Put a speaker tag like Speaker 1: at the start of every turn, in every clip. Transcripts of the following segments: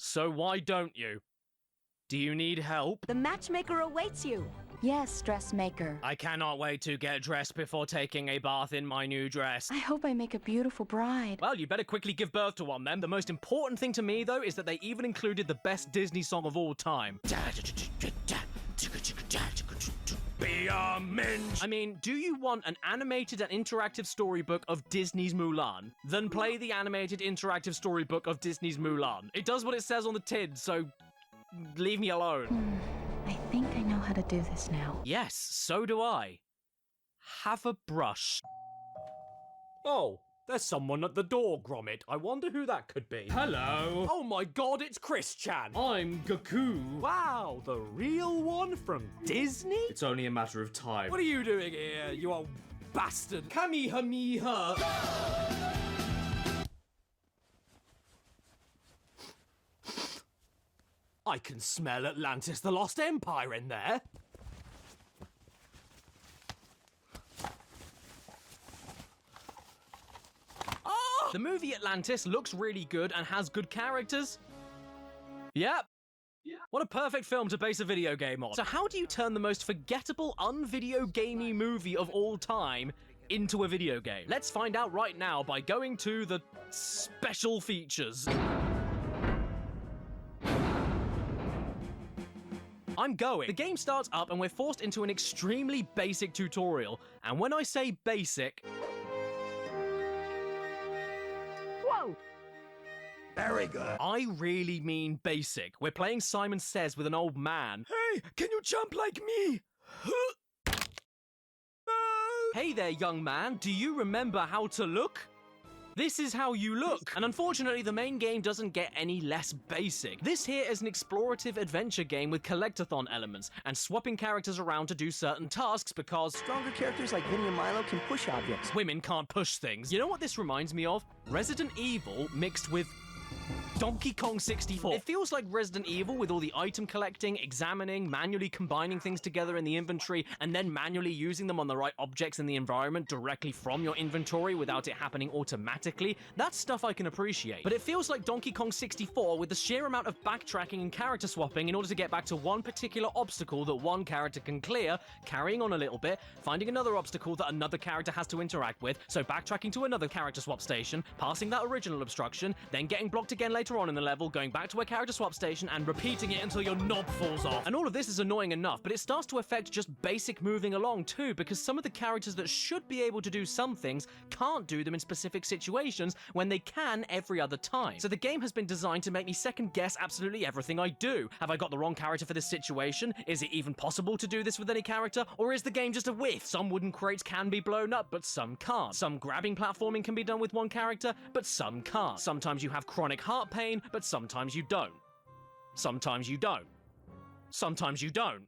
Speaker 1: So why don't you? Do you need help?
Speaker 2: The matchmaker awaits you.
Speaker 3: Yes, dressmaker.
Speaker 1: I cannot wait to get dressed before taking a bath in my new dress.
Speaker 3: I hope I make a beautiful bride.
Speaker 1: Well, you better quickly give birth to one then. The most important thing to me, though, is that they even included the best Disney song of all time. Be a minge. I mean, do you want an animated and interactive storybook of Disney's Mulan? Then play the animated interactive storybook of Disney's Mulan. It does what it says on the tin, so leave me alone.
Speaker 3: I think I know how to do this now.
Speaker 1: Yes, so do I. Have a brush. Oh, there's someone at the door, Gromit. I wonder who that could be. Hello. Oh my god, it's Chris-chan. I'm Goku. Wow, the real one from Disney?
Speaker 4: It's only a matter of time.
Speaker 1: What are you doing here, you old bastard? Kamehameha. I can smell Atlantis the Lost Empire in there. Oh! The movie Atlantis looks really good and has good characters. Yep. What a perfect film to base a video game on. So how do you turn the most forgettable, un-video gamey movie of all time into a video game? Let's find out right now by going to the special features. I'm going. The game starts up and we're forced into an extremely basic tutorial. And when I say basic... Whoa!
Speaker 5: Very good.
Speaker 1: I really mean basic. We're playing Simon Says with an old man. Hey, can you jump like me? Hey there, young man. Do you remember how to look? This is how you look. And unfortunately, the main game doesn't get any less basic. This here is an explorative adventure game with collectathon elements and swapping characters around to do certain tasks because
Speaker 5: Stronger characters like Vinny and Milo can push objects.
Speaker 1: women can't push things. You know what this reminds me of? Resident Evil mixed with Donkey Kong 64. It feels like Resident Evil with all the item collecting, examining, manually combining things together in the inventory, and then manually using them on the right objects in the environment directly from your inventory without it happening automatically. That's stuff I can appreciate. But it feels like Donkey Kong 64 with the sheer amount of backtracking and character swapping in order to get back to one particular obstacle that one character can clear, carrying on a little bit, finding another obstacle that another character has to interact with, so backtracking to another character swap station, passing that original obstruction, then getting blocked again later on in the level, going back to a character swap station and repeating it until your knob falls off. And all of this is annoying enough, but it starts to affect just basic moving along too, because some of the characters that should be able to do some things can't do them in specific situations when they can every other time. So the game has been designed to make me second guess absolutely everything I do. Have I got the wrong character for this situation? Is it even possible to do this with any character? Or is the game just a whiff? Some wooden crates can be blown up, but some can't. Some grabbing platforming can be done with one character, but some can't. Sometimes you have chronic heart pain, but sometimes you don't. Sometimes you don't. Sometimes you don't.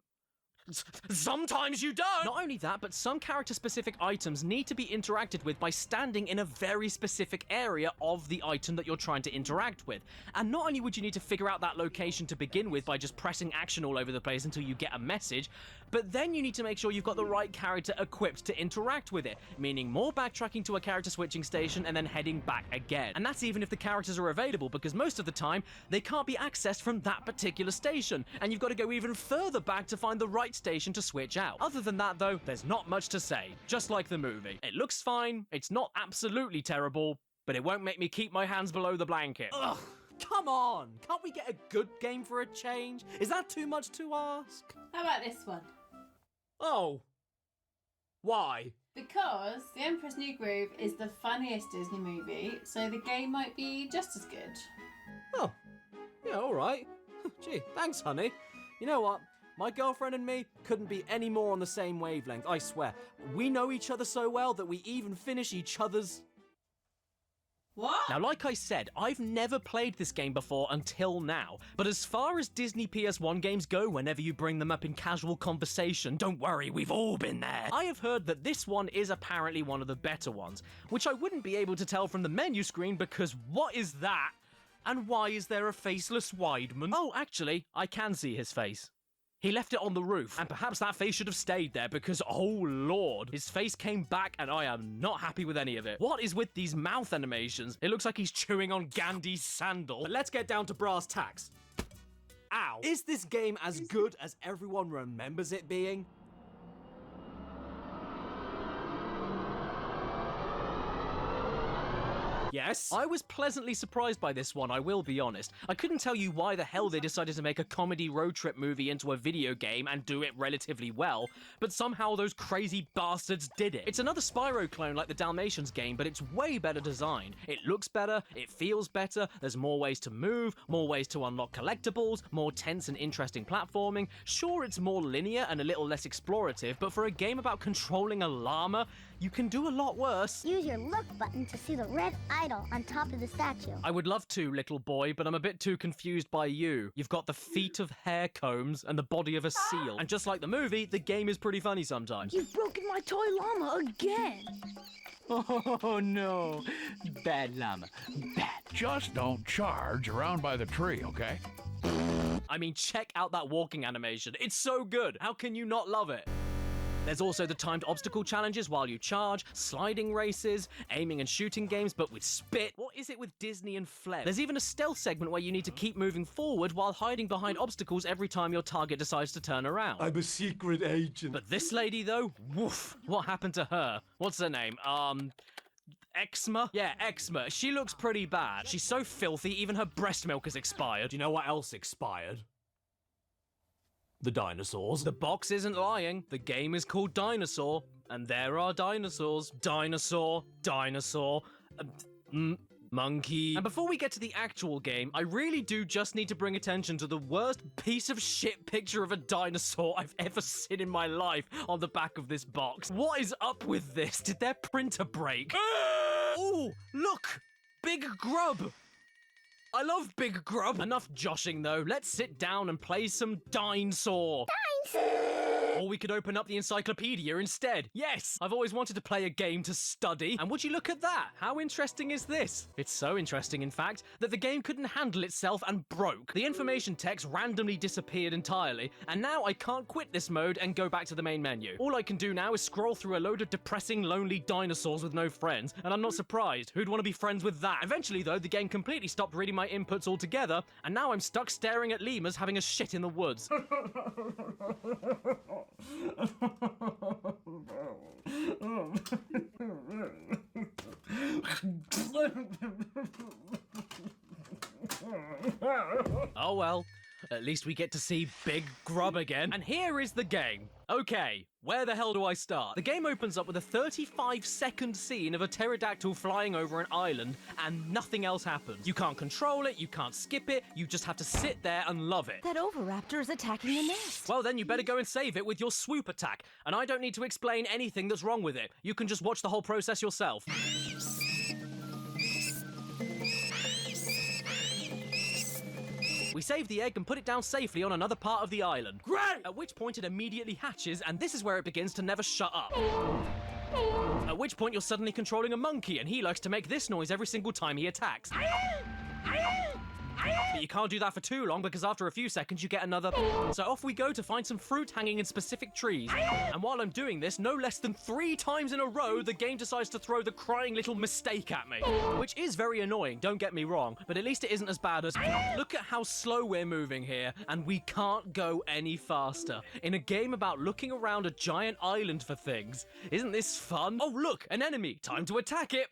Speaker 1: Sometimes you don't! Not only that, but some character-specific items need to be interacted with by standing in a very specific area of the item that you're trying to interact with. And not only would you need to figure out that location to begin with by just pressing action all over the place until you get a message, but then you need to make sure you've got the right character equipped to interact with it, meaning more backtracking to a character switching station and then heading back again. And that's even if the characters are available, because most of the time, they can't be accessed from that particular station, and you've got to go even further back to find the right station to switch out. Other than that though, there's not much to say, just like the movie. It looks fine, it's not absolutely terrible, but it won't make me keep my hands below the blanket. Ugh, come on! Can't we get a good game for a change? Is that too much to ask?
Speaker 6: How about this one?
Speaker 1: Oh. Why?
Speaker 6: Because The Emperor's New Groove is the funniest Disney movie, so the game might be just as good.
Speaker 1: Oh. Yeah, alright. Gee, thanks, honey. You know what? My girlfriend and me couldn't be any more on the same wavelength, I swear. We know each other so well that we even finish each other's...
Speaker 6: What?
Speaker 1: Now, like I said, I've never played this game before until now, but as far as Disney PS1 games go, whenever you bring them up in casual conversation, don't worry, we've all been there. I have heard that this one is apparently one of the better ones, which I wouldn't be able to tell from the menu screen because what is that? And why is there a faceless Weidman? Oh, actually, I can see his face. He left it on the roof, and perhaps that face should have stayed there because, oh lord, his face came back and I am not happy with any of it. What is with these mouth animations? It looks like he's chewing on Gandhi's sandal.
Speaker 2: But let's get down to brass tacks. Ow. Is this game as good as everyone remembers it being? Yes?
Speaker 1: I was pleasantly surprised by this one, I will be honest. I couldn't tell you why the hell they decided to make a comedy road trip movie into a video game and do it relatively well, but somehow those crazy bastards did it. It's another Spyro clone like the Dalmatians game, but it's way better designed. It looks better, it feels better, there's more ways to move, more ways to unlock collectibles, more tense and interesting platforming. Sure, it's more linear and a little less explorative, but for a game about controlling a llama, you can do a lot worse.
Speaker 4: Use your look button to see the red idol on top of the statue.
Speaker 1: I would love to, little boy, but I'm a bit too confused by you. You've got the feet of hair combs and the body of a seal. And just like the movie, the game is pretty funny sometimes.
Speaker 7: You've broken my toy llama again.
Speaker 8: Oh no, bad llama, bad.
Speaker 9: Just don't charge around by the tree, okay?
Speaker 1: I mean, check out that walking animation. It's so good. How can you not love it? There's also the timed obstacle challenges while you charge, sliding races, aiming and shooting games, but with spit. What is it with Disney and Flem? There's even a stealth segment where you need to keep moving forward while hiding behind obstacles every time your target decides to turn around.
Speaker 2: I'm a secret agent.
Speaker 1: But this lady, though, woof, what happened to her? What's her name? Eczema? Yeah, eczema. She looks pretty bad. She's so filthy, even her breast milk has expired.
Speaker 2: Do you know what else expired? The dinosaurs.
Speaker 1: The box isn't lying. The game is called Dinosaur, and there are dinosaurs. Dinosaur, dinosaur, monkey. And before we get to the actual game, I really do just need to bring attention to the worst piece of shit picture of a dinosaur I've ever seen in my life on the back of this box. What is up with this? Did their printer break? Oh, look! Big Grub! I love Big Grub. Enough joshing, though. Let's sit down and play some Dinosaur. Or we could open up the encyclopedia instead. Yes, I've always wanted to play a game to study. And would you look at that? How interesting is this? It's so interesting, in fact, that the game couldn't handle itself and broke. The information text randomly disappeared entirely, and now I can't quit this mode and go back to the main menu. All I can do now is scroll through a load of depressing, lonely dinosaurs with no friends, and I'm not surprised. Who'd want to be friends with that? Eventually, though, the game completely stopped reading my inputs altogether, and now I'm stuck staring at lemurs having a shit in the woods. Oh well, at least we get to see Big Grub again. And here is the game. Okay, where the hell do I start? The game opens up with a 35-second scene of a pterodactyl flying over an island, and nothing else happens. You can't control it, you can't skip it, you just have to sit there and love it.
Speaker 7: That Oviraptor is attacking the nest.
Speaker 1: Well, then you better go and save it with your swoop attack. And I don't need to explain anything that's wrong with it. You can just watch the whole process yourself. We save the egg and put it down safely on another part of the island. Great! At which point it immediately hatches, and this is where it begins to never shut up. At which point you're suddenly controlling a monkey, and he likes to make this noise every single time he attacks. But you can't do that for too long, because after a few seconds you get another. So off we go to find some fruit hanging in specific trees. And while I'm doing this, no less than 3 times in a row, the game decides to throw the crying little mistake at me. Which is very annoying, don't get me wrong, but at least it isn't as bad as... Look at how slow we're moving here, and we can't go any faster. In a game about looking around a giant island for things. Isn't this fun? Oh look, an enemy, time to attack it.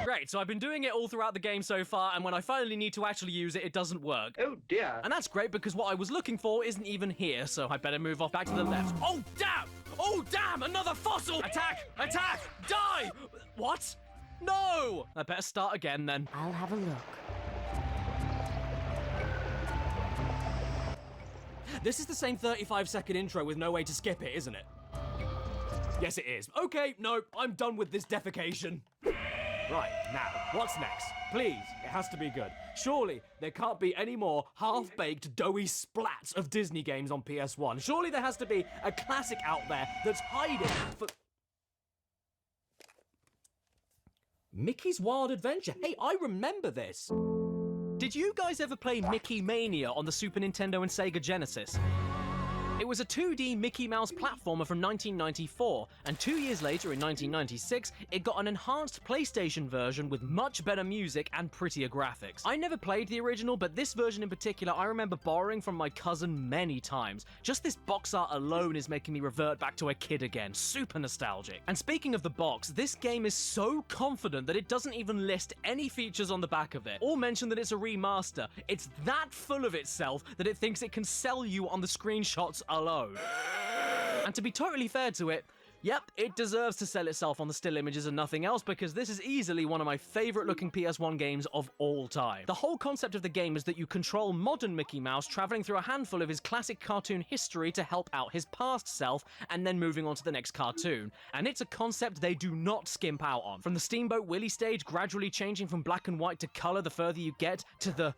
Speaker 1: Great, so I've been doing it all throughout the game so far, and when I finally need to actually use it, it doesn't work.
Speaker 5: Oh dear.
Speaker 1: And that's great because what I was looking for isn't even here, so I better move off back to the left. Oh, damn! Oh, damn! Another fossil! Attack! Attack! Die! What? No! I better start again then.
Speaker 7: I'll have a look.
Speaker 2: This is the same 35-second intro with no way to skip it, isn't it? Yes, it is. Okay, no, I'm done with this defecation. Right, now, what's next? Please, it has to be good. Surely there can't be any more half-baked, doughy splats of Disney games on PS1. Surely there has to be a classic out there that's hiding for... Mickey's Wild Adventure. Hey, I remember this.
Speaker 1: Did you guys ever play Mickey Mania on the Super Nintendo and Sega Genesis? It was a 2D Mickey Mouse platformer from 1994, and 2 years later, in 1996, it got an enhanced PlayStation version with much better music and prettier graphics. I never played the original, but this version in particular I remember borrowing from my cousin many times. Just this box art alone is making me revert back to a kid again. Super nostalgic. And speaking of the box, this game is so confident that it doesn't even list any features on the back of it, or mention that it's a remaster. It's that full of itself that it thinks it can sell you on the screenshots alone. And to be totally fair to it, yep, it deserves to sell itself on the still images and nothing else, because this is easily one of my favorite looking PS1 games of all time. The whole concept of the game is that you control modern Mickey Mouse traveling through a handful of his classic cartoon history to help out his past self, and then moving on to the next cartoon. And it's a concept they do not skimp out on. From the Steamboat Willie stage gradually changing from black and white to color the further you get, to the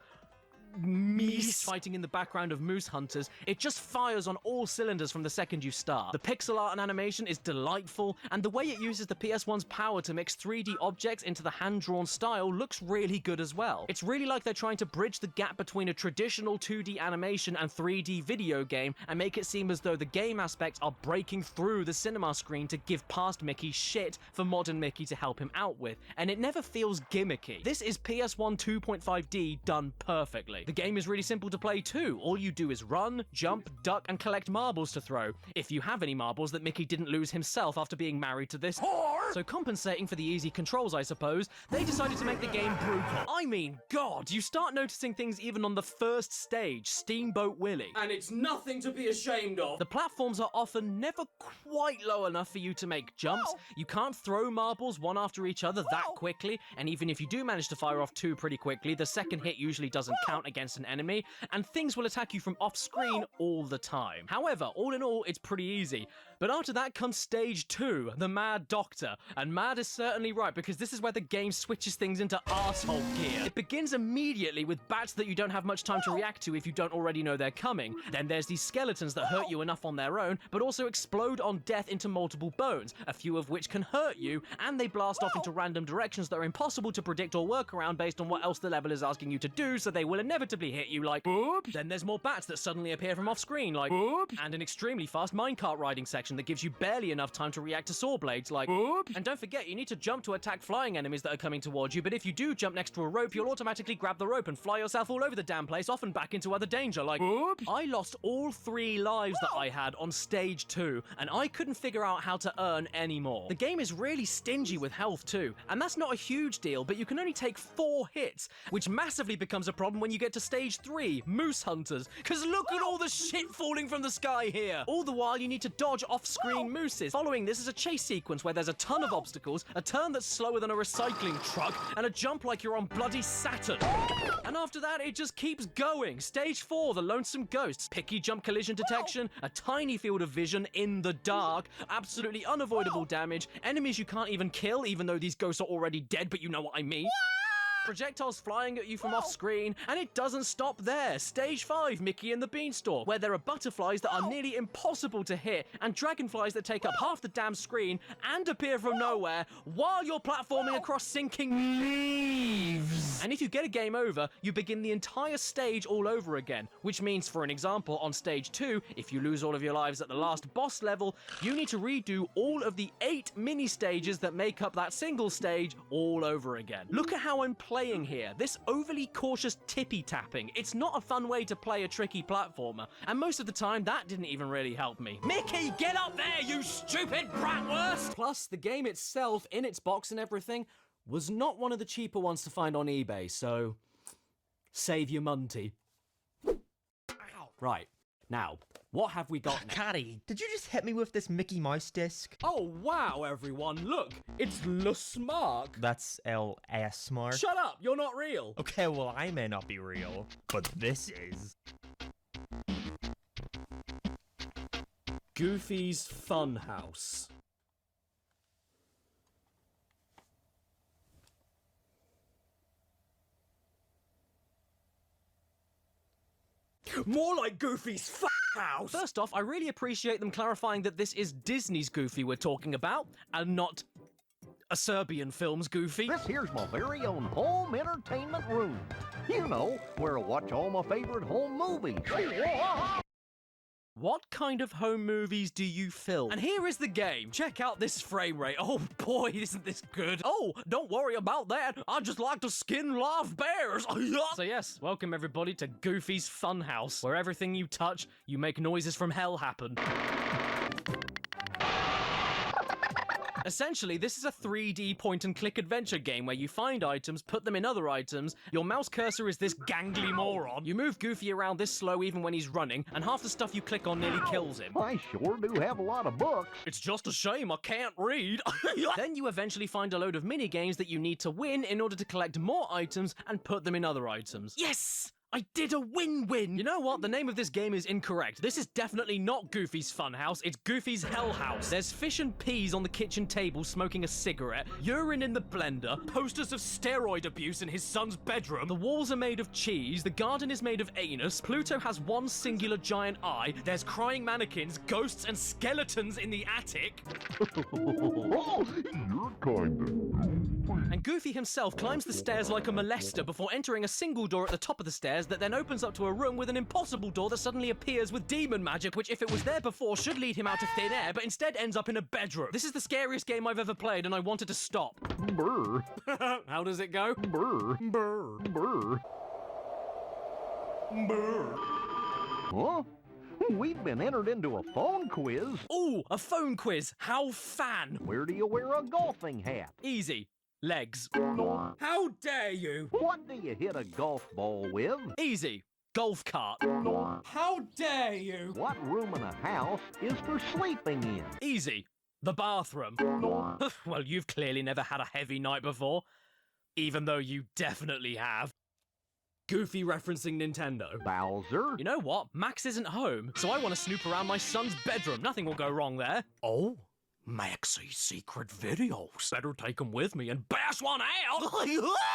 Speaker 1: Meese fighting in the background of moose hunters, it just fires on all cylinders from the second you start. The pixel art and animation is delightful, and the way it uses the PS1's power to mix 3D objects into the hand-drawn style looks really good as well. It's really like they're trying to bridge the gap between a traditional 2D animation and 3D video game and make it seem as though the game aspects are breaking through the cinema screen to give past Mickey shit for modern Mickey to help him out with, and it never feels gimmicky. This is PS1 2.5D done perfectly. The game is really simple to play too. All you do is run, jump, duck, and collect marbles to throw. If you have any marbles that Mickey didn't lose himself after being married to this whore. So compensating for the easy controls, I suppose, they decided to make the game brutal. I mean, God, you start noticing things even on the first stage, Steamboat Willie.
Speaker 2: And it's nothing to be ashamed of.
Speaker 1: The platforms are often never quite low enough for you to make jumps. You can't throw marbles one after each other that quickly, and even if you do manage to fire off two pretty quickly, the second hit usually doesn't count against an enemy, and things will attack you from off-screen all the time. However, all in all, it's pretty easy. But after that comes stage 2, the Mad Doctor. And mad is certainly right, because this is where the game switches things into arsehole gear. It begins immediately with bats that you don't have much time to react to if you don't already know they're coming. Then there's these skeletons that hurt you enough on their own, but also explode on death into multiple bones, a few of which can hurt you, and they blast off into random directions that are impossible to predict or work around based on what else the level is asking you to do, so they will inevitably hit you like oops. Then there's more bats that suddenly appear from off screen like oops. And an extremely fast minecart riding section that gives you barely enough time to react to saw blades like oops. And don't forget, you need to jump to attack flying enemies that are coming towards you, but if you do jump next to a rope, you'll automatically grab the rope and fly yourself all over the damn place, often back into other danger like oops. I lost all 3 lives that I had on stage 2, and I couldn't figure out how to earn any more. The game is really stingy with health too, and that's not a huge deal, but you can only take 4 hits, which massively becomes a problem when you get to stage 3, Moose Hunters, because look at all the shit falling from the sky here. All the while you need to dodge off-screen mooses. Following this is a chase sequence where there's a ton of obstacles, a turn that's slower than a recycling truck, and a jump like you're on bloody Saturn. And after that, it just keeps going. Stage 4, the Lonesome Ghosts, picky jump collision detection, a tiny field of vision in the dark, absolutely unavoidable damage, enemies you can't even kill, even though these ghosts are already dead, but you know what I mean. Projectiles flying at you from off screen, and it doesn't stop there. Stage 5, Mickey and the Beanstalk, where there are butterflies that are nearly impossible to hit, and dragonflies that take up half the damn screen and appear from nowhere while you're platforming across sinking leaves. And if you get a game over, you begin the entire stage all over again, which means, for an example, on stage 2, if you lose all of your lives at the last boss level, you need to redo all of the 8 mini stages that make up that single stage all over again. Look at how I'm playing here. This overly cautious tippy tapping. It's not a fun way to play a tricky platformer, and most of the time that didn't even really help me. Mickey, get up there, you stupid bratwurst! Plus, the game itself, in its box and everything, was not one of the cheaper ones to find on eBay, so save your money. Right. Now, what have we got now?
Speaker 10: Caddy, did you just hit me with this Mickey Mouse disc?
Speaker 2: Oh, wow, everyone, look! It's Le Smark!
Speaker 10: That's L.S. Smart.
Speaker 2: Shut up, you're not real!
Speaker 10: Okay, well, I may not be real, but this is.
Speaker 2: Goofy's Funhouse. More like Goofy's house.
Speaker 1: First off, I really appreciate them clarifying that this is Disney's Goofy we're talking about, and not a Serbian film's Goofy.
Speaker 5: This here's my very own home entertainment room.
Speaker 11: You know, where I watch all my favorite home movies.
Speaker 1: What kind of home movies do you film? And here is the game. Check out this frame rate. Oh boy, isn't this good. Oh, don't worry about that. I just like to skin live bears. So yes, welcome everybody to Goofy's Funhouse, where everything you touch, you make noises from hell happen. Essentially, this is a 3D point-and-click adventure game where you find items, put them in other items, your mouse cursor is this gangly moron, you move Goofy around this slow even when he's running, and half the stuff you click on nearly kills him.
Speaker 11: I sure do have a lot of books.
Speaker 1: It's just a shame I can't read. Then you eventually find a load of mini-games that you need to win in order to collect more items and put them in other items. Yes! I did a win-win! You know what? The name of this game is incorrect. This is definitely not Goofy's Funhouse, it's Goofy's Hell House. There's fish and peas on the kitchen table smoking a cigarette, urine in the blender, posters of steroid abuse in his son's bedroom, the walls are made of cheese, the garden is made of anus, Pluto has one singular giant eye, there's crying mannequins, ghosts and skeletons in the attic.
Speaker 11: Oh, you're kinda...
Speaker 1: And Goofy himself climbs the stairs like a molester before entering a single door at the top of the stairs that then opens up to a room with an impossible door that suddenly appears with demon magic, which if it was there before should lead him out to thin air, but instead ends up in a bedroom. This is the scariest game I've ever played and I wanted to stop.
Speaker 11: Brr.
Speaker 1: How does it go?
Speaker 11: Brr.
Speaker 1: Brr.
Speaker 11: Brr.
Speaker 1: Brr.
Speaker 11: Huh? We've been entered into a phone quiz.
Speaker 1: Ooh, a phone quiz. How fan.
Speaker 11: Where do you wear a golfing hat?
Speaker 1: Easy. Legs. How dare you?
Speaker 11: What do you hit a golf ball with?
Speaker 1: Easy. Golf cart. How dare you?
Speaker 11: What room in a house is for sleeping in?
Speaker 1: Easy. The bathroom. Well, you've clearly never had a heavy night before. Even though you definitely have. Goofy referencing Nintendo.
Speaker 11: Bowser?
Speaker 1: You know what? Max isn't home, so I want to snoop around my son's bedroom. Nothing will go wrong there. Oh, Maxie's secret videos. Better take them with me and bash one out.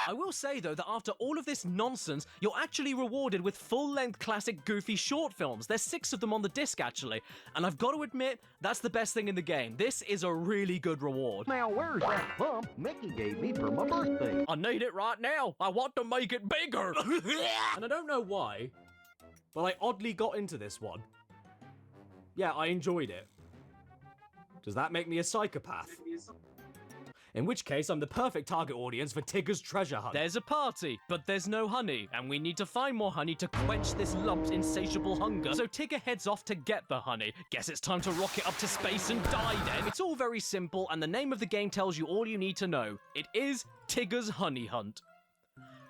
Speaker 1: I will say, though, that after all of this nonsense, you're actually rewarded with full-length classic Goofy short films. There's 6 of them on the disc, actually. And I've got to admit, that's the best thing in the game. This is a really good reward.
Speaker 11: Now, where's that pump Mickey gave me for my birthday?
Speaker 1: I need it right now. I want to make it bigger.
Speaker 2: And I don't know why, but I oddly got into this one. Yeah, I enjoyed it. Does that make me a psychopath? In which case, I'm the perfect target audience for Tigger's treasure hunt.
Speaker 1: There's a party, but there's no honey, and we need to find more honey to quench this lump's insatiable hunger. So Tigger heads off to get the honey. Guess it's time to rocket up to space and die then. It's all very simple, and the name of the game tells you all you need to know. It is Tigger's Honey Hunt.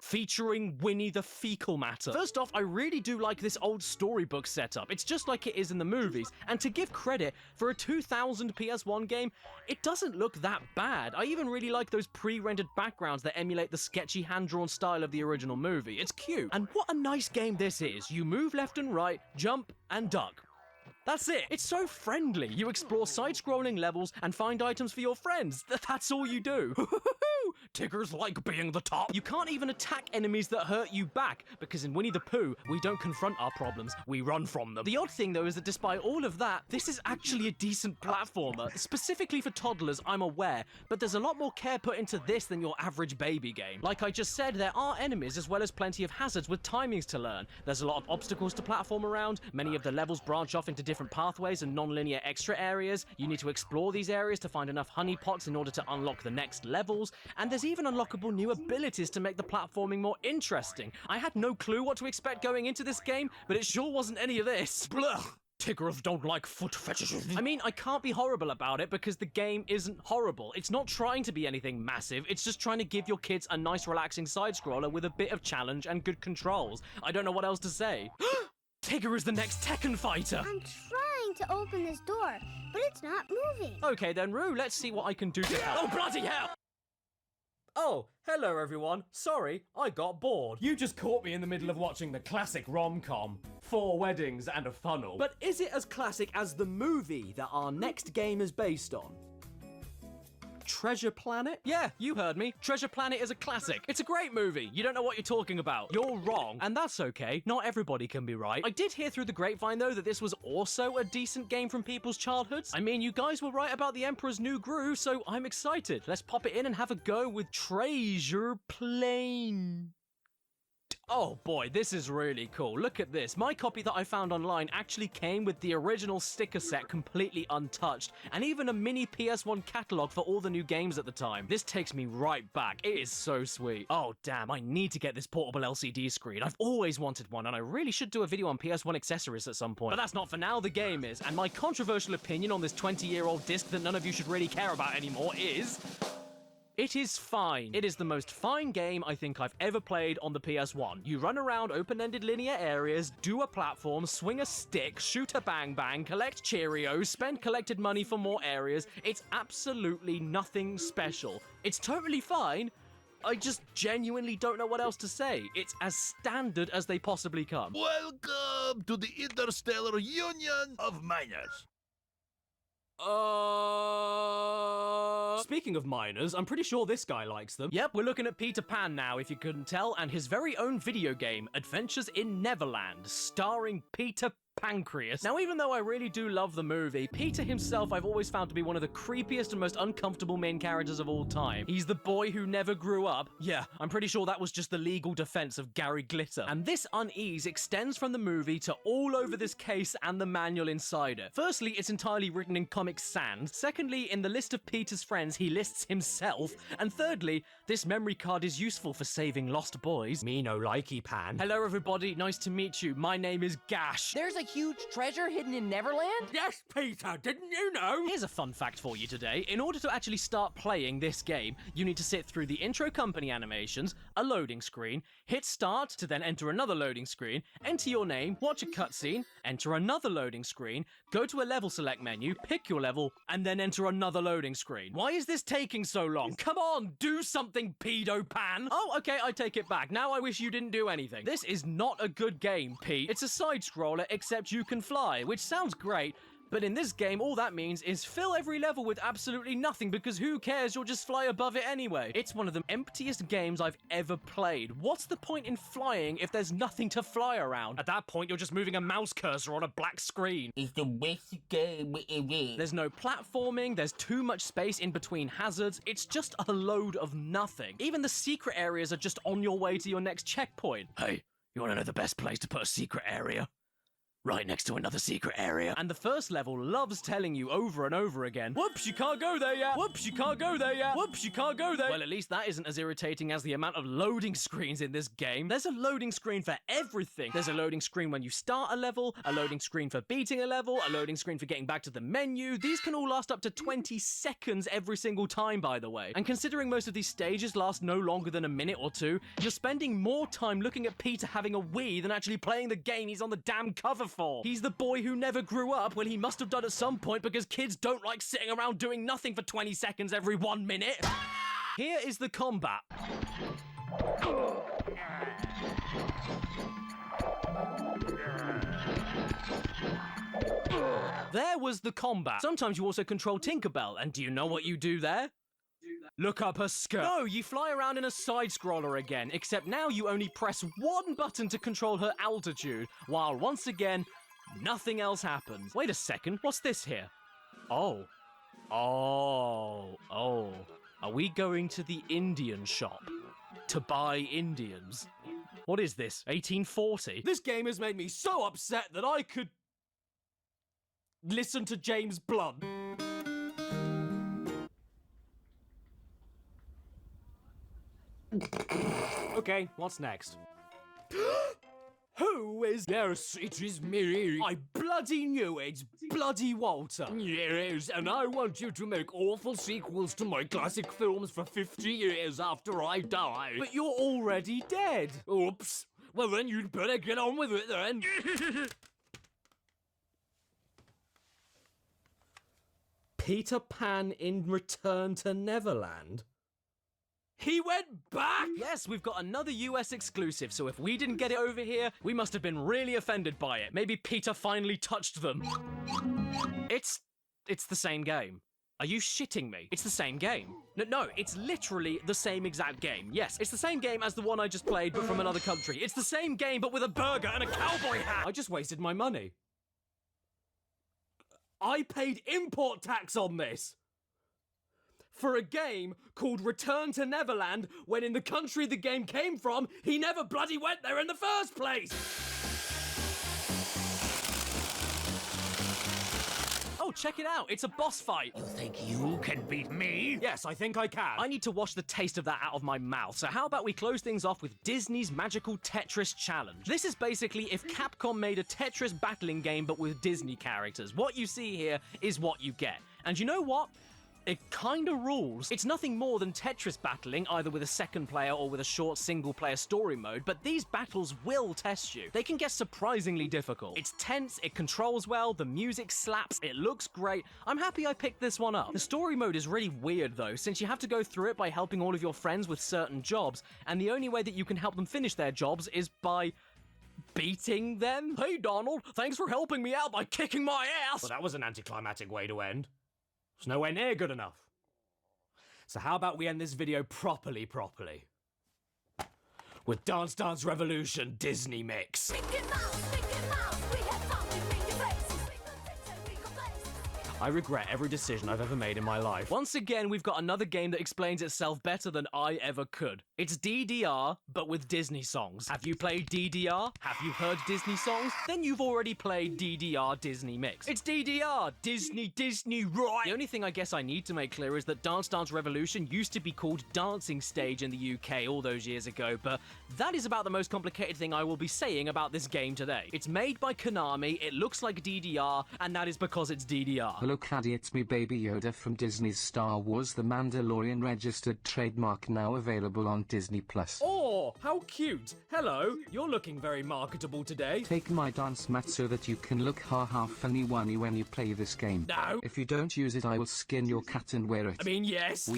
Speaker 1: Featuring Winnie the Fecal Matter. First off, I really do like this old storybook setup. It's just like it is in the movies, and to give credit, for a 2000 PS1 game, it doesn't look that bad. I even really like those pre-rendered backgrounds that emulate the sketchy hand-drawn style of the original movie. It's cute. And what a nice game this is. You move left and right, jump, and duck. That's it. It's so friendly. You explore side-scrolling levels and find items for your friends. That's all you do. Tiggers like being the top. You can't even attack enemies that hurt you back, because in Winnie the Pooh, we don't confront our problems, we run from them. The odd thing, though, is that despite all of that, this is actually a decent platformer. Specifically for toddlers, I'm aware, but there's a lot more care put into this than your average baby game. Like I just said, there are enemies as well as plenty of hazards with timings to learn. There's a lot of obstacles to platform around, many of the levels branch off into different pathways and non-linear extra areas. You need to explore these areas to find enough honey pots in order to unlock the next levels, and there's even unlockable new abilities to make the platforming more interesting. I had no clue what to expect going into this game, but it sure wasn't any of this. Blah! Tiggers don't like foot fetishes. I mean, I can't be horrible about it because the game isn't horrible. It's not trying to be anything massive, it's just trying to give your kids a nice relaxing side-scroller with a bit of challenge and good controls. I don't know what else to say. Tigger is the next Tekken fighter!
Speaker 4: I'm trying to open this door, but it's not moving.
Speaker 1: Okay then, Roo, let's see what I can do to help. Oh, bloody hell!
Speaker 2: Oh, hello everyone. Sorry, I got bored. You just caught me in the middle of watching the classic rom-com. 4 weddings and a funnel. But is it as classic as the movie that our next game is based on? Treasure Planet?
Speaker 1: Yeah, you heard me. Treasure Planet is a classic. It's a great movie. You don't know what you're talking about. You're wrong. And that's okay. Not everybody can be right. I did hear through the grapevine, though, that this was also a decent game from people's childhoods. I mean, you guys were right about the Emperor's New Groove, so I'm excited. Let's pop it in and have a go with Treasure Plane. Oh boy, this is really cool. Look at this. My copy that I found online actually came with the original sticker set completely untouched, and even a mini PS1 catalog for all the new games at the time. This takes me right back. It is so sweet. Oh damn, I need to get this portable LCD screen. I've always wanted one, and I really should do a video on PS1 accessories at some point. But that's not for now, the game is. And my controversial opinion on this 20-year-old disc that none of you should really care about anymore is... it is fine. It is the most fine game I think I've ever played on the PS1. You run around open-ended linear areas, do a platform, swing a stick, shoot a bang-bang, collect Cheerios, spend collected money for more areas. It's absolutely nothing special. It's totally fine. I just genuinely don't know what else to say. It's as standard as they possibly come.
Speaker 9: Welcome to the Interstellar Union of Miners.
Speaker 2: Speaking of miners, I'm pretty sure this guy likes them.
Speaker 1: Yep, we're looking at Peter Pan now, if you couldn't tell, and his very own video game, Adventures in Neverland, starring Peter Pancreas. Now, even though I really do love the movie, Peter himself I've always found to be one of the creepiest and most uncomfortable main characters of all time. He's the boy who never grew up. Yeah, I'm pretty sure that was just the legal defense of Gary Glitter. And this unease extends from the movie to all over this case and the manual inside it. Firstly, it's entirely written in Comic Sans. Secondly, in the list of Peter's friends, he lists himself. And thirdly, this memory card is useful for saving lost boys.
Speaker 2: Me no likey, Pan.
Speaker 1: Hello, everybody. Nice to meet you. My name is Gash.
Speaker 7: There's a huge treasure hidden in Neverland?
Speaker 2: Yes, Peter, didn't you know?
Speaker 1: Here's a fun fact for you today. In order to actually start playing this game, you need to sit through the intro company animations, a loading screen, hit start to then enter another loading screen, enter your name, watch a cutscene, enter another loading screen, go to a level select menu, pick your level, and then enter another loading screen. Why is this taking so long? Come on, do something, pedo pan! Oh, okay, I take it back. Now I wish you didn't do anything. This is not a good game, Pete. It's a side-scroller, except you can fly, which sounds great, but in this game, all that means is fill every level with absolutely nothing, because who cares, you'll just fly above it anyway. It's one of the emptiest games I've ever played. What's the point in flying if there's nothing to fly around? At that point, you're just moving a mouse cursor on a black screen.
Speaker 8: It's the best game ever.
Speaker 1: There's no platforming, there's too much space in between hazards, it's just a load of nothing. Even the secret areas are just on your way to your next checkpoint. Hey, you wanna know the best place to put a secret area? Right next to another secret area. And the first level loves telling you over and over again, whoops, you can't go there yet. Whoops, you can't go there yet. Whoops, you can't go there. Well, at least that isn't as irritating as the amount of loading screens in this game. There's a loading screen for everything. There's a loading screen when you start a level, a loading screen for beating a level, a loading screen for getting back to the menu. These can all last up to 20 seconds every single time, by the way. And considering most of these stages last no longer than a minute or two, you're spending more time looking at Peter having a wee than actually playing the game he's on the damn cover for. He's the boy who never grew up, when he must have done at some point, because kids don't like sitting around doing nothing for 20 seconds every 1 minute. Here is the combat. There was the combat. Sometimes you also control Tinkerbell, and do you know what you do there? Look up her skirt. No, you fly around in a side-scroller again, except now you only press one button to control her altitude, while once again, nothing else happens. Wait a second, what's this here? Oh. Are we going to the Indian shop to buy Indians? What is this, 1840?
Speaker 2: This game has made me so upset that I could listen to James Blunt. Okay, what's next? Who is... Yes, it is me. I bloody knew it's bloody Walter. Yes, and I want you to make awful sequels to my classic films for 50 years after I die. But you're already dead. Oops. Well then you'd better get on with it then. Peter Pan in Return to Neverland? He went back?
Speaker 1: Yes, we've got another US exclusive, so if we didn't get it over here, we must have been really offended by it. Maybe Peter finally touched them. It's the same game. Are you shitting me? It's the same game. No, it's literally the same exact game. Yes, it's the same game as the one I just played, but from another country. It's the same game, but with a burger and a cowboy hat.
Speaker 2: I just wasted my money. I paid import tax on this. for a game called Return to Neverland when in the country the game came from, he never bloody went there in the first place?
Speaker 1: Oh, check it out. It's a boss fight.
Speaker 9: You think you can beat me?
Speaker 2: Yes, I think I can.
Speaker 1: I need to wash the taste of that out of my mouth, so how about we close things off with Disney's Magical Tetris Challenge? This is basically if Capcom made a Tetris battling game but with Disney characters. What you see here is what you get. And you know what? It kinda rules. It's nothing more than Tetris battling, either with a second player or with a short single-player story mode, but these battles will test you. They can get surprisingly difficult. It's tense, it controls well, the music slaps, it looks great. I'm happy I picked this one up. The story mode is really weird though, since you have to go through it by helping all of your friends with certain jobs, and the only way that you can help them finish their jobs is by beating them. Hey Donald, thanks for helping me out by kicking my ass!
Speaker 2: Well, that was an anticlimactic way to end. It's nowhere near good enough. So how about we end this video properly? With Dance Dance Revolution Disney Mix. I regret every decision I've ever made in my life.
Speaker 1: Once again, we've got another game that explains itself better than I ever could. It's DDR, but with Disney songs. Have you played DDR? Have you heard Disney songs? Then you've already played DDR Disney Mix. It's DDR, Disney, right? The only thing I guess I need to make clear is that Dance Dance Revolution used to be called Dancing Stage in the UK all those years ago, but that is about the most complicated thing I will be saying about this game today. It's made by Konami, it looks like DDR, and that is because it's DDR.
Speaker 12: Hello Caddy, it's me Baby Yoda from Disney's Star Wars The Mandalorian registered trademark now available on Disney+.
Speaker 2: Oh, how cute! Hello, you're looking very marketable today.
Speaker 12: Take my dance mat so that you can look ha-ha funny-wunny when you play this game.
Speaker 2: No!
Speaker 12: If you don't use it I will skin your cat and wear it.
Speaker 2: I mean, yes!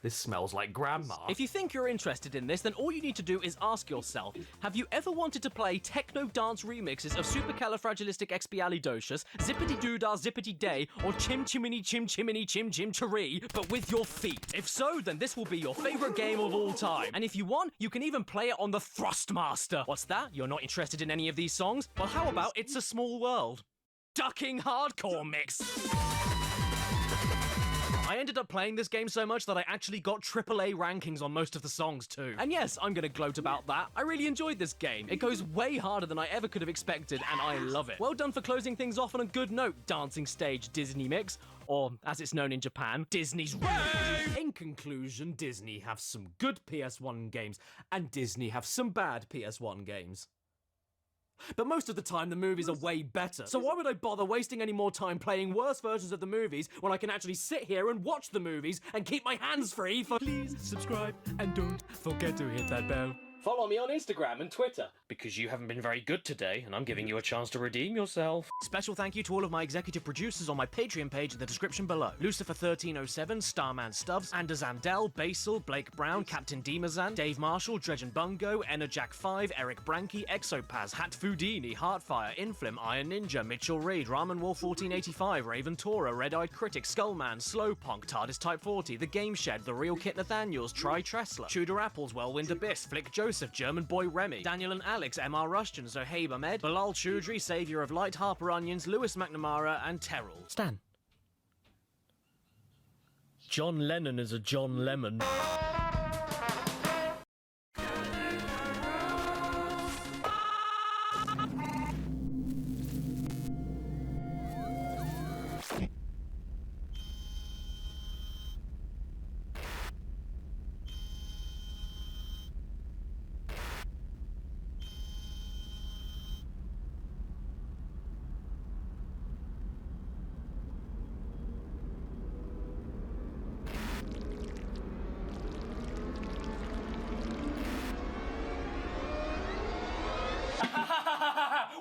Speaker 2: This smells like grandma.
Speaker 1: If you think you're interested in this, then all you need to do is ask yourself, have you ever wanted to play techno dance remixes of Supercalifragilisticexpialidocious, Zippity Doodah Zippity Day, or Chim Chimini Chim Chimini Chim Chim Chiree, but with your feet? If so, then this will be your favorite game of all time. And if you want, you can even play it on the Thrustmaster. What's that? You're not interested in any of these songs? Well, how about It's a Small World? Ducking Hardcore Mix. I ended up playing this game so much that I actually got AAA rankings on most of the songs too. And yes, I'm gonna gloat about that. I really enjoyed this game. It goes way harder than I ever could have expected, and I love it. Well done for closing things off on a good note, Dancing Stage Disney Mix. Or, as it's known in Japan, Disney's Rave!
Speaker 2: In conclusion, Disney have some good PS1 games, and Disney have some bad PS1 games. But most of the time, the movies are way better. So why would I bother wasting any more time playing worse versions of the movies when I can actually sit here and watch the movies and keep my hands free for—
Speaker 1: Please subscribe and don't forget to hit that bell.
Speaker 2: Follow me on Instagram and Twitter.
Speaker 1: Because you haven't been very good today, and I'm giving you a chance to redeem yourself. Special thank you to all of my executive producers on my Patreon page in the description below. Lucifer1307, Starman Stubbs, Anders Andel, Basil, Blake Brown, Captain Demazan, Dave Marshall, Dredgen Bungo, Enerjack5, Eric Branke, Exopaz, Hat Foodini, Heartfire, Inflim, Iron Ninja, Mitchell Reed, Ramen Wolf 1485, Raven Tora, Red-Eyed Critic, Skullman, Slowpunk, TARDIS Type 40, The Game Shed, The Real Kit Nathaniels, Try Tressler, Tudor Apples, Whirlwind Abyss, Flick Joseph, German Boy Remy, Daniel and Alex, MR Rushton, Zohaib Ahmed, Bilal Choudhury, Saviour of Light, Harper Onions, Lewis McNamara, and Terrell. Stan. John Lennon is a John Lemon.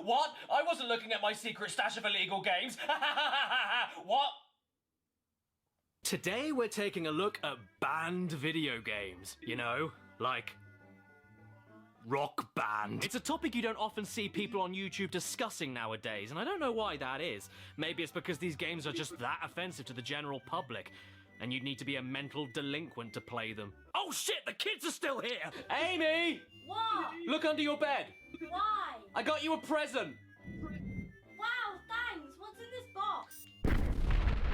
Speaker 2: What? I wasn't looking at my secret stash of illegal games. What?
Speaker 1: Today we're taking a look at banned video games. You know, like Rock Band. It's a topic you don't often see people on YouTube discussing nowadays, and I don't know why that is. Maybe it's because these games are just that offensive to the general public, and you'd need to be a mental delinquent to play them. Oh shit, the kids are still here! Amy!
Speaker 6: What?
Speaker 1: Look under your bed!
Speaker 6: Why?
Speaker 2: I got you a present!
Speaker 6: Wow, thanks. What's in this box?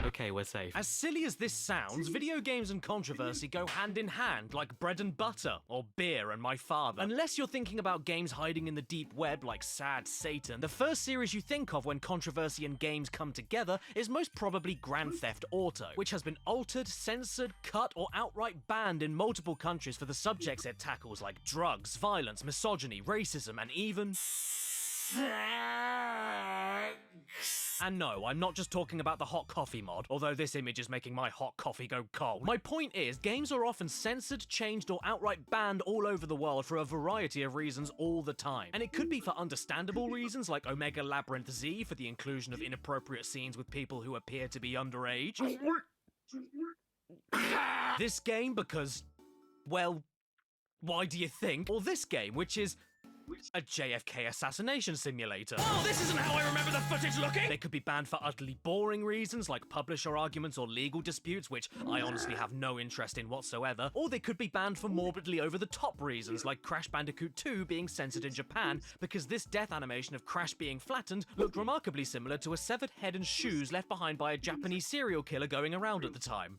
Speaker 1: Okay, we're safe. As silly as this sounds, video games and controversy go hand in hand, like bread and butter, or beer and my father. Unless you're thinking about games hiding in the deep web like Sad Satan, the first series you think of when controversy and games come together is most probably Grand Theft Auto, which has been altered, censored, cut, or outright banned in multiple countries for the subjects it tackles like drugs, violence, misogyny, racism, and even... And no, I'm not just talking about the hot coffee mod, although this image is making my hot coffee go cold. My point is, games are often censored, changed, or outright banned all over the world for a variety of reasons all the time. And it could be for understandable reasons, like Omega Labyrinth Z for the inclusion of inappropriate scenes with people who appear to be underage. This game because, well, why do you think? Or this game, which is a JFK assassination simulator. Oh, this isn't how I remember the footage looking! They could be banned for utterly boring reasons, like publisher arguments or legal disputes, which I honestly have no interest in whatsoever. Or they could be banned for morbidly over-the-top reasons, like Crash Bandicoot 2 being censored in Japan, because this death animation of Crash being flattened looked remarkably similar to a severed head and shoes left behind by a Japanese serial killer going around at the time.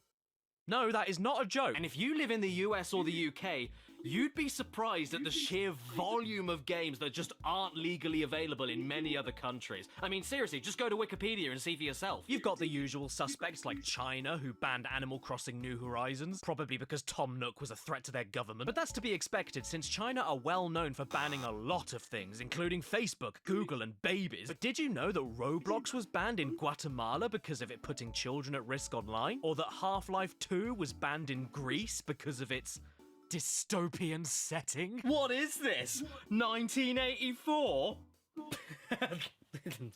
Speaker 1: No, that is not a joke. And if you live in the US or the UK, you'd be surprised at the sheer volume of games that just aren't legally available in many other countries. I mean, seriously, just go to Wikipedia and see for yourself. You've got the usual suspects like China, who banned Animal Crossing New Horizons, probably because Tom Nook was a threat to their government. But that's to be expected, since China are well known for banning a lot of things, including Facebook, Google, and babies. But did you know that Roblox was banned in Guatemala because of it putting children at risk online? Or that Half-Life 2 was banned in Greece because of its dystopian setting? What is this? 1984?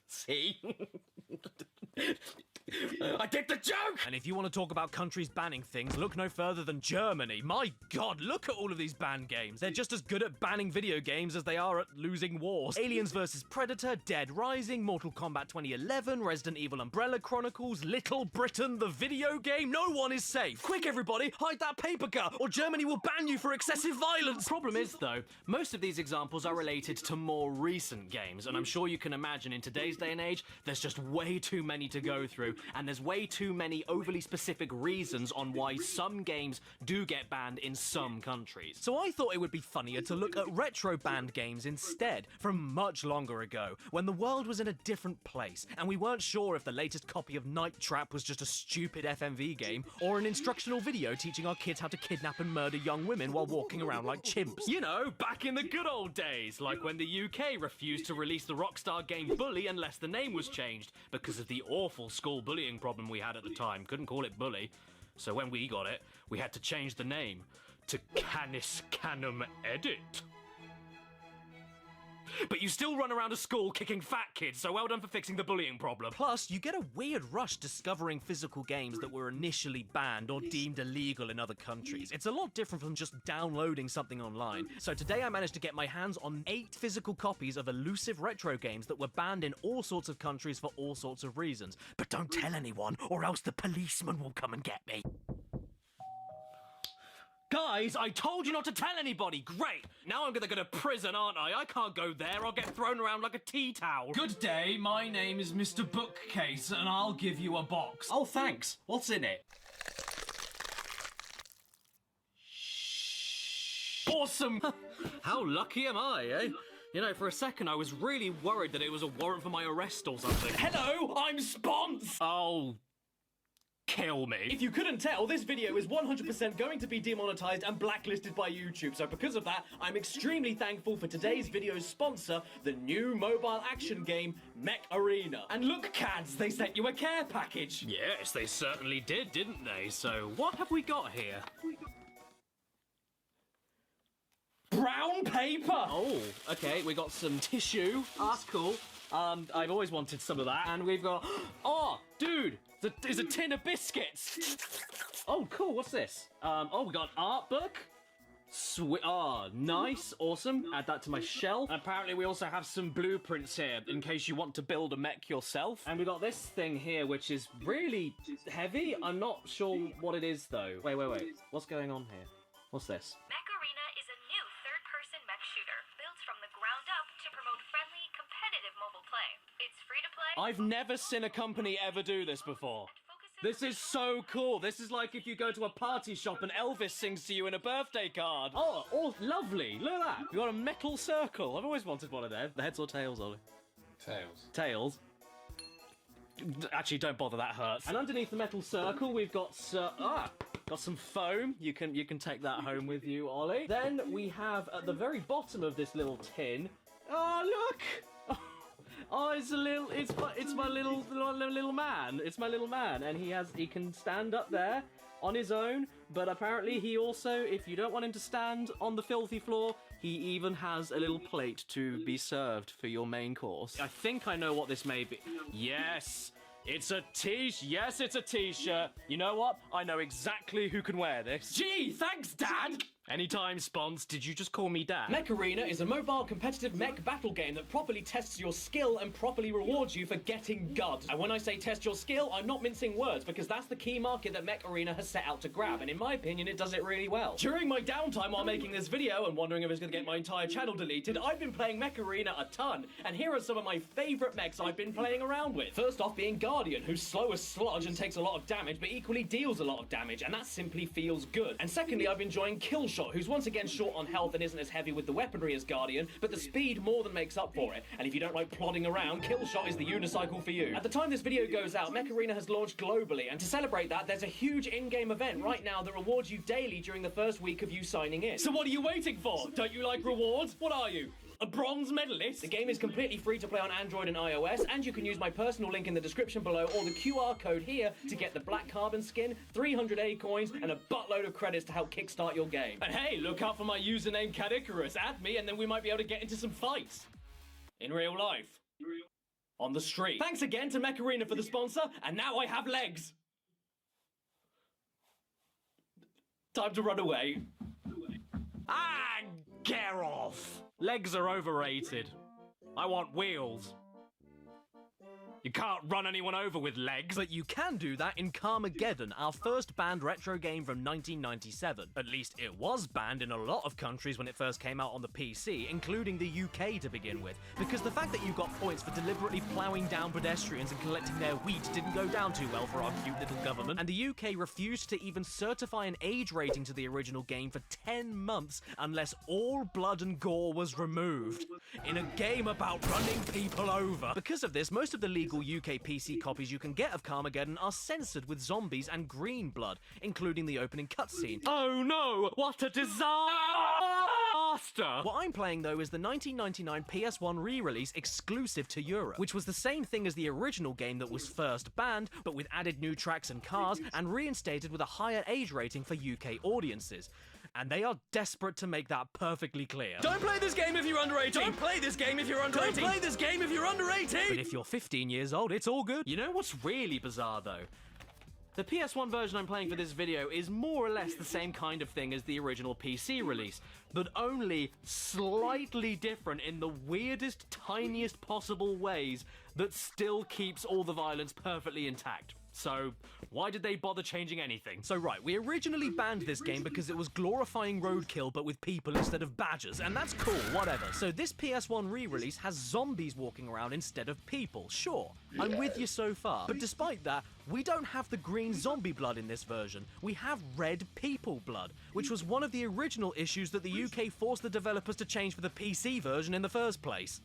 Speaker 1: See? I get the joke! And if you want to talk about countries banning things, look no further than Germany. My god, look at all of these banned games. They're just as good at banning video games as they are at losing wars. Aliens vs. Predator, Dead Rising, Mortal Kombat 2011, Resident Evil Umbrella Chronicles, Little Britain, the video game. No one is safe. Quick, everybody, hide that paper cut, or Germany will ban you for excessive violence. Problem is, though, most of these examples are related to more recent games, and I'm sure you can imagine in today's day and age, there's just way too many to go through, and there's way too many overly specific reasons on why some games do get banned in some countries. So I thought it would be funnier to look at retro banned games instead, from much longer ago, when the world was in a different place, and we weren't sure if the latest copy of Night Trap was just a stupid FMV game, or an instructional video teaching our kids how to kidnap and murder young women while walking around like chimps. You know, back in the good old days, like when the UK refused to release the Rockstar game Bully unless the name was changed, because of the awful school bullying problem we had at the time. Couldn't call it Bully. So when we got it, we had to change the name to Canis Canum Edit. But you still run around a school kicking fat kids, so well done for fixing the bullying problem. Plus, you get a weird rush discovering physical games that were initially banned or deemed illegal in other countries. It's a lot different from just downloading something online. So today I managed to get my hands on 8 physical copies of elusive retro games that were banned in all sorts of countries for all sorts of reasons. But don't tell anyone, or else the policeman will come and get me. Guys, I told you not to tell anybody! Great! Now I'm gonna go to prison, aren't I? I can't go there, I'll get thrown around like a tea towel. Good day, my name is Mr. Bookcase, and I'll give you a box. Oh, thanks. What's in it? Awesome! How lucky am I, eh? You know, for a second I was really worried that it was a warrant for my arrest or something. Hello, I'm Spons! Oh... kill me. If you couldn't tell, this video is 100% going to be demonetized and blacklisted by YouTube, so because of that, I'm extremely thankful for today's video's sponsor, the new mobile action game, Mech Arena. And look, Cads, they sent you a care package. Yes, they certainly did, didn't they? So, what have we got here? Brown paper! Oh, okay, we got some tissue. Oh, that's cool. I've always wanted some of that. And we've got... oh, dude! There's a tin of biscuits! Oh, cool, what's this? Oh, we got an art book? Sweet. Oh, nice, awesome. Add that to my shelf. And apparently we also have some blueprints here, in case you want to build a mech yourself. And we got this thing here, which is really heavy. I'm not sure what it is, though. Wait. What's going on here? What's this?
Speaker 13: Mech Arena is a new third-person mech shooter built from the ground up to promote friendly
Speaker 2: I've never seen a company ever do this before. This is so cool. This is like if you go to a party shop and Elvis sings to you in a birthday card. Oh, lovely. Look at that. You've got a metal circle. I've always wanted one of those. The heads or tails, Ollie?
Speaker 13: Tails.
Speaker 2: Tails. Actually, don't bother, that hurts. And underneath the metal circle, we've got some foam. You can take that home with you, Ollie. Then we have at the very bottom of this little tin. Oh, look! Oh, it's my little man. It's my little man, and he can stand up there on his own. But apparently, he also, if you don't want him to stand on the filthy floor, he even has a little plate to be served for your main course. I think I know what this may be. Yes. It's a Yes, it's a t-shirt. You know what? I know exactly who can wear this. Gee, thanks, Dad! Anytime, Spons. Did you just call me Dad? Mech Arena is a mobile competitive mech battle game that properly tests your skill and properly rewards you for getting God. And when I say test your skill, I'm not mincing words, because that's the key market that Mech Arena has set out to grab, and in my opinion, it does it really well. During my downtime while making this video and wondering if it's going to get my entire channel deleted, I've been playing Mech Arena a ton, and here are some of my favourite mechs I've been playing around with. First off being Guardian, who's slow as sludge and takes a lot of damage, but equally deals a lot of damage, and that simply feels good. And secondly, I've been enjoying Killshot, who's once again short on health and isn't as heavy with the weaponry as Guardian, but the speed more than makes up for it. And if you don't like plodding around, Killshot is the unicycle for you. At the time this video goes out, Mech Arena has launched globally, and to celebrate that, there's a huge in-game event right now that rewards you daily during the first week of you signing in. So what are you waiting for? Don't you like rewards? What are you? A bronze medalist? The game is completely free to play on Android and iOS, and you can use my personal link in the description below or the QR code here to get the black carbon skin, 300 A coins, and a buttload of credits to help kickstart your game. And hey, look out for my username Cat Icarus. Add me, and then we might be able to get into some fights. In real life. On the street. Thanks again to Mech Arena for the sponsor, and now I have legs. Time to run away. Ah, get off! Legs are overrated. I want wheels. You can't run anyone over with legs.
Speaker 1: But you can do that in Carmageddon, our first banned retro game from 1997. At least it was banned in a lot of countries when it first came out on the PC, including the UK to begin with, because the fact that you got points for deliberately ploughing down pedestrians and collecting their wheat didn't go down too well for our cute little government, and the UK refused to even certify an age rating to the original game for 10 months unless all blood and gore was removed. In a game about running people over. Because of this, most of the legal UK PC copies you can get of Carmageddon are censored with zombies and green blood, including the opening cutscene.
Speaker 2: Oh no, what a disaster!
Speaker 1: What I'm playing though is the 1999 PS1 re-release exclusive to Europe, which was the same thing as the original game that was first banned, but with added new tracks and cars, and reinstated with a higher age rating for UK audiences. And they are desperate to make that perfectly clear.
Speaker 2: Don't play this game if you're under 18!
Speaker 1: Don't play this game if you're under 18!
Speaker 2: Don't play this game if you're under 18!
Speaker 1: But if you're 15 years old, it's all good.
Speaker 2: You know what's really bizarre though? The PS1 version I'm playing for this video is more or less the same kind of thing as the original PC release, but only slightly different in the weirdest, tiniest possible ways that still keeps all the violence perfectly intact. So, why did they bother changing anything?
Speaker 1: So right, we originally banned this game because it was glorifying roadkill but with people instead of badgers, and that's cool, whatever. So this PS1 re-release has zombies walking around instead of people, sure. I'm with you so far. But despite that, we don't have the green zombie blood in this version. We have red people blood, which was one of the original issues that the UK forced the developers to change for the PC version in the first place.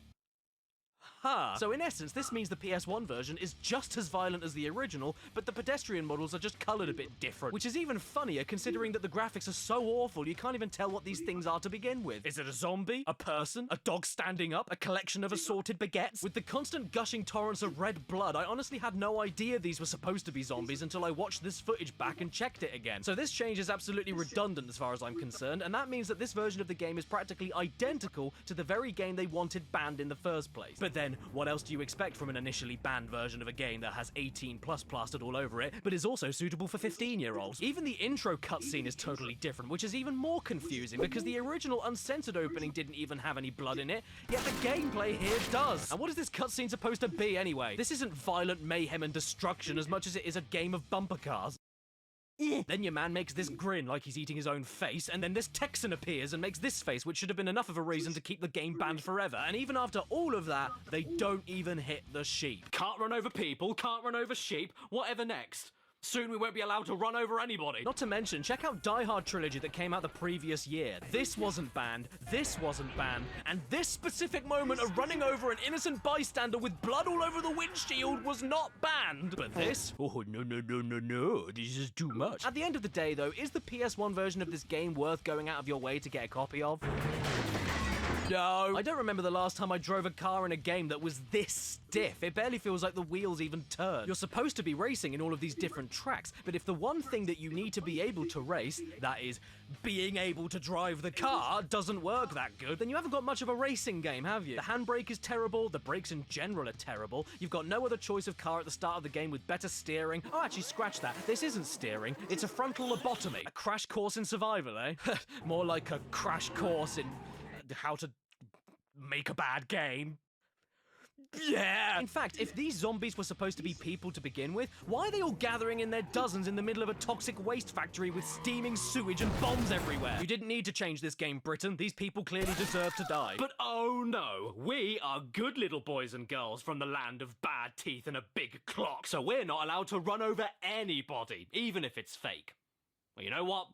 Speaker 1: So in essence, this means the PS1 version is just as violent as the original, but the pedestrian models are just coloured a bit different, which is even funnier considering that the graphics are so awful you can't even tell what these things are to begin with. Is it a zombie? A person? A dog standing up? A collection of assorted baguettes? With the constant gushing torrents of red blood, I honestly had no idea these were supposed to be zombies until I watched this footage back and checked it again. So this change is absolutely redundant as far as I'm concerned, and that means that this version of the game is practically identical to the very game they wanted banned in the first place. But then, what else do you expect from an initially banned version of a game that has 18+ plastered all over it, but is also suitable for 15-year-olds? Even the intro cutscene is totally different, which is even more confusing because the original uncensored opening didn't even have any blood in it, yet the gameplay here does. And what is this cutscene supposed to be anyway? This isn't violent mayhem and destruction as much as it is a game of bumper cars. Then your man makes this grin like he's eating his own face, and then this Texan appears and makes this face, which should have been enough of a reason to keep the game banned forever. And even after all of that, they don't even hit the sheep.
Speaker 2: Can't run over people, can't run over sheep, whatever next. Soon we won't be allowed to run over anybody.
Speaker 1: Not to mention, check out Die Hard trilogy that came out the previous year. This wasn't banned, this wasn't banned, and this specific moment of running over an innocent bystander with blood all over the windshield was not banned. But this? Oh, no, this is too much. At the end of the day, though, is the PS1 version of this game worth going out of your way to get a copy of? No. I don't remember the last time I drove a car in a game that was this stiff. It barely feels like the wheels even turn. You're supposed to be racing in all of these different tracks, but if the one thing that you need to be able to race, that is, being able to drive the car, doesn't work that good, then you haven't got much of a racing game, have you? The handbrake is terrible, the brakes in general are terrible, you've got no other choice of car at the start of the game with better steering. Oh, actually, scratch that. This isn't steering, it's a frontal lobotomy. A crash course in survival, eh? More like a crash course in how to make a bad game. Yeah! In fact, if these zombies were supposed to be people to begin with, why are they all gathering in their dozens in the middle of a toxic waste factory with steaming sewage and bombs everywhere? You didn't need to change this game, Britain. These people clearly deserve to die.
Speaker 2: But oh no, we are good little boys and girls from the land of bad teeth and a big clock, so we're not allowed to run over anybody, even if it's fake. Well, you know what?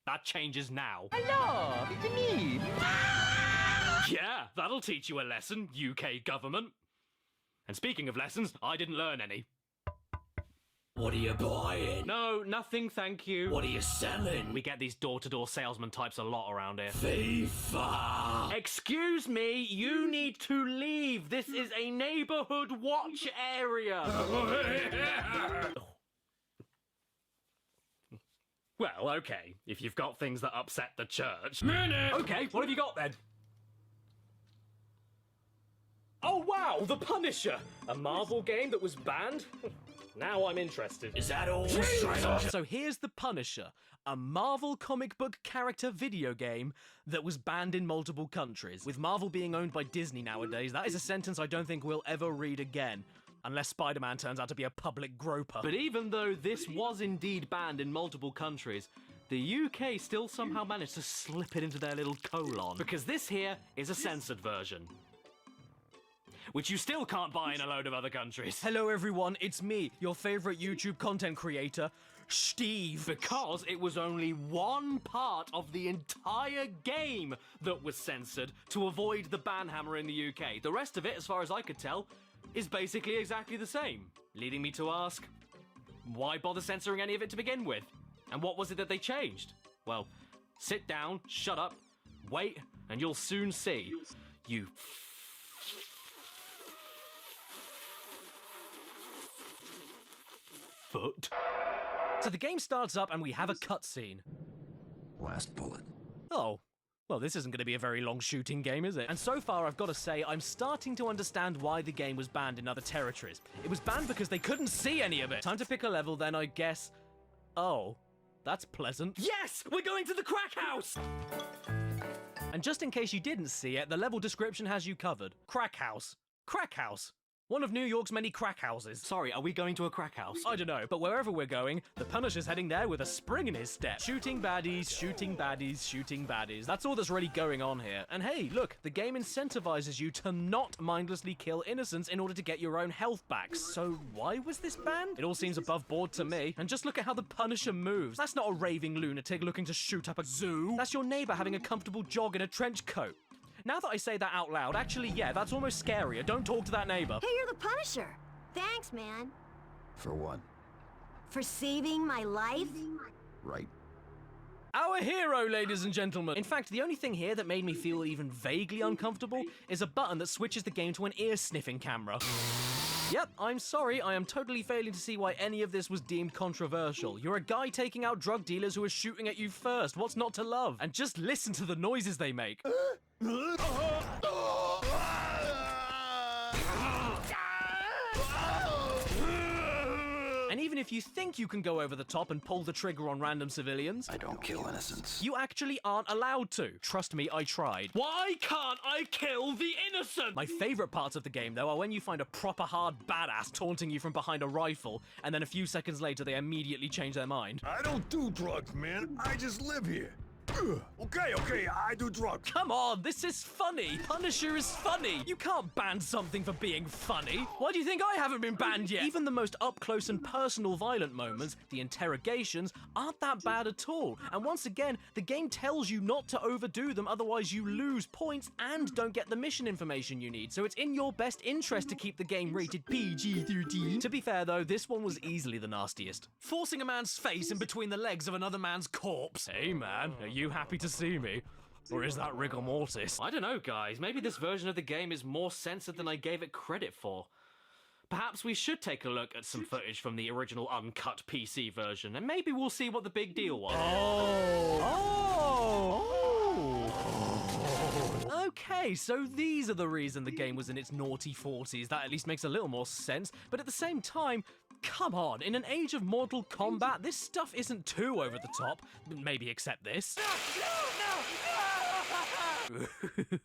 Speaker 2: That changes now.
Speaker 7: Hello, it's me.
Speaker 2: Yeah, that'll teach you a lesson, UK government. And speaking of lessons, I didn't learn any.
Speaker 13: What are you buying?
Speaker 2: No, nothing, thank you.
Speaker 13: What are you selling?
Speaker 2: We get these door-to-door salesman types a lot around here.
Speaker 13: FIFA!
Speaker 2: Excuse me, you need to leave. This is a neighborhood watch area. Well, okay, if you've got things that upset the church.
Speaker 13: Minute!
Speaker 2: Okay, what have you got then? Oh wow, The Punisher! A Marvel game that was banned? Now I'm interested.
Speaker 13: Is that all?
Speaker 1: So here's The Punisher, a Marvel comic book character video game that was banned in multiple countries. With Marvel being owned by Disney nowadays, that is a sentence I don't think we'll ever read again. Unless Spider-Man turns out to be a public groper.
Speaker 2: But even though this was indeed banned in multiple countries, the UK still somehow managed to slip it into their little colon. Because this here is a censored version, which you still can't buy in a load of other countries.
Speaker 1: Hello everyone, it's me, your favorite YouTube content creator, Steve.
Speaker 2: Because it was only one part of the entire game that was censored to avoid the ban hammer in the UK. The rest of it, as far as I could tell, is basically exactly the same. Leading me to ask, why bother censoring any of it to begin with? And what was it that they changed? Well, sit down, shut up, wait, and you'll soon see. You foot.
Speaker 1: So the game starts up and we have a cutscene.
Speaker 5: Last bullet.
Speaker 1: Oh. Well, this isn't going to be a very long shooting game, is it? And so far, I've got to say, I'm starting to understand why the game was banned in other territories. It was banned because they couldn't see any of it. Time to pick a level, then, I guess. Oh, that's pleasant.
Speaker 2: Yes! We're going to the crack house!
Speaker 1: And just in case you didn't see it, the level description has you covered. Crack house. Crack house. One of New York's many crack houses.
Speaker 2: Sorry, are we going to a crack house?
Speaker 1: I don't know, but wherever we're going, the Punisher's heading there with a spring in his step. Shooting baddies, shooting baddies, shooting baddies. That's all that's really going on here. And hey, look, the game incentivizes you to not mindlessly kill innocents in order to get your own health back. So why was this banned? It all seems above board to me. And just look at how the Punisher moves. That's not a raving lunatic looking to shoot up a zoo. That's your neighbor having a comfortable jog in a trench coat. Now that I say that out loud, actually, yeah, that's almost scarier. Don't talk to that neighbor.
Speaker 4: Hey, you're the Punisher. Thanks, man.
Speaker 5: For what?
Speaker 4: For saving my life?
Speaker 5: Right.
Speaker 1: Our hero, ladies and gentlemen. In fact, the only thing here that made me feel even vaguely uncomfortable is a button that switches the game to an ear-sniffing camera. Yep, I'm sorry, I am totally failing to see why any of this was deemed controversial. You're a guy taking out drug dealers who are shooting at you first. What's not to love? And just listen to the noises they make. And even even if you think you can go over the top and pull the trigger on random civilians,
Speaker 5: I don't kill innocents.
Speaker 1: you actually aren't allowed to. Trust me, I tried.
Speaker 13: Why can't I kill the innocent?
Speaker 1: My favourite parts of the game, though, are when you find a proper hard badass taunting you from behind a rifle, and then a few seconds later they immediately change their mind.
Speaker 9: I don't do drugs, man. I just live here. Okay, I do drugs.
Speaker 1: Come on, this is funny. Punisher is funny. You can't ban something for being funny. Why do you think I haven't been banned yet? Even the most up-close and personal violent moments, the interrogations, aren't that bad at all. And once again, the game tells you not to overdo them, otherwise you lose points and don't get the mission information you need. So it's in your best interest to keep the game rated PG-13. To be fair though, this one was easily the nastiest. Forcing a man's face in between the legs of another man's corpse. Hey man, are you happy to see me? Or is that rigor mortis?
Speaker 2: I don't know, guys. Maybe this version of the game is more censored than I gave it credit for. Perhaps we should take a look at some footage from the original uncut PC version, and maybe we'll see what the big deal was.
Speaker 1: Okay, so these are the reason the game was in its naughty 40s. That at least makes a little more sense. But at the same time, come on, in an age of Mortal Kombat, this stuff isn't too over the top. Maybe except this.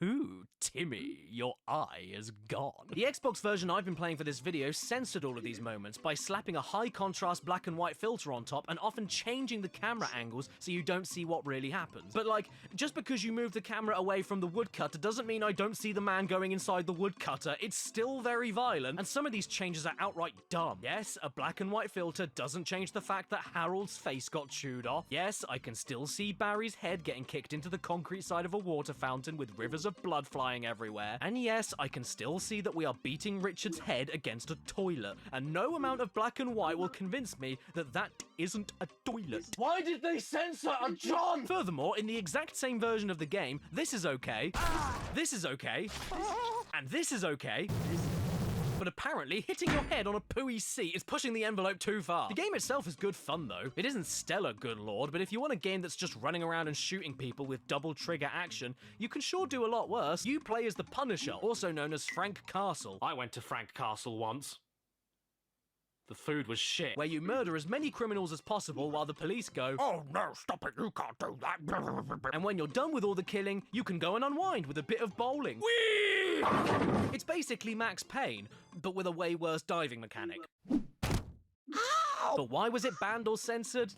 Speaker 1: Ooh, Timmy, your eye is gone. The Xbox version I've been playing for this video censored all of these moments by slapping a high contrast black and white filter on top and often changing the camera angles so you don't see what really happens. But like, just because you move the camera away from the woodcutter doesn't mean I don't see the man going inside the woodcutter. It's still very violent, and some of these changes are outright dumb. Yes, a black and white filter doesn't change the fact that Harold's face got chewed off. Yes, I can still see Barry's head getting kicked into the concrete side of a water fountain with rivers of blood flying everywhere. And yes, I can still see that we are beating Richard's head against a toilet. And no amount of black and white will convince me that that isn't a toilet.
Speaker 13: Why did they censor a John?
Speaker 1: Furthermore, in the exact same version of the game, this is okay, this is okay, and this is okay. But apparently, hitting your head on a pooey seat is pushing the envelope too far. The game itself is good fun, though. It isn't stellar, good lord, but if you want a game that's just running around and shooting people with double trigger action, you can sure do a lot worse. You play as the Punisher, also known as Frank Castle.
Speaker 2: I went to Frank Castle once. The food was shit.
Speaker 1: Where you murder as many criminals as possible while the police go,
Speaker 9: Oh no, stop it, you can't do that.
Speaker 1: and when you're done with all the killing, you can go and unwind with a bit of bowling.
Speaker 9: Whee!
Speaker 1: It's basically Max Payne, but with a way worse diving mechanic. But why was it banned or censored?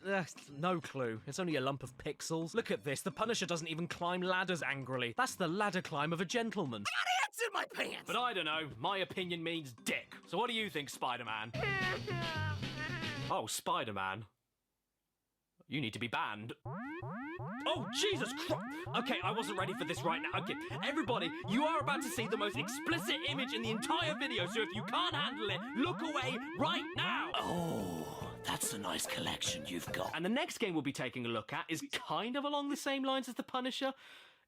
Speaker 1: No clue. It's only a lump of pixels. Look at this. The Punisher doesn't even climb ladders angrily. That's the ladder climb of a gentleman.
Speaker 13: Ants in my pants!
Speaker 2: But I don't know. My opinion means dick. So what do you think, Spider-Man? Oh, Spider-Man. You need to be banned. Oh, Jesus Christ! Okay, I wasn't ready for this right now. Okay, everybody, you are about to see the most explicit image in the entire video, so if you can't handle it, look away right now!
Speaker 13: Oh, that's a nice collection you've got.
Speaker 2: And the next game we'll be taking a look at is kind of along the same lines as The Punisher,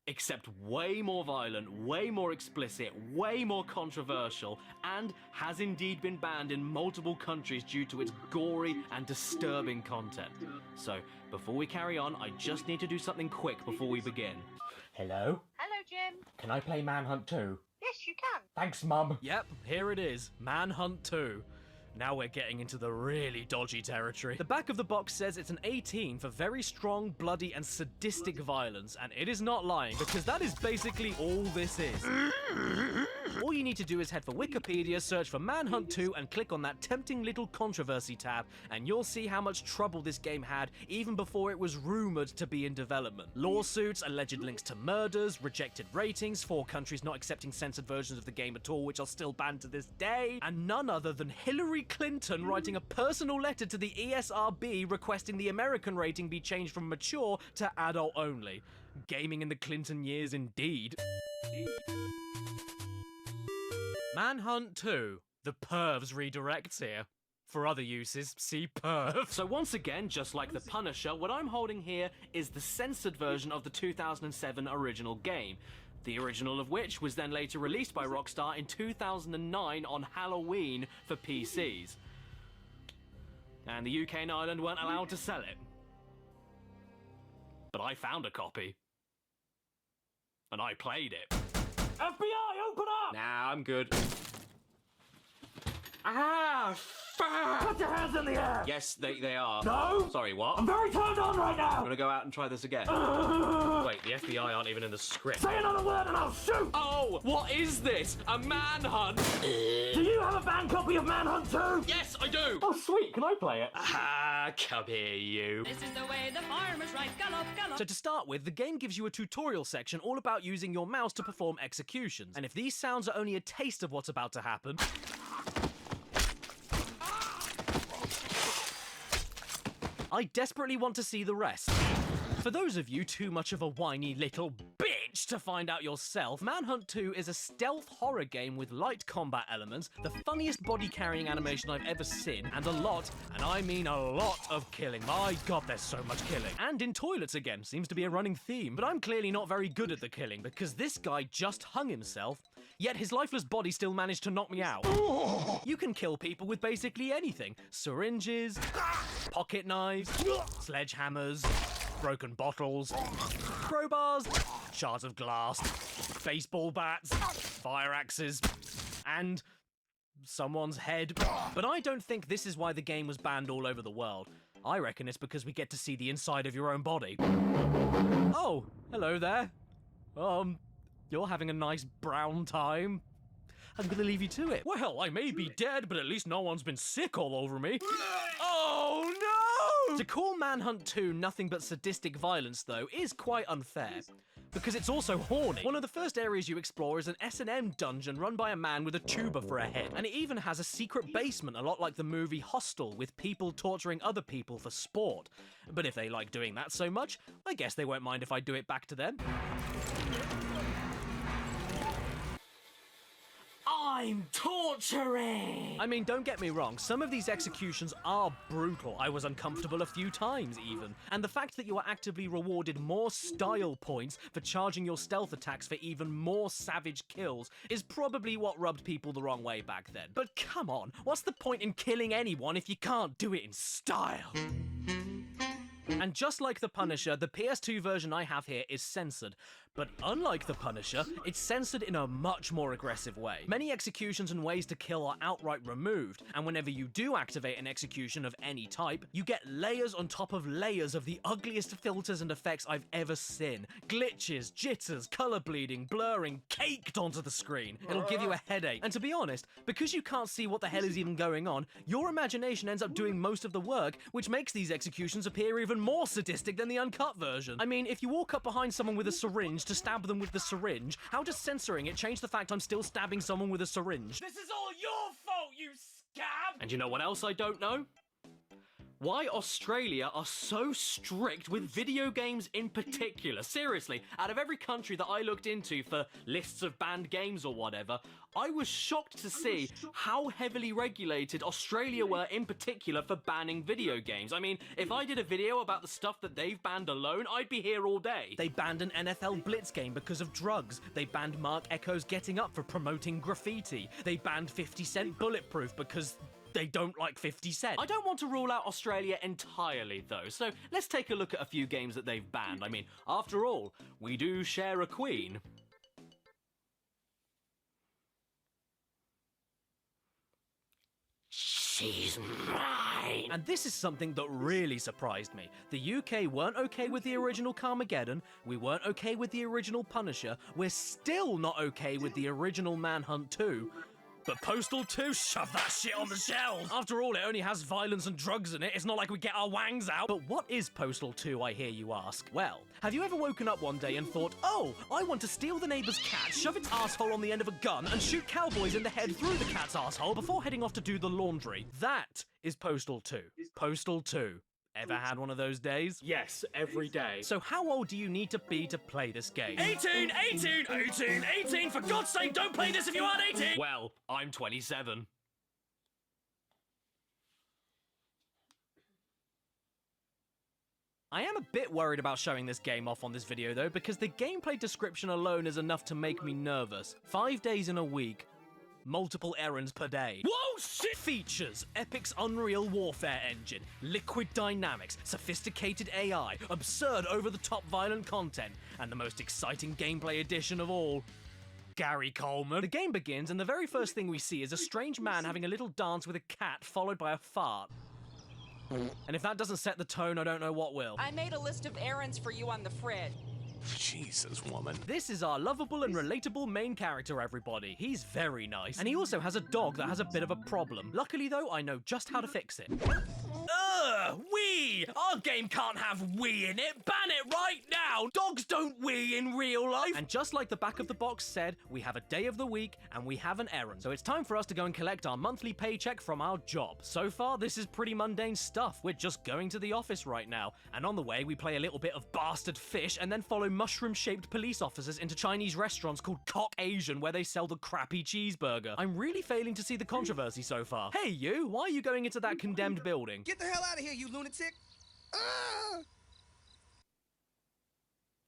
Speaker 2: except way more violent, way more explicit, way more controversial, and has indeed been banned in multiple countries due to its gory and disturbing content. So, before we carry on, I just need to do something quick before we begin.
Speaker 13: Hello?
Speaker 3: Hello, Jim.
Speaker 13: Can I play Manhunt 2?
Speaker 3: Yes, you can.
Speaker 13: Thanks, Mum.
Speaker 1: Yep, here it is. Manhunt 2. Now we're getting into the really dodgy territory. The back of the box says it's an 18 for very strong, bloody, and sadistic violence, and it is not lying, because that is basically all this is. All you need to do is head for Wikipedia, search for Manhunt 2, and click on that tempting little controversy tab, and you'll see how much trouble this game had even before it was rumored to be in development. Lawsuits, alleged links to murders, rejected ratings, 4 countries not accepting censored versions of the game at all, which are still banned to this day, and none other than Hillary Clinton writing a personal letter to the ESRB requesting the American rating be changed from mature to adult only. Gaming in the Clinton years indeed. Manhunt 2. The Pervs redirects here. For other uses, see Perv.
Speaker 2: So once again, just like The Punisher, what I'm holding here is the censored version of the 2007 original game. The original of which was then later released by Rockstar in 2009 on Halloween for PCs. And the UK and Ireland weren't allowed to sell it. But I found a copy. And I played it. FBI, open up! Nah, I'm good. Ah, Put your hands in the air!
Speaker 1: Yes, they are.
Speaker 2: No!
Speaker 1: Sorry, what?
Speaker 2: I'm very turned on right now!
Speaker 1: I'm gonna go out and try this again. Wait, the FBI aren't even in the script.
Speaker 2: Say another word and I'll shoot!
Speaker 1: Oh, what is this? A manhunt?
Speaker 2: Do you have a banned copy of Manhunt 2?
Speaker 1: Yes, I do!
Speaker 2: Oh, sweet. Can I play it?
Speaker 1: Ah, come here, you.
Speaker 14: This is the way the farmers ride. Gallop, gallop.
Speaker 1: So to start with, the game gives you a tutorial section all about using your mouse to perform executions. And if these sounds are only a taste of what's about to happen... I desperately want to see the rest. For those of you too much of a whiny little bitch to find out yourself, Manhunt 2 is a stealth horror game with light combat elements, the funniest body carrying animation I've ever seen, and a lot, and I mean a lot, of killing. My god, there's so much killing. And in toilets again, seems to be a running theme. But I'm clearly not very good at the killing, because this guy just hung himself, yet his lifeless body still managed to knock me out. You can kill people with basically anything. Syringes, pocket knives, sledgehammers, broken bottles, crowbars, shards of glass, baseball bats, fire axes, and someone's head. But I don't think this is why the game was banned all over the world. I reckon it's because we get to see the inside of your own body. Oh, hello there. You're having a nice brown time. I'm gonna leave you to it. Well, I may be dead, but at least no one's been sick all over me. Oh no! To call Manhunt 2 nothing but sadistic violence, though, is quite unfair. Because it's also horny. One of the first areas you explore is an S&M dungeon run by a man with a tuba for a head. And it even has a secret basement, a lot like the movie Hostel, with people torturing other people for sport. But if they like doing that so much, I guess they won't mind if I do it back to them.
Speaker 2: I'm torturing!
Speaker 1: I mean, don't get me wrong, some of these executions are brutal. I was uncomfortable a few times, even. And the fact that you are actively rewarded more style points for charging your stealth attacks for even more savage kills is probably what rubbed people the wrong way back then. But come on, what's the point in killing anyone if you can't do it in style? And just like The Punisher, the PS2 version I have here is censored. But unlike The Punisher, it's censored in a much more aggressive way. Many executions and ways to kill are outright removed, and whenever you do activate an execution of any type, you get layers on top of layers of the ugliest filters and effects I've ever seen. Glitches, jitters, color bleeding, blurring, caked onto the screen. It'll give you a headache. And to be honest, because you can't see what the hell is even going on, your imagination ends up doing most of the work, which makes these executions appear even more sadistic than the uncut version. I mean, if you walk up behind someone with a syringe to stab them with the syringe, how does censoring it change the fact I'm still stabbing someone with a syringe?
Speaker 2: This is all your fault, you scab!
Speaker 1: And you know what else I don't know? Why Australia are so strict with video games in particular. Seriously, out of every country that I looked into for lists of banned games or whatever, I was shocked to see how heavily regulated Australia were in particular for banning video games. I mean, if I did a video about the stuff that they've banned alone, I'd be here all day. They banned an NFL Blitz game because of drugs. They banned Mark Echo's Getting Up for promoting graffiti. They banned 50 Cent Bulletproof because they don't like 50 Cent. I don't want to rule out Australia entirely, though, so let's take a look at a few games that they've banned. I mean, after all, we do share a queen.
Speaker 13: She's mine!
Speaker 1: And this is something that really surprised me. The UK weren't okay with the original Carmageddon, we weren't okay with the original Punisher, we're still not okay with the original Manhunt 2, but Postal 2, shove that shit on the shelves! After all, it only has violence and drugs in it, it's not like we get our wangs out. But what is Postal 2, I hear you ask? Well, have you ever woken up one day and thought, oh, I want to steal the neighbour's cat, shove its asshole on the end of a gun, and shoot cowboys in the head through the cat's asshole before heading off to do the laundry? That is Postal 2. Postal 2. Ever had one of those days?
Speaker 2: Yes, every day.
Speaker 1: So how old do you need to be to play this game?
Speaker 2: 18! 18! 18! 18! For God's sake, don't play this if you aren't 18!
Speaker 1: Well, I'm 27. I am a bit worried about showing this game off on this video though, because the gameplay description alone is enough to make me nervous. 5 days in a week. Multiple errands per day.
Speaker 2: Whoa, shit!
Speaker 1: Features: Epic's Unreal Warfare engine, liquid dynamics, sophisticated AI, absurd over-the-top violent content, and the most exciting gameplay addition of all, Gary Coleman. The game begins, and the very first thing we see is a strange man having a little dance with a cat, followed by a fart. And if that doesn't set the tone, I don't know what will.
Speaker 14: I made a list of errands for you on the fridge.
Speaker 9: Jesus, woman.
Speaker 1: This is our lovable and relatable main character, everybody. He's very nice. And he also has a dog that has a bit of a problem. Luckily, though, I know just how to fix it. Ugh! Wee! Our game can't have wee in it! Ban it right now! Dogs don't wee in real life! And just like the back of the box said, we have a day of the week and we have an errand. So it's time for us to go and collect our monthly paycheck from our job. So far, this is pretty mundane stuff. We're just going to the office right now. And on the way, we play a little bit of bastard fish and then follow mushroom-shaped police officers into Chinese restaurants called Cock Asian where they sell the crappy cheeseburger. I'm really failing to see the controversy so far. Hey you, why are you going into that condemned building?
Speaker 15: Get the hell out of here, you lunatic!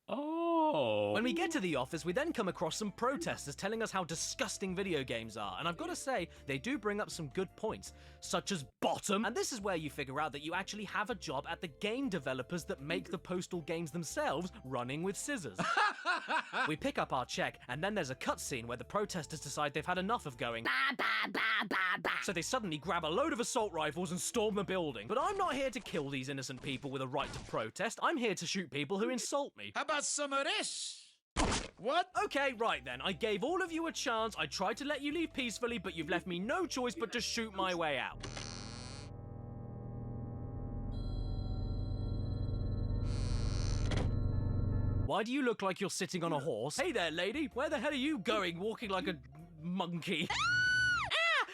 Speaker 1: Oh. When we get to the office, we then come across some protesters telling us how disgusting video games are. And I've got to say, they do bring up some good points, such as bottom. And this is where you figure out that you actually have a job at the game developers that make the Postal games themselves, running with scissors. We pick up our check, and then there's a cutscene where the protesters decide they've had enough of going bah, bah, bah, bah, bah. So they suddenly grab a load of assault rifles and storm the building. But I'm not here to kill these innocent people with a right to protest. I'm here to shoot people who insult me.
Speaker 15: How about some of this? What?
Speaker 1: Okay, right then. I gave all of you a chance. I tried to let you leave peacefully, but you've left me no choice but to shoot my way out. Why do you look like you're sitting on a horse? Hey there, lady. Where the hell are you going, walking like a monkey?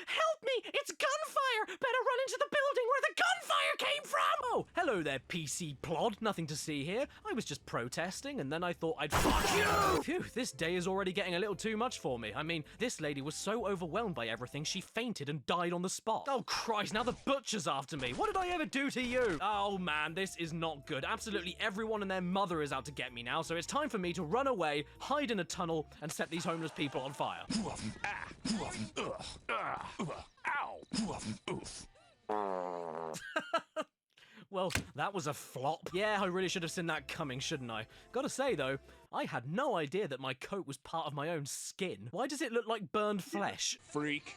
Speaker 1: Help me! It's gunfire! Better run into the building where the gunfire came from! Oh, hello there, PC plod. Nothing to see here. I was just protesting, and then I thought I'd fuck you! Phew, this day is already getting a little too much for me. I mean, this lady was so overwhelmed by everything, she fainted and died on the spot. Oh, Christ, now the butcher's after me. What did I ever do to you? Oh, man, this is not good. Absolutely everyone and their mother is out to get me now, so it's time for me to run away, hide in a tunnel, and set these homeless people on fire. Well, that was a flop. Yeah, I really should have seen that coming, shouldn't I? Gotta say, though, I had no idea that my coat was part of my own skin. Why does it look like burned flesh?
Speaker 9: Freak.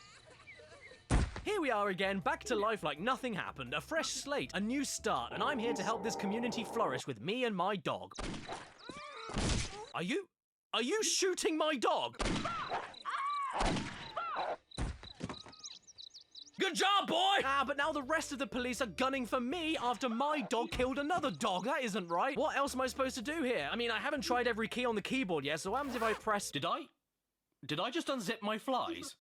Speaker 1: Here we are again, back to life like nothing happened. A fresh slate, a new start, and I'm here to help this community flourish with me and my dog. Are you shooting my dog? Good job, boy! Ah, but now the rest of the police are gunning for me after my dog killed another dog. That isn't right. What else am I supposed to do here? I mean, I haven't tried every key on the keyboard yet, so what happens if I press... Did I just unzip my flies?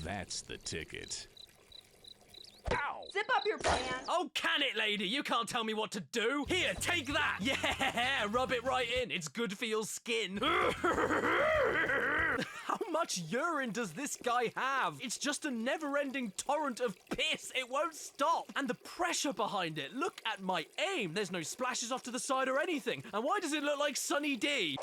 Speaker 9: That's the ticket.
Speaker 14: Ow! Zip up your pants!
Speaker 1: Oh, can it, lady? You can't tell me what to do. Here, take that! Yeah, rub it right in. It's good for your skin. How much urine does this guy have? It's just a never-ending torrent of piss. It won't stop. And the pressure behind it. Look at my aim. There's no splashes off to the side or anything. And why does it look like Sunny D?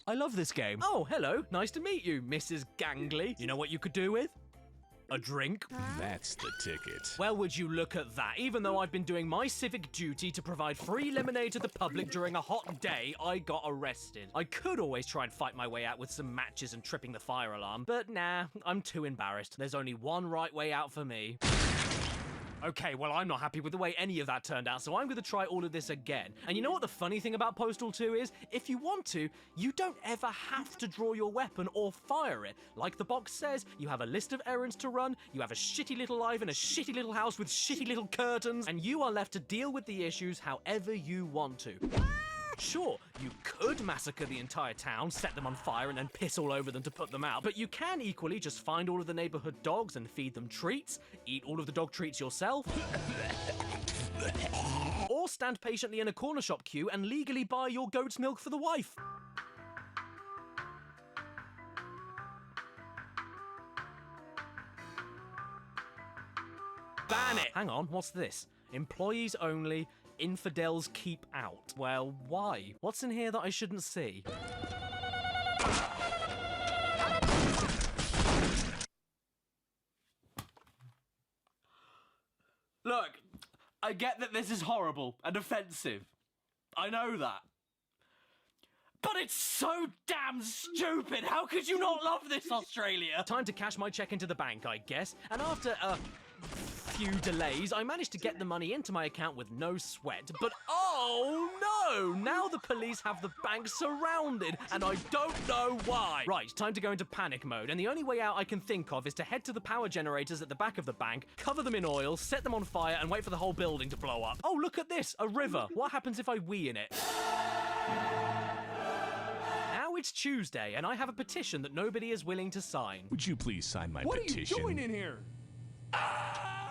Speaker 1: I love this game. Oh, hello. Nice to meet you, Mrs. Gangley. You know what you could do with? A drink?
Speaker 9: That's the ticket.
Speaker 1: Well, would you look at that? Even though I've been doing my civic duty to provide free lemonade to the public during a hot day, I got arrested. I could always try and fight my way out with some matches and tripping the fire alarm, but nah, I'm too embarrassed. There's only one right way out for me. Okay, well, I'm not happy with the way any of that turned out, so I'm going to try all of this again. And you know what the funny thing about Postal 2 is? If you want to, you don't ever have to draw your weapon or fire it. Like the box says, you have a list of errands to run, you have a shitty little life in a shitty little house with shitty little curtains, and you are left to deal with the issues however you want to. Sure, you could massacre the entire town, set them on fire, and then piss all over them to put them out, but you can equally just find all of the neighborhood dogs and feed them treats, eat all of the dog treats yourself, or stand patiently in a corner shop queue and legally buy your goat's milk for the wife. Ban it! Hang on, what's this? Employees only. Infidels keep out. Well, why? What's in here that I shouldn't see? Look, I get that this is horrible and offensive.
Speaker 2: I know that. But it's so damn stupid! How could you not love this, Australia?
Speaker 1: Time to cash my check into the bank, I guess. And after a few delays, I managed to get the money into my account with no sweat. But oh no! Now the police have the bank surrounded, and I don't know why. Right, time to go into panic mode, and the only way out I can think of is to head to the power generators at the back of the bank, cover them in oil, set them on fire, and wait for the whole building to blow up. Oh, look at this, a river. What happens if I wee in it? Now it's Tuesday, and I have a petition that nobody is willing to sign.
Speaker 9: Would you please sign my
Speaker 2: What
Speaker 9: petition?
Speaker 2: are you doing in here?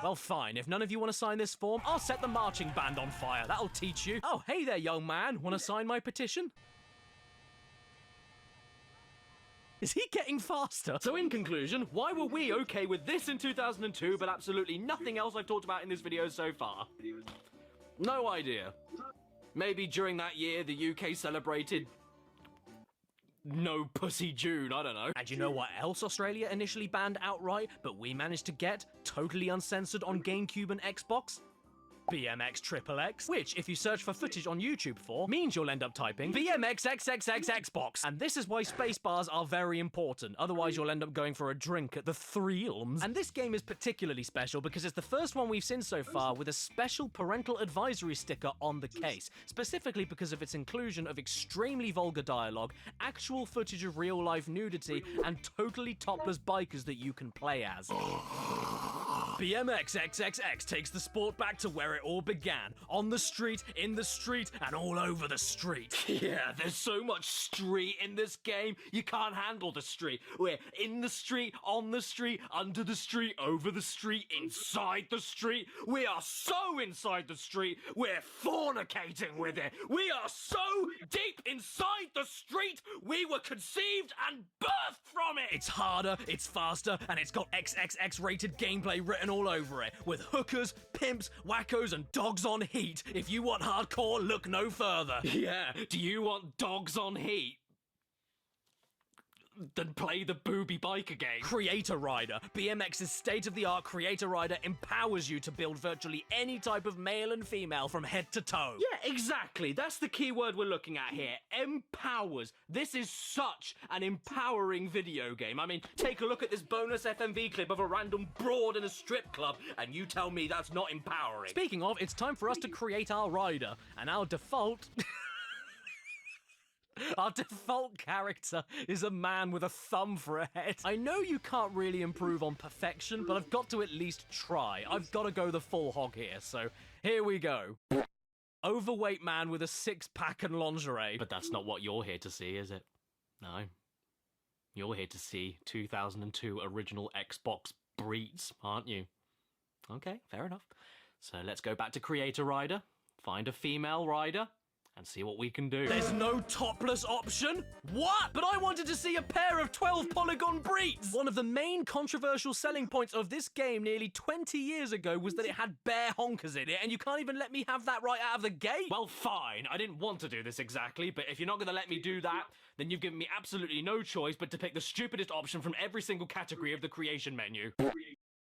Speaker 1: Well, fine. If none of you want to sign this form, I'll set the marching band on fire. That'll teach you. Oh, hey there, young man. Want to sign my petition? Is he getting faster?
Speaker 2: So in conclusion, why were we okay with this in 2002, but absolutely nothing else I've talked about in this video so far? No idea. Maybe during that year, the UK celebrated No Pussy June, I don't know.
Speaker 1: And you know what else Australia initially banned outright, but we managed to get totally uncensored on GameCube and Xbox? BMX XXX, which, if you search for footage on YouTube for, means you'll end up typing BMX XXX Xbox. And this is why spacebars are very important, otherwise you'll end up going for a drink at the Three Elms. And this game is particularly special because it's the first one we've seen so far with a special parental advisory sticker on the case, specifically because of its inclusion of extremely vulgar dialogue, actual footage of real-life nudity, and totally topless bikers that you can play as. BMX XXX takes the sport back to where it all began. On the street, in the street, and all over the street.
Speaker 2: Yeah, there's so much street in this game, you can't handle the street. We're in the street, on the street, under the street, over the street, inside the street. We are so inside the street, we're fornicating with it. We are so deep inside the street, we were conceived and birthed from it.
Speaker 1: It's harder, it's faster, and it's got XXX rated gameplay written all over it, with hookers, pimps, wackos, and dogs on heat. If you want hardcore, look no further.
Speaker 2: Yeah, do you want dogs on heat? Then play the booby biker game.
Speaker 1: Creator Rider. BMX's state-of-the-art Creator Rider empowers you to build virtually any type of male and female from head to toe.
Speaker 2: Yeah, exactly. That's the key word we're looking at here. Empowers. This is such an empowering video game. I mean, take a look at this bonus FMV clip of a random broad in a strip club, and you tell me that's not empowering.
Speaker 1: Speaking of, it's time for us to create our rider, and our default... Our default character is a man with a thumb for a head. I know you can't really improve on perfection, but I've got to at least try. I've got to go the full hog here, so here we go. Overweight man with a six-pack and lingerie.
Speaker 2: But that's not what you're here to see, is it? No. You're here to see 2002 original Xbox breeds, aren't you? Okay, fair enough. So let's go back to Creator Rider, find a female rider, and see what we can do.
Speaker 1: There's no topless option? What? But I wanted to see a pair of 12-polygon breeds! One of the main controversial selling points of this game nearly 20 years ago was that it had bare honkers in it, and you can't even let me have that right out of the gate?
Speaker 2: Well, fine. I didn't want to do this exactly, but if you're not going to let me do that, then you've given me absolutely no choice but to pick the stupidest option from every single category of the creation menu.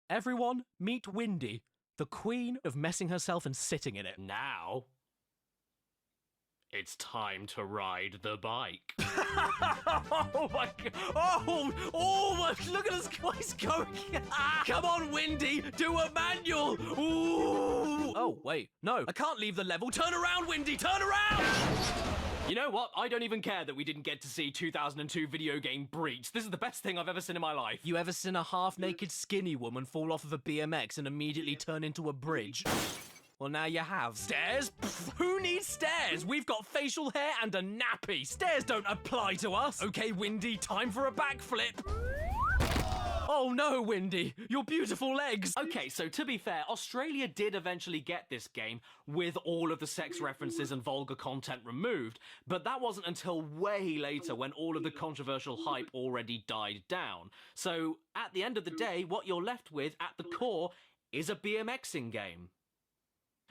Speaker 1: Everyone, meet Windy, the queen of messing herself and sitting in it.
Speaker 2: Now... it's time to ride the bike.
Speaker 1: Oh my god. Oh, look at us guys going. Come on, Windy, do a manual. Ooh. Oh, wait, no, I can't leave the level. Turn around, Windy, turn around.
Speaker 2: You know what? I don't even care that we didn't get to see 2002 video game breeds. This is the best thing I've ever seen in my life.
Speaker 1: You ever seen a half-naked skinny woman fall off of a BMX and immediately turn into a bridge? Well, now you have. Stairs? Pfft, who needs stairs? We've got facial hair and a nappy. Stairs don't apply to us. Okay, Windy, time for a backflip. Oh no, Windy, your beautiful legs.
Speaker 2: Okay, so to be fair, Australia did eventually get this game with all of the sex references and vulgar content removed, but that wasn't until way later when all of the controversial hype already died down. So at the end of the day, what you're left with at the core is a BMXing game.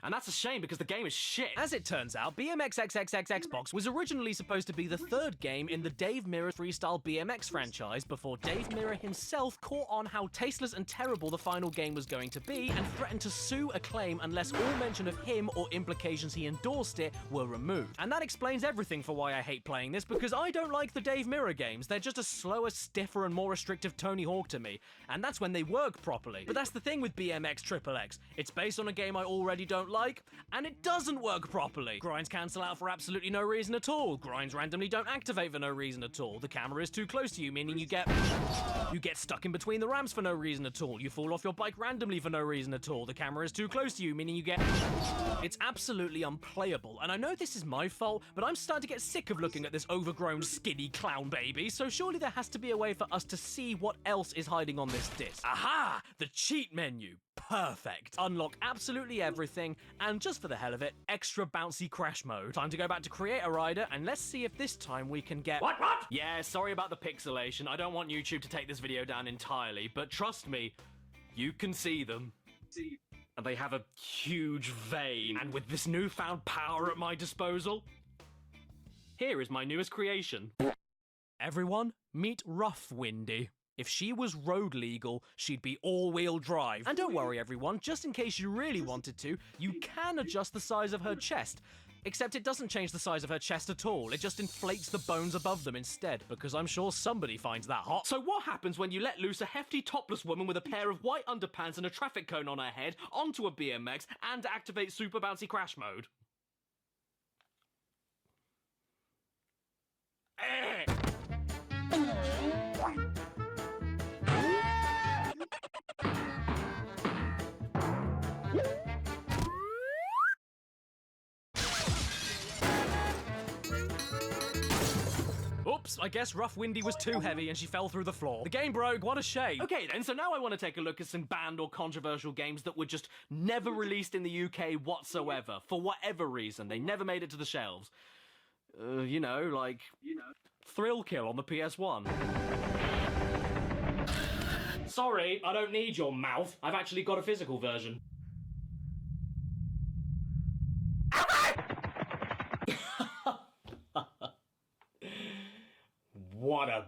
Speaker 2: And that's a shame because the game is shit.
Speaker 1: As it turns out, BMX XXX Xbox was originally supposed to be the third game in the Dave Mirra freestyle BMX franchise before Dave Mirra himself caught on how tasteless and terrible the final game was going to be and threatened to sue Acclaim unless all mention of him or implications he endorsed it were removed. And that explains everything for why I hate playing this, because I don't like the Dave Mirra games. They're just a slower, stiffer, and more restrictive Tony Hawk to me. And that's when they work properly. But that's the thing with BMX XXX. It's based on a game I already don't like, and it doesn't work properly. Grinds cancel out for absolutely no reason at all. Grinds randomly don't activate for no reason at all. The camera is too close to you, meaning you get stuck in between the ramps for no reason at all. You fall off your bike randomly for no reason at all. The camera is too close to you, meaning you get... It's absolutely unplayable, and I know this is my fault, but I'm starting to get sick of looking at this overgrown, skinny clown baby, so surely there has to be a way for us to see what else is hiding on this disc. Aha! The cheat menu. Perfect. Unlock absolutely everything, and just for the hell of it, extra bouncy crash mode. Time to go back to create a rider, and let's see if this time we can get...
Speaker 2: What? Yeah, sorry about the pixelation. I don't want YouTube to take this video down entirely, but trust me, you can see them. And they have a huge vein. And with this newfound power at my disposal, here is my newest creation.
Speaker 1: Everyone, meet Rough Windy. If she was road legal, she'd be all-wheel drive. And don't worry everyone, just in case you really wanted to, you can adjust the size of her chest. Except it doesn't change the size of her chest at all, it just inflates the bones above them instead, because I'm sure somebody finds that hot.
Speaker 2: So what happens when you let loose a hefty topless woman with a pair of white underpants and a traffic cone on her head onto a BMX and activate super bouncy crash mode?
Speaker 1: Oops, I guess Rough Windy was too heavy and she fell through the floor. The game broke, what a shame.
Speaker 2: Okay then, so now I want to take a look at some banned or controversial games that were just never released in the UK whatsoever. For whatever reason, they never made it to the shelves. You know, like... Thrill Kill on the PS1. Sorry, I don't need your mouth. I've actually got a physical version. What a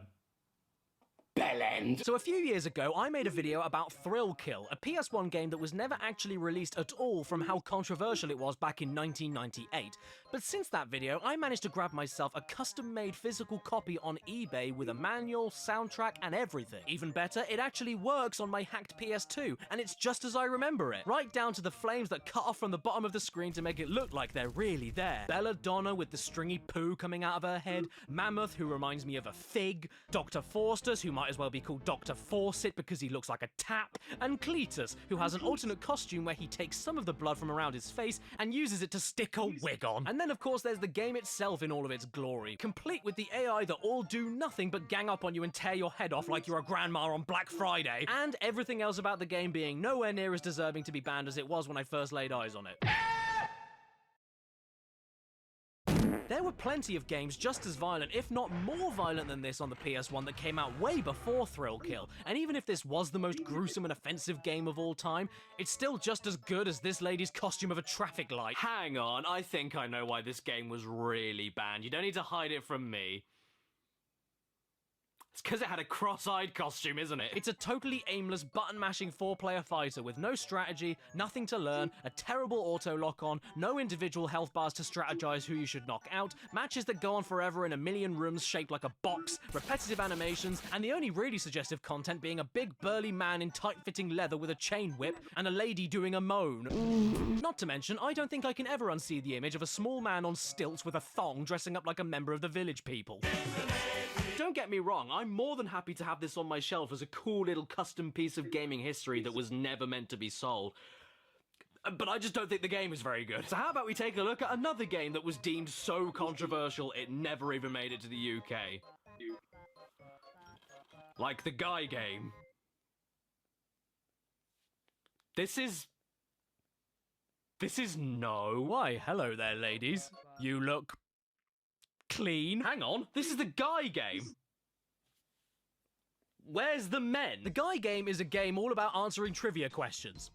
Speaker 2: bellend.
Speaker 1: So a few years ago, I made a video about Thrill Kill, a PS1 game that was never actually released at all from how controversial it was back in 1998. But since that video, I managed to grab myself a custom-made physical copy on eBay with a manual, soundtrack, and everything. Even better, it actually works on my hacked PS2, and it's just as I remember it. Right down to the flames that cut off from the bottom of the screen to make it look like they're really there. Belladonna with the stringy poo coming out of her head, Mammoth, who reminds me of a fig, Dr. Faustus, who might as well be called Dr. Fawcett because he looks like a tap, and Cletus, who has an alternate costume where he takes some of the blood from around his face and uses it to stick a wig on. And then of course there's the game itself in all of its glory, complete with the AI that all do nothing but gang up on you and tear your head off like you're a grandma on Black Friday, and everything else about the game being nowhere near as deserving to be banned as it was when I first laid eyes on it. There were plenty of games just as violent, if not more violent than this on the PS1 that came out way before Thrill Kill, and even if this was the most gruesome and offensive game of all time, it's still just as good as this lady's costume of a traffic light.
Speaker 2: Hang on, I think I know why this game was really banned. You don't need to hide it from me. It's because it had a cross-eyed costume, isn't it?
Speaker 1: It's a totally aimless, button-mashing 4-player fighter with no strategy, nothing to learn, a terrible auto-lock-on, no individual health bars to strategize who you should knock out, matches that go on forever in a million rooms shaped like a box, repetitive animations, and the only really suggestive content being a big burly man in tight-fitting leather with a chain whip and a lady doing a moan. Not to mention, I don't think I can ever unsee the image of a small man on stilts with a thong dressing up like a member of the Village People.
Speaker 2: Don't get me wrong, I'm more than happy to have this on my shelf as a cool little custom piece of gaming history that was never meant to be sold. But I just don't think the game is very good. So how about we take a look at another game that was deemed so controversial it never even made it to the UK? Like the Guy game. This is no.
Speaker 1: Why, hello there, ladies. You look... clean.
Speaker 2: Hang on, this is the Guy game. Where's the men?
Speaker 1: The Guy game is a game all about answering trivia questions.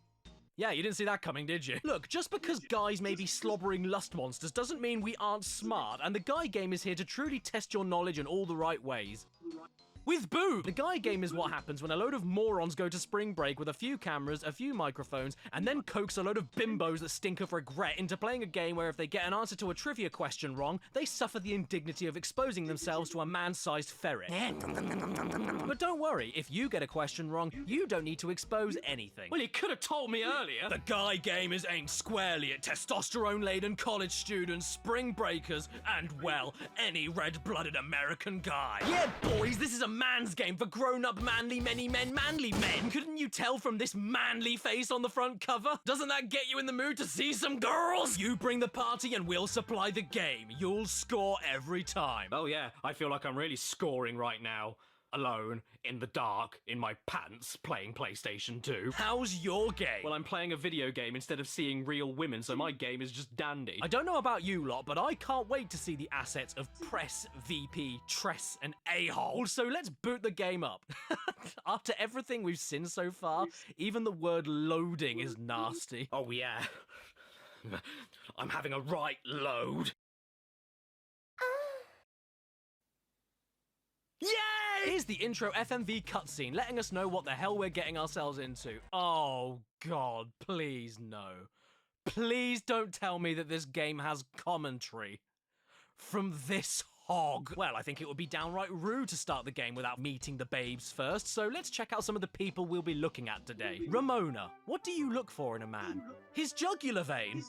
Speaker 1: Yeah, you didn't see that coming, did you? Look, just because guys may be slobbering lust monsters doesn't mean we aren't smart, and the guy game is here to truly test your knowledge in all the right ways. With boob! The guy game is what happens when a load of morons go to spring break with a few cameras, a few microphones, and then coax a load of bimbos that stink of regret into playing a game where if they get an answer to a trivia question wrong, they suffer the indignity of exposing themselves to a man-sized ferret. But don't worry, if you get a question wrong, you don't need to expose anything. Well, you could have told me earlier. The guy game is aimed squarely at testosterone-laden college students, spring breakers, and, well, any red-blooded American guy. Yeah, boys, this is a man's game for grown-up manly manly men. Couldn't you tell from this manly face on the front cover? Doesn't that get you in the mood to see some girls? You bring the party and we'll supply the game. You'll score every time. Oh yeah, I feel like I'm really scoring right now. Alone, in the dark, in my pants, playing PlayStation 2. How's your game? Well, I'm playing a video game instead of seeing real women, so my game is just dandy. I don't know about you lot, but I can't wait to see the assets of Press, VP, Tress, and A-hole. So let's boot the game up. After everything we've seen so far, even the word loading is nasty. Oh yeah. I'm having a right load. Yay! Here's the intro FMV cutscene, letting us know what the hell we're getting ourselves into. Oh god, please no. Please don't tell me that this game has commentary from this hog. Well, I think it would be downright rude to start the game without meeting the babes first, so let's check out some of the people we'll be looking at today. Ramona, what do you look for in a man? His jugular vein.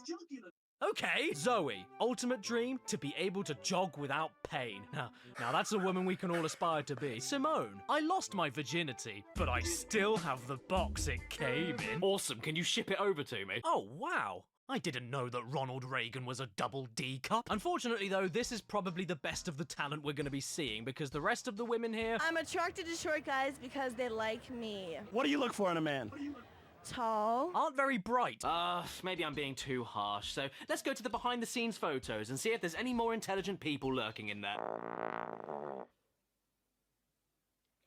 Speaker 1: Okay. Zoe, ultimate dream, to be able to jog without pain. Now that's a woman we can all aspire to be. Simone, I lost my virginity, but I still have the box it came in. Awesome, can you ship it over to me? Oh, wow. I didn't know that Ronald Reagan was a double D cup. Unfortunately, though, this is probably the best of the talent we're going to be seeing because the rest of the women here...
Speaker 16: I'm attracted to short guys because they like me.
Speaker 17: What do you look for in a man?
Speaker 16: Tall.
Speaker 1: Aren't very bright. Maybe I'm being too harsh. So let's go to the behind-the-scenes photos and see if there's any more intelligent people lurking in there.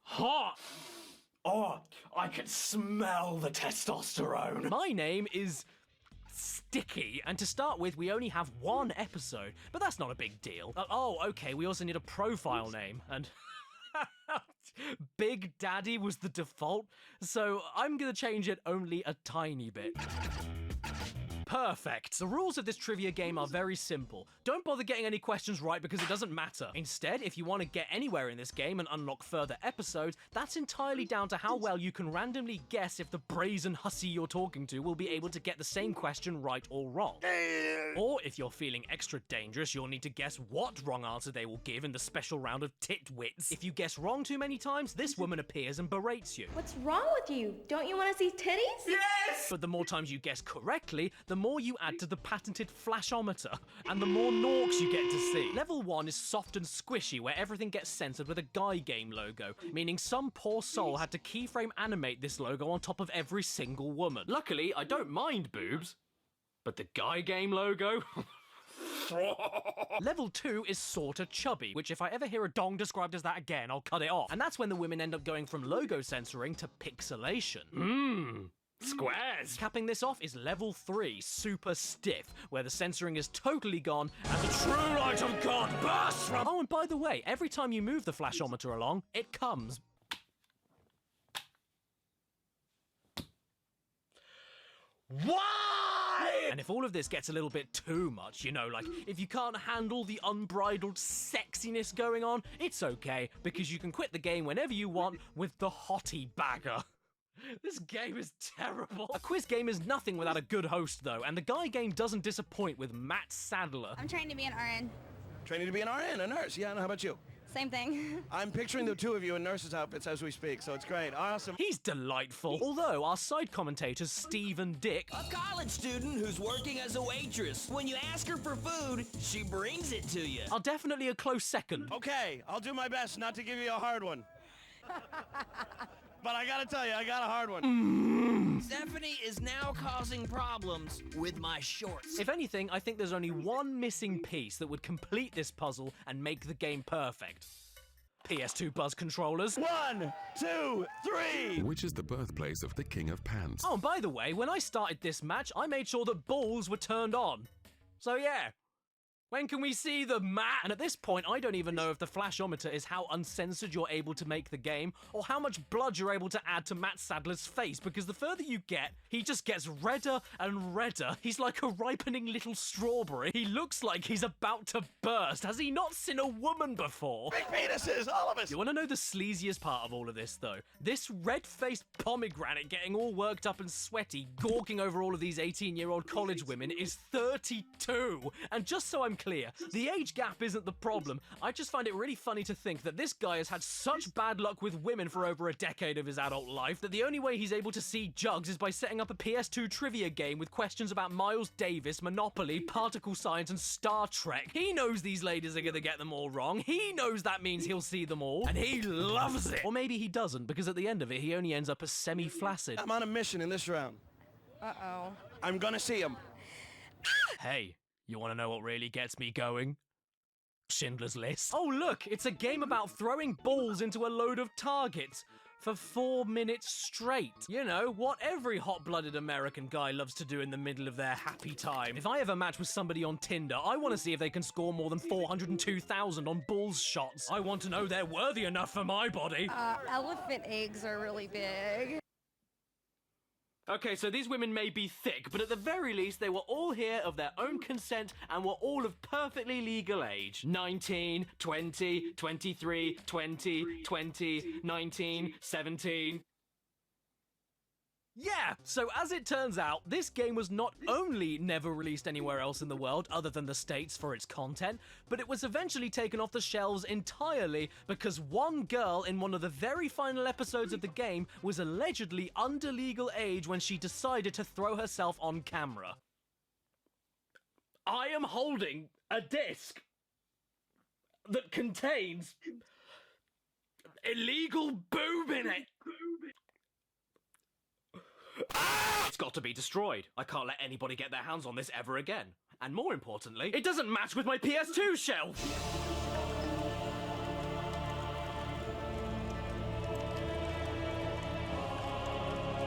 Speaker 1: Hot! Oh, I can smell the testosterone. My name is... Sticky, and to start with, we only have one episode, but that's not a big deal. Oh, okay, we also need a profile name, and... Big Daddy was the default, so I'm gonna change it only a tiny bit. Perfect. The rules of this trivia game are very simple. Don't bother getting any questions right because it doesn't matter. Instead, if you want to get anywhere in this game and unlock further episodes, that's entirely down to how well you can randomly guess if the brazen hussy you're talking to will be able to get the same question right or wrong. Or if you're feeling extra dangerous, you'll need to guess what wrong answer they will give in the special round of titwits. If you guess wrong too many times, this woman appears and berates you.
Speaker 16: What's wrong with you? Don't you want to see titties?
Speaker 1: Yes! But the more times you guess correctly, the more you add to the patented flashometer, and the more norks you get to see. Level 1 is soft and squishy, where everything gets censored with a guy game logo, meaning some poor soul had to keyframe animate this logo on top of every single woman. Luckily, I don't mind boobs, but the guy game logo? Level 2 is sorta chubby, which if I ever hear a dong described as that again, I'll cut it off. And that's when the women end up going from logo censoring to pixelation. Squares! Capping this off is level 3, super stiff, where the censoring is totally gone and the true light of God bursts from... Oh, and by the way, every time you move the flashometer along, it comes... Why? And if all of this gets a little bit too much, you know, like if you can't handle the unbridled sexiness going on, it's okay, because you can quit the game whenever you want with the hottie bagger. This game is terrible. A quiz game is nothing without a good host, though, and the guy game doesn't disappoint with Matt Sadler.
Speaker 16: I'm trying to be an RN.
Speaker 17: Training to be an RN, a nurse. Yeah, and how about you?
Speaker 16: Same thing.
Speaker 17: I'm picturing the two of you in nurses' outfits as we speak, so it's great. Awesome.
Speaker 1: He's delightful. Although our side commentators, Steve and Dick...
Speaker 8: A college student who's working as a waitress. When you ask her for food, she brings it to you.
Speaker 1: ...are definitely a close second.
Speaker 17: Okay, I'll do my best not to give you a hard one. But I gotta tell you, I got a hard one.
Speaker 8: Stephanie is now causing problems with my shorts.
Speaker 1: If anything, I think there's only one missing piece that would complete this puzzle and make the game perfect. PS2 buzz controllers.
Speaker 17: 1, 2, 3.
Speaker 18: Which is the birthplace of the King of Pants?
Speaker 1: Oh, and by the way, when I started this match, I made sure that balls were turned on. So yeah. When can we see the mat? And at this point, I don't even know if the flashometer is how uncensored you're able to make the game, or how much blood you're able to add to Matt Sadler's face, because the further you get, he just gets redder and redder. He's like a ripening little strawberry. He looks like he's about to burst. Has he not seen a woman before?
Speaker 17: Big penises, all of us.
Speaker 1: You want to know the sleaziest part of all of this, though? This red-faced pomegranate getting all worked up and sweaty, gawking over all of these 18-year-old college women is 32. And just so I'm clear, the age gap isn't the problem. I just find it really funny to think that this guy has had such bad luck with women for over a decade of his adult life that the only way he's able to see jugs is by setting up a PS2 trivia game with questions about Miles Davis, Monopoly, particle science, and Star Trek. He knows these ladies are gonna get them all wrong. He knows that means he'll see them all, and he loves it. Or maybe he doesn't, because at the end of it, he only ends up as semi-flaccid.
Speaker 17: I'm on a mission in this round.
Speaker 16: Uh-oh.
Speaker 17: I'm gonna see him.
Speaker 1: Hey, you want to know what really gets me going? Schindler's List. Oh look, it's a game about throwing balls into a load of targets for 4 minutes straight. You know, what every hot-blooded American guy loves to do in the middle of their happy time. If I ever match with somebody on Tinder, I want to see if they can score more than 402,000 on balls shots. I want to know they're worthy enough for my body.
Speaker 16: Elephant eggs are really big.
Speaker 1: Okay, so these women may be thick, but at the very least, they were all here of their own consent and were all of perfectly legal age. 19, 20, 23, 20, 20, 19, 17... Yeah! So as it turns out, this game was not only never released anywhere else in the world other than the States for its content, but it was eventually taken off the shelves entirely because one girl in one of the very final episodes of the game was allegedly under legal age when she decided to throw herself on camera. I am holding a disc that contains illegal boob in it. Ah! It's got to be destroyed. I can't let anybody get their hands on this ever again. And more importantly, it doesn't match with my PS2 shelf!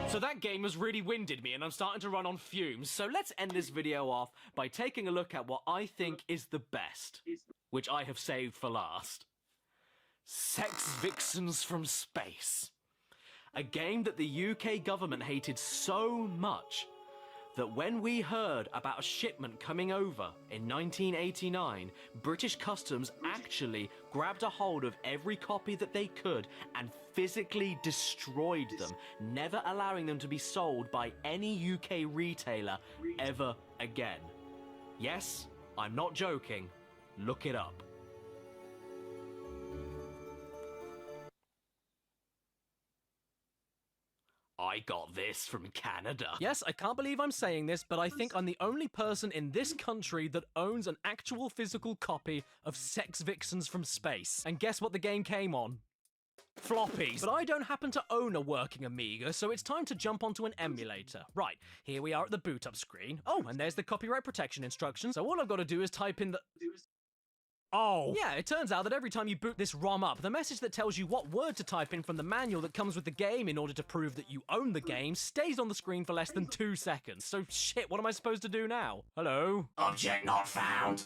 Speaker 1: So that game has really winded me and I'm starting to run on fumes, so let's end this video off by taking a look at what I think is the best, which I have saved for last. Sex Vixens from Space. A game that the UK government hated so much that when we heard about a shipment coming over in 1989, British Customs actually grabbed a hold of every copy that they could and physically destroyed them, never allowing them to be sold by any UK retailer ever again. Yes, I'm not joking. Look it up. I got this from Canada. Yes, I can't believe I'm saying this, but I think I'm the only person in this country that owns an actual physical copy of Sex Vixens from Space. And guess what the game came on? Floppies. But I don't happen to own a working Amiga, so it's time to jump onto an emulator. Right, here we are at the boot up screen. Oh, and there's the copyright protection instructions. So all I've got to do is type in the... Oh! Yeah, it turns out that every time you boot this ROM up, the message that tells you what word to type in from the manual that comes with the game in order to prove that you own the game stays on the screen for less than 2 seconds. So shit, what am I supposed to do now? Hello?
Speaker 13: Object not found.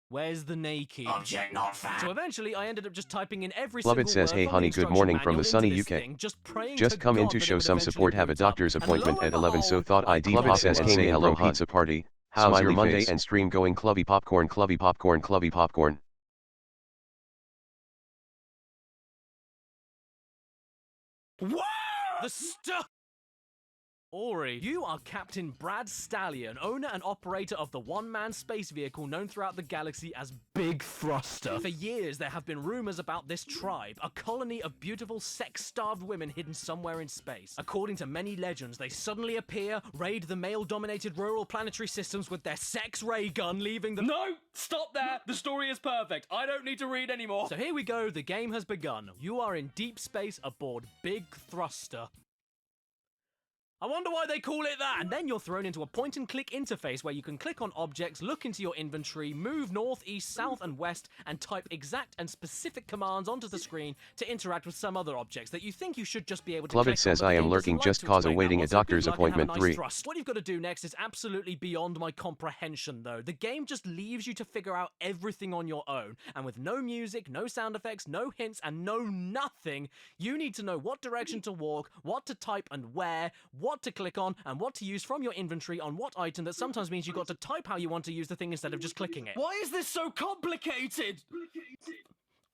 Speaker 1: Where's the naked?
Speaker 13: Object not found.
Speaker 1: So eventually I ended up just typing in every
Speaker 19: Clubbit says, hey honey, good morning from the sunny UK. Just come in to show some support, have a doctor's appointment at 11, so thought I'd Clubbit says, came in hello pizza party. How's your Monday and stream going? Clubby popcorn, clubby popcorn, clubby popcorn.
Speaker 1: Whoa! The stuff! Ori, you are Captain Brad Stallion, owner and operator of the one-man space vehicle known throughout the galaxy as Big Thruster. For years, there have been rumors about this tribe, a colony of beautiful, sex-starved women hidden somewhere in space. According to many legends, they suddenly appear, raid the male-dominated rural planetary systems with their sex ray gun, leaving them— No! Stop there! The story is perfect. I don't need to read anymore. So here we go, the game has begun. You are in deep space aboard Big Thruster. I wonder why they call it that! And then you're thrown into a point-and-click interface where you can click on objects, look into your inventory, move north, east, south, and west, and type exact and specific commands onto the screen to interact with some other objects that you think you should just be able to click
Speaker 19: Clubbit
Speaker 1: on,
Speaker 19: says
Speaker 1: but
Speaker 19: I
Speaker 1: the
Speaker 19: am
Speaker 1: game
Speaker 19: lurking
Speaker 1: doesn't like
Speaker 19: just
Speaker 1: to
Speaker 19: cause
Speaker 1: explain
Speaker 19: awaiting
Speaker 1: that
Speaker 19: a
Speaker 1: one, so
Speaker 19: doctor's
Speaker 1: good luck and have a
Speaker 19: appointment
Speaker 1: nice
Speaker 19: 3.
Speaker 1: thrust. What you've got to do next is absolutely beyond my comprehension, though. The game just leaves you to figure out everything on your own, and with no music, no sound effects, no hints, and no nothing, you need to know what direction to walk, what to type and where, what to click on, and what to use from your inventory on what item. That sometimes means you've got to type how you want to use the thing instead of just clicking it.
Speaker 2: Why is this so complicated?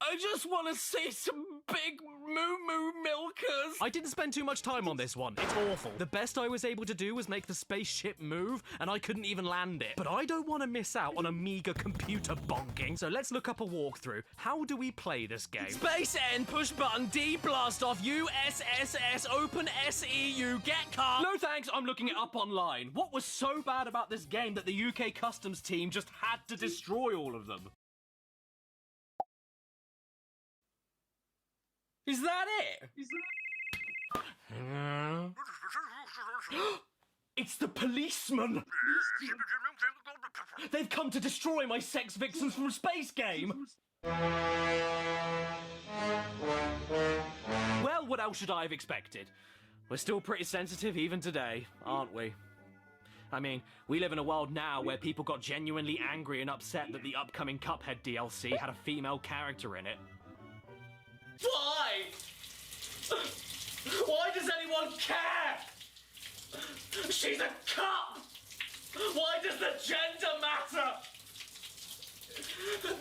Speaker 2: I just want to see some big moo-moo milkers.
Speaker 1: I didn't spend too much time on this one. It's awful. The best I was able to do was make the spaceship move, and I couldn't even land it. But I don't want to miss out on a meager computer bonking, so let's look up a walkthrough. How do we play this game? Space N, push button, D, blast off, U, S, S, S, open, S, E, U, get car.
Speaker 2: No thanks, I'm looking it up online. What was so bad about this game that the UK Customs team just had to destroy all of them? Is that it? It's the policeman! They've come to destroy my sex vixens from Space Game! Well, what else should I have expected? We're still pretty sensitive even today, aren't we? I mean, we live in a world now where people got genuinely angry and upset that the upcoming Cuphead DLC had a female character in it. Why? Why does anyone care? She's a cup! Why does the gender matter?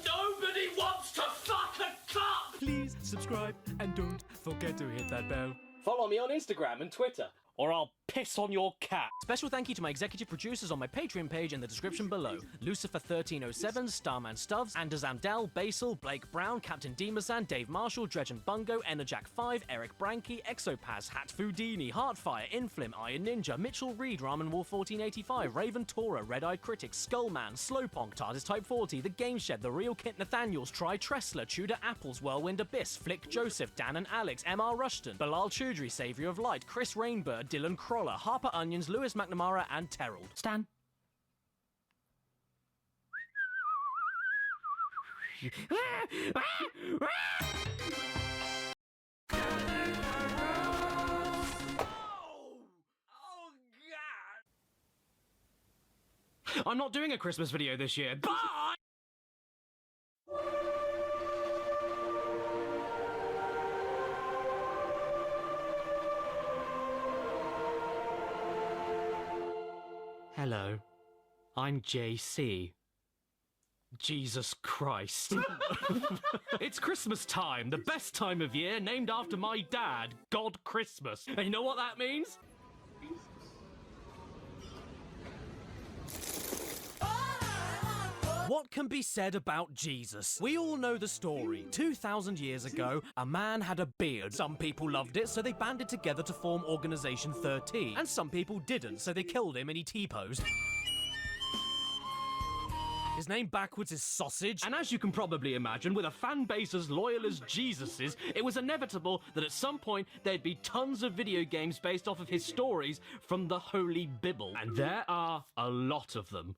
Speaker 2: Nobody wants to fuck a cup!
Speaker 1: Please subscribe and don't forget to hit that bell.
Speaker 2: Follow me on Instagram and Twitter, or I'll piss on your cat.
Speaker 1: Special thank you to my executive producers on my Patreon page in the description below. Lucifer1307, Starman Stubbs, Anders Amdel, Basil, Blake Brown, Captain Demersan, Dave Marshall, Dredge and Bungo, Enerjack5, Eric Branke, Exopaz, Hat Foodini, Heartfire, Inflim, Iron Ninja, Mitchell Reed, Ramen Wolf 1485, Raven Tora, Red Eye Critic, Skullman, Slowpong, TARDIS Type 40, The Game Shed, The Real Kit Nathaniels, Try Tressler, Tudor Apples, Whirlwind Abyss, Flick Joseph, Dan and Alex, MR Rushton, Bilal Choudhury, Saviour of Light, Chris Rainbird, Dylan Croller, Harper Onions, Lewis McNamara, and Terrell. Stan.
Speaker 2: I'm not doing a Christmas video this year. Bye!
Speaker 1: Hello, I'm JC. Jesus Christ.
Speaker 2: It's Christmas time, the best time of year, named after my dad, God Christmas. And you know what that means?
Speaker 1: What can be said about Jesus? We all know the story. 2,000 years ago, a man had a beard. Some people loved it, so they banded together to form Organization 13. And some people didn't, so they killed him and he T-posed. His name backwards is Sausage.
Speaker 2: And as you can probably imagine, with a fan base as loyal as Jesus's, it was inevitable that at some point there'd be tons of video games based off of his stories from the Holy Bible. And there are a lot of them.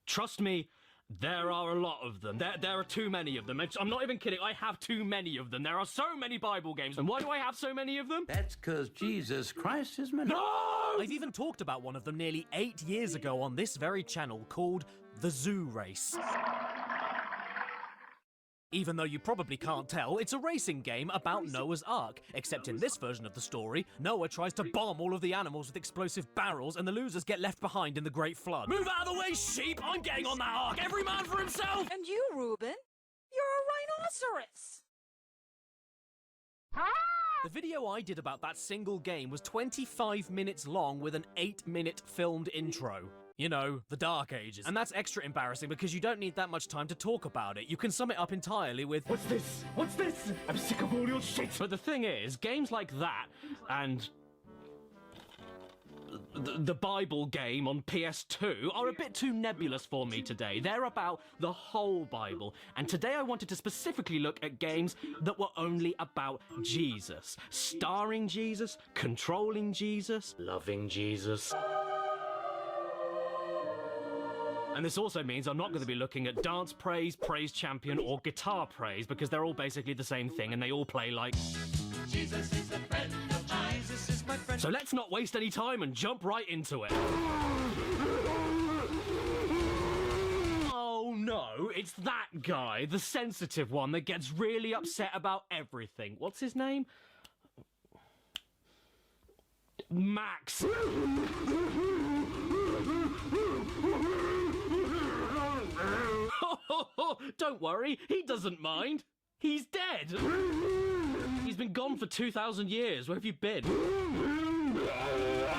Speaker 2: Trust me, there are a lot of them. There are too many of them. I'm not even kidding. I have too many of them. There are so many Bible games. And why do I have so many of them?
Speaker 13: That's because Jesus Christ is my...
Speaker 2: No!
Speaker 1: I've even talked about one of them nearly 8 years ago on this very channel called The Zoo Race. Even though you probably can't tell, it's a racing game about Noah's Ark. Except in this version of the story, Noah tries to bomb all of the animals with explosive barrels and the losers get left behind in the Great Flood.
Speaker 2: Move out of the way, sheep! I'm getting on that ark! Every man for himself!
Speaker 14: And you, Reuben? You're a rhinoceros!
Speaker 1: The video I did about that single game was 25 minutes long with an 8-minute filmed intro. You know, the Dark Ages. And that's extra embarrassing because you don't need that much time to talk about it. You can sum it up entirely with,
Speaker 2: What's this? What's this? I'm sick of all your shit! But the thing is, games like that, and
Speaker 1: the Bible game on PS2 are a bit too nebulous for me today. They're about the whole Bible, and today I wanted to specifically look at games that were only about Jesus. Starring Jesus, controlling Jesus, loving Jesus. And this also means I'm not going to be looking at dance praise, praise champion, or guitar praise, because they're all basically the same thing, and they all play like... Jesus is a friend of mine. Jesus is my friend. So let's not waste any time and jump right into it. Oh no, it's that guy, the sensitive one that gets really upset about everything. What's his name? Max. Don't worry, he doesn't mind. He's dead. He's been gone for 2,000 years. Where have you been?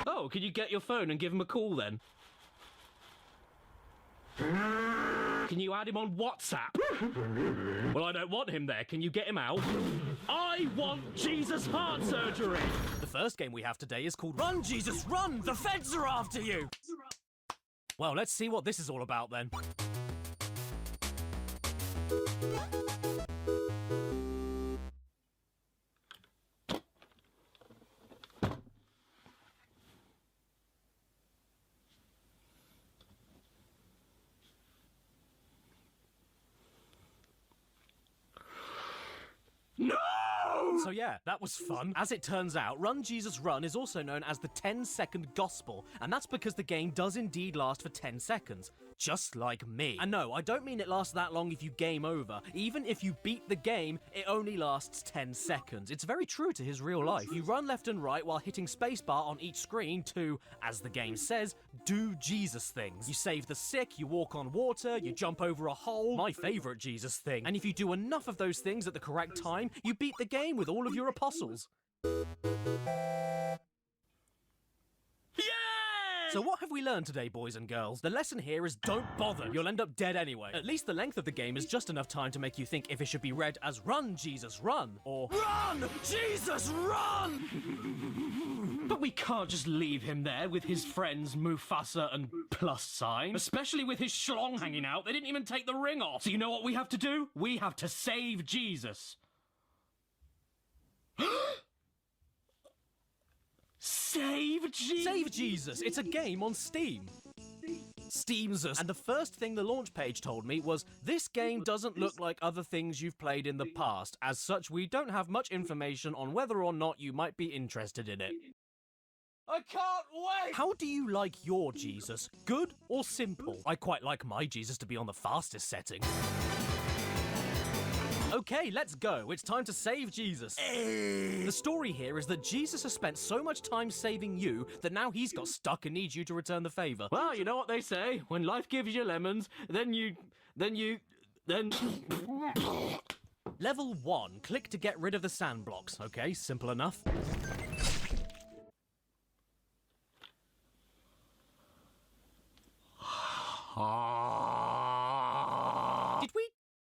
Speaker 1: Oh, can you get your phone and give him a call then? Can you add him on WhatsApp? Well, I don't want him there. Can you get him out? I want Jesus heart surgery! The first game we have today is called Run, Jesus, Run! The feds are after you! Well, let's see what this is all about then. No! So yeah, that was fun. As it turns out, Run Jesus Run is also known as the 10-second gospel, and that's because the game does indeed last for 10 seconds. Just like me. And no, I don't mean it lasts that long if you game over. Even if you beat the game, it only lasts 10 seconds. It's very true to his real life. You run left and right while hitting spacebar on each screen to, as the game says, do Jesus things. You save the sick, you walk on water, you jump over a hole, my favourite Jesus thing. And if you do enough of those things at the correct time, you beat the game with all of your apostles. So what have we learned today, boys and girls? The lesson here is don't bother. You'll end up dead anyway. At least the length of the game is just enough time to make you think if it should be read as Run, Jesus, Run, or Run, Jesus, Run! But we can't just leave him there with his friends Mufasa and plus sign. Especially with his schlong hanging out. They didn't even take the ring off. So you know what we have to do? We have to save Jesus. Save Jesus! Save Jesus! It's a game on Steam. Steamsus. And the first thing the launch page told me was, this game doesn't look like other things you've played in the past. As such, we don't have much information on whether or not you might be interested in it. I can't wait! How do you like your Jesus? Good or simple? I quite like my Jesus to be on the fastest setting. Okay, let's go. It's time to save Jesus. The story here is that Jesus has spent so much time saving you that now he's got stuck and needs you to return the favor. Well, you know what they say. When life gives you lemons, then... Level 1. Click to get rid of the sand blocks. Okay, simple enough.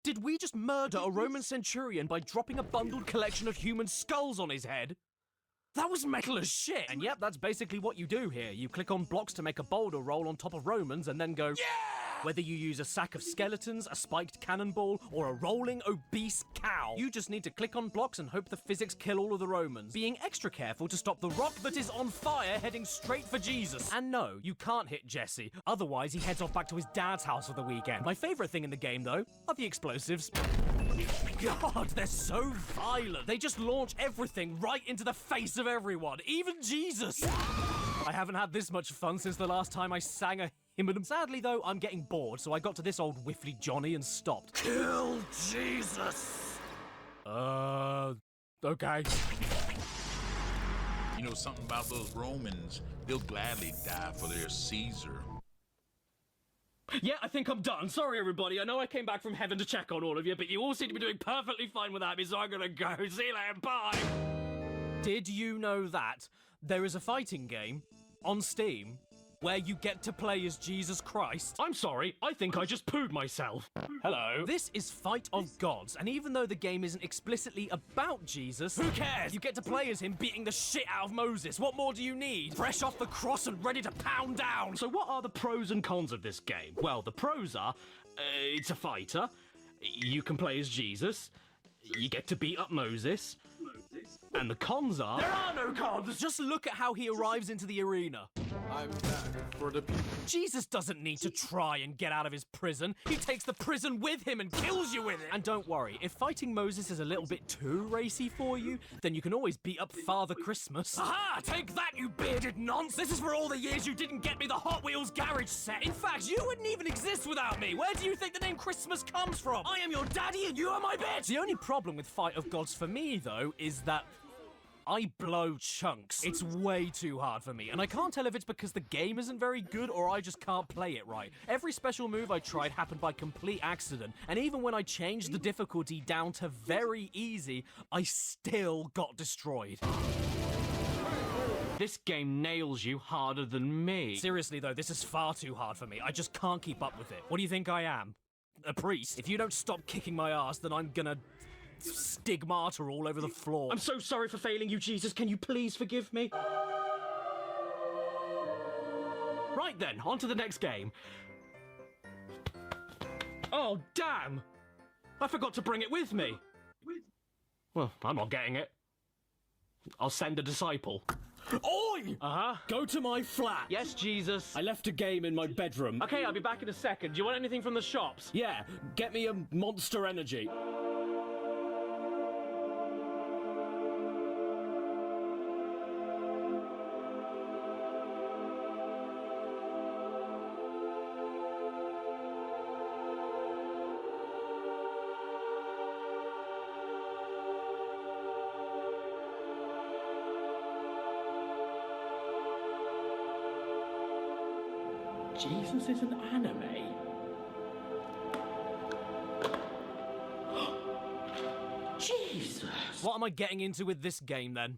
Speaker 1: Did we just murder a Roman centurion by dropping a bundled collection of human skulls on his head? That was metal as shit! And yep, that's basically what you do here. You click on blocks to make a boulder roll on top of Romans and then go... Yeah! Whether you use a sack of skeletons, a spiked cannonball, or a rolling, obese cow, you just need to click on blocks and hope the physics kill all of the Romans, being extra careful to stop the rock that is on fire heading straight for Jesus. And no, you can't hit Jesse, otherwise he heads off back to his dad's house for the weekend. My favourite thing in the game, though, are the explosives. God, they're so violent. They just launch everything right into the face of everyone, even Jesus. I haven't had this much fun since the last time I sang a hymn. Sadly, though, I'm getting bored, so I got to this old whiffly Johnny and stopped. Kill Jesus! Okay.
Speaker 20: You know something about those Romans? They'll gladly die for their Caesar.
Speaker 1: Yeah, I think I'm done. Sorry, everybody. I know I came back from heaven to check on all of you, but you all seem to be doing perfectly fine without me, so I'm gonna go. See you later. Bye! Did you know that there is a fighting game on Steam where you get to play as Jesus Christ. I'm sorry, I think I just pooed myself. Hello. This is Fight of Gods, and even though the game isn't explicitly about Jesus, who cares? You get to play as him beating the shit out of Moses. What more do you need? Fresh off the cross and ready to pound down. So what are the pros and cons of this game? Well, the pros are, it's a fighter, you can play as Jesus, you get to beat up Moses, and the cons are... There are no cons! Just look at how he arrives into the arena.
Speaker 21: I'm back for the people.
Speaker 1: Jesus doesn't need to try and get out of his prison. He takes the prison with him and kills you with it. And don't worry, if fighting Moses is a little bit too racy for you, then you can always beat up Father Christmas. Aha! Take that, you bearded nonce! This is for all the years you didn't get me the Hot Wheels garage set. In fact, you wouldn't even exist without me. Where do you think the name Christmas comes from? I am your daddy and you are my bitch! The only problem with Fight of Gods for me, though, is that I blow chunks. It's way too hard for me, and I can't tell if it's because the game isn't very good or I just can't play it right. Every special move I tried happened by complete accident, and even when I changed the difficulty down to very easy, I still got destroyed. This game nails you harder than me. Seriously though, this is far too hard for me. I just can't keep up with it. What do you think I am? A priest? If you don't stop kicking my ass, then I'm gonna stigmata all over the floor. I'm so sorry for failing you, Jesus. Can you please forgive me? Right then, on to the next game. Oh, damn! I forgot to bring it with me. Well, I'm not getting it. I'll send a disciple. Oi! Uh-huh. Go to my flat. Yes, Jesus.
Speaker 2: I left a game in my bedroom.
Speaker 1: Okay, I'll be back in a second. Do you want anything from the shops?
Speaker 2: Yeah, get me a Monster Energy.
Speaker 21: Jesus is an anime? Jesus!
Speaker 1: What am I getting into with this game, then?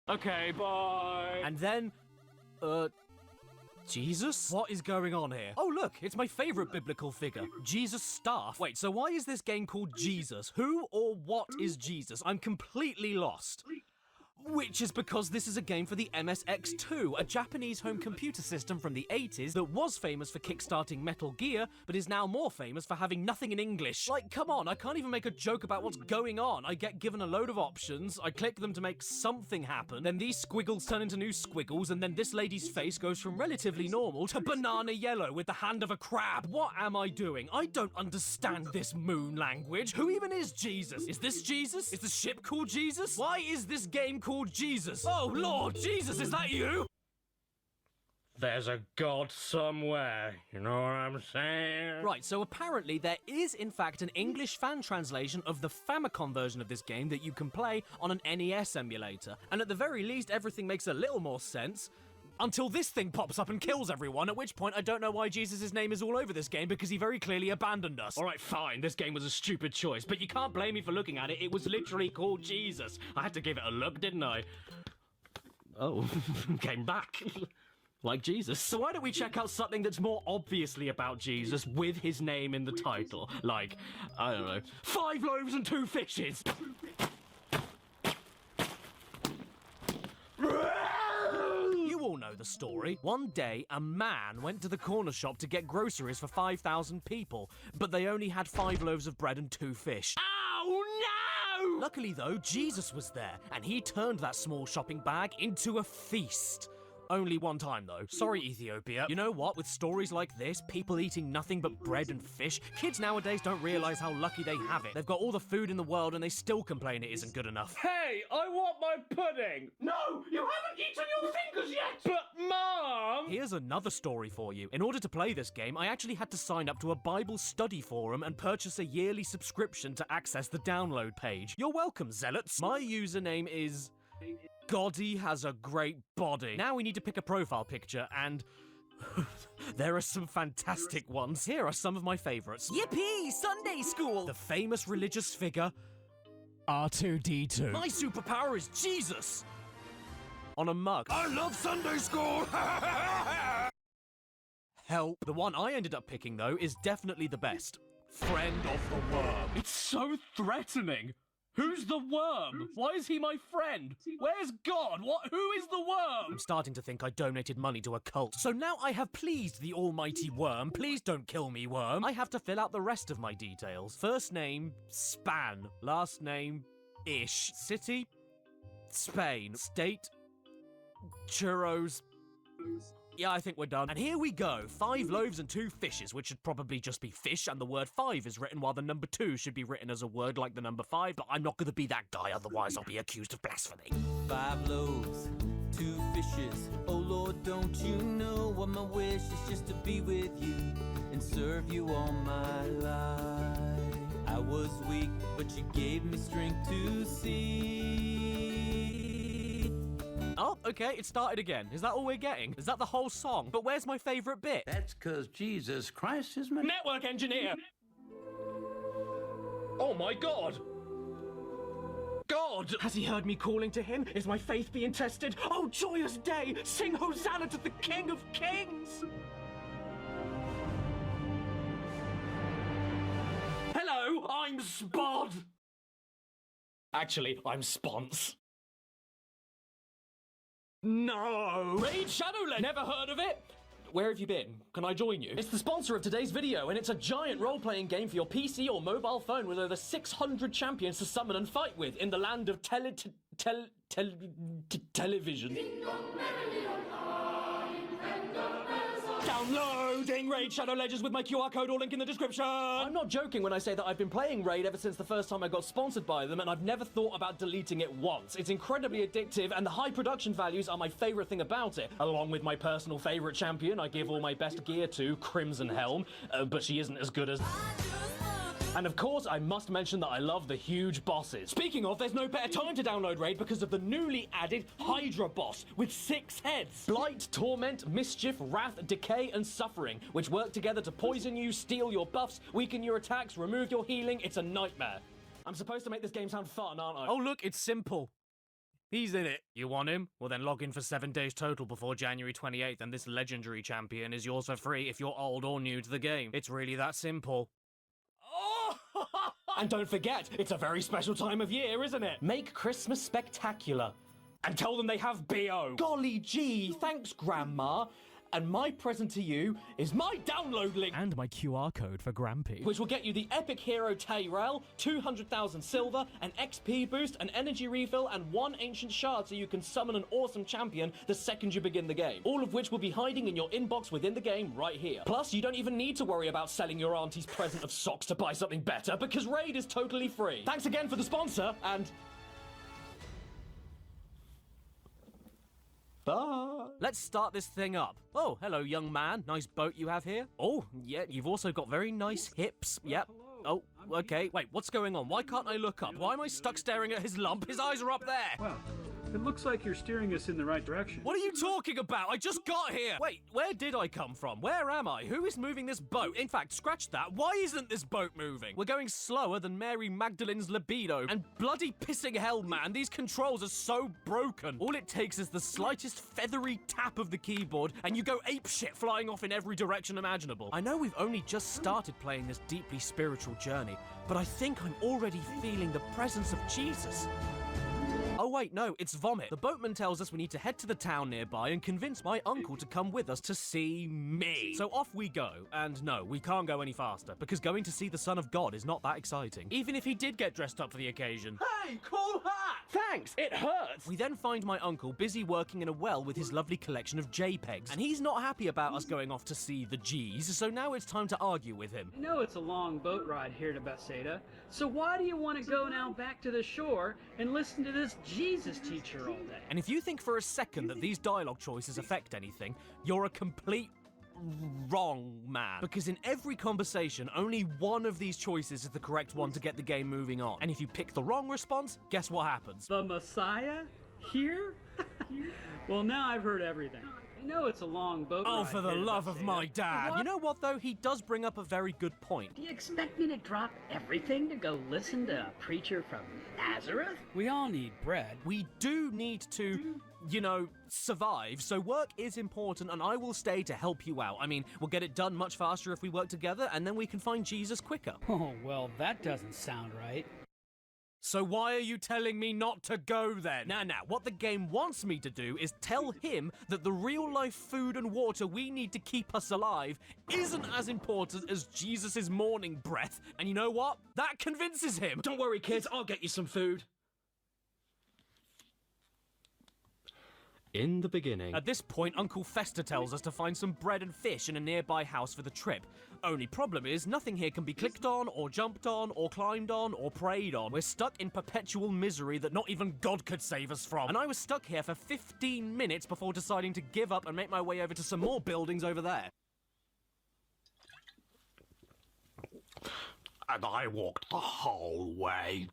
Speaker 1: Okay, bye! And then, Jesus? What is going on here? Oh look, it's my favourite biblical figure, Jesus' staff. Wait, so why is this game called Jesus? Who or what is Jesus? I'm completely lost. Which is because this is a game for the MSX2, a Japanese home computer system from the 80s that was famous for kickstarting Metal Gear, but is now more famous for having nothing in English. Like, come on, I can't even make a joke about what's going on. I get given a load of options, I click them to make something happen, then these squiggles turn into new squiggles, and then this lady's face goes from relatively normal to banana yellow with the hand of a crab. What am I doing? I don't understand this moon language. Who even is Jesus? Is this Jesus? Is the ship called Jesus? Why is this game called Jesus? Oh Lord, Jesus, is that you? There's a God somewhere, you know what I'm saying? Right, so apparently there is in fact an English fan translation of the Famicom version of this game that you can play on an NES emulator. And at the very least, everything makes a little more sense. Until this thing pops up and kills everyone, at which point I don't know why Jesus' name is all over this game, because he very clearly abandoned us. Alright, fine, this game was a stupid choice, but you can't blame me for looking at it. It was literally called Jesus. I had to give it a look, didn't I? Oh, came back. Like Jesus. So why don't we check out something that's more obviously about Jesus with his name in the title? Like, I don't know, 5 loaves and 2 fishes! You all know the story. One day, a man went to the corner shop to get groceries for 5,000 people, but they only had 5 loaves of bread and 2 fish. Oh no! Luckily though, Jesus was there, and he turned that small shopping bag into a feast. Only one time, though. Sorry, Ethiopia. You know what? With stories like this, people eating nothing but bread and fish, kids nowadays don't realise how lucky they have it. They've got all the food in the world and they still complain it isn't good enough.
Speaker 2: Hey, I want my pudding!
Speaker 21: No, you haven't eaten your fingers yet!
Speaker 2: But, Mom!
Speaker 1: Here's another story for you. In order to play this game, I actually had to sign up to a Bible study forum and purchase a yearly subscription to access the download page. You're welcome, zealots. My username is... Goddy has a great body. Now we need to pick a profile picture, and there are some fantastic ones. Here are some of my favourites. Yippee! Sunday school! The famous religious figure, R2-D2. My superpower is Jesus! On a mug.
Speaker 9: I love Sunday school!
Speaker 1: Help. The one I ended up picking, though, is definitely the best. Friend of the Worm.
Speaker 2: It's so threatening. Who's the worm? Why is he my friend? Where's God? Who is the worm?
Speaker 1: I'm starting to think I donated money to a cult. So now I have pleased the almighty worm. Please don't kill me, worm. I have to fill out the rest of my details. First name, Span. Last name, Ish. City, Spain. State, Churros. Yeah, I think we're done. And here we go. 5 loaves and 2 fishes, which should probably just be fish, and the word 5 is written while the number 2 should be written as a word like the number 5, but I'm not gonna be that guy, otherwise I'll be accused of blasphemy.
Speaker 8: 5 loaves, 2 fishes. Oh Lord, don't you know what my wish is just to be with you and serve you all my life. I was weak, but you gave me strength to see.
Speaker 1: Oh, okay, it started again. Is that all we're getting? Is that the whole song? But where's my favorite bit?
Speaker 13: That's because Jesus Christ is my
Speaker 2: network engineer. Oh my God. God!
Speaker 1: Has he heard me calling to him? Is my faith being tested? Oh, joyous day! Sing Hosanna to the King of Kings!
Speaker 2: Hello, I'm Spod. Actually, I'm Spons. No! Raid Shadowland! Never heard of it? Where have you been? Can I join you? It's the sponsor of today's video, and it's a giant role-playing game for your PC or mobile phone with over 600 champions to summon and fight with in the land of television. Downloading Raid Shadow Legends with my QR code or link in the description! I'm not joking when I say that I've been playing Raid ever since the first time I got sponsored by them, and I've never thought about deleting it once. It's incredibly addictive, and the high production values are my favourite thing about it. Along with my personal favourite champion, I give all my best gear to, Crimson Helm, but she isn't as good as... And of course, I must mention that I love the huge bosses. Speaking of, there's no better time to download Raid because of the newly added Hydra boss with 6 heads. Blight, Torment, Mischief, Wrath, Decay, and Suffering, which work together to poison you, steal your buffs, weaken your attacks, remove your healing. It's a nightmare. I'm supposed to make this game sound fun, aren't I?
Speaker 1: Oh, look, it's simple. He's in it. You want him? Well, then log in for 7 days total before January 28th, and this legendary champion is yours for free if you're old or new to the game. It's really that simple.
Speaker 2: And don't forget, it's a very special time of year, isn't it? Make Christmas spectacular. And tell them they have B.O. Golly gee, thanks, Grandma. And my present to you is my download link.
Speaker 1: And my QR code for Grampy.
Speaker 2: Which will get you the epic hero Tyrell, 200,000 silver, an XP boost, an energy refill, and 1 ancient shard so you can summon an awesome champion the second you begin the game. All of which will be hiding in your inbox within the game right here. Plus, you don't even need to worry about selling your auntie's present of socks to buy something better because Raid is totally free. Thanks again for the sponsor, and... bye.
Speaker 1: Let's start this thing up. Oh, hello, young man. Nice boat you have here. Oh, yeah, you've also got very nice hips. Yep. Oh, okay. Wait, what's going on? Why can't I look up? Why am I stuck staring at his lump? His eyes are up there.
Speaker 10: Well, it looks like you're steering us in the right direction.
Speaker 1: What are you talking about? I just got here. Wait, where did I come from? Where am I? Who is moving this boat? In fact, scratch that. Why isn't this boat moving? We're going slower than Mary Magdalene's libido. And bloody pissing hell, man, these controls are so broken. All it takes is the slightest feathery tap of the keyboard and you go apeshit flying off in every direction imaginable. I know we've only just started playing this deeply spiritual journey, but I think I'm already feeling the presence of Jesus. Oh wait, no, it's vomit. The boatman tells us we need to head to the town nearby and convince my uncle to come with us to see me. So off we go. And no, we can't go any faster, because going to see the Son of God is not that exciting. Even if he did get dressed up for the occasion.
Speaker 2: Hey, cool hat! Thanks, it hurts!
Speaker 1: We then find my uncle busy working in a well with his lovely collection of JPEGs. And he's not happy about us going off to see the G's, so now it's time to argue with him.
Speaker 10: I know it's a long boat ride here to Bethsaida, so why do you want to go now back to the shore and listen to this Jesus teacher all day?
Speaker 1: And if you think for a second that these dialogue choices affect anything, you're a complete wrong man. Because in every conversation, only one of these choices is the correct one to get the game moving on. And if you pick the wrong response, guess what happens?
Speaker 10: The Messiah? Here? Well, now I've heard everything. I know it's a long boat
Speaker 1: Oh,
Speaker 10: ride
Speaker 1: for the
Speaker 10: here to
Speaker 1: love of
Speaker 10: Bethsaida.
Speaker 1: my dad.
Speaker 10: What?
Speaker 1: You know what, though? He does bring up a very good point.
Speaker 10: Do you expect me to drop everything to go listen to a preacher from Nazareth? We all need bread.
Speaker 1: We do need to, you know, survive, so work is important, and I will stay to help you out. I mean, we'll get it done much faster if we work together, and then we can find Jesus quicker.
Speaker 10: Oh, well, that doesn't sound right.
Speaker 1: So why are you telling me not to go then? Now, what the game wants me to do is tell him that the real-life food and water we need to keep us alive isn't as important as Jesus' morning breath. And you know what? That convinces him.
Speaker 2: Don't worry, kids, I'll get you some food.
Speaker 1: In the beginning. At this point, Uncle Fester tells us to find some bread and fish in a nearby house for the trip. Only problem is, nothing here can be clicked on, or jumped on, or climbed on, or prayed on. We're stuck in perpetual misery that not even God could save us from. And I was stuck here for 15 minutes before deciding to give up and make my way over to some more buildings over there.
Speaker 21: And I walked the whole way.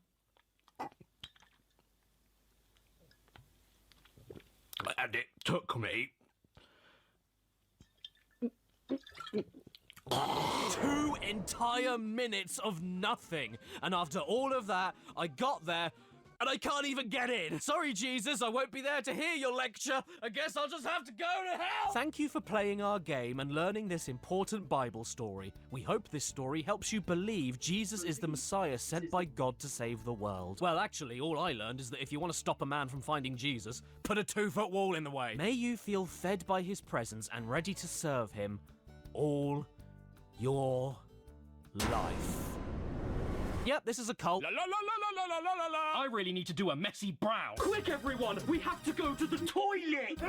Speaker 21: And it took me
Speaker 1: 2 entire minutes of nothing. And after all of that, I got there, and I can't even get in. Sorry, Jesus, I won't be there to hear your lecture. I guess I'll just have to go to hell. Thank you for playing our game and learning this important Bible story. We hope this story helps you believe Jesus is the Messiah sent by God to save the world. Well, actually, all I learned is that if you want to stop a man from finding Jesus, put a 2-foot wall in the way. May you feel fed by his presence and ready to serve him all your life. Yep, this is a cult.
Speaker 21: La la la la la la la la la.
Speaker 1: I really need to do a messy brow.
Speaker 21: Quick, everyone! We have to go to the toilet!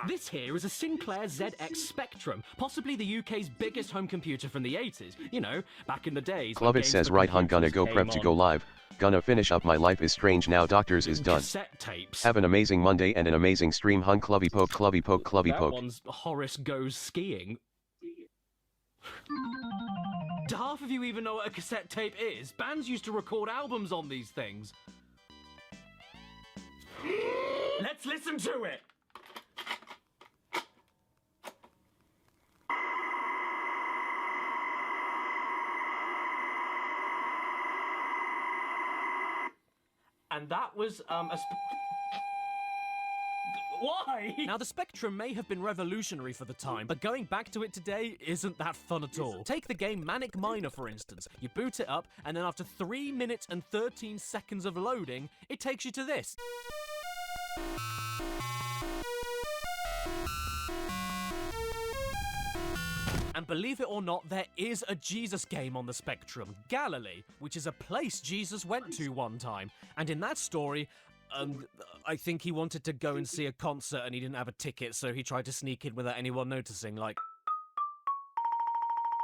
Speaker 1: This here is a Sinclair ZX Spectrum, possibly the UK's biggest home computer from the 80s. You know, back in the days.
Speaker 19: Clubbit says right hun gonna go prep to go live. Gonna finish up my life is strange now doctors is done.
Speaker 1: Cassette tapes.
Speaker 19: Have an amazing Monday and an amazing stream hun clubby poke clubby poke clubby
Speaker 1: That
Speaker 19: poke.
Speaker 1: one's Horace Goes Skiing. Do half of you even know what a cassette tape is? Bands used to record albums on these things. Let's listen to it! And that was, Why? Now, the Spectrum may have been revolutionary for the time, but going back to it today isn't that fun at all. Take the game Manic Miner, for instance. You boot it up, and then after 3 minutes and 13 seconds of loading, it takes you to this. And believe it or not, there is a Jesus game on the Spectrum, Galilee, which is a place Jesus went to one time. And in that story, I think he wanted to go and see a concert and he didn't have a ticket, so he tried to sneak in without anyone noticing, like...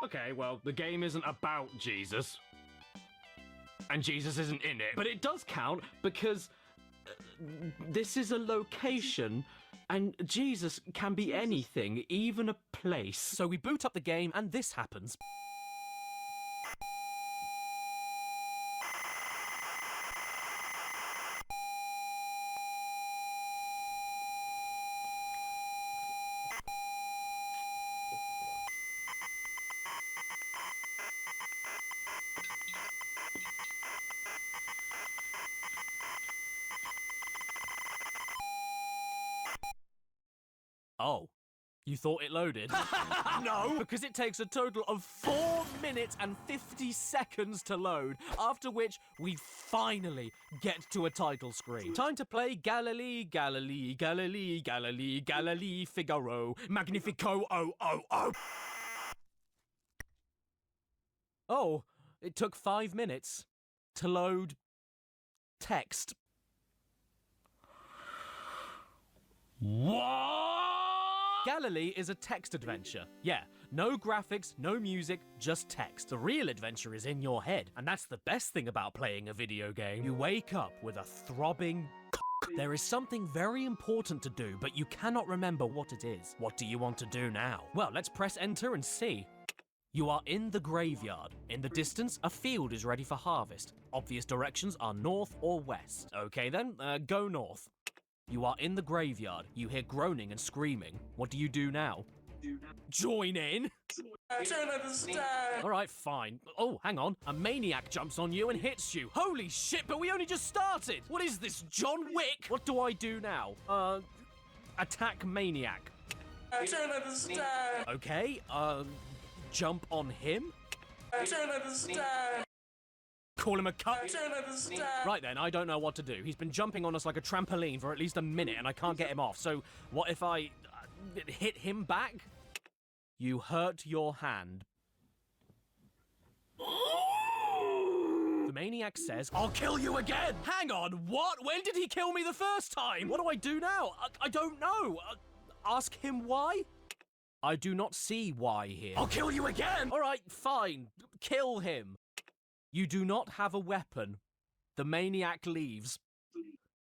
Speaker 1: Okay, well, the game isn't about Jesus. And Jesus isn't in it. But it does count because this is a location, and Jesus can be anything, even a place. So we boot up the game, and this happens. Oh, you thought it loaded? No! Because it takes a total of 4 minutes and 50 seconds to load, after which we finally get to a title screen. Time to play Galilee, Galilee, Galilee, Galilee, Galilee, Figaro, Magnifico, oh, oh, oh! Oh, it took 5 minutes to load text. What? Galilee is a text adventure. Yeah, no graphics, no music, just text. The real adventure is in your head, and that's the best thing about playing a video game. You wake up with a throbbing There is something very important to do, but you cannot remember what it is. What do you want to do now? Well, let's press enter and see. You are in the graveyard. In the distance, a field is ready for harvest. Obvious directions are north or west. Okay then, go north. You are in the graveyard. You hear groaning and screaming. What do you do now? Join in? Alright, fine. Oh, hang on. A maniac jumps on you and hits you. Holy shit, but we only just started! What is this, John Wick? What do I do now? Attack maniac. Okay, jump on him? Call him a cunt? Right then, I don't know what to do. He's been jumping on us like a trampoline for at least a minute and I can't get him off. So, what if I hit him back? You hurt your hand. The maniac says, I'll kill you again! Hang on, what? When did he kill me the first time? What do I do now? I don't know. Ask him why? I do not see why here. I'll kill you again! Alright, fine. Kill him. You do not have a weapon. The maniac leaves.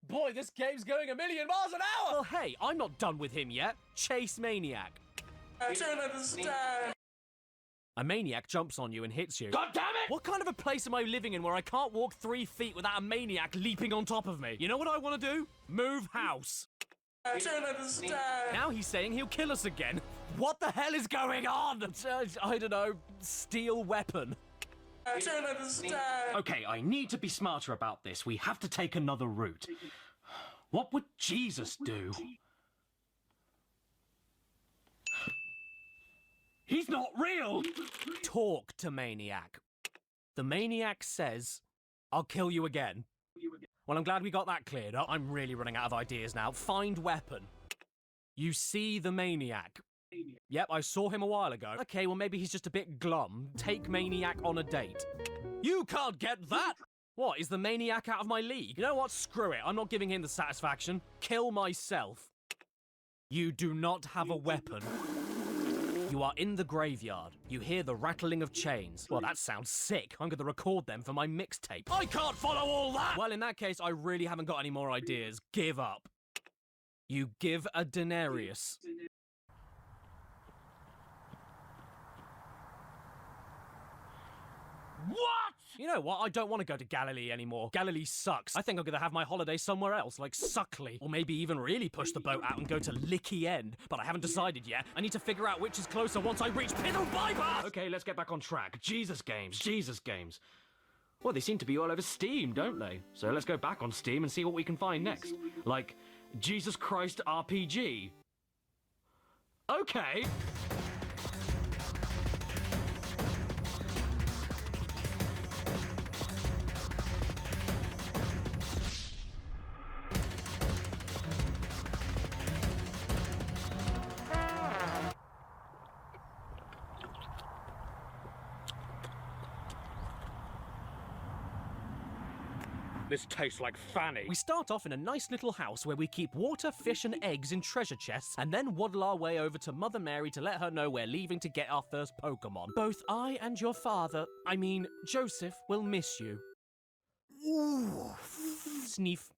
Speaker 1: Boy, this game's going a million miles an hour! Well, hey, I'm not done with him yet. Chase maniac. A maniac jumps on you and hits you. God damn it! What kind of a place am I living in where I can't walk 3 feet without a maniac leaping on top of me? You know what I want to do? Move house. Now he's saying he'll kill us again. What the hell is going on? I don't know. Steal weapon. Okay, I need to be smarter about this. We have to take another route. What would Jesus do? He's not real! Talk to maniac. The maniac says, I'll kill you again. Well, I'm glad we got that cleared up. I'm really running out of ideas now. Find weapon. You see the maniac. Yep, I saw him a while ago. Okay, well maybe he's just a bit glum. Take maniac on a date. You can't get that! What, is the maniac out of my league? You know what, screw it. I'm not giving him the satisfaction. Kill myself. You do not have a weapon. You are in the graveyard. You hear the rattling of chains. Well, that sounds sick. I'm going to record them for my mixtape. I can't follow all that! Well, in that case, I really haven't got any more ideas. Give up. You give a denarius. What? You know what? I don't want to go to Galilee anymore. Galilee sucks. I think I'm going to have my holiday somewhere else, like Suckley. Or maybe even really push the boat out and go to Licky End. But I haven't decided yet. I need to figure out which is closer once I reach Piddle Bypass! Okay, let's get back on track. Jesus games, Jesus games. Well, they seem to be all over Steam, don't they? So let's go back on Steam and see what we can find next. Like, Jesus Christ RPG. Okay. This tastes like Fanny. We start off in a nice little house where we keep water, fish and eggs in treasure chests and then waddle our way over to Mother Mary to let her know we're leaving to get our first Pokemon. Both I and your father, I mean, Joseph, will miss you. Ooh. Sniff.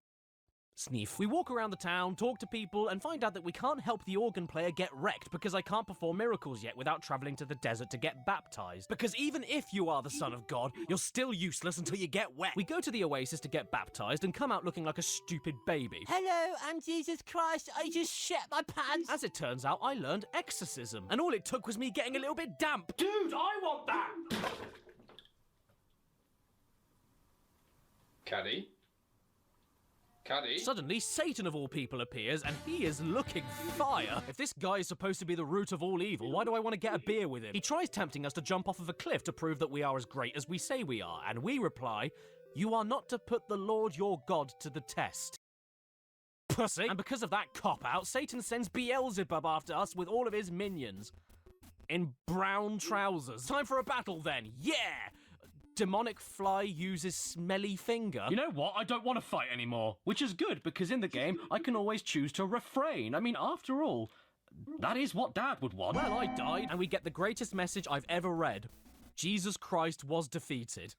Speaker 1: Sniff. We walk around the town, talk to people, and find out that we can't help the organ player get wrecked because I can't perform miracles yet without travelling to the desert to get baptised. Because even if you are the Son of God, you're still useless until you get wet. We go to the oasis to get baptised and come out looking like a stupid baby. Hello, I'm Jesus Christ, I just shat my pants. As it turns out, I learned exorcism, and all it took was me getting a little bit damp. Dude, I want that!
Speaker 11: Caddy? Caddy?
Speaker 1: Suddenly, Satan of all people appears, and he is looking fire. If this guy is supposed to be the root of all evil, why do I want to get a beer with him? He tries tempting us to jump off of a cliff to prove that we are as great as we say we are, and we reply, you are not to put the Lord your God to the test. Pussy. And because of that cop-out, Satan sends Beelzebub after us with all of his minions. In brown trousers. Time for a battle then, yeah! Demonic fly uses smelly finger. You know what? I don't want to fight anymore. Which is good, because in the game, I can always choose to refrain. I mean, after all, that is what Dad would want. Well, I died, and we get the greatest message I've ever read. Jesus Christ was defeated.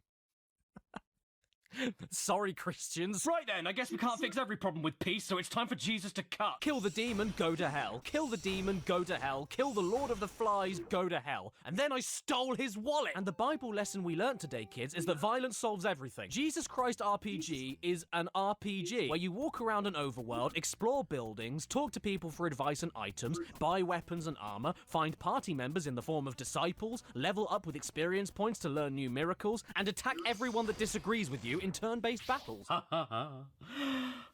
Speaker 1: Sorry, Christians.
Speaker 2: Right then, I guess we can't fix every problem with peace, so it's time for Jesus to cut.
Speaker 1: Kill the demon, go to hell. Kill the demon, go to hell. Kill the Lord of the Flies, go to hell. And then I stole his wallet. And the Bible lesson we learnt today, kids, is that violence solves everything. Jesus Christ RPG is an RPG where you walk around an overworld, explore buildings, talk to people for advice and items, buy weapons and armor, find party members in the form of disciples, level up with experience points to learn new miracles, and attack everyone that disagrees with you in turn-based battles.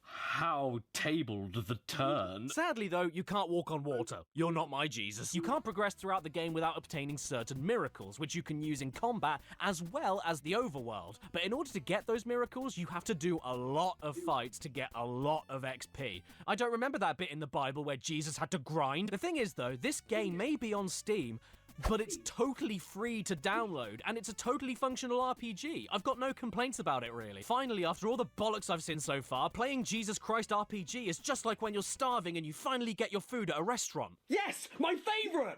Speaker 2: How tabled the turn.
Speaker 1: Sadly, though, you can't walk on water. You're not my Jesus. You can't progress throughout the game without obtaining certain miracles, which you can use in combat as well as the overworld. But in order to get those miracles, you have to do a lot of fights to get a lot of XP. I don't remember that bit in the Bible where Jesus had to grind. The thing is, though, this game may be on Steam, but it's totally free to download, and it's a totally functional RPG. I've got no complaints about it, really. Finally, after all the bollocks I've seen so far, playing Jesus Christ RPG is just like when you're starving and you finally get your food at a restaurant.
Speaker 2: Yes, my favourite!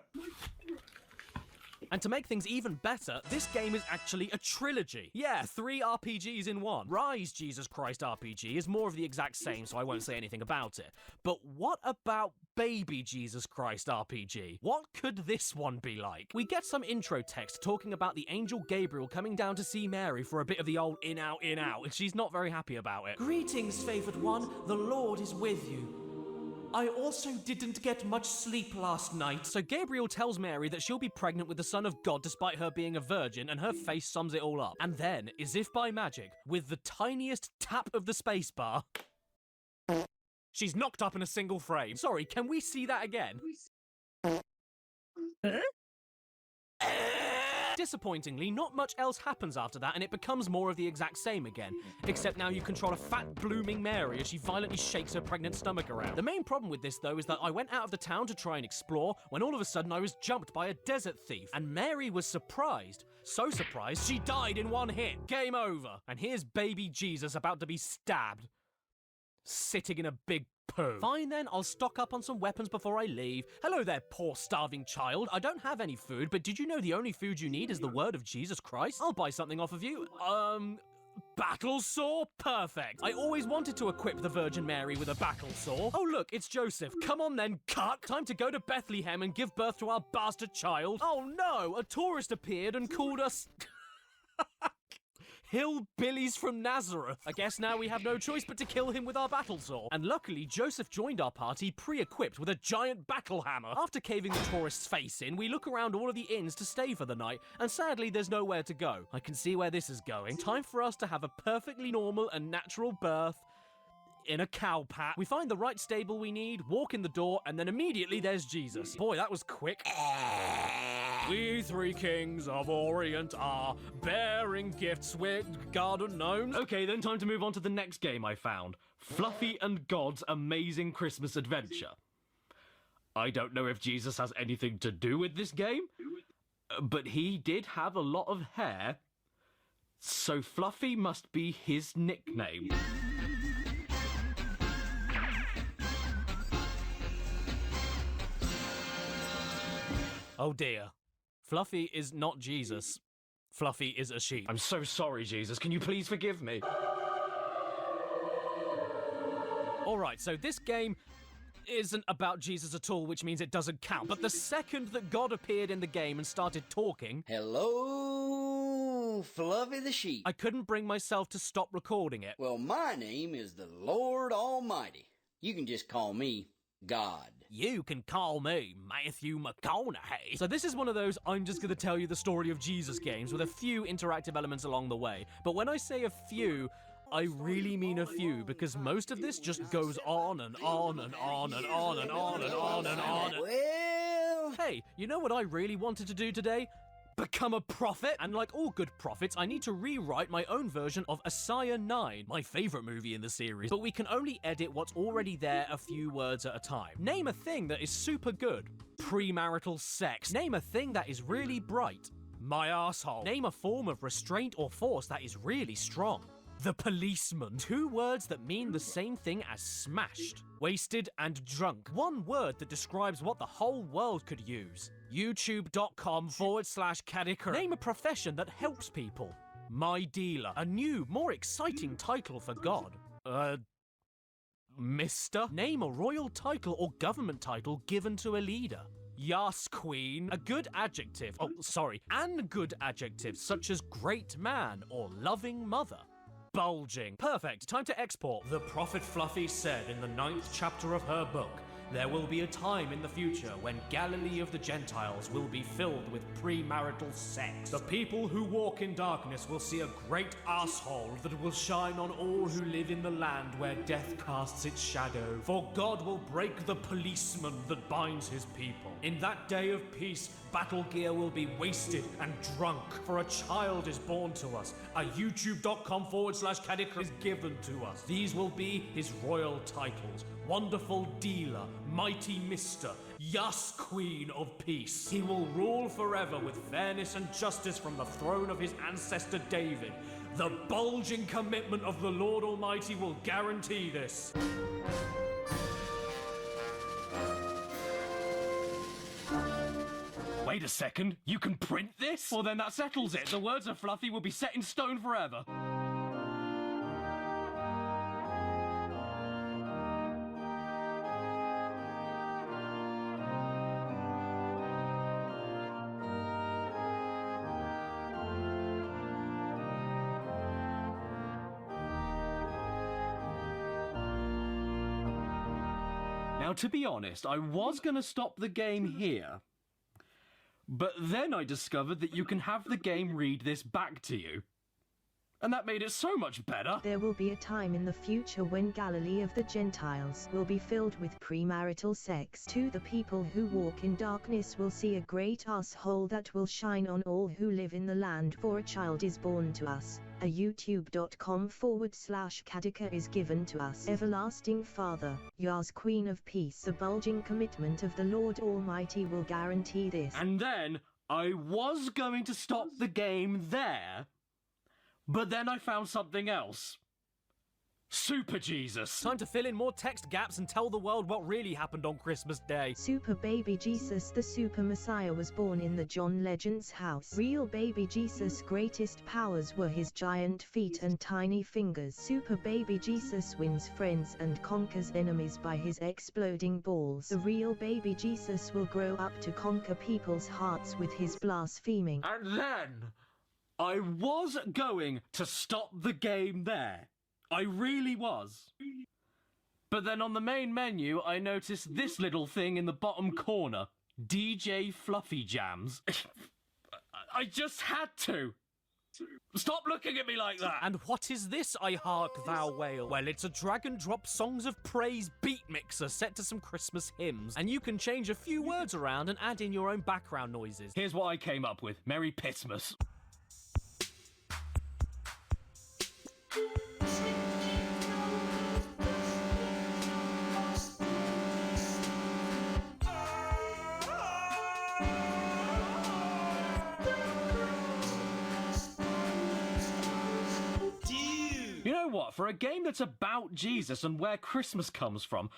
Speaker 1: And to make things even better, this game is actually a trilogy. Yeah, 3 RPGs in one. Rise Jesus Christ RPG is more of the exact same, so I won't say anything about it. But what about Baby Jesus Christ RPG? What could this one be like? We get some intro text talking about the angel Gabriel coming down to see Mary for a bit of the old in, out, and she's not very happy about it.
Speaker 14: Greetings, favored one. The Lord is with you. I also didn't get much sleep last night.
Speaker 1: So Gabriel tells Mary that she'll be pregnant with the Son of God despite her being a virgin, and her face sums it all up. And then, as if by magic, with the tiniest tap of the spacebar, she's knocked up in a single frame. Sorry, can we see that again? Disappointingly, not much else happens after that, and it becomes more of the exact same again. Except now you control a fat, blooming Mary as she violently shakes her pregnant stomach around. The main problem with this, though, is that I went out of the town to try and explore, when all of a sudden I was jumped by a desert thief. And Mary was surprised. So surprised, she died in one hit. Game over. And here's baby Jesus about to be stabbed. Sitting in a big poo. Fine then, I'll stock up on some weapons before I leave. Hello there, poor starving child. I don't have any food, but did you know the only food you need is the word of Jesus Christ? I'll buy something off of you. Battle saw? Perfect. I always wanted to equip the Virgin Mary with a battle saw. Oh look, it's Joseph. Come on then, cut. Time to go to Bethlehem and give birth to our bastard child. Oh no, a tourist appeared and called us... hillbillies from Nazareth. I guess now we have no choice but to kill him with our battle saw. And luckily, Joseph joined our party pre-equipped with a giant battle hammer. After caving the tourist's face in, we look around all of the inns to stay for the night, and sadly there's nowhere to go. I can see where this is going. Time for us to have a perfectly normal and natural birth in a cow pat. We find the right stable we need, walk in the door, and then immediately there's Jesus. Boy, that was quick. We 3 kings of Orient are bearing gifts with garden gnomes.
Speaker 2: Okay, then time to move on to the next game I found. Fluffy and God's Amazing Christmas Adventure. I don't know if Jesus has anything to do with this game, but he did have a lot of hair, so Fluffy must be his nickname.
Speaker 1: Oh dear. Fluffy is not Jesus. Fluffy is a sheep.
Speaker 2: I'm so sorry, Jesus. Can you please forgive me?
Speaker 1: Alright, so this game isn't about Jesus at all, which means it doesn't count. But the second that God appeared in the game and started talking...
Speaker 12: Hello, Fluffy the sheep.
Speaker 1: I couldn't bring myself to stop recording it.
Speaker 12: Well, my name is the Lord Almighty. You can just call me God.
Speaker 1: You can call me Matthew McConaughey. So this is one of those I'm just gonna tell you the story of Jesus games with a few interactive elements along the way. But when I say a few, I really mean a few, because most of this just goes on and on and on and on and on and on and on.
Speaker 12: Well...
Speaker 1: Hey, you know what I really wanted to do today? Become a prophet? And like all good prophets, I need to rewrite my own version of Isaiah 9, my favourite movie in the series. But we can only edit what's already there a few words at a time. Name a thing that is super good. Premarital sex. Name a thing that is really bright. My asshole. Name a form of restraint or force that is really strong. The policeman. 2 words that mean the same thing as smashed. Wasted and drunk. 1 word that describes what the whole world could use. YouTube.com/Caddicker. Name a profession that helps people. My dealer. A new, more exciting title for God. Mister? Name a royal title or government title given to a leader. Yas Queen. A good adjective. And good adjectives such as great man or loving mother. Bulging. Perfect. Time to export.
Speaker 14: The prophet Fluffy said in the 9th chapter of her book, there will be a time in the future when Galilee of the Gentiles will be filled with premarital sex. The people who walk in darkness will see a great asshole that will shine on all who live in the land where death casts its shadow. For God will break the policeman that binds his people. In that day of peace, battle gear will be wasted and drunk, for a child is born to us. A youtube.com/Kadika is given to us. These will be his royal titles. Wonderful Dealer, Mighty Mister, Yas Queen of Peace. He will rule forever with fairness and justice from the throne of his ancestor David. The bulging commitment of the Lord Almighty will guarantee this.
Speaker 2: Wait a second, you can print this? Well then that settles it. The words of Fluffy will be set in stone forever. Now, to be honest, I was going to stop the game here, but then I discovered that you can have the game read this back to you. And that made it so much better.
Speaker 6: There will be a time in the future when Galilee of the Gentiles will be filled with premarital sex. To the people who walk in darkness will see a great asshole that will shine on all who live in the land, for a child is born to us. A youtube.com/Kadika is given to us. Everlasting Father, Yas Queen of Peace. The bulging commitment of the Lord Almighty will guarantee this.
Speaker 2: And then I was going to stop the game there, but then I found something else. Super Jesus.
Speaker 1: Time to fill in more text gaps and tell the world what really happened on Christmas Day.
Speaker 6: Super baby Jesus, the super Messiah, was born in the John Legend's house. Real baby Jesus' greatest powers were his giant feet and tiny fingers. Super baby Jesus wins friends and conquers enemies by his exploding balls. The real baby Jesus will grow up to conquer people's hearts with his blaspheming.
Speaker 2: And then I was going to stop the game there. I really was. But then on the main menu, I noticed this little thing in the bottom corner. DJ Fluffy Jams. I just had to. Stop looking at me like that.
Speaker 1: And what is this, I hark thou wail? Well, it's a drag and drop songs of praise beat mixer set to some Christmas hymns. And you can change a few words around and add in your own background noises.
Speaker 2: Here's what I came up with. Merry Pissmas. You know what? For a game that's about Jesus and where Christmas comes from,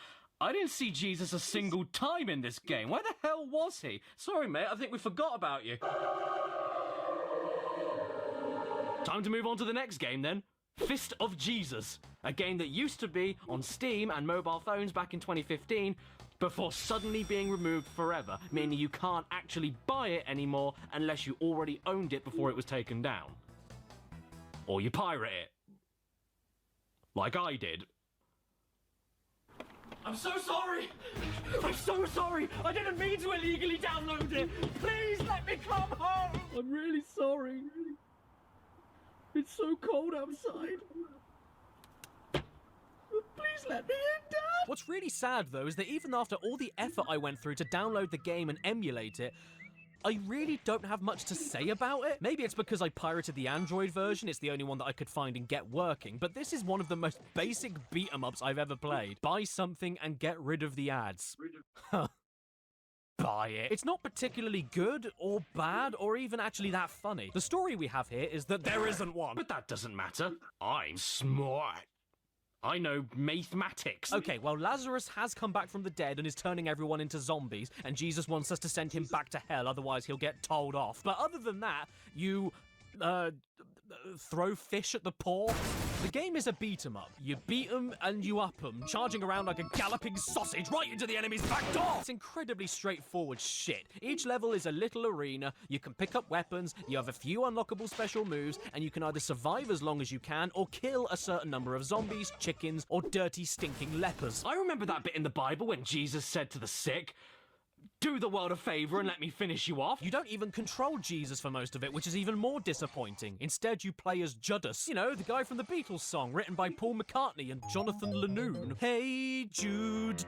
Speaker 2: I didn't see Jesus a single time in this game. Where the hell was he? Sorry, mate, I think we forgot about you. Time to move on to the next game, then. Fist of Jesus. A game that used to be on Steam and mobile phones back in 2015, before suddenly being removed forever, meaning you can't actually buy it anymore unless you already owned it before it was taken down. Or you pirate it. Like I did. I'm so sorry! I'm so sorry! I didn't mean to illegally download it! Please let me come home! I'm really sorry. It's so cold outside. Please let me in, Dad!
Speaker 1: What's really sad, though, is that even after all the effort I went through to download the game and emulate it, I really don't have much to say about it. Maybe it's because I pirated the Android version, it's the only one that I could find and get working, but this is one of the most basic beat-em-ups I've ever played. Buy something and get rid of the ads. Buy it. It's not particularly good or bad or even actually that funny. The story we have here is that there isn't one.
Speaker 2: But that doesn't matter. I'm smart. I know mathematics.
Speaker 1: Okay, well, Lazarus has come back from the dead and is turning everyone into zombies, and Jesus wants us to send him back to hell, otherwise he'll get told off. But other than that, you throw fish at the poor. The game is a beat-em-up. You beat 'em and you up 'em, charging around like a galloping sausage right into the enemy's back door! It's incredibly straightforward shit. Each level is a little arena, you can pick up weapons, you have a few unlockable special moves, and you can either survive as long as you can, or kill a certain number of zombies, chickens, or dirty, stinking lepers.
Speaker 21: I remember that bit in the Bible when Jesus said to the sick, "Do the world a favor and let me finish you off."
Speaker 1: You don't even control Jesus for most of it, which is even more disappointing. Instead, you play as Judas. You know, the guy from the Beatles song, written by Paul McCartney and Jonathan Lanoon. Hey, Jude.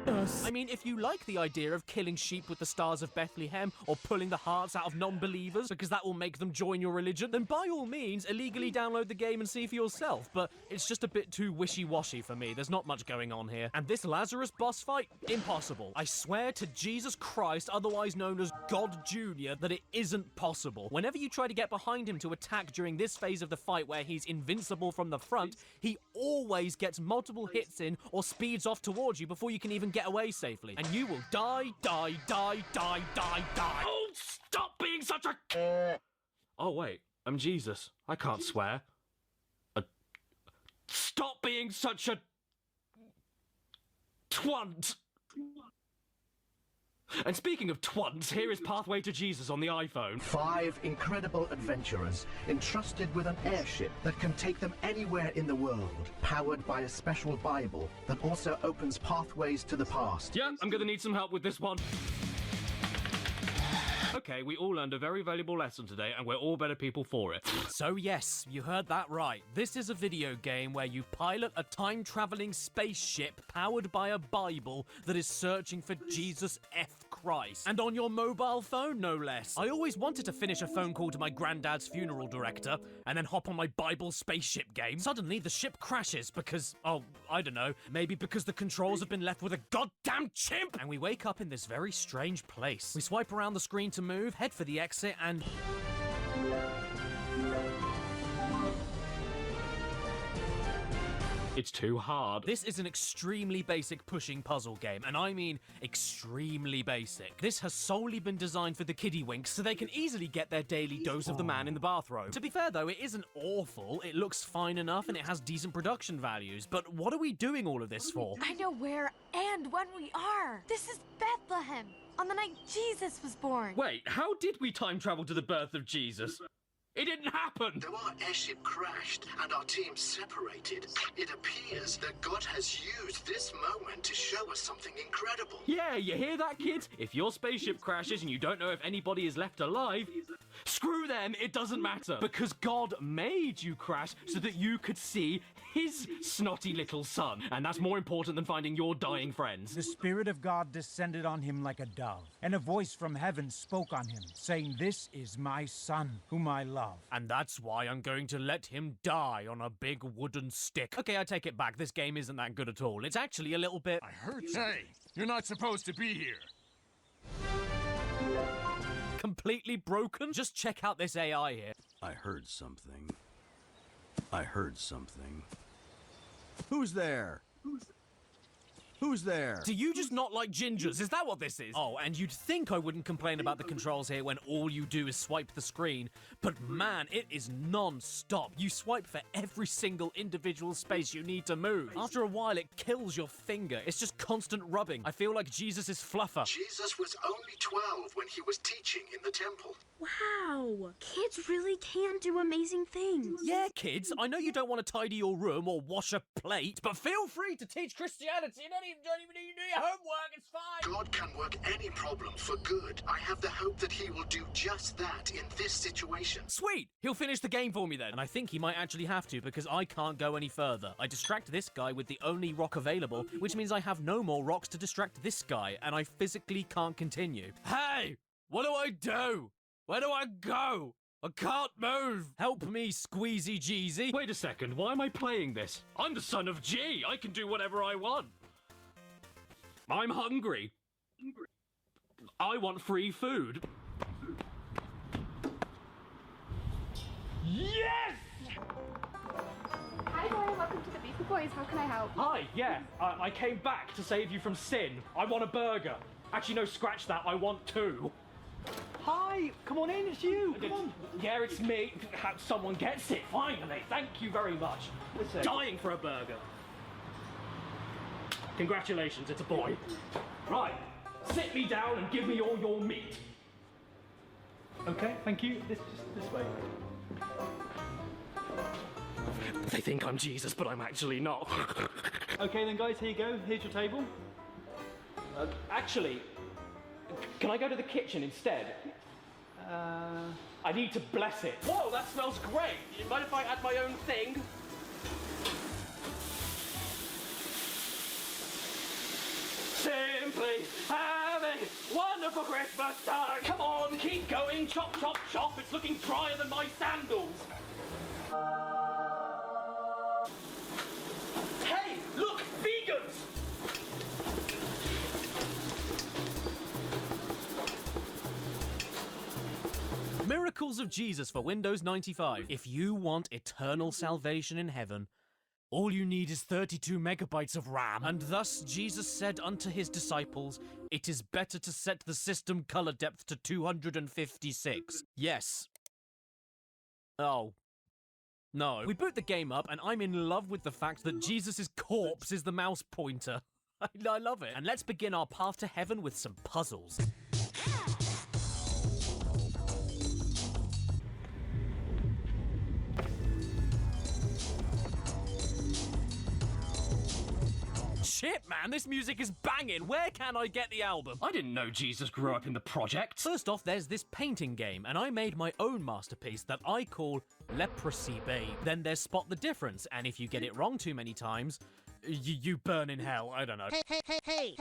Speaker 1: I mean, if you like the idea of killing sheep with the stars of Bethlehem or pulling the hearts out of non-believers because that will make them join your religion, then by all means, illegally download the game and see for yourself. But it's just a bit too wishy-washy for me. There's not much going on here. And this Lazarus boss fight? Impossible. I swear to Jesus Christ, otherwise known as God Jr., that it isn't possible. Whenever you try to get behind him to attack during this phase of the fight where he's invincible from the front, he always gets multiple hits in or speeds off towards you before you can even get away safely. And you will die.
Speaker 21: Oh, stop being such a...
Speaker 2: Oh, wait. I'm Jesus. I can't swear.
Speaker 21: Stop being such a... twunt.
Speaker 2: And speaking of twunts, here is Pathway to Jesus on the iPhone.
Speaker 7: 5 incredible adventurers entrusted with an airship that can take them anywhere in the world, powered by a special Bible that also opens pathways to the past.
Speaker 2: Yeah, I'm gonna need some help with this one. Okay, we all learned a very valuable lesson today, and we're all better people for it.
Speaker 1: So yes, you heard that right. This is a video game where you pilot a time-traveling spaceship powered by a Bible that is searching for Jesus F. Christ. And on your mobile phone, no less. I always wanted to finish a phone call to my granddad's funeral director, and then hop on my Bible spaceship game. Suddenly, the ship crashes because, oh, I don't know, maybe because the controls have been left with a goddamn chimp! And we wake up in this very strange place. We swipe around the screen to move, head for the exit, and...
Speaker 2: It's too hard.
Speaker 1: This is an extremely basic pushing puzzle game, and I mean extremely basic. This has solely been designed for the kiddywinks so they can easily get their daily dose of the man in the bathrobe. To be fair though, it isn't awful, it looks fine enough and it has decent production values, but what are we doing all of this for?
Speaker 22: I know where and when we are. This is Bethlehem, on the night Jesus was born.
Speaker 2: Wait, how did we time travel to the birth of Jesus? It didn't happen!
Speaker 7: Though our airship crashed and our team separated, it appears that God has used this moment to show us something incredible.
Speaker 2: Yeah, you hear that, kids? If your spaceship crashes and you don't know if anybody is left alive, screw them, it doesn't matter. Because God made you crash so that you could see his snotty little son. And that's more important than finding your dying friends.
Speaker 23: The Spirit of God descended on him like a dove, and a voice from heaven spoke on him, saying, "This is my son, whom I love."
Speaker 1: And that's why I'm going to let him die on a big wooden stick. Okay, I take it back. This game isn't that good at all. It's actually a little bit...
Speaker 9: I heard you. Hey, you're not supposed to be here.
Speaker 1: Completely broken? Just check out this AI here.
Speaker 24: I heard something. Who's there? Who's there?
Speaker 1: Do you just not like gingers? Is that what this is? Oh, and you'd think I wouldn't complain about the controls here when all you do is swipe the screen, but man, it is non-stop. You swipe for every single individual space you need to move. After a while, it kills your finger. It's just constant rubbing. I feel like Jesus is fluffer.
Speaker 7: Jesus was only 12 when he was teaching in the temple.
Speaker 22: Wow, kids really can do amazing things.
Speaker 1: Yeah, kids, I know you don't want to tidy your room or wash a plate, but feel free to teach Christianity. You don't even need to do your homework, it's fine.
Speaker 7: God can work any problem for good. I have the hope that he will do just that in this situation.
Speaker 1: Sweet, he'll finish the game for me then. And I think he might actually have to because I can't go any further. I distract this guy with the only rock available, which means I have no more rocks to distract this guy, and I physically can't continue. Hey, what do I do? Where do I go? I can't move! Help me, Squeezy Jeezy.
Speaker 2: Wait a second, why am I playing this? I'm the son of G! I can do whatever I want! I'm hungry. I want free food. Yes!
Speaker 25: Hi there, welcome to the Beefy Boys. How can I help?
Speaker 2: Hi, yeah, I came back to save you from sin. I want a burger. Actually, no, scratch that. I want 2. Hi, come on in, it's you. Come on. Yeah, it's me. Someone gets it, finally. Thank you very much. Dying for a burger. Congratulations, it's a boy. Right, sit me down and give me all your meat. Okay, thank you. This way. They think I'm Jesus, but I'm actually not. Okay then, guys, here you go. Here's your table. Actually, can I go to the kitchen instead? I need to bless it. Whoa, that smells great. You mind if I add my own thing? Simply having wonderful Christmas time. Come on, keep going. Chop, chop, chop. It's looking drier than my sandals. Hey, look, vegans.
Speaker 1: Miracles of Jesus for Windows 95. If you want eternal salvation in heaven, all you need is 32 megabytes of RAM. And thus Jesus said unto his disciples, it is better to set the system color depth to 256. Yes. Oh. No. We boot the game up and I'm in love with the fact that Jesus' corpse is the mouse pointer. I love it. And let's begin our path to heaven with some puzzles. Shit, man, this music is banging. Where can I get the album?
Speaker 2: I didn't know Jesus grew up in the project.
Speaker 1: First off, there's this painting game, and I made my own masterpiece that I call Leprosy Babe. Then there's Spot the Difference, and if you get it wrong too many times, you burn in hell. I don't know. Hey.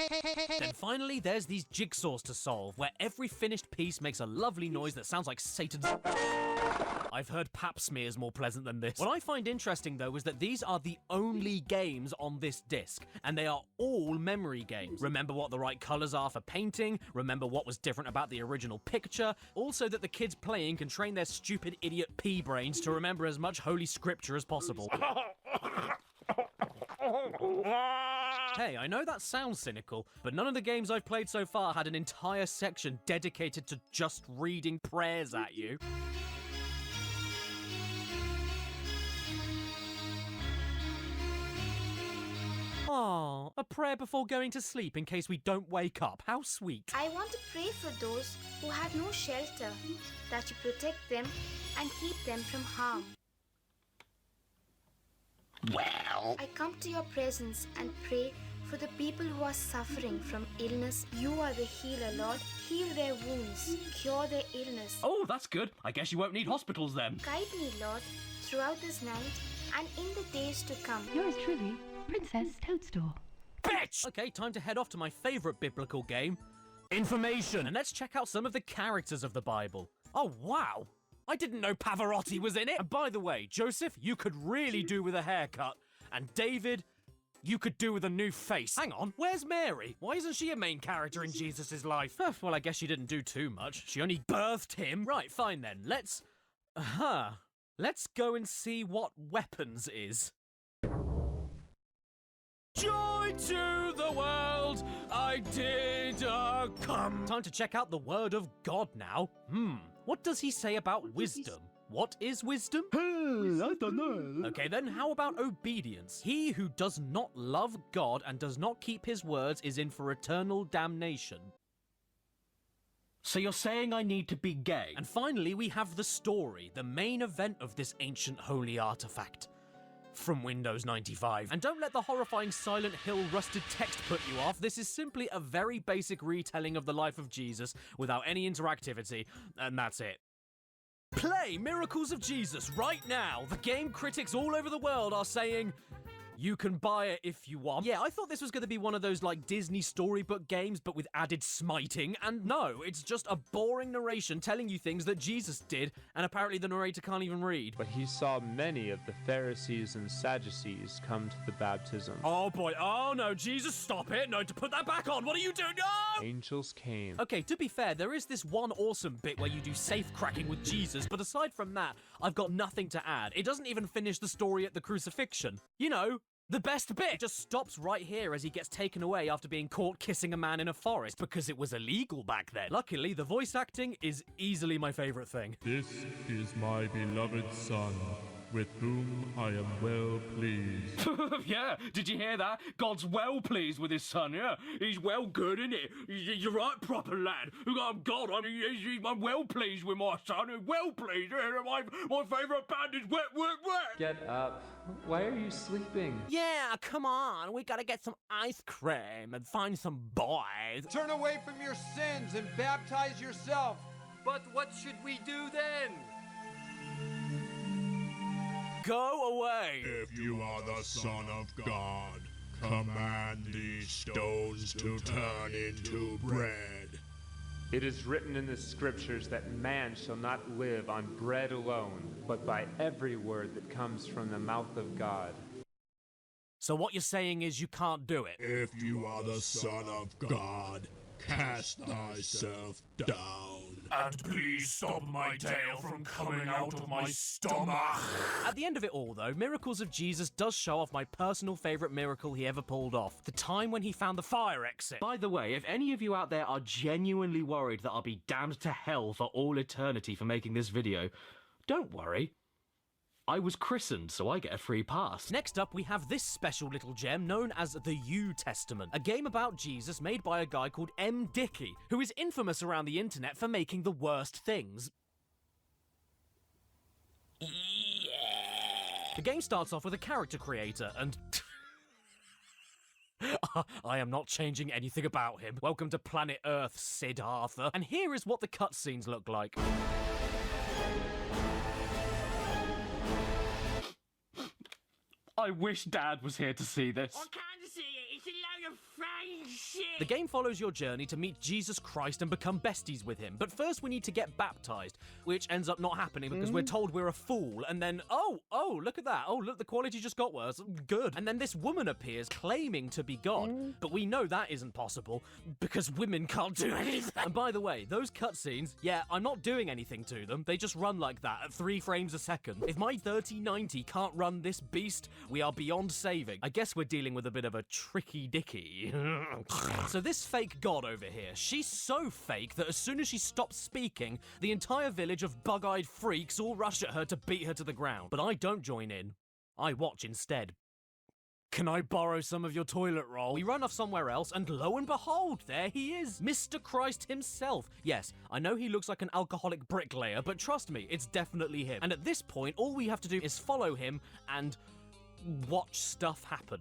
Speaker 1: Then finally, there's these jigsaws to solve, where every finished piece makes a lovely noise that sounds like Satan's... I've heard pap smears more pleasant than this. What I find interesting, though, is that these are the only games on this disc, and they are all memory games. Remember what the right colors are for painting, remember what was different about the original picture, also that the kids playing can train their stupid idiot pea brains to remember as much holy scripture as possible. Hey, I know that sounds cynical, but none of the games I've played so far had an entire section dedicated to just reading prayers at you. Aww, a prayer before going to sleep in case we don't wake up. How sweet.
Speaker 3: I want to pray for those who have no shelter, that you protect them and keep them from harm.
Speaker 2: Well...
Speaker 3: I come to your presence and pray for the people who are suffering from illness. You are the healer, Lord. Heal their wounds, cure their illness.
Speaker 2: Oh, that's good. I guess you won't need hospitals then.
Speaker 3: Guide me, Lord, throughout this night and in the days to come.
Speaker 4: Yours truly, Princess Toadstool.
Speaker 1: Bitch! Okay, time to head off to my favourite biblical game, Information. And let's check out some of the characters of the Bible. Oh, wow! I didn't know Pavarotti was in it! And by the way, Joseph, you could really do with a haircut. And David, you could do with a new face. Hang on, where's Mary? Why isn't she a main character in Jesus' life? Well, I guess she didn't do too much. She only birthed him. Right, fine then. Let's go and see what weapons is. Joy to the world, I did come. Time to check out the word of God now. What does he say about wisdom? What is wisdom?
Speaker 2: I don't know.
Speaker 1: Okay then, how about obedience? He who does not love God and does not keep his words is in for eternal damnation.
Speaker 2: So you're saying I need to be gay?
Speaker 1: And finally, we have the story, the main event of this ancient holy artifact. From Windows 95. And don't let the horrifying Silent Hill rusted text put you off. This is simply a very basic retelling of the life of Jesus without any interactivity, and that's it. Play Miracles of Jesus right now! The game critics all over the world are saying, you can buy it if you want. Yeah, I thought this was going to be one of those, like, Disney storybook games, but with added smiting, and no, it's just a boring narration telling you things that Jesus did, and apparently the narrator can't even read.
Speaker 5: But he saw many of the Pharisees and Sadducees come to the baptism.
Speaker 1: Oh boy, oh no, Jesus, stop it! No, to put that back on, what are you doing? No!
Speaker 5: Angels came.
Speaker 1: Okay, to be fair, there is this one awesome bit where you do safe cracking with Jesus, but aside from that, I've got nothing to add. It doesn't even finish the story at the crucifixion. You know, The best bit just stops right here as he gets taken away after being caught kissing a man in a forest because it was illegal back then. Luckily, the voice acting is easily my favorite thing.
Speaker 15: This is my beloved son, with whom I am well pleased.
Speaker 21: Yeah, did you hear that? God's well pleased with his son, yeah. He's well good, isn't it? You're right, proper lad. I'm God, I'm well pleased with my son. Well pleased. My favourite band is Wet, Wet, Wet.
Speaker 5: Get up. Why are you sleeping?
Speaker 1: Yeah, come on. We gotta get some ice cream and find some boys.
Speaker 16: Turn away from your sins and baptize yourself.
Speaker 2: But what should we do then?
Speaker 1: Go away.
Speaker 9: If you are the Son of God, command these stones to turn into bread.
Speaker 5: It is written in the scriptures that man shall not live on bread alone, but by every word that comes from the mouth of God.
Speaker 1: So what you're saying is you can't do it?
Speaker 9: If you are the Son of God, cast thyself down.
Speaker 14: And please stop my tail from coming out of my stomach.
Speaker 1: At the end of it all, though, Miracles of Jesus does show off my personal favourite miracle he ever pulled off. The time when he found the fire exit.
Speaker 21: By the way, if any of you out there are genuinely worried that I'll be damned to hell for all eternity for making this video, don't worry. I was christened, so I get a free pass.
Speaker 1: Next up, we have this special little gem known as the U Testament, a game about Jesus made by a guy called M. Dickey, who is infamous around the internet for making the worst things. Yeah. The game starts off with a character creator, and I am not changing anything about him. Welcome to planet Earth, Sid Arthur. And here is what the cutscenes look like.
Speaker 21: I wish Dad was here to see this.
Speaker 17: I can't see it. It's a load of fine shit.
Speaker 1: The game follows your journey to meet Jesus Christ and become besties with him. But first we need to get baptized, which ends up not happening because we're told we're a fool. And then, oh, look at that. Oh, look, the quality just got worse. Good. And then this woman appears claiming to be God. But we know that isn't possible because women can't do anything. And by the way, those cutscenes, yeah, I'm not doing anything to them. They just run like that at 3 frames a second. If my 3090 can't run this beast, we are beyond saving. I guess we're dealing with a bit of a tricky dicky. So this fake god over here, she's so fake that as soon as she stops speaking, the entire village of bug-eyed freaks all rush at her to beat her to the ground. But I don't join in. I watch instead. Can I borrow some of your toilet roll? We run off somewhere else, and lo and behold, there he is, Mr. Christ himself. Yes, I know he looks like an alcoholic bricklayer, but trust me, it's definitely him. And at this point, all we have to do is follow him and watch stuff happen.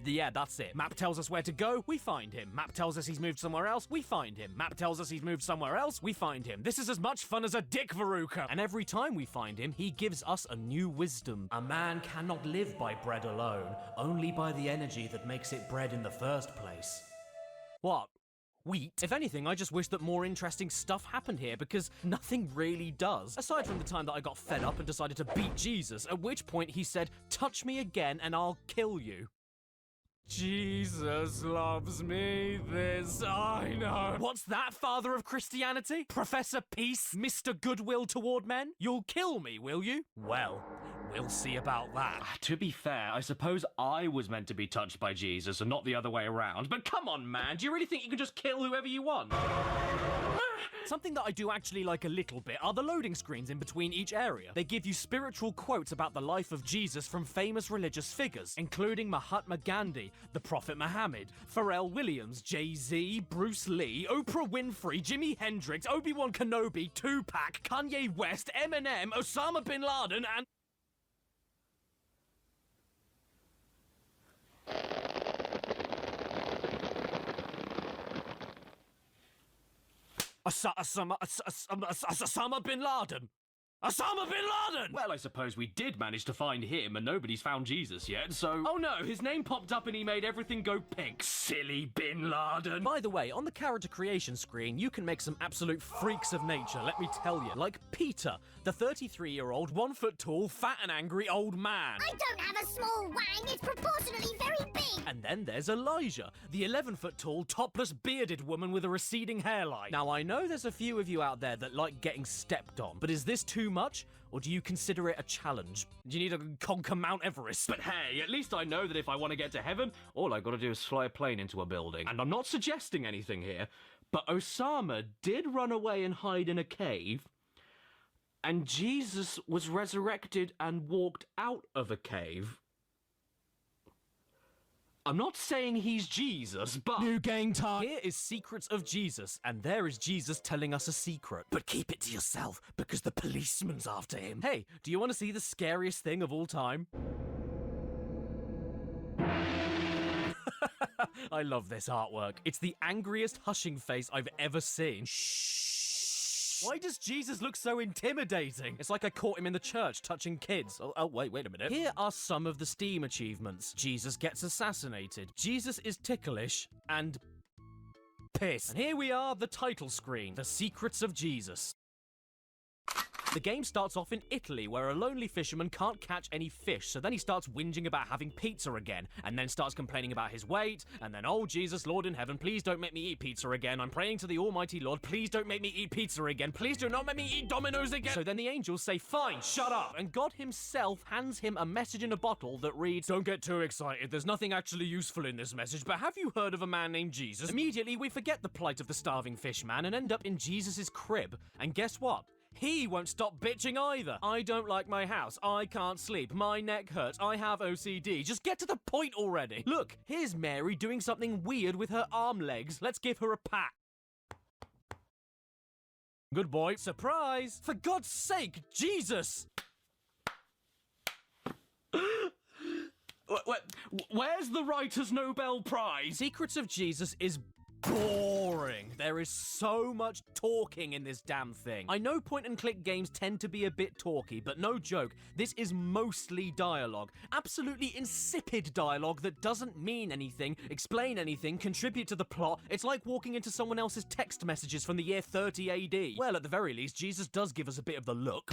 Speaker 1: Yeah, that's it. Map tells us where to go, we find him. Map tells us he's moved somewhere else, we find him. Map tells us he's moved somewhere else, we find him. This is as much fun as a dick veruca. And every time we find him, he gives us a new wisdom. A man cannot live by bread alone, only by the energy that makes it bread in the first place. What? Wheat? If anything, I just wish that more interesting stuff happened here because nothing really does. Aside from the time that I got fed up and decided to beat Jesus, at which point he said, "Touch me again and I'll kill you." Jesus loves me, this I know. What's that, father of Christianity? Professor Peace? Mr. Goodwill toward men? You'll kill me, will you? Well, we'll see about that.
Speaker 21: To be fair, I suppose I was meant to be touched by Jesus and not the other way around. But come on, man, do you really think you can just kill whoever you want?
Speaker 1: Something that I do actually like a little bit are the loading screens in between each area. They give you spiritual quotes about the life of Jesus from famous religious figures, including Mahatma Gandhi, the Prophet Muhammad, Pharrell Williams, Jay-Z, Bruce Lee, Oprah Winfrey, Jimi Hendrix, Obi-Wan Kenobi, Tupac, Kanye West, Eminem, Osama Bin Laden, and... Osama Bin Laden! Osama Bin Laden!
Speaker 21: Well, I suppose we did manage to find him, and nobody's found Jesus yet, so... Oh no, his name popped up and he made everything go pink. Silly Bin Laden!
Speaker 1: By the way, on the character creation screen, you can make some absolute freaks of nature, let me tell you. Like Peter, the 33-year-old, 1-foot-tall, fat and angry old man.
Speaker 17: I don't have a small wang, it's proportionally very big!
Speaker 1: And then there's Elijah, the 11-foot-tall, topless, bearded woman with a receding hairline. Now, I know there's a few of you out there that like getting stepped on, but is this too too much, or do you consider it a challenge? Do you need to conquer Mount Everest?
Speaker 21: But hey, at least I know that if I want to get to heaven, all I gotta do is fly a plane into a building. And I'm not suggesting anything here, but Osama did run away and hide in a cave, and Jesus was resurrected and walked out of a cave. I'm not saying he's Jesus, but...
Speaker 1: New game time! Here is Secrets of Jesus, and there is Jesus telling us a secret. But keep it to yourself, because the policeman's after him. Hey, do you want to see the scariest thing of all time? I love this artwork. It's the angriest hushing face I've ever seen. Shh. Why does Jesus look so intimidating? It's like I caught him in the church touching kids. Oh, wait a minute. Here are some of the Steam achievements. Jesus gets assassinated. Jesus is ticklish and pissed. And here we are, the title screen. The Secrets of Jesus. The game starts off in Italy, where a lonely fisherman can't catch any fish, so then he starts whinging about having pizza again, and then starts complaining about his weight, and then, oh Jesus, Lord in heaven, please don't make me eat pizza again. I'm praying to the almighty Lord, please don't make me eat pizza again. Please do not make me eat Domino's again. So then the angels say, fine, shut up. And God himself hands him a message in a bottle that reads, don't get too excited, there's nothing actually useful in this message, but have you heard of a man named Jesus? Immediately we forget the plight of the starving fish man and end up in Jesus's crib. And guess what? He won't stop bitching either. I don't like my house. I can't sleep. My neck hurts. I have OCD. Just get to the point already. Look, here's Mary doing something weird with her arm legs. Let's give her a pat. Good boy. Surprise! For God's sake, Jesus!
Speaker 21: Where's the Writer's Nobel Prize?
Speaker 1: Secrets of Jesus is boring. There is so much talking in this damn thing. I know point-and-click games tend to be a bit talky, but no joke, this is mostly dialogue. Absolutely insipid dialogue that doesn't mean anything, explain anything, contribute to the plot. It's like walking into someone else's text messages from the year 30 AD. Well, at the very least, Jesus does give us a bit of the look.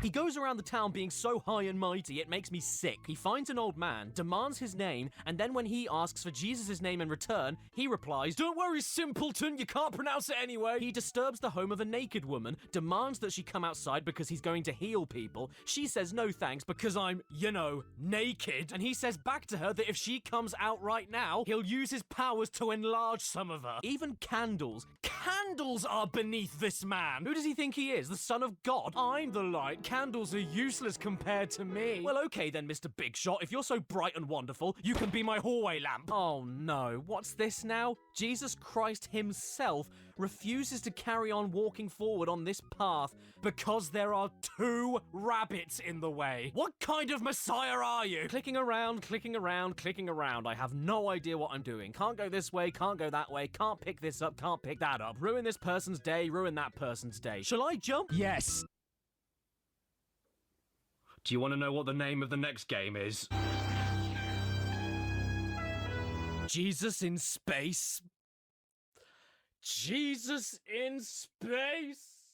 Speaker 1: He goes around the town being so high and mighty, it makes me sick. He finds an old man, demands his name, and then when he asks for Jesus' name in return, he replies, don't worry, simpleton, you can't pronounce it anyway. He disturbs the home of a naked woman, demands that she come outside because he's going to heal people. She says no thanks because I'm, you know, naked. And he says back to her that if she comes out right now, he'll use his powers to enlarge some of her. Even candles are beneath this man. Who does he think he is, the son of God? I'm the light. Candles are useless compared to me. Well, okay then, Mr. Big Shot. If you're so bright and wonderful, you can be my hallway lamp. Oh no, what's this now? Jesus Christ himself refuses to carry on walking forward on this path because there are 2 rabbits in the way. What kind of Messiah are you? Clicking around, clicking around, clicking around. I have no idea what I'm doing. Can't go this way, can't go that way, can't pick this up, can't pick that up. Ruin this person's day, ruin that person's day. Shall I jump? Yes.
Speaker 21: Do you want to know what the name of the next game is?
Speaker 1: Jesus in space? Jesus in space?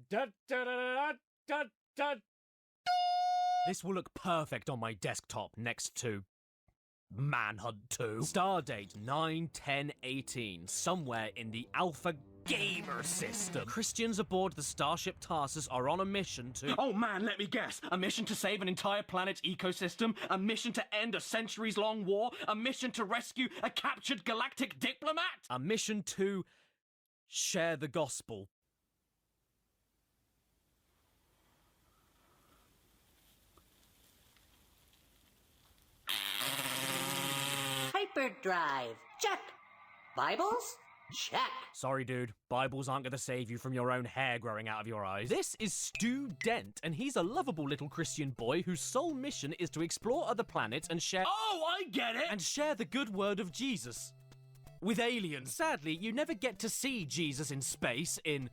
Speaker 1: Da, da, da, da, da, da. This will look perfect on my desktop next to Manhunt 2. Stardate 9/10/18, somewhere in the Alpha Gamer system. Christians aboard the Starship Tarsus are on a mission to...
Speaker 21: Oh man, let me guess. A mission to save an entire planet's ecosystem? A mission to end a centuries-long war? A mission to rescue a captured galactic diplomat?
Speaker 1: A mission to share the gospel.
Speaker 8: Hyperdrive. Check. Bibles? Check.
Speaker 1: Sorry, dude. Bibles aren't going to save you from your own hair growing out of your eyes. This is Stu Dent, and he's a lovable little Christian boy whose sole mission is to explore other planets and share...
Speaker 21: Oh, I get it!
Speaker 1: And share the good word of Jesus. With aliens. Sadly, you never get to see Jesus in space in...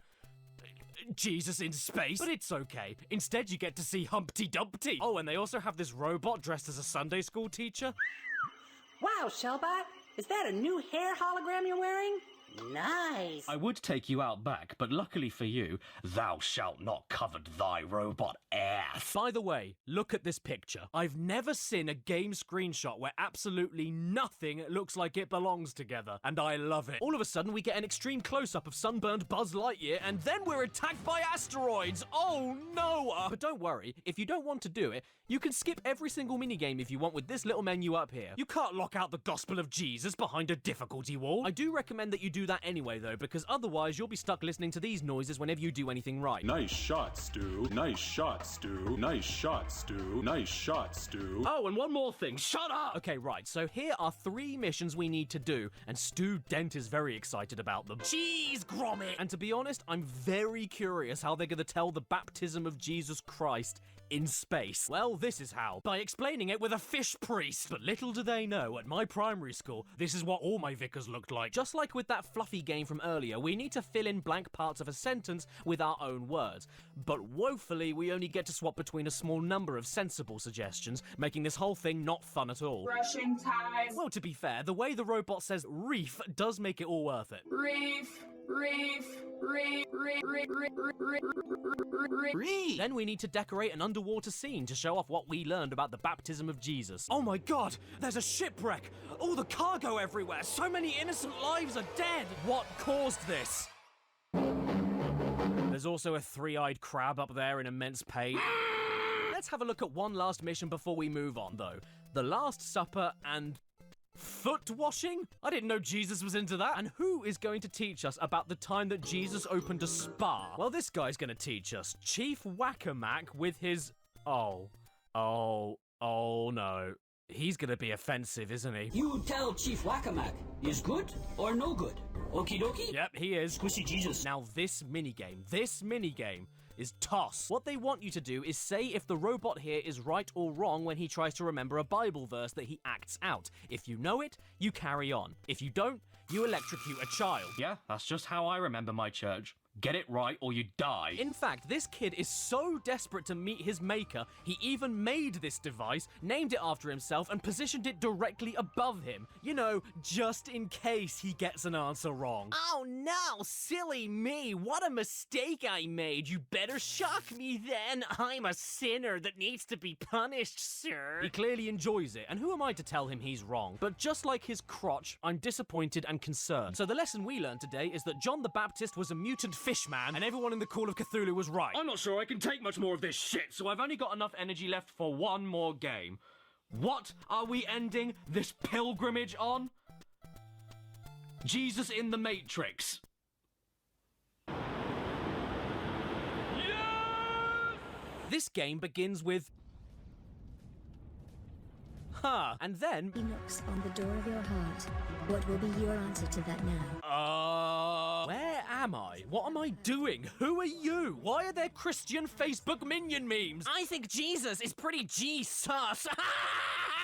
Speaker 1: Jesus in space. But it's okay. Instead, you get to see Humpty Dumpty. Oh, and they also have this robot dressed as a Sunday school teacher.
Speaker 8: Wow, Shellbot. Is that a new hair hologram you're wearing? Nice.
Speaker 14: I would take you out back, but luckily for you, thou shalt not covet thy robot ass.
Speaker 2: By the way, look at this picture. I've never seen a game screenshot where absolutely nothing looks like it belongs together, and I love it. All of a sudden, we get an extreme close-up of sunburned Buzz Lightyear, and then we're attacked by asteroids. Oh no! But don't worry, if you don't want to do it, you can skip every single minigame if you want with this little menu up here. You can't lock out the gospel of Jesus behind a difficulty wall. I do recommend that you do that anyway, though, because otherwise you'll be stuck listening to these noises whenever you do anything right.
Speaker 9: Nice shot, Stu. Nice shot, Stu. Nice shot, Stu. Nice shot, Stu.
Speaker 2: Oh, and one more thing. Shut up! Okay, right, so here are 3 missions we need to do, and Stu Dent is very excited about them. Jeez, Gromit! And to be honest, I'm very curious how they're going to tell the baptism of Jesus Christ in space. Well, this is how. By explaining it with a fish priest. But little do they know, at my primary school, this is what all my vicars looked like. Just like with that fluffy game from earlier, we need to fill in blank parts of a sentence with our own words. But woefully, we only get to swap between a small number of sensible suggestions, making this whole thing not fun at all.
Speaker 10: Brushing time.
Speaker 2: Well, to be fair, the way the robot says reef does make it all worth it.
Speaker 10: Reef.
Speaker 2: Then we need to decorate an underwater scene to show off what we learned about the baptism of Jesus. Oh my god, there's a shipwreck! All the cargo everywhere! So many innocent lives are dead! What caused this? There's also a 3-eyed crab up there in immense pain. Let's have a look at one last mission before we move on, though. The Last Supper and foot washing? I didn't know Jesus was into that. And who is going to teach us about the time that Jesus opened a spa? Well, this guy's going to teach us. Chief Whack-A-Mac with his... Oh no. He's going to be offensive, isn't he?
Speaker 8: You tell Chief Whack-A-Mac, is good or no good? Okie dokie?
Speaker 2: Yep, he is.
Speaker 8: Squishy Jesus.
Speaker 2: Now this minigame is toss. What they want you to do is say if the robot here is right or wrong when he tries to remember a Bible verse that he acts out. If you know it, you carry on. If you don't, you electrocute a child.
Speaker 14: Yeah, that's just how I remember my church. Get it right or you die.
Speaker 2: In fact, this kid is so desperate to meet his maker, he even made this device, named it after himself, and positioned it directly above him. You know, just in case he gets an answer wrong. Oh no, silly me, what a mistake I made. You better shock me then. I'm a sinner that needs to be punished, sir. He clearly enjoys it, and who am I to tell him he's wrong? But just like his crotch, I'm disappointed and concerned. So the lesson we learned today is that John the Baptist was a mutant fishman, and everyone in the Call of Cthulhu was right.
Speaker 14: I'm not sure I can take much more of this shit, so I've only got enough energy left for one more game. What are we ending this pilgrimage on? Jesus in the Matrix.
Speaker 2: This game begins with... and then...
Speaker 13: He knocks on the door of your heart. What will be your answer to that now?
Speaker 2: Where am I? What am I doing? Who are you? Why are there Christian Facebook minion memes? I think Jesus is pretty G-sus.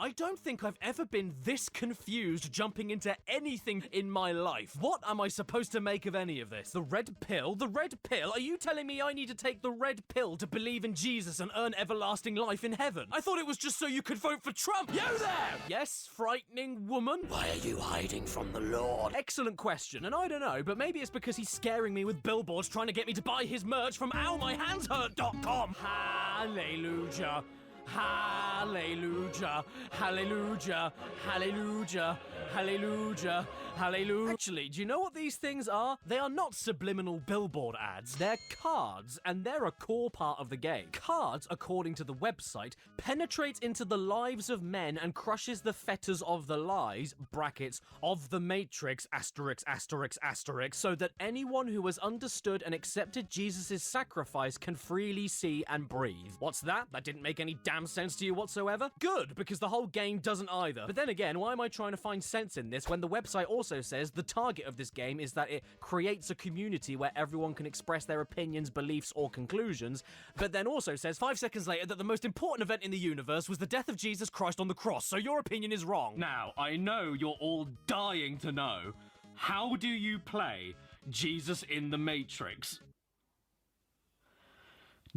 Speaker 2: I don't think I've ever been this confused jumping into anything in my life. What am I supposed to make of any of this? The red pill? The red pill? Are you telling me I need to take the red pill to believe in Jesus and earn everlasting life in heaven? I thought it was just so you could vote for Trump. You there! Yes, frightening woman?
Speaker 8: Why are you hiding from the Lord?
Speaker 2: Excellent question, and I don't know, but maybe it's because he's scaring me with billboards trying to get me to buy his merch from owmyhandshurt.com. Hallelujah. Hallelujah, hallelujah, hallelujah, hallelujah, hallelujah. Actually, do you know what these things are? They are not subliminal billboard ads. They're cards, and they're a core part of the game. Cards, according to the website, penetrate into the lives of men and crushes the fetters of the lies, brackets, of the Matrix, asterisk, asterisk, asterisk, so that anyone who has understood and accepted Jesus' sacrifice can freely see and breathe. What's that? That didn't make any damn sense to you whatsoever? Good, because the whole game doesn't either. But then again, why am I trying to find sense in this when the website also says the target of this game is that it creates a community where everyone can express their opinions, beliefs, or conclusions, but then also says 5 seconds later that the most important event in the universe was the death of Jesus Christ on the cross, so your opinion is wrong.
Speaker 14: Now, I know you're all dying to know. How do you play Jesus in the Matrix?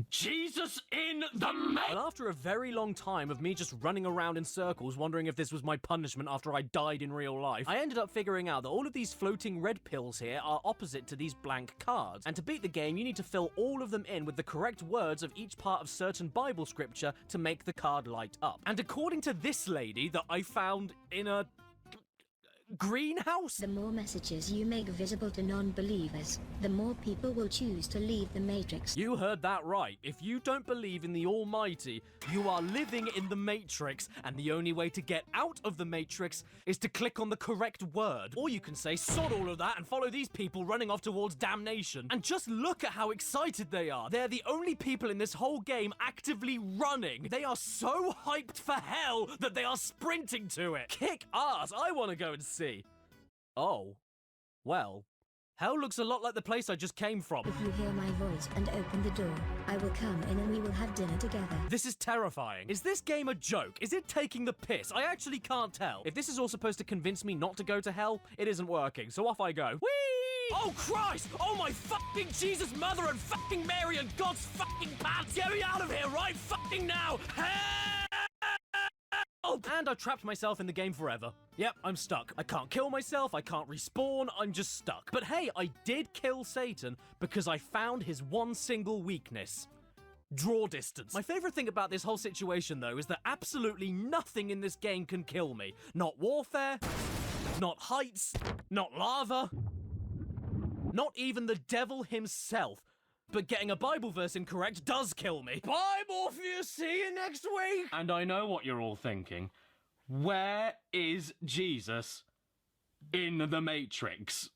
Speaker 14: Jesus in the Matrix!
Speaker 1: And after a very long time of me just running around in circles wondering if this was my punishment after I died in real life, I ended up figuring out that all of these floating red pills here are opposite to these blank cards. And to beat the game, you need to fill all of them in with the correct words of each part of certain Bible scripture to make the card light up. And according to this lady that I found in a greenhouse?
Speaker 13: The more messages you make visible to non-believers, the more people will choose to leave the Matrix.
Speaker 1: You heard that right. If you don't believe in the Almighty, you are living in the Matrix, and the only way to get out of the Matrix is to click on the correct word. Or you can say, sod all of that and follow these people running off towards damnation. And just look at how excited they are. They're the only people in this whole game actively running. They are so hyped for hell that they are sprinting to it. Kick ass. I want to go and see. Oh. Well. Hell looks a lot like the place I just came from.
Speaker 13: If you hear my voice and open the door, I will come in and we will have dinner together.
Speaker 1: This is terrifying. Is this game a joke? Is it taking the piss? I actually can't tell. If this is all supposed to convince me not to go to hell, it isn't working, so off I go. Whee! Oh Christ! Oh my fucking Jesus, Mother and fucking Mary and God's fucking pants! Get me out of here right fucking now! And I trapped myself in the game forever. Yep, I'm stuck. I can't kill myself, I can't respawn, I'm just stuck. But hey, I did kill Satan because I found his one single weakness. Draw distance. My favorite thing about this whole situation, though, is that absolutely nothing in this game can kill me. Not warfare, not heights, not lava, not even the devil himself. But getting a Bible verse incorrect does kill me. Bible, see you next week!
Speaker 14: And I know what you're all thinking. Where is Jesus in the Matrix?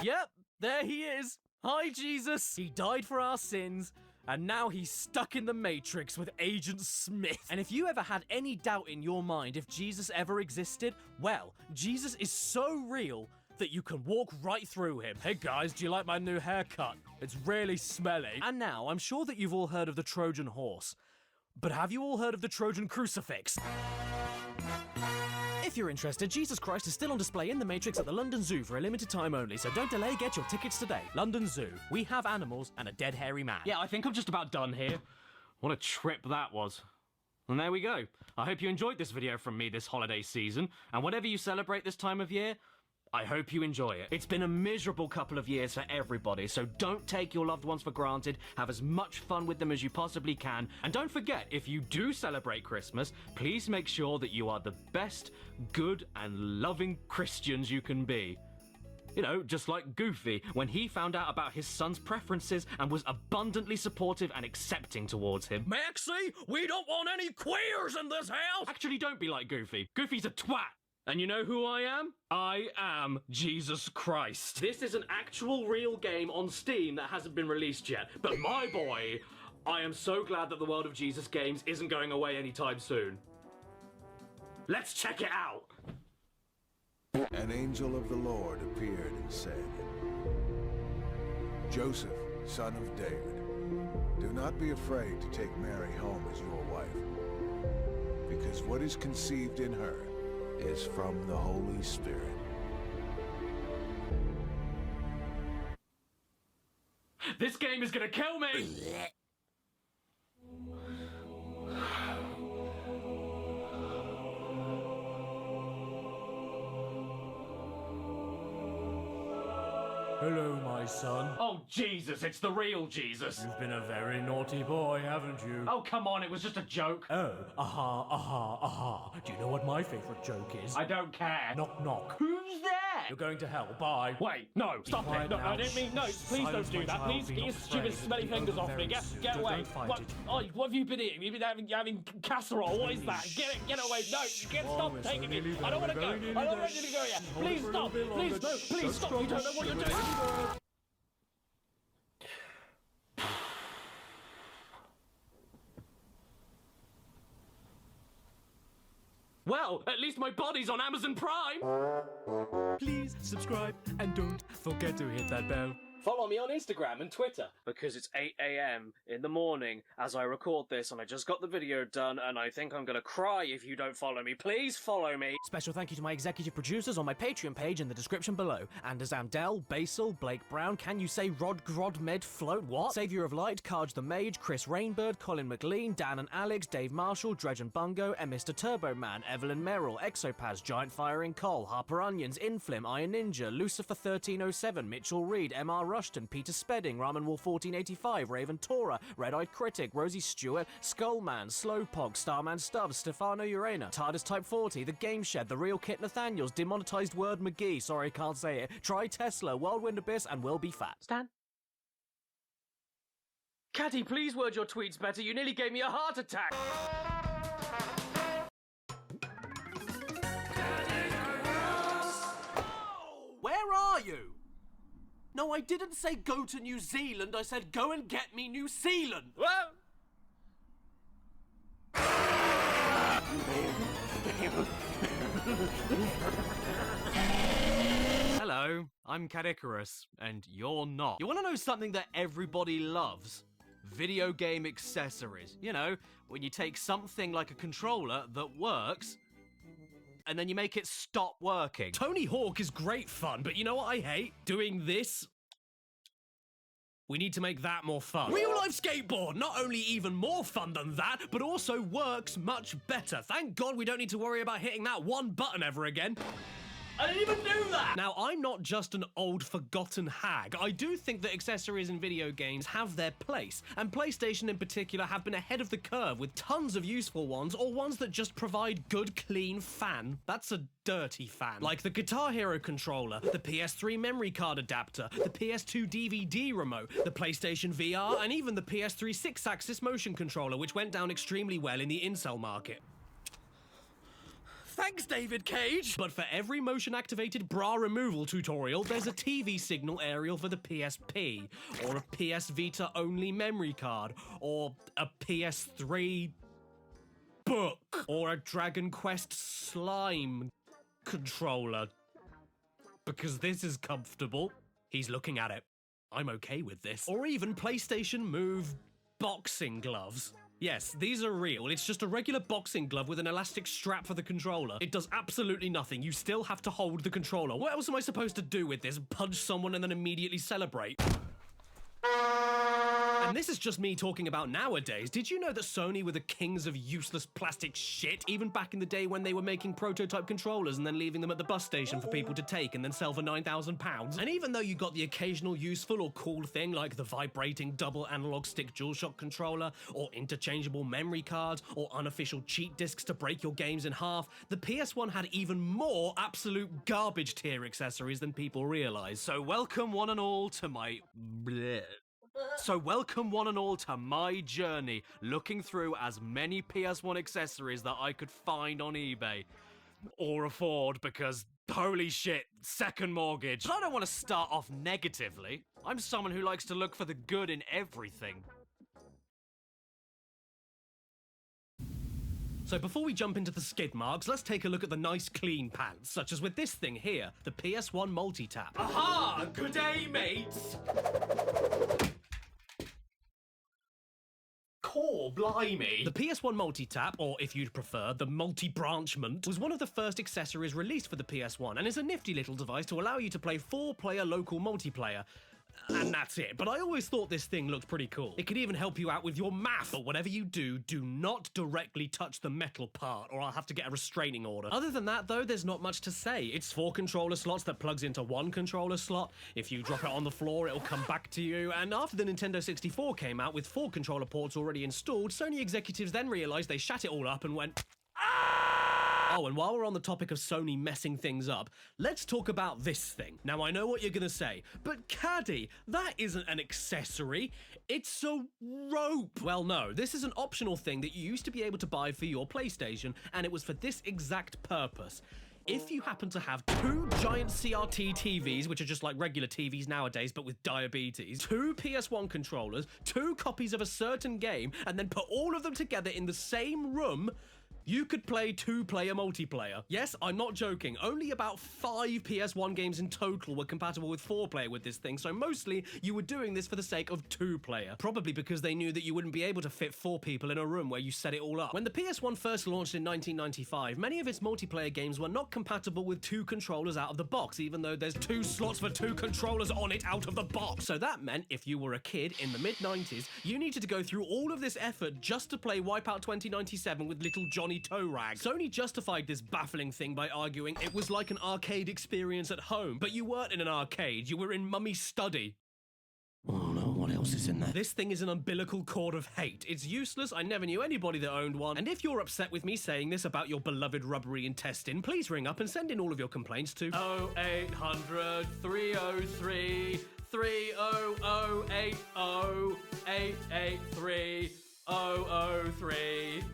Speaker 1: Yep, there he is. Hi, Jesus. He died for our sins. And now he's stuck in the Matrix with Agent Smith. And if you ever had any doubt in your mind if Jesus ever existed, well, Jesus is so real that you can walk right through him. Hey guys, do you like my new haircut? It's really smelly. And now, I'm sure that you've all heard of the Trojan horse. But have you all heard of the Trojan crucifix? If you're interested, Jesus Christ is still on display in the Matrix at the London Zoo for a limited time only, so don't delay, get your tickets today. London Zoo. We have animals and a dead hairy man.
Speaker 14: Yeah, I think I'm just about done here. What a trip that was. And there we go. I hope you enjoyed this video from me this holiday season, and whatever you celebrate this time of year, I hope you enjoy it. It's been a miserable couple of years for everybody, so don't take your loved ones for granted. Have as much fun with them as you possibly can. And don't forget, if you do celebrate Christmas, please make sure that you are the best, good, and loving Christians you can be. You know, just like Goofy, when he found out about his son's preferences and was abundantly supportive and accepting towards him.
Speaker 1: Maxie, we don't want any queers in this house!
Speaker 14: Actually, don't be like Goofy. Goofy's a twat. And you know who I am? I am Jesus Christ. This is an actual real game on Steam that hasn't been released yet. But my boy, I am so glad that the world of Jesus games isn't going away anytime soon. Let's check it out.
Speaker 10: An angel of the Lord appeared and said, Joseph, son of David, do not be afraid to take Mary home as your wife, because what is conceived in her is from the Holy Spirit.
Speaker 14: This game is gonna kill me!
Speaker 23: Hello, my son.
Speaker 14: Oh, Jesus, it's the real Jesus.
Speaker 23: You've been a very naughty boy, haven't you?
Speaker 14: Oh, come on, it was just a joke.
Speaker 23: Oh, aha, aha, aha. Do you know what my favorite joke is?
Speaker 14: I don't care.
Speaker 23: Knock, knock.
Speaker 14: Who's there?
Speaker 23: You're going to hell. Bye.
Speaker 14: Wait, no, stop it. No, I didn't mean, no, please don't do that. Please get your stupid smelly fingers off me. Get away. What have you been eating? You've been having casserole. What is that? Get away. No, stop taking me. I don't want to go. I don't want you to go yet. Please stop. Please, no, please stop. You don't know what you're doing. Well, at least my body's on Amazon Prime.
Speaker 1: Please subscribe and don't forget to hit that bell.
Speaker 2: Follow me on Instagram and Twitter.
Speaker 1: Because it's 8 a.m. in the morning as I record this, and I just got the video done, and I think I'm gonna cry if you don't follow me. Please follow me. Special thank you to my executive producers on my Patreon page in the description below. Anders Amdell, Basil, Blake Brown, Can You Say Rod Grod Med Float What? Savior of Light, Karj the Mage, Chris Rainbird, Colin McLean, Dan and Alex, Dave Marshall, Dredge and Bungo, and Mr. Turbo Man, Evelyn Merrill, Exopaz, Giant Firing Cole, Harper Onions, Inflim, Iron Ninja, Lucifer 1307, Mitchell Reed, MR Rushton, Peter Spedding, Ramen Wolf 1485, Raven Tora, Red Eyed Critic, Rosie Stewart, Skullman, Slowpog, Starman Stubbs, Stefano Urena, TARDIS Type 40, The Game Shed, The Real Kit Nathaniels, Demonetized Word McGee, sorry can't say it, Try Tesla, Whirlwind Abyss, and Will Be Fat. Stan? Caddy, please word your tweets better, you nearly gave me a heart attack!
Speaker 2: Where are you? No, I didn't say go to New Zealand, I said go and get me New Zealand!
Speaker 1: Well... Hello, I'm Cad Icarus, and you're not. You want to know something that everybody loves? Video game accessories. You know, when you take something like a controller that works, and then you make it stop working. Tony Hawk is great fun, but you know what I hate? Doing this. We need to make that more fun. Real life skateboard, not only even more fun than that, but also works much better. Thank God we don't need to worry about hitting that one button ever again. I didn't even do that! Now, I'm not just an old, forgotten hag. I do think that accessories in video games have their place, and PlayStation in particular have been ahead of the curve with tons of useful ones, or ones that just provide good, clean fan. That's a dirty fan. Like the Guitar Hero controller, the PS3 memory card adapter, the PS2 DVD remote, the PlayStation VR, and even the PS3 6-axis motion controller, which went down extremely well in the incel market. Thanks, David Cage! But for every motion-activated bra removal tutorial, there's a TV signal aerial for the PSP, or a PS Vita-only memory card, or a PS3 book, or a Dragon Quest slime controller. Because this is comfortable. He's looking at it. I'm okay with this. Or even PlayStation Move boxing gloves. Yes, these are real. It's just a regular boxing glove with an elastic strap for the controller. It does absolutely nothing. You still have to hold the controller. What else am I supposed to do with this? Punch someone and then immediately celebrate? And this is just me talking about nowadays. Did you know that Sony were the kings of useless plastic shit, even back in the day when they were making prototype controllers and then leaving them at the bus station for people to take and then sell for £9,000? And even though you got the occasional useful or cool thing like the vibrating double analog stick DualShock controller, or interchangeable memory cards, or unofficial cheat discs to break your games in half, the PS1 had even more absolute garbage tier accessories than people realize. So welcome one and all to my... journey, looking through as many PS1 accessories that I could find on eBay. Or afford, because, holy shit, second mortgage. But I don't want to start off negatively. I'm someone who likes to look for the good in everything. So before we jump into the skid marks, let's take a look at the nice clean pants, such as with this thing here, the PS1 multi-tap.
Speaker 2: Aha! Good day, mates! Core blimey!
Speaker 1: The PS1 multi-tap, or if you'd prefer, the multi-branchment, was one of the first accessories released for the PS1 and is a nifty little device to allow you to play 4-player local multiplayer. And that's it, but I always thought this thing looked pretty cool. It could even help you out with your math, but whatever you do, do not directly touch the metal part, or I'll have to get a restraining order. Other than that, though, there's not much to say. It's 4 controller slots that plugs into 1 controller slot. If you drop it on the floor, it'll come back to you, and after the Nintendo 64 came out with 4 controller ports already installed, Sony executives then realized they shat it all up and went, oh, and while we're on the topic of Sony messing things up, let's talk about this thing. Now, I know what you're gonna say, but Caddy, that isn't an accessory, it's a rope. Well, no, this is an optional thing that you used to be able to buy for your PlayStation, and it was for this exact purpose. If you happen to have 2 giant CRT TVs, which are just like regular TVs nowadays, but with diabetes, 2 PS1 controllers, 2 copies of a certain game, and then put all of them together in the same room,
Speaker 2: You could play 2-player multiplayer. Yes, I'm not joking. Only about 5 PS1 games in total were compatible with 4-player with this thing, so mostly you were doing this for the sake of 2-player. Probably because they knew that you wouldn't be able to fit 4 people in a room where you set it all up. When the PS1 first launched in 1995, many of its multiplayer games were not compatible with 2 controllers out of the box, even though there's 2 slots for 2 controllers on it out of the box. So that meant if you were a kid in the mid-90s, you needed to go through all of this effort just to play Wipeout 2097 with little Johnny Toe Rag. Sony justified this baffling thing by arguing it was like an arcade experience at home, but you weren't in an arcade, you were in Mummy's study. Oh no, what else is in there? This thing is an umbilical cord of hate. It's useless, I never knew anybody that owned one, and if you're upset with me saying this about your beloved rubbery intestine, please ring up and send in all of your complaints to 0800 303 30080 883 0033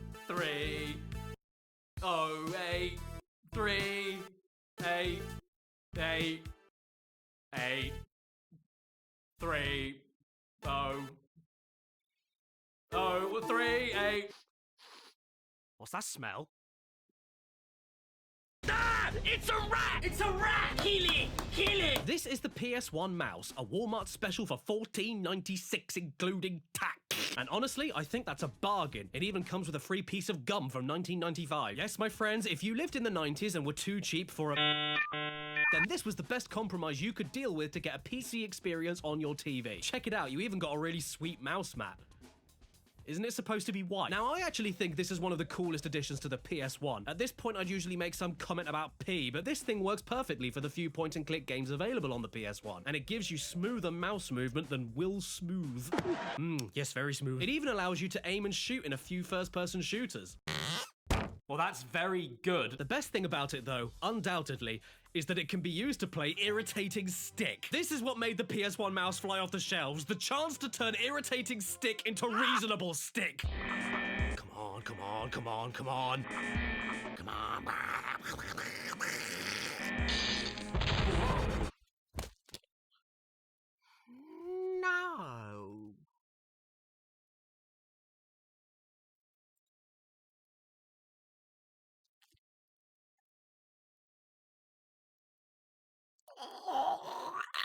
Speaker 2: 0838 38. What's that smell? Ah! It's a rat! It's a rat! Kill it! Kill it! This is the PS1 mouse, a Walmart special for $14.96, including tax. And honestly, I think that's a bargain. It even comes with a free piece of gum from 1995. Yes, my friends, if you lived in the 90s and were too cheap for a... then this was the best compromise you could deal with to get a PC experience on your TV. Check it out, you even got a really sweet mouse mat. Isn't it supposed to be white? Now, I actually think this is one of the coolest additions to the PS1. At this point, I'd usually make some comment about P, but this thing works perfectly for the few point-and-click games available on the PS1, and it gives you smoother mouse movement than Will Smooth. Yes, very smooth. It even allows you to aim and shoot in a few first-person shooters. Well, that's very good. The best thing about it, though, undoubtedly, is that it can be used to play Irritating Stick. This is what made the PS1 mouse fly off the shelves, the chance to turn Irritating Stick into Reasonable Stick. Come on, come on, come on, come on. Come on. No.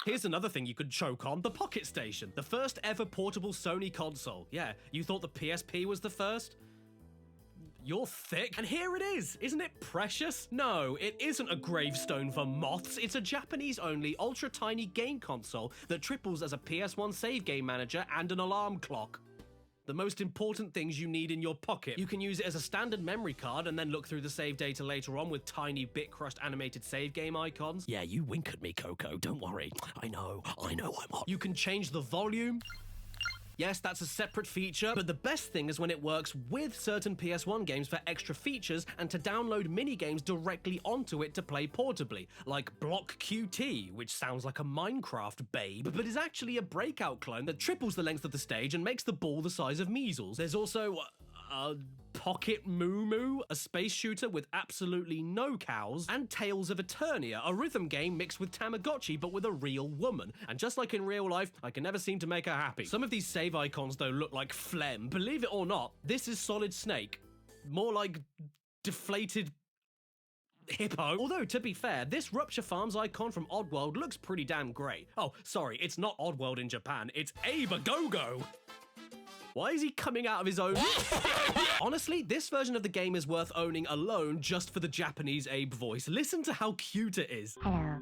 Speaker 2: Here's another thing you could choke on, the Pocket Station, the first ever portable Sony console. Yeah, you thought the PSP was the first? You're thick. And here it is. Isn't it precious? No, it isn't a gravestone for moths. It's a Japanese-only, ultra-tiny game console that triples as a PS1 save game manager and an alarm clock. The most important things you need in your pocket. You can use it as a standard memory card and then look through the save data later on with tiny bit-crushed animated save game icons. Yeah, you wink at me, Coco. Don't worry. I know I'm hot. You can change the volume. Yes, that's a separate feature, but the best thing is when it works with certain PS1 games for extra features and to download mini-games directly onto it to play portably, like Block QT, which sounds like a Minecraft babe, but is actually a Breakout clone that triples the length of the stage and makes the ball the size of measles. There's also Pocket Moo Moo, a space shooter with absolutely no cows, and Tales of Eternia, a rhythm game mixed with Tamagotchi but with a real woman. And just like in real life, I can never seem to make her happy. Some of these save icons though look like phlegm. Believe it or not, this is Solid Snake. More like deflated hippo. Although, to be fair, this Rupture Farms icon from Oddworld looks pretty damn great. Oh, sorry, it's not Oddworld in Japan, it's Abe a Go-Go. Why is he coming out of his own? Honestly, this version of the game is worth owning alone just for the Japanese Abe voice. Listen to how cute it is.
Speaker 17: Hello.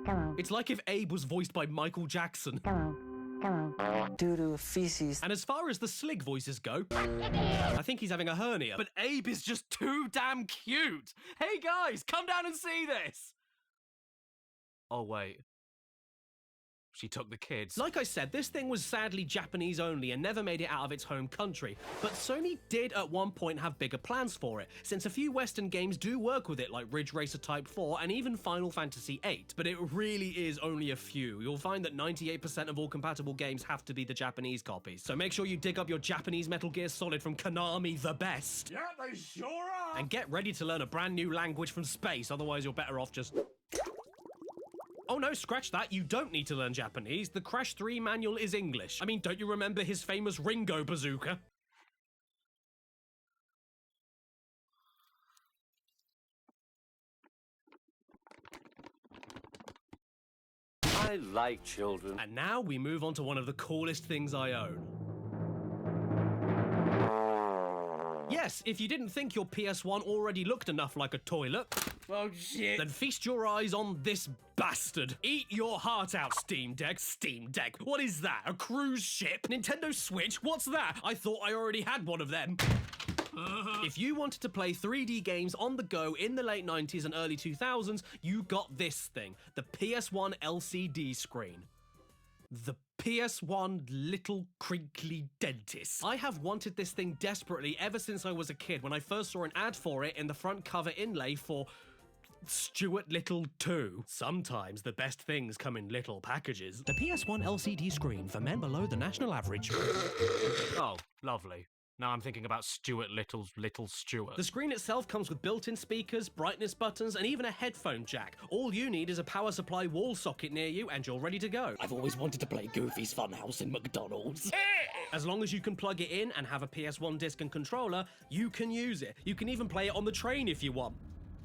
Speaker 17: Hello.
Speaker 2: It's like if Abe was voiced by Michael Jackson.
Speaker 17: Hello. Hello.
Speaker 11: Doo-doo, feces.
Speaker 2: And as far as the Slig voices go, I think he's having a hernia. But Abe is just too damn cute. Hey guys, come down and see this. Oh, wait. She took the kids. Like I said, this thing was sadly Japanese only and never made it out of its home country. But Sony did at one point have bigger plans for it, since a few Western games do work with it, like Ridge Racer Type 4 and even Final Fantasy VIII. But it really is only a few. You'll find that 98% of all compatible games have to be the Japanese copies. So make sure you dig up your Japanese Metal Gear Solid from Konami the best.
Speaker 21: Yeah, they sure are.
Speaker 2: And get ready to learn a brand new language from space, otherwise you're better off just... Oh no, scratch that, you don't need to learn Japanese. The Crash 3 manual is English. I mean, don't you remember his famous Ringo bazooka?
Speaker 11: I like children.
Speaker 2: And now we move on to one of the coolest things I own. Yes, if you didn't think your PS1 already looked enough like a toilet,
Speaker 21: Oh, shit.
Speaker 2: then feast your eyes on this bastard. Eat your heart out, Steam Deck. Steam Deck, what is that? A cruise ship? Nintendo Switch? What's that? I thought I already had one of them. If you wanted to play 3D games on the go in the late 90s and early 2000s, you got this thing, the PS1 LCD screen. The PS1 little crinkly dentist. I have wanted this thing desperately ever since I was a kid when I first saw an ad for it in the front cover inlay for Stuart Little 2. Sometimes the best things come in little packages. The PS1 LCD screen for men below the national average.
Speaker 14: Oh, lovely. Now I'm thinking about Stuart Little's Little Stuart.
Speaker 2: The screen itself comes with built-in speakers, brightness buttons, and even a headphone jack. All you need is a power supply wall socket near you and you're ready to go.
Speaker 12: I've always wanted to play Goofy's Funhouse in McDonald's.
Speaker 2: As long as you can plug it in and have a PS1 disc and controller, you can use it. You can even play it on the train if you want.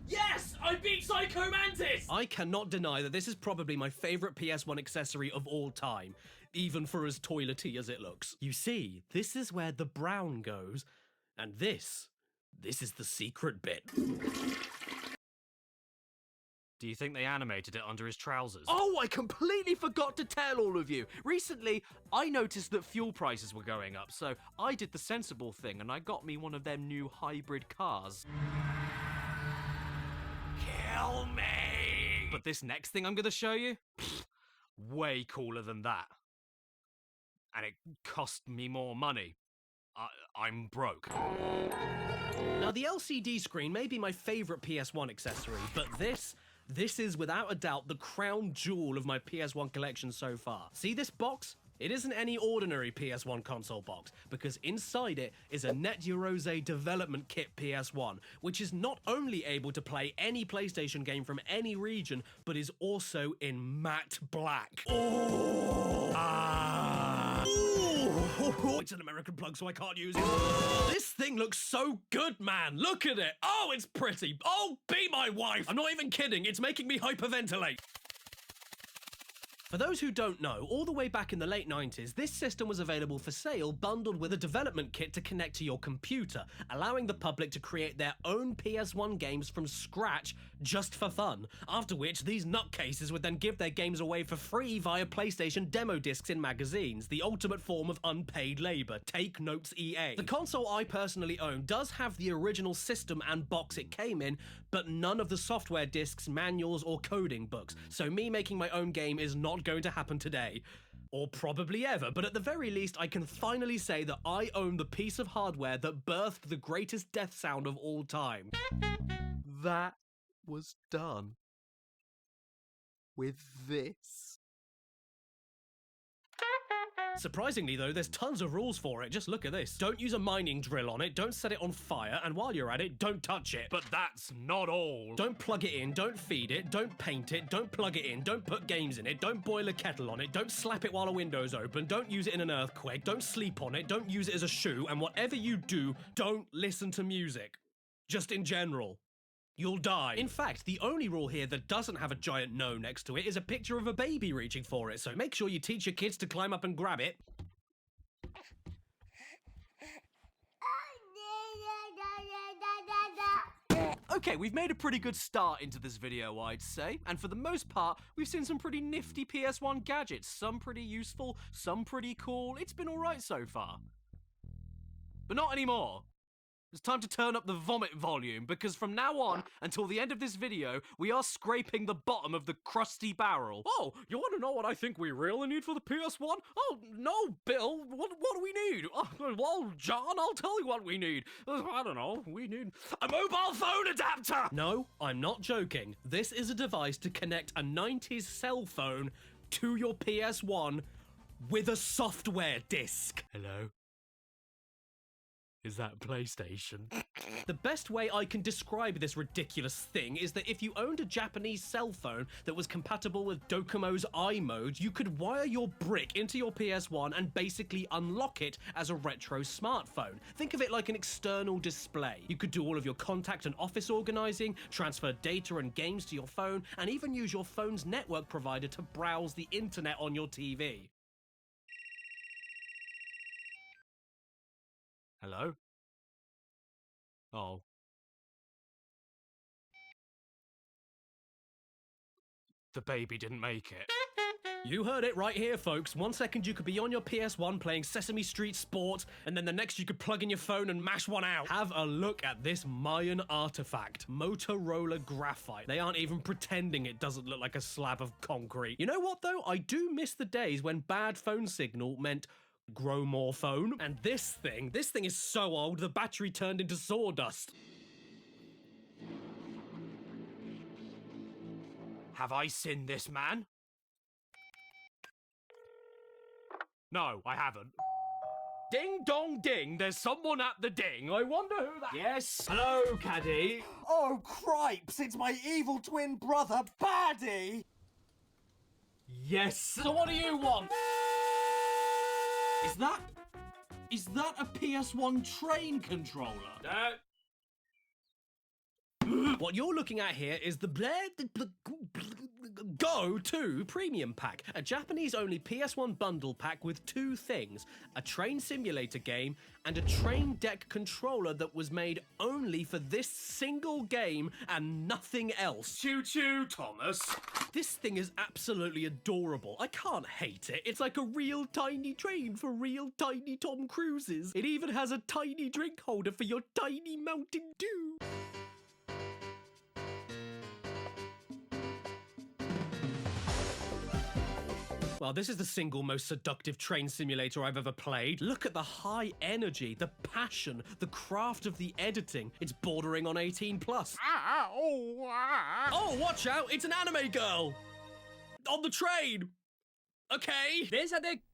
Speaker 21: Yes! I beat Psycho Mantis!
Speaker 2: I cannot deny that this is probably my favourite PS1 accessory of all time, even for as toilety as it looks. You see, this is where the brown goes, and this is the secret bit.
Speaker 14: Do you think they animated it under his trousers?
Speaker 1: Oh, I completely forgot to tell all of you. Recently, I noticed that fuel prices were going up, so I did the sensible thing and I got me one of them new hybrid cars.
Speaker 2: Kill me! But this next thing I'm gonna show you, way cooler than that. And it cost me more money. I'm broke. Now, the LCD screen may be my favourite PS1 accessory, but this is without a doubt the crown jewel of my PS1 collection so far. See this box? It isn't any ordinary PS1 console box, because inside it is a Net Eurose development kit PS1, which is not only able to play any PlayStation game from any region, but is also in matte black. Oh! It's an American plug, so I can't use it. This thing looks so good, man. Look at it. Oh, it's pretty. Oh, be my wife. I'm not even kidding. It's making me hyperventilate. For those who don't know, all the way back in the late 90s, this system was available for sale bundled with a development kit to connect to your computer, allowing the public to create their own PS1 games from scratch just for fun, after which these nutcases would then give their games away for free via PlayStation demo discs in magazines, the ultimate form of unpaid labour. Take notes, EA. The console I personally own does have the original system and box it came in, but none of the software discs, manuals, or coding books, so me making my own game is not going to happen today. Or probably ever, but at the very least I can finally say that I own the piece of hardware that birthed the greatest death sound of all time. That was done with this. Surprisingly though, there's tons of rules for it. Just look at this. Don't use a mining drill on it, don't set it on fire, and while you're at it, don't touch it.
Speaker 14: But that's not all.
Speaker 2: Don't plug it in, don't feed it, don't paint it, don't plug it in, don't put games in it, don't boil a kettle on it, don't slap it while a window's open, don't use it in an earthquake, don't sleep on it, don't use it as a shoe, and whatever you do, don't listen to music. Just in general. You'll die. In fact, the only rule here that doesn't have a giant no next to it is a picture of a baby reaching for it, so make sure you teach your kids to climb up and grab it.
Speaker 1: Okay, we've made a pretty good start into this video, I'd say, and for the most part, we've seen some pretty nifty PS1 gadgets, some pretty useful, some pretty cool. It's been alright so far. But not anymore. It's time to turn up the vomit volume, because from now on, until the end of this video, we are scraping the bottom of the crusty barrel. Oh, you want to know what I think we really need for the PS1? Oh, no, Bill, what do we need? Oh, well, John, I'll tell you what we need. I don't know, we need a mobile phone adapter!
Speaker 2: No, I'm not joking. This is a device to connect a 90s cell phone to your PS1 with a software disc.
Speaker 14: Hello? Is that PlayStation?
Speaker 1: The best way I can describe this ridiculous thing is that if you owned a Japanese cell phone that was compatible with Docomo's iMode, you could wire your brick into your PS1 and basically unlock it as a retro smartphone. Think of it like an external display. You could do all of your contact and office organizing, transfer data and games to your phone, and even use your phone's network provider to browse the internet on your TV.
Speaker 14: Hello? Oh. The baby didn't make it.
Speaker 1: You heard it right here, folks. 1 second you could be on your PS1 playing Sesame Street Sport, and then the next you could plug in your phone and mash one out. Have a look at this Mayan artifact. Motorola graphite. They aren't even pretending it doesn't look like a slab of concrete. You know what, though? I do miss the days when bad phone signal meant grow more phone. And this thing is so old, the battery turned into sawdust.
Speaker 14: Have I sinned this man? No, I haven't. Ding dong ding, there's someone at the ding. I wonder who that...
Speaker 2: Yes?
Speaker 14: Hello, Caddy.
Speaker 6: Oh, cripes, it's my evil twin brother, Paddy!
Speaker 2: Yes. So what do you want? Is that a PS1 train controller?
Speaker 1: What you're looking at here is the Go 2 Premium Pack, a Japanese-only PS1 bundle pack with two things, a train simulator game and a train deck controller that was made only for this single game and nothing else.
Speaker 14: Choo-choo, Thomas.
Speaker 1: This thing is absolutely adorable. I can't hate it. It's like a real tiny train for real tiny Tom Cruises. It even has a tiny drink holder for your tiny Mountain Dew. Well, this is the single most seductive train simulator I've ever played. Look at the high energy, the passion, the craft of the editing. It's bordering on 18+. Oh, watch out! It's an anime girl! On the train! Okay.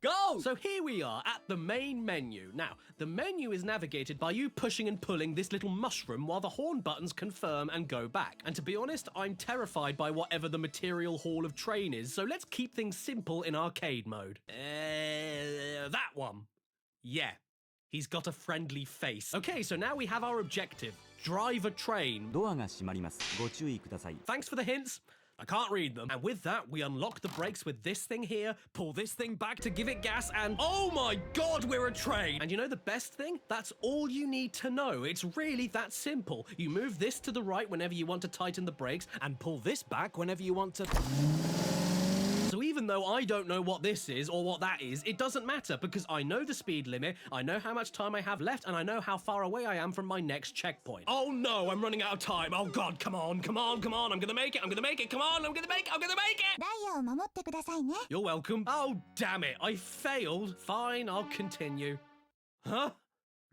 Speaker 2: Go!
Speaker 1: So here we are at the main menu. Now, the menu is navigated by you pushing and pulling this little mushroom while the horn buttons confirm and go back. And to be honest, I'm terrified by whatever the material hall of train is, so let's keep things simple in arcade mode. That one. Yeah. He's got a friendly face. Okay, so now we have our objective. Drive a train. Thanks for the hints. I can't read them. And with that, we unlock the brakes with this thing here, pull this thing back to give it gas, and oh my god, we're a train! And you know the best thing? That's all you need to know. It's really that simple. You move this to the right whenever you want to tighten the brakes, and pull this back whenever you want to... So even though I don't know what this is or what that is, it doesn't matter because I know the speed limit, I know how much time I have left, and I know how far away I am from my next checkpoint. Oh no, I'm running out of time. Oh god, come on, come on, come on. I'm gonna make it, I'm gonna make it. Come on, I'm gonna make it, I'm gonna make it. You're welcome. Oh, damn it. I failed. Fine, I'll continue. Huh?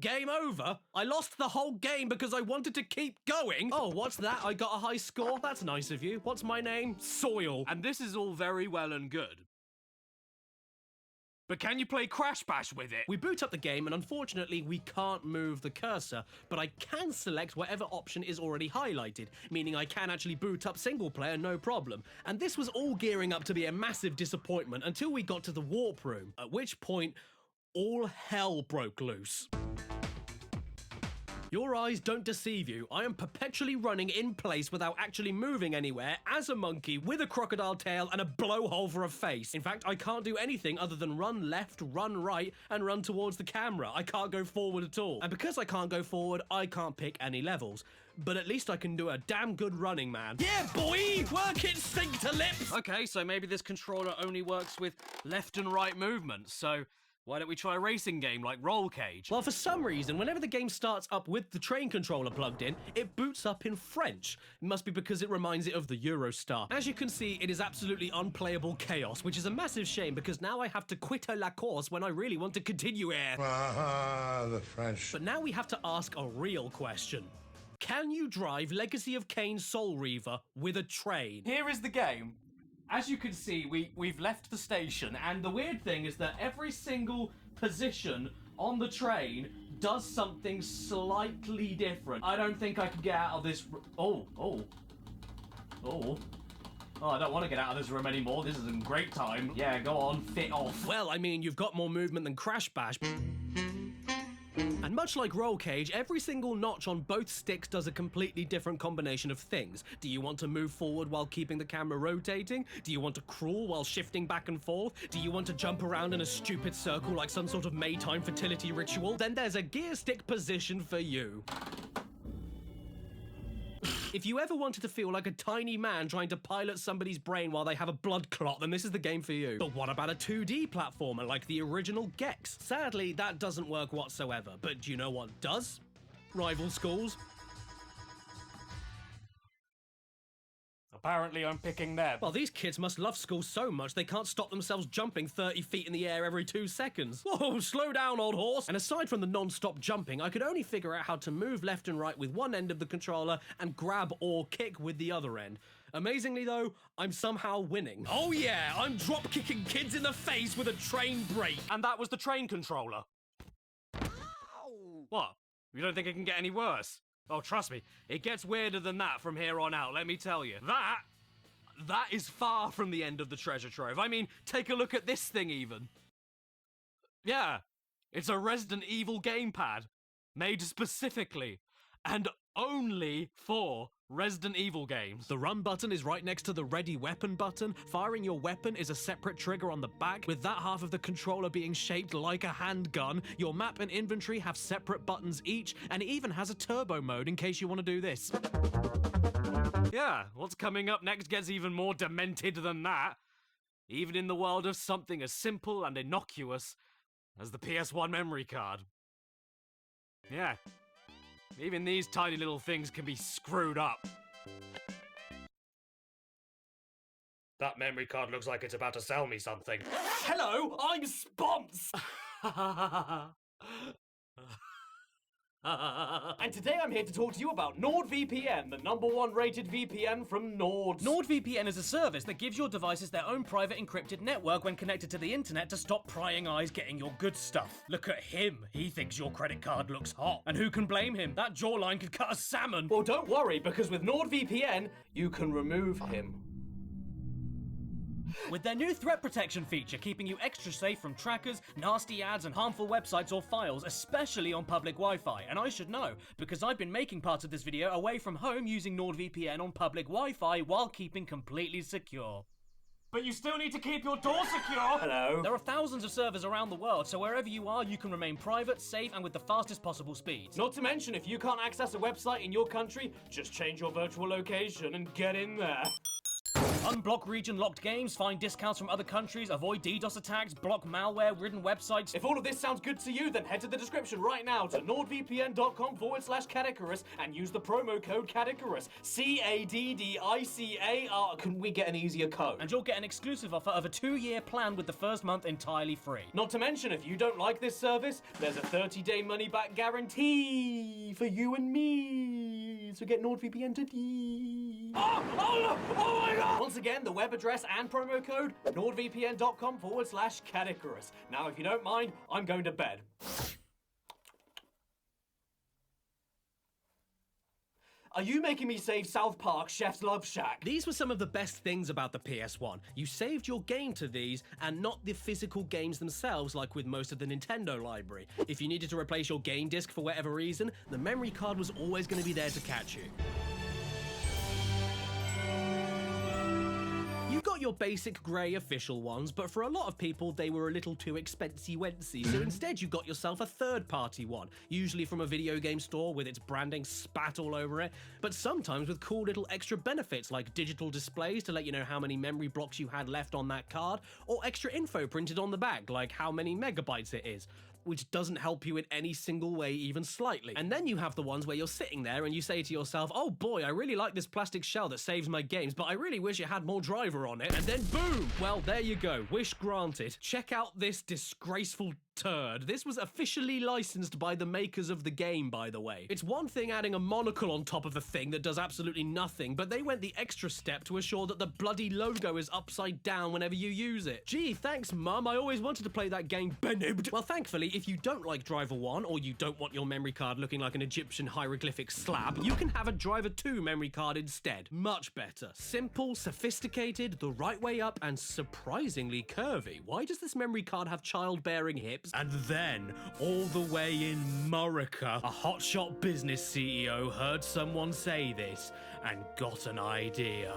Speaker 1: Game over? I lost the whole game because I wanted to keep going? Oh, what's that? I got a high score? That's nice of you. What's my name? Soil.
Speaker 14: And this is all very well and good. But can you play Crash Bash with it?
Speaker 1: We boot up the game and unfortunately we can't move the cursor, but I can select whatever option is already highlighted, meaning I can actually boot up single player no problem. And this was all gearing up to be a massive disappointment until we got to the warp room, at which point all hell broke loose. Your eyes don't deceive you. I am perpetually running in place without actually moving anywhere as a monkey with a crocodile tail and a blowhole for a face. In fact, I can't do anything other than run left, run right, and run towards the camera. I can't go forward at all. And because I can't go forward, I can't pick any levels. But at least I can do a damn good running, man. Yeah, boy! Work it, sink to lips!
Speaker 14: Okay, so maybe this controller only works with left and right movements, so... why don't we try a racing game like Roll Cage?
Speaker 1: Well, for some reason, whenever the game starts up with the train controller plugged in, it boots up in French. It must be because it reminds it of the Eurostar. As you can see, it is absolutely unplayable chaos, which is a massive shame because now I have to quit la course when I really want to continue here.
Speaker 9: The French.
Speaker 1: But now we have to ask a real question. Can you drive Legacy of Kain Soul Reaver with a train?
Speaker 2: Here is the game. As you can see, we've left the station, and the weird thing is that every single position on the train
Speaker 1: does something slightly different. I don't think I can get out of this... Oh, I don't want to get out of this room anymore. This is a great time. Yeah, go on, fit off.
Speaker 2: Well, I mean, you've got more movement than Crash Bash.
Speaker 1: And much like Roll Cage, every single notch on both sticks does a completely different combination of things. Do you want to move forward while keeping the camera rotating? Do you want to crawl while shifting back and forth? Do you want to jump around in a stupid circle like some sort of Maytime fertility ritual? Then there's a gear stick position for you. If you ever wanted to feel like a tiny man trying to pilot somebody's brain while they have a blood clot, then this is the game for you. But what about a 2D platformer like the original Gex? Sadly, that doesn't work whatsoever. But do you know what does? Rival schools.
Speaker 2: Apparently I'm picking them.
Speaker 1: Well, these kids must love school so much they can't stop themselves jumping 30 feet in the air every 2 seconds. Whoa, slow down, old horse. And aside from the non-stop jumping, I could only figure out how to move left and right with one end of the controller and grab or kick with the other end. Amazingly though, I'm somehow winning.
Speaker 2: Oh yeah, I'm drop-kicking kids in the face with a train brake. And that was the train controller. Ow! What? You don't think it can get any worse? Oh, trust me, it gets weirder than that from here on out, let me tell you. That is far from the end of the treasure trove. I mean, take a look at this thing even. Yeah, it's a Resident Evil gamepad, made specifically and only for Resident Evil games.
Speaker 1: The run button is right next to the ready weapon button. Firing your weapon is a separate trigger on the back, with that half of the controller being shaped like a handgun. Your map and inventory have separate buttons each, and it even has a turbo mode in case you want to do this.
Speaker 2: Yeah, what's coming up next gets even more demented than that. Even in the world of something as simple and innocuous as the PS1 memory card. Yeah. Even these tiny little things can be screwed up.
Speaker 21: That memory card looks like it's about to sell me something.
Speaker 2: Hello, I'm Spons! And today I'm here to talk to you about NordVPN, the #1 rated VPN from Nord.
Speaker 1: NordVPN is a service that gives your devices their own private encrypted network when connected to the internet to stop prying eyes getting your good stuff. Look at him. He thinks your credit card looks hot. And who can blame him? That jawline could cut a salmon.
Speaker 2: Well, don't worry, because with NordVPN, you can remove him.
Speaker 1: With their new threat protection feature, keeping you extra safe from trackers, nasty ads, and harmful websites or files, especially on public Wi-Fi. And I should know, because I've been making parts of this video away from home using NordVPN on public Wi-Fi while keeping completely secure.
Speaker 2: But you still need to keep your door secure! Hello?
Speaker 1: There are thousands of servers around the world, so wherever you are, you can remain private, safe, and with the fastest possible speeds.
Speaker 2: Not to mention, if you can't access a website in your country, just change your virtual location and get in there.
Speaker 1: Unblock region-locked games, find discounts from other countries, avoid DDoS attacks, block malware-ridden websites.
Speaker 2: If all of this sounds good to you, then head to the description right now to nordvpn.com/Cadicarus and use the promo code Cadicarus. CADDICAR. Can we get an easier code?
Speaker 1: And you'll get an exclusive offer of a 2-year plan with the first month entirely free.
Speaker 2: Not to mention, if you don't like this service, there's a 30-day money-back guarantee for you and me. So get NordVPN today. Oh my god! Once again, the web address and promo code, nordvpn.com/Cadicarus. Now, if you don't mind, I'm going to bed. Are you making me save South Park Chef's Love Shack?
Speaker 1: These were some of the best things about the PS1. You saved your game to these, and not the physical games themselves like with most of the Nintendo library. If you needed to replace your game disc for whatever reason, the memory card was always going to be there to catch you. You got your basic grey official ones, but for a lot of people they were a little too expensive-wency, so instead you got yourself a third-party one, usually from a video game store with its branding spat all over it, but sometimes with cool little extra benefits like digital displays to let you know how many memory blocks you had left on that card, or extra info printed on the back like how many megabytes it is, which doesn't help you in any single way even slightly. And then you have the ones where you're sitting there and you say to yourself, oh boy, I really like this plastic shell that saves my games, but I really wish it had more driver on it, and then boom! Well, there you go, wish granted. Check out this disgraceful turd. This was officially licensed by the makers of the game, by the way. It's one thing adding a monocle on top of a thing that does absolutely nothing, but they went the extra step to assure that the bloody logo is upside down whenever you use it. Gee, thanks, Mum. I always wanted to play that game, Benibd. Well, thankfully, if you don't like Driver 1, or you don't want your memory card looking like an Egyptian hieroglyphic slab, you can have a Driver 2 memory card instead. Much better. Simple, sophisticated, the right way up, and surprisingly curvy. Why does this memory card have childbearing hips? And then, all the way in Murica, a hotshot business CEO heard someone say this and got an idea.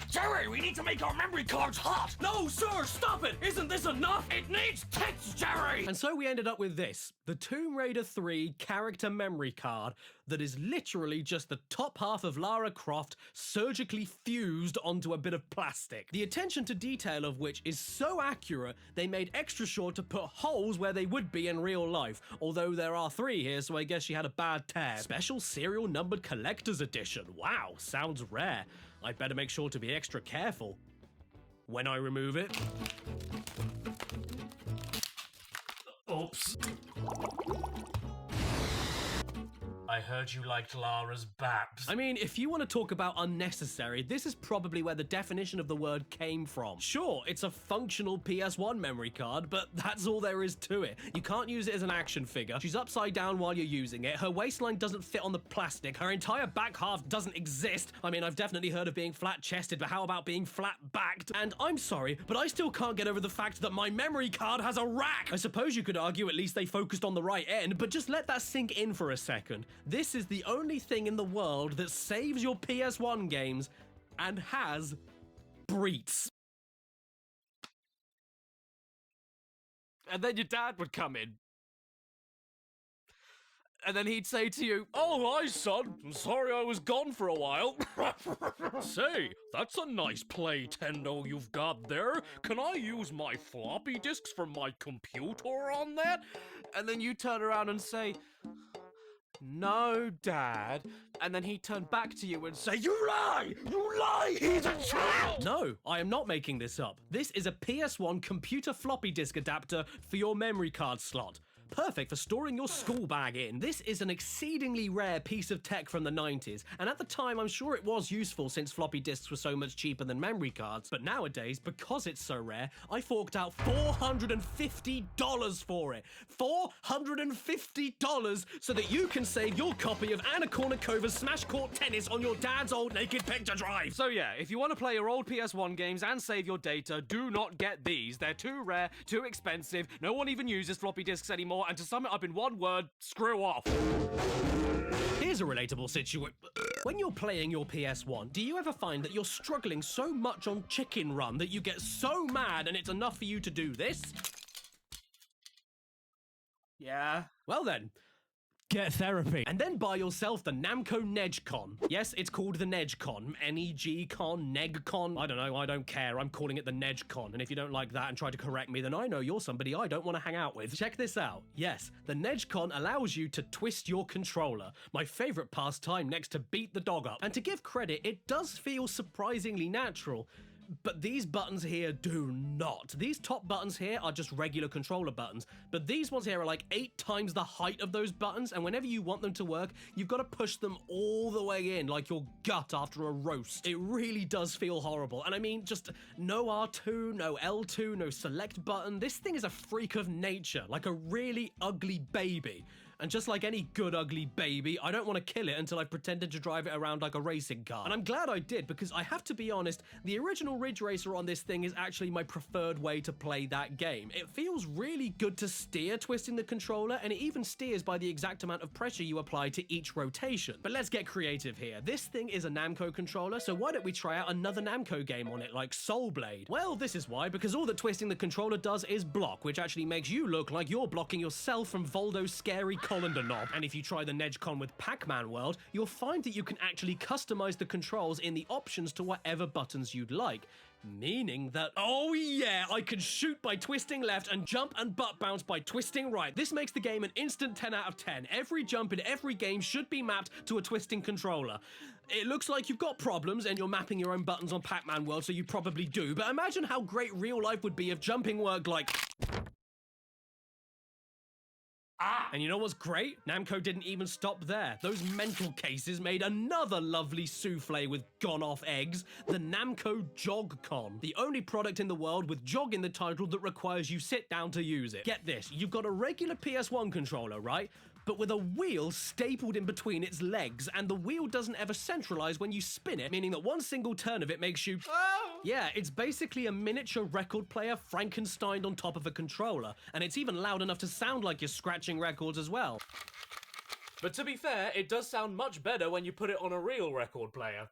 Speaker 21: Jerry, we need to make our memory cards hot! No, sir, stop it! Isn't this enough? It needs tits, Jerry!
Speaker 1: And so we ended up with this, the Tomb Raider 3 character memory card that is literally just the top half of Lara Croft surgically fused onto a bit of plastic. The attention to detail of which is so accurate, they made extra sure to put holes where they would be in real life, although there are 3 here, so I guess she had a bad tear. Special serial numbered collector's edition. Wow, sounds rare. I'd better make sure to be extra careful when I remove it. Oops. I heard you liked Lara's babs. I mean, if you want to talk about unnecessary, this is probably where the definition of the word came from. Sure, it's a functional PS1 memory card, but that's all there is to it. You can't use it as an action figure. She's upside down while you're using it. Her waistline doesn't fit on the plastic. Her entire back half doesn't exist. I mean, I've definitely heard of being flat-chested, but how about being flat-backed? And I'm sorry, but I still can't get over the fact that my memory card has a rack. I suppose you could argue at least they focused on the right end, but just let that sink in for a second. This is the only thing in the world that saves your PS1 games and has breets.
Speaker 2: And then your dad would come in. And then he'd say to you, "Oh, hi, son. I'm sorry I was gone for a while."
Speaker 21: Say, that's a nice Playtendo you've got there. Can I use my floppy disks from my computer on that?
Speaker 2: And then you turn around and say, "No, Dad." And then he'd turn back to you and say, "You lie! You lie! He's a child!"
Speaker 1: No, I am not making this up. This is a PS1 computer floppy disk adapter for your memory card slot. Perfect for storing your school bag in. This is an exceedingly rare piece of tech from the 90s, and at the time I'm sure it was useful since floppy disks were so much cheaper than memory cards, but nowadays, because it's so rare, I forked out $450 for it. $450 so that you can save your copy of Anna Kournikovas Smash Court Tennis on your dad's old naked picture drive.
Speaker 2: So yeah, if you want to play your old PS1 games and save your data, do not get these. They're too rare, too expensive, no one even uses floppy disks anymore, and to sum it up in one word, screw off.
Speaker 1: Here's a relatable situation. When you're playing your PS1, do you ever find that you're struggling so much on Chicken Run that you get so mad and it's enough for you to do this?
Speaker 2: Yeah.
Speaker 1: Well then, get therapy. And then buy yourself the Namco NEGCon. Yes, it's called the NEGCon. N-E-G-Con, NEGCon. I don't know, I don't care. I'm calling it the NEGCon. And if you don't like that and try to correct me, then I know you're somebody I don't want to hang out with. Check this out. Yes, the NEGCon allows you to twist your controller. My favorite pastime next to beat the dog up. And to give credit, it does feel surprisingly natural. But these buttons here do not. These top buttons here are just regular controller buttons, but these ones here are like 8 times the height of those buttons, and whenever you want them to work, you've got to push them all the way in, like your gut after a roast. It really does feel horrible, and I mean, just no R2, no L2, no select button. This thing is a freak of nature, like a really ugly baby. And just like any good ugly baby, I don't want to kill it until I've pretended to drive it around like a racing car. And I'm glad I did, because I have to be honest, the original Ridge Racer on this thing is actually my preferred way to play that game. It feels really good to steer twisting the controller, and it even steers by the exact amount of pressure you apply to each rotation. But let's get creative here. This thing is a Namco controller, so why don't we try out another Namco game on it, like Soul Blade? Well, this is why, because all that twisting the controller does is block, which actually makes you look like you're blocking yourself from Voldo's scary colander knob. And if you try the NEGCon with Pac-Man World, you'll find that you can actually customize the controls in the options to whatever buttons you'd like. Meaning that, oh yeah, I can shoot by twisting left and jump and butt bounce by twisting right. This makes the game an instant 10 out of 10. Every jump in every game should be mapped to a twisting controller. It looks like you've got problems and you're mapping your own buttons on Pac-Man World, so you probably do, but imagine how great real life would be if jumping worked like And you know what's great? Namco didn't even stop there. Those mental cases made another lovely souffle with gone-off eggs, the Namco JogCon, the only product in the world with jog in the title that requires you sit down to use it. Get this, you've got a regular PS1 controller, right? But with a wheel stapled in between its legs, and the wheel doesn't ever centralize when you spin it, meaning that one single turn of it makes you... Yeah, it's basically a miniature record player Frankenstein on top of a controller, and it's even loud enough to sound like you're scratching records as well.
Speaker 14: But to be fair, it does sound much better when you put it on a real record player.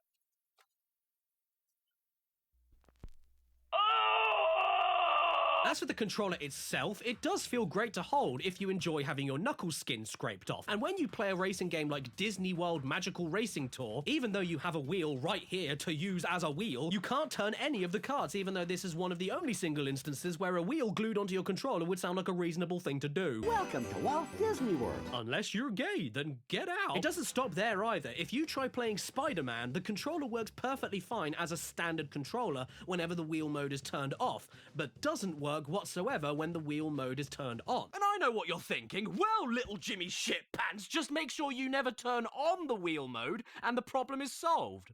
Speaker 1: As for the controller itself, it does feel great to hold if you enjoy having your knuckle skin scraped off. And when you play a racing game like Disney World Magical Racing Tour, even though you have a wheel right here to use as a wheel, you can't turn any of the carts, even though this is one of the only single instances where a wheel glued onto your controller would sound like a reasonable thing to do.
Speaker 11: Welcome to Walt Disney World.
Speaker 1: Unless you're gay, then get out. It doesn't stop there either. If you try playing Spider-Man, the controller works perfectly fine as a standard controller whenever the wheel mode is turned off, but doesn't work whatsoever when the wheel mode is turned on.
Speaker 2: And I know what you're thinking. Well, little Jimmy Shitpants, just make sure you never turn on the wheel mode and the problem is solved.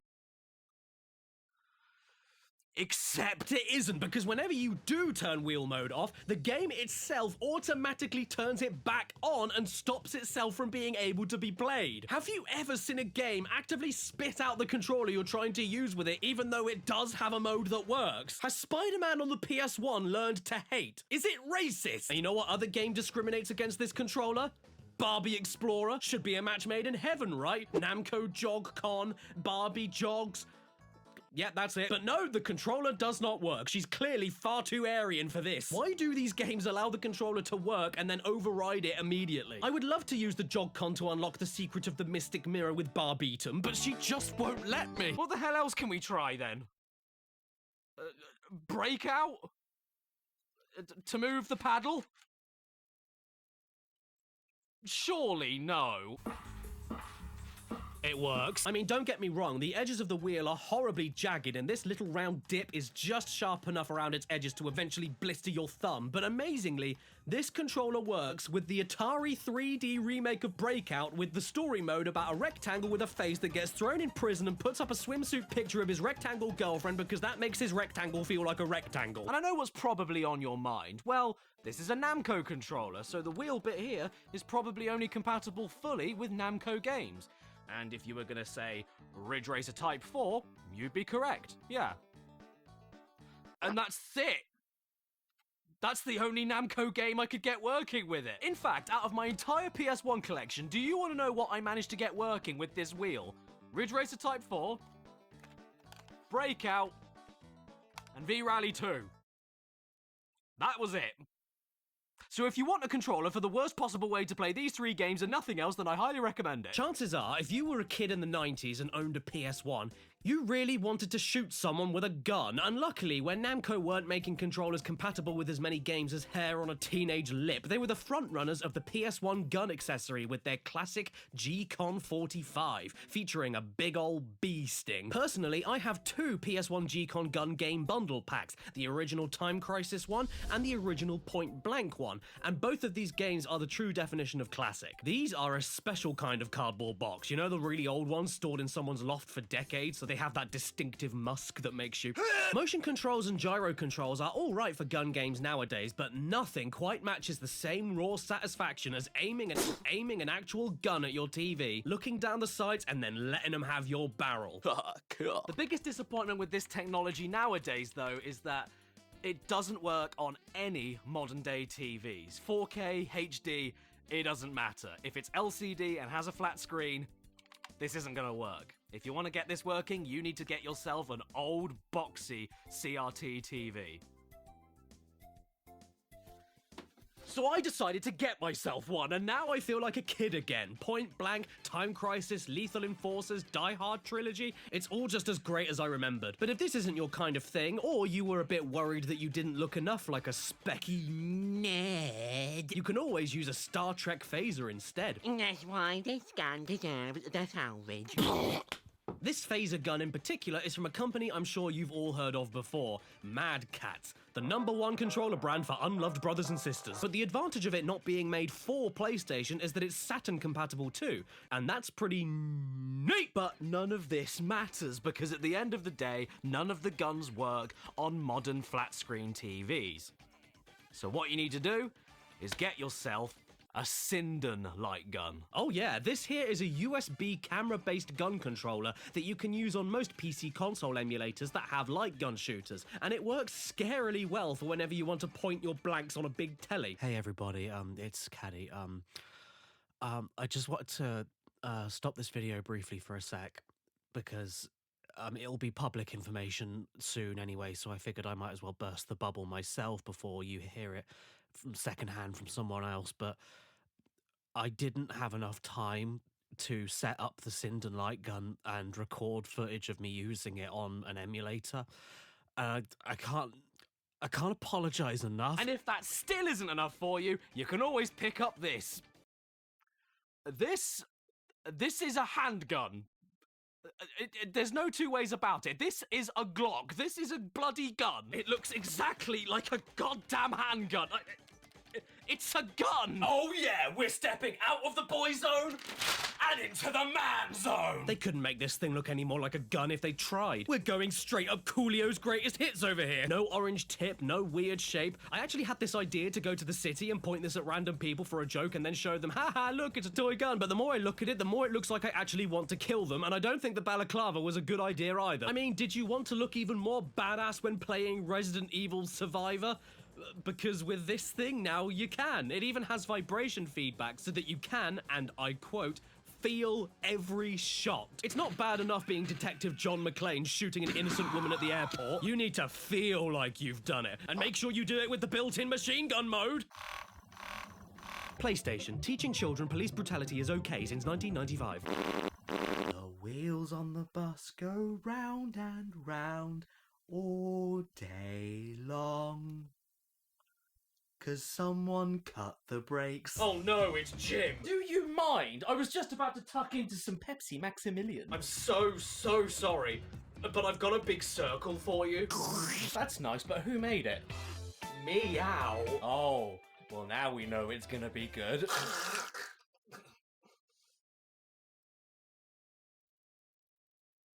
Speaker 1: Except it isn't, because whenever you do turn wheel mode off, the game itself automatically turns it back on and stops itself from being able to be played. Have you ever seen a game actively spit out the controller you're trying to use with it, even though it does have a mode that works? Has Spider-Man on the PS1 learned to hate? Is it racist? And you know what other game discriminates against this controller? Barbie Explorer should be a match made in heaven, right? Namco JogCon, Barbie Jogs. Yeah, that's it. But no, the controller does not work. She's clearly far too Aryan for this. Why do these games allow the controller to work and then override it immediately? I would love to use the JogCon to unlock the secret of the Mystic Mirror with Barbeatum, but she just won't let me.
Speaker 2: What the hell else can we try then? Breakout? To move the paddle? Surely no.
Speaker 1: It works. I mean, don't get me wrong, the edges of the wheel are horribly jagged and this little round dip is just sharp enough around its edges to eventually blister your thumb, but amazingly, this controller works with the Atari 3D remake of Breakout with the story mode about a rectangle with a face that gets thrown in prison and puts up a swimsuit picture of his rectangle girlfriend because that makes his rectangle feel like a rectangle.
Speaker 2: And I know what's probably on your mind. Well, this is a Namco controller, so the wheel bit here is probably only compatible fully with Namco games. And if you were gonna say Ridge Racer Type 4, you'd be correct, yeah. And that's it! That's the only Namco game I could get working with it. In fact, out of my entire PS1 collection, do you want to know what I managed to get working with this wheel? Ridge Racer Type 4, Breakout, and V-Rally 2. That was it. So if you want a controller for the worst possible way to play these 3 games and nothing else, then I highly recommend it.
Speaker 1: Chances are, if you were a kid in the 90s and owned a PS1, you really wanted to shoot someone with a gun. And luckily, when Namco weren't making controllers compatible with as many games as hair on a teenage lip, they were the frontrunners of the PS1 gun accessory with their classic G-Con 45, featuring a big ol' bee sting. Personally, I have 2 PS1 G-Con gun game bundle packs, the original Time Crisis one and the original Point Blank one, and both of these games are the true definition of classic. These are a special kind of cardboard box, you know, the really old ones stored in someone's loft for decades, so they have that distinctive musk that makes you... Motion controls and gyro controls are alright for gun games nowadays, but nothing quite matches the same raw satisfaction as aiming an actual gun at your TV, looking down the sights and then letting them have your barrel.
Speaker 2: The biggest disappointment with this technology nowadays, though, is that it doesn't work on any modern-day TVs. 4K, HD, it doesn't matter. If it's LCD and has a flat screen, this isn't gonna work. If you want to get this working, you need to get yourself an old, boxy CRT TV.
Speaker 1: So I decided to get myself one, and now I feel like a kid again. Point Blank, Time Crisis, Lethal Enforcers, Die Hard Trilogy, it's all just as great as I remembered. But if this isn't your kind of thing, or you were a bit worried that you didn't look enough like a specky nerd, you can always use a Star Trek phaser instead.
Speaker 12: That's why this gun deserves the salvage.
Speaker 1: This phaser gun in particular is from a company I'm sure you've all heard of before, Mad Catz, the #1 controller brand for unloved brothers and sisters. But the advantage of it not being made for PlayStation is that it's Saturn compatible too, and that's pretty neat. But none of this matters, because at the end of the day, none of the guns work on modern flat screen TVs. So what you need to do is get yourself a Sinden light gun. Oh yeah, this here is a USB camera-based gun controller that you can use on most PC console emulators that have light gun shooters, and it works scarily well for whenever you want to point your blanks on a big telly. Hey everybody, it's Caddy. I just wanted to stop this video briefly for a sec, because it'll be public information soon anyway, so I figured I might as well burst the bubble myself before you hear it from secondhand from someone else. But I didn't have enough time to set up the Sinden light gun and record footage of me using it on an emulator. I can't apologize enough. And if that still isn't enough for you, you can always pick up this. This is a handgun. There's no two ways about it. This is a Glock. This is a bloody gun. It looks exactly like a goddamn handgun. It's a gun!
Speaker 21: Oh yeah, we're stepping out of the boy zone and into the man zone!
Speaker 1: They couldn't make this thing look any more like a gun if they tried. We're going straight up Coolio's greatest hits over here. No orange tip, no weird shape. I actually had this idea to go to the city and point this at random people for a joke and then show them, haha, look, it's a toy gun. But the more I look at it, the more it looks like I actually want to kill them, and I don't think the balaclava was a good idea either. I mean, did you want to look even more badass when playing Resident Evil Survivor? Because with this thing now, you can. It even has vibration feedback so that you can, and I quote, feel every shot. It's not bad enough being Detective John McClane shooting an innocent woman at the airport. You need to feel like you've done it, and make sure you do it with the built-in machine gun mode. PlayStation, teaching children police brutality is okay since 1995.
Speaker 18: The wheels on the bus go round and round all day long. 'Cause someone cut the brakes.
Speaker 21: Oh no, it's Jim!
Speaker 1: Do you mind? I was just about to tuck into some Pepsi Maximilian.
Speaker 21: I'm so sorry, but I've got a big circle for you.
Speaker 1: That's nice, but who made it?
Speaker 21: Meow.
Speaker 1: Oh, well now we know it's gonna be good.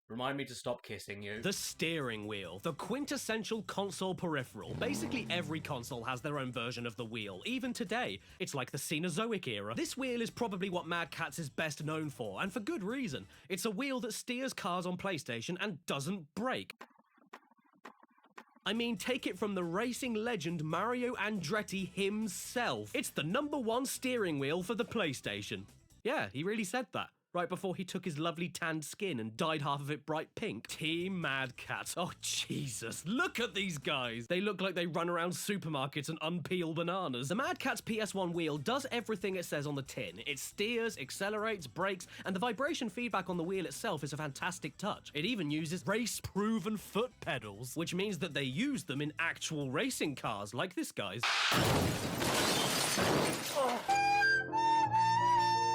Speaker 1: Remind me to stop kissing you. The steering wheel, the quintessential console peripheral. Basically every console has their own version of the wheel, even today. It's like the Cenozoic era. This wheel is probably what Mad Catz is best known for, and for good reason. It's a wheel that steers cars on PlayStation and doesn't break. I mean, take it from the racing legend Mario Andretti himself. It's the #1 steering wheel for the PlayStation. Yeah, he really said that. Right before he took his lovely tanned skin and dyed half of it bright pink. Team Mad Catz. Oh, Jesus. Look at these guys. They look like they run around supermarkets and unpeel bananas. The Mad Catz PS1 wheel does everything it says on the tin. It steers, accelerates, brakes, and the vibration feedback on the wheel itself is a fantastic touch. It even uses race-proven foot pedals, which means that they use them in actual racing cars, like this guy's.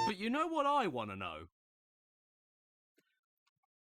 Speaker 1: But you know what I want to know?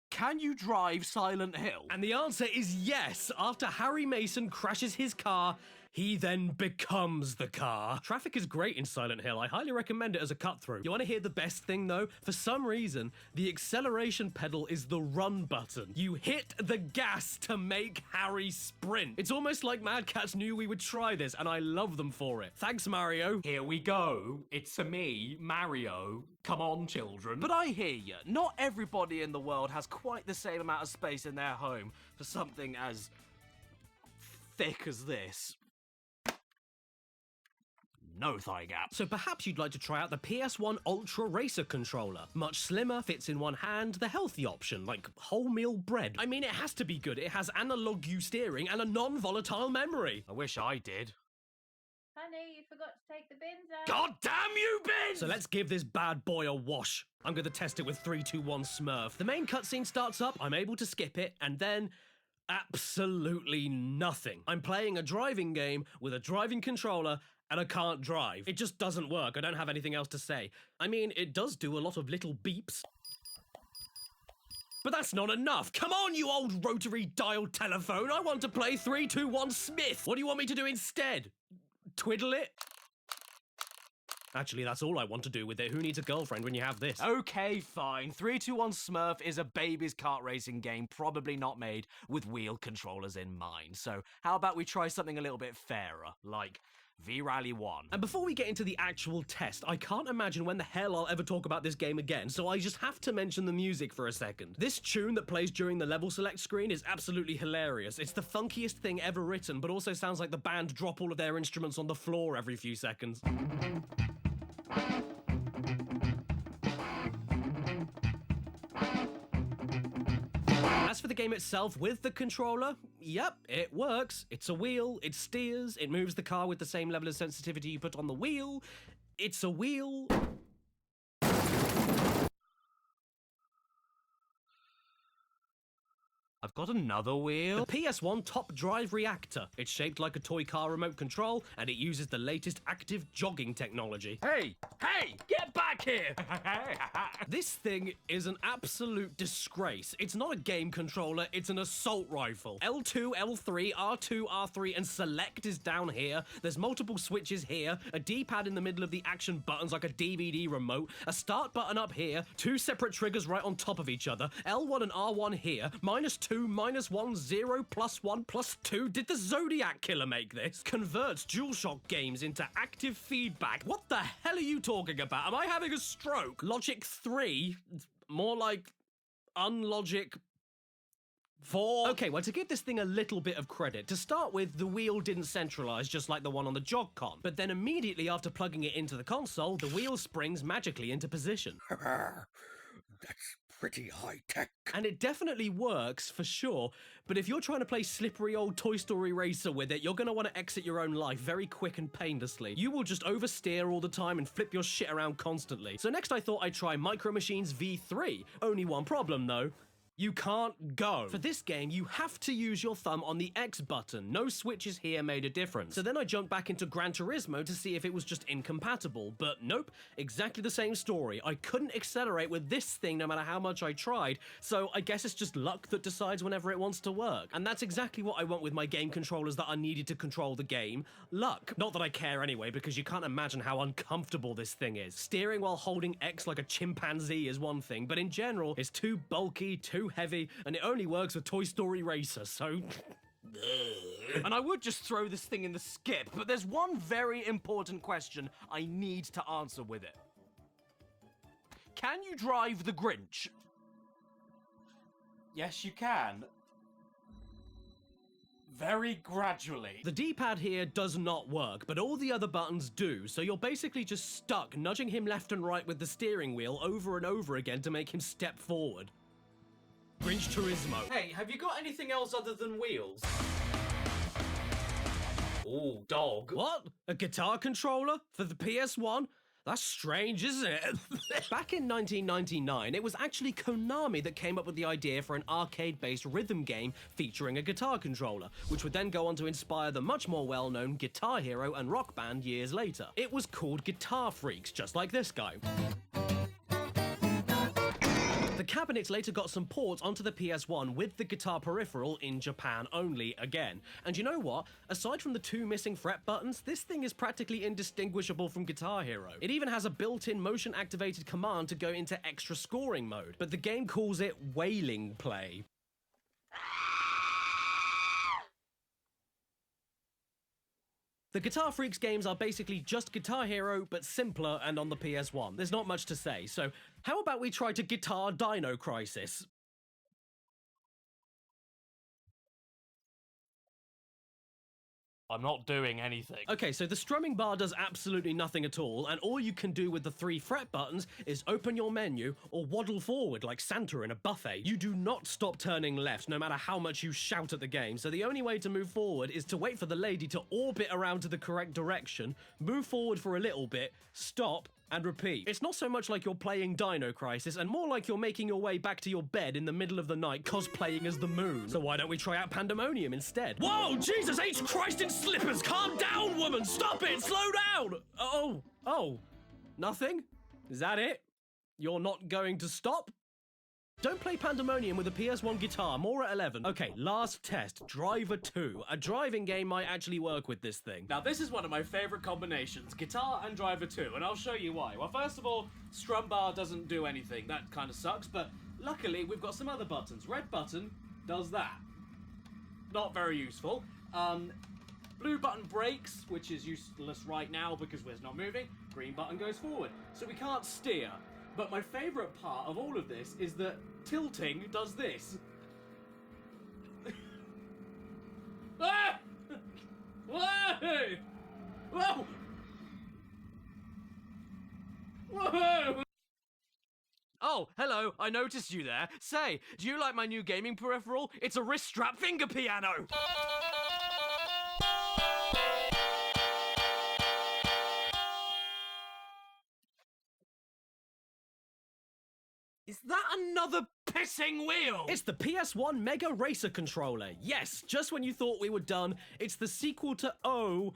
Speaker 1: Can you drive Silent Hill? And the answer is yes. After Harry Mason crashes his car, he then becomes the car. Traffic is great in Silent Hill. I highly recommend it as a cut-through. You want to hear the best thing, though? For some reason, the acceleration pedal is the run button. You hit the gas to make Harry sprint. It's almost like Mad Catz knew we would try this, and I love them for it. Thanks, Mario.
Speaker 21: Here we go. It's me, Mario. Come on, children.
Speaker 1: But I hear you. Not everybody in the world has quite the same amount of space in their home for something as thick as this. No thigh gap. So perhaps you'd like to try out the PS1 Ultra Racer controller. Much slimmer, fits in one hand, the healthy option, like wholemeal bread. I mean, it has to be good. It has analog U steering and a non-volatile memory. I wish I did.
Speaker 25: Honey, you forgot to take the bins out.
Speaker 1: God damn you, bins! So let's give this bad boy a wash. I'm going to test it with 3, 2, 1 Smurf. The main cutscene starts up, I'm able to skip it, and then absolutely nothing. I'm playing a driving game with a driving controller and I can't drive. It just doesn't work. I don't have anything else to say. I mean, it does do a lot of little beeps. But that's not enough. Come on, you old rotary dial telephone. I want to play 3, 2, 1 Smith. What do you want me to do instead? Twiddle it? Actually, that's all I want to do with it. Who needs a girlfriend when you have this?
Speaker 2: Okay, fine. 321 Smurf is a baby's kart racing game, probably not made with wheel controllers in mind. So how about we try something a little bit fairer, like V-Rally 1.
Speaker 1: And before we get into the actual test, I can't imagine when the hell I'll ever talk about this game again, so I just have to mention the music for a second. This tune that plays during the level select screen is absolutely hilarious. It's the funkiest thing ever written, but also sounds like the band drop all of their instruments on the floor every few seconds. As for the game itself with the controller, yep, it works. It's a wheel, it steers, it moves the car with the same level of sensitivity you put on the wheel. It's a wheel. I've got another wheel. The PS1 top drive reactor. It's shaped like a toy car remote control, and it uses the latest active jogging technology.
Speaker 21: Hey, get back here!
Speaker 1: This thing is an absolute disgrace. It's not a game controller, it's an assault rifle. L2, L3, R2, R3, and select is down here. There's multiple switches here, a D-pad in the middle of the action buttons like a DVD remote, a start button up here, 2 separate triggers right on top of each other, L1 and R1 here, -2, -1, 0, +1, +2. Did the Zodiac Killer make this? Converts DualShock games into active feedback. What the hell are you talking about? Am I having a stroke? Logic 3? More like Unlogic 4? Okay, well, to give this thing a little bit of credit, to start with, the wheel didn't centralize just like the one on the Jog-Con. But then immediately after plugging it into the console, the wheel springs magically into position.
Speaker 12: That's pretty high-tech.
Speaker 1: And it definitely works, for sure, but if you're trying to play slippery old Toy Story Racer with it, you're going to want to exit your own life very quick and painlessly. You will just oversteer all the time and flip your shit around constantly. So next I thought I'd try Micro Machines V3. Only one problem, though. You can't go. For this game, you have to use your thumb on the X button. No switches here made a difference. So then I jumped back into Gran Turismo to see if it was just incompatible, but nope, exactly the same story. I couldn't accelerate with this thing no matter how much I tried, so I guess it's just luck that decides whenever it wants to work. And that's exactly what I want with my game controllers that are needed to control the game. Luck. Not that I care anyway, because you can't imagine how uncomfortable this thing is. Steering while holding X like a chimpanzee is one thing, but in general, it's too bulky, too heavy, and it only works with Toy Story Racer, so...
Speaker 2: And I would just throw this thing in the skip, but there's one very important question I need to answer with it. Can you drive the Grinch?
Speaker 6: Yes, you can. Very gradually.
Speaker 1: The D-pad here does not work, but all the other buttons do, so you're basically just stuck nudging him left and right with the steering wheel over and over again to make him step forward. Grinch Turismo.
Speaker 2: Hey, have you got anything else other than wheels? Ooh, dog.
Speaker 1: What? A guitar controller? For the PS1? That's strange, isn't it? Back in 1999, it was actually Konami that came up with the idea for an arcade-based rhythm game featuring a guitar controller, which would then go on to inspire the much more well-known Guitar Hero and Rock Band years later. It was called Guitar Freaks, just like this guy. The cabinets later got some ports onto the PS1 with the guitar peripheral in Japan only again. And you know what? Aside from the 2 missing fret buttons, this thing is practically indistinguishable from Guitar Hero. It even has a built-in motion-activated command to go into extra scoring mode, but the game calls it wailing play. The Guitar Freaks games are basically just Guitar Hero, but simpler and on the PS1. There's not much to say, so how about we try to guitar Dino Crisis?
Speaker 2: I'm not doing anything.
Speaker 1: Okay, so the strumming bar does absolutely nothing at all, and all you can do with the 3 fret buttons is open your menu or waddle forward like Santa in a buffet. You do not stop turning left, no matter how much you shout at the game, so the only way to move forward is to wait for the lady to orbit around to the correct direction, move forward for a little bit, stop, and repeat. It's not so much like you're playing Dino Crisis, and more like you're making your way back to your bed in the middle of the night cosplaying as the moon. So why don't we try out Pandemonium instead? Whoa, Jesus H. Christ in slippers! Calm down, woman! Stop it! Slow down! Oh, nothing? Is that it? You're not going to stop?
Speaker 2: Don't play Pandemonium with a PS1 guitar, more at 11. Okay, last test, Driver 2. A driving game might actually work with this thing.
Speaker 14: Now, this is one of my favourite combinations, guitar and Driver 2, and I'll show you why. Well, first of all, strum bar doesn't do anything. That kind of sucks, but luckily we've got some other buttons. Red button does that. Not very useful. Blue button brakes, which is useless right now because we're not moving. Green button goes forward, so we can't steer. But my favourite part of all of this is that tilting does this. Ah! Whoa! Whoa! Whoa!
Speaker 1: Oh, hello, I noticed you there. Say, do you like my new gaming peripheral? It's a wrist strap finger piano! Is that another pissing wheel?
Speaker 2: It's the PS1 Mega Racer controller. Yes, just when you thought we were done, it's the sequel to Oh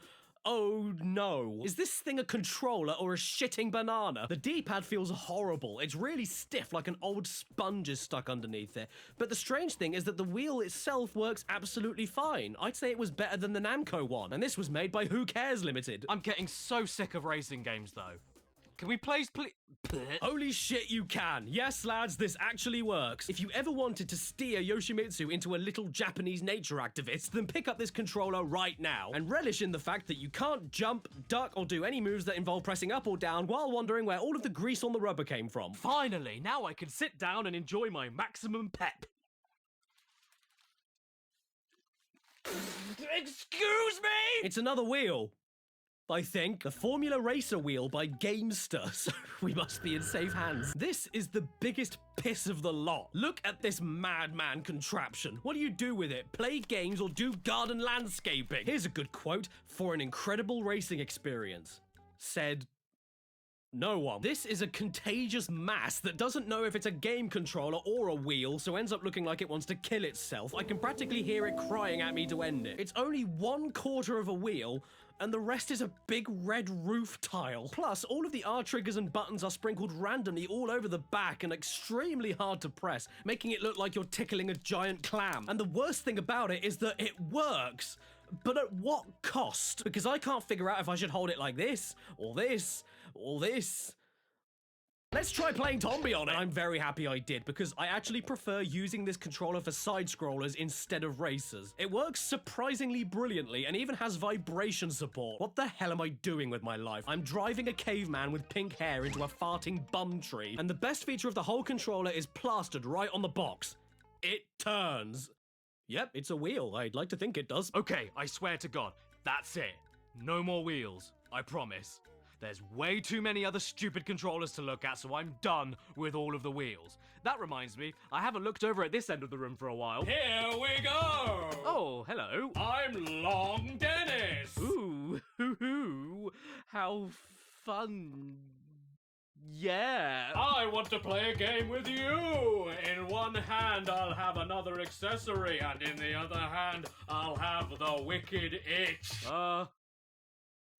Speaker 2: no. Is this thing a controller or a shitting banana? The D-pad feels horrible. It's really stiff, like an old sponge is stuck underneath it. But the strange thing is that the wheel itself works absolutely fine. I'd say it was better than the Namco one, and this was made by Who Cares Limited.
Speaker 1: I'm getting so sick of racing games, though. Can we please
Speaker 2: Holy shit, you can. Yes, lads, this actually works. If you ever wanted to steer Yoshimitsu into a little Japanese nature activist, then pick up this controller right now and relish in the fact that you can't jump, duck, or do any moves that involve pressing up or down while wondering where all of the grease on the rubber came from.
Speaker 1: Finally, now I can sit down and enjoy my maximum pep. Excuse me?
Speaker 2: It's another wheel. I think. The Formula Racer wheel by Gamester, so we must be in safe hands. This is the biggest piss of the lot. Look at this madman contraption. What do you do with it? Play games or do garden landscaping? Here's a good quote: "For an incredible racing experience," said no one. This is a contagious mass that doesn't know if it's a game controller or a wheel, so ends up looking like it wants to kill itself. I can practically hear it crying at me to end it. It's only 1/4 of a wheel, and the rest is a big red roof tile. Plus, all of the R triggers and buttons are sprinkled randomly all over the back and extremely hard to press, making it look like you're tickling a giant clam. And the worst thing about it is that it works. But at what cost? Because I can't figure out if I should hold it like this, or this, or this. Let's try playing Tombi on it. I'm very happy I did, because I actually prefer using this controller for side-scrollers instead of racers. It works surprisingly brilliantly and even has vibration support. What the hell am I doing with my life? I'm driving a caveman with pink hair into a farting bum tree, and the best feature of the whole controller is plastered right on the box. It turns. Yep, it's a wheel. I'd like to think it does.
Speaker 1: Okay, I swear to God, that's it. No more wheels, I promise. There's way too many other stupid controllers to look at, so I'm done with all of the wheels. That reminds me, I haven't looked over at this end of the room for a while.
Speaker 21: Here we go!
Speaker 1: Oh, hello.
Speaker 21: I'm Long Dennis!
Speaker 1: Ooh, hoo-hoo. How fun. Yeah.
Speaker 21: I want to play a game with you! In one hand, I'll have another accessory, and in the other hand, I'll have the wicked itch.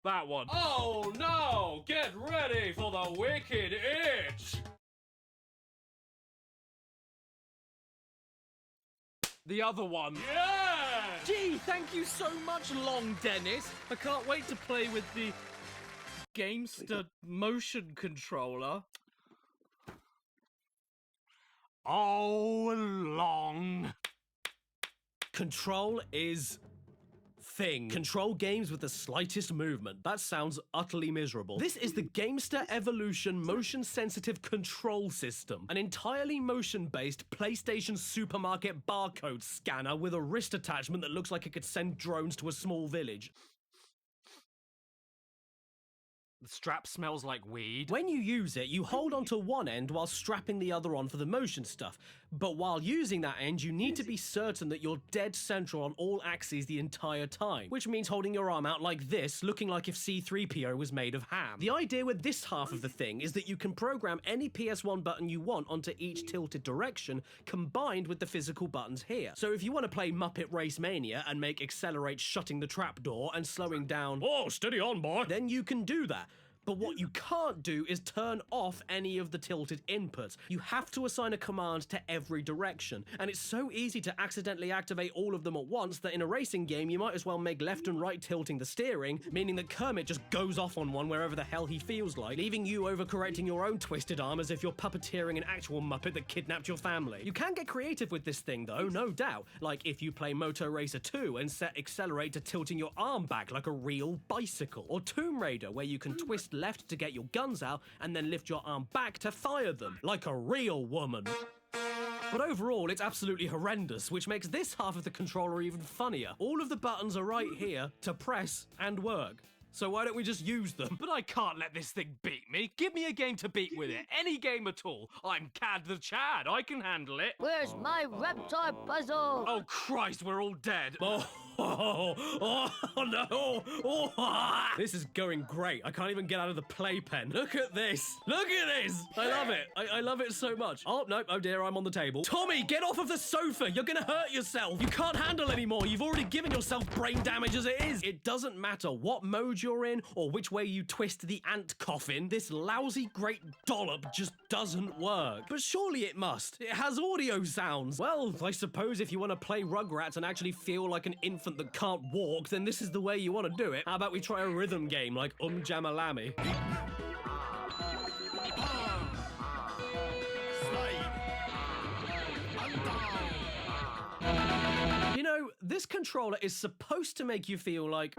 Speaker 1: That one.
Speaker 21: Oh no! Get ready for the wicked itch!
Speaker 1: The other one.
Speaker 21: Yeah!
Speaker 1: Gee, thank you so much, Long Dennis. I can't wait to play with the Gamester motion controller. Oh, Long.
Speaker 2: Control is thing. Control games with the slightest movement. That sounds utterly miserable. This is the Gamester Evolution Motion Sensitive Control System, an entirely motion-based PlayStation supermarket barcode scanner with a wrist attachment that looks like it could send drones to a small village.
Speaker 1: The strap smells like weed.
Speaker 2: When you use it, you hold onto one end while strapping the other on for the motion stuff. But while using that end, you need to be certain that you're dead central on all axes the entire time, which means holding your arm out like this, looking like if C-3PO was made of ham. The idea with this half of the thing is that you can program any PS1 button you want onto each tilted direction, combined with the physical buttons here. So if you want to play Muppet Race Mania and make accelerate shutting the trapdoor and slowing down, oh, steady on, boy, then you can do that.
Speaker 1: But what you can't do is turn off any of the tilted inputs. You have to assign a command to every direction, and it's so easy to accidentally activate all of them at once that in a racing game you might as well make left and right tilting the steering, meaning that Kermit just goes off on one wherever the hell he feels like, leaving you overcorrecting your own twisted arm as if you're puppeteering an actual Muppet that kidnapped your family. You can get creative with this thing though, no doubt, like if you play Moto Racer 2 and set accelerate to tilting your arm back like a real bicycle, or Tomb Raider where you can twist left to get your guns out and then lift your arm back to fire them, like a real woman. But overall, it's absolutely horrendous, which makes this half of the controller even funnier. All of the buttons are right here to press and work. So why don't we just use them?
Speaker 21: But I can't let this thing beat me. Give me a game to beat with it. Any game at all. I'm Cad the Chad. I can handle it.
Speaker 7: Where's my reptile puzzle?
Speaker 21: Oh, Christ, we're all dead.
Speaker 1: Oh no! This is going great. I can't even get out of the playpen. Look at this! Look at this! I love it. I love it so much. Oh, no. Oh, dear, I'm on the table. Tommy, get off of the sofa! You're gonna hurt yourself! You can't handle anymore! You've already given yourself brain damage as it is! It doesn't matter what mode you're in or which way you twist the ant coffin, this lousy great dollop just doesn't work. But surely it must. It has audio sounds. Well, I suppose if you want to play Rugrats and actually feel like an infant that can't walk, then this is the way you want to do it. How about we try a rhythm game like Jamalami? You know, this controller is supposed to make you feel like...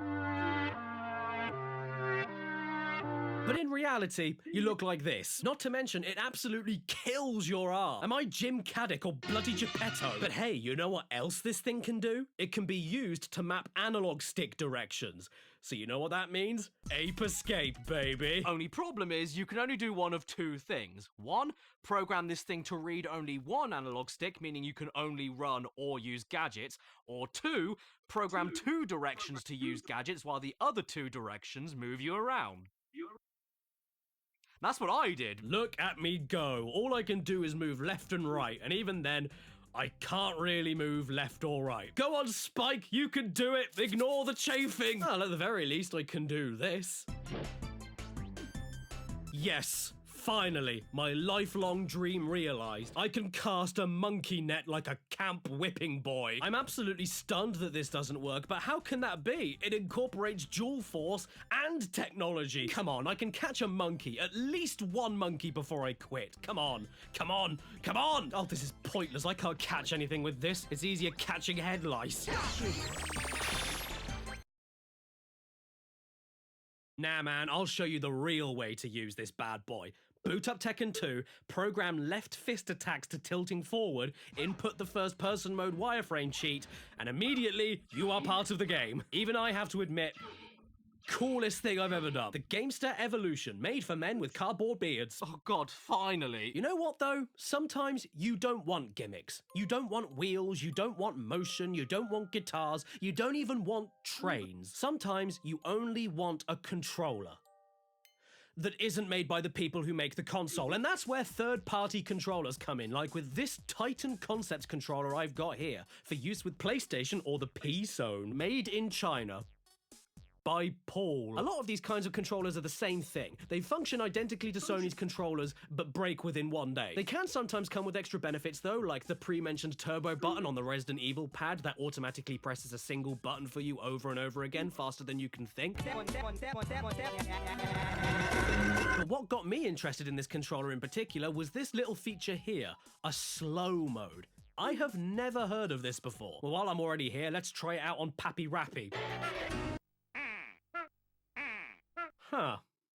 Speaker 1: But in reality, you look like this. Not to mention, it absolutely kills your arm. Am I Jim Caddick or bloody Geppetto? But hey, you know what else this thing can do? It can be used to map analog stick directions. So you know what that means? Ape escape, baby.
Speaker 2: Only problem is you can only do one of two things. One, program this thing to read only one analog stick, meaning you can only run or use gadgets. Or two, program two directions to use gadgets while the other two directions move you around. That's what I did.
Speaker 1: Look at me go. All I can do is move left and right, and even then, I can't really move left or right. Go on, Spike, you can do it. Ignore the chafing. Well, at the very least, I can do this. Yes. Finally, my lifelong dream realized. I can cast a monkey net like a camp whipping boy. I'm absolutely stunned that this doesn't work, but how can that be? It incorporates dual force and technology. Come on, I can catch a monkey, at least one monkey before I quit. Come on, come on, come on! Oh, this is pointless. I can't catch anything with this. It's easier catching head lice. Nah, man, I'll show you the real way to use this bad boy. Boot up Tekken 2, program left fist attacks to tilting forward, input the first-person mode wireframe cheat, and immediately, you are part of the game. Even I have to admit, coolest thing I've ever done. The Gamester Evolution, made for men with cardboard beards.
Speaker 2: Oh god, finally.
Speaker 1: You know what though? Sometimes you don't want gimmicks. You don't want wheels, you don't want motion, you don't want guitars, you don't even want trains. Sometimes you only want a controller that isn't made by the people who make the console. And that's where third-party controllers come in, like with this Titan Concepts controller I've got here, for use with PlayStation or the P-Zone, made in China by Paul. A lot of these kinds of controllers are the same thing. They function identically to Sony's controllers, but break within one day. They can sometimes come with extra benefits though, like the pre-mentioned turbo button on the Resident Evil pad that automatically presses a single button for you over and over again faster than you can think. But what got me interested in this controller in particular was this little feature here, a slow mode. I have never heard of this before. Well, while I'm already here, let's try it out on Pappy Rappy. Huh.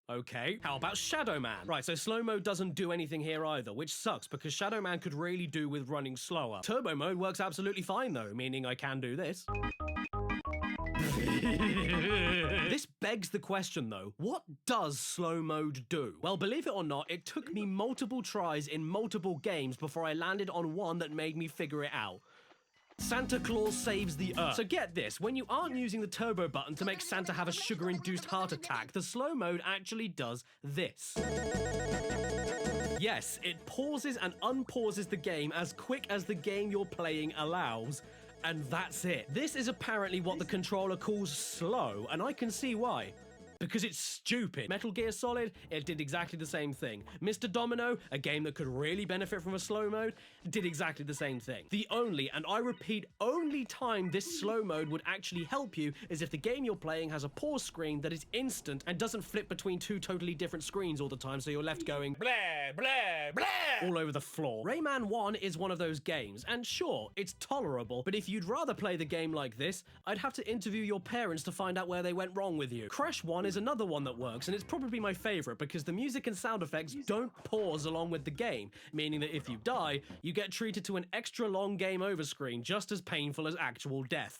Speaker 1: Okay, how about Shadow Man? Right, so slow mode doesn't do anything here either, which sucks because Shadow Man could really do with running slower. Turbo mode works absolutely fine though, meaning I can do this. This begs the question though, what does slow mode do? Well, believe it or not, it took me multiple tries in multiple games before I landed on one that made me figure it out. Santa Claus saves the Earth. So get this, when you aren't using the turbo button to make Santa have a sugar-induced heart attack, the slow mode actually does this. Yes, it pauses and unpauses the game as quick as the game you're playing allows. And that's it. This is apparently what the controller calls slow, and I can see why. because it's stupid. Metal Gear Solid, it did exactly the same thing. Mr. Domino, a game that could really benefit from a slow mode, did exactly the same thing. The only, and I repeat, only time this slow mode would actually help you is if the game you're playing has a pause screen that is instant and doesn't flip between two totally different screens all the time, so you're left going blah, blah, blah all over the floor. Rayman 1 is one of those games, and sure, it's tolerable, but if you'd rather play the game like this, I'd have to interview your parents to find out where they went wrong with you. Crash 1 is another one that works, and it's probably my favorite because the music and sound effects don't pause along with the game, meaning that if you die, you get treated to an extra long game over screen, just as painful as actual death.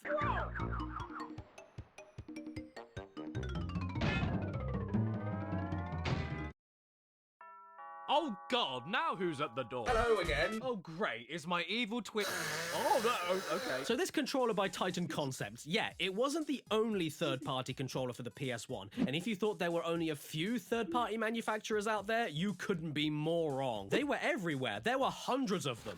Speaker 14: Oh God, now who's at the door?
Speaker 2: Hello again.
Speaker 1: Oh great, is my evil twin...
Speaker 2: Oh no, okay.
Speaker 1: So this controller by Titan Concepts, yeah, it wasn't the only third-party controller for the PS1, and if you thought there were only a few third-party manufacturers out there, you couldn't be more wrong. They were everywhere. There were hundreds of them.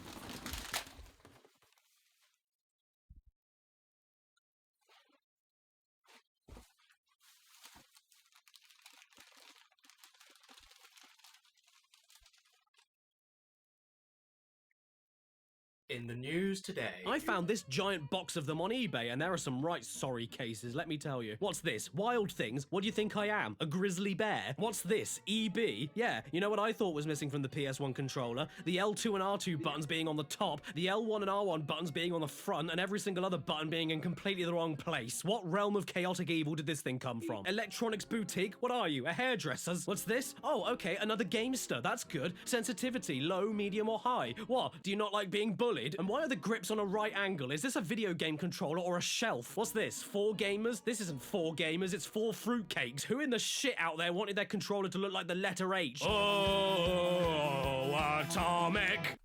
Speaker 18: In the news today.
Speaker 1: I found this giant box of them on eBay, and there are some right sorry cases, let me tell you. What's this? Wild Things? What do you think I am? A grizzly bear? What's this? EB? Yeah, you know what I thought was missing from the PS1 controller? The L2 and R2 buttons being on the top, the L1 and R1 buttons being on the front, and every single other button being in completely the wrong place. What realm of chaotic evil did this thing come from? Electronics Boutique? What are you? A hairdresser's? What's this? Oh, okay, another Gamester. That's good. Sensitivity, low, medium, or high? What? Do you not like being bullied? And why are the grips on a right angle? Is this a video game controller or a shelf? What's this? 4 gamers? This isn't 4 gamers, it's 4 fruitcakes. Who in the shit out there wanted their controller to look like the letter H? Oh, atomic!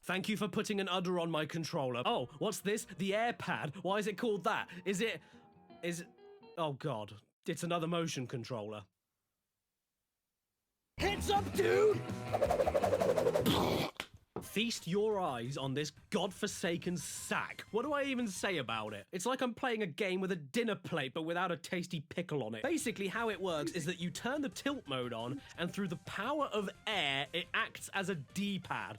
Speaker 1: Thank you for putting an udder on my controller. Oh, what's this? The AirPad. Why is it called that? Is it... Oh god. It's another motion controller. Heads up, dude! Feast your eyes on this godforsaken sack. What do I even say about it? It's like I'm playing a game with a dinner plate but without a tasty pickle on it. Basically how it works is that you turn the tilt mode on and through the power of air it acts as a D-pad.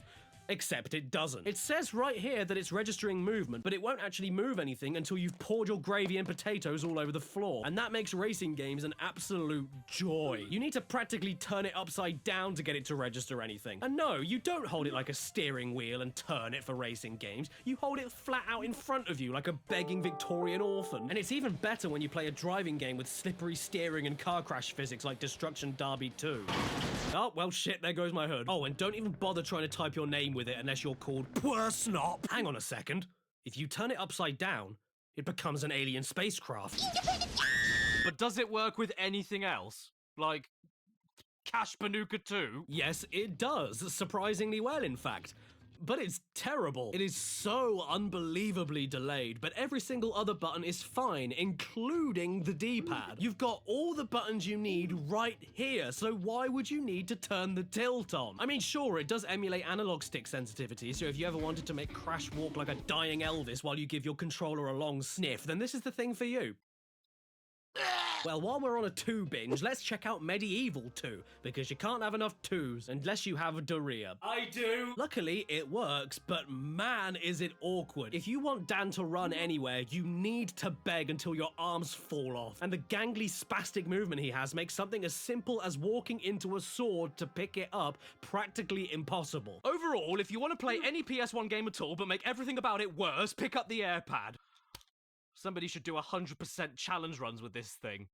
Speaker 1: Except it doesn't. It says right here that it's registering movement, but it won't actually move anything until you've poured your gravy and potatoes all over the floor. And that makes racing games an absolute joy. You need to practically turn it upside down to get it to register anything. And no, you don't hold it like a steering wheel and turn it for racing games. You hold it flat out in front of you like a begging Victorian orphan. And it's even better when you play a driving game with slippery steering and car crash physics like Destruction Derby 2. Oh, well shit, there goes my hood. Oh, and don't even bother trying to type your name with it unless you're called Poor Snop. Hang on a second. If you turn it upside down, it becomes an alien spacecraft.
Speaker 14: But does it work with anything else? Like Cash Panuka 2?
Speaker 1: Yes, it does. Surprisingly well, in fact. But it's terrible. It is so unbelievably delayed, but every single other button is fine, including the D-pad. You've got all the buttons you need right here, so why would you need to turn the tilt on? I mean, sure, it does emulate analog stick sensitivity, so if you ever wanted to make Crash walk like a dying Elvis while you give your controller a long sniff, then this is the thing for you. Well, while we're on a 2 binge, let's check out Medieval 2, because you can't have enough 2s unless you have a Doria.
Speaker 2: I do!
Speaker 1: Luckily, it works, but man, is it awkward. If you want Dan to run anywhere, you need to beg until your arms fall off. And the gangly, spastic movement he has makes something as simple as walking into a sword to pick it up practically impossible.
Speaker 14: Overall, if you want to play any PS1 game at all but make everything about it worse, pick up the AirPad. Somebody should do 100% challenge runs with this thing.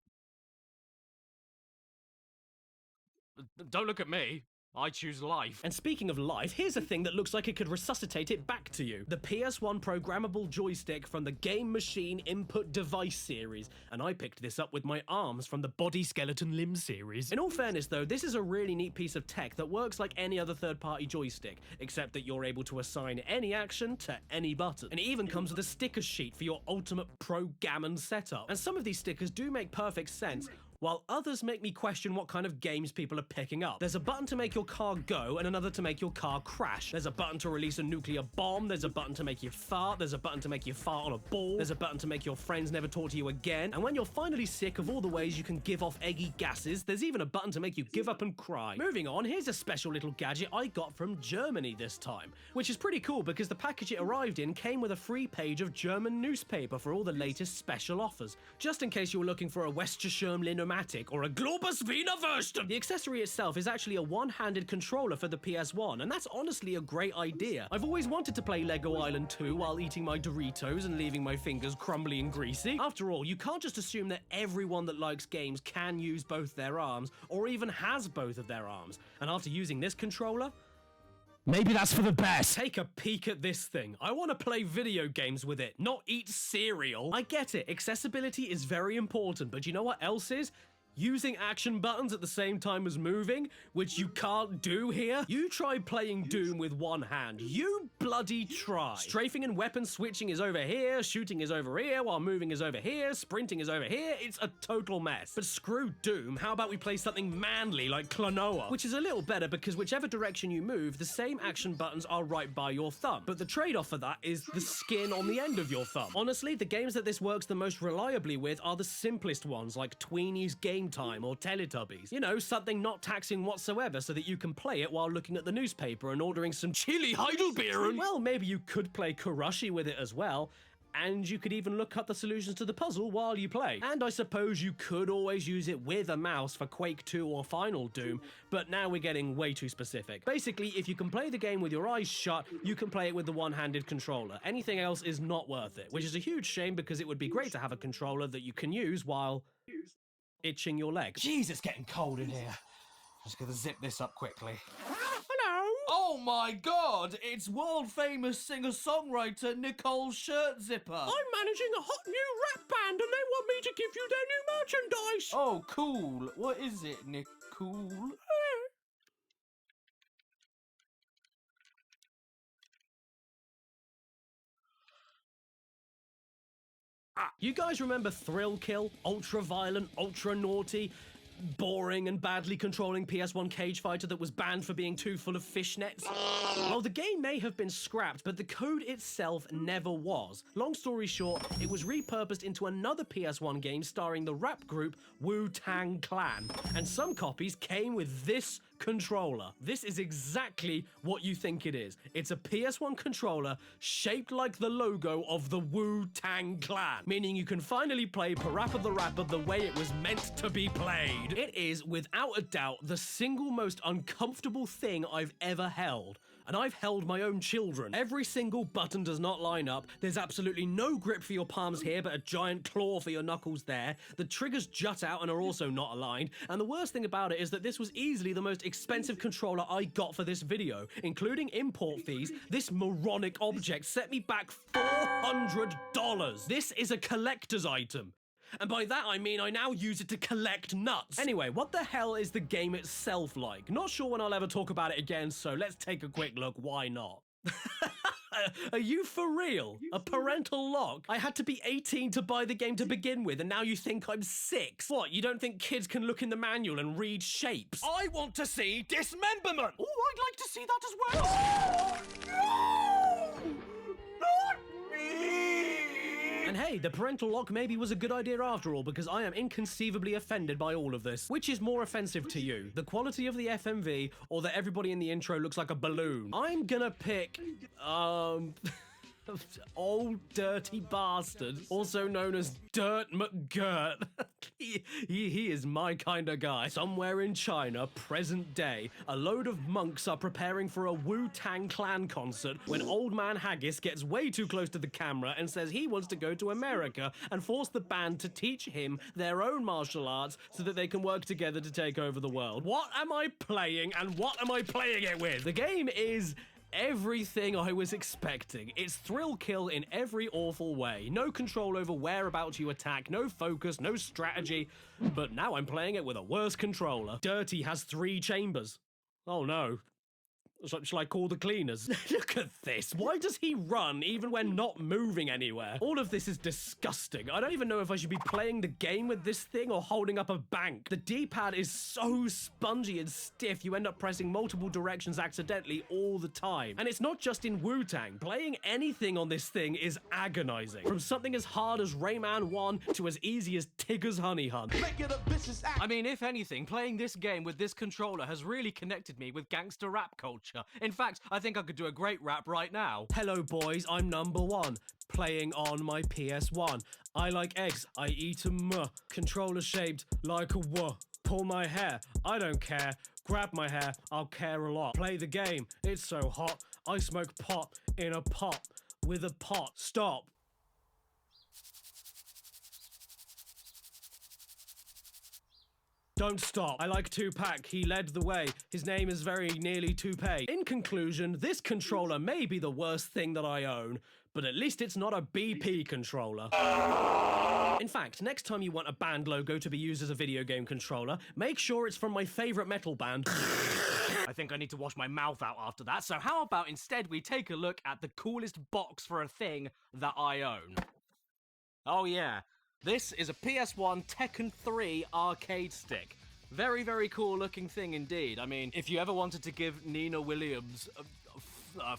Speaker 14: Don't look at me. I choose life.
Speaker 1: And speaking of life, here's a thing that looks like it could resuscitate it back to you. The PS1 programmable joystick from the Game Machine Input Device series. And I picked this up with my arms from the Body Skeleton Limb series. In all fairness though, this is a really neat piece of tech that works like any other third-party joystick, except that you're able to assign any action to any button. And it even comes with a sticker sheet for your ultimate pro gammon setup. And some of these stickers do make perfect sense, while others make me question what kind of games people are picking up. There's a button to make your car go and another to make your car crash. There's a button to release a nuclear bomb. There's a button to make you fart. There's a button to make you fart on a ball. There's a button to make your friends never talk to you again. And when you're finally sick of all the ways you can give off eggy gases, there's even a button to make you give up and cry. Moving on, here's a special little gadget I got from Germany this time, which is pretty cool because the package it arrived in came with a free page of German newspaper for all the latest special offers, just in case you were looking for a Westerschirm Linomatic or a Globus Wiener Würsten. The accessory itself is actually a one-handed controller for the PS1, and that's honestly a great idea. I've always wanted to play Lego Island 2 while eating my Doritos and leaving my fingers crumbly and greasy. After all, you can't just assume that everyone that likes games can use both their arms, or even has both of their arms. And after using this controller, maybe that's for the best. Take a peek at this thing. I want to play video games with it, not eat cereal. I get it, accessibility is very important, but you know what else is? Using action buttons at the same time as moving, which you can't do here. You try playing Doom with one hand. You bloody try. Strafing and weapon switching is over here, shooting is over here, while moving is over here, sprinting is over here. It's a total mess. But screw Doom, how about we play something manly like Klonoa? Which is a little better because whichever direction you move, the same action buttons are right by your thumb. But the trade-off for that is the skin on the end of your thumb. Honestly, the games that this works the most reliably with are the simplest ones, like Tweeny's Game Time or Teletubbies. You know, something not taxing whatsoever so that you can play it while looking at the newspaper and ordering some chili Heidelbeeren. Well, maybe you could play Karashi with it as well, and you could even look up the solutions to the puzzle while you play. And I suppose you could always use it with a mouse for Quake 2 or Final Doom, but now we're getting way too specific. Basically, if you can play the game with your eyes shut, you can play it with the one-handed controller. Anything else is not worth it, which is a huge shame because it would be great to have a controller that you can use while itching your leg.
Speaker 6: Jeez, it's getting cold in here. I'm just gonna zip this up quickly.
Speaker 1: Hello!
Speaker 6: Oh my god, it's world-famous singer-songwriter Nicole Shirt Zipper.
Speaker 1: I'm managing a hot new rap band and they want me to give you their new merchandise.
Speaker 6: Oh, cool. What is it, Nicole?
Speaker 1: You guys remember Thrill Kill? Ultra violent, ultra naughty, boring and badly controlling PS1 cage fighter that was banned for being too full of fishnets? Well, the game may have been scrapped, but the code itself never was. Long story short, it was repurposed into another PS1 game starring the rap group Wu-Tang Clan, and some copies came with this controller. This is exactly what you think it is. It's a PS1 controller shaped like the logo of the Wu-Tang Clan, meaning you can finally play Parappa the Rapper the way it was meant to be played. It is, without a doubt, the single most uncomfortable thing I've ever held. And I've held my own children. Every single button does not line up. There's absolutely no grip for your palms here, but a giant claw for your knuckles there. The triggers jut out and are also not aligned. And the worst thing about it is that this was easily the most expensive controller I got for this video. Including import fees, this moronic object set me back $400. This is a collector's item. And by that I mean I now use it to collect nuts. Anyway, what the hell is the game itself like? Not sure when I'll ever talk about it again, so let's take a quick look. Why not? Are you for real? A parental lock? I had to be 18 to buy the game to begin with, and now you think I'm 6? What, you don't think kids can look in the manual and read shapes?
Speaker 6: I want to see dismemberment! Oh, I'd like to see that as well! Oh, no! Not me!
Speaker 1: And hey, the parental lock maybe was a good idea after all, because I am inconceivably offended by all of this. Which is more offensive to you? The quality of the FMV, or that everybody in the intro looks like a balloon? I'm gonna pick, Old Dirty Bastard, also known as Dirt McGirt. he is my kind of guy. Somewhere in China, present day, a load of monks are preparing for a Wu-Tang Clan concert when Old Man Haggis gets way too close to the camera and says he wants to go to America and force the band to teach him their own martial arts so that they can work together to take over the world. What am I playing, and what am I playing it with? The game is everything I was expecting. It's thrill kill in every awful way. No control over whereabouts you attack, no focus, no strategy. But now I'm playing it with a worse controller. Dirty has 3 chambers. Oh no.
Speaker 2: Shall I call the cleaners? Look at this. Why does he run even when not moving anywhere? All of this is disgusting. I don't even know if I should be playing the game with this thing or holding up a bank. The D-pad is so spongy and stiff, you end up pressing multiple directions accidentally all the time. And it's not just in Wu-Tang. Playing anything on this thing is agonizing. From something as hard as Rayman 1 to as easy as Tigger's Honey Hunt.
Speaker 1: I mean, if anything, playing this game with this controller has really connected me with gangster rap culture. In fact, I think I could do a great rap right now.
Speaker 2: Hello boys, I'm number one, playing on my PS1. I like eggs, I eat 'em. Controller shaped like a w. Pull my hair, I don't care. Grab my hair, I'll care a lot. Play the game, it's so hot. I smoke pot in a pot with a pot. Stop. Don't stop. I like Tupac, he led the way. His name is very nearly Toupee. In conclusion, this controller may be the worst thing that I own, but at least it's not a BP controller. In fact, next time you want a band logo to be used as a video game controller, make sure it's from my favorite metal band.
Speaker 1: I think I need to wash my mouth out after that, so how about instead we take a look at the coolest box for a thing that I own. Oh yeah. This is a PS1 Tekken 3 arcade stick. Very, very cool looking thing indeed. I mean, if you ever wanted to give Nina Williams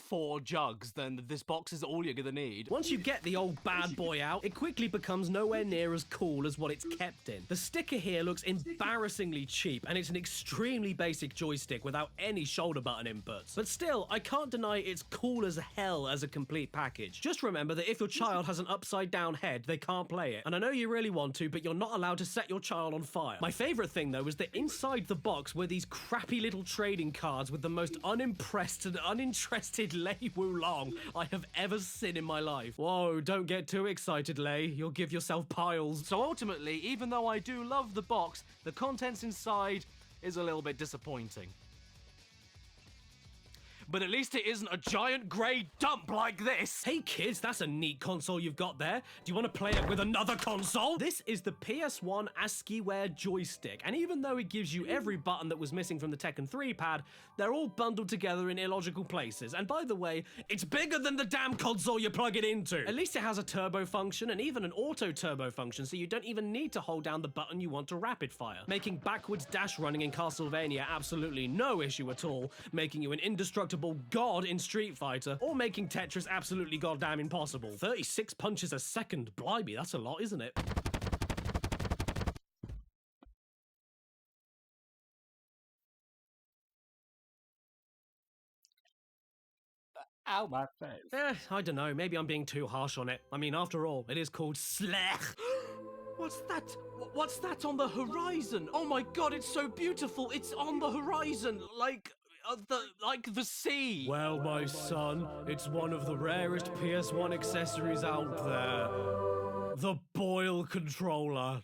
Speaker 1: 4 jugs, then this box is all you're gonna need.
Speaker 2: Once you get the old bad boy out, it quickly becomes nowhere near as cool as what it's kept in. The sticker here looks embarrassingly cheap, and it's an extremely basic joystick without any shoulder button inputs. But still, I can't deny it's cool as hell as a complete package. Just remember that if your child has an upside down head, they can't play it. And I know you really want to, but you're not allowed to set your child on fire. My favorite thing though is that inside the box were these crappy little trading cards with the most unimpressed and uninterested Lei Wulong I have ever seen in my life. Whoa, don't get too excited, Lei. You'll give yourself piles.
Speaker 1: So ultimately, even though I do love the box, the contents inside is a little bit disappointing. But at least it isn't a giant grey dump like this.
Speaker 2: Hey kids, that's a neat console you've got there. Do you want to play it with another console? This is the PS1 ASCII-ware joystick, and even though it gives you every button that was missing from the Tekken 3 pad, they're all bundled together in illogical places. And by the way, it's bigger than the damn console you plug it into. At least it has a turbo function and even an auto turbo function, so you don't even need to hold down the button you want to rapid fire, making backwards dash running in Castlevania absolutely no issue at all, making you an indestructible god in Street Fighter, or making Tetris absolutely goddamn impossible. 36 punches a second, blimey, that's a lot, isn't it?
Speaker 23: Ow, my face.
Speaker 2: I don't know, maybe I'm being too harsh on it. I mean, after all, it is called Slech.
Speaker 1: What's that? What's that on the horizon? Oh my god, it's so beautiful. It's on the horizon, like the sea.
Speaker 2: Well, my son, it's one of the rarest PS1 accessories out there. The Boil controller.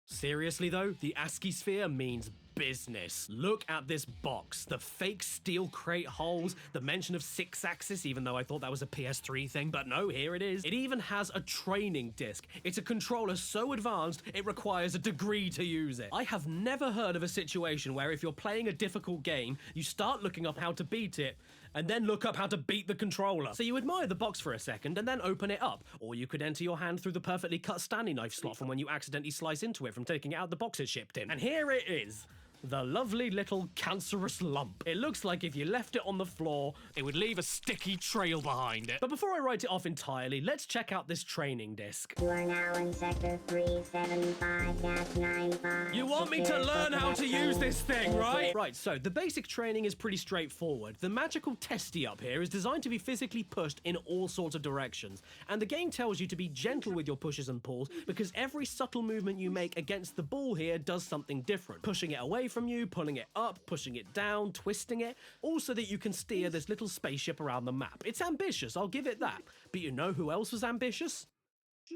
Speaker 2: Seriously though, the ASCII sphere means business. Look at this box. The fake steel crate holes, the mention of 6-axis, even though I thought that was a PS3 thing, but no, here it is. It even has a training disc. It's a controller so advanced, it requires a degree to use it. I have never heard of a situation where if you're playing a difficult game, you start looking up how to beat it, and then look up how to beat the controller. So you admire the box for a second and then open it up. Or you could enter your hand through the perfectly cut Stanley knife slot from when you accidentally slice into it from taking it out the box it's shipped in. And here it is. The lovely little cancerous lump. It looks like if you left it on the floor, it would leave a sticky trail behind it. But before I write it off entirely, let's check out this training disc.
Speaker 3: You are now in sector 375-95.
Speaker 2: You want me to learn how to use this thing, right? Right, so the basic training is pretty straightforward. The magical testy up here is designed to be physically pushed in all sorts of directions. And the game tells you to be gentle with your pushes and pulls because every subtle movement you make against the ball here does something different. Pushing it away from you, pulling it up, pushing it down, twisting it, all so that you can steer this little spaceship around the map. It's ambitious, I'll give it that. But you know who else was ambitious?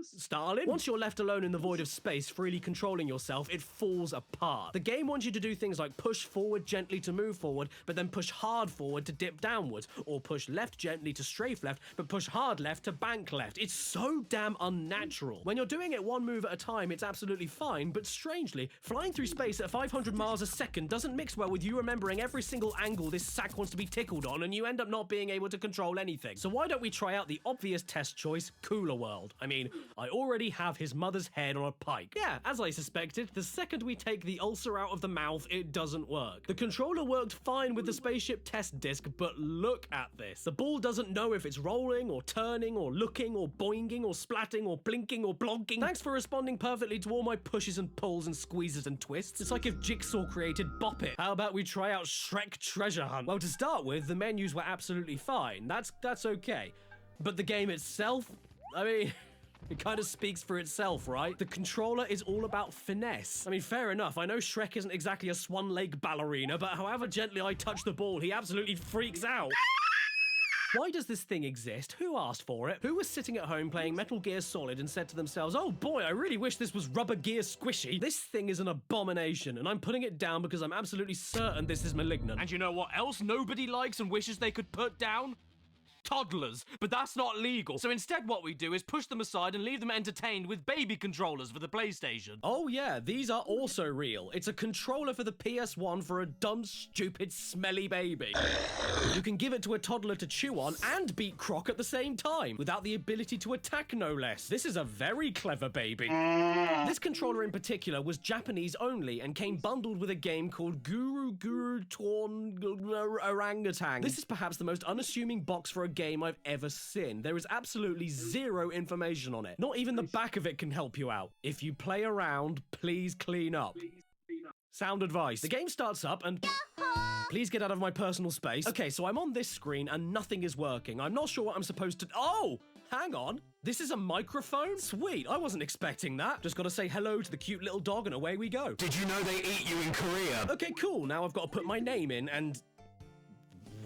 Speaker 2: Stalin? Once you're left alone in the void of space, freely controlling yourself, it falls apart. The game wants you to do things like push forward gently to move forward, but then push hard forward to dip downwards, or push left gently to strafe left, but push hard left to bank left. It's so damn unnatural. When you're doing it one move at a time, it's absolutely fine, but strangely, flying through space at 500 miles a second doesn't mix well with you remembering every single angle this sack wants to be tickled on, and you end up not being able to control anything. So why don't we try out the obvious test choice, Cooler World? I mean, I already have his mother's head on a pike. Yeah, as I suspected, the second we take the ulcer out of the mouth, it doesn't work. The controller worked fine with the spaceship test disc, but look at this. The ball doesn't know if it's rolling, or turning, or looking, or boinging, or splatting, or blinking, or blonking. Thanks for responding perfectly to all my pushes and pulls and squeezes and twists. It's like if Jigsaw created Bop It. How about we try out Shrek Treasure Hunt? Well, to start with, the menus were absolutely fine. That's okay. But the game itself, I mean... It kind of speaks for itself, right? The controller is all about finesse. I mean, fair enough. I know Shrek isn't exactly a swan-leg ballerina, but however gently I touch the ball, he absolutely freaks out. Why does this thing exist? Who asked for it? Who was sitting at home playing Metal Gear Solid and said to themselves, oh boy, I really wish this was Rubber Gear Squishy. This thing is an abomination, and I'm putting it down because I'm absolutely certain this is malignant.
Speaker 6: And you know what else nobody likes and wishes they could put down? Toddlers, but that's not legal. So instead what we do is push them aside and leave them entertained with baby controllers for the PlayStation.
Speaker 2: Oh yeah, these are also real. It's a controller for the PS1 for a dumb, stupid, smelly baby. You can give it to a toddler to chew on and beat Croc at the same time, without the ability to attack no less. This is a very clever baby. This controller in particular was Japanese only and came bundled with a game called Guru Torn Orangutan. This is perhaps the most unassuming box for a game I've ever seen. There is absolutely zero information on it. Not even the back of it can help you out. If you play around, please clean up. Sound advice. The game starts up and... Please get out of my personal space. Okay, so I'm on this screen and nothing is working. I'm not sure what I'm supposed to... Oh! Hang on. This is a microphone? Sweet, I wasn't expecting that. Just gotta say hello to the cute little dog and away we go.
Speaker 6: Did you know they eat you in Korea?
Speaker 2: Okay, cool. Now I've got to put my name in and...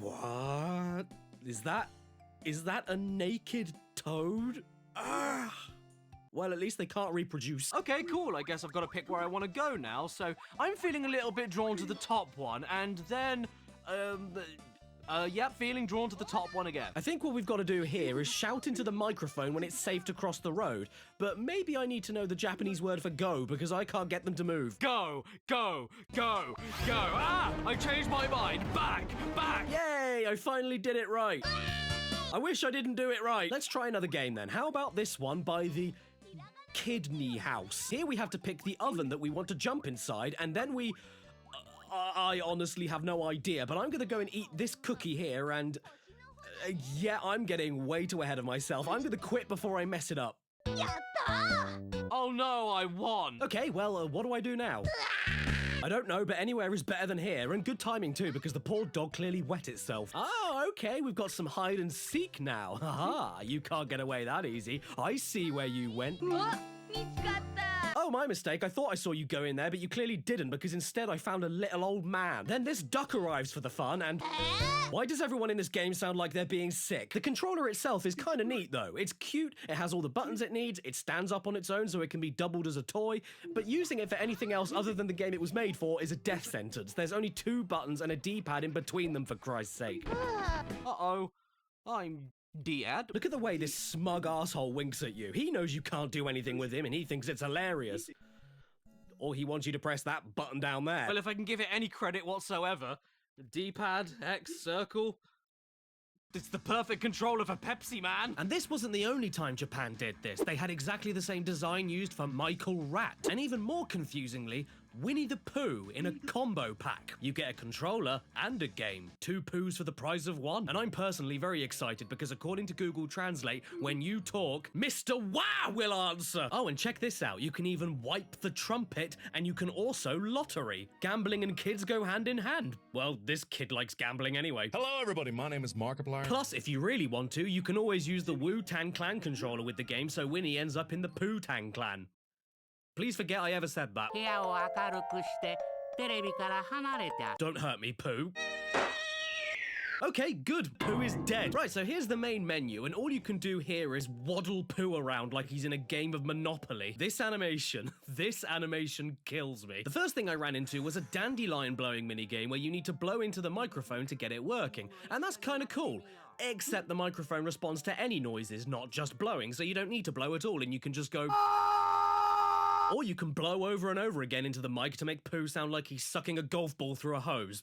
Speaker 2: What? Is that a naked toad? Ah! Well, at least they can't reproduce.
Speaker 6: Okay, cool. I guess I've got to pick where I want to go now, so I'm feeling a little bit drawn to the top one, and then, yep, feeling drawn to the top one again.
Speaker 2: I think what we've got to do here is shout into the microphone when it's safe to cross the road, but maybe I need to know the Japanese word for go, because I can't get them to move.
Speaker 6: Go, go, go, go. Ah! I changed my mind. Back, back.
Speaker 2: Yay! I finally did it right. I wish I didn't do it right. Let's try another game then. How about this one by the Kidney House? Here we have to pick the oven that we want to jump inside, and then we... I honestly have no idea, but I'm gonna go and eat this cookie here, and... yeah, I'm getting way too ahead of myself. I'm gonna quit before I mess it up.
Speaker 6: Oh no, I won.
Speaker 2: Okay, well, what do I do now? I don't know, but anywhere is better than here, and good timing too, because the poor dog clearly wet itself. Oh, okay, we've got some hide and seek now. Haha, you can't get away that easy. I see where you went. Oh, my mistake. I thought I saw you go in there, but you clearly didn't, because instead I found a little old man. Then this duck arrives for the fun, and... Why does everyone in this game sound like they're being sick? The controller itself is kind of neat, though. It's cute, it has all the buttons it needs, it stands up on its own so it can be doubled as a toy, but using it for anything else other than the game it was made for is a death sentence. There's only 2 buttons and a D-pad in between them, for Christ's sake.
Speaker 6: Uh-oh. I'm... Dad?
Speaker 2: Look at the way this smug asshole winks at you. He knows you can't do anything with him and he thinks it's hilarious. Or he wants you to press that button down there.
Speaker 6: Well, if I can give it any credit whatsoever, the D-pad, X, circle... It's the perfect controller for Pepsi, man!
Speaker 2: And this wasn't the only time Japan did this. They had exactly the same design used for Michael Rat. And even more confusingly, Winnie the Pooh in a combo pack. You get a controller and a game. 2 Poohs for the price of 1. And I'm personally very excited because according to Google Translate, when you talk, Mr. Wow will answer. Oh, and check this out. You can even wipe the trumpet and you can also lottery. Gambling and kids go hand in hand. Well, this kid likes gambling anyway.
Speaker 3: Hello, everybody. My name is Markiplier.
Speaker 2: Plus, if you really want to, you can always use the Wu-Tang Clan controller with the game so Winnie ends up in the Pooh-Tang Clan. Please forget I ever said that. Don't hurt me, Pooh. Okay, good. Pooh is dead. Right, so here's the main menu, and all you can do here is waddle Pooh around like he's in a game of Monopoly. This animation kills me. The first thing I ran into was a dandelion blowing minigame where you need to blow into the microphone to get it working, and that's kind of cool. Except the microphone responds to any noises, not just blowing, so you don't need to blow at all, and you can just go... Or you can blow over and over again into the mic to make Pooh sound like he's sucking a golf ball through a hose.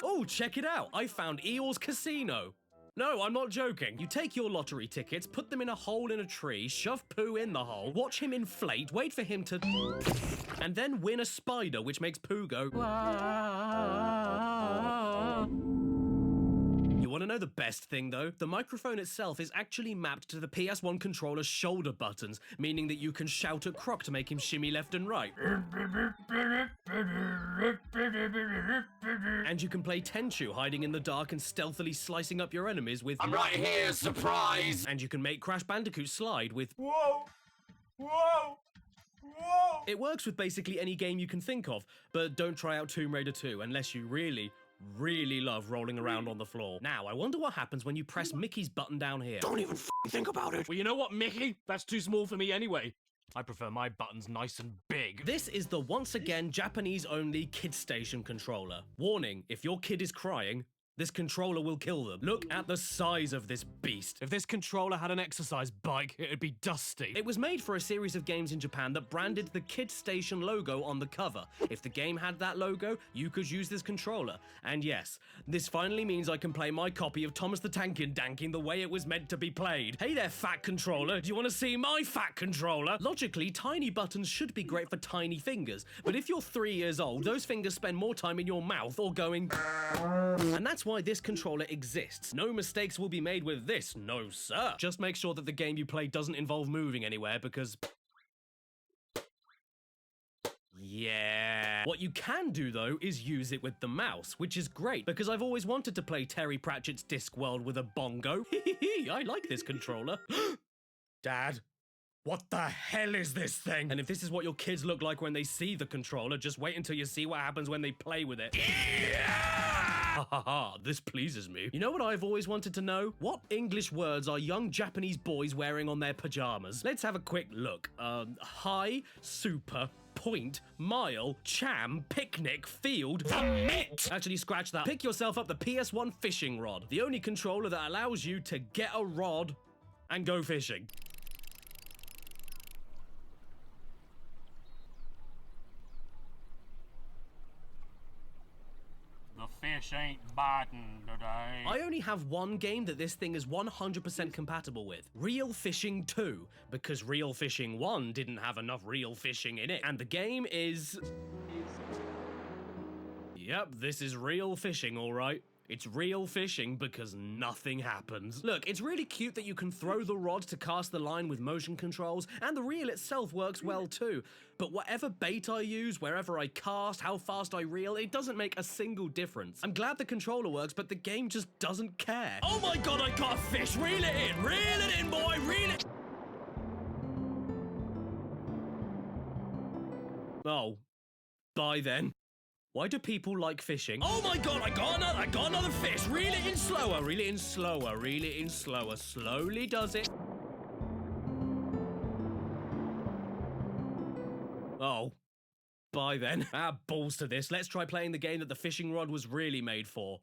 Speaker 2: Oh, check it out! I found Eeyore's Casino. No, I'm not joking. You take your lottery tickets, put them in a hole in a tree, shove Pooh in the hole, watch him inflate, wait for him to... and then win a spider, which makes Pooh go... You want to know the best thing, though? The microphone itself is actually mapped to the PS1 controller's shoulder buttons, meaning that you can shout at Croc to make him shimmy left and right. And you can play Tenchu, hiding in the dark and stealthily slicing up your enemies with...
Speaker 12: I'm right here, surprise!
Speaker 2: And you can make Crash Bandicoot slide with...
Speaker 12: Whoa! Whoa! Whoa!
Speaker 2: It works with basically any game you can think of, but don't try out Tomb Raider 2 unless you really love rolling around on the floor. Now, I wonder what happens when you press Mickey's button down here.
Speaker 12: Don't even think about it.
Speaker 6: Well, you know what, Mickey? That's too small for me anyway. I prefer my buttons nice and big.
Speaker 2: This is the once again Japanese-only Kid Station controller. Warning, if your kid is crying, this controller will kill them. Look at the size of this beast.
Speaker 6: If this controller had an exercise bike, it'd be dusty.
Speaker 2: It was made for a series of games in Japan that branded the Kid Station logo on the cover. If the game had that logo, you could use this controller. And yes, this finally means I can play my copy of Thomas the Tank Danking the way it was meant to be played. Hey there, fat controller. Do you want to see my fat controller? Logically, tiny buttons should be great for tiny fingers. But if you're 3 years old, those fingers spend more time in your mouth or going... And that's why this controller exists. No mistakes will be made with this, no sir. Just make sure that the game you play doesn't involve moving anywhere, because... Yeah. What you can do, though, is use it with the mouse, which is great, because I've always wanted to play Terry Pratchett's Discworld with a bongo. I like this controller. Dad, what the hell is this thing? And if this is what your kids look like when they see the controller, just wait until you see what happens when they play with it. Ha ha ha, this pleases me. You know what I've always wanted to know? What English words are young Japanese boys wearing on their pajamas? Let's have a quick look. High, super, point, mile, cham, picnic, field, the mitt! Actually, scratch that. Pick yourself up the PS1 fishing rod, the only controller that allows you to get a rod and go fishing.
Speaker 21: The fish ain't biting today.
Speaker 2: I only have one game that this thing is 100% compatible with. Real Fishing 2, because Real Fishing 1 didn't have enough real fishing in it. And the game is... Yep, this is Real Fishing, all right. It's real fishing because nothing happens. Look, it's really cute that you can throw the rod to cast the line with motion controls, and the reel itself works well too. But whatever bait I use, wherever I cast, how fast I reel, it doesn't make a single difference. I'm glad the controller works, but the game just doesn't care. Oh my god, I got a fish! Reel it in! Reel it in, boy! Reel it... Oh. Bye then. Why do people like fishing? Oh my god, I got another fish! Reel it in slower, reel it in slower, reel it in slower. Slowly does it. Oh. Bye then. Balls to this. Let's try playing the game that the fishing rod was really made for.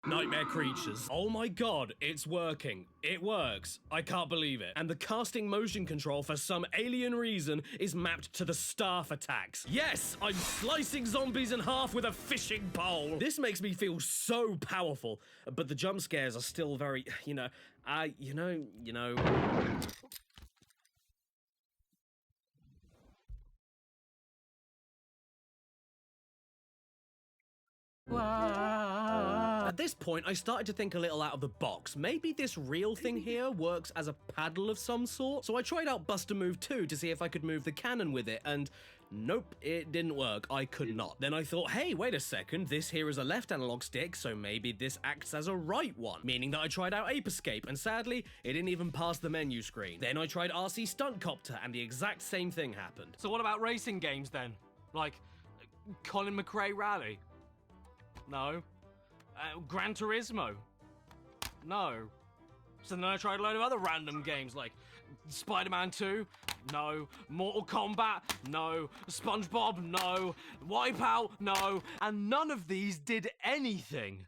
Speaker 2: Nightmare Creatures. Oh my god, it's working. It works. I can't believe it. And the casting motion control, for some alien reason, is mapped to the staff attacks. Yes, I'm slicing zombies in half with a fishing pole. This makes me feel so powerful, but the jump scares are still very, you know. At this point, I started to think a little out of the box. Maybe this reel thing here works as a paddle of some sort? So I tried out Buster Move 2 to see if I could move the cannon with it, and nope, it didn't work. I could not. Then I thought, hey, wait a second, this here is a left analog stick, so maybe this acts as a right one, meaning that I tried out Ape Escape, and sadly, it didn't even pass the menu screen. Then I tried RC Stunt Copter, and the exact same thing happened.
Speaker 6: So what about racing games then? Like Colin McRae Rally? No? Gran Turismo. No. So then I tried a load of other random games like Spider-Man 2, no. Mortal Kombat, no. SpongeBob, no. Wipeout, no. And none of these did anything.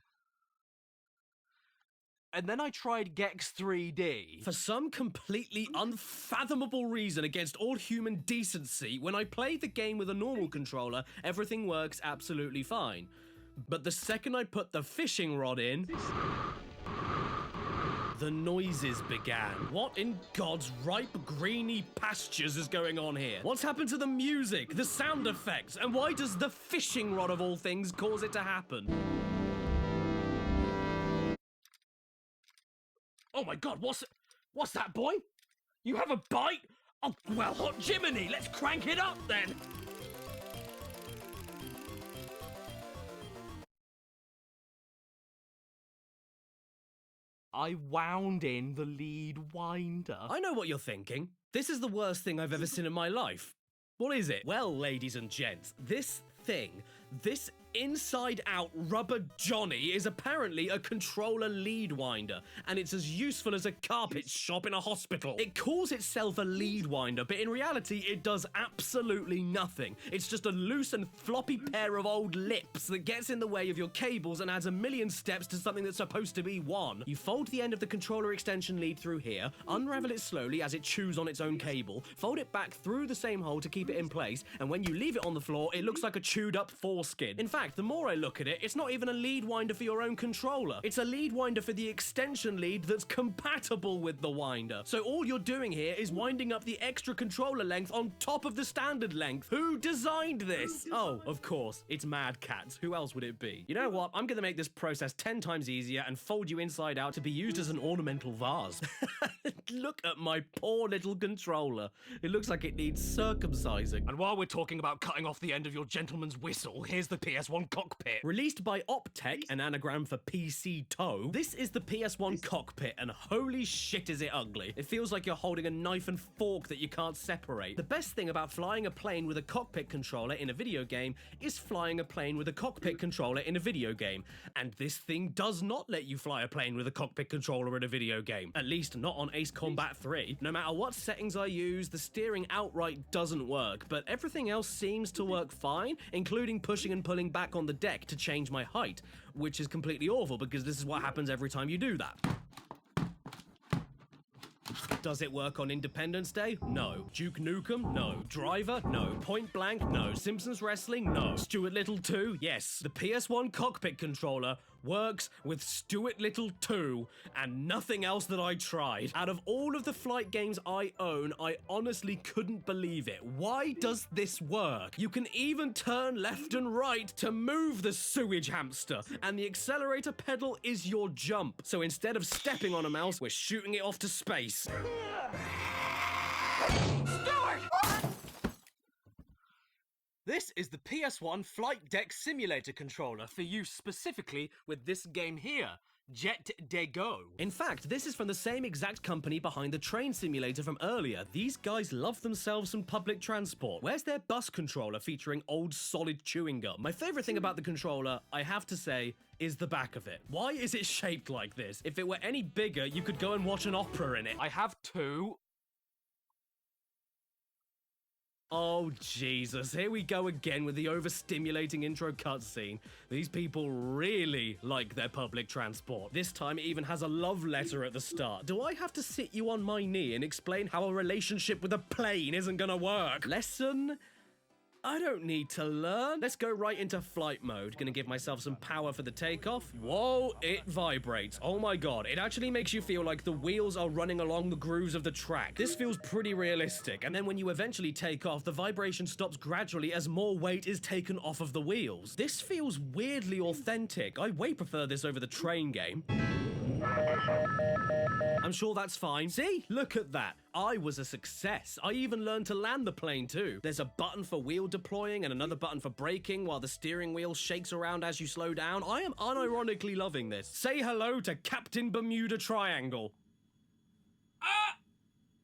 Speaker 6: And then I tried Gex 3D. For some completely unfathomable reason against all human decency, when I play the game with a normal controller, everything works absolutely fine. But the second I put the fishing rod in, the noises began. What in God's ripe, greeny pastures is going on here? What's happened to the music, the sound effects, and why does the fishing rod of all things cause it to happen? Oh my God, what's that, boy? You have a bite? Oh, well, hot Jiminy, let's crank it up then. I wound in the lead winder. I know what you're thinking. This is the worst thing I've ever seen in my life. What is it? Well, ladies and gents, this thing, this inside-out rubber Johnny is apparently a controller lead winder, and it's as useful as a carpet shop in a hospital. It calls itself a lead winder, but in reality it does absolutely nothing. It's just a loose and floppy pair of old lips that gets in the way of your cables and adds a million steps to something that's supposed to be one. You fold the end of the controller extension lead through here, unravel it slowly as it chews on its own cable, fold it back through the same hole to keep it in place, and when you leave it on the floor, it looks like a chewed up foreskin. In fact, the more I look at it, it's not even a lead winder for your own controller. It's a lead winder for the extension lead that's compatible with the winder. So all you're doing here is winding up the extra controller length on top of the standard length. Who designed this? Oh, of course, it's Mad Cats. Who else would it be? You know what? I'm gonna make this process 10 times easier and fold you inside out to be used as an ornamental vase. Look at my poor little controller. It looks like it needs circumcising. And while we're talking about cutting off the end of your gentleman's whistle, here's the PS1 cockpit. Released by Optech, an anagram for PC Toe, this is the PS1 cockpit, and holy shit is it ugly. It feels like you're holding a knife and fork that you can't separate. The best thing about flying a plane with a cockpit controller in a video game is flying a plane with a cockpit controller in a video game. And this thing does not let you fly a plane with a cockpit controller in a video game. At least not on Ace Combat 3. No matter what settings I use, the steering outright doesn't work, but everything else seems to work fine, including pushing and pulling back on the deck to change my height, which is completely awful because this is what happens every time you do that. Does it work on Independence Day? No. Duke Nukem? No. Driver? No. Point Blank? No. Simpsons Wrestling? No. Stuart Little 2? Yes. The PS1 cockpit controller works with Stuart Little 2 and nothing else that I tried. Out of all of the flight games I own, I honestly couldn't believe it. Why does this work? You can even turn left and right to move the sewage hamster, and the accelerator pedal is your jump. So instead of stepping on a mouse, we're shooting it off to space. This is the PS1 Flight Deck Simulator controller for use specifically with this game here, Jet de Go. In fact, this is from the same exact company behind the train simulator from earlier. These guys love themselves some public transport. Where's their bus controller featuring old solid chewing gum? My favorite thing about the controller, I have to say, is the back of it. Why is it shaped like this? If it were any bigger, you could go and watch an opera in it. I have two. Oh, Jesus. Here we go again with the overstimulating intro cutscene. These people really like their public transport. This time it even has a love letter at the start. Do I have to sit you on my knee and explain how a relationship with a plane isn't gonna work? Lesson? I don't need to learn. Let's go right into flight mode. Gonna give myself some power for the takeoff. Whoa, it vibrates. Oh my God, it actually makes you feel like the wheels are running along the grooves of the track. This feels pretty realistic. And then when you eventually take off, the vibration stops gradually as more weight is taken off of the wheels. This feels weirdly authentic. I way prefer this over the train game. I'm sure that's fine. See? Look at that. I was a success. I even learned to land the plane too. There's a button for wheel deploying and another button for braking while the steering wheel shakes around as you slow down. I am unironically loving this. Say hello to Captain Bermuda Triangle.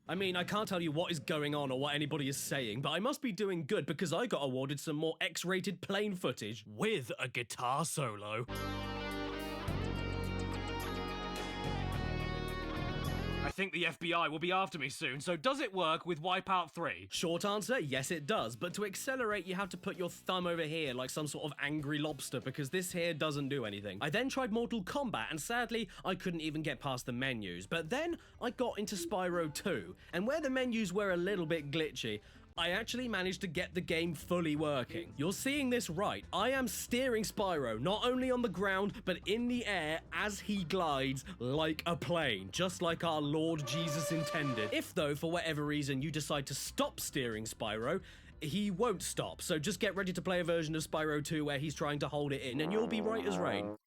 Speaker 6: I mean, I can't tell you what is going on or what anybody is saying, but I must be doing good because I got awarded some more X-rated plane footage with a guitar solo.
Speaker 14: think the FBI will be after me soon, so does it work with Wipeout 3?
Speaker 6: Short answer, yes it does, but to accelerate you have to put your thumb over here like some sort of angry lobster because this here doesn't do anything. I then tried Mortal Kombat and sadly I couldn't even get past the menus, but then I got into Spyro 2, and where the menus were a little bit glitchy, I actually managed to get the game fully working. You're seeing this right. I am steering Spyro, not only on the ground, but in the air as he glides like a plane, just like our Lord Jesus intended. If though, for whatever reason, you decide to stop steering Spyro, he won't stop, so just get ready to play a version of Spyro 2 where he's trying to hold it in, and you'll be right as rain.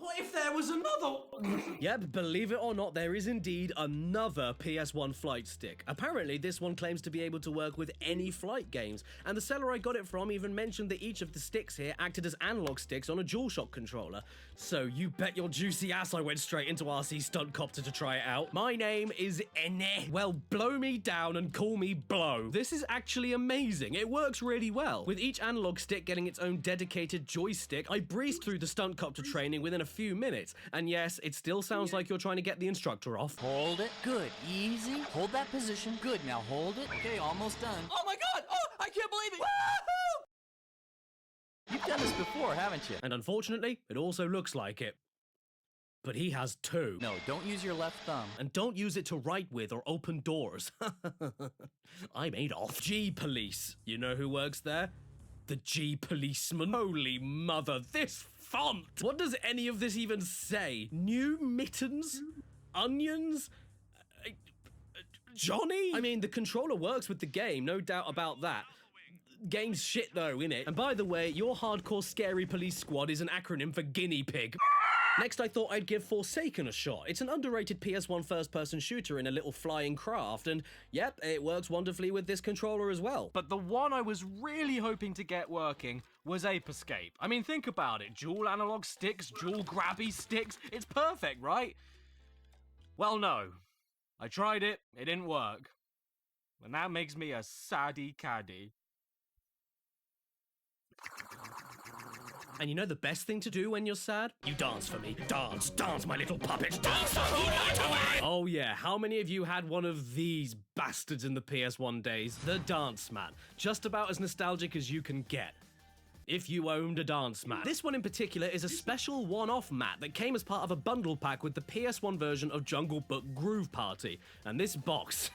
Speaker 14: What if there was another?
Speaker 6: Yep, believe it or not, there is indeed another PS1 flight stick. Apparently, this one claims to be able to work with any flight games, and the seller I got it from even mentioned that each of the sticks here acted as analog sticks on a DualShock controller. So you bet your juicy ass I went straight into RC Stunt Copter to try it out. My name is Ene. Well, blow me down and call me Blow. This is actually amazing. It works really well. With each analog stick getting its own dedicated joystick, I breezed through the Stunt Copter training within a few minutes, and yes, it still sounds like you're trying to get the instructor off.
Speaker 4: Hold it. Good. Easy. Hold that position. Good. Now hold it. Okay, almost done.
Speaker 12: Oh my god! Oh, I can't believe it! Woohoo!
Speaker 4: You've done this before, haven't you?
Speaker 6: And unfortunately, it also looks like it. But he has two.
Speaker 4: No, don't use your left thumb.
Speaker 6: And don't use it to write with or open doors. I'm Adolf. G-Police. You know who works there? The G-Policeman. Holy mother, this font! What does any of this even say? New mittens? Onions? Johnny? I mean, the controller works with the game, no doubt about that. Game's shit though, innit? And by the way, your hardcore scary police squad is an acronym for guinea pig. Next, I thought I'd give Forsaken a shot. It's an underrated PS1 first-person shooter in a little flying craft, and yep, it works wonderfully with this controller as well.
Speaker 1: But the one I was really hoping to get working was Ape Escape. I mean, think about it. Dual analog sticks, dual grabby sticks. It's perfect, right? Well, no. I tried it. It didn't work. And that makes me a saddy caddy.
Speaker 6: And you know the best thing to do when you're sad? You dance for me. Dance, dance, my little puppet. Dance the whole night away! Oh yeah, how many of you had one of these bastards in the PS1 days? The dance mat. Just about as nostalgic as you can get. If you owned a dance mat. This one in particular is a special one-off mat that came as part of a bundle pack with the PS1 version of Jungle Book Groove Party. And this box...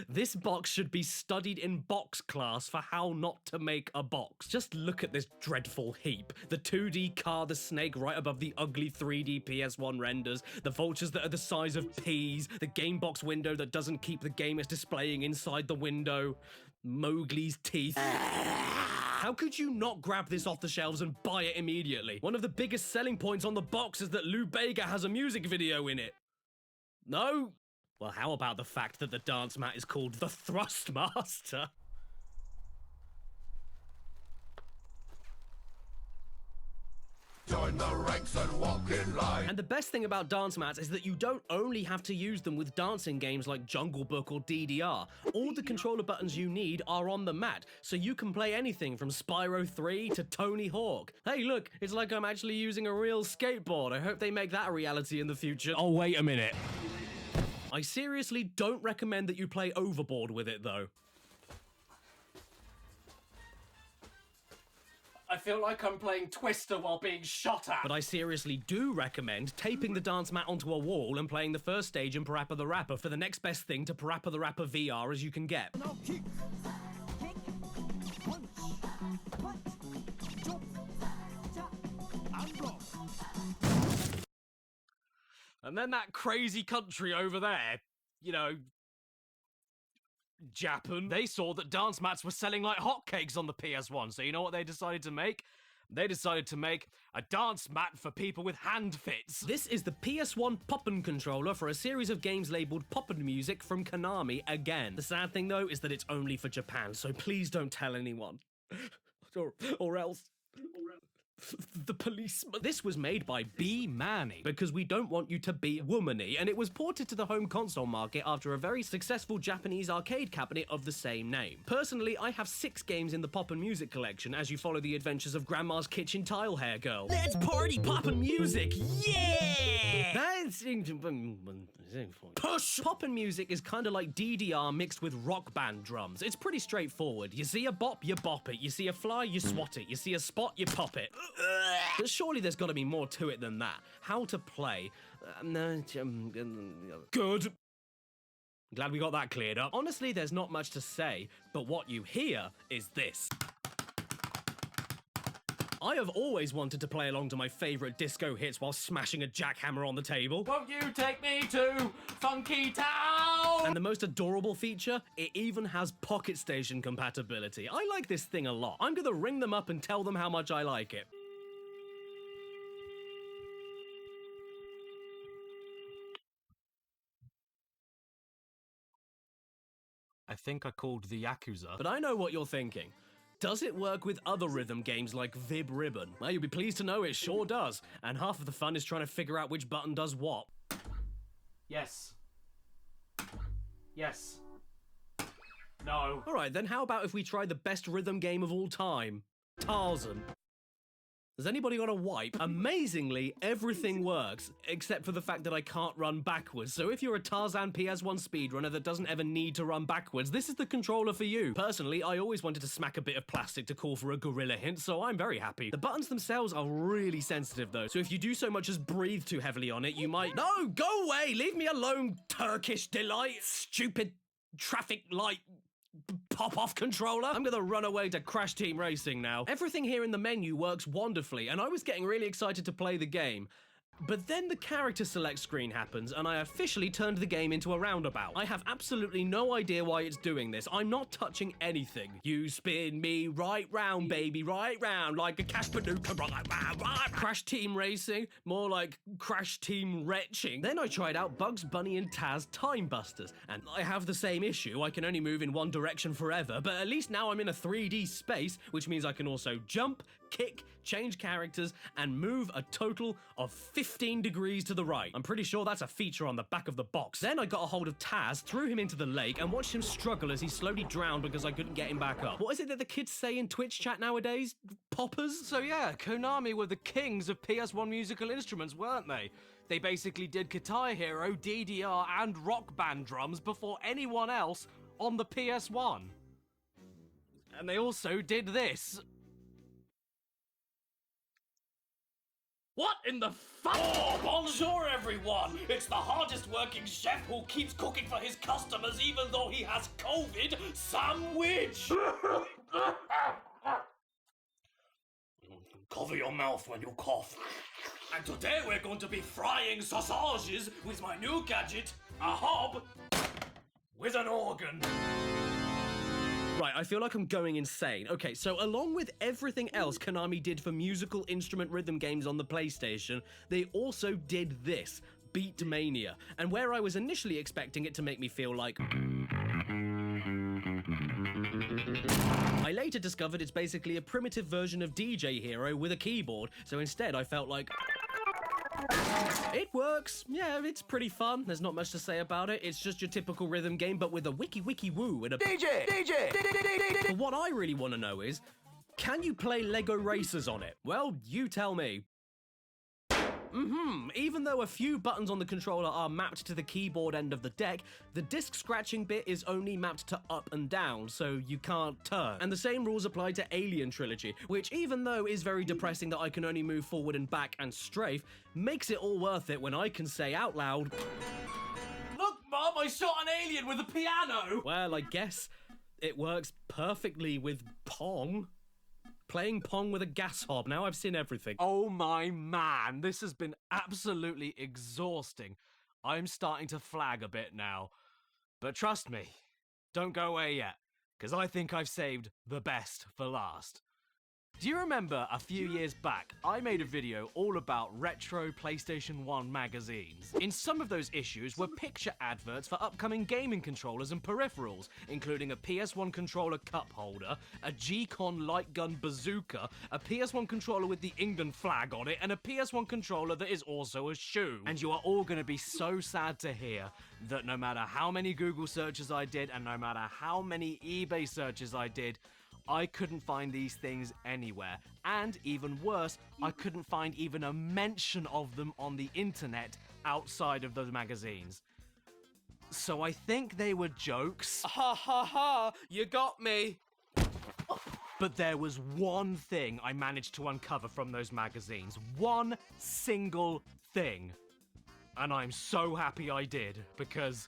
Speaker 6: This box should be studied in box class for how not to make a box. Just look at this dreadful heap. The 2D car, the snake right above the ugly 3D PS1 renders, the vultures that are the size of peas, the game box window that doesn't keep the game it's displaying inside the window, Mowgli's teeth. How could you not grab this off the shelves and buy it immediately? One of the biggest selling points on the box is that Lou Bega has a music video in it. No? Well, how about the fact that the dance mat is called the Thrustmaster?
Speaker 12: Join the ranks and walk in line.
Speaker 6: And the best thing about dance mats is that you don't only have to use them with dancing games like Jungle Book or DDR. All the controller buttons you need are on the mat, so you can play anything from Spyro 3 to Tony Hawk. Hey look, it's like I'm actually using a real skateboard. I hope they make that a reality in the future. Oh, wait a minute. I seriously don't recommend that you play Overboard with it, though.
Speaker 14: I feel like I'm playing Twister while being shot at.
Speaker 6: But I seriously do recommend taping the dance mat onto a wall and playing the first stage in Parappa the Rapper for the next best thing to Parappa the Rapper VR as you can get.
Speaker 12: Now kick, punch, jump, tap, and block.
Speaker 1: And then that crazy country over there, you know, Japan, they saw that dance mats were selling like hotcakes on the PS1, so you know what they decided to make? They decided to make a dance mat for people with hand fits.
Speaker 6: This is the PS1 Poppin' controller for a series of games labelled Poppin' Music from Konami again. The sad thing though is that it's only for Japan, so please don't tell anyone. or else... The policeman. This was made by Be Manny because we don't want you to be womany, and it was ported to the home console market after a very successful Japanese arcade cabinet of the same name. Personally, I have 6 games in the Poppin' Music collection as you follow the adventures of Grandma's Kitchen Tile Hair Girl. Let's party Poppin' Music! Yeah! That's push! Poppin' Music is kind of like DDR mixed with rock band drums. It's pretty straightforward. You see a bop, you bop it. You see a fly, you swat it. You see a spot, you pop it. But surely there's got to be more to it than that. How to play. Good. Glad we got that cleared up. Honestly, there's not much to say, but what you hear is this. I have always wanted to play along to my favourite disco hits while smashing a jackhammer on the table.
Speaker 14: Won't you take me to Funky Town?
Speaker 6: And the most adorable feature, it even has Pocket Station compatibility. I like this thing a lot. I'm gonna ring them up and tell them how much I like it.
Speaker 2: I think I called the Yakuza.
Speaker 6: But I know what you're thinking. Does it work with other rhythm games like Vib Ribbon? Well, you'll be pleased to know it sure does. And half of the fun is trying to figure out which button does what.
Speaker 14: Yes. Yes. No.
Speaker 6: Alright, then how about if we try the best rhythm game of all time? Tarzan. Has anybody got a wipe? Amazingly, everything works, except for the fact that I can't run backwards. So if you're a Tarzan PS1 speedrunner that doesn't ever need to run backwards, this is the controller for you. Personally, I always wanted to smack a bit of plastic to call for a gorilla hint, so I'm very happy. The buttons themselves are really sensitive though, so if you do so much as breathe too heavily on it, you might— No, go away! Leave me alone, Turkish delight! Stupid traffic light pop-off controller. I'm gonna run away to Crash Team Racing now. Everything here in the menu works wonderfully, and I was getting really excited to play the game. But then the character select screen happens, and I officially turned the game into a roundabout. I have absolutely no idea why it's doing this. I'm not touching anything. You spin me right round, baby, right round, like a cash bazooka, right round, right. Crash Team Racing, more like Crash Team Retching. Then I tried out Bugs Bunny and Taz Time Busters, and I have the same issue. I can only move in one direction forever, but at least now I'm in a 3D space, which means I can also jump, kick, change characters, and move a total of 15 degrees to the right. I'm pretty sure that's a feature on the back of the box. Then I got a hold of Taz, threw him into the lake, and watched him struggle as he slowly drowned because I couldn't get him back up. What is it that the kids say in Twitch chat nowadays? Poppers?
Speaker 2: So yeah, Konami were the kings of PS1 musical instruments, weren't they? They basically did Guitar Hero, DDR, and Rock Band drums before anyone else on the PS1. And they also did this.
Speaker 14: What in the fuck? Oh, bonjour everyone! It's the hardest working chef who keeps cooking for his customers even though he has COVID, Sandwich! Cover your mouth when you cough. And today we're going to be frying sausages with my new gadget, a hob with an organ.
Speaker 6: Right, I feel like I'm going insane. Okay, so along with everything else Konami did for musical instrument rhythm games on the PlayStation, they also did this, Beatmania. And where I was initially expecting it to make me feel like... I later discovered it's basically a primitive version of DJ Hero with a keyboard, so instead I felt like... It works. Yeah, it's pretty fun. There's not much to say about it. It's just your typical rhythm game, but with a wiki woo and a DJ. But what I really want to know is, can you play Lego Racers on it? Well, you tell me. Even though a few buttons on the controller are mapped to the keyboard end of the deck, the disc scratching bit is only mapped to up and down, so you can't turn. And the same rules apply to Alien Trilogy, which even though is very depressing that I can only move forward and back and strafe, makes it all worth it when I can say out loud,
Speaker 14: Look, Mom, I shot an alien with a piano!
Speaker 6: Well, I guess it works perfectly with Pong. Playing Pong with a gas hob. Now I've seen everything.
Speaker 2: Oh my man, this has been absolutely exhausting. I'm starting to flag a bit now. But trust me, don't go away yet, because I think I've saved the best for last.
Speaker 1: Do you remember a few years back, I made a video all about retro PlayStation 1 magazines? In some of those issues were picture adverts for upcoming gaming controllers and peripherals, including a PS1 controller cup holder, a G-Con light gun bazooka, a PS1 controller with the England flag on it, and a PS1 controller that is also a shoe. And you are all gonna be so sad to hear that no matter how many Google searches I did, and no matter how many eBay searches I did, I couldn't find these things anywhere. And even worse, I couldn't find even a mention of them on the internet outside of those magazines. So I think they were jokes.
Speaker 2: Ha ha ha! You got me!
Speaker 1: But there was one thing I managed to uncover from those magazines. One single thing. And I'm so happy I did, because...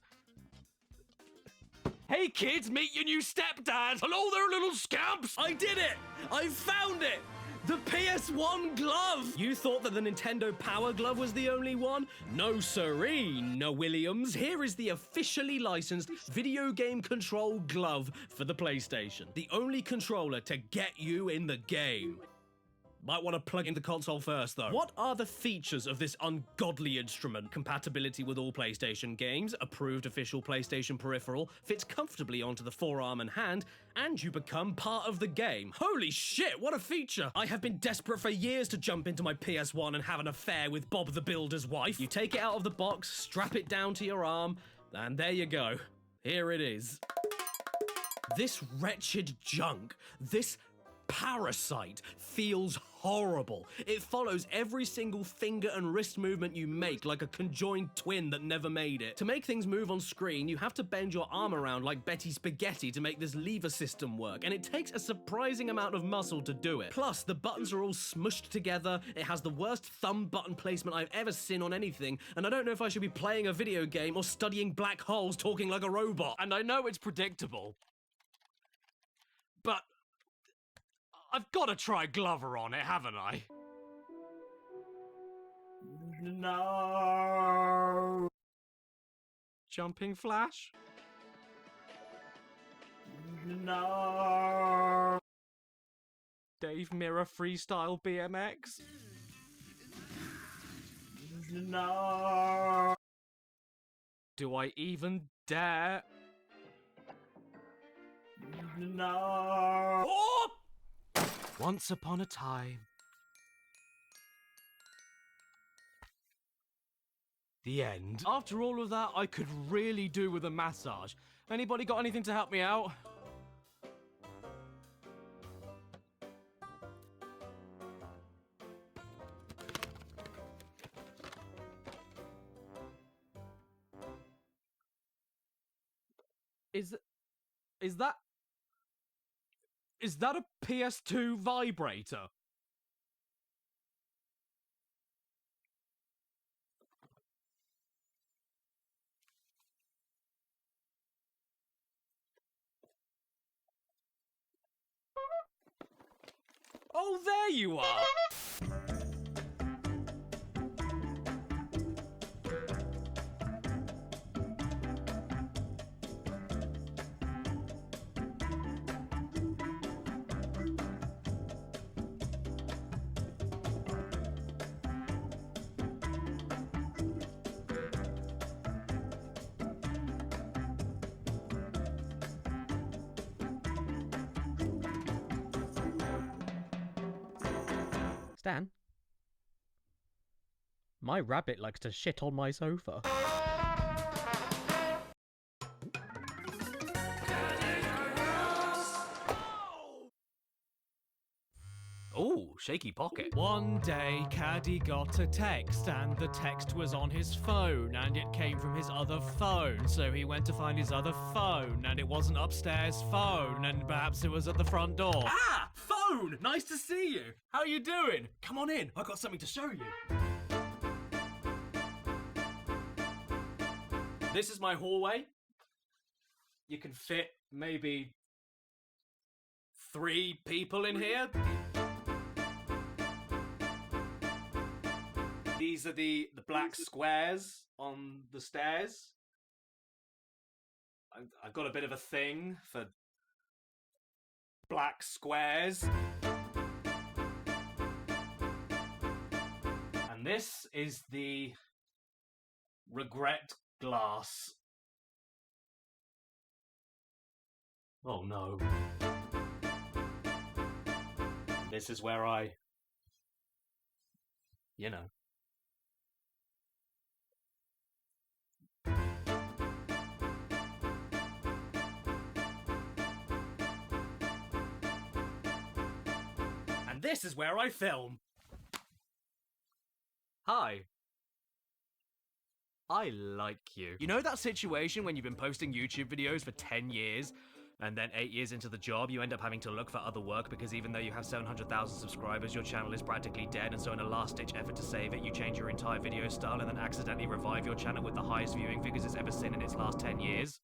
Speaker 1: Hey kids, meet your new stepdad! Hello there, little scamps!
Speaker 6: I did it! I found it! The PS1 glove! You thought that the Nintendo Power Glove was the only one? No siree, no Williams. Here is the officially licensed video game control glove for the PlayStation. The only controller to get you in the game. Might want to plug in the console first, though. What are the features of this ungodly instrument? Compatibility with all PlayStation games, approved official PlayStation peripheral, fits comfortably onto the forearm and hand, and you become part of the game. Holy shit, what a feature! I have been desperate for years to jump into my PS1 and have an affair with Bob the Builder's wife. You take it out of the box, strap it down to your arm, and there you go. Here it is. This wretched junk, this parasite feels horrible. It follows every single finger and wrist movement you make like a conjoined twin that never made it. To make things move on screen, you have to bend your arm around like Betty Spaghetti to make this lever system work, and it takes a surprising amount of muscle to do it. Plus, the buttons are all smushed together, it has the worst thumb button placement I've ever seen on anything, and I don't know if I should be playing a video game or studying black holes talking like a robot.
Speaker 1: And I know it's predictable, but I've got to try Glover on it, haven't I?
Speaker 21: No.
Speaker 1: Jumping Flash?
Speaker 21: No.
Speaker 1: Dave Mirror Freestyle BMX?
Speaker 21: No.
Speaker 1: Do I even dare?
Speaker 21: No.
Speaker 1: Oh! Once upon a time. The end. After all of that, I could really do with a massage. Anybody got anything to help me out? Is that a PS2 vibrator? Oh, there you are! Stan? My rabbit likes to shit on my sofa. Ooh, shaky pocket. One day, Caddy got a text, and the text was on his phone, and it came from his other phone. So he went to find his other phone, and it wasn't upstairs phone, and perhaps it was at the front door.
Speaker 2: Ah! Phone! Nice to see you! How you doing? Come on in, I've got something to show you. This is my hallway. You can fit maybe 3 people in here. These are the black squares on the stairs. I've got a bit of a thing for black squares.
Speaker 14: this is the regret glass. Oh no. This is where I... you know. And this is where I film.
Speaker 1: Hi. I like you. You know that situation when you've been posting YouTube videos for 10 years, and then 8 years into the job, you end up having to look for other work because even though you have 700,000 subscribers, your channel is practically dead, and so in a last-ditch effort to save it, you change your entire video style and then accidentally revive your channel with the highest viewing figures it's ever seen in its last 10 years?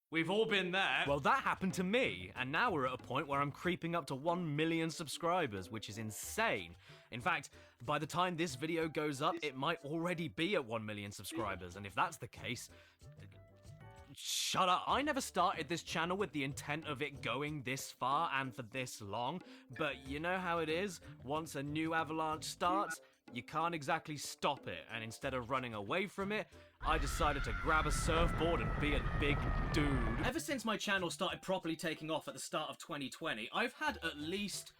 Speaker 14: We've all been there.
Speaker 1: Well, that happened to me, and now we're at a point where I'm creeping up to 1 million subscribers, which is insane. In fact, by the time this video goes up, it might already be at 1 million subscribers, and if that's the case, shut up. I never started this channel with the intent of it going this far and for this long, but you know how it is? Once a new avalanche starts, you can't exactly stop it, and instead of running away from it, I decided to grab a surfboard and be a big dude.
Speaker 6: Ever since my channel started properly taking off at the start of 2020, I've had at least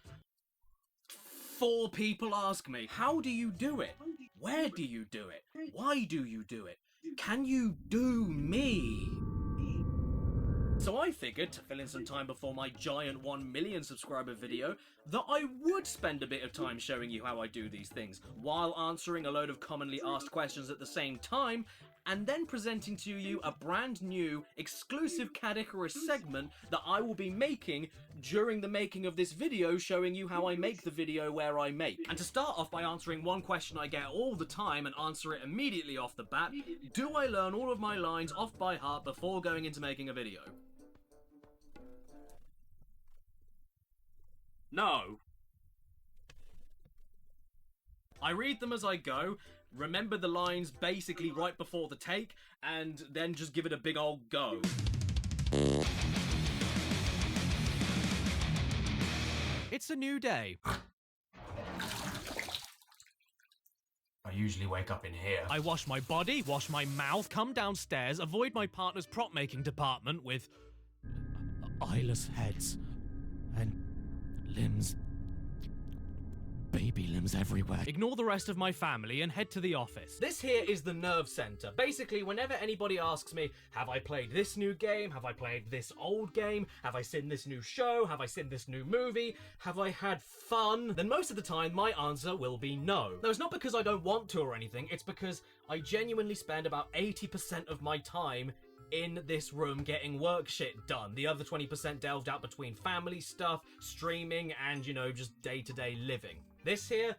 Speaker 6: 4 people ask me, how do you do it? Where do you do it? Why do you do it? Can you do me? So I figured, to fill in some time before my giant 1 million subscriber video, that I would spend a bit of time showing you how I do these things, while answering a load of commonly asked questions at the same time, and then presenting to you a brand new, exclusive Cadicarus segment that I will be making during the making of this video, showing you how I make the video where I make. And to start off by answering one question I get all the time and answer it immediately off the bat, do I learn all of my lines off by heart before going into making a video? No. I read them as I go, remember the lines basically right before the take, and then just give it a big old go.
Speaker 1: It's a new day.
Speaker 14: I usually wake up in here.
Speaker 1: I wash my body, wash my mouth, come downstairs, avoid my partner's prop-making department with eyeless heads and limbs. Baby limbs everywhere. Ignore the rest of my family and head to the office.
Speaker 6: This here is the nerve center. Basically, whenever anybody asks me, have I played this new game? Have I played this old game? Have I seen this new show? Have I seen this new movie? Have I had fun? Then most of the time, my answer will be no. Now, it's not because I don't want to or anything, it's because I genuinely spend about 80% of my time in this room getting work shit done. The other 20% delved out between family stuff, streaming, and, you know, just day-to-day living. This here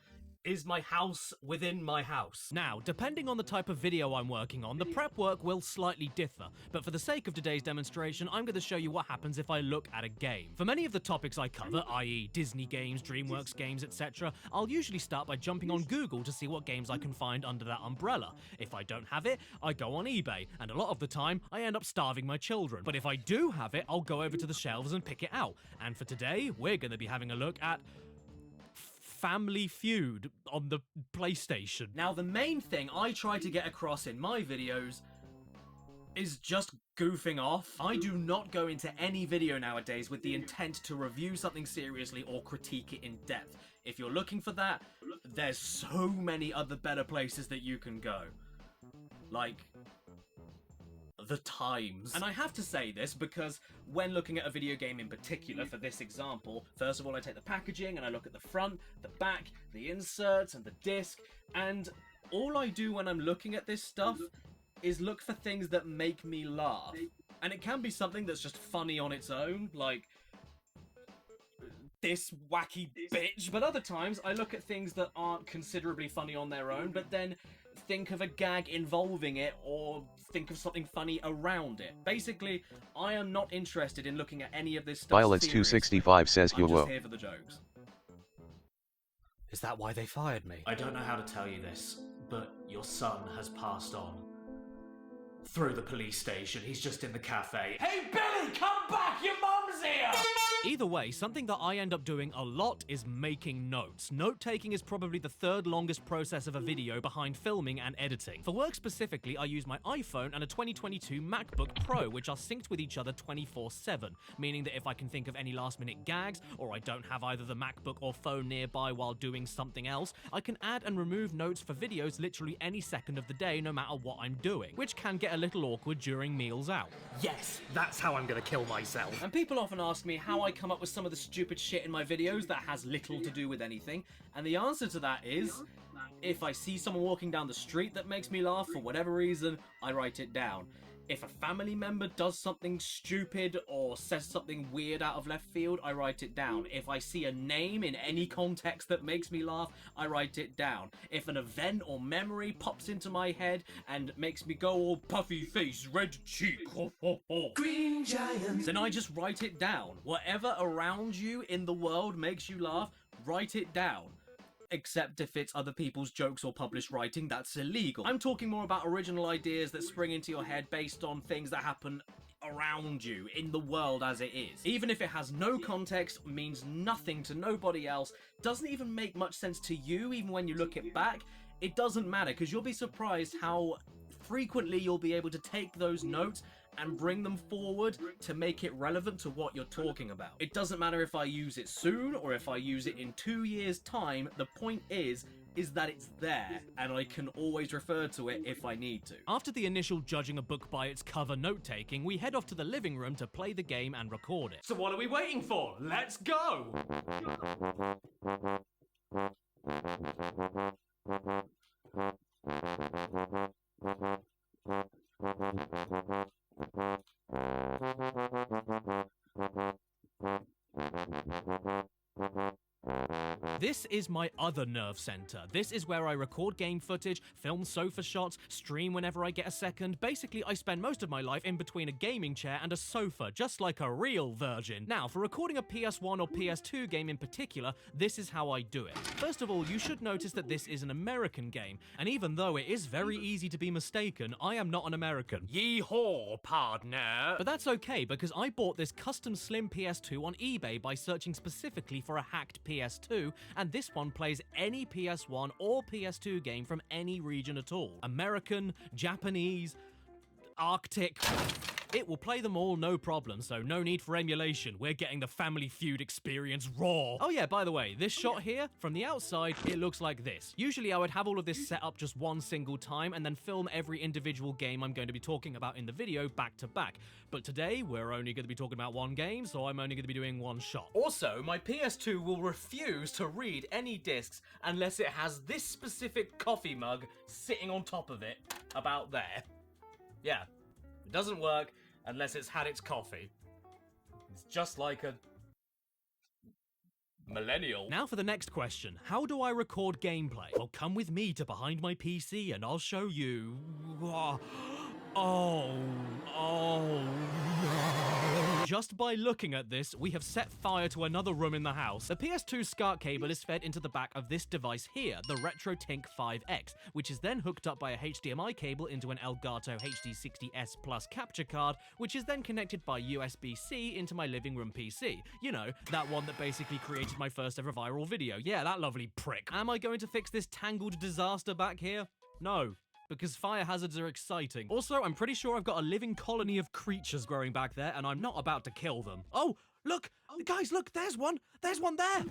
Speaker 6: is my house within my house.
Speaker 1: Now, depending on the type of video I'm working on, the prep work will slightly differ, but for the sake of today's demonstration, I'm going to show you what happens if I look at a game. For many of the topics I cover, i.e. Disney games, DreamWorks games, etc., I'll usually start by jumping on Google to see what games I can find under that umbrella. If I don't have it, I go on eBay, and a lot of the time, I end up starving my children. But if I do have it, I'll go over to the shelves and pick it out. And for today, we're going to be having a look at Family Feud on the PlayStation.
Speaker 6: Now, the main thing I try to get across in my videos is just goofing off. I do not go into any video nowadays with the intent to review something seriously or critique it in depth. If you're looking for that, there's so many other better places that you can go. Like The Times. And I have to say this because when looking at a video game in particular, for this example, first of all I take the packaging and I look at the front, the back, the inserts and the disc, and all I do when I'm looking at this stuff is look for things that make me laugh. And it can be something that's just funny on its own, like this wacky bitch, but other times I look at things that aren't considerably funny on their own, but then think of a gag involving it or think of something funny around it. Basically, I am not interested in looking at any of this stuff
Speaker 15: Violence265 says
Speaker 6: I'm
Speaker 15: you
Speaker 6: just
Speaker 15: will.
Speaker 6: here for the jokes.
Speaker 1: Is that why they fired me?
Speaker 14: I don't know how to tell you this, but your son has passed on. Through the police station, he's just in the cafe. Hey Billy, come back, your mum's here!
Speaker 1: Either way, something that I end up doing a lot is making notes. Note-taking is probably the third longest process of a video behind filming and editing. For work specifically, I use my iPhone and a 2022 MacBook Pro, which are synced with each other 24/7, meaning that if I can think of any last-minute gags, or I don't have either the MacBook or phone nearby while doing something else, I can add and remove notes for videos literally any second of the day, no matter what I'm doing, which can get a little awkward during meals out.
Speaker 6: Yes, that's how I'm gonna kill myself.
Speaker 1: And people often ask me how I come up with some of the stupid shit in my videos that has little to do with anything, and the answer to that is, if I see someone walking down the street that makes me laugh for whatever reason, I write it down. If a family member does something stupid or says something weird out of left field, I write it down. If I see a name in any context that makes me laugh, I write it down. If an event or memory pops into my head and makes me go all puffy face, red cheek, green giant, then I just write it down. Whatever around you in the world makes you laugh, write it down. Except if it's other people's jokes or published writing, that's illegal. I'm talking more about original ideas that spring into your head based on things that happen around you, in the world as it is. Even if it has no context, means nothing to nobody else, doesn't even make much sense to you even when you look it back, it doesn't matter, because you'll be surprised how frequently you'll be able to take those notes and bring them forward to make it relevant to what you're talking about. It doesn't matter if I use it soon or if I use it in 2 years' time, the point is that it's there, and I can always refer to it if I need to. After the initial judging a book by its cover note-taking, we head off to the living room to play the game and record it.
Speaker 14: So what are we waiting for? Let's go!
Speaker 1: This is my other nerve center. This is where I record game footage, film sofa shots, stream whenever I get a second. Basically, I spend most of my life in between a gaming chair and a sofa, just like a real virgin. Now, for recording a PS1 or PS2 game in particular, this is how I do it. First of all, you should notice that this is an American game, and even though it is very easy to be mistaken, I am not an American.
Speaker 14: Yee-haw, partner!
Speaker 1: But that's okay, because I bought this custom slim PS2 on eBay by searching specifically for a hacked PS2, and this one plays any PS1 or PS2 game from any region at all. American, Japanese, Arctic. It will play them all no problem, so no need for emulation. We're getting the Family Feud experience raw. Oh yeah, by the way, this shot here, from the outside, it looks like this. Usually I would have all of this set up just one single time and then film every individual game I'm going to be talking about in the video back to back. But today, we're only going to be talking about one game, so I'm only going to be doing one shot. Also, my PS2 will refuse to read any discs unless it has this specific coffee mug sitting on top of it, about there. Yeah. It doesn't work unless it's had its coffee. It's just like a millennial. Now for the next question. How do I record gameplay? Well, come with me to behind my PC and I'll show you. Just by looking at this, we have set fire to another room in the house. The PS2 SCART cable is fed into the back of this device here, the RetroTink 5X, which is then hooked up by a HDMI cable into an Elgato HD60S Plus capture card, which is then connected by USB-C into my living room PC. You know, that one that basically created my first ever viral video. Yeah, that lovely prick. Am I going to fix this tangled disaster back here? No. Because fire hazards are exciting. Also, I'm pretty sure I've got a living colony of creatures growing back there, and I'm not about to kill them. Oh, look! Guys, look, there's one! There's one there!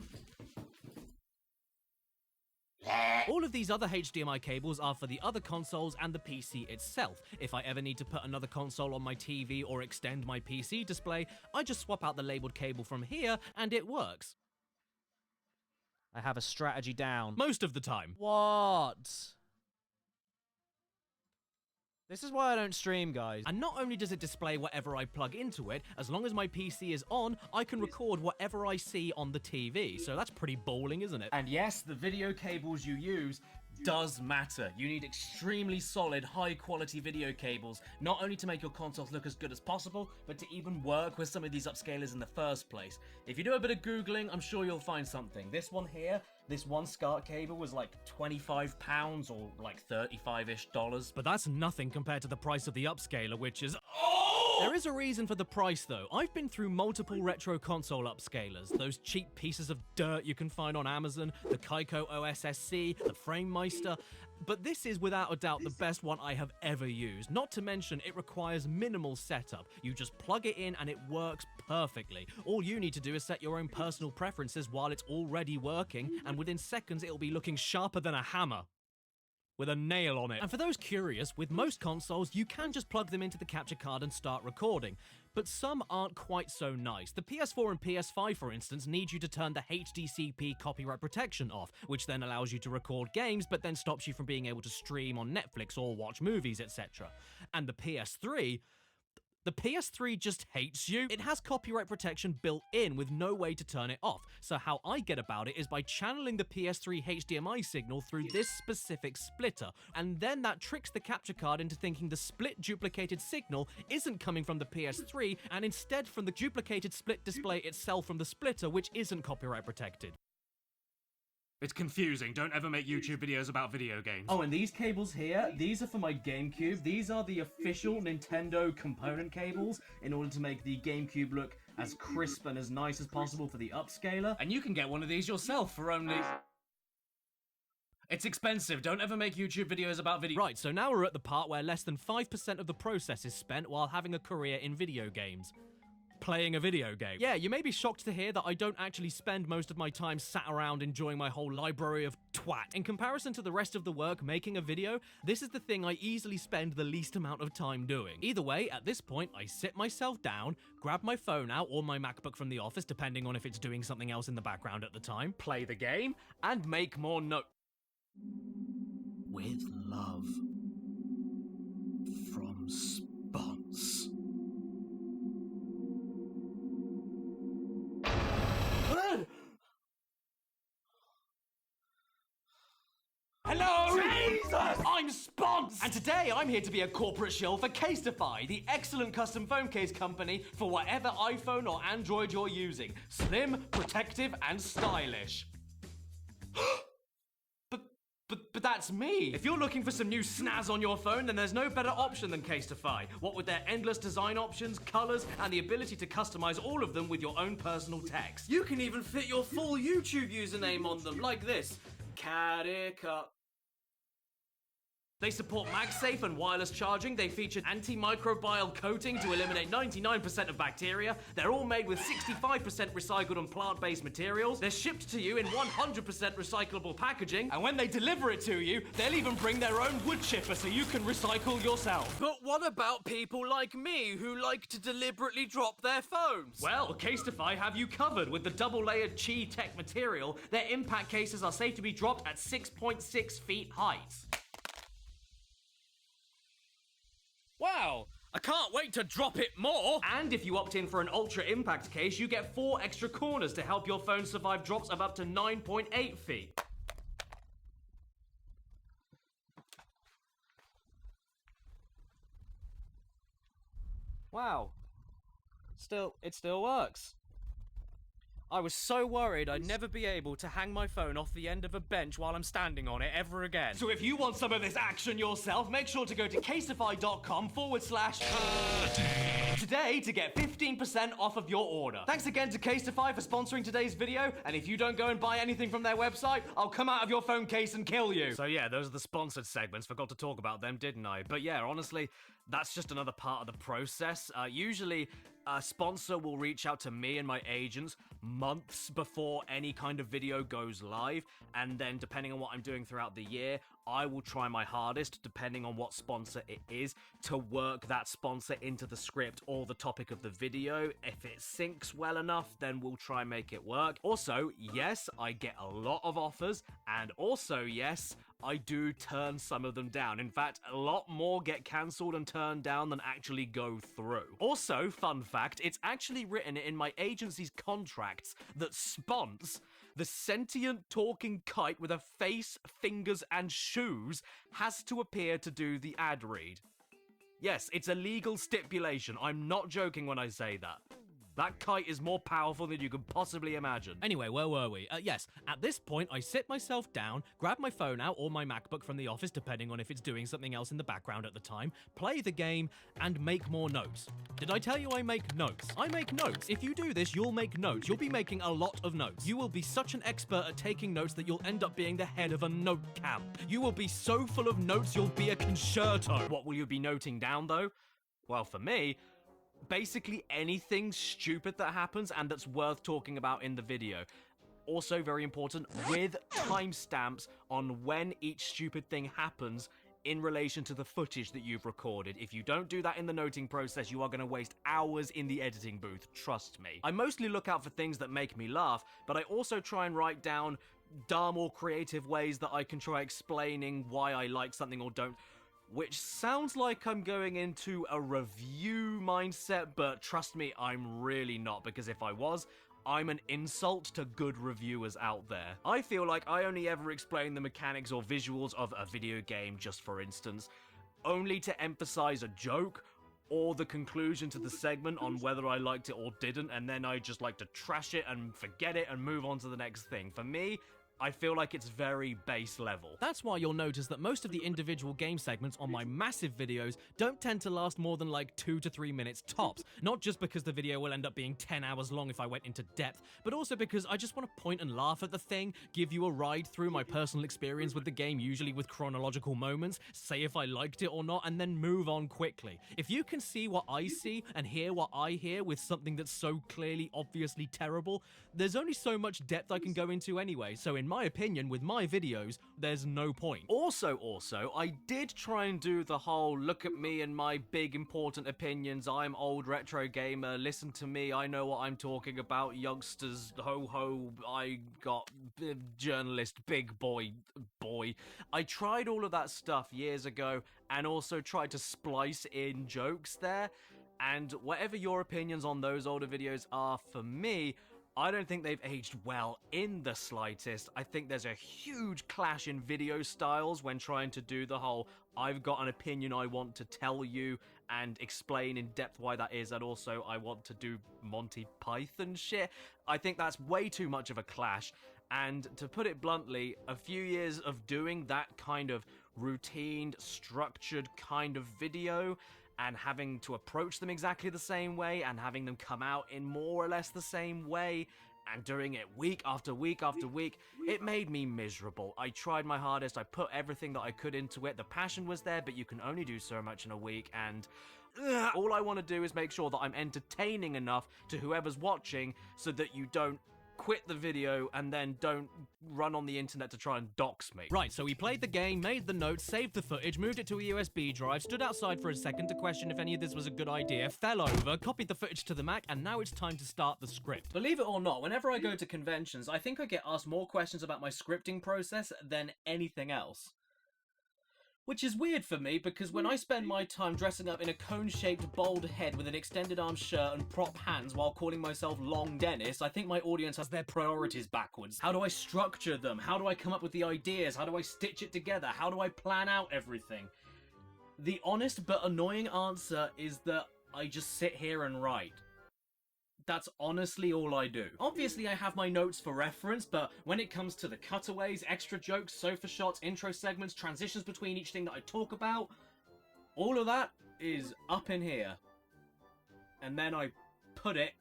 Speaker 1: All of these other HDMI cables are for the other consoles and the PC itself. If I ever need to put another console on my TV or extend my PC display, I just swap out the labeled cable from here, and it works.
Speaker 2: I have a strategy down.
Speaker 1: Most of the time.
Speaker 2: What? This is why I don't stream, guys.
Speaker 1: And not only does it display whatever I plug into it, as long as my PC is on, I can record whatever I see on the TV. So that's pretty balling, isn't it? And yes, the video cables you use does matter. You need extremely solid, high-quality video cables, not only to make your consoles look as good as possible, but to even work with some of these upscalers in the first place. If you do a bit of Googling, I'm sure you'll find something. This one here, this one SCART cable was like £25 or like $35-ish. But that's nothing compared to the price of the upscaler, which is... Oh! There is a reason for the price, though. I've been through multiple retro console upscalers, those cheap pieces of dirt you can find on Amazon, the Kaiko OSSC, the FrameMeister, but this is without a doubt the best one I have ever used. Not to mention, it requires minimal setup. You just plug it in and it works perfectly. All you need to do is set your own personal preferences while it's already working, and within seconds it'll be looking sharper than a hammer with a nail on it. And for those curious, with most consoles, you can just plug them into the capture card and start recording. But some aren't quite so nice. The PS4 and PS5, for instance, need you to turn the HDCP copyright protection off, which then allows you to record games, but then stops you from being able to stream on Netflix or watch movies, etc. And the PS3... the PS3 just hates you. It has copyright protection built in with no way to turn it off. So how I get about it is by channeling the PS3 HDMI signal through this specific splitter. And then that tricks the capture card into thinking the split duplicated signal isn't coming from the PS3 and instead from the duplicated split display itself from the splitter, which isn't copyright protected.
Speaker 2: It's confusing. Don't ever make YouTube videos about video games.
Speaker 1: Oh, and these cables here, these are for my GameCube. These are the official Nintendo component cables in order to make the GameCube look as crisp and as nice as possible for the upscaler.
Speaker 2: And you can get one of these yourself for only... It's expensive. Don't ever make YouTube videos about video...
Speaker 1: Right, so now we're at the part where less than 5% of the process is spent while having a career in video games. Playing a video game. Yeah, you may be shocked to hear that I don't actually spend most of my time sat around enjoying my whole library of twat. In comparison to the rest of the work making a video, this is the thing I easily spend the least amount of time doing. Either way, at this point, I sit myself down, grab my phone out or my MacBook from the office, depending on if it's doing something else in the background at the time, play the game, and make more notes.
Speaker 18: With love. From Spons.
Speaker 1: Hello! Jesus! I'm Spons! And today I'm here to be a corporate shill for Casetify, the excellent custom phone case company for whatever iPhone or Android you're using. Slim, protective, and stylish. But that's me! If you're looking for some new snaz on your phone, then there's no better option than Casetify. What with their endless design options, colors, and the ability to customize all of them with your own personal text. You can even fit your full YouTube username on them, like this. Carica. They support MagSafe and wireless charging. They feature antimicrobial coating to eliminate 99% of bacteria. They're all made with 65% recycled and plant-based materials. They're shipped to you in 100% recyclable packaging. And when they deliver it to you, they'll even bring their own wood chipper so you can recycle yourself. But what about people like me who like to deliberately drop their phones? Well, Casetify have you covered with the double-layered Chi Tech material. Their impact cases are safe to be dropped at 6.6 feet height. Wow, I can't wait to drop it more! And if you opt in for an Ultra Impact case, you get 4 extra corners to help your phone survive drops of up to 9.8 feet. Wow. It still works. I was so worried I'd never be able to hang my phone off the end of a bench while I'm standing on it ever again. So if you want some of this action yourself, make sure to go to Casetify.com/today to get 15% off of your order. Thanks again to Casetify for sponsoring today's video, and if you don't go and buy anything from their website, I'll come out of your phone case and kill you. So yeah, those are the sponsored segments. Forgot to talk about them, didn't I? But yeah, honestly, that's just another part of the process. Usually, a sponsor will reach out to me and my agents months before any kind of video goes live, and then depending on what I'm doing throughout the year, I will try my hardest, depending on what sponsor it is, to work that sponsor into the script or the topic of the video. If it syncs well enough, then we'll try and make it work. Also, yes, I get a lot of offers, and also, yes, I do turn some of them down. In fact, a lot more get cancelled and turned down than actually go through. Also, fun fact, it's actually written in my agency's contracts that Spons, the sentient talking kite with a face, fingers, and shoes, has to appear to do the ad read. Yes, it's a legal stipulation. I'm not joking when I say that.
Speaker 2: That kite is more powerful than you could possibly imagine.
Speaker 6: Anyway, where were we? Yes, at this point, I sit myself down, grab my phone out or my MacBook from the office, depending on if it's doing something else in the background at the time, play the game, and make more notes. Did I tell you I make notes? I make notes. If you do this, you'll make notes. You'll be making a lot of notes. You will be such an expert at taking notes that you'll end up being the head of a note camp. You will be so full of notes, you'll be a concerto.
Speaker 2: What will you be noting down, though? Well, for me, basically anything stupid that happens and that's worth talking about in the video. Also very important, with timestamps on when each stupid thing happens in relation to the footage that you've recorded. If you don't do that in the noting process, you are going to waste hours in the editing booth, trust me. I mostly look out for things that make me laugh, but I also try and write down dumb or creative ways that I can try explaining why I like something or don't. Which sounds like I'm going into a review mindset, but trust me, I'm really not, because if I was, I'm an insult to good reviewers out there. I feel like I only ever explain the mechanics or visuals of a video game, just for instance, only to emphasize a joke or the conclusion to the segment on whether I liked it or didn't, and then I just like to trash it and forget it and move on to the next thing. For me, I feel like it's very base level.
Speaker 6: That's why you'll notice that most of the individual game segments on my massive videos don't tend to last more than like 2 to 3 minutes tops. Not just because the video will end up being 10 hours long if I went into depth, but also because I just want to point and laugh at the thing, give you a ride through my personal experience with the game, usually with chronological moments, say if I liked it or not, and then move on quickly. If you can see what I see and hear what I hear with something that's so clearly, obviously terrible, there's only so much depth I can go into anyway, so in my opinion, with my videos, there's no point.
Speaker 2: Also, I did try and do the whole look at me and my big important opinions, I'm old retro gamer, listen to me, I know what I'm talking about, youngsters, ho ho, I got journalist, big boy. I tried all of that stuff years ago and also tried to splice in jokes there, and whatever your opinions on those older videos are, for me, I don't think they've aged well in the slightest. I think there's a huge clash in video styles when trying to do the whole I've got an opinion I want to tell you and explain in depth why that is, and also I want to do Monty Python shit. I think that's way too much of a clash, and to put it bluntly, a few years of doing that kind of routine, structured kind of video and having to approach them exactly the same way and having them come out in more or less the same way and doing it week after week after week, it made me miserable. I tried my hardest, I put everything that I could into it, the passion was there, but you can only do so much in a week, and all I want to do is make sure that I'm entertaining enough to whoever's watching so that you don't quit the video and then don't run on the internet to try and dox me.
Speaker 6: Right, so we played the game, made the notes, saved the footage, moved it to a USB drive, stood outside for a second to question if any of this was a good idea, fell over, copied the footage to the Mac, and now it's time to start the script.
Speaker 1: Believe it or not, whenever I go to conventions, I think I get asked more questions about my scripting process than anything else. Which is weird for me, because when I spend my time dressing up in a cone-shaped bald head with an extended arm shirt and prop hands while calling myself Long Dennis, I think my audience has their priorities backwards. How do I structure them? How do I come up with the ideas? How do I stitch it together? How do I plan out everything? The honest but annoying answer is that I just sit here and write. That's honestly all I do. Obviously I have my notes for reference, but when it comes to the cutaways, extra jokes, sofa shots, intro segments, transitions between each thing that I talk about, all of that is up in here. And then I put it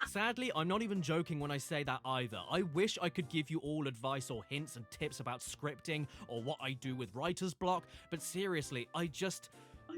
Speaker 6: Sadly, I'm not even joking when I say that either. I wish I could give you all advice or hints and tips about scripting or what I do with writer's block, but seriously, I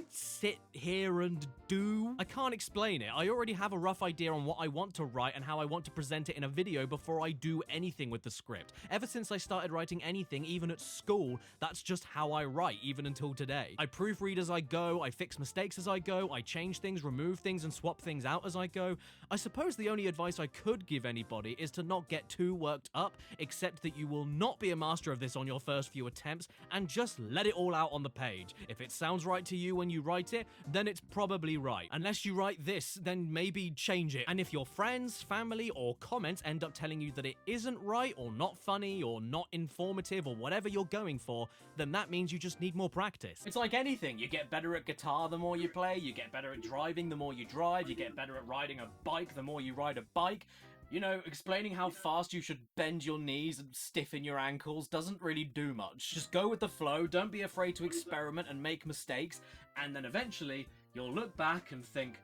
Speaker 6: sit here and do. I can't explain it. I already have a rough idea on what I want to write and how I want to present it in a video before I do anything with the script. Ever since I started writing anything, even at school, that's just how I write, even until today. I proofread as I go, I fix mistakes as I go, I change things, remove things, and swap things out as I go. I suppose the only advice I could give anybody is to not get too worked up, except that you will not be a master of this on your first few attempts, and just let it all out on the page. If it sounds right to you when
Speaker 1: when you write it, then it's probably right. Unless you write this, then maybe change it. And if your friends, family, or comments end up telling you that it isn't right, or not funny, or not informative, or whatever you're going for, then that means you just need more practice.
Speaker 2: It's like anything. You get better at guitar the more you play, you get better at driving the more you drive, you get better at riding a bike the more you ride a bike. You know, explaining how fast you should bend your knees and stiffen your ankles doesn't really do much. Just go with the flow, don't be afraid to experiment and make mistakes, and then eventually you'll look back and think,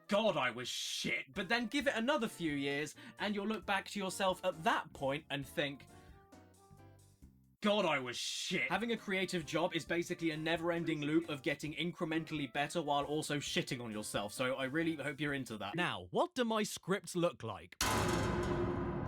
Speaker 2: God, I was shit. But then give it another few years and you'll look back to yourself at that point and think, God, I was shit. Having a creative job is basically a never-ending loop of getting incrementally better while also shitting on yourself, so I really hope you're into that.
Speaker 1: Now, what do my scripts look like?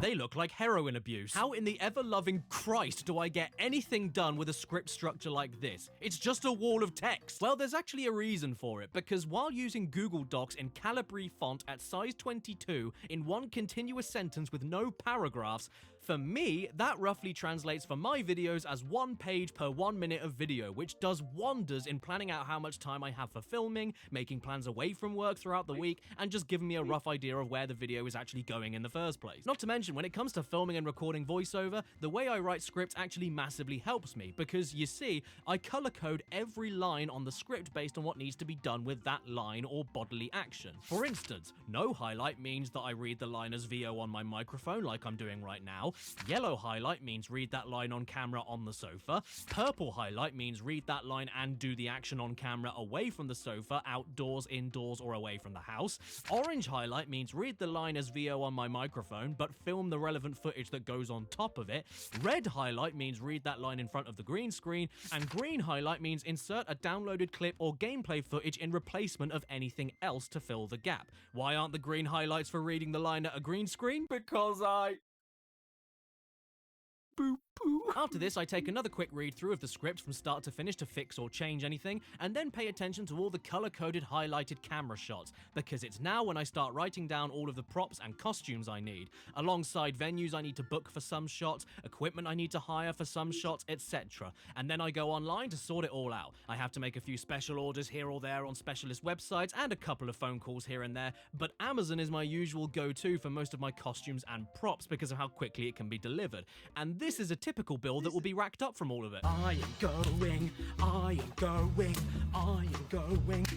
Speaker 1: They look like heroin abuse. How in the ever-loving Christ do I get anything done with a script structure like this? It's just a wall of text. Well, there's actually a reason for it, because while using Google Docs in Calibri font at size 22 in one continuous sentence with no paragraphs, for me, that roughly translates for my videos as 1 page per 1 minute of video, which does wonders in planning out how much time I have for filming, making plans away from work throughout the week, and just giving me a rough idea of where the video is actually going in the first place. Not to mention, when it comes to filming and recording voiceover, the way I write scripts actually massively helps me, because you see, I color code every line on the script based on what needs to be done with that line or bodily action. For instance, no highlight means that I read the line as VO on my microphone like I'm doing right now. Yellow highlight means read that line on camera on the sofa. Purple highlight means read that line and do the action on camera away from the sofa, outdoors, indoors, or away from the house. Orange highlight means read the line as VO on my microphone, but film the relevant footage that goes on top of it. Red highlight means read that line in front of the green screen. And green highlight means insert a downloaded clip or gameplay footage in replacement of anything else to fill the gap. Why aren't the green highlights for reading the line at a green screen?
Speaker 2: Because I...
Speaker 1: After this, I take another quick read through of the script from start to finish to fix or change anything, and then pay attention to all the color-coded highlighted camera shots, because it's now when I start writing down all of the props and costumes I need, alongside venues I need to book for some shots, equipment I need to hire for some shots, etc. And then I go online to sort it all out. I have to make a few special orders here or there on specialist websites, and a couple of phone calls here and there, but Amazon is my usual go-to for most of my costumes and props because of how quickly it can be delivered. And this is a typical bill that will be racked up from all of it. I am going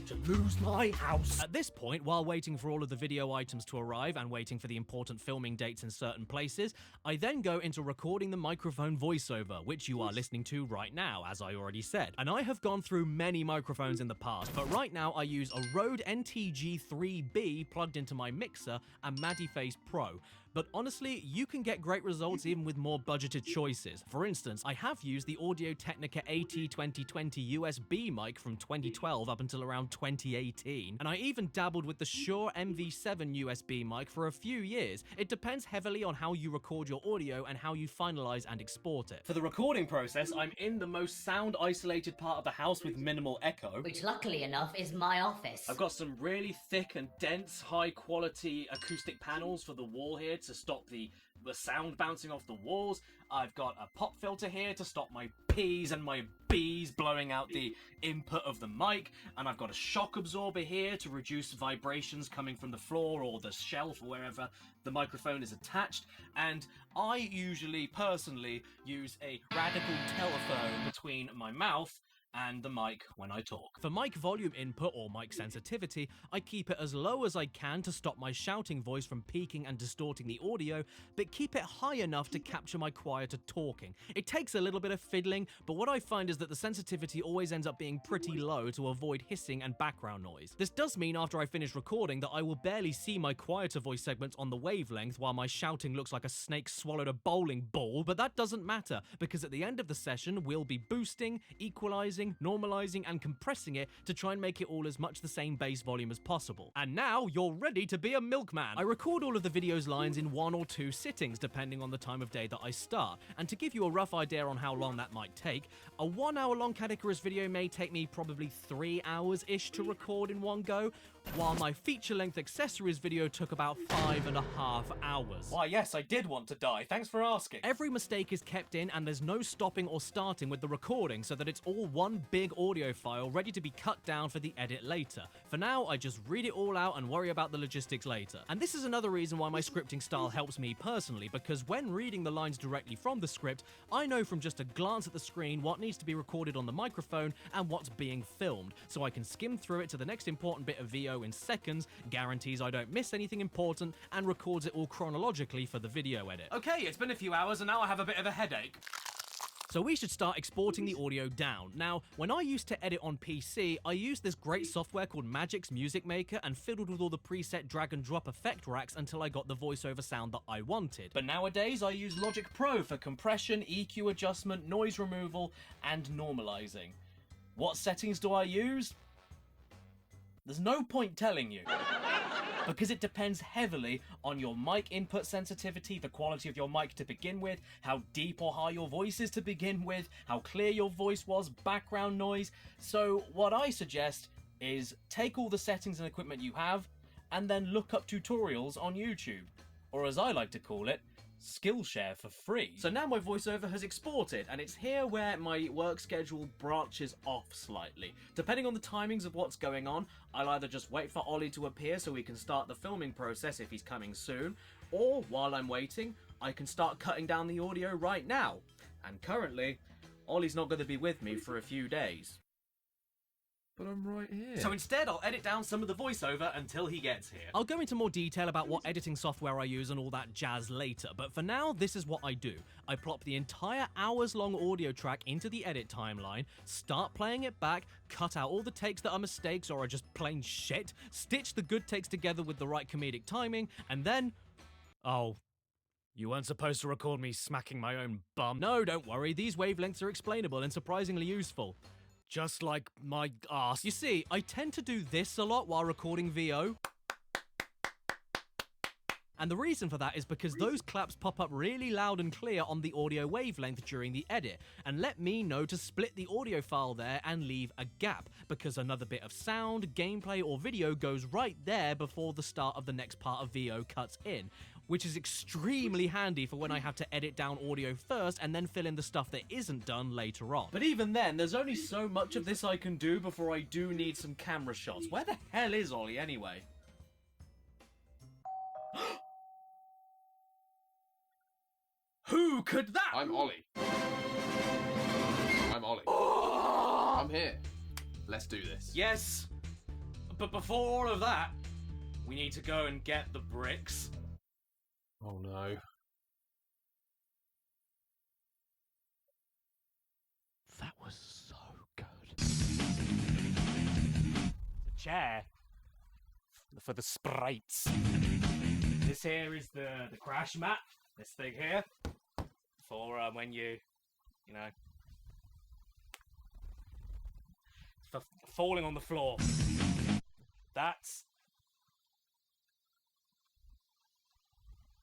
Speaker 1: to lose my house. At this point, while waiting for all of the video items to arrive and waiting for the important filming dates in certain places, I then go into recording the microphone voiceover, which you are listening to right now, as I already said. And I have gone through many microphones in the past, but right now I use a Rode NTG3B plugged into my mixer and Madiface Pro. But honestly, you can get great results even with more budgeted choices. For instance, I have used the Audio-Technica AT2020 USB mic from 2012 up until around 2018, and I even dabbled with the Shure MV7 USB mic for a few years. It depends heavily on how you record your audio and how you finalize and export it.
Speaker 2: For the recording process, I'm in the most sound-isolated part of the house with minimal echo.
Speaker 15: Which, luckily enough, is my office.
Speaker 2: I've got some really thick and dense, high-quality acoustic panels for the wall here to stop the sound bouncing off the walls. I've got a pop filter here to stop my P's and my B's blowing out the input of the mic, and I've got a shock absorber here to reduce vibrations coming from the floor or the shelf or wherever the microphone is attached, and I usually, personally, use a radical telephone between my mouth and the mic when I talk.
Speaker 1: For mic volume input or mic sensitivity, I keep it as low as I can to stop my shouting voice from peaking and distorting the audio, but keep it high enough to capture my quieter talking. It takes a little bit of fiddling, but what I find is that the sensitivity always ends up being pretty low to avoid hissing and background noise. This does mean after I finish recording that I will barely see my quieter voice segments on the wavelength while my shouting looks like a snake swallowed a bowling ball, but that doesn't matter, because at the end of the session we'll be boosting, equalizing, normalizing, and compressing it to try and make it all as much the same bass volume as possible. And now you're ready to be a milkman. I record all of the video's lines in 1 or 2 sittings depending on the time of day that I start, and to give you a rough idea on how long that might take, a 1 hour long Cat Icarus video may take me probably 3 hours-ish to record in one go, while my feature-length accessories video took about 5.5 hours.
Speaker 2: Why, yes, I did want to die. Thanks for asking.
Speaker 1: Every mistake is kept in, and there's no stopping or starting with the recording, so that it's all one one big audio file ready to be cut down for the edit later. For now, I just read it all out and worry about the logistics later. And this is another reason why my scripting style helps me personally, because when reading the lines directly from the script, I know from just a glance at the screen what needs to be recorded on the microphone and what's being filmed, so I can skim through it to the next important bit of VO in seconds, guarantees I don't miss anything important, and records it all chronologically for the video edit.
Speaker 2: Okay, it's been a few hours and now I have a bit of a headache.
Speaker 1: So we should start exporting the audio down. Now, when I used to edit on PC, I used this great software called Magic's Music Maker and fiddled with all the preset drag and drop effect racks until I got the voiceover sound that I wanted. But nowadays, I use Logic Pro for compression, EQ adjustment, noise removal, and normalizing. What settings do I use? There's no point telling you. Because it depends heavily on your mic input sensitivity, the quality of your mic to begin with, how deep or high your voice is to begin with, how clear your voice was, background noise. So what I suggest is take all the settings and equipment you have and then look up tutorials on YouTube. Or as I like to call it, Skillshare for free. So now my voiceover has exported, and it's here where my work schedule branches off slightly. Depending on the timings of what's going on, I'll either just wait for Ollie to appear so we can start the filming process if he's coming soon, or while I'm waiting, I can start cutting down the audio right now. And currently, Ollie's not going to be with me for a few days.
Speaker 3: But I'm right here.
Speaker 2: So instead, I'll edit down some of the voiceover until he gets here.
Speaker 1: I'll go into more detail about what editing software I use and all that jazz later, but for now, this is what I do. I plop the entire hours-long audio track into the edit timeline, start playing it back, cut out all the takes that are mistakes or are just plain shit, stitch the good takes together with the right comedic timing, and then... Oh, you weren't supposed to record me smacking my own bum. No, don't worry, these wavelengths are explainable and surprisingly useful. Just like my ass. You see, I tend to do this a lot while recording VO. And the reason for that is because those claps pop up really loud and clear on the audio wavelength during the edit, and let me know to split the audio file there and leave a gap, because another bit of sound, gameplay, or video goes right there before the start of the next part of VO cuts in, which is extremely handy for when I have to edit down audio first and then fill in the stuff that isn't done later on. But even then, there's only so much of this I can do before I do need some camera shots. Where the hell is Ollie anyway? Who could that?
Speaker 16: I'm Ollie. I'm Ollie. I'm here. Let's do this.
Speaker 2: Yes, but before all of that, we need to go and get the bricks.
Speaker 16: Oh no.
Speaker 1: That was so good.
Speaker 2: The chair for the sprites. This here is the crash mat. This thing here for when you know, for falling on the floor. That's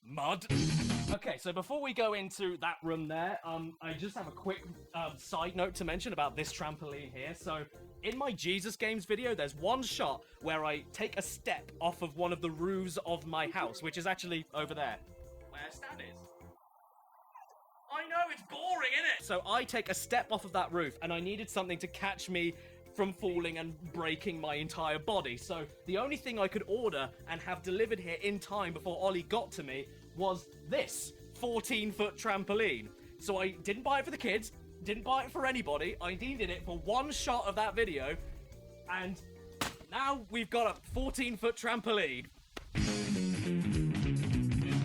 Speaker 2: mud. Okay, so before we go into that room there, I just have a quick side note to mention about this trampoline here. So, in my Jesus Games video, there's one shot where I take a step off of one of the roofs of my house, which is actually over there, where Stan is. I know, it's boring, innit? So I take a step off of that roof, and I needed something to catch me from falling and breaking my entire body. So the only thing I could order and have delivered here in time before Ollie got to me was this 14-foot trampoline. So I didn't buy it for the kids, didn't buy it for anybody. I needed it for one shot of that video, and now we've got a 14-foot trampoline.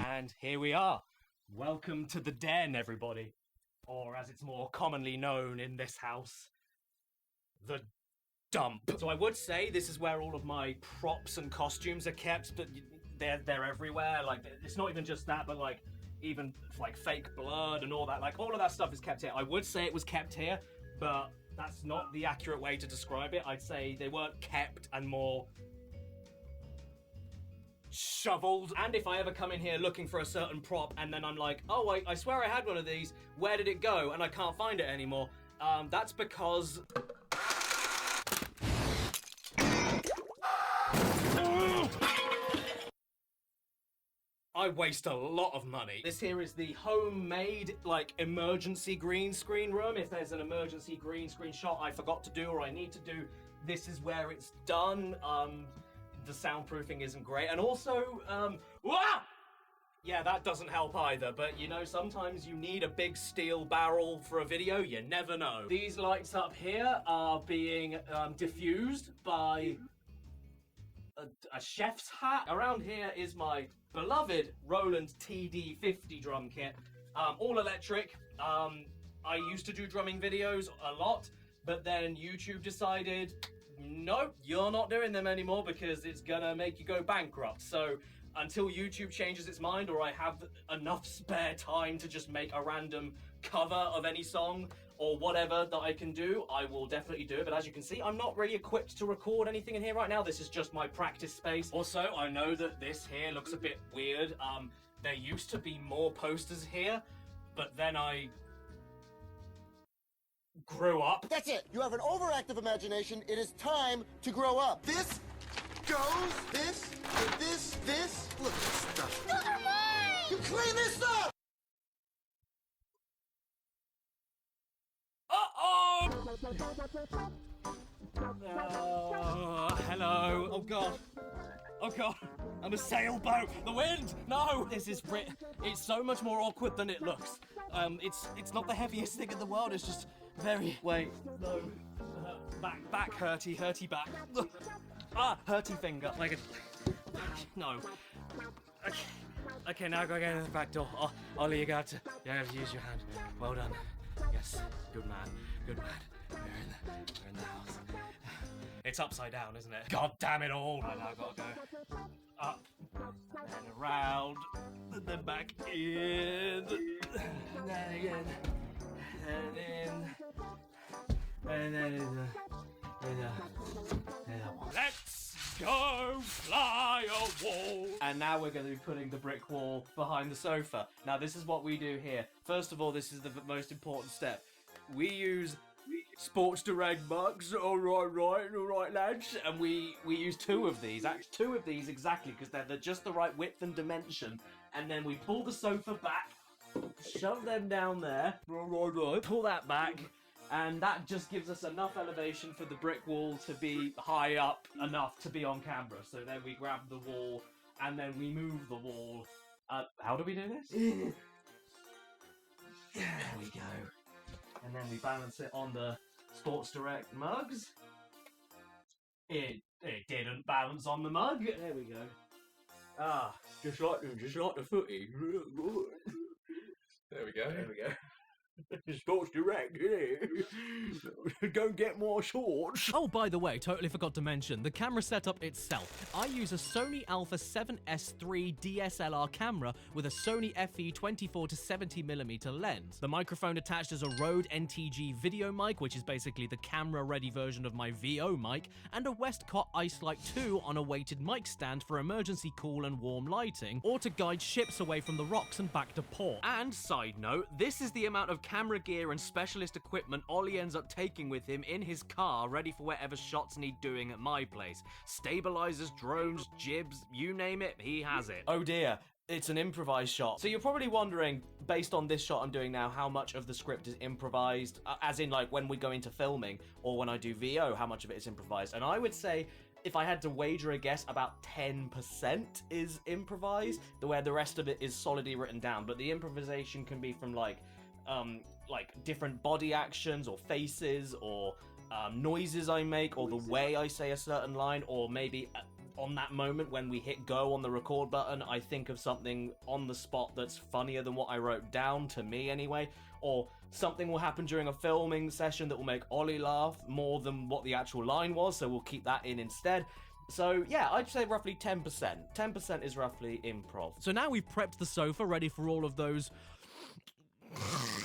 Speaker 2: And here we are. Welcome to the den, everybody. Or as it's more commonly known in this house, the dump. So I would say this is where all of my props and costumes are kept, but they're everywhere. Like, it's not even just that, but like even like fake blood and all that. Like, all of that stuff is kept here. I would say it was kept here, but that's not the accurate way to describe it. I'd say they weren't kept and more shoveled. And if I ever come in here looking for a certain prop and then I'm like, oh, I swear I had one of these, where did it go? And I can't find it anymore. That's because I
Speaker 6: I waste a lot of money. This here is the homemade, like, emergency green screen room. If there's an emergency green screen shot I forgot to do or I need to do, this is where it's done. The soundproofing isn't great. And also, yeah, that doesn't help either, but you know, sometimes you need a big steel barrel for a video, you never know. These lights up here are being diffused by a chef's hat. Around here is my beloved Roland TD50 drum kit, all electric. I used to do drumming videos a lot, but then YouTube decided, nope, you're not doing them anymore because it's gonna make you go bankrupt. So until YouTube changes its mind or I have enough spare time to just make a random cover of any song or whatever that I can do, I will definitely do it. But as you can see, I'm not really equipped to record anything in here right now. This is just my practice space. Also, I know that this here looks a bit weird. There used to be more posters here, but then I grew up.
Speaker 5: That's it. You have an overactive imagination. It is time to grow up.
Speaker 12: This goes, this, and this. Look at this stuff.
Speaker 17: They're mine!
Speaker 12: You clean this up!
Speaker 6: Hello. Oh god. Oh god. I'm a sailboat. The wind. No. This is it's so much more awkward than it looks. It's not the heaviest thing in the world. It's just very. Wait. No. Back. Hurty back. Hurty finger. Like a. No. Okay, now go again to the back door. Oh, Ollie, you have to use your hand. Well done. Yes. Good man. We're in the house. It's upside down, isn't it? God damn it all! Right, now I've got to go up and around, and then back in, and then again, and in, and then in the let's go fly a wall! And now we're going to be putting the brick wall behind the sofa. Now this is what we do here. First of all, this is the most important step. We use Sports Direct mugs, all right, lads, and we use two of these exactly, because they're just the right width and dimension, and then we pull the sofa back, shove them down there, pull that back, and that just gives us enough elevation for the brick wall to be high up enough to be on camera. So then we grab the wall, and then we move the wall. How do we do this? There we go. And then we balance it on the Sports Direct mugs. It didn't balance on the mug. There we go. Just like the footy.
Speaker 3: There we go.
Speaker 6: Sports Direct, Go get more shorts.
Speaker 1: Oh, by the way, totally forgot to mention, the camera setup itself. I use a Sony Alpha 7S III DSLR camera with a Sony FE 24-70mm lens. The microphone attached is a Rode NTG video mic, which is basically the camera-ready version of my VO mic, and a Westcott Icelite 2 on a weighted mic stand for emergency cool and warm lighting, or to guide ships away from the rocks and back to port. And side note, this is the amount of camera gear and specialist equipment Ollie ends up taking with him in his car, ready for whatever shots need doing at my place. Stabilizers, drones, jibs, you name it, he has it. Oh dear, it's an improvised shot. So you're probably wondering, based on this shot I'm doing now, how much of the script is improvised, as in like when we go into filming, or when I do VO, how much of it is improvised. And I would say, if I had to wager a guess, about 10% is improvised, where the rest of it is solidly written down. But the improvisation can be from like different body actions or faces or noises I make, or the way I say a certain line, or maybe on that moment when we hit go on the record button, I think of something on the spot that's funnier than what I wrote down, to me anyway, or something will happen during a filming session that will make Ollie laugh more than what the actual line was, so we'll keep that in instead. So yeah, I'd say roughly 10%. 10% is roughly improv. So now we've prepped the sofa ready for all of those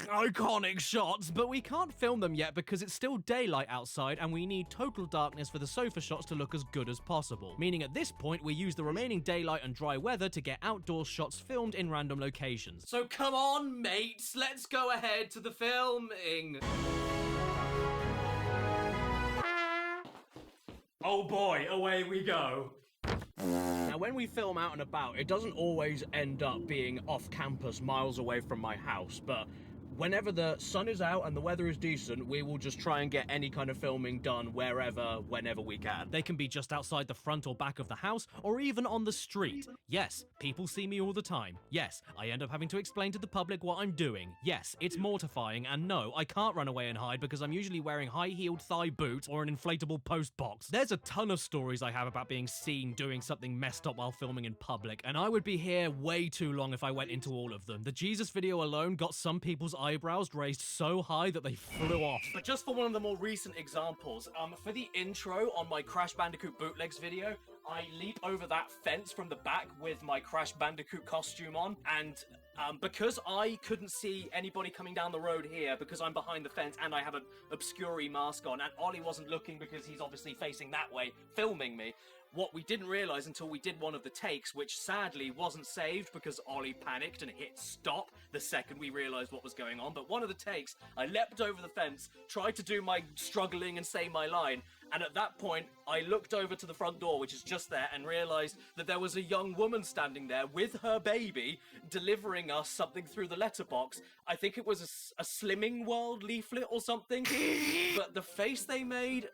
Speaker 1: iconic shots, but we can't film them yet because it's still daylight outside and we need total darkness for the sofa shots to look as good as possible. Meaning at this point we use the remaining daylight and dry weather to get outdoor shots filmed in random locations. So come on mates, let's go ahead to the filming. Oh boy, away we go.
Speaker 6: Now, when we film out and about, it doesn't always end up being off campus, miles away from my house, but whenever the sun is out and the weather is decent, we will just try and get any kind of filming done wherever, whenever we can. They can be just outside the front or back of the house, or even on the street. Yes, people see me all the time. Yes, I end up having to explain to the public what I'm doing. Yes, it's mortifying, and no, I can't run away and hide because I'm usually wearing high-heeled thigh boots or an inflatable post box. There's a ton of stories I have about being seen doing something messed up while filming in public, and I would be here way too long if I went into all of them. The Jesus video alone got some people's eyebrows raised so high that they flew off. But just for one of the more recent examples, for the intro on my Crash Bandicoot bootlegs video, I leap over that fence from the back with my Crash Bandicoot costume on, and because I couldn't see anybody coming down the road here because I'm behind the fence and I have an obscure mask on, and Ollie wasn't looking because he's obviously facing that way, filming me. What we didn't realise until we did one of the takes, which sadly wasn't saved because Ollie panicked and hit stop the second we realised what was going on, but one of the takes, I leapt over the fence, tried to do my struggling and say my line, and at that point, I looked over to the front door, which is just there, and realised that there was a young woman standing there with her baby, delivering us something through the letterbox. I think it was a Slimming World leaflet or something, but the face they made...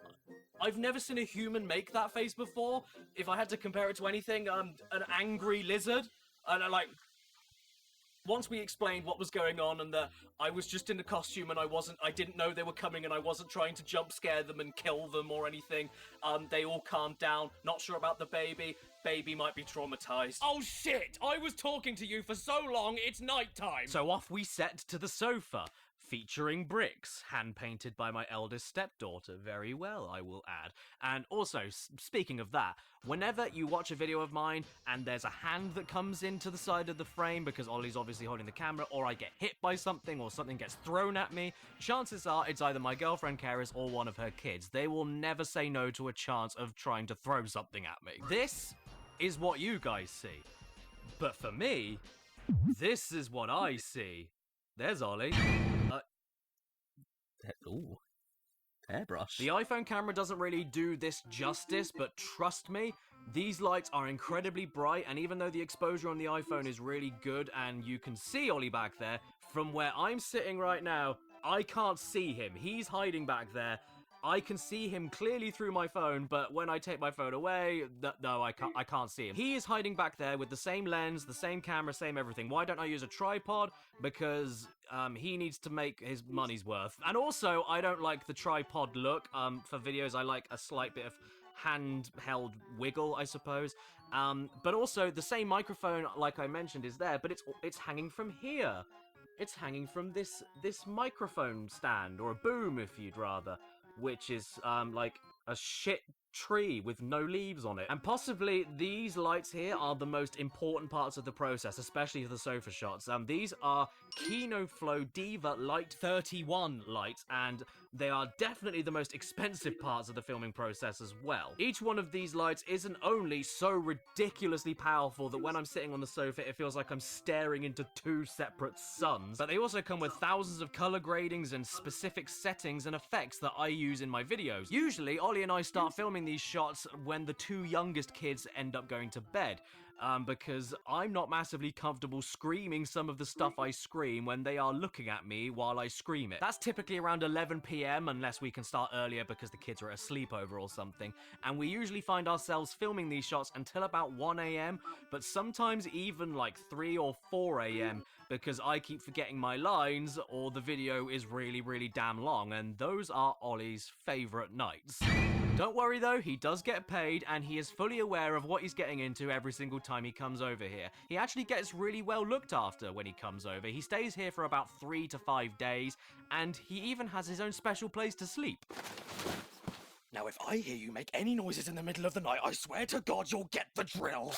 Speaker 6: I've never seen a human make that face before. If I had to compare it to anything, an angry lizard. And once we explained what was going on and that I was just in a costume and I didn't know they were coming and I wasn't trying to jump scare them and kill them or anything, they all calmed down. Not sure about the baby. Baby might be traumatized. Oh shit! I was talking to you for so long, it's nighttime! So off we set to the sofa. Featuring bricks, hand-painted by my eldest stepdaughter, very well, I will add. And also, speaking of that, whenever you watch a video of mine and there's a hand that comes into the side of the frame because Ollie's obviously holding the camera, or I get hit by something or something gets thrown at me, chances are it's either my girlfriend Karis or one of her kids. They will never say no to a chance of trying to throw something at me. This is what you guys see. But for me, this is what I see. There's Ollie. Ooh. Airbrush. The iPhone camera doesn't really do this justice, but trust me, these lights are incredibly bright, and even though the exposure on the iPhone is really good and you can see Ollie back there, from where I'm sitting right now, I can't see him. He's hiding back there. I can see him clearly through my phone, but when I take my phone away, no, I can't see him. He is hiding back there with the same lens, the same camera, same everything. Why don't I use a tripod? Because he needs to make his money's worth. And also, I don't like the tripod look. For videos, I like a slight bit of handheld wiggle, I suppose. But also, the same microphone, like I mentioned, is there, but it's hanging from here. It's hanging from this microphone stand, or a boom if you'd rather, which is like a shit tree with no leaves on it. And possibly these lights here are the most important parts of the process, especially the sofa shots. These are Kinoflow Diva Light 31 lights, and they are definitely the most expensive parts of the filming process as well. Each one of these lights isn't only so ridiculously powerful that when I'm sitting on the sofa it feels like I'm staring into two separate suns, but they also come with thousands of color gradings and specific settings and effects that I use in my videos. Usually, Ollie and I start filming these shots when the two youngest kids end up going to bed. Because I'm not massively comfortable screaming some of the stuff I scream when they are looking at me while I scream it. That's typically around 11 PM, unless we can start earlier because the kids are at a sleepover or something, and we usually find ourselves filming these shots until about 1 AM, but sometimes even like 3 or 4 AM, because I keep forgetting my lines or the video is really, really damn long, and those are Ollie's favourite nights. Don't worry though, he does get paid, and he is fully aware of what he's getting into every single time he comes over here. He actually gets really well looked after when he comes over. He stays here for about 3 to 5 days, and he even has his own special place to sleep. Now if I hear you make any noises in the middle of the night, I swear to God you'll get the drill.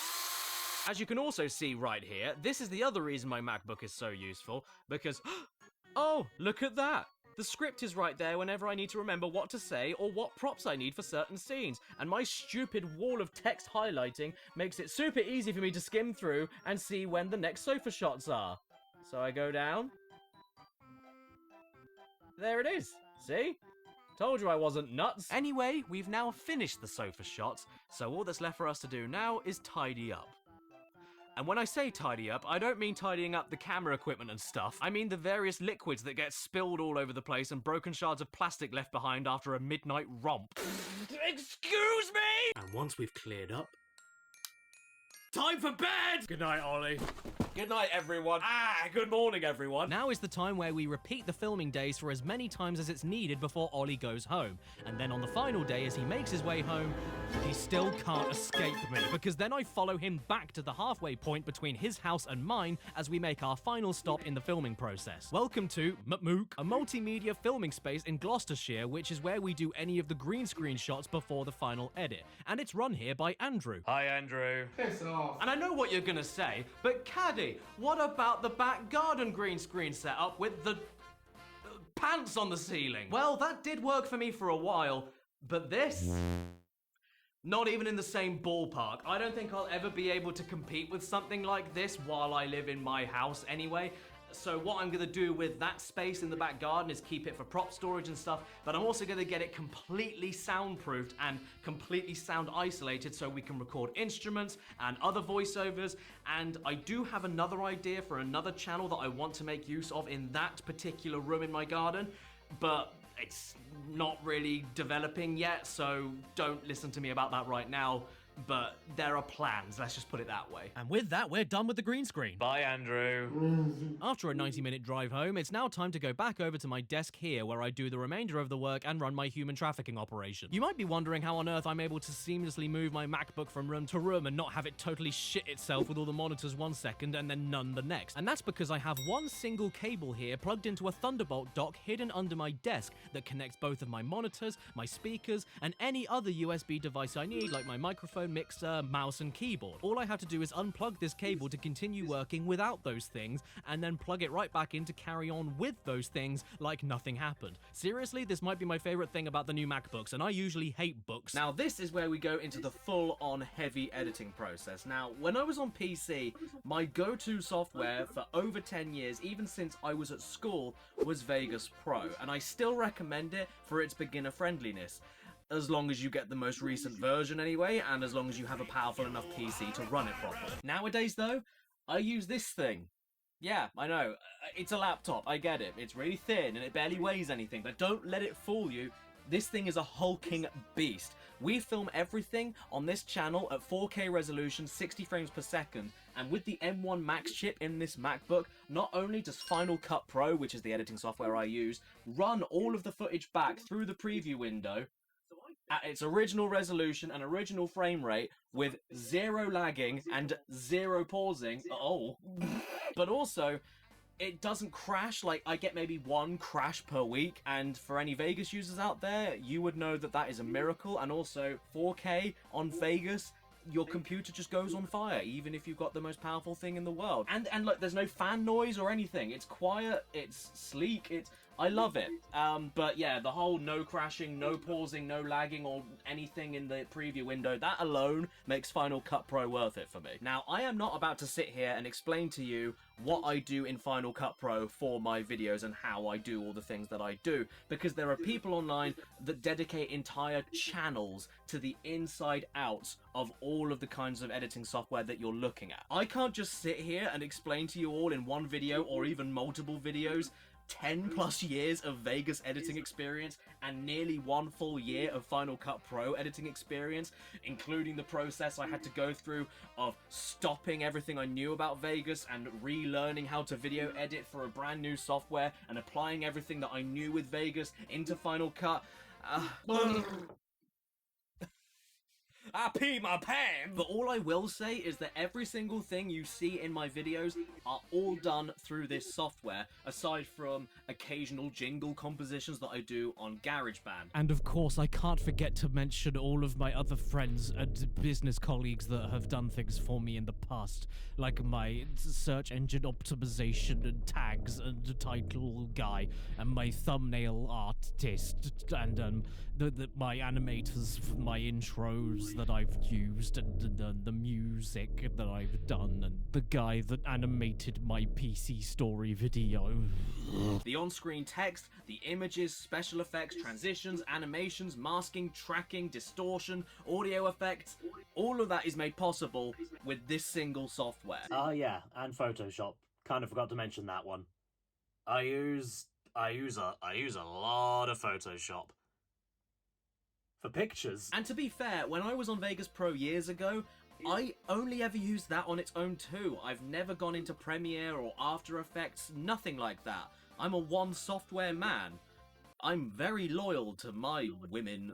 Speaker 6: As you can also see right here, this is the other reason my MacBook is so useful, because... oh, look at that! The script is right there whenever I need to remember what to say or what props I need for certain scenes, and my stupid wall of text highlighting makes it super easy for me to skim through and see when the next sofa shots are. So I go down. There it is. See?
Speaker 2: Told you I wasn't nuts. Anyway, we've now finished the sofa shots, so all that's left for us to do now is tidy up. And when I say tidy up, I don't mean tidying up the camera equipment and stuff. I mean the various liquids that get spilled all over the place and broken shards of plastic left behind after a midnight romp. Excuse me!
Speaker 6: And once we've cleared up, time for bed! Good night, Ollie.
Speaker 2: Good night, everyone. Good morning, everyone.
Speaker 1: Now is the time where we repeat the filming days for as many times as it's needed before Ollie goes home. And then on the final day, as he makes his way home, he still can't escape me, because then I follow him back to the halfway point between his house and mine as we make our final stop in the filming process. Welcome to Mook, a multimedia filming space in Gloucestershire, which is where we do any of the green screen shots before the final edit. And it's run here by Andrew.
Speaker 2: Hi, Andrew.
Speaker 21: Piss off.
Speaker 2: And I know what you're gonna say, but Caddy, what about the back garden green screen setup with the pants on the ceiling? Well, that did work for me for a while, but this? Not even in the same ballpark. I don't think I'll ever be able to compete with something like this while I live in my house anyway. So what I'm gonna do with that space in the back garden is keep it for prop storage and stuff, but I'm also gonna get it completely soundproofed and completely sound isolated so we can record instruments and other voiceovers. And I do have another idea for another channel that I want to make use of in that particular room in my garden, but it's not really developing yet, so don't listen to me about that right now. But there are plans, let's just put it that way.
Speaker 1: And with that, we're done with the green screen.
Speaker 2: Bye, Andrew.
Speaker 1: After a 90-minute drive home, it's now time to go back over to my desk here where I do the remainder of the work and run my human trafficking operation. You might be wondering how on earth I'm able to seamlessly move my MacBook from room to room and not have it totally shit itself with all the monitors 1 second and then none the next. And that's because I have one single cable here plugged into a Thunderbolt dock hidden under my desk that connects both of my monitors, my speakers, and any other USB device I need, like my microphone, mixer, mouse, and keyboard. All I have to do is unplug this cable to continue working without those things, and then plug it right back in to carry on with those things like nothing happened. Seriously, this might be my favorite thing about the new MacBooks, and I usually hate books.
Speaker 2: Now this is where we go into the full-on heavy editing process. Now, when I was on PC, my go-to software for over 10 years, even since I was at school, was Vegas Pro, and I still recommend it for its beginner friendliness. As long as you get the most recent version anyway, and as long as you have a powerful enough PC to run it properly. Nowadays though, I use this thing. Yeah, I know, it's a laptop, I get it. It's really thin and it barely weighs anything, but don't let it fool you. This thing is a hulking beast. We film everything on this channel at 4K resolution, 60 frames per second, and with the M1 Max chip in this MacBook, not only does Final Cut Pro, which is the editing software I use, run all of the footage back through the preview window, at its original resolution and original frame rate with 0 lagging and 0 pausing. But also, it doesn't crash. Like, I get maybe 1 crash per week, and for any Vegas users out there, you would know that that is a miracle. And also, 4K on Vegas, your computer just goes on fire, even if you've got the most powerful thing in the world. And look, there's no fan noise or anything. It's quiet, it's sleek, I love it. But yeah, the whole no crashing, no pausing, no lagging or anything in the preview window, that alone makes Final Cut Pro worth it for me. Now, I am not about to sit here and explain to you what I do in Final Cut Pro for my videos and how I do all the things that I do, because there are people online that dedicate entire channels to the inside outs of all of the kinds of editing software that you're looking at. I can't just sit here and explain to you all in one video or even multiple videos 10 plus years of Vegas editing experience and nearly 1 full year of Final Cut Pro editing experience, including the process I had to go through of stopping everything I knew about Vegas and relearning how to video edit for a brand new software and applying everything that I knew with Vegas into Final Cut. I pee my pants! But all I will say is that every single thing you see in my videos are all done through this software, aside from occasional jingle compositions that I do on GarageBand.
Speaker 1: And of course, I can't forget to mention all of my other friends and business colleagues that have done things for me in the past, like my search engine optimization and tags and title guy, and my thumbnail artist, and my animators for my intros that I've used, and the music that I've done, and the guy that animated my PC story video.
Speaker 2: The on-screen text, the images, special effects, transitions, animations, masking, tracking, distortion, audio effects, all of that is made possible with this single software.
Speaker 8: Oh yeah, and Photoshop. Kind of forgot to mention that one. I use a lot of Photoshop. For pictures.
Speaker 2: And to be fair, when I was on Vegas Pro years ago, I only ever used that on its own too. I've never gone into Premiere or After Effects, nothing like that. I'm a one software man. I'm very loyal to my women.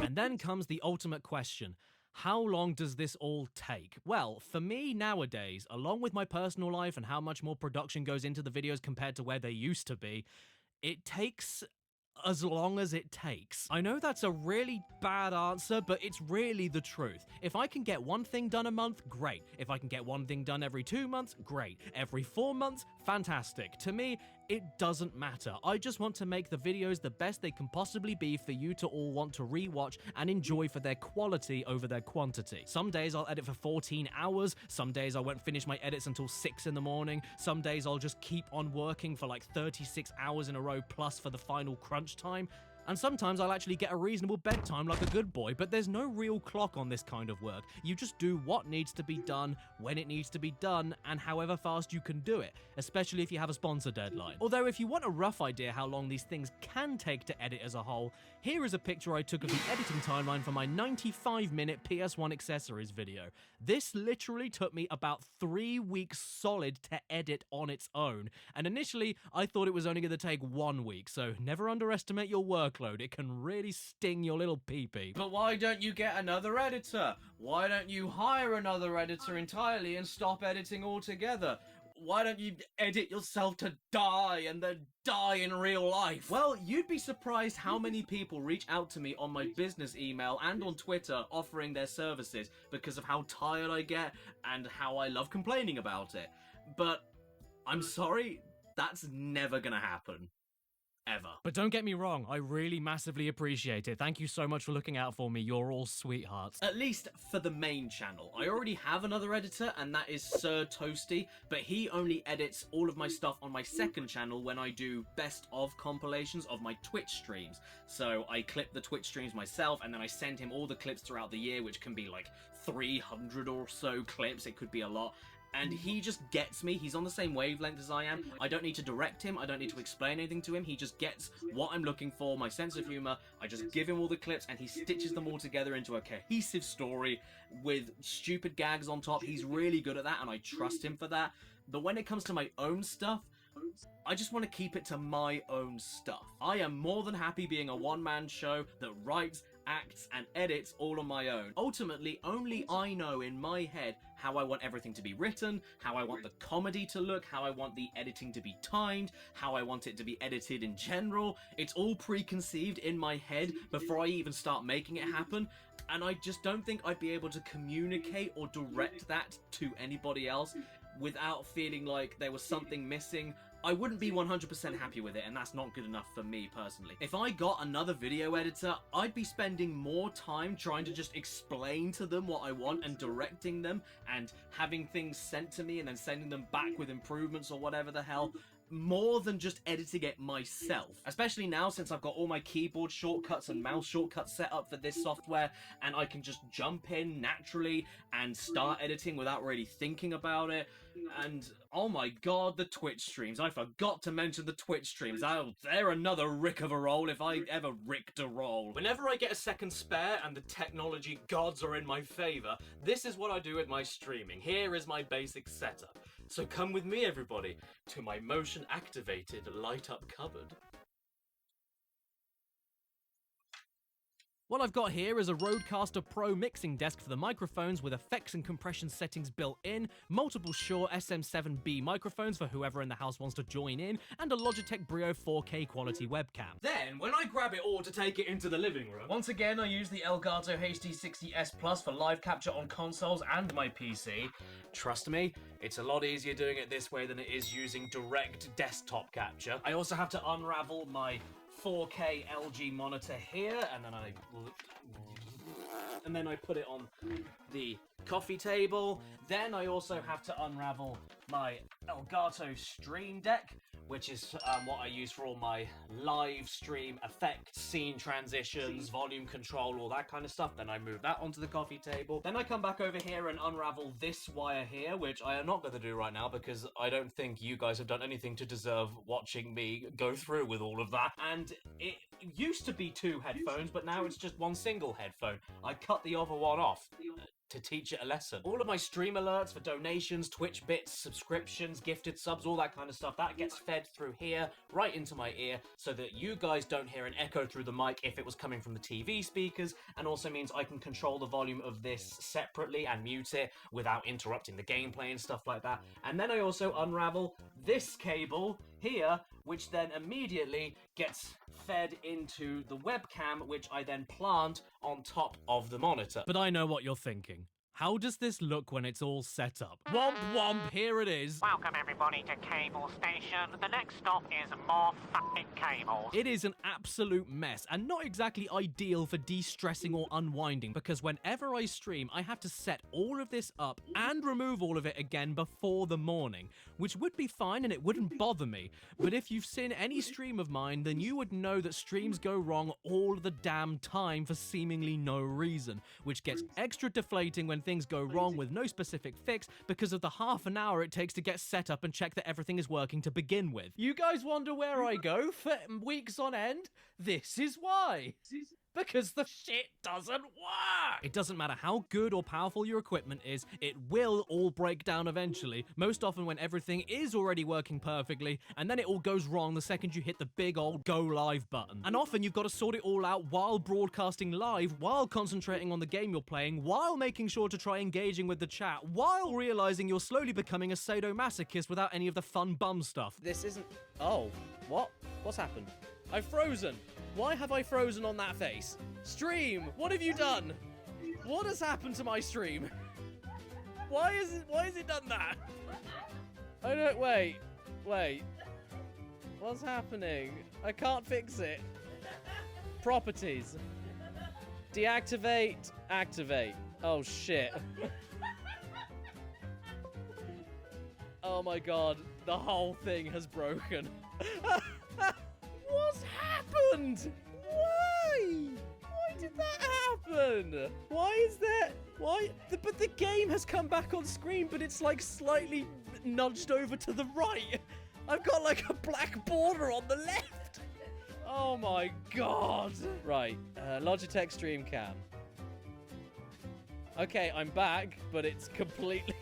Speaker 1: And then comes the ultimate question. How long does this all take? Well, for me nowadays, along with my personal life and how much more production goes into the videos compared to where they used to be, it takes as long as it takes. I know that's a really bad answer, but it's really the truth. If I can get one thing done a month, great. If I can get one thing done every 2 months, great. Every 4 months, fantastic. To me, it doesn't matter. I just want to make the videos the best they can possibly be for you to all want to rewatch and enjoy for their quality over their quantity. Some days I'll edit for 14 hours, some days I won't finish my edits until 6 in the morning, some days I'll just keep on working for like 36 hours in a row plus for the final crunch time. And sometimes I'll actually get a reasonable bedtime like a good boy, but there's no real clock on this kind of work. You just do what needs to be done, when it needs to be done, and however fast you can do it, especially if you have a sponsor deadline. Although if you want a rough idea how long these things can take to edit as a whole, here is a picture I took of the editing timeline for my 95-minute PS1 accessories video. This literally took me about 3 weeks solid to edit on its own, and initially I thought it was only going to take 1 week, so never underestimate your workload. It can really sting your little peepee.
Speaker 2: But why don't you get another editor? Why don't you hire another editor entirely and stop editing altogether? Why don't you edit yourself to die and then die in real life? Well, you'd be surprised how many people reach out to me on my business email and on Twitter offering their services because of how tired I get and how I love complaining about it. But I'm sorry, that's never gonna happen. Ever.
Speaker 1: But don't get me wrong, I really massively appreciate it. Thank you so much for looking out for me. You're all sweethearts.
Speaker 2: At least for the main channel. I already have another editor, and that is Sir Toasty, but he only edits all of my stuff on my second channel when I do best of compilations of my Twitch streams. So I clip the Twitch streams myself, and then I send him all the clips throughout the year, which can be like 300 or so clips. It could be a lot. And he just gets me. He's on the same wavelength as I am. I don't need to direct him. I don't need to explain anything to him. He just gets what I'm looking for, my sense of humor. I just give him all the clips and he stitches them all together into a cohesive story with stupid gags on top. He's really good at that and I trust him for that. But when it comes to my own stuff, I just want to keep it to my own stuff. I am more than happy being a one-man show that writes, acts, and edits all on my own. Ultimately, only I know in my head how I want everything to be written, how I want the comedy to look, how I want the editing to be timed, how I want it to be edited in general. It's all preconceived in my head before I even start making it happen, and I just don't think I'd be able to communicate or direct that to anybody else without feeling like there was something missing. I wouldn't be 100% happy with it, and that's not good enough for me personally. If I got another video editor, I'd be spending more time trying to just explain to them what I want and directing them and having things sent to me and then sending them back with improvements or whatever the hell, more than just editing it myself. Especially now since I've got all my keyboard shortcuts and mouse shortcuts set up for this software, and I can just jump in naturally and start editing without really thinking about it. And oh my god, the Twitch streams. I forgot to mention the Twitch streams. Oh, they're another rick of a roll if I ever ricked a roll. Whenever I get a second spare and the technology gods are in my favor, this is what I do with my streaming. Here is my basic setup. So come with me, everybody, to my motion-activated light-up cupboard.
Speaker 1: What I've got here is a Rodecaster Pro mixing desk for the microphones with effects and compression settings built in, multiple Shure SM7B microphones for whoever in the house wants to join in, and a Logitech Brio 4K quality webcam.
Speaker 2: Then, when I grab it all to take it into the living room, once again I use the Elgato HD60S Plus for live capture on consoles and my PC. Trust me, it's a lot easier doing it this way than it is using direct desktop capture. I also have to unravel my 4K LG monitor here, and then
Speaker 1: and then I put it on the coffee table. Then I also have to unravel my Elgato Stream Deck, which is what I use for all my live stream effects, scene transitions, volume control, all that kind of stuff. Then I move that onto the coffee table. Then I come back over here and unravel this wire here, which I am not going to do right now because I don't think you guys have done anything to deserve watching me go through with all of that. And it used to be 2 headphones, but now it's just 1 single headphone. I cut the other one off to teach it a lesson. All of my stream alerts for donations, Twitch bits, subscriptions, gifted subs, all that kind of stuff, that gets fed through here, right into my ear, so that you guys don't hear an echo through the mic if it was coming from the TV speakers, and also means I can control the volume of this separately and mute it without interrupting the gameplay and stuff like that. And then I also unravel this cable here, which then immediately gets fed into the webcam, which I then plant on top of the monitor.
Speaker 6: But I know what you're thinking. How does this look when it's all set up? Womp womp, here it is.
Speaker 13: Welcome everybody to Cable Station. The next stop is more fucking cables.
Speaker 6: It is an absolute mess, and not exactly ideal for de-stressing or unwinding, because whenever I stream, I have to set all of this up and remove all of it again before the morning, which would be fine and it wouldn't bother me. But if you've seen any stream of mine, then you would know that streams go wrong all the damn time for seemingly no reason, which gets extra deflating when things go wrong with no specific fix because of the half an hour it takes to get set up and check that everything is working to begin with. You guys wonder where I go for weeks on end? This is why. Because the shit doesn't work! It doesn't matter how good or powerful your equipment is, it will all break down eventually, most often when everything is already working perfectly, and then it all goes wrong the second you hit the big old go live button. And often you've got to sort it all out while broadcasting live, while concentrating on the game you're playing, while making sure to try engaging with the chat, while realizing you're slowly becoming a sadomasochist without any of the fun bum stuff. This isn't... Oh, what? What's happened? I've frozen. Why have I frozen on that face? Stream, what have you done? What has happened to my stream? Why has it done that? I don't, wait. What's happening? I can't fix it. Properties. Deactivate, activate. Oh shit. Oh my god, the whole thing has broken. What's happened? Why? Why did that happen? Why is that? Why? But the game has come back on screen, but it's like slightly nudged over to the right. I've got like a black border on the left. Oh my god. Right, Logitech Stream Cam. Okay, I'm back, but it's completely...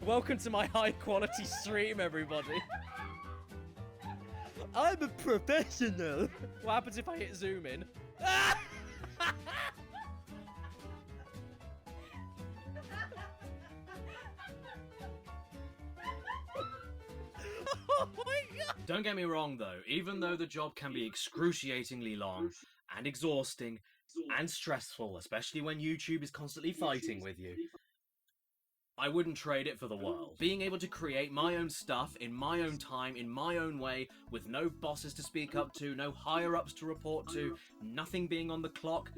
Speaker 6: Welcome to my high quality stream, everybody. I'm a professional. What happens if I hit zoom in? Oh my god! Don't get me wrong though, even though the job can be excruciatingly long and exhausting and stressful, especially when YouTube is constantly fighting with you, I wouldn't trade it for the world. Being able to create my own stuff in my own time, in my own way, with no bosses to speak up to, no higher-ups to report to, nothing being on the clock,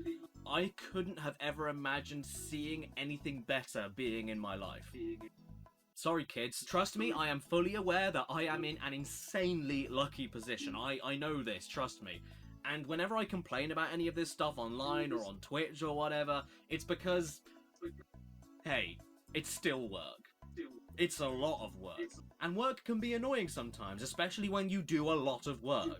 Speaker 6: I couldn't have ever imagined seeing anything better being in my life. Sorry kids, trust me, I am fully aware that I am in an insanely lucky position. I know this, trust me. And whenever I complain about any of this stuff online or on Twitch or whatever, it's because, hey, it's still work. It's a lot of work. And work can be annoying sometimes, especially when you do a lot of work.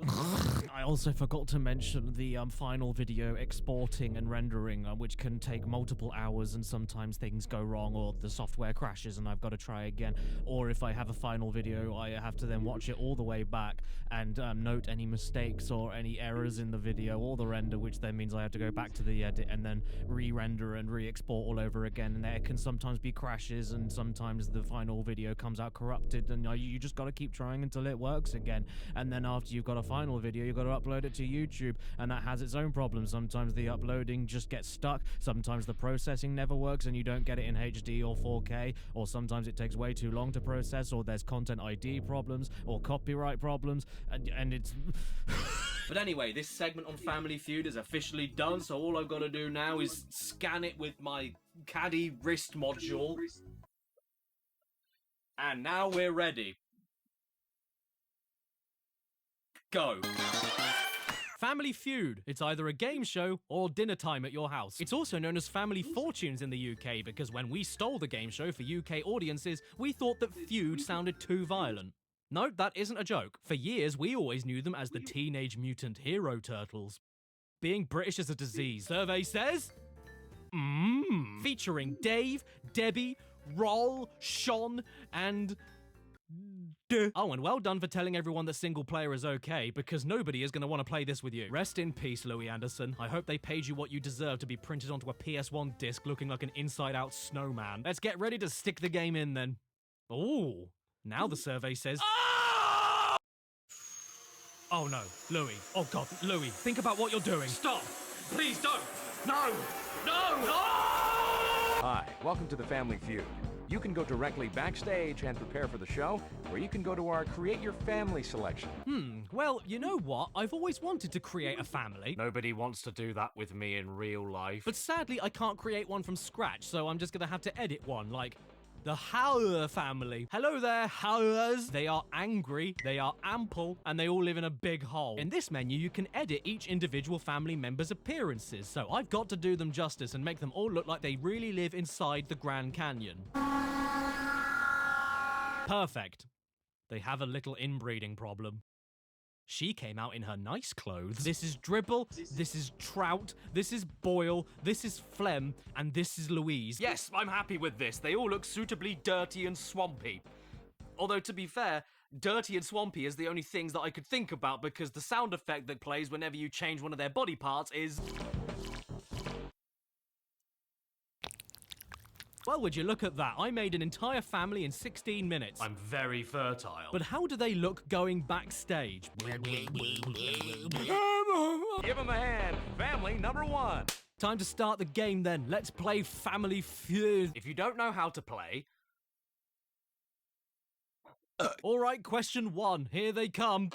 Speaker 6: I also forgot to mention the final video exporting and rendering, which can take multiple hours, and sometimes things go wrong or the software crashes and I've got to try again. Or if I have a final video, I have to then watch it all the way back and note any mistakes or any errors in the video or the render, which then means I have to go back to the edit and then re-render and re-export all over again. And there can sometimes be crashes, and sometimes the final video comes out corrupted, and you just got to keep trying until it works again. And then after you've got a final video, you've got to upload it to YouTube, and that has its own problems. Sometimes the uploading just gets stuck, sometimes the processing never works and you don't get it in HD or 4K, or sometimes it takes way too long to process, or there's content ID problems or copyright problems, and it's
Speaker 2: But anyway, this segment on Family Feud is officially done, so all I've got to do now is scan it with my caddy wrist module. And now we're ready. Go.
Speaker 1: Family Feud. It's either a game show or dinner time at your house. It's also known as Family Fortunes in the UK because when we stole the game show for UK audiences, we thought that feud sounded too violent. No, that isn't a joke. For years, we always knew them as the Teenage Mutant Hero Turtles. Being British is a disease, survey says. Featuring Dave, Debbie, Roll, Sean, and... Oh, and well done for telling everyone that single player is okay, because nobody is going to want to play this with you. Rest in peace, Louis Anderson. I hope they paid you what you deserve to be printed onto a PS1 disc looking like an inside-out snowman. Let's get ready to stick the game in, then. Ooh. Now the survey says... Oh, no. Louis. Oh, God. Louis, think about what you're doing.
Speaker 2: Stop! Please don't! No! No! No!
Speaker 10: Hi, welcome to the Family Feud. You can go directly backstage and prepare for the show, or you can go to our Create Your Family selection.
Speaker 1: Well, you know what? I've always wanted to create a family.
Speaker 2: Nobody wants to do that with me in real life.
Speaker 1: But sadly, I can't create one from scratch, so I'm just gonna have to edit one, like... the Hauer family. Hello there, Hauers. They are angry, they are ample, and they all live in a big hole. In this menu, you can edit each individual family member's appearances, so I've got to do them justice and make them all look like they really live inside the Grand Canyon. Perfect. They have a little inbreeding problem. She came out in her nice clothes. This is Dribble, this is Trout, this is Boyle, this is Phlegm, and this is Louise.
Speaker 2: Yes, I'm happy with this. They all look suitably dirty and swampy. Although, to be fair, dirty and swampy is the only things that I could think about because the sound effect that plays whenever you change one of their body parts is...
Speaker 1: Well, would you look at that? I made an entire family in 16 minutes.
Speaker 2: I'm very fertile.
Speaker 1: But how do they look going backstage?
Speaker 10: Give them a hand. Family number one.
Speaker 1: Time to start the game then. Let's play Family Feud.
Speaker 2: If you don't know how to play...
Speaker 1: All right, question one. Here they come.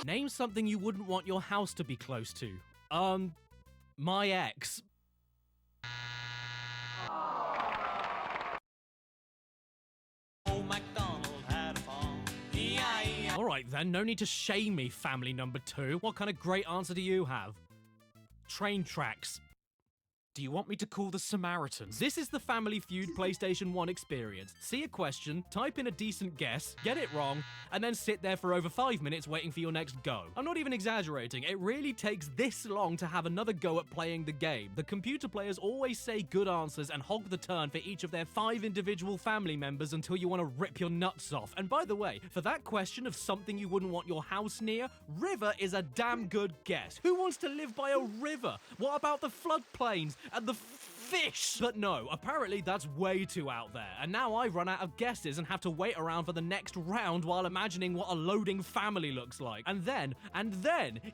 Speaker 1: Name something you wouldn't want your house to be close to. My ex. Alright then, no need to shame me, family number two. What kind of great answer do you have? Train tracks. Do you want me to call the Samaritans? This is the Family Feud PlayStation 1 experience. See a question, type in a decent guess, get it wrong, and then sit there for over 5 minutes waiting for your next go. I'm not even exaggerating, it really takes this long to have another go at playing the game. The computer players always say good answers and hog the turn for each of their 5 individual family members until you want to rip your nuts off. And by the way, for that question of something you wouldn't want your house near, river is a damn good guess. Who wants to live by a river? What about the floodplains? And the fish! But no, apparently that's way too out there, and now I've run out of guesses and have to wait around for the next round while imagining what a loading family looks like. And then,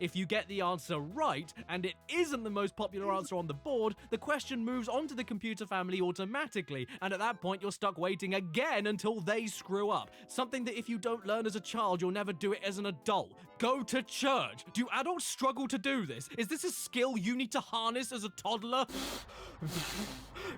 Speaker 1: if you get the answer right, and it isn't the most popular answer on the board, the question moves on to the computer family automatically, and at that point you're stuck waiting again until they screw up. Something that if you don't learn as a child, you'll never do it as an adult. Go to church! Do adults struggle to do this? Is this a skill you need to harness as a toddler?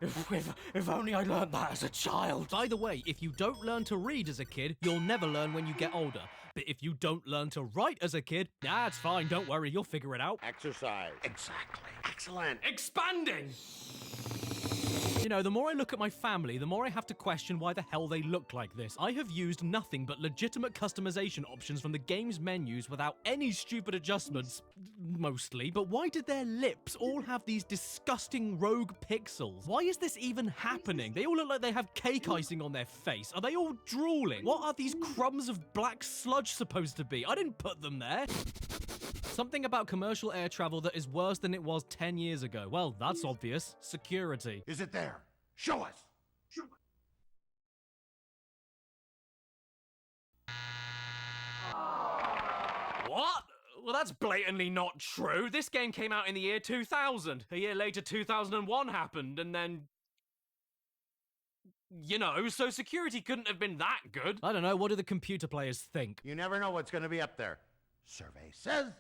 Speaker 2: If only I learned that as a child.
Speaker 1: By the way, if you don't learn to read as a kid, you'll never learn when you get older. But if you don't learn to write as a kid, that's fine, don't worry, you'll figure it out.
Speaker 5: Exercise.
Speaker 9: Exactly. Excellent.
Speaker 2: Expanding!
Speaker 1: You know, the more I look at my family, the more I have to question why the hell they look like this. I have used nothing but legitimate customization options from the game's menus without any stupid adjustments, mostly. But why did their lips all have these disgusting rogue pixels? Why is this even happening? They all look like they have cake icing on their face. Are they all drooling? What are these crumbs of black sludge supposed to be? I didn't put them there. Something about commercial air travel that is worse than it was 10 years ago. Well, that's obvious. Security.
Speaker 9: Is it there? Show us.
Speaker 2: What? Well, that's blatantly not true. This game came out in the year 2000. A year later, 2001 happened, and then... You know, so security couldn't have been that good.
Speaker 1: I don't know, what do the computer players think?
Speaker 5: You never know what's going to be up there.
Speaker 12: Survey says...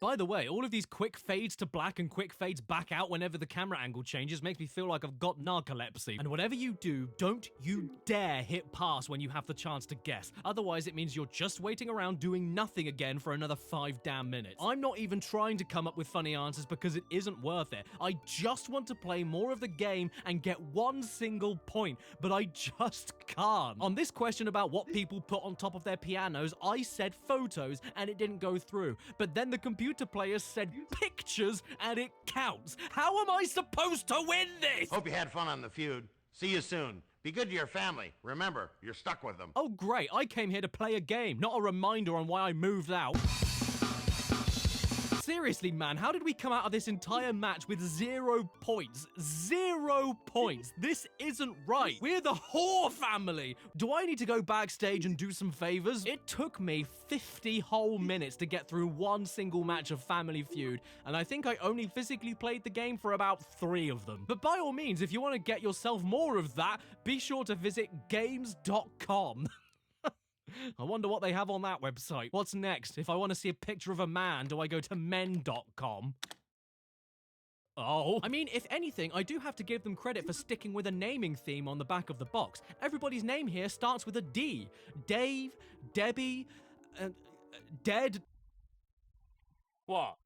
Speaker 1: By the way, all of these quick fades to black and quick fades back out whenever the camera angle changes makes me feel like I've got narcolepsy. And whatever you do, don't you dare hit pass when you have the chance to guess. Otherwise, it means you're just waiting around doing nothing again for another 5 damn minutes. I'm not even trying to come up with funny answers because it isn't worth it. I just want to play more of the game and get one single point, but I just can't. On this question about what people put on top of their pianos, I said photos and it didn't go through. But then the computer players said pictures and it counts. How am I supposed to win this?
Speaker 12: Hope you had fun on the feud. See you soon. Be good to your family. Remember, you're stuck with them.
Speaker 1: Oh great, I came here to play a game, not a reminder on why I moved out. Seriously, man, how did we come out of this entire match with 0 points? 0 points. This isn't right. We're the whore family. Do I need to go backstage and do some favors? It took me 50 whole minutes to get through one single match of Family Feud, and I think I only physically played the game for about 3 of them. But by all means, if you want to get yourself more of that, be sure to visit games.com. I wonder what they have on that website. What's next? If I want to see a picture of a man, do I go to men.com? Oh. I mean, if anything, I do have to give them credit for sticking with a naming theme on the back of the box. Everybody's name here starts with a D. Dave, Debbie, Dead.
Speaker 2: What?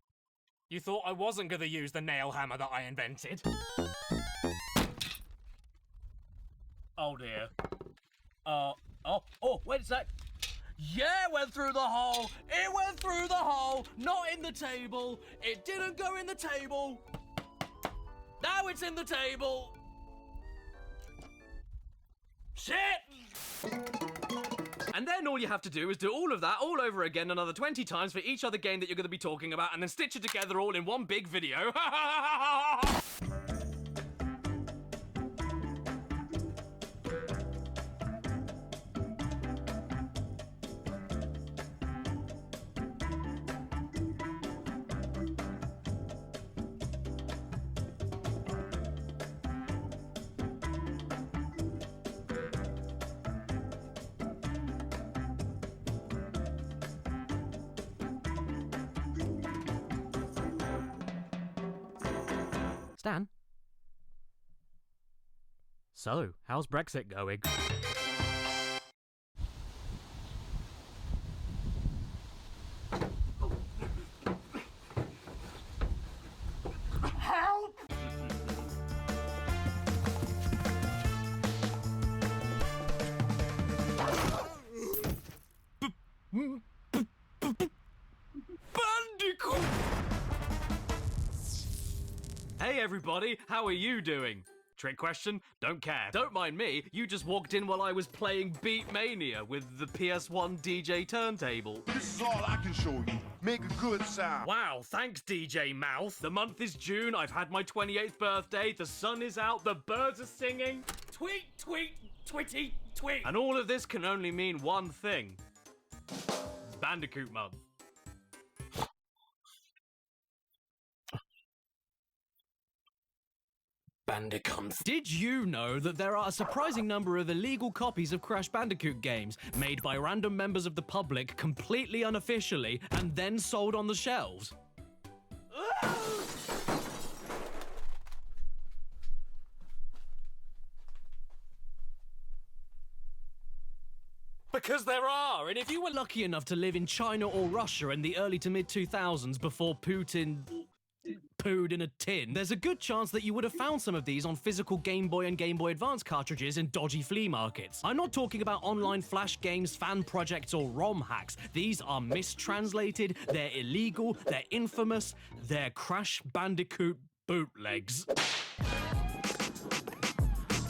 Speaker 2: You thought I wasn't gonna use the nail hammer that I invented? Oh dear. Oh, wait a sec. Yeah, it went through the hole. It went through the hole. Not in the table. It didn't go in the table. Now it's in the table. Shit!
Speaker 1: And then all you have to do is do all of that all over again another 20 times for each other game that you're going to be talking about, and then stitch it together all in one big video. Stan? So, how's Brexit going?
Speaker 21: Help!
Speaker 1: Bandicoot! Hey everybody, how are you doing? Trick question? Don't care. Don't mind me, you just walked in while I was playing Beat Mania with the PS1 DJ turntable.
Speaker 9: This is all I can show you. Make a good sound.
Speaker 1: Wow, thanks DJ Mouth. The month is June, I've had my 28th birthday, the sun is out, the birds are singing.
Speaker 2: Tweet, tweet, twitty, tweet.
Speaker 1: And all of this can only mean one thing. It's Bandicoot month.
Speaker 2: Bandicoots.
Speaker 1: Did you know that there are a surprising number of illegal copies of Crash Bandicoot games made by random members of the public completely unofficially and then sold on the shelves?
Speaker 2: Because there are, and if
Speaker 1: You were lucky enough to live in China or Russia in the early to mid 2000s before Putin pooed in a tin, there's a good chance that you would have found some of these on physical Game Boy and Game Boy Advance cartridges in dodgy flea markets. I'm not talking about online flash games, fan projects, or ROM hacks. These are mistranslated, they're illegal, they're infamous, they're Crash Bandicoot bootlegs.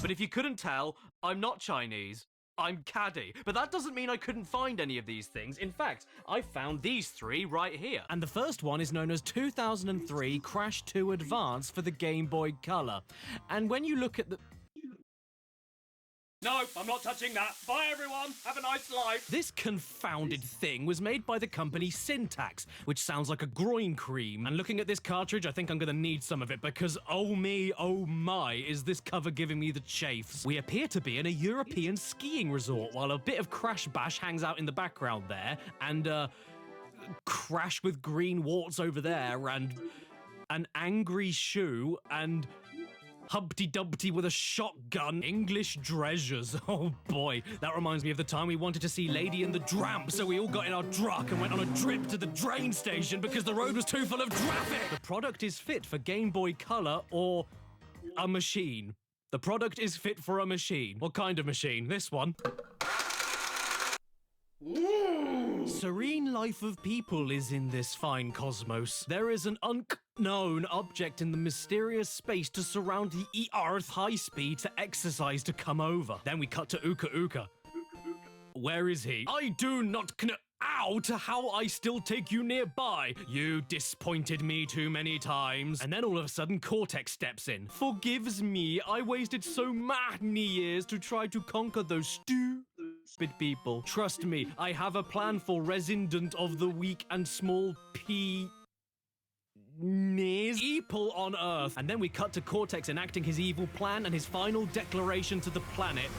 Speaker 1: But if you couldn't tell, I'm not Chinese. I'm Caddy, but that doesn't mean I couldn't find any of these things. In fact, I found these 3 right here. And the first one is known as 2003 Crash 2 Advance for the Game Boy Color. And when you look at the...
Speaker 2: No, I'm not touching that. Bye, everyone. Have a nice life.
Speaker 6: This confounded thing was made by the company Syntax, which sounds like a groin cream. And looking at this cartridge, I think I'm gonna need some of it because, oh me, oh my, is this cover giving me the chafes. We appear to be in a European skiing resort, while a bit of Crash Bash hangs out in the background there, and, Crash with green warts over there, and an angry shoe, and Humpty Dumpty with a shotgun. English treasures. Oh boy, that reminds me of the time we wanted to see Lady and the Tramp, so we all got in our truck and went on a trip to the train station because the road was too full of traffic. The product is fit for Game Boy Color or a machine. The product is fit for a machine. What kind of machine? This one. Serene life of people is in this fine cosmos. There is an unknown object in the mysterious space to surround the Earth high speed to exercise to come over. Then we cut to Uka Uka. Where is he? I do not out how I still take you nearby. You disappointed me too many times. And then all of a sudden Cortex steps in. Forgives me, I wasted so many years to try to conquer those stupid people. Trust me, I have a plan for resident of the weak and small people on Earth. And then we cut to Cortex enacting his evil plan and his final declaration to the planet.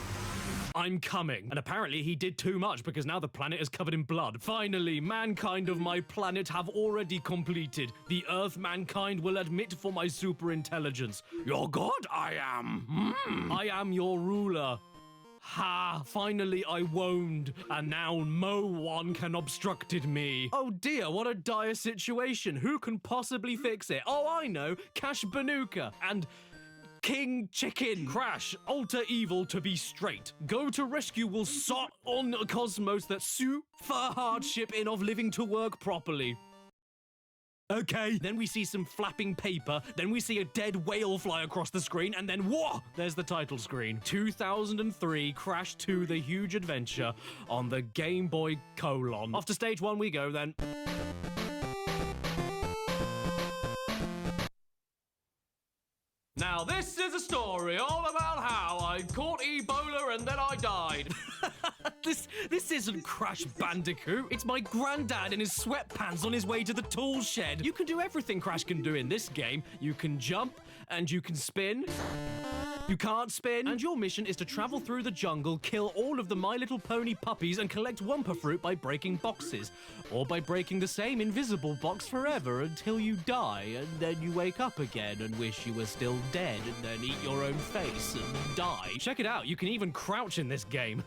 Speaker 6: I'm coming. And apparently he did too much because now the planet is covered in blood. Finally, mankind of my planet have already completed. The Earth mankind will admit for my super intelligence. Your god I am. I am your ruler. Ha! Finally I won't, and now no one can obstructed me. Oh dear, what a dire situation. Who can possibly fix it? Oh, I know, Cash Banuka and King Chicken. Crash, alter evil to be straight. Go to rescue will sort on a cosmos that super hardship in of living to work properly. Okay, then we see some flapping paper, then we see a dead whale fly across the screen, and then whoa, there's the title screen. 2003, Crash 2, The Huge Adventure on the Game Boy Colon. Off to stage 1 we go then. Now this is a story all about how I caught Ebola and then I died. This isn't Crash Bandicoot. It's my granddad in his sweatpants on his way to the tool shed. You can do everything Crash can do in this game. You can jump, and you can spin. You can't spin. And your mission is to travel through the jungle, kill all of the My Little Pony puppies, and collect Wumpa Fruit by breaking boxes. Or by breaking the same invisible box forever until you die, and then you wake up again and wish you were still dead, and then eat your own face and die. Check it out, you can even crouch in this game.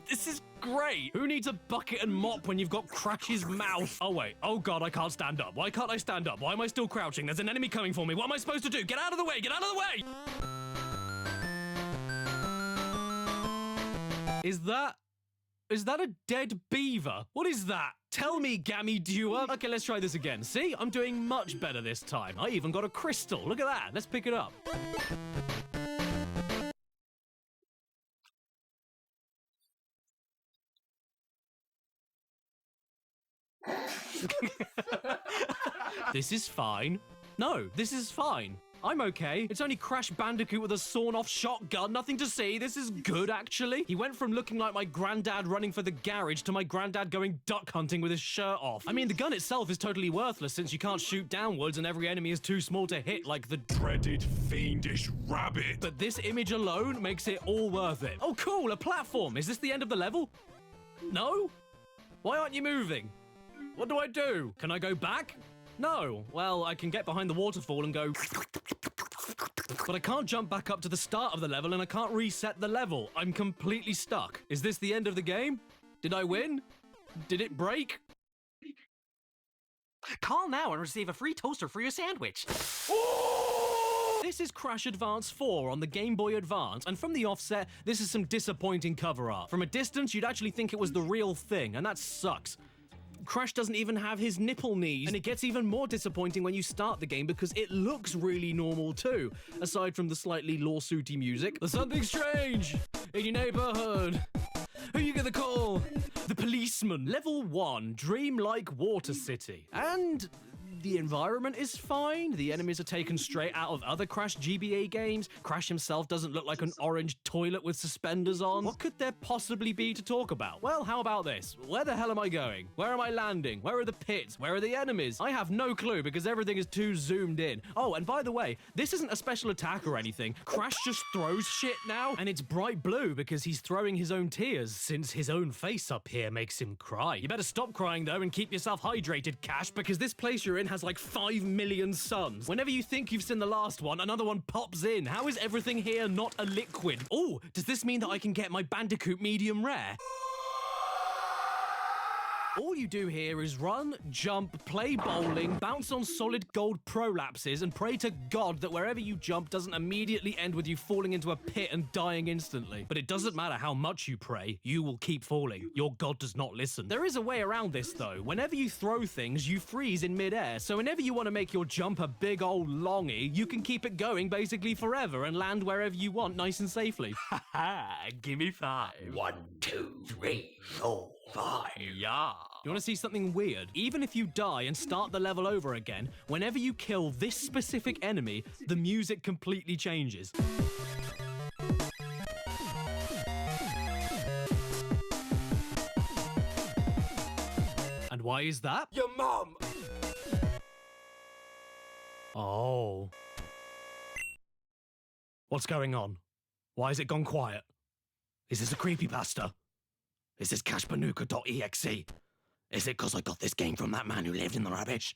Speaker 6: This is great. Who needs a bucket and mop when you've got Crash's mouth? Oh wait, oh god, I can't stand up. Why can't I stand up? Why am I still crouching? There's an enemy coming for me. What am I supposed to do? Get out of the way, get out of the way! Is that a dead beaver? What is that? Tell me, Gammy Dewar. Okay, let's try this again. See, I'm doing much better this time. I even got a crystal. Look at that. Let's pick it up. This is fine. No, this is fine. I'm okay. It's only Crash Bandicoot with a sawn-off shotgun. Nothing to see. This is good, actually. He went from looking like my granddad running for the garage to my granddad going duck hunting with his shirt off. I mean, the gun itself is totally worthless since you can't shoot downwards and every enemy is too small to hit, like the dreaded fiendish rabbit. But this image alone makes it all worth it. Oh, cool, a platform. Is this the end of the level? No? Why aren't you moving? What do I do? Can I go back? No. Well, I can get behind the waterfall and go... But I can't jump back up to the start of the level and I can't reset the level. I'm completely stuck. Is this the end of the game? Did I win? Did it break?
Speaker 1: Call now and receive a free toaster for your sandwich.
Speaker 6: This is Crash Advance 4 on the Game Boy Advance, and from the offset, this is some disappointing cover art. From a distance, you'd actually think it was the real thing, and that sucks. Crash doesn't even have his nipple knees, and it gets even more disappointing when you start the game because it looks really normal too, aside from the slightly lawsuity music. There's something strange in your neighborhood. Who you gonna call? The policeman. Level 1, Dreamlike Water City. And
Speaker 1: The environment is fine. The enemies are taken straight out of other Crash GBA games. Crash himself doesn't look like an orange toilet with suspenders on. What could there possibly be to talk about? Well, how about this? Where the hell am I going? Where am I landing? Where are the pits? Where are the enemies? I have no clue because everything is too zoomed in. Oh, and by the way, this isn't a special attack or anything. Crash just throws shit now, and it's bright blue because he's throwing his own tears since his own face up here makes him cry. You better stop crying though and keep yourself hydrated, Cash, because this place you're in has like 5 million suns. Whenever you think you've seen the last one, another one pops in. How is everything here not a liquid? Oh, does this mean that I can get my Bandicoot medium rare? All you do here is run, jump, play bowling, bounce on solid gold prolapses, and pray to God that wherever you jump doesn't immediately end with you falling into a pit and dying instantly. But it doesn't matter how much you pray, you will keep falling. Your God does not listen. There is a way around this though. Whenever you throw things, you freeze in midair, so whenever you want to make your jump a big old longy, you can keep it going basically forever and land wherever you want nice and safely. Haha, gimme 5.
Speaker 18: 1, 2, 3, 4, 5.
Speaker 1: Yeah. You want to see something weird? Even if you die and start the level over again, whenever you kill this specific enemy, the music completely changes. And why is that?
Speaker 2: Your mom!
Speaker 1: Oh. What's going on? Why has it gone quiet? Is this a creepypasta? Is this cashpanuka.exe? Is it because I got this game from that man who lived in the rubbish?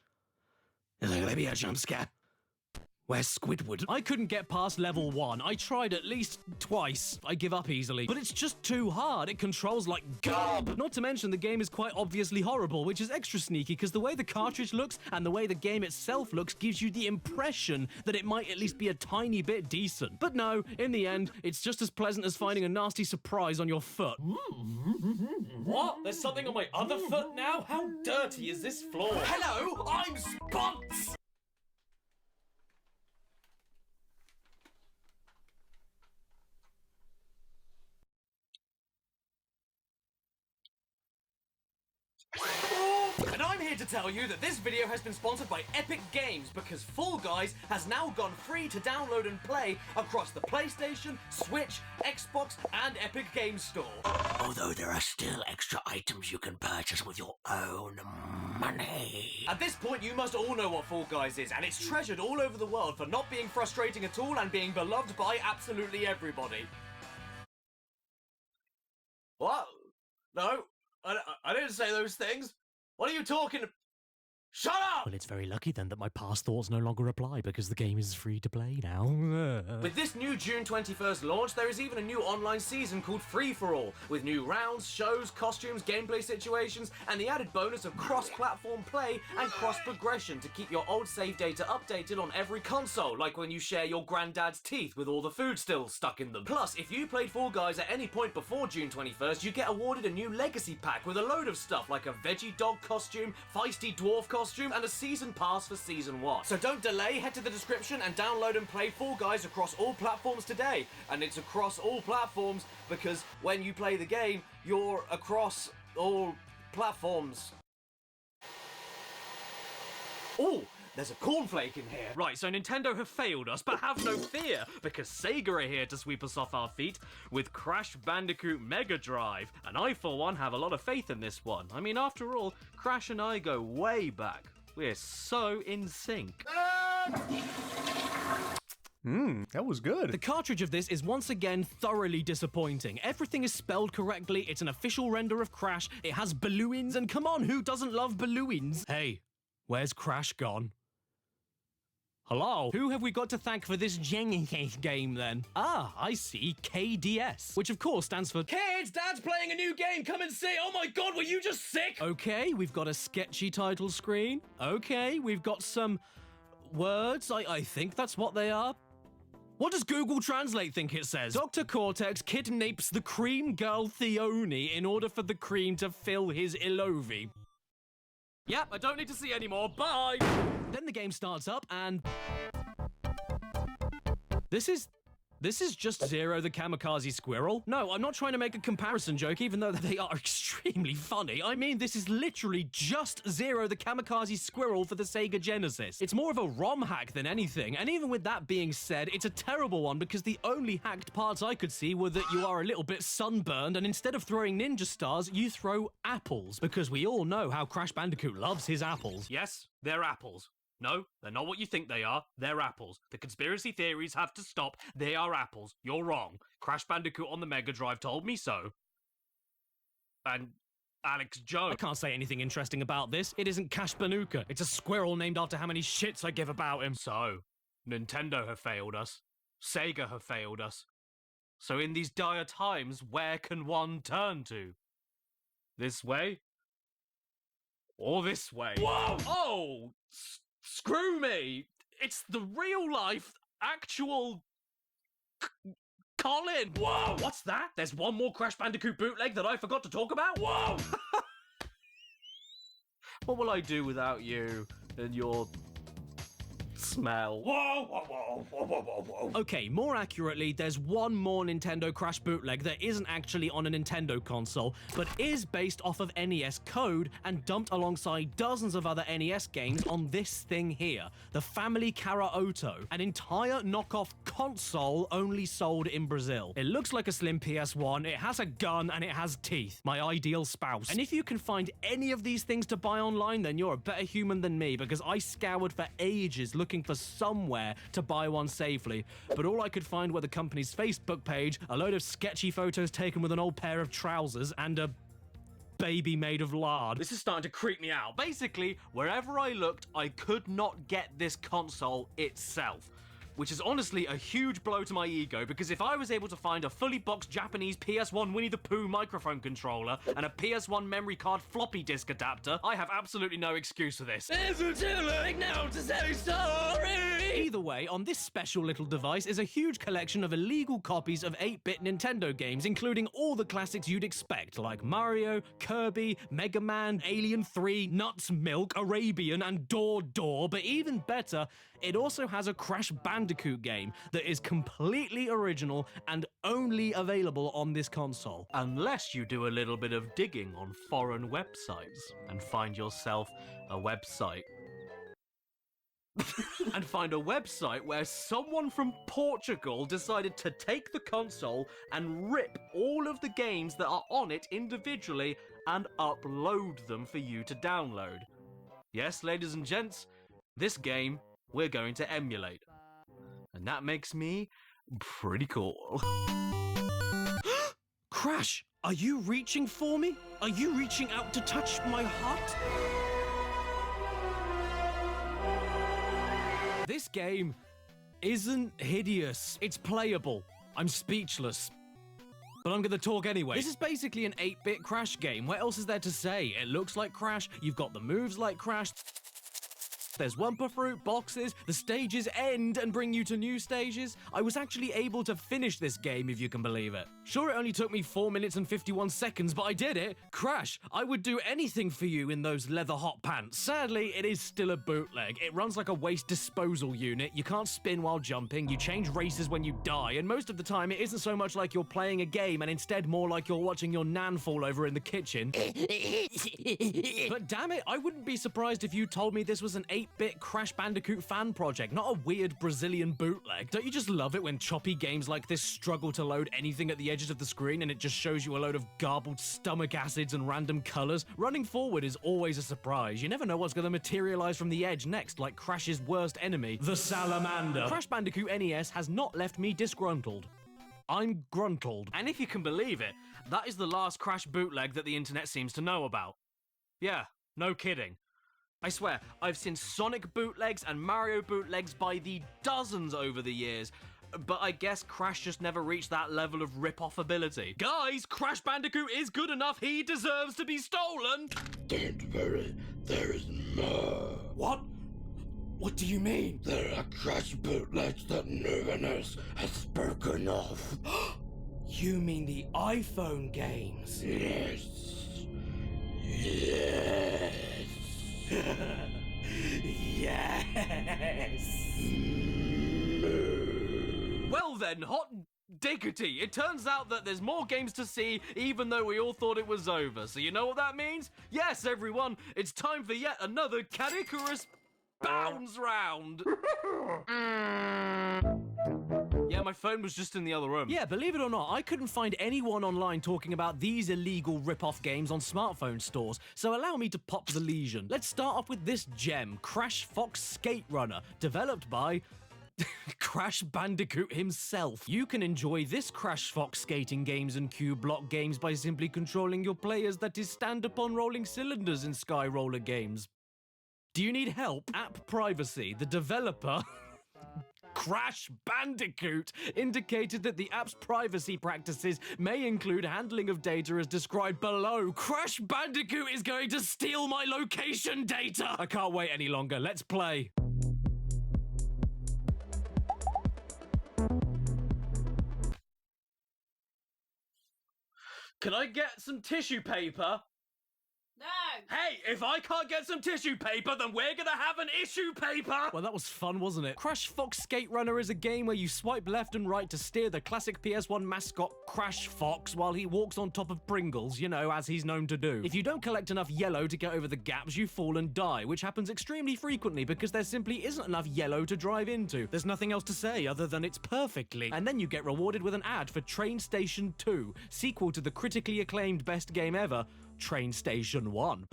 Speaker 1: Is it gonna be a jump scare? Where's Squidward? I couldn't get past level 1. I tried at least twice. I give up easily. But it's just too hard. It controls like gob. Not to mention the game is quite obviously horrible, which is extra sneaky because the way the cartridge looks and the way the game itself looks gives you the impression that it might at least be a tiny bit decent. But no, in the end, it's just as pleasant as finding a nasty surprise on your foot.
Speaker 2: What? There's something on my other foot now? How dirty is this floor? Hello, I'm Spunts! And I'm here to tell you that this video has been sponsored by Epic Games because Fall Guys has now gone free to download and play across the PlayStation, Switch, Xbox, and Epic Games Store.
Speaker 18: Although there are still extra items you can purchase with your own money.
Speaker 2: At this point, you must all know what Fall Guys is, and it's treasured all over the world for not being frustrating at all and being beloved by absolutely everybody. What? No, I didn't say those things. What are you talking about? Shut up!
Speaker 1: Well, it's very lucky then that my past thoughts no longer apply because the game is free to play now.
Speaker 2: With this new June 21st launch, there is even a new online season called Free For All, with new rounds, shows, costumes, gameplay situations, and the added bonus of cross-platform play and cross-progression to keep your old save data updated on every console, like when you share your granddad's teeth with all the food still stuck in them. Plus, if you played Fall Guys at any point before June 21st, you get awarded a new legacy pack with a load of stuff like a veggie dog costume, feisty dwarf costume, and a season pass for season 1. So don't delay, head to the description and download and play Fall Guys across all platforms today. And it's across all platforms because when you play the game, you're across all platforms. Oh, there's a cornflake in here.
Speaker 1: Right, so Nintendo have failed us, but have no fear, because Sega are here to sweep us off our feet with Crash Bandicoot Mega Drive. And I, for one, have a lot of faith in this one. I mean, after all, Crash and I go way back. We're so in sync.
Speaker 11: That was good.
Speaker 1: The cartridge of this is once again thoroughly disappointing. Everything is spelled correctly, it's an official render of Crash, it has balloons, and come on, who doesn't love balloons? Hey, where's Crash gone? Hello? Who have we got to thank for this game then? Ah, I see, KDS, which of course stands for
Speaker 2: Kids, Dad's playing a new game, come and see. Oh my God, were you just sick?
Speaker 1: Okay, we've got a sketchy title screen. Okay, we've got some words, I think that's what they are. What does Google Translate think it says? Dr. Cortex kidnaps the cream girl Theone in order for the cream to fill his Ilovi.
Speaker 2: Yep, I don't need to see anymore. Bye!
Speaker 1: Then the game starts up and... This is
Speaker 6: This is just Zero the Kamikaze Squirrel. No, I'm not trying to make a comparison joke, even though they are extremely funny. I mean, this is literally just Zero the Kamikaze Squirrel for the Sega Genesis. It's more of a ROM hack than anything, and even with that being said, it's a terrible one because the only hacked parts I could see were that you are a little bit sunburned, and instead of throwing ninja stars, you throw apples, because we all know how Crash Bandicoot loves his apples.
Speaker 14: Yes, they're apples. No, they're not what you think they are. They're apples. The conspiracy theories have to stop. They are apples. You're wrong. Crash Bandicoot on the Mega Drive told me so. And Alex Jones.
Speaker 6: I can't say anything interesting about this. It isn't Cash Banuka. It's a squirrel named after how many shits I give about him.
Speaker 14: So, Nintendo have failed us. Sega have failed us. So in these dire times, where can one turn to? This way? Or this way?
Speaker 6: Whoa!
Speaker 14: Oh! Screw me! It's the real life, actual Colin!
Speaker 6: Whoa!
Speaker 14: What's that? There's one more Crash Bandicoot bootleg that I forgot to talk about?
Speaker 6: Whoa!
Speaker 14: What will I do without you and your smell?
Speaker 6: Whoa, whoa, whoa, whoa, whoa, whoa, whoa. Okay, more accurately, there's one more Nintendo Crash bootleg that isn't actually on a Nintendo console, but is based off of NES code and dumped alongside dozens of other NES games on this thing here, the Family Karaoto, an entire knockoff console only sold in Brazil. It looks like a slim PS1, it has a gun, and it has teeth. My ideal spouse. And if you can find any of these things to buy online, then you're a better human than me, because I scoured for ages looking for somewhere to buy one safely, but all I could find were the company's Facebook page, a load of sketchy photos taken with an old pair of trousers, and a baby made of lard.
Speaker 14: This is starting to creep me out. Basically, wherever I looked, I could not get this console itself. Which is honestly a huge blow to my ego, because if I was able to find a fully boxed Japanese PS1 Winnie the Pooh microphone controller and a PS1 memory card floppy disk adapter, I have absolutely no excuse for this.
Speaker 6: Isn't too late now to say sorry! Either way, on this special little device is a huge collection of illegal copies of 8-bit Nintendo games, including all the classics you'd expect, like Mario, Kirby, Mega Man, Alien 3, Nuts, Milk, Arabian, and Door, but even better, it also has a Crash Bandicoot game that is completely original and only available on this console.
Speaker 14: Unless you do a little bit of digging on foreign websites and find yourself a website. And find a website where someone from Portugal decided to take the console and rip all of the games that are on it individually and upload them for you to download. Yes, ladies and gents, this game we're going to emulate. And that makes me pretty cool.
Speaker 6: Crash, are you reaching for me? Are you reaching out to touch my heart? This game isn't hideous. It's playable. I'm speechless. But I'm gonna talk anyway. This is basically an 8-bit Crash game. What else is there to say? It looks like Crash, you've got the moves like Crash. There's Wumpa Fruit, boxes, the stages end and bring you to new stages. I was actually able to finish this game, if you can believe it. Sure, it only took me 4 minutes and 51 seconds, but I did it. Crash, I would do anything for you in those leather hot pants. Sadly, it is still a bootleg. It runs like a waste disposal unit. You can't spin while jumping, you change races when you die, and most of the time it isn't so much like you're playing a game and instead more like you're watching your nan fall over in the kitchen. But damn it, I wouldn't be surprised if you told me this was an 8-bit Crash Bandicoot fan project, not a weird Brazilian bootleg. Don't you just love it when choppy games like this struggle to load anything at the edges of the screen and it just shows you a load of garbled stomach acids and random colors? Running forward is always a surprise. You never know what's going to materialize from the edge next, like Crash's worst enemy, the salamander. Crash Bandicoot NES has not left me disgruntled. I'm gruntled.
Speaker 14: And if you can believe it, that is the last Crash bootleg that the internet seems to know about. Yeah, no kidding. I swear, I've seen Sonic bootlegs and Mario bootlegs by the dozens over the years, but I guess Crash just never reached that level of rip-off ability. Guys, Crash Bandicoot is good enough, he deserves to be stolen!
Speaker 9: Don't worry, there is more.
Speaker 6: What? What do you mean?
Speaker 9: There are Crash bootlegs that no one else has spoken of.
Speaker 6: You mean the iPhone games?
Speaker 9: Yes. Yes.
Speaker 6: Yes.
Speaker 14: Well then,
Speaker 1: then, hot diggity. It turns out that there's more games to see, even though we all thought it was over. So you know what that means? Yes, everyone, it's time for yet another Canicarus Bounds round. Yeah, my phone was just in the other room.
Speaker 6: Yeah, believe it or not, I couldn't find anyone online talking about these illegal rip-off games on smartphone stores, so allow me to pop the lesion. Let's start off with this gem, Crash Fox Skate Runner, developed by Crash Bandicoot himself. You can enjoy this Crash Fox skating games and cube block games by simply controlling your players, that is, stand upon rolling cylinders in Sky Roller games. Do you need help? App privacy. The developer Crash Bandicoot indicated that the app's privacy practices may include handling of data as described below. Crash Bandicoot is going to steal my location data! I can't wait any longer. Let's play. Can I get some tissue paper?
Speaker 19: No!
Speaker 6: Hey, if I can't get some tissue paper, then we're gonna have an issue paper! Well, that was fun, wasn't it? Crash Fox Skate Runner is a game where you swipe left and right to steer the classic PS1 mascot Crash Fox while he walks on top of Pringles, you know, as he's known to do. If you don't collect enough yellow to get over the gaps, you fall and die, which happens extremely frequently because there simply isn't enough yellow to drive into. There's nothing else to say other than it's perfectly. And then you get rewarded with an ad for Train Station 2, sequel to the critically acclaimed best game ever, Train Station 1.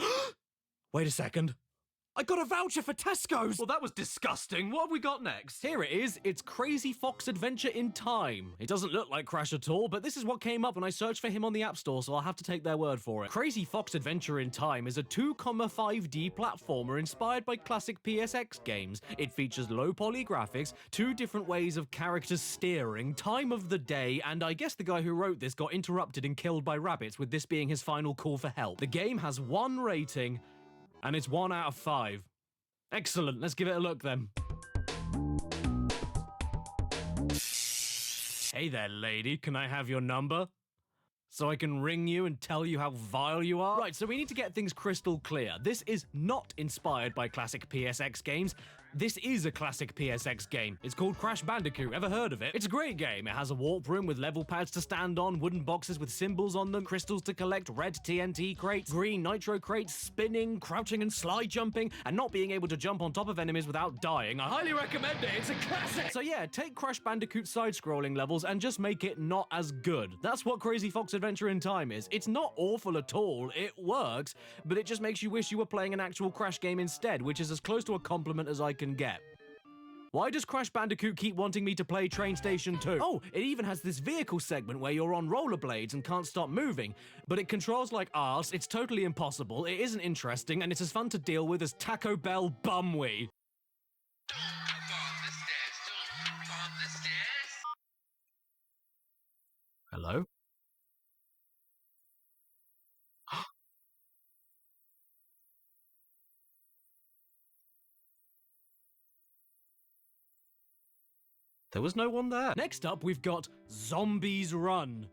Speaker 6: Wait a second. I got a voucher for Tesco's!
Speaker 1: Well, that was disgusting. What have we got next?
Speaker 6: Here it is. It's Crazy Fox Adventure in Time. It doesn't look like Crash at all, but this is what came up when I searched for him on the App Store, so I'll have to take their word for it. Crazy Fox Adventure in Time is a 2,5D platformer inspired by classic PSX games. It features low-poly graphics, 2 different ways of character steering, time of the day, and I guess the guy who wrote this got interrupted and killed by rabbits, with this being his final call for help. The game has 1 rating, and it's 1 out of 5. Excellent, let's give it a look then. Hey there, lady, can I have your number? So I can ring you and tell you how vile you are? Right, so we need to get things crystal clear. This is not inspired by classic PSX games. This is a classic PSX game. It's called Crash Bandicoot. Ever heard of it? It's a great game. It has a warp room with level pads to stand on, wooden boxes with symbols on them, crystals to collect, red TNT crates, green nitro crates, spinning, crouching and slide jumping, and not being able to jump on top of enemies without dying. I highly recommend it. It's a classic! So yeah, take Crash Bandicoot side-scrolling levels and just make it not as good. That's what Crazy Fox Adventure in Time is. It's not awful at all. It works, but it just makes you wish you were playing an actual Crash game instead, which is as close to a compliment as I can get. Why does Crash Bandicoot keep wanting me to play Train Station 2? Oh, it even has this vehicle segment where you're on rollerblades and can't stop moving. But it controls like arse, it's totally impossible, it isn't interesting, and it's as fun to deal with as Taco Bell Bumwee. Hello? There was no one there. Next up, we've got Zombies Run.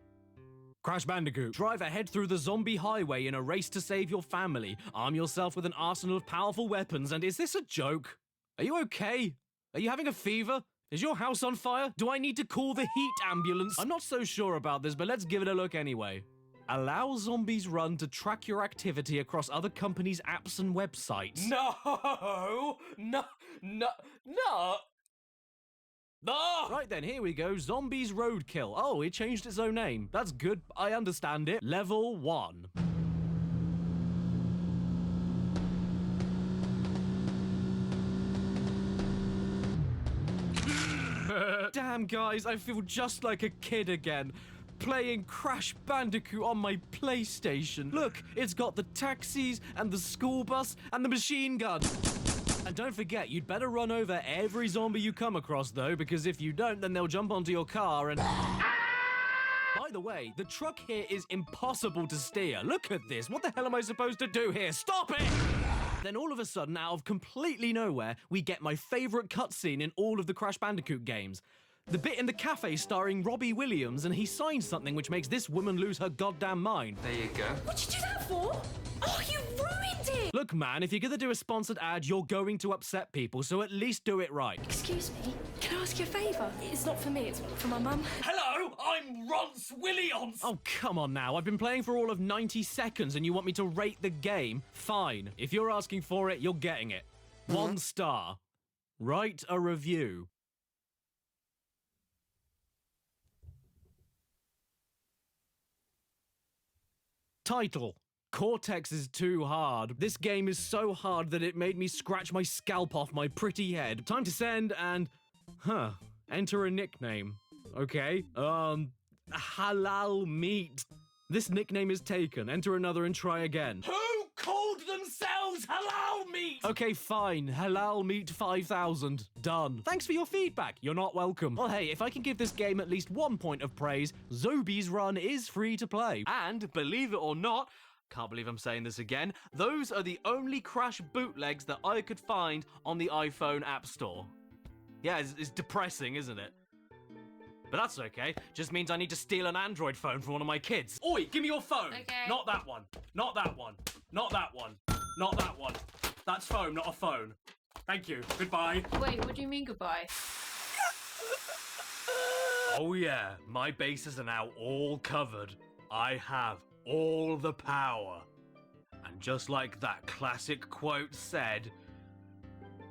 Speaker 6: Crash Bandicoot. Drive ahead through the zombie highway in a race to save your family. Arm yourself with an arsenal of powerful weapons. And is this a joke? Are you okay? Are you having a fever? Is your house on fire? Do I need to call the heat ambulance? I'm not so sure about this, but let's give it a look anyway. Allow Zombies Run to track your activity across other companies' apps and websites. No! Oh! Right then, here we go. Zombies Roadkill. Oh, it changed its own name. That's good. I understand it. Level 1. Damn, guys, I feel just like a kid again. Playing Crash Bandicoot on my PlayStation. Look, it's got the taxis and the school bus and the machine gun. And don't forget, you'd better run over every zombie you come across, though, because if you don't, then they'll jump onto your car and... By the way, the truck here is impossible to steer. Look at this. What the hell am I supposed to do here? Stop it! Then all of a sudden, out of completely nowhere, we get my favourite cutscene in all of the Crash Bandicoot games. The bit in the cafe starring Robbie Williams, and he signs something which makes this woman lose her goddamn mind.
Speaker 3: There you go.
Speaker 19: What'd you do that for? Oh, you ruined it!
Speaker 6: Look, man, if you're gonna do a sponsored ad, you're going to upset people, so at least do it right.
Speaker 19: Excuse me, can I ask you a favour? It's not for me, it's for my mum.
Speaker 6: Hello, I'm Ronce Williams! Oh, come on now. I've been playing for all of 90 seconds and you want me to rate the game? Fine. If you're asking for it, you're getting it. 1 star. Write a review. Title. Cortex is too hard. This game is so hard that it made me scratch my scalp off my pretty head. Time to send and... Enter a nickname. Okay. Halal meat. This nickname is taken. Enter another and try again. Who called themselves halal meat? Okay, fine. Halal meat 5000. Done. Thanks for your feedback. You're not welcome. Well, hey, if I can give this game at least 1 point of praise, Zobi's Run is free to play. And, believe it or not, can't believe I'm saying this again, those are the only Crash bootlegs that I could find on the iPhone App Store. Yeah, it's depressing, isn't it? But that's okay. Just means I need to steal an Android phone from one of my kids. Oi, give me your phone.
Speaker 19: Okay.
Speaker 6: Not that one. Not that one. Not that one. Not that one. That's phone, not a phone. Thank you. Goodbye.
Speaker 19: Wait, what do you mean goodbye?
Speaker 6: Oh yeah, my bases are now all covered. I have all the power. And just like that classic quote said,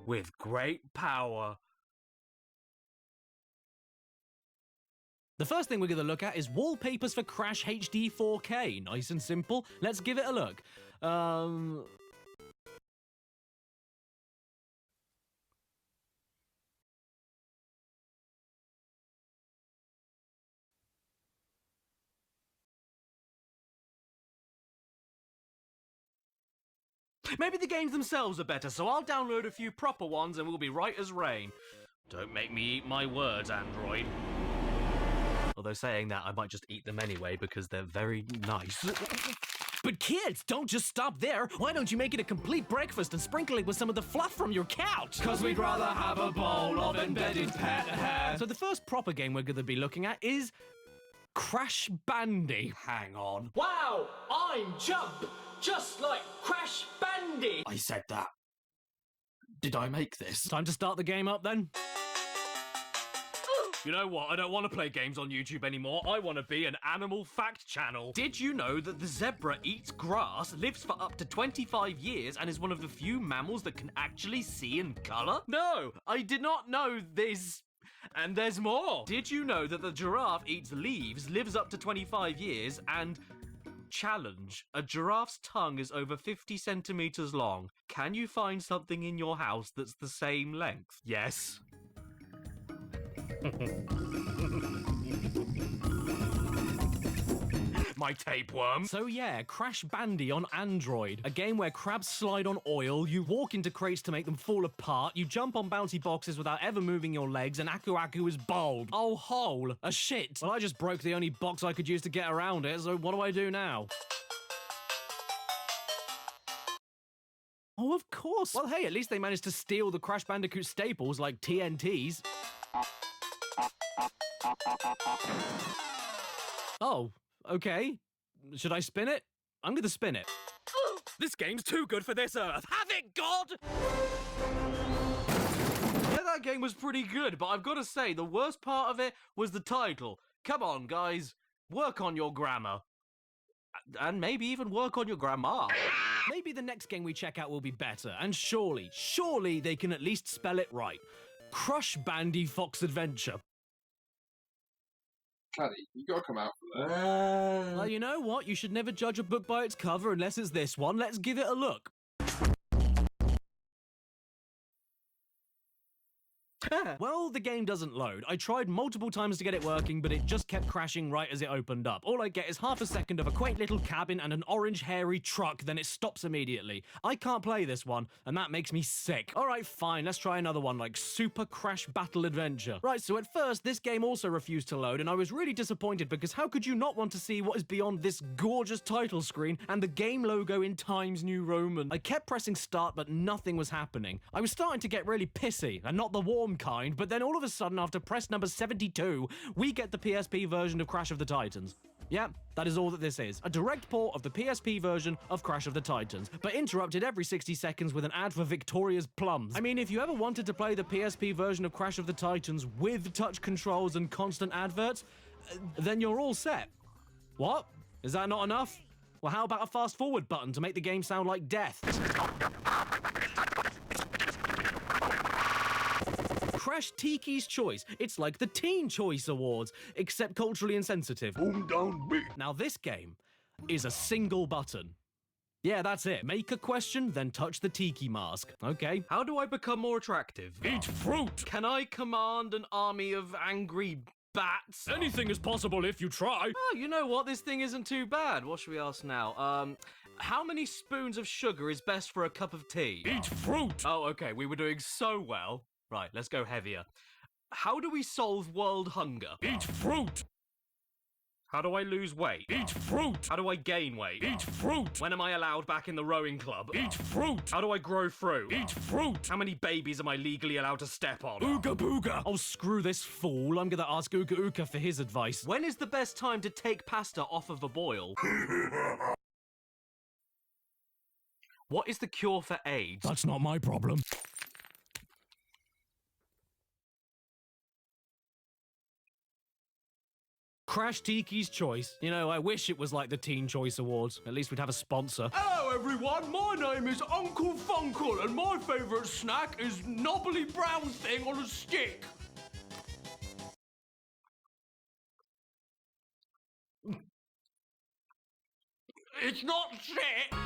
Speaker 6: with great power... The first thing we're going to look at is wallpapers for Crash HD 4K. Nice and simple. Let's give it a look. Maybe the games themselves are better, so I'll download a few proper ones and we'll be right as rain. Don't make me eat my words, Android. Although saying that, I might just eat them anyway because they're very nice. But kids, don't just stop there. Why don't you make it a complete breakfast and sprinkle it with some of the fluff from your couch? 'Cause we'd rather have a bowl of embedded pet hair. So the first proper game we're going to be looking at is Crash Bandy. Hang on.
Speaker 14: Wow, I'm Jump, just like Crash Bandy.
Speaker 6: I said that. Did I make this? Time to start the game up then. You know what? I don't want to play games on YouTube anymore. I want to be an animal fact channel. Did you know that the zebra eats grass, lives for up to 25 years, and is one of the few mammals that can actually see in colour? No, I did not know this. And there's more. Did you know that the giraffe eats leaves, lives up to 25 years, and... Challenge. A giraffe's tongue is over 50 centimetres long. Can you find something in your house that's the same length? Yes. My tapeworm. So yeah, Crash Bandy on Android. A game where crabs slide on oil, you walk into crates to make them fall apart, you jump on bouncy boxes without ever moving your legs, and Aku Aku is bald. Oh, hole. A shit. Well, I just broke the only box I could use to get around it, so what do I do now? Oh, of course. Well, hey, at least they managed to steal the Crash Bandicoot staples like TNTs. Oh, okay. Should I spin it? I'm gonna spin it. This game's too good for this Earth. Have it, God! Yeah, that game was pretty good, but I've got to say, the worst part of it was the title. Come on, guys. Work on your grammar. And maybe even work on your grammar. Maybe the next game we check out will be better, and surely they can at least spell it right. Crush Bandy Fox Adventure.
Speaker 3: Caddy, you gotta come out for that.
Speaker 6: Well, you know what? You should never judge a book by its cover unless it's this one. Let's give it a look. Well, the game doesn't load. I tried multiple times to get it working, but it just kept crashing right as it opened up. All I get is half a second of a quaint little cabin and an orange hairy truck, then it stops immediately. I can't play this one, and that makes me sick. All right, fine, let's try another one, like Super Crash Battle Adventure. Right, so at first, this game also refused to load, and I was really disappointed because how could you not want to see what is beyond this gorgeous title screen and the game logo in Times New Roman? I kept pressing start, but nothing was happening. I was starting to get really pissy, and not the warm kind, but then all of a sudden, after press number 72, we get the PSP version of Crash of the Titans.
Speaker 1: Yeah, that is all that this is. A direct port of the PSP version of Crash of the Titans, but interrupted every 60 seconds with an ad for Victoria's Plums. I mean, if you ever wanted to play the PSP version of Crash of the Titans with touch controls and constant adverts, then you're all set. What? Is that not enough? Well, how about a fast forward button to make the game sound like death? Crash Tiki's Choice. It's like the Teen Choice Awards, except culturally insensitive. Boom down beat. Now this game is a single button. Yeah, that's it. Make a question, then touch the tiki mask. Okay.
Speaker 2: How do I become more attractive?
Speaker 14: Eat fruit!
Speaker 2: Can I command an army of angry bats?
Speaker 14: Anything is possible if you try.
Speaker 2: Oh, you know what? This thing isn't too bad. What should we ask now? How many spoons of sugar is best for a cup of tea?
Speaker 14: Eat fruit!
Speaker 2: Oh, okay. We were doing so well. Right, let's go heavier. How do we solve world hunger?
Speaker 14: Eat fruit!
Speaker 2: How do I lose weight?
Speaker 14: Eat fruit!
Speaker 2: How do I gain weight?
Speaker 14: Eat fruit!
Speaker 2: When am I allowed back in the rowing club?
Speaker 14: Eat fruit!
Speaker 2: How do I grow fruit?
Speaker 14: Eat fruit!
Speaker 2: How many babies am I legally allowed to step on?
Speaker 14: Ooga booga!
Speaker 1: Oh, screw this fool. I'm gonna ask Ooga Ooka for his advice.
Speaker 2: When is the best time to take pasta off of a boil? What is the cure for AIDS?
Speaker 14: That's not my problem.
Speaker 1: Crash Tiki's Choice. You know, I wish it was like the Teen Choice Awards. At least we'd have a sponsor.
Speaker 21: Hello everyone, my name is Uncle Funkle and my favourite snack is knobbly brown thing on a stick. It's not shit!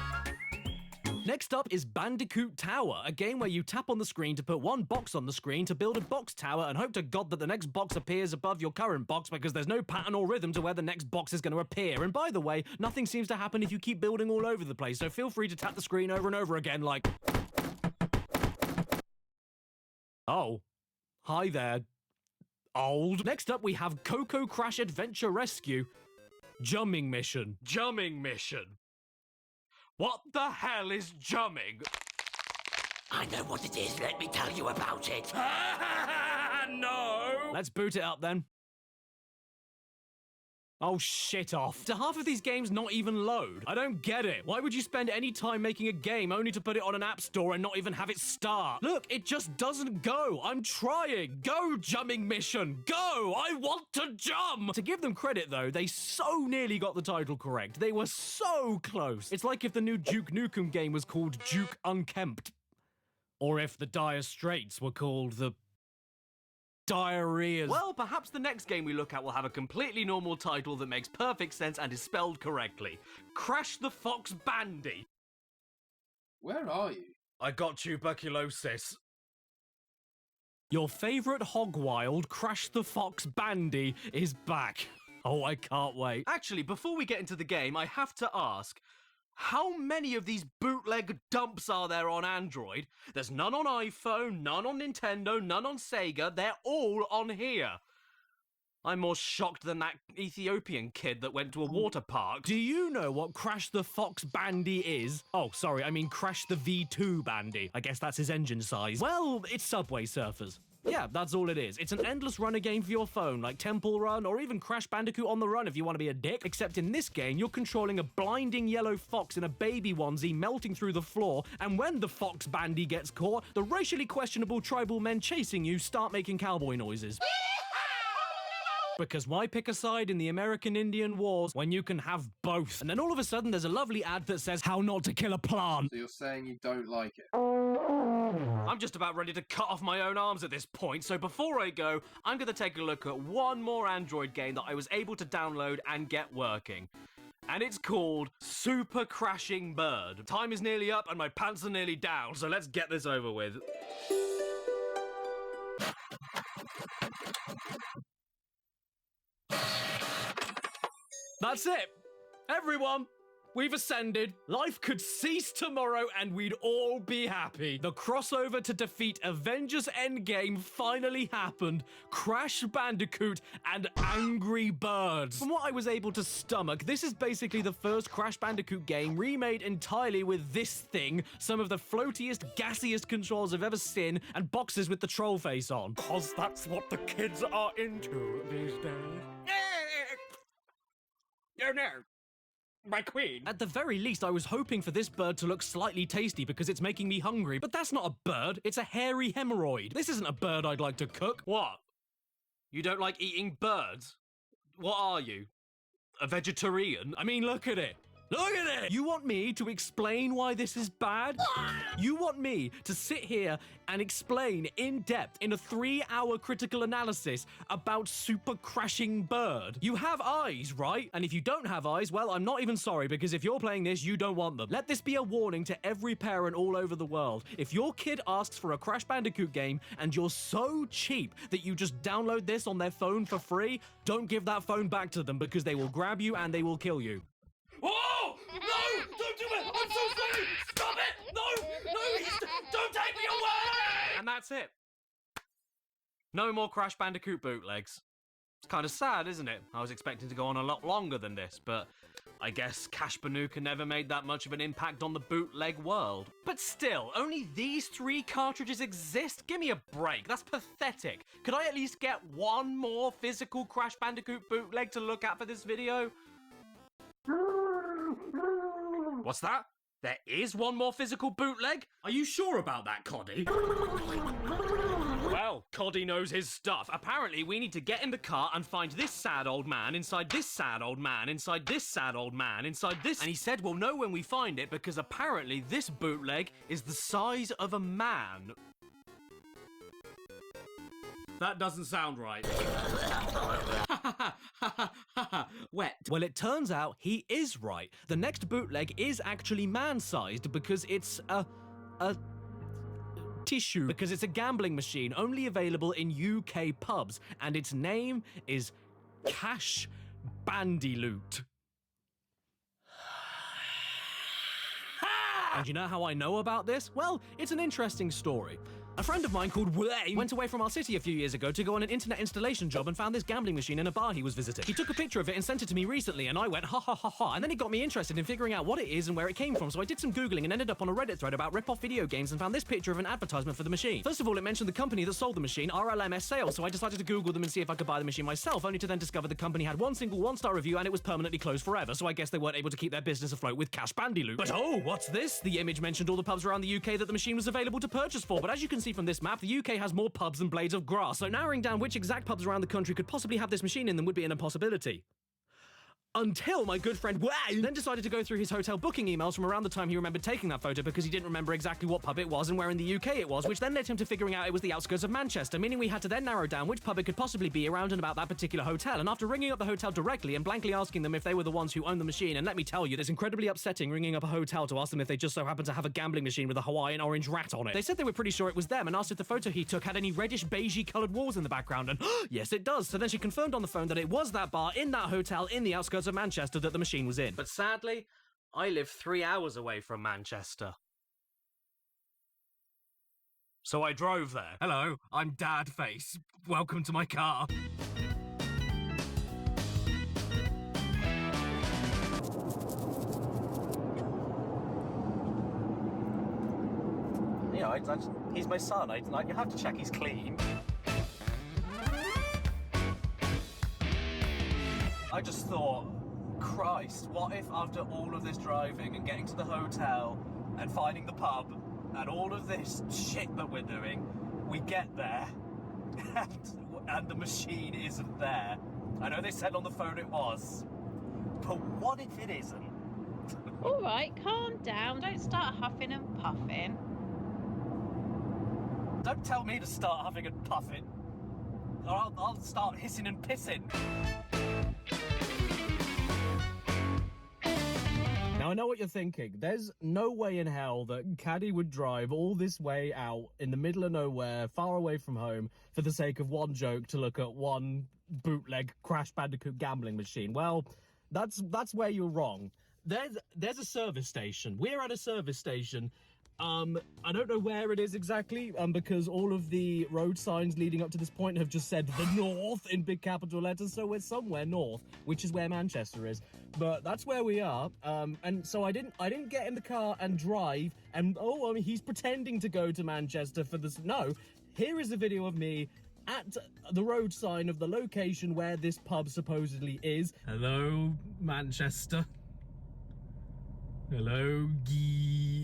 Speaker 1: Next up is Bandicoot Tower, a game where you tap on the screen to put one box on the screen to build a box tower and hope to God that the next box appears above your current box because there's no pattern or rhythm to where the next box is going to appear. And by the way, nothing seems to happen if you keep building all over the place, so feel free to tap the screen over and over again like... Oh. Hi there. Old. Next up we have Coco Crash Adventure Rescue. Jumming Mission.
Speaker 2: Jumming Mission. What the hell is jumming?
Speaker 18: I know what it is. Let me tell you about it.
Speaker 2: No!
Speaker 1: Let's boot it up then. Oh, shit off. Do half of these games not even load? I don't get it. Why would you spend any time making a game only to put it on an app store and not even have it start? Look, it just doesn't go. I'm trying. Go, Jumming Mission. Go! I want to jump! To give them credit, though, they so nearly got the title correct. They were so close. It's like if the new Duke Nukem game was called Duke Unkempt. Or if the Dire Straits were called the... Diarrheas.
Speaker 2: Well, perhaps the next game we look at will have a completely normal title that makes perfect sense and is spelled correctly. Crash the Fox Bandy.
Speaker 3: Where are you?
Speaker 2: I got tuberculosis.
Speaker 1: Your favourite Hogwild, Crash the Fox Bandy, is back. Oh, I can't wait.
Speaker 2: Actually, before we get into the game, I have to ask, how many of these bootleg dumps are there on Android? There's none on iPhone, none on Nintendo, none on Sega. They're all on here. I'm more shocked than that Ethiopian kid that went to a water park.
Speaker 1: Do you know what Crash the Fox Bandy is? Oh, sorry, I mean Crash the V2 Bandy. I guess that's his engine size. Well, it's Subway Surfers. Yeah, that's all it is. It's an endless runner game for your phone, like Temple Run, or even Crash Bandicoot on the Run if you want to be a dick. Except in this game, you're controlling a blinding yellow fox in a baby onesie melting through the floor, and when the Fox Bandy gets caught, the racially questionable tribal men chasing you start making cowboy noises. Because why pick a side in the American Indian Wars when you can have both? And then all of a sudden there's a lovely ad that says how not to kill a plant.
Speaker 3: So you're saying you don't like it?
Speaker 2: I'm just about ready to cut off my own arms at this point, so before I go, I'm going to take a look at one more Android game that I was able to download and get working. And it's called Super Crashing Bird. Time is nearly up and my pants are nearly down, so let's get this over with.
Speaker 1: That's it. Everyone, we've ascended. Life could cease tomorrow and we'd all be happy. The crossover to defeat Avengers Endgame finally happened. Crash Bandicoot and Angry Birds. From what I was able to stomach, this is basically the first Crash Bandicoot game remade entirely with this thing, some of the floatiest, gassiest controls I've ever seen, and boxes with the troll face on. 'Cause that's what the kids are into these days.
Speaker 21: Oh no! My queen!
Speaker 1: At the very least, I was hoping for this bird to look slightly tasty because it's making me hungry, but that's not a bird, it's a hairy hemorrhoid. This isn't a bird I'd like to cook.
Speaker 2: What? You don't like eating birds? What are you? A vegetarian?
Speaker 1: I mean, look at it. Look at it! You want me to explain why this is bad? You want me to sit here and explain in depth in a 3-hour critical analysis about super crashing bird? You have eyes, right? And if you don't have eyes, well, I'm not even sorry, because if you're playing this, you don't want them. Let this be a warning to every parent all over the world. If your kid asks for a Crash Bandicoot game and you're so cheap that you just download this on their phone for free, don't give that phone back to them, because they will grab you and they will kill you.
Speaker 21: Oh! No! Don't do it! I'm so sorry! Stop it! No! No! Don't take me away!
Speaker 2: And that's it. No more Crash Bandicoot bootlegs. It's kind of sad, isn't it? I was expecting to go on a lot longer than this, but I guess Cash Banuka never made that much of an impact on the bootleg world. But still, only these 3 cartridges exist? Give me a break, that's pathetic. Could I at least get one more physical Crash Bandicoot bootleg to look at for this video? What's that? There is one more physical bootleg?
Speaker 6: Are you sure about that, Coddy?
Speaker 2: Well, Coddy knows his stuff. Apparently, we need to get in the car and find this sad old man inside this sad old man inside this sad old man inside this. And he said we'll know when we find it because apparently this bootleg is the size of a man.
Speaker 6: That doesn't sound right.
Speaker 1: Wet. Well, it turns out he is right. The next bootleg is actually man-sized because it's a tissue. Because it's a gambling machine only available in UK pubs, and its name is Cash Bandiloot. And you know how I know about this? Well, it's an interesting story. A friend of mine called Wayne went away from our city a few years ago to go on an internet installation job and found this gambling machine in a bar he was visiting. He took a picture of it and sent it to me recently, and I went ha ha ha ha, and then it got me interested in figuring out what it is and where it came from, so I did some googling and ended up on a Reddit thread about rip-off video games and found this picture of an advertisement for the machine. First of all, it mentioned the company that sold the machine, RLMS Sales, so I decided to Google them and see if I could buy the machine myself, only to then discover the company had one single one-star review and it was permanently closed forever, so I guess they weren't able to keep their business afloat with Cash Bandiloot. But oh, what's this? The image mentioned all the pubs around the UK that the machine was available to purchase for, but as you can see from this map, the UK has more pubs than blades of grass, so narrowing down which exact pubs around the country could possibly have this machine in them would be an impossibility. Until my good friend Wayne then decided to go through his hotel booking emails from around the time he remembered taking that photo because he didn't remember exactly what pub it was and where in the UK it was, which then led him to figuring out it was the outskirts of Manchester, meaning we had to then narrow down which pub it could possibly be around and about that particular hotel. And after ringing up the hotel directly and blankly asking them if they were the ones who owned the machine, and let me tell you, it's incredibly upsetting ringing up a hotel to ask them if they just so happen to have a gambling machine with a Hawaiian orange rat on it. They said they were pretty sure it was them and asked if the photo he took had any reddish beigey coloured walls in the background, and yes it does. So then she confirmed on the phone that it was that bar in that hotel in the outskirts of Manchester that the machine was in.
Speaker 2: But sadly, I live 3 hours away from Manchester. So I drove there. Hello, I'm Dad Face. Welcome to my car. Yeah, he's my son. You have to check he's clean. I just thought, Christ, what if after all of this driving and getting to the hotel and finding the pub and all of this shit that we're doing, we get there and the machine isn't there. I know they said on the phone it was, but what if it isn't?
Speaker 7: All right, calm down. Don't start huffing and puffing.
Speaker 2: Don't tell me to start huffing and puffing, or I'll start hissing and pissing.
Speaker 1: Now, I know what you're thinking. There's no way in hell that Caddy would drive all this way out in the middle of nowhere, far away from home, for the sake of one joke to look at one bootleg Crash Bandicoot gambling machine. Well, that's where you're wrong. There's a service station. We're at a service station. I don't know where it is exactly, because all of the road signs leading up to this point have just said the north in big capital letters, so we're somewhere north, which is where Manchester is. But that's where we are, and so I didn't get in the car and drive, and he's pretending to go to Manchester for this. No, here is a video of me
Speaker 6: at the road sign of the location where this pub supposedly is. Hello, Manchester. Hello,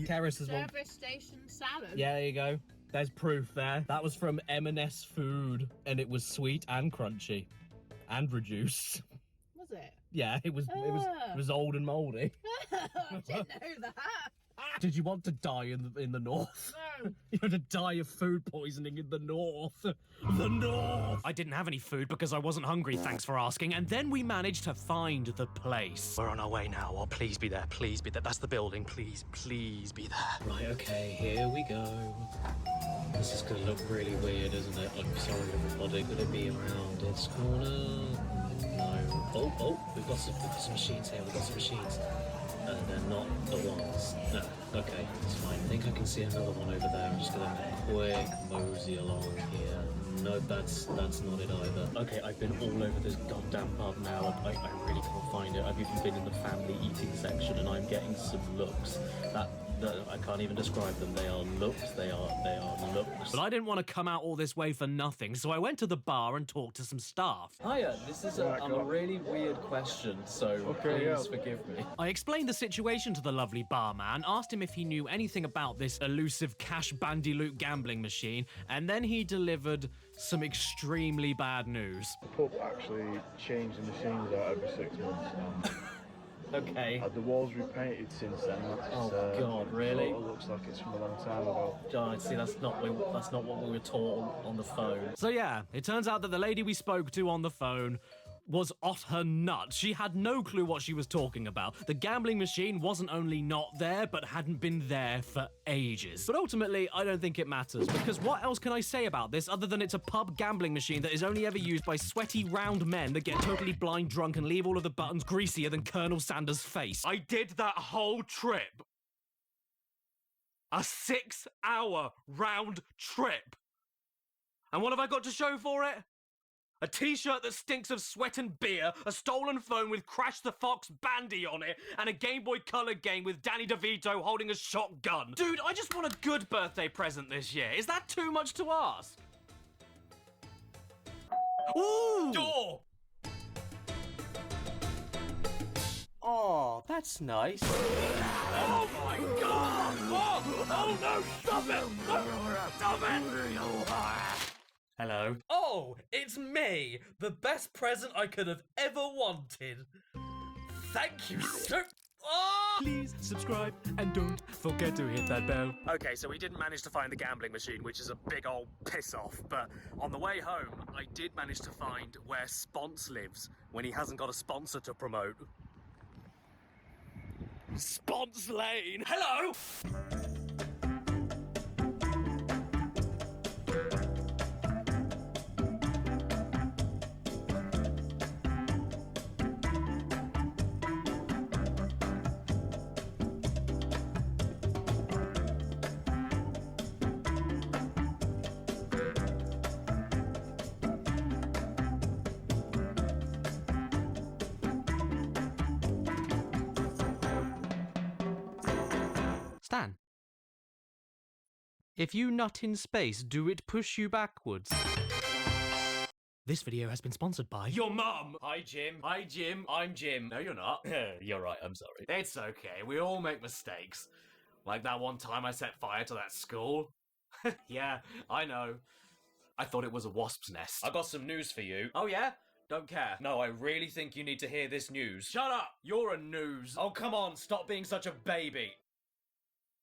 Speaker 6: Terrace as well.
Speaker 7: Service station salad.
Speaker 6: Yeah, there you go. There's proof there. That was from M&S Food, and it was sweet and crunchy, and reduced.
Speaker 7: Was it?
Speaker 6: Yeah, it was old and mouldy.
Speaker 7: I didn't know that.
Speaker 6: Did you want to die in the north?
Speaker 7: No.
Speaker 6: You had to die of food poisoning in the north. The north!
Speaker 1: I didn't have any food because I wasn't hungry, thanks for asking, and then we managed to find the place. We're on our way now. Oh, please be there, please be there. That's the building, please, please be there.
Speaker 6: Right, okay, here we go. This is gonna look really weird, isn't it? I'm sorry, everybody. Could it be around its corner? No. Oh, we've got some machines here. We've got some machines. They're not the ones. No, okay, it's fine. I think I can see another one over there. I'm just gonna quick mosey along here. No, that's not it either. Okay, I've been all over this goddamn pub now, and I really can't find it. I've even been in the family eating section, and I'm getting some looks that I can't even describe them. They are looks. They are looks.
Speaker 1: But I didn't want to come out all this way for nothing, so I went to the bar and talked to some staff.
Speaker 6: Hiya, this is a really weird question, so please forgive me.
Speaker 1: I explained the situation to the lovely barman, asked him if he knew anything about this elusive cash bandiloot gambling machine, and then he delivered some extremely bad news.
Speaker 20: The pub actually changed the machines out every 6 months.
Speaker 6: Okay.
Speaker 20: The walls repainted since then.
Speaker 6: God, really?
Speaker 20: It looks like it's from a long time ago.
Speaker 6: God, see, that's not what we were taught on the phone.
Speaker 1: So yeah, it turns out that the lady we spoke to on the phone was off her nut. She had no clue what she was talking about. The gambling machine wasn't only not there, but hadn't been there for ages. But ultimately, I don't think it matters, because what else can I say about this other than it's a pub gambling machine that is only ever used by sweaty, round men that get totally blind drunk and leave all of the buttons greasier than Colonel Sanders' face.
Speaker 21: I did that whole trip. A 6-hour round trip. And what have I got to show for it? A t-shirt that stinks of sweat and beer, a stolen phone with Crash the Fox Bandy on it, and a Game Boy Color game with Danny DeVito holding a shotgun. Dude, I just want a good birthday present this year. Is that too much to ask? Ooh! Door!
Speaker 6: Oh, that's nice.
Speaker 21: Oh my god! Oh no, stop it! Stop it!
Speaker 6: Hello. Oh, it's me! The best present I could have ever wanted. Thank you so... Oh!
Speaker 1: Please subscribe and don't forget to hit that bell. Okay, so we didn't manage to find the gambling machine, which is a big old piss off, but on the way home, I did manage to find where Spons lives when he hasn't got a sponsor to promote. Spons Lane! Hello! Stan, if you nut in space, do it push you backwards? This video has been sponsored by
Speaker 21: Your mum!
Speaker 6: Hi, Jim. Hi, Jim. I'm Jim.
Speaker 21: No, you're not.
Speaker 6: You're right, I'm sorry.
Speaker 21: It's okay, we all make mistakes. Like that one time I set fire to that school. Yeah, I know. I thought it was a wasp's nest.
Speaker 6: I got some news for you.
Speaker 21: Oh yeah? Don't care.
Speaker 6: No, I really think you need to hear this news.
Speaker 21: Shut up! You're a news.
Speaker 6: Oh, come on, stop being such a baby.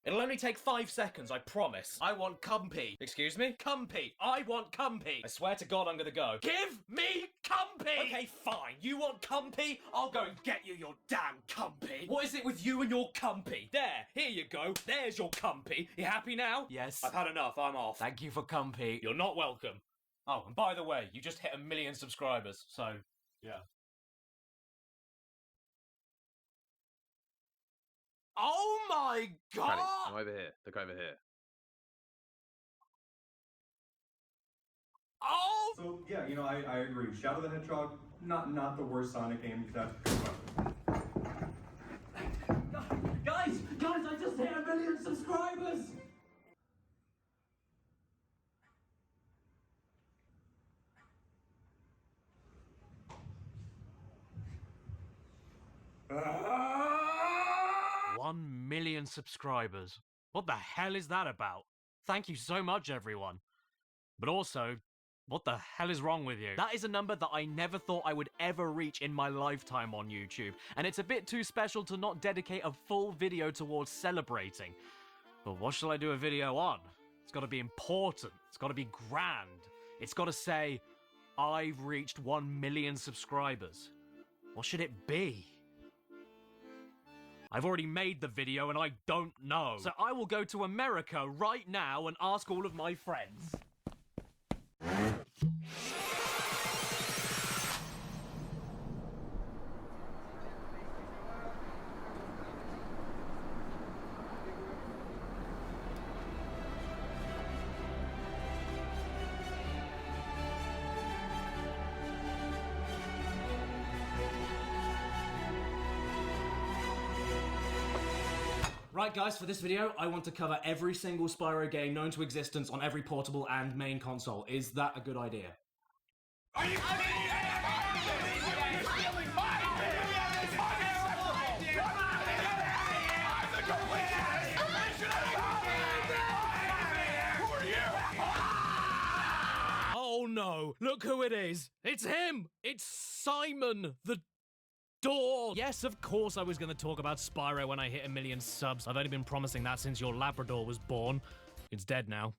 Speaker 6: It'll only take 5 seconds, I promise.
Speaker 21: I want Cumpy.
Speaker 6: Excuse me?
Speaker 21: Cumpy. I want Cumpy.
Speaker 6: I swear to God I'm gonna go.
Speaker 21: Give me Cumpy!
Speaker 6: Okay, fine. You want Cumpy?
Speaker 21: I'll go and get you your damn Cumpy.
Speaker 6: What is it with you and your Cumpy? There, here you go. There's your Cumpy. You happy now?
Speaker 21: Yes.
Speaker 6: I've had enough, I'm off.
Speaker 21: Thank you for Cumpy.
Speaker 6: You're not welcome. Oh, and by the way, you just hit 1 million subscribers, so, yeah.
Speaker 21: Oh my god!
Speaker 16: Paddy, I'm over here. Look over here.
Speaker 21: Oh!
Speaker 22: So yeah, you know, I agree. Shadow the Hedgehog, not the worst Sonic game.
Speaker 21: Guys, I just hit 1 million subscribers!
Speaker 14: million subscribers. What the hell is that about? Thank you so much, everyone. But also, what the hell is wrong with you? That is a number that I never thought I would ever reach in my lifetime on YouTube, and it's a bit too special to not dedicate a full video towards celebrating. But what shall I do a video on? It's gotta be important. It's gotta be grand. It's gotta say, I've reached 1 million subscribers. What should it be? I've already made the video and I don't know. So I will go to America right now and ask all of my friends. Right guys, for this video, I want to cover every single Spyro game known to existence on every portable and main console. Is that a good idea?
Speaker 9: Are you
Speaker 14: Oh no, look who it is. It's him. It's Simon, the door. Yes, of course I was going to talk about Spyro when I hit 1 million subs. I've only been promising that since your Labrador was born. It's dead now.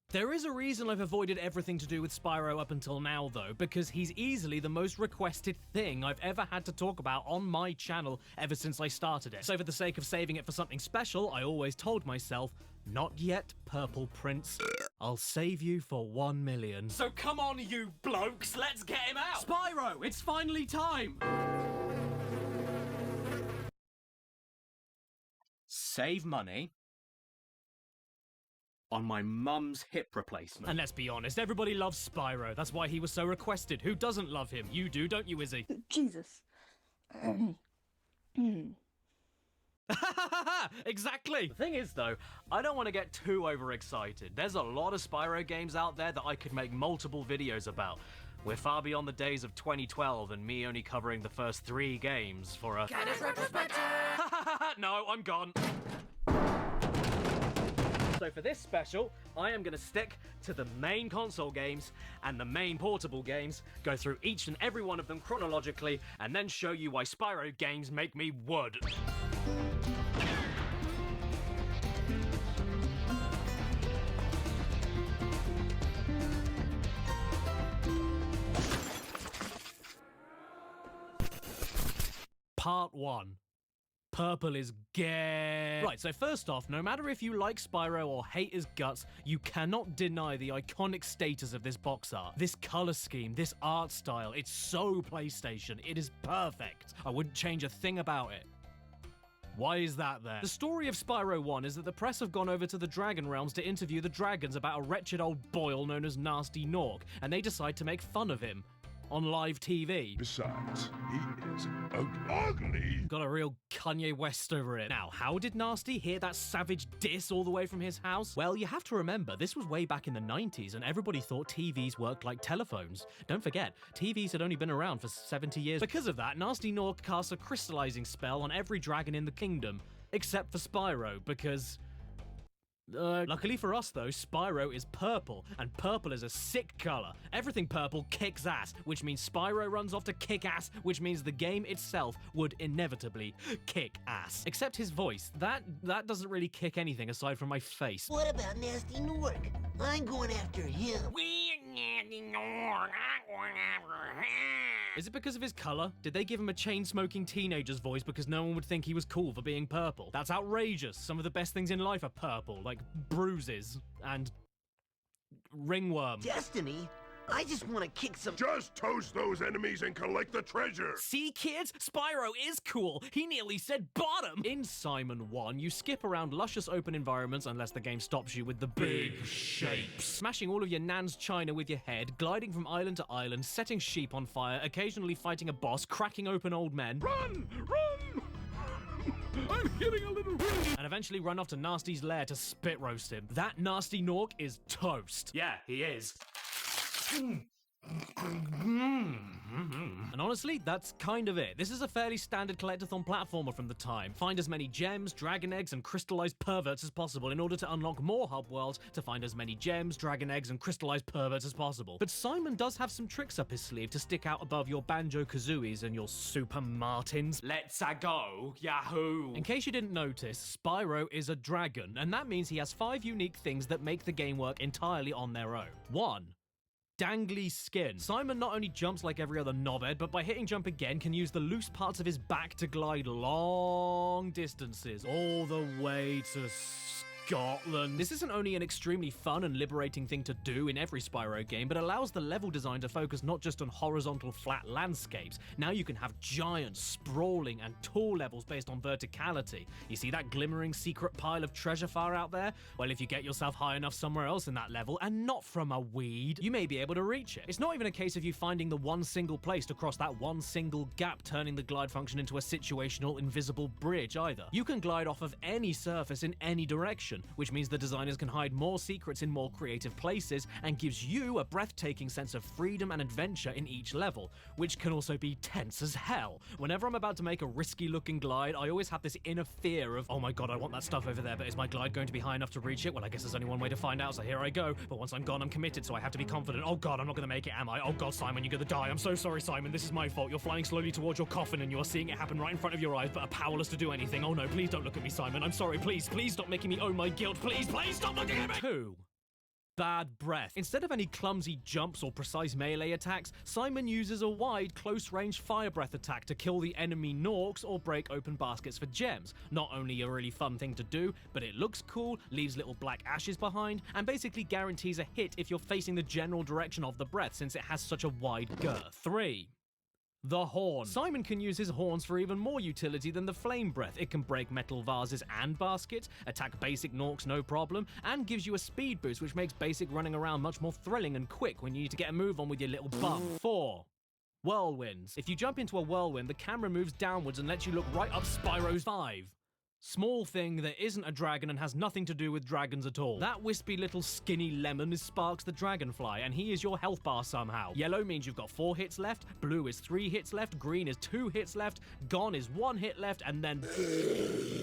Speaker 14: There is a reason I've avoided everything to do with Spyro up until now, though, because he's easily the most requested thing I've ever had to talk about on my channel ever since I started it. So for the sake of saving it for something special, I always told myself, not yet, Purple Prince. I'll save you for 1 million. So come on, you blokes, let's get him out! Spyro, it's finally time! Save money on my mum's hip replacement. And let's be honest, everybody loves Spyro. That's why he was so requested. Who doesn't love him? You do, don't you, Izzy?
Speaker 19: Jesus.
Speaker 14: Exactly! The thing is, though, I don't want to get too overexcited. There's a lot of Spyro games out there that I could make multiple videos about. We're far beyond the days of 2012 and me only covering the first 3 games for a...
Speaker 19: Get his retrospective!
Speaker 14: No, I'm gone. So for this special, I am going to stick to the main console games and the main portable games, go through each and every one of them chronologically, and then show you why Spyro games make me wood. Part 1. Purple is gay. Right, so first off, no matter if you like Spyro or hate his guts, you cannot deny the iconic status of this box art. This color scheme, this art style, it's so PlayStation. It is perfect. I wouldn't change a thing about it. Why is that there? The story of Spyro 1 is that the press have gone over to the Dragon Realms to interview the dragons about a wretched old boil known as Nasty Nork, and they decide to make fun of him on live TV.
Speaker 9: Besides, he is ugly.
Speaker 14: Got a real Kanye West over it. Now, how did Nasty hear that savage diss all the way from his house? Well, you have to remember, this was way back in the 90s, and everybody thought TVs worked like telephones. Don't forget, TVs had only been around for 70 years. Because of that, Nasty Nork casts a crystallizing spell on every dragon in the kingdom, except for Spyro, because... luckily for us, though, Spyro is purple, and purple is a sick color. Everything purple kicks ass, which means Spyro runs off to kick ass, which means the game itself would inevitably kick ass. Except his voice. That doesn't really kick anything aside from my face.
Speaker 12: What about Nasty Nork? I'm going after him.
Speaker 14: Is it because of his color? Did they give him a chain-smoking teenager's voice because no one would think he was cool for being purple? That's outrageous. Some of the best things in life are purple, like bruises and ringworm.
Speaker 12: Destiny? I just want to kick some...
Speaker 9: Just toast those enemies and collect the treasure!
Speaker 14: See, kids? Spyro is cool! He nearly said bottom! In Simon 1, you skip around luscious open environments unless the game stops you with the big shapes. Smashing all of your nan's china with your head, gliding from island to island, setting sheep on fire, occasionally fighting a boss, cracking open old men.
Speaker 9: Run! Run! I'm getting a little weak.
Speaker 14: And eventually run off to Nasty's lair to spit roast him. That Nasty Nork is toast. Yeah, he is.
Speaker 1: And honestly, that's kind of it. This is a fairly standard collectathon platformer from the time. Find as many gems, dragon eggs, and crystallized perverts as possible in order to unlock more hub worlds to find as many gems, dragon eggs, and crystallized perverts as possible. But Simon does have some tricks up his sleeve to stick out above your Banjo-Kazooies and your Super Martins.
Speaker 2: Let's-a go, yahoo!
Speaker 1: In case you didn't notice, Spyro is a dragon, and that means he has 5 unique things that make the game work entirely on their own. 1. Dangly skin. Simon not only jumps like every other knobhead, but by hitting jump again can use the loose parts of his back to glide long distances, all the way to Scotland. This isn't only an extremely fun and liberating thing to do in every Spyro game, but allows the level design to focus not just on horizontal flat landscapes. Now you can have giant, sprawling, and tall levels based on verticality. You see that glimmering secret pile of treasure far out there? Well, if you get yourself high enough somewhere else in that level, and not from a weed, you may be able to reach it. It's not even a case of you finding the one single place to cross that one single gap, turning the glide function into a situational invisible bridge either. You can glide off of any surface in any direction, which means the designers can hide more secrets in more creative places and gives you a breathtaking sense of freedom and adventure in each level, which can also be tense as hell. Whenever I'm about to make a risky looking glide, I always have this inner fear of, oh my god, I want that stuff over there, but is my glide going to be high enough to reach it? Well, I guess there's only one way to find out, so here I go. But once I'm gone, I'm committed, so I have to be confident. Oh god, I'm not going to make it, am I? Oh god, Simon, you're going to die. I'm so sorry, Simon. This is my fault. You're flying slowly towards your coffin and you are seeing it happen right in front of your eyes, but are powerless to do anything. Oh no, please don't look at me, Simon. I'm sorry. Please stop making me own my guilt. Please stop looking at me! 2. Bad breath. Instead of any clumsy jumps or precise melee attacks, Simon uses a wide, close-range fire breath attack to kill the enemy Norks or break open baskets for gems. Not only a really fun thing to do, but it looks cool, leaves little black ashes behind, and basically guarantees a hit if you're facing the general direction of the breath, since it has such a wide girth. 3. The horn. Simon can use his horns for even more utility than the flame breath. It can break metal vases and baskets, attack basic Norks no problem, and gives you a speed boost which makes basic running around much more thrilling and quick when you need to get a move on with your little bum. 4. Whirlwinds. If you jump into a whirlwind, the camera moves downwards and lets you look right up Spyro's 5. Small thing that isn't a dragon and has nothing to do with dragons at all. That wispy little skinny lemon is Sparks the Dragonfly, and he is your health bar somehow. Yellow means you've got 4 hits left, blue is 3 hits left, green is 2 hits left, gone is 1 hit left, and then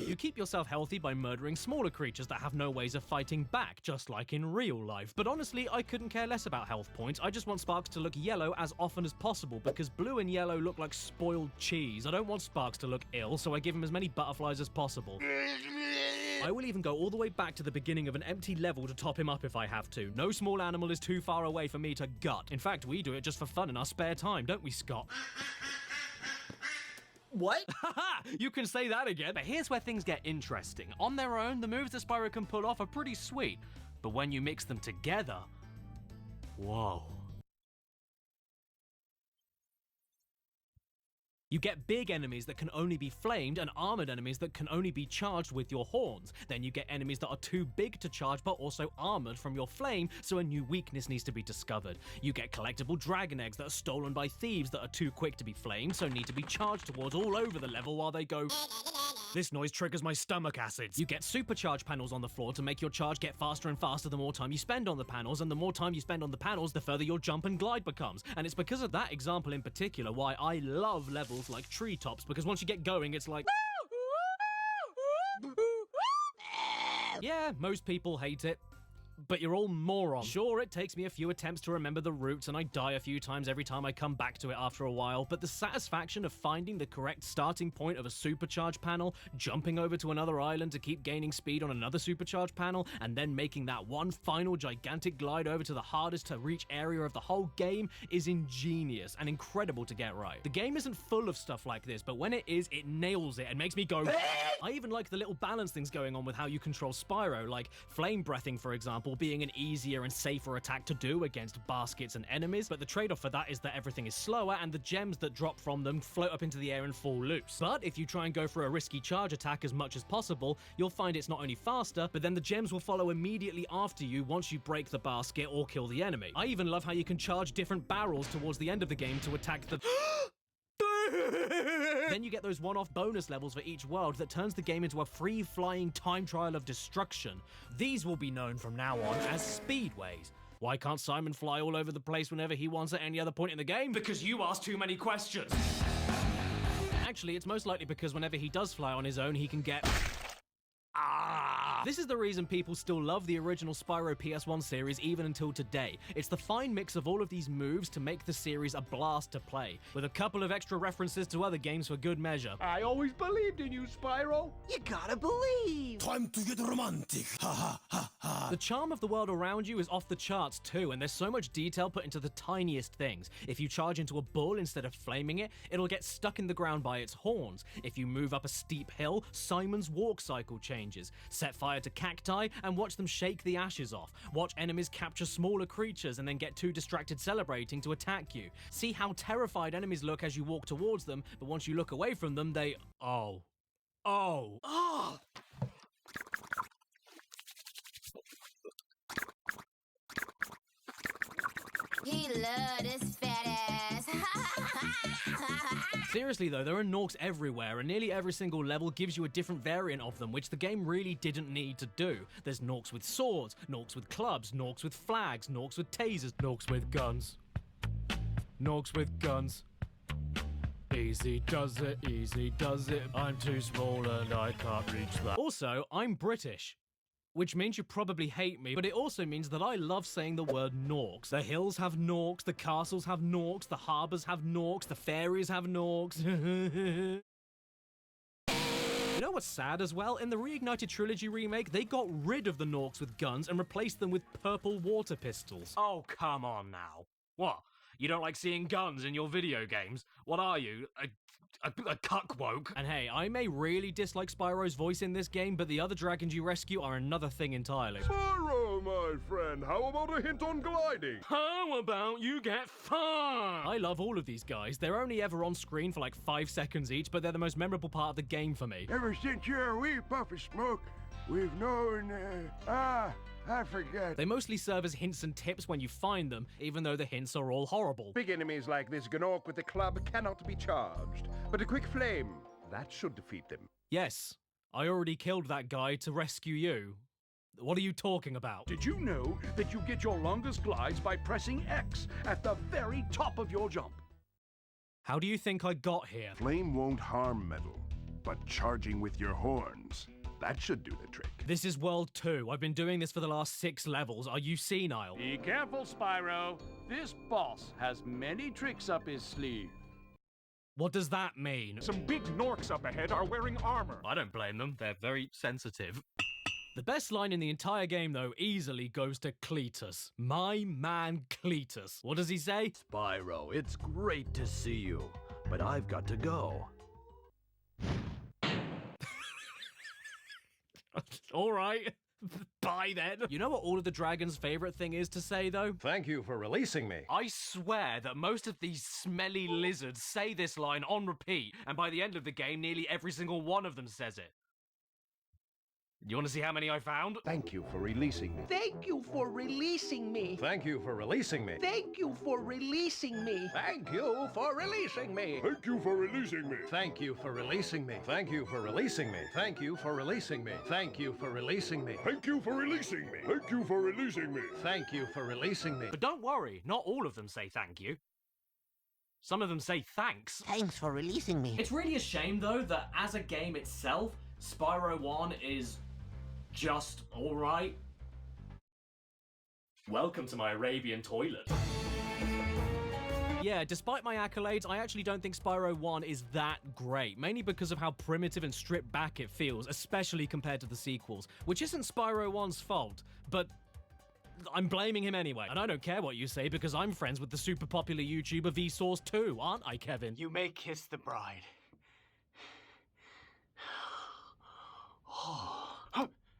Speaker 1: you keep yourself healthy by murdering smaller creatures that have no ways of fighting back, just like in real life. But honestly, I couldn't care less about health points. I just want Sparks to look yellow as often as possible, because blue and yellow look like spoiled cheese. I don't want Sparks to look ill, so I give him as many butterflies as possible. I will even go all the way back to the beginning of an empty level to top him up if I have to. No small animal is too far away for me to gut. In fact, we do it just for fun in our spare time, don't we, Scott?
Speaker 2: What?
Speaker 1: Haha! You can say that again. But here's where things get interesting. On their own, the moves that Spyro can pull off are pretty sweet. But when you mix them together, whoa. You get big enemies that can only be flamed and armored enemies that can only be charged with your horns. Then you get enemies that are too big to charge but also armored from your flame, so a new weakness needs to be discovered. You get collectible dragon eggs that are stolen by thieves that are too quick to be flamed, so need to be charged towards all over the level while they go... This noise triggers my stomach acids. You get supercharge panels on the floor to make your charge get faster and faster the more time you spend on the panels, and the more time you spend on the panels, the further your jump and glide becomes. And it's because of that example in particular why I love levels like Treetops, because once you get going, it's like... Yeah, most people hate it. But you're all morons. Sure, it takes me a few attempts to remember the routes, and I die a few times every time I come back to it after a while, but the satisfaction of finding the correct starting point of a supercharge panel, jumping over to another island to keep gaining speed on another supercharge panel, and then making that one final gigantic glide over to the hardest to reach area of the whole game is ingenious and incredible to get right. The game isn't full of stuff like this, but when it is, it nails it and makes me go... I even like the little balance things going on with how you control Spyro, like flame breathing, for example, being an easier and safer attack to do against baskets and enemies, but the trade-off for that is that everything is slower and the gems that drop from them float up into the air and fall loose. But if you try and go for a risky charge attack as much as possible, you'll find it's not only faster, but then the gems will follow immediately after you once you break the basket or kill the enemy. I even love how you can charge different barrels towards the end of the game to attack the... Then you get those one-off bonus levels for each world that turns the game into a free-flying time trial of destruction. These will be known from now on as speedways. Why can't Simon fly all over the place whenever he wants at any other point in the game?
Speaker 2: Because you ask too many questions.
Speaker 1: Actually, it's most likely because whenever he does fly on his own, he can get... This is the reason people still love the original Spyro PS1 series even until today. It's the fine mix of all of these moves to make the series a blast to play, with a couple of extra references to other games for good measure.
Speaker 4: I always believed in you, Spyro.
Speaker 12: You gotta believe.
Speaker 18: Time to get romantic. Ha ha ha ha.
Speaker 1: The charm of the world around you is off the charts too, and there's so much detail put into the tiniest things. If you charge into a bull instead of flaming it, it'll get stuck in the ground by its horns. If you move up a steep hill, Simon's walk cycle changes. Set fire to cacti and watch them shake the ashes off. Watch enemies capture smaller creatures and then get too distracted celebrating to attack you. See how terrified enemies look as you walk towards them, but once you look away from them, they... Oh.
Speaker 17: He loved this fat ass.
Speaker 1: Seriously though, there are Norks everywhere, and nearly every single level gives you a different variant of them, which the game really didn't need to do. There's Norks with swords, Norks with clubs, Norks with flags, Norks with tasers, Norks with guns. Norks with guns. Easy does it, I'm too small and I can't reach that. Also, I'm British, which means you probably hate me, but it also means that I love saying the word Norks. The hills have Norks, the castles have Norks, the harbours have Norks, the fairies have Norks. You know what's sad as well? In the Reignited Trilogy remake, they got rid of the Norks with guns and replaced them with purple water pistols.
Speaker 2: Oh, come on now. What? You don't like seeing guns in your video games? What are you, a cuckwoke?
Speaker 1: And hey, I may really dislike Spyro's voice in this game, but the other dragons you rescue are another thing entirely.
Speaker 9: Spyro, my friend, how about a hint on gliding?
Speaker 2: How about you get fun?
Speaker 1: I love all of these guys. They're only ever on screen for like 5 seconds each, but they're the most memorable part of the game for me.
Speaker 9: Ever since you're a wee puff of smoke, we've known, I forget.
Speaker 1: They mostly serve as hints and tips when you find them, even though the hints are all horrible.
Speaker 9: Big enemies like this Gnorc with the club cannot be charged, but a quick flame, that should defeat them.
Speaker 1: Yes, I already killed that guy to rescue you. What are you talking about?
Speaker 4: Did you know that you get your longest glides by pressing X at the very top of your jump?
Speaker 1: How do you think I got here?
Speaker 9: Flame won't harm metal, but charging with your horns, that should do the trick.
Speaker 1: This is World 2. I've been doing this for the last 6 levels. Are you senile?
Speaker 4: Be careful, Spyro. This boss has many tricks up his sleeve.
Speaker 1: What does that mean?
Speaker 4: Some big Norks up ahead are wearing armor.
Speaker 1: I don't blame them. They're very sensitive. The best line in the entire game, though, easily goes to Cletus. My man Cletus. What does he say?
Speaker 15: Spyro, it's great to see you, but I've got to go.
Speaker 1: All right. Bye then. You know what all of the dragons' favorite thing is to say, though?
Speaker 10: Thank you for releasing me.
Speaker 2: I swear that most of these smelly lizards say this line on repeat, and by the end of the game, nearly every single one of them says it. You want to see how many I found?
Speaker 9: Thank you for releasing me.
Speaker 12: Thank you for releasing me.
Speaker 10: Thank you for releasing me.
Speaker 12: Thank you for releasing me.
Speaker 10: Thank you for releasing me.
Speaker 9: Thank you for releasing me.
Speaker 10: Thank you for releasing me. Thank you for releasing me. Thank you for releasing me. Thank you for releasing me.
Speaker 9: Thank you for releasing me. Thank you for releasing me.
Speaker 10: Thank you for releasing me.
Speaker 2: But don't worry, not all of them say thank you. Some of them say thanks.
Speaker 12: Thanks for releasing me.
Speaker 2: It's really a shame, though, that as a game itself, Spyro 1 is just alright. Welcome to my Arabian toilet.
Speaker 1: Yeah, despite my accolades, I actually don't think Spyro 1 is that great, mainly because of how primitive and stripped back it feels, especially compared to the sequels, which isn't Spyro 1's fault, but I'm blaming him anyway. And I don't care what you say, because I'm friends with the super popular YouTuber Vsauce too, aren't I, Kevin?
Speaker 13: You may kiss the bride.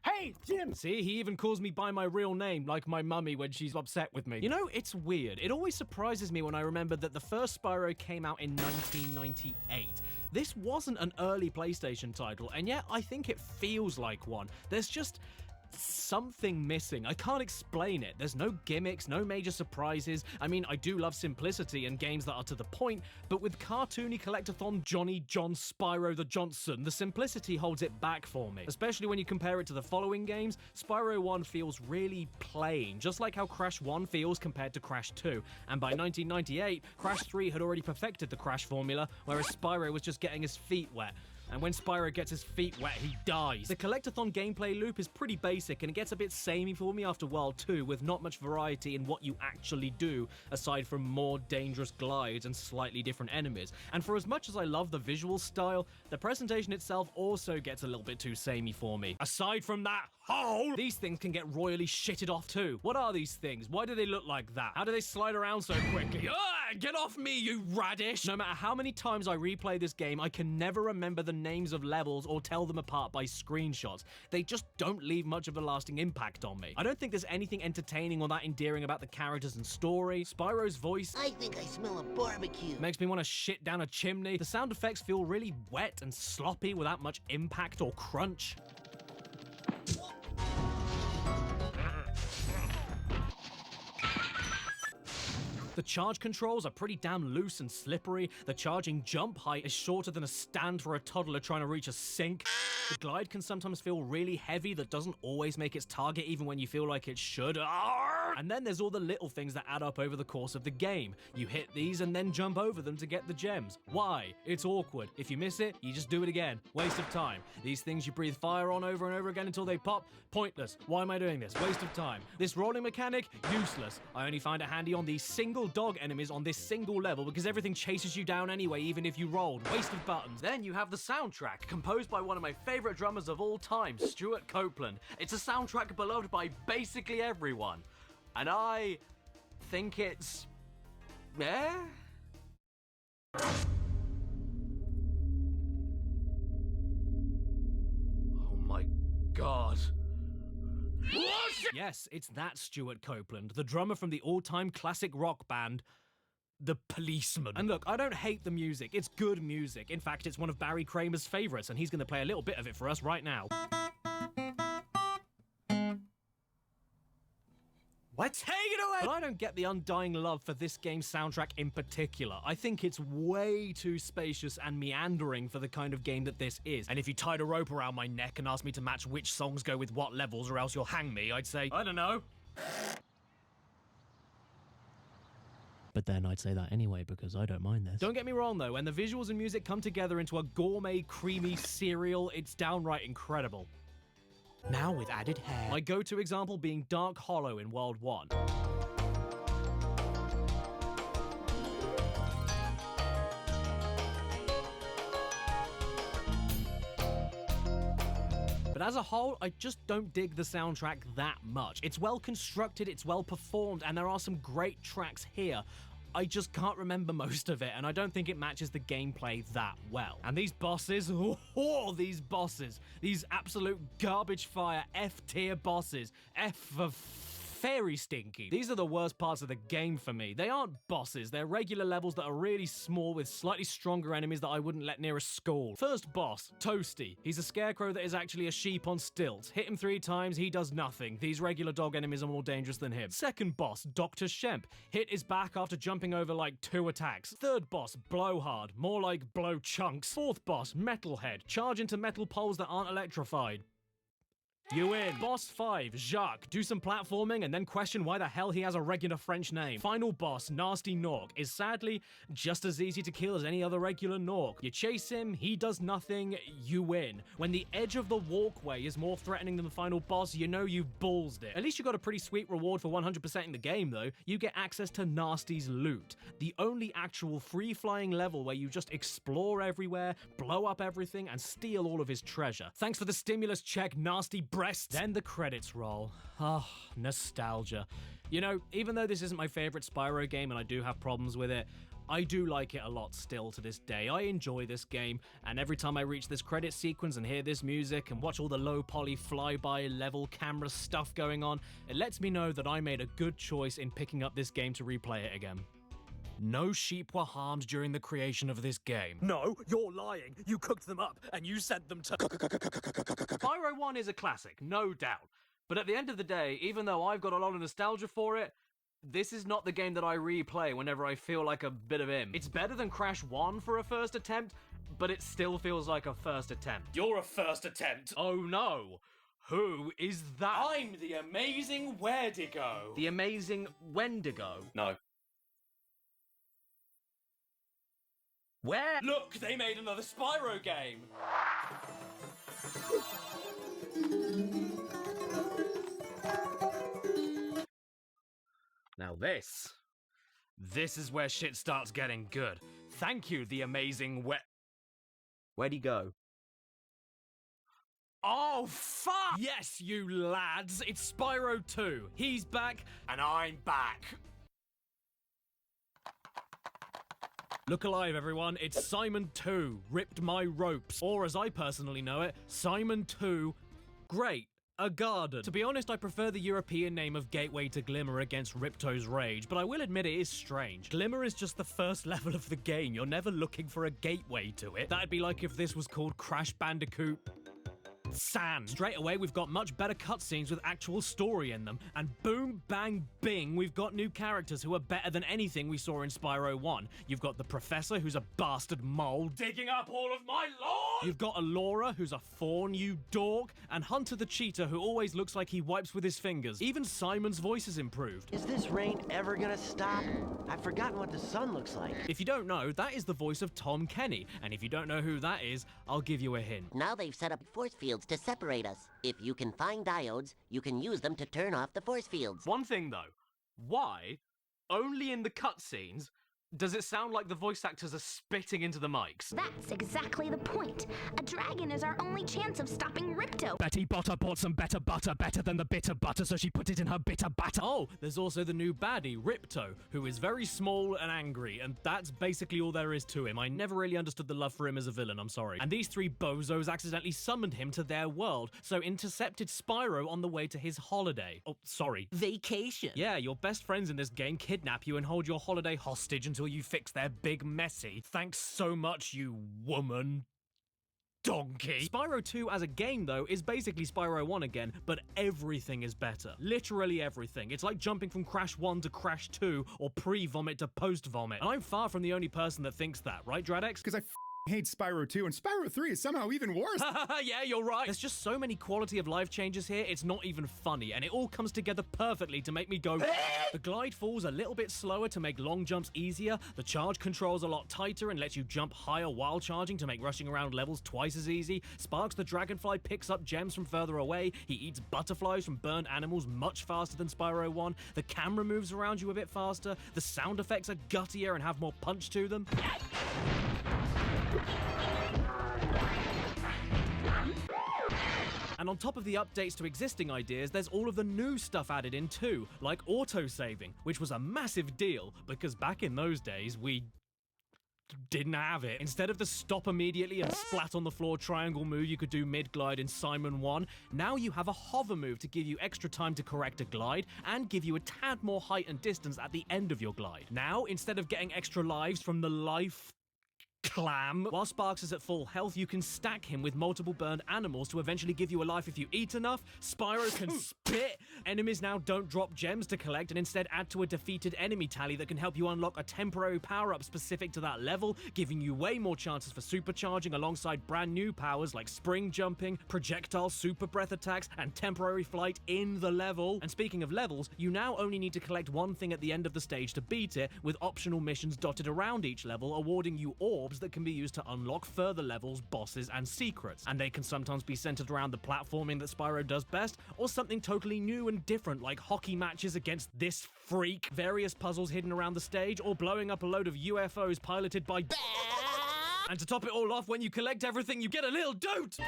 Speaker 1: Hey, Jim! See, he even calls me by my real name, like my mummy when she's upset with me. You know, it's weird. It always surprises me when I remember that the first Spyro came out in 1998. This wasn't an early PlayStation title, and yet I think it feels like one. There's just something missing. I can't explain it. There's no gimmicks, no major surprises. I mean, I do love simplicity and games that are to the point, but with cartoony collectathon Johnny John Spyro the Johnson, the simplicity holds it back for me. Especially when you compare it to the following games, Spyro 1 feels really plain, just like how Crash 1 feels compared to Crash 2. And by 1998, Crash 3 had already perfected the Crash formula, whereas Spyro was just getting his feet wet. And when Spyro gets his feet wet, he dies. The collectathon gameplay loop is pretty basic, and it gets a bit samey for me after World 2, with not much variety in what you actually do, aside from more dangerous glides and slightly different enemies. And for as much as I love the visual style, the presentation itself also gets a little bit too samey for me. Aside from that hole, these things can get royally shitted off too. What are these things? Why do they look like that? How do they slide around so quickly? Get off me, you radish! No matter how many times I replay this game, I can never remember the names of levels or tell them apart by screenshots. They just don't leave much of a lasting impact on me. I don't think there's anything entertaining or that endearing about the characters and story. Spyro's voice,
Speaker 18: I think I smell a barbecue,
Speaker 1: makes me want to shit down a chimney. The sound effects feel really wet and sloppy without much impact or crunch. The charge controls are pretty damn loose and slippery. The charging jump height is shorter than a stand for a toddler trying to reach a sink. The glide can sometimes feel really heavy that doesn't always make its target even when you feel like it should. And then there's all the little things that add up over the course of the game. You hit these and then jump over them to get the gems. Why? It's awkward. If you miss it, you just do it again. Waste of time. These things you breathe fire on over and over again until they pop. Pointless. Why am I doing this? Waste of time. This rolling mechanic? Useless. I only find it handy on these single dog enemies on this single level because everything chases you down anyway, even if you rolled. Waste of buttons. Then you have the soundtrack, composed by one of my favorite drummers of all time, Stuart Copeland. It's a soundtrack beloved by basically everyone. And I think it's... Oh my god. Yes, it's that Stuart Copeland, the drummer from the all-time classic rock band, The Policeman. And look, I don't hate the music. It's good music. In fact, it's one of Barry Kramer's favorites, and he's going to play a little bit of it for us right now. What? Take it away! But I don't get the undying love for this game's soundtrack in particular. I think it's way too spacious and meandering for the kind of game that this is. And if you tied a rope around my neck and asked me to match which songs go with what levels or else you'll hang me, I'd say, I don't know. But then I'd say that anyway because I don't mind this. Don't get me wrong though, when the visuals and music come together into a gourmet, creamy cereal, it's downright incredible. Now with added hair. My go-to example being Dark Hollow in World 1. But as a whole, I just don't dig the soundtrack that much. It's well constructed, it's well performed, and there are some great tracks here. I just can't remember most of it, and I don't think it matches the gameplay that well. And these bosses, these absolute garbage fire F-tier bosses, F for very stinky. These are the worst parts of the game for me. They aren't bosses, they're regular levels that are really small with slightly stronger enemies that I wouldn't let near a school. First boss, Toasty. He's a scarecrow that is actually a sheep on stilts. Hit him 3 times, he does nothing. These regular dog enemies are more dangerous than him. Second boss, Dr. Shemp. Hit his back after jumping over like 2 attacks. Third boss, Blowhard. More like blow chunks. Fourth boss, Metalhead. Charge into metal poles that aren't electrified. You win. Boss 5, Jacques. Do some platforming and then question why the hell he has a regular French name. Final boss, Nasty Nork, is sadly just as easy to kill as any other regular Nork. You chase him, he does nothing, you win. When the edge of the walkway is more threatening than the final boss, you know you've ballsed it. At least you got a pretty sweet reward for 100% in the game though. You get access to Nasty's loot. The only actual free-flying level where you just explore everywhere, blow up everything, and steal all of his treasure. Thanks for the stimulus check, Nasty breasts. Then the credits roll. Ah, nostalgia. You know, even though this isn't my favorite Spyro game and I do have problems with it, I do like it a lot still to this day. I enjoy this game, and every time I reach this credit sequence and hear this music and watch all the low poly flyby level camera stuff going on, it lets me know that I made a good choice in picking up this game to replay it again. No sheep were harmed during the creation of this game.
Speaker 2: No, you're lying. You cooked them up and you sent them to...
Speaker 1: Spyro 1 is a classic, no doubt. But at the end of the day, even though I've got a lot of nostalgia for it, this is not the game that I replay whenever I feel like a bit of him. It's better than Crash 1 for a first attempt, but it still feels like a first attempt.
Speaker 6: You're a first attempt.
Speaker 1: Oh no! Who is that?
Speaker 6: I'm the amazing Wendigo.
Speaker 1: The amazing Wendigo?
Speaker 6: No.
Speaker 1: Where?
Speaker 6: Look, they made another Spyro game.
Speaker 1: Now this is where shit starts getting good. Thank you, the amazing
Speaker 2: Where'd he go?
Speaker 1: Oh, fuck! Yes, you lads, it's Spyro 2. He's back, and I'm back. Look alive, everyone. It's Simon 2, Ripped My Ropes. Or as I personally know it, Simon 2, Great. A garden. To be honest, I prefer the European name of Gateway to Glimmer against Ripto's Rage, but I will admit it is strange. Glimmer is just the first level of the game. You're never looking for a gateway to it. That'd be like if this was called Crash Bandicoot Sand. Straight away, we've got much better cutscenes with actual story in them, and boom, bang, bing, we've got new characters who are better than anything we saw in Spyro 1. You've got the Professor, who's a bastard mole,
Speaker 6: Digging up all of my lawn!
Speaker 1: You've got Alora, who's a fawn, you dork, and Hunter the Cheetah, who always looks like he wipes with his fingers. Even Simon's voice is improved.
Speaker 5: Is this rain ever gonna stop? I've forgotten what the sun looks like.
Speaker 1: If you don't know, that is the voice of Tom Kenny, and if you don't know who that is, I'll give you a hint.
Speaker 8: Now they've set up force fields to separate us. If you can find diodes, you can use them to turn off the force fields.
Speaker 1: One thing though, why, only in the cutscenes, does it sound like the voice actors are spitting into the mics?
Speaker 17: That's exactly the point. A dragon is our only chance of stopping Ripto.
Speaker 1: Betty Botter bought some better butter, better than the bitter butter, so she put it in her bitter batter. Oh, there's also the new baddie, Ripto, who is very small and angry, and that's basically all there is to him. I never really understood the love for him as a villain, I'm sorry. And these three bozos accidentally summoned him to their world, so intercepted Spyro on the way to his holiday. Oh, sorry.
Speaker 23: Vacation.
Speaker 1: Yeah, your best friends in this game kidnap you and hold your holiday hostage until you fix their big messy. Thanks so much, you woman. Donkey. Spyro 2 as a game, though, is basically Spyro 1 again, but everything is better. Literally everything. It's like jumping from Crash 1 to Crash 2, or pre-vomit to post-vomit. And I'm far from the only person that thinks that, right, Dradex?
Speaker 24: Because I hate Spyro 2, and Spyro 3 is somehow even worse.
Speaker 1: Yeah, you're right. There's just so many quality of life changes here, it's not even funny, and it all comes together perfectly to make me go. The glide falls a little bit slower to make long jumps easier, the charge control's a lot tighter and lets you jump higher while charging to make rushing around levels twice as easy. Sparks the Dragonfly picks up gems from further away, he eats butterflies from burned animals much faster than Spyro 1, the camera moves around you a bit faster, the sound effects are guttier and have more punch to them. And on top of the updates to existing ideas, there's all of the new stuff added in too, like auto-saving, which was a massive deal, because back in those days, we didn't have it. Instead of the stop immediately and splat on the floor triangle move you could do mid-glide in Simon 1, now you have a hover move to give you extra time to correct a glide and give you a tad more height and distance at the end of your glide. Now, instead of getting extra lives from the life clam, while Sparks is at full health, you can stack him with multiple burned animals to eventually give you a life if you eat enough. Spyro can spit. Enemies now don't drop gems to collect and instead add to a defeated enemy tally that can help you unlock a temporary power-up specific to that level, giving you way more chances for supercharging alongside brand new powers like spring jumping, projectile super breath attacks, and temporary flight in the level. And speaking of levels, you now only need to collect one thing at the end of the stage to beat it, with optional missions dotted around each level awarding you orbs that can be used to unlock further levels, bosses, and secrets. And they can sometimes be centered around the platforming that Spyro does best, or something totally new and different like hockey matches against this freak, various puzzles hidden around the stage, or blowing up a load of UFOs piloted by And to top it all off, when you collect everything, you get a little dote!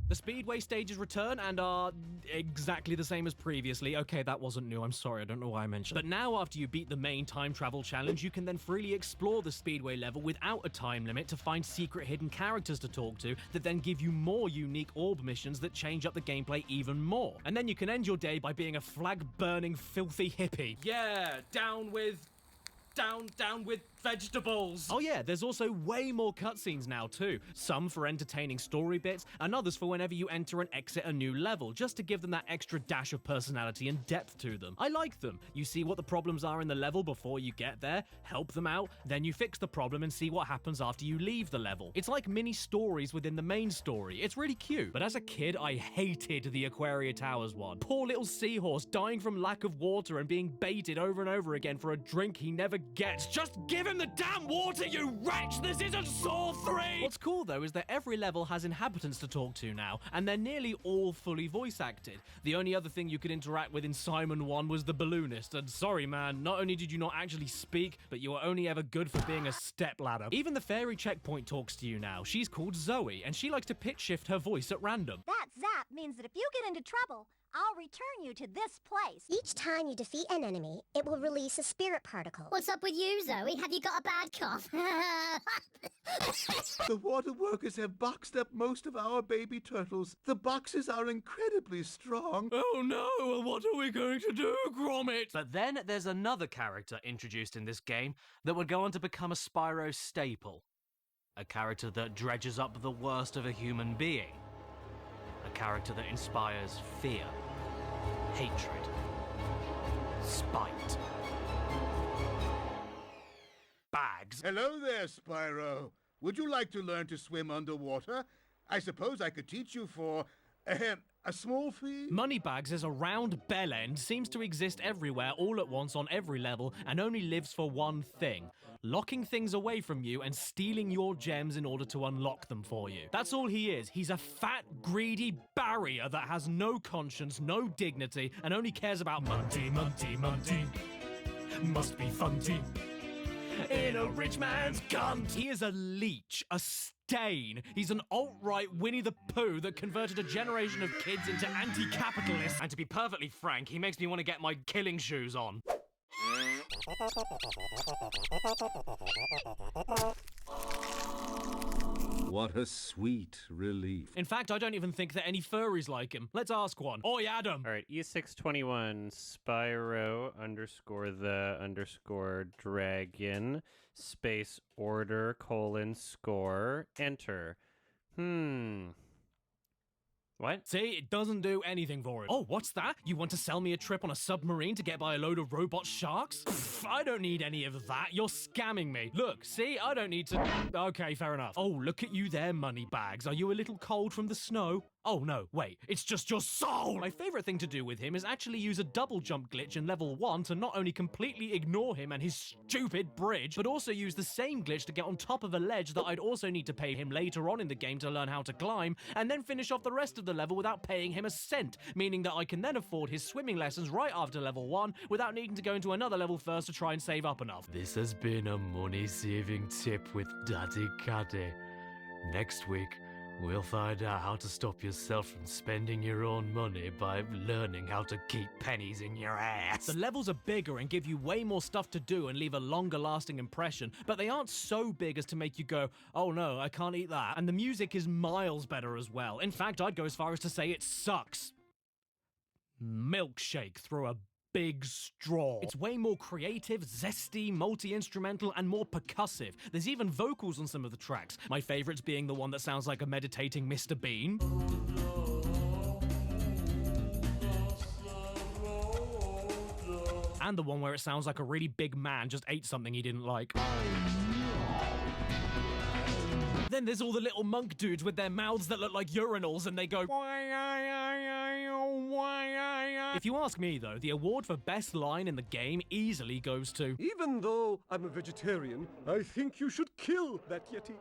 Speaker 1: The Speedway stages return and are exactly the same as previously. Okay, that wasn't new, I'm sorry, I don't know why I mentioned it. But now after you beat the main time travel challenge, you can then freely explore the Speedway level without a time limit to find secret hidden characters to talk to that then give you more unique orb missions that change up the gameplay even more. And then you can end your day by being a flag-burning, filthy hippie. Yeah, down with
Speaker 2: down with vegetables.
Speaker 1: Oh yeah, there's also way more cutscenes now too. Some for entertaining story bits, and others for whenever you enter and exit a new level, just to give them that extra dash of personality and depth to them. I like them. You see what the problems are in the level before you get there, help them out, then you fix the problem and see what happens after you leave the level. It's like mini stories within the main story. It's really cute. But as a kid, I hated the Aquaria Towers one. Poor little seahorse dying from lack of water and being baited over and over again for a drink he never gets. Just give him the damn water, you wretch! This isn't Saw 3! What's cool though is that every level has inhabitants to talk to now, and they're nearly all fully voice acted. The only other thing you could interact with in Simon 1 was the balloonist, and sorry man, not only did you not actually speak, but you were only ever good for being a stepladder. Even the fairy checkpoint talks to you now. She's called Zoe, and she likes to pitch shift her voice at random.
Speaker 3: That zap means that if you get into trouble, I'll return you to this place.
Speaker 7: Each time you defeat an enemy, it will release a spirit particle.
Speaker 11: What's up with you, Zoe? Have you got a bad cough?
Speaker 23: The water workers have boxed up most of our baby turtles. The boxes are incredibly strong.
Speaker 1: Oh no, what are we going to do, Gromit? But then there's another character introduced in this game that would go on to become a Spyro staple. A character that dredges up the worst of a human being. A character that inspires fear, hatred, spite.
Speaker 23: Bags. Hello there, Spyro. Would you like to learn to swim underwater? I suppose I could teach you for a small fee?
Speaker 1: Moneybags is a round bell end, seems to exist everywhere all at once on every level, and only lives for one thing: locking things away from you and stealing your gems in order to unlock them for you. That's all he is. He's a fat, greedy barrier that has no conscience, no dignity, and only cares about Munty, Munty, Munty. Must be funty. In a rich man's cunt. He is a leech, a stain. He's an alt-right Winnie the Pooh that converted a generation of kids into anti-capitalists. And to be perfectly frank, he makes me want to get my killing shoes on.
Speaker 23: What a sweet relief.
Speaker 1: In fact, I don't even think that any furries like him. Let's ask one. Oi, Adam!
Speaker 25: All right, E621 Spyro _the_ dragon space order : score enter. What?
Speaker 1: See, it doesn't do anything for him. Oh, what's that? You want to sell me a trip on a submarine to get by a load of robot sharks? Pfft, I don't need any of that. You're scamming me. Look, see, I don't need to... Okay, fair enough. Oh, look at you there, Moneybags. Are you a little cold from the snow? Oh, no, wait. It's just your soul! My favorite thing to do with him is actually use a double jump glitch in level 1 to not only completely ignore him and his stupid bridge, but also use the same glitch to get on top of a ledge that I'd also need to pay him later on in the game to learn how to climb, and then finish off the rest of the level without paying him a cent, meaning that I can then afford his swimming lessons right after level 1 without needing to go into another level first to try and save up enough. This has been a money-saving tip with Daddy Caddy. Next week, we'll find out how to stop yourself from spending your own money by learning how to keep pennies in your ass. The levels are bigger and give you way more stuff to do and leave a longer lasting impression, but they aren't so big as to make you go, oh no, I can't eat that. And the music is miles better as well. In fact, I'd go as far as to say it sucks. Milkshake through a big straw. It's way more creative, zesty, multi-instrumental, and more percussive. There's even vocals on some of the tracks, my favorites being the one that sounds like a meditating Mr. Bean. And the one where it sounds like a really big man just ate something he didn't like. Then there's all the little monk dudes with their mouths that look like urinals and they go... If you ask me, though, the award for best line in the game easily goes to...
Speaker 26: Even though I'm a vegetarian, I think you should kill that Yeti.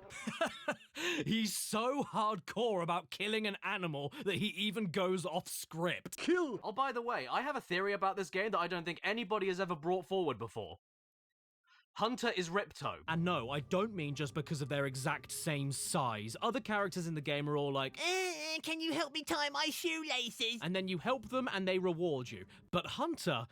Speaker 1: He's so hardcore about killing an animal that he even goes off script.
Speaker 26: Kill!
Speaker 1: Oh, by the way, I have a theory about this game that I don't think anybody has ever brought forward before. Hunter is Ripto. And no, I don't mean just because of their exact same size. Other characters in the game are all like,
Speaker 18: can you help me tie my shoelaces?
Speaker 1: And then you help them and they reward you. But Hunter...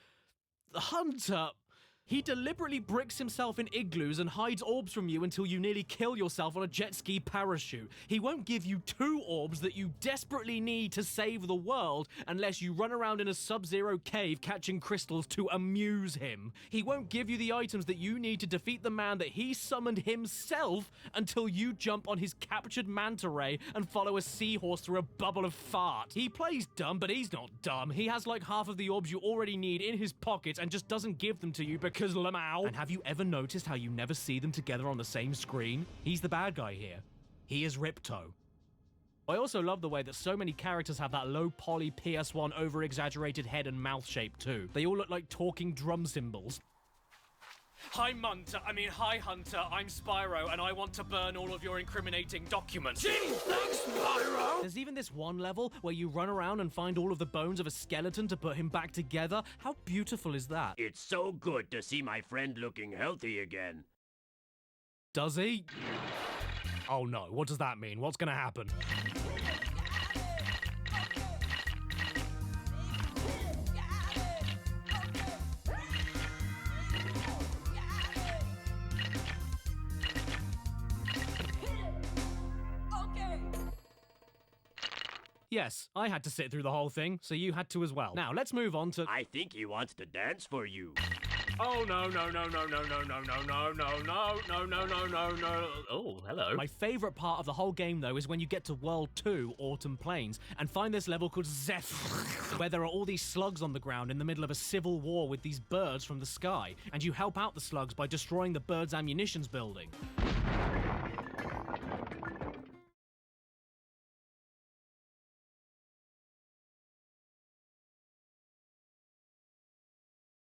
Speaker 1: He deliberately bricks himself in igloos and hides orbs from you until you nearly kill yourself on a jet ski parachute. He won't give you 2 orbs that you desperately need to save the world unless you run around in a sub-zero cave catching crystals to amuse him. He won't give you the items that you need to defeat the man that he summoned himself until you jump on his captured manta ray and follow a seahorse through a bubble of fart. He plays dumb, but he's not dumb. He has like half of the orbs you already need in his pockets and just doesn't give them to you because Lamau. And have you ever noticed how you never see them together on the same screen? He's the bad guy here. He is Ripto. I also love the way that so many characters have that low poly PS1 over-exaggerated head and mouth shape too. They all look like talking drum cymbals. Hi Hunter, I'm Spyro, and I want to burn all of your incriminating documents. Gee, thanks, Spyro! There's even this one level where you run around and find all of the bones of a skeleton to put him back together. How beautiful is that?
Speaker 14: It's so good to see my friend looking healthy again.
Speaker 1: Does he? Oh no, what does that mean? What's gonna happen? Yes, I had to sit through the whole thing, so you had to as well. Now, let's move on to...
Speaker 14: I think he wants to dance for you.
Speaker 1: Oh, no. Oh, hello. My favorite part of the whole game, though, is when you get to World 2, Autumn Plains, and find this level called Zeph, where there are all these slugs on the ground in the middle of a civil war with these birds from the sky, and you help out the slugs by destroying the birds' ammunitions building.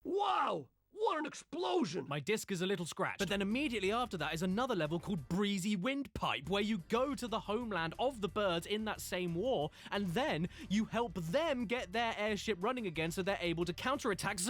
Speaker 26: Wow! What an explosion!
Speaker 1: My disc is a little scratched. But then immediately after that is another level called Breezy Windpipe, where you go to the homeland of the birds in that same war, and then you help them get their airship running again so they're able to counterattack,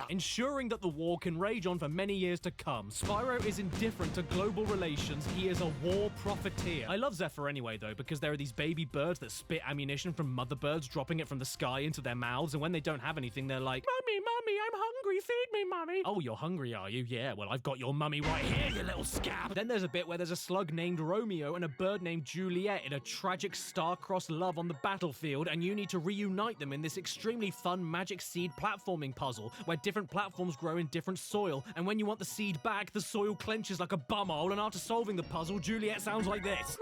Speaker 1: ensuring that the war can rage on for many years to come. Spyro is indifferent to global relations. He is a war profiteer. I love Zephyr anyway, though, because there are these baby birds that spit ammunition from mother birds, dropping it from the sky into their mouths, and when they don't have anything, they're like, Mummy, I'm hungry, feed me, Mummy. Oh, you're hungry, are you? Yeah, well, I've got your mummy right here, you little scab. Then there's a bit where there's a slug named Romeo and a bird named Juliet in a tragic star-crossed love on the battlefield, and you need to reunite them in this extremely fun magic seed platforming puzzle where different platforms grow in different soil, and when you want the seed back, the soil clenches like a bumhole, and after solving the puzzle, Juliet sounds like this.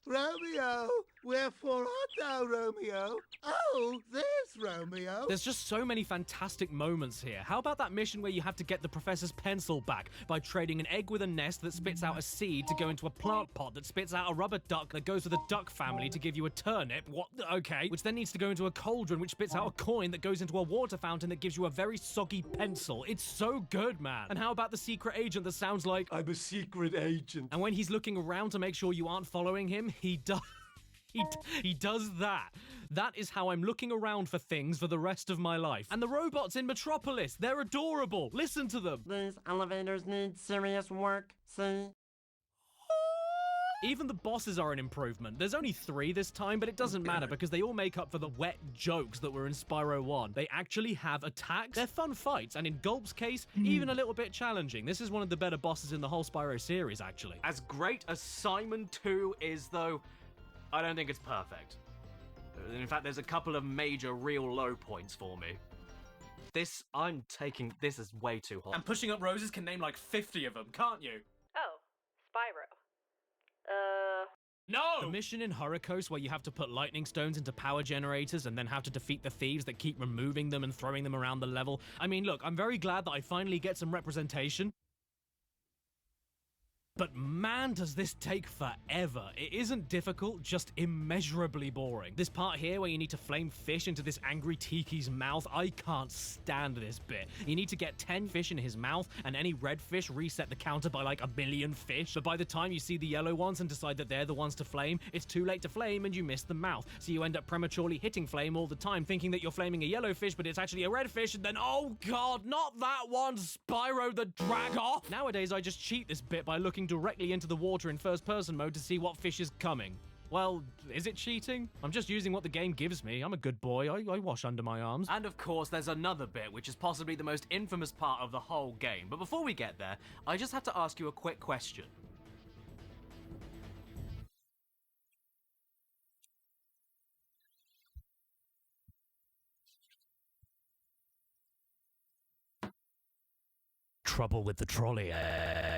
Speaker 23: Romeo, wherefore art thou, Romeo? Oh, there's Romeo.
Speaker 1: There's just so many fantastic moments here. How about that mission where you have to get the professor's pencil back by trading an egg with a nest that spits out a seed to go into a plant pot that spits out a rubber duck that goes with the duck family to give you a turnip, okay, which then needs to go into a cauldron which spits out a coin that goes into a water fountain that gives you a very soggy pencil. It's so good, man. And how about the secret agent that sounds like,
Speaker 26: I'm a secret agent.
Speaker 1: And when he's looking around to make sure you aren't following him, he does... He does that. That is how I'm looking around for things for the rest of my life. And the robots in Metropolis, they're adorable. Listen to them.
Speaker 16: These elevators need serious work, see?
Speaker 1: Even the bosses are an improvement. There's only 3 this time, but it doesn't matter because they all make up for the wet jokes that were in Spyro 1. They actually have attacks. They're fun fights, and in Gulp's case, even a little bit challenging. This is one of the better bosses in the whole Spyro series, actually. As great as Simon 2 is, though, I don't think it's perfect. In fact, there's a couple of major real low points for me. This is way too hot. And Pushing Up Roses can name like 50 of them, can't you?
Speaker 19: Oh, Spyro.
Speaker 1: No! The mission in Hurricos where you have to put lightning stones into power generators and then have to defeat the thieves that keep removing them and throwing them around the level. I mean, look, I'm very glad that I finally get some representation. But man, does this take forever. It isn't difficult, just immeasurably boring. This part here where you need to flame fish into this angry Tiki's mouth, I can't stand this bit. You need to get 10 fish in his mouth, and any red fish reset the counter by like 1 billion fish. But by the time you see the yellow ones and decide that they're the ones to flame, it's too late to flame and you miss the mouth. So you end up prematurely hitting flame all the time, thinking that you're flaming a yellow fish, but it's actually a red fish, and then, oh god, not that one, Spyro the Drag-Off! Nowadays, I just cheat this bit by looking directly into the water in first-person mode to see what fish is coming. Well, is it cheating? I'm just using what the game gives me. I'm a good boy. I wash under my arms.
Speaker 2: And of course, there's another bit, which is possibly the most infamous part of the whole game. But before we get there, I just have to ask you a quick question.
Speaker 1: Trouble with the trolley.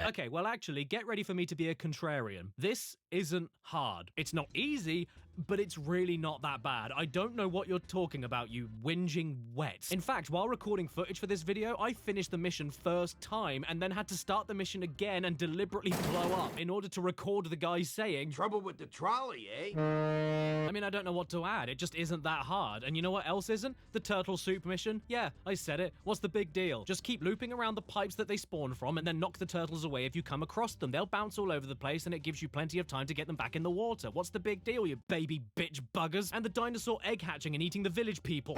Speaker 1: Okay, well actually, get ready for me to be a contrarian. This isn't hard. It's not easy, but it's really not that bad. I don't know what you're talking about, you whinging wets. In fact, while recording footage for this video, I finished the mission first time and then had to start the mission again and deliberately blow up in order to record the guy saying,
Speaker 14: "Trouble with the trolley, eh?"
Speaker 1: I mean, I don't know what to add. It just isn't that hard. And you know what else isn't? The turtle soup mission. Yeah, I said it. What's the big deal? Just keep looping around the pipes that they spawn from and then knock the turtles away if you come across them. They'll bounce all over the place and it gives you plenty of time to get them back in the water. What's the big deal, you baby bitch buggers? And the dinosaur egg hatching and eating the village people.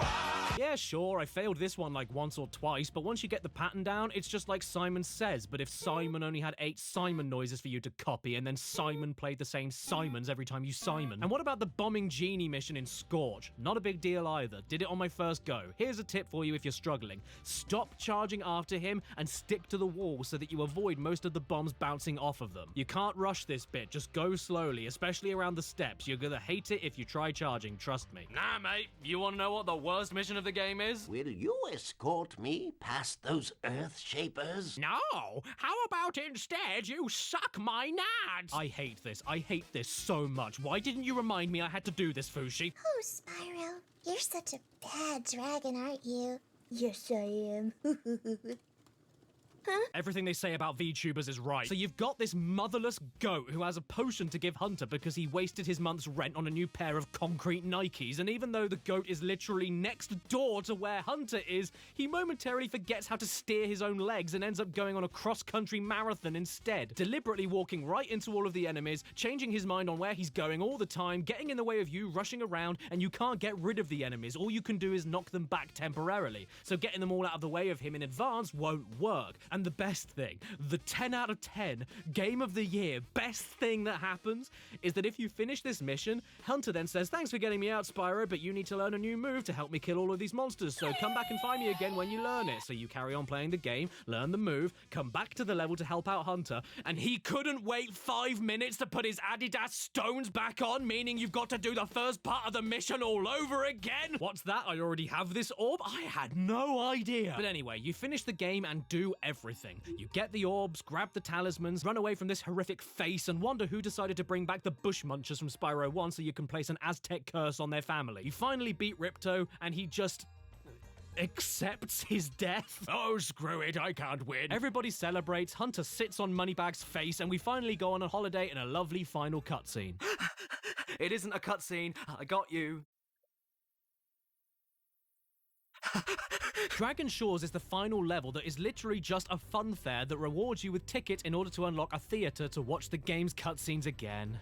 Speaker 1: Yeah, sure, I failed this one like once or twice, but once you get the pattern down, it's just like Simon Says, but if Simon only had 8 Simon noises for you to copy, and then Simon played the same Simons every time you Simon. And what about the bombing genie mission in Scorch? Not a big deal either. Did it on my first go. Here's a tip for you if you're struggling. Stop charging after him and stick to the wall so that you avoid most of the bombs bouncing off of them. You can't rush this bit, just go slowly, especially around the steps. You're gonna hate it if you try charging, trust me.
Speaker 2: Nah, mate, you wanna know what the worst mission of the game is?
Speaker 18: Will you escort me past those Earth Shapers?
Speaker 1: No! How about instead you suck my nads? I hate this. I hate this so much. Why didn't you remind me I had to do this, Fushi?
Speaker 7: Oh, Spyro, you're such a bad dragon, aren't you? Yes, I am. Huh?
Speaker 1: Everything they say about VTubers is right. So you've got this motherless goat who has a potion to give Hunter because he wasted his month's rent on a new pair of concrete Nikes, and even though the goat is literally next door to where Hunter is, he momentarily forgets how to steer his own legs and ends up going on a cross-country marathon instead, deliberately walking right into all of the enemies, changing his mind on where he's going all the time, getting in the way of you rushing around, and you can't get rid of the enemies. All you can do is knock them back temporarily. So getting them all out of the way of him in advance won't work. And the best thing, the 10 out of 10 game of the year best thing that happens is that if you finish this mission, Hunter then says, "Thanks for getting me out, Spyro, but you need to learn a new move to help me kill all of these monsters, so come back and find me again when you learn it." So you carry on playing the game, learn the move, come back to the level to help out Hunter, and he couldn't wait 5 minutes to put his Adidas stones back on, meaning you've got to do the first part of the mission all over again. What's that? I already have this orb? I had no idea. But anyway, you finish the game and do everything. You get the orbs, grab the talismans, run away from this horrific face, and wonder who decided to bring back the bush munchers from Spyro 1 so you can place an Aztec curse on their family. You finally beat Ripto, and he just accepts his death. Oh, screw it, I can't win. Everybody celebrates, Hunter sits on Moneybag's face, and we finally go on a holiday in a lovely final cutscene.
Speaker 2: It isn't a cutscene, I got you.
Speaker 1: Dragon Shores is the final level that is literally just a fun fair that rewards you with tickets in order to unlock a theater to watch the game's cutscenes again.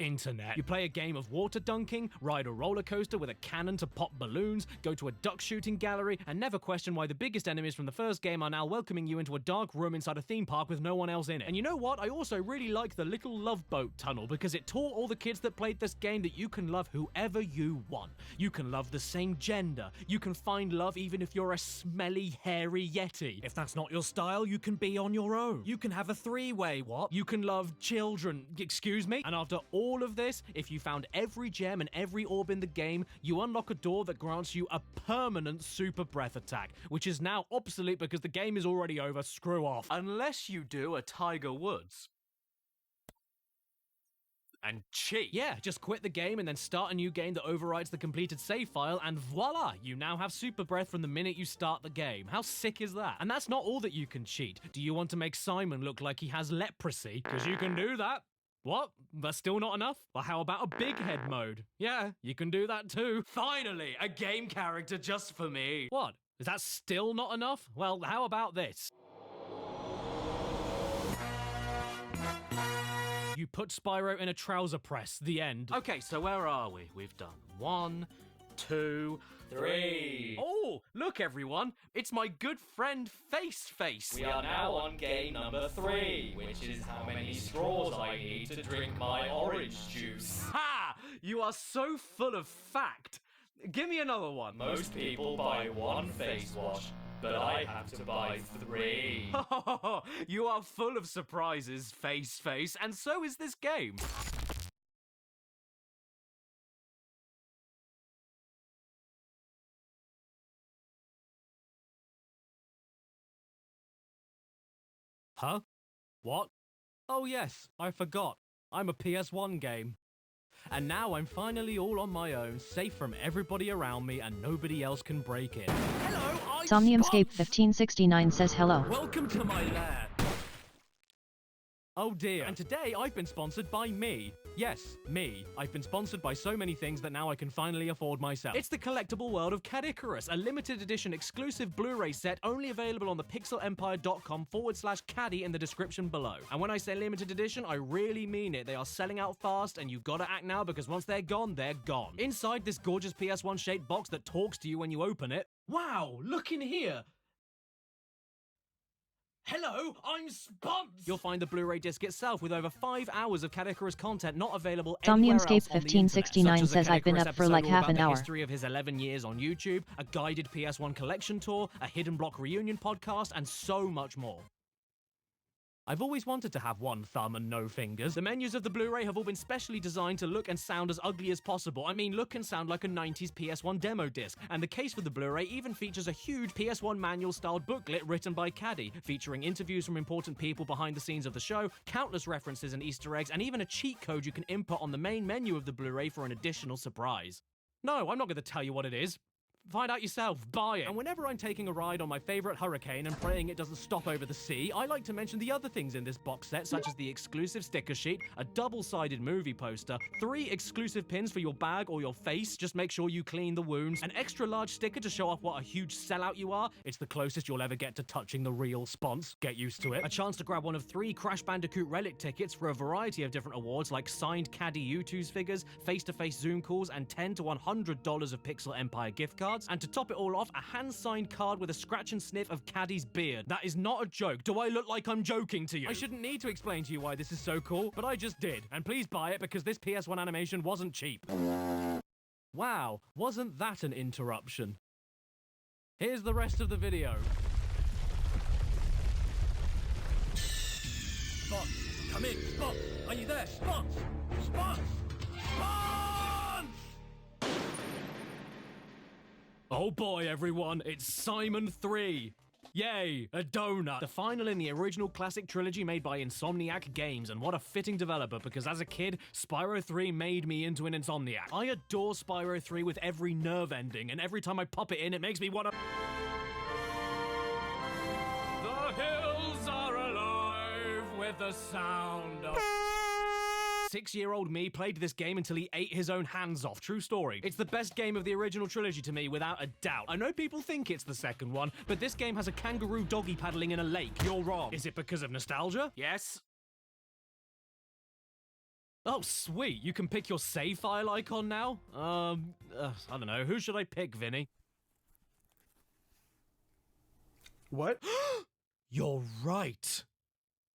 Speaker 1: Internet. You play a game of water dunking, ride a roller coaster with a cannon to pop balloons, go to a duck shooting gallery, and never question why the biggest enemies from the first game are now welcoming you into a dark room inside a theme park with no one else in it. And you know what? I also really like the little love boat tunnel because it taught all the kids that played this game that you can love whoever you want. You can love the same gender. You can find love even if you're a smelly, hairy yeti. If that's not your style, you can be on your own. You can have a three-way, what? You can love children, excuse me? And after all of this, if you found every gem and every orb in the game, you unlock a door that grants you a permanent super breath attack, which is now obsolete because the game is already over. Screw off.
Speaker 2: Unless you do a Tiger Woods. And cheat.
Speaker 1: Yeah, just quit the game and then start a new game that overwrites the completed save file, and voila, you now have super breath from the minute you start the game. How sick is that? And that's not all that you can cheat. Do you want to make Simon look like he has leprosy? Because you can do that. What? That's still not enough? Well, how about a big head mode? Yeah, you can do that too.
Speaker 2: Finally, a game character just for me.
Speaker 1: What? Is that still not enough? Well, how about this? You put Spyro in a trouser press. The end.
Speaker 2: Okay, so where are we? We've done 1, 2, 3. Oh, look everyone, it's my good friend Face.
Speaker 1: We are now on game number 3, which is how many straws I need to drink my orange juice.
Speaker 2: Ha! You are so full of fact. Give me another one.
Speaker 1: Most people buy 1 face wash, but I have to buy 3.
Speaker 2: You are full of surprises, Face, and so is this game.
Speaker 4: Huh? What? Oh yes, I forgot. I'm a PS1 game. And now I'm finally all on my own, safe from everybody around me and nobody else can break in. Hello, I'm
Speaker 9: Somniumscape 1569 says hello.
Speaker 4: Welcome to my lair. Oh dear, and today I've been sponsored by me. Yes, me. I've been sponsored by so many things that now I can finally afford myself.
Speaker 2: It's the collectible world of Cad Icarus, a limited edition exclusive Blu-ray set only available on the pixelempire.com/caddy in the description below. And when I say limited edition, I really mean it. They are selling out fast and you've got to act now because once they're gone, they're gone. Inside this gorgeous PS1 shaped box that talks to you when you open it. Wow, look in here. Hello, I'm Spons! You'll find the Blu-ray disc itself with over 5 hours of Cad Icarus content not available anywhere else on
Speaker 9: Somniumscape
Speaker 2: the internet,
Speaker 9: 1569 says I've been up for like half an
Speaker 2: the
Speaker 9: hour.
Speaker 2: history of his 11 years on YouTube, a guided PS1 collection tour, a Hidden Block reunion podcast, and so much more.
Speaker 4: I've always wanted to have 1 thumb and no fingers.
Speaker 2: The menus of the Blu-ray have all been specially designed to look and sound as ugly as possible. I mean, look and sound like a 90s PS1 demo disc. And the case for the Blu-ray even features a huge PS1 manual-styled booklet written by Caddy, featuring interviews from important people behind the scenes of the show, countless references and Easter eggs, and even a cheat code you can input on the main menu of the Blu-ray for an additional surprise. No, I'm not going to tell you what it is. Find out yourself, buy it.
Speaker 4: And whenever I'm taking a ride on my favorite hurricane and praying it doesn't stop over the sea, I like to mention the other things in this box set,
Speaker 2: such as the exclusive sticker sheet, a double-sided movie poster, 3 exclusive pins for your bag or your face, just make sure you clean the wounds, an extra large sticker to show off what a huge sellout you are.
Speaker 4: It's the closest you'll ever get to touching the real Spons. Get used to it.
Speaker 2: A chance to grab one of 3 Crash Bandicoot Relic tickets for a variety of different awards like signed Caddy U2's figures, face-to-face Zoom calls, and $10 to $100 of Pixel Empire gift cards. And to top it all off, a hand-signed card with a scratch and sniff of Caddy's beard. That is not a joke. Do I look like I'm joking to you?
Speaker 4: I shouldn't need to explain to you why this is so cool, but I just did. And please buy it because this PS1 animation wasn't cheap. Wow, wasn't that an interruption? Here's the rest of the video. Spons, come in. Spons, are you there? Spons! Spons! Spons!
Speaker 2: Oh boy, everyone, it's Simon 3. Yay, a donut. The final in the original classic trilogy made by Insomniac Games, and what a fitting developer, because as a kid, Spyro 3 made me into an Insomniac. I adore Spyro 3 with every nerve ending, and every time I pop it in, it makes me want to... The hills are alive with the sound of... 6-year-old me played this game until he ate his own hands off. True story. It's the best game of the original trilogy to me, without a doubt. I know people think it's the second one, but this game has a kangaroo doggy paddling in a lake. You're wrong. Is it because of nostalgia? Yes. Oh, sweet. You can pick your save file icon now? I don't know. Who should I pick, Vinny?
Speaker 4: What?
Speaker 2: You're right.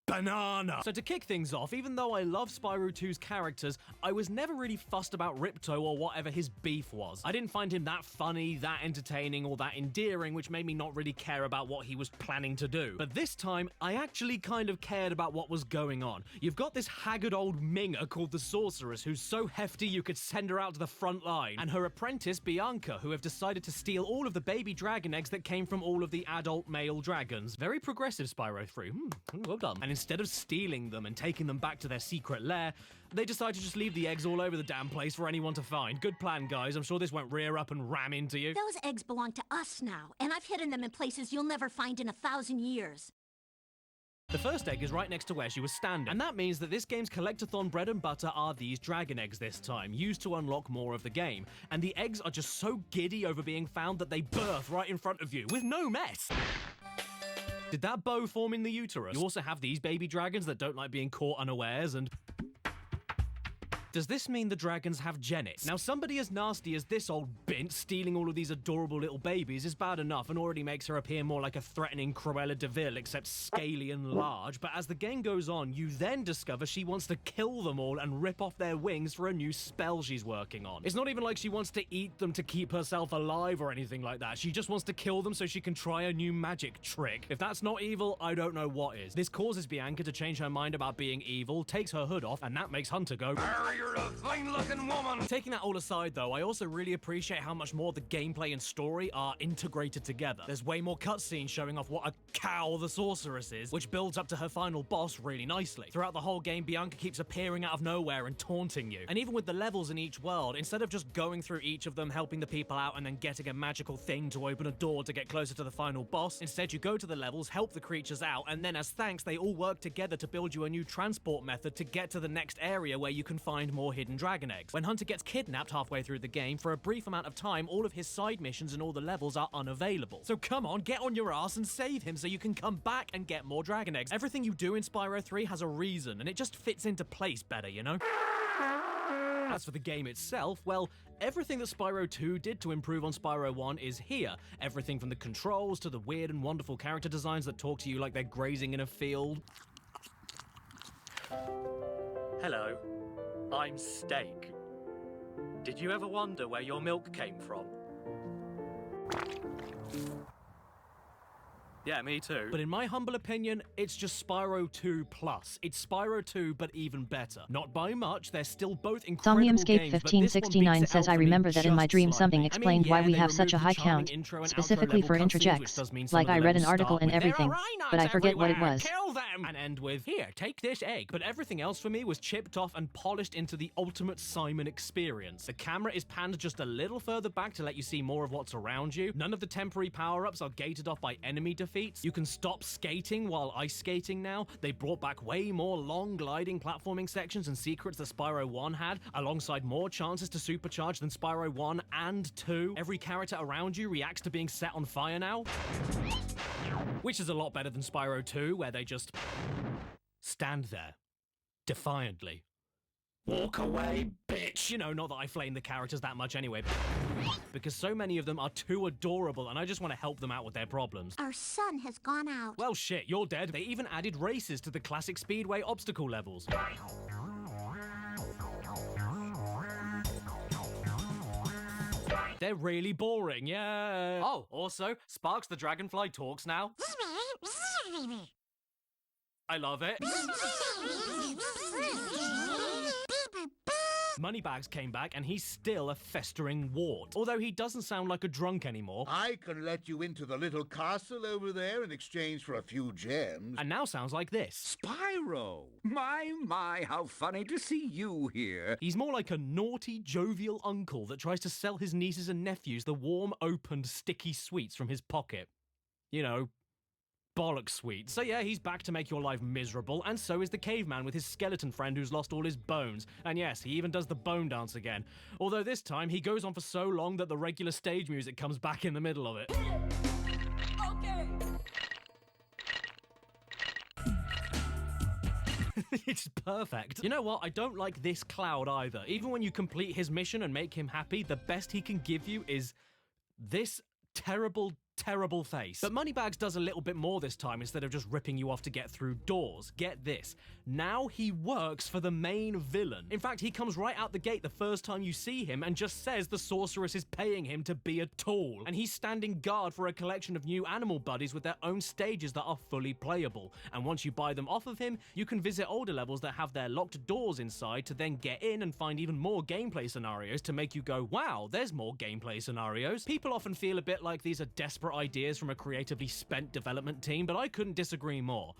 Speaker 2: Banana! So to kick things off, even though I love Spyro 2's characters, I was never really fussed about Ripto or whatever his beef was. I didn't find him that funny, that entertaining, or that endearing, which made me not really care about what he was planning to do. But this time, I actually kind of cared about what was going on. You've got this haggard old Minger called the Sorceress, who's so hefty you could send her out to the front line, and her apprentice, Bianca, who have decided to steal all of the baby dragon eggs that came from all of the adult male dragons. Very progressive, Spyro 3. Well done. And instead of stealing them and taking them back to their secret lair, they decide to just leave the eggs all over the damn place for anyone to find. Good plan, guys. I'm sure this won't rear up and ram into you.
Speaker 3: Those eggs belong to us now, and I've hidden them in places you'll never find in 1,000 years.
Speaker 2: The first egg is right next to where she was standing, and that means that this game's collectathon bread and butter are these dragon eggs this time, used to unlock more of the game. And the eggs are just so giddy over being found that they birth right in front of you, with no mess. Did that bow form in the uterus? You also have these baby dragons that don't like being caught unawares, and Does this mean the dragons have genets? Now, somebody as nasty as this old bint stealing all of these adorable little babies is bad enough and already makes her appear more like a threatening Cruella de Vil, except scaly and large. But as the game goes on, you then discover she wants to kill them all and rip off their wings for a new spell she's working on. It's not even like she wants to eat them to keep herself alive or anything like that. She just wants to kill them so she can try a new magic trick. If that's not evil, I don't know what is. This causes Bianca to change her mind about being evil, takes her hood off, and that makes Hunter go, "You're a fine-looking woman!" Taking that all aside, though, I also really appreciate how much more the gameplay and story are integrated together. There's way more cutscenes showing off what a cow the sorceress is, which builds up to her final boss really nicely. Throughout the whole game, Bianca keeps appearing out of nowhere and taunting you. And even with the levels in each world, instead of just going through each of them, helping the people out, and then getting a magical thing to open a door to get closer to the final boss, instead you go to the levels, help the creatures out, and then as thanks, they all work together to build you a new transport method to get to the next area where you can find more hidden dragon eggs. When Hunter gets kidnapped halfway through the game, for a brief amount of time, all of his side missions and all the levels are unavailable. So come on, get on your ass and save him so you can come back and get more dragon eggs. Everything you do in Spyro 3 has a reason, and it just fits into place better, you know? As for the game itself, well, everything that Spyro 2 did to improve on Spyro 1 is here. Everything from the controls to the weird and wonderful character designs that talk to you like they're grazing in a field. Hello, I'm Steak. Did you ever wonder where your milk came from? Yeah, me too. But in my humble opinion, it's just Spyro 2 Plus. It's Spyro 2, but even better. Not by much, they're still both incredible games,
Speaker 9: Somniumscape 1569 says, I remember that in my dream something explained why we have such a high count, specifically for interjects. Like I read an article and everything, but I forget what it was.
Speaker 2: Kill them! And end with, here, take this egg. But everything else for me was chipped off and polished into the ultimate Simon experience. The camera is panned just a little further back to let you see more of what's around you. None of the temporary power-ups are gated off by enemy defeats. You can stop skating while ice skating now. They brought back way more long gliding platforming sections and secrets that Spyro 1 had, alongside more chances to supercharge than Spyro 1 and 2. Every character around you reacts to being set on fire now, which is a lot better than Spyro 2, where they just stand there, defiantly. Walk away, bitch! You know, not that I flame the characters that much anyway, because so many of them are too adorable and I just want to help them out with their problems.
Speaker 3: Our sun has gone out.
Speaker 2: Well, shit, you're dead. They even added races to the classic Speedway obstacle levels. They're really boring, yeah. Oh, also, Sparks the Dragonfly talks now. I love it. Moneybags came back and he's still a festering wart. Although he doesn't sound like a drunk anymore.
Speaker 23: I can let you into the little castle over there in exchange for a few gems.
Speaker 2: And now sounds like this.
Speaker 10: Spyro! My, how funny to see you here.
Speaker 2: He's more like a naughty, jovial uncle that tries to sell his nieces and nephews the warm, opened, sticky sweets from his pocket. You know, bollock sweet. So yeah, he's back to make your life miserable, and so is the caveman with his skeleton friend who's lost all his bones. And yes, he even does the bone dance again. Although this time, he goes on for so long that the regular stage music comes back in the middle of it. Okay. It's perfect. You know what? I don't like this Cloud either. Even when you complete his mission and make him happy, the best he can give you is this terrible face. But Moneybags does a little bit more this time. Instead of just ripping you off to get through doors, get this, now he works for the main villain. In fact, he comes right out the gate the first time you see him and just says the sorceress is paying him to be a tool, and he's standing guard for a collection of new animal buddies with their own stages that are fully playable. And once you buy them off of him, you can visit older levels that have their locked doors inside to then get in and find even more gameplay scenarios to make you go, wow, there's more gameplay scenarios. People often feel a bit like these are desperate ideas from a creatively spent development team, but I couldn't disagree more.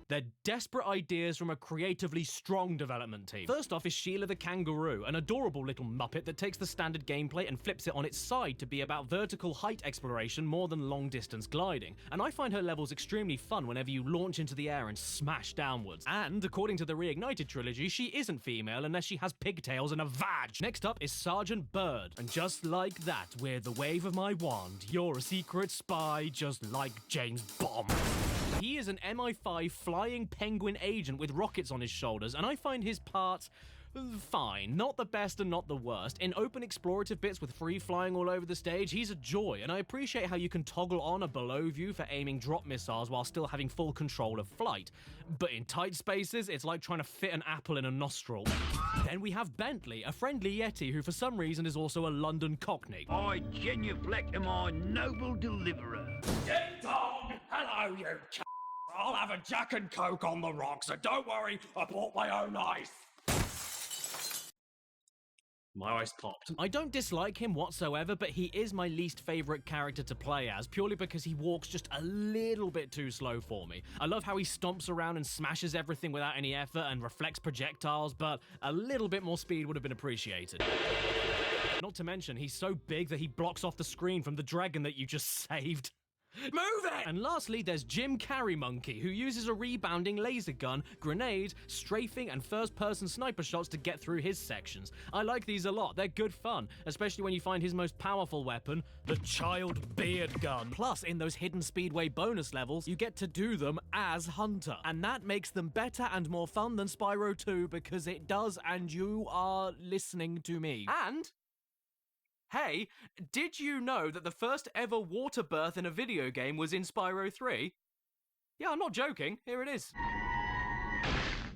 Speaker 2: They're desperate ideas from a creatively strong development team. First off is Sheila the Kangaroo, an adorable little muppet that takes the standard gameplay and flips it on its side to be about vertical height exploration more than long-distance gliding. And I find her levels extremely fun whenever you launch into the air and smash downwards. And according to the Reignited trilogy, she isn't female unless she has pigtails and a vag. Next up is Sergeant Bird. And just like that, with the wave of my wand, you're a secret spy just like James Bond. He is an MI5 flying penguin agent with rockets on his shoulders, and I find his part
Speaker 1: fine. Not the best and not the worst. In open explorative bits with free flying all over the stage, he's a joy, and I appreciate how you can toggle on a below view for aiming drop missiles while still having full control of flight. But in tight spaces, it's like trying to fit an apple in a nostril. Then we have Bentley, a friendly Yeti who for some reason is also a London Cockney.
Speaker 10: I genuflect to my noble deliverer.
Speaker 2: Ding dong! Hello, you c***. I'll have a Jack and Coke on the rocks, and don't worry, I bought my own ice. My ice popped.
Speaker 1: I don't dislike him whatsoever, but he is my least favorite character to play as, purely because he walks just a little bit too slow for me. I love how he stomps around and smashes everything without any effort and reflects projectiles, but a little bit more speed would have been appreciated. Not to mention, he's so big that he blocks off the screen from the dragon that you just saved. Move it! And lastly, there's Jim Carrey Monkey, who uses a rebounding laser gun, grenades, strafing, and first-person sniper shots to get through his sections. I like these a lot. They're good fun, especially when you find his most powerful weapon, the Child Beard Gun. Plus, in those hidden Speedway bonus levels, you get to do them as Hunter. And that makes them better and more fun than Spyro 2, because it does, and you are listening to me. And hey, did you know that the first ever water birth in a video game was in Spyro 3? Yeah, I'm not joking. Here it is.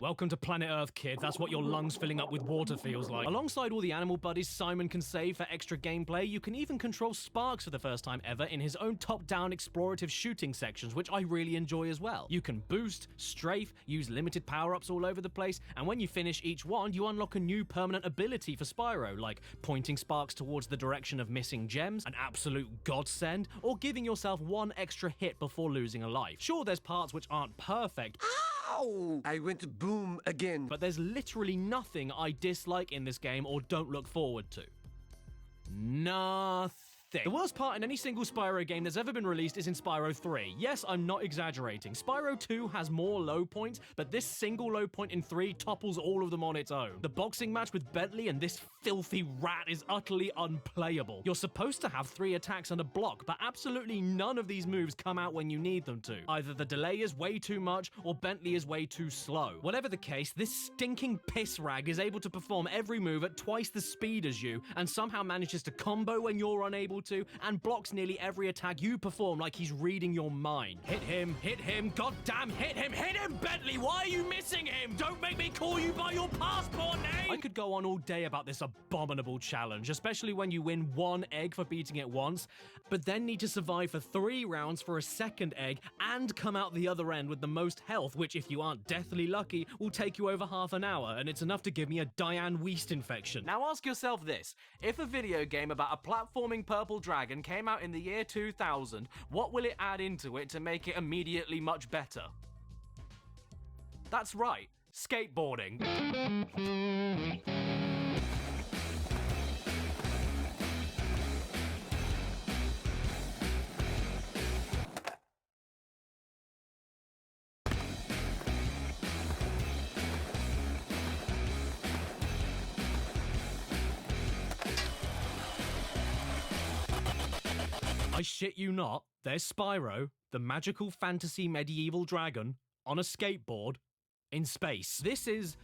Speaker 1: Welcome to Planet Earth, kid. That's what your lungs filling up with water feels like. Alongside all the animal buddies Simon can save for extra gameplay, you can even control Sparks for the first time ever in his own top-down explorative shooting sections, which I really enjoy as well. You can boost, strafe, use limited power-ups all over the place, and when you finish each one, you unlock a new permanent ability for Spyro, like pointing Sparks towards the direction of missing gems, an absolute godsend, or giving yourself one extra hit before losing a life. Sure, there's parts which aren't perfect.
Speaker 12: Ow! I went boom again.
Speaker 1: But there's literally nothing I dislike in this game or don't look forward to. Nothing. The worst part in any single Spyro game that's ever been released is in Spyro 3. Yes, I'm not exaggerating. Spyro 2 has more low points, but this single low point in 3 topples all of them on its own. The boxing match with Bentley and this filthy rat is utterly unplayable. You're supposed to have 3 attacks and a block, but absolutely none of these moves come out when you need them to. Either the delay is way too much, or Bentley is way too slow. Whatever the case, this stinking piss rag is able to perform every move at twice the speed as you, and somehow manages to combo when you're unable to, and blocks nearly every attack you perform like he's reading your mind. Hit him, goddamn hit him, Bentley, why are you missing him? Don't make me call you by your passport name! I could go on all day about this abominable challenge, especially when you win 1 egg for beating it once, but then need to survive for 3 rounds for a second egg and come out the other end with the most health, which if you aren't deathly lucky, will take you over half an hour, and it's enough to give me a Diane Weist infection. Now ask yourself this, if a video game about a platforming purple dragon came out in the year 2000, what will it add into it to make it immediately much better? That's right, skateboarding. I shit you not, there's Spyro, the magical fantasy medieval dragon, on a skateboard in space. This is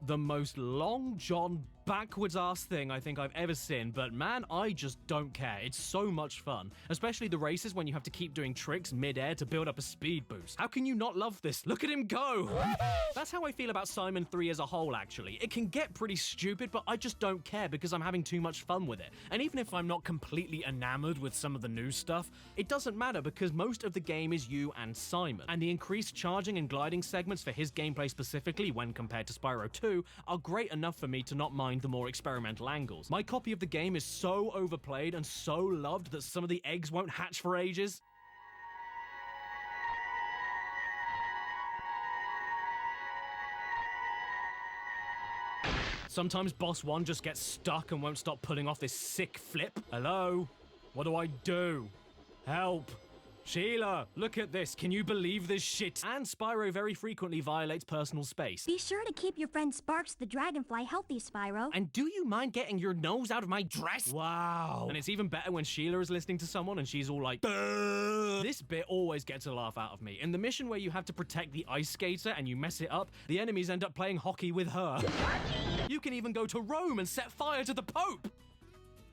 Speaker 1: the most long john backwards ass thing I think I've ever seen, but man, I just don't care. It's so much fun, especially the races when you have to keep doing tricks mid-air to build up a speed boost. How can you not love this? Look at him go! That's how I feel about Simon 3 as a whole, actually. It can get pretty stupid, but I just don't care because I'm having too much fun with it. And even if I'm not completely enamored with some of the new stuff, it doesn't matter because most of the game is you and Simon. And the increased charging and gliding segments for his gameplay specifically when compared to Spyro 2 are great enough for me to not mind the more experimental angles. My copy of the game is so overplayed and so loved that some of the eggs won't hatch for ages. Sometimes Boss 1 just gets stuck and won't stop pulling off this sick flip. Hello? What do I do? Help! Sheila, look at this. Can you believe this shit? And Spyro very frequently violates personal space.
Speaker 3: Be sure to keep your friend Sparks the Dragonfly healthy, Spyro.
Speaker 1: And do you mind getting your nose out of my dress? Wow. And it's even better when Sheila is listening to someone and she's all like, "Duh." This bit always always gets a laugh out of me. In the mission where you have to protect the ice skater and you mess it up, the enemies end up playing hockey with her. You can even go to Rome and set fire to the Pope!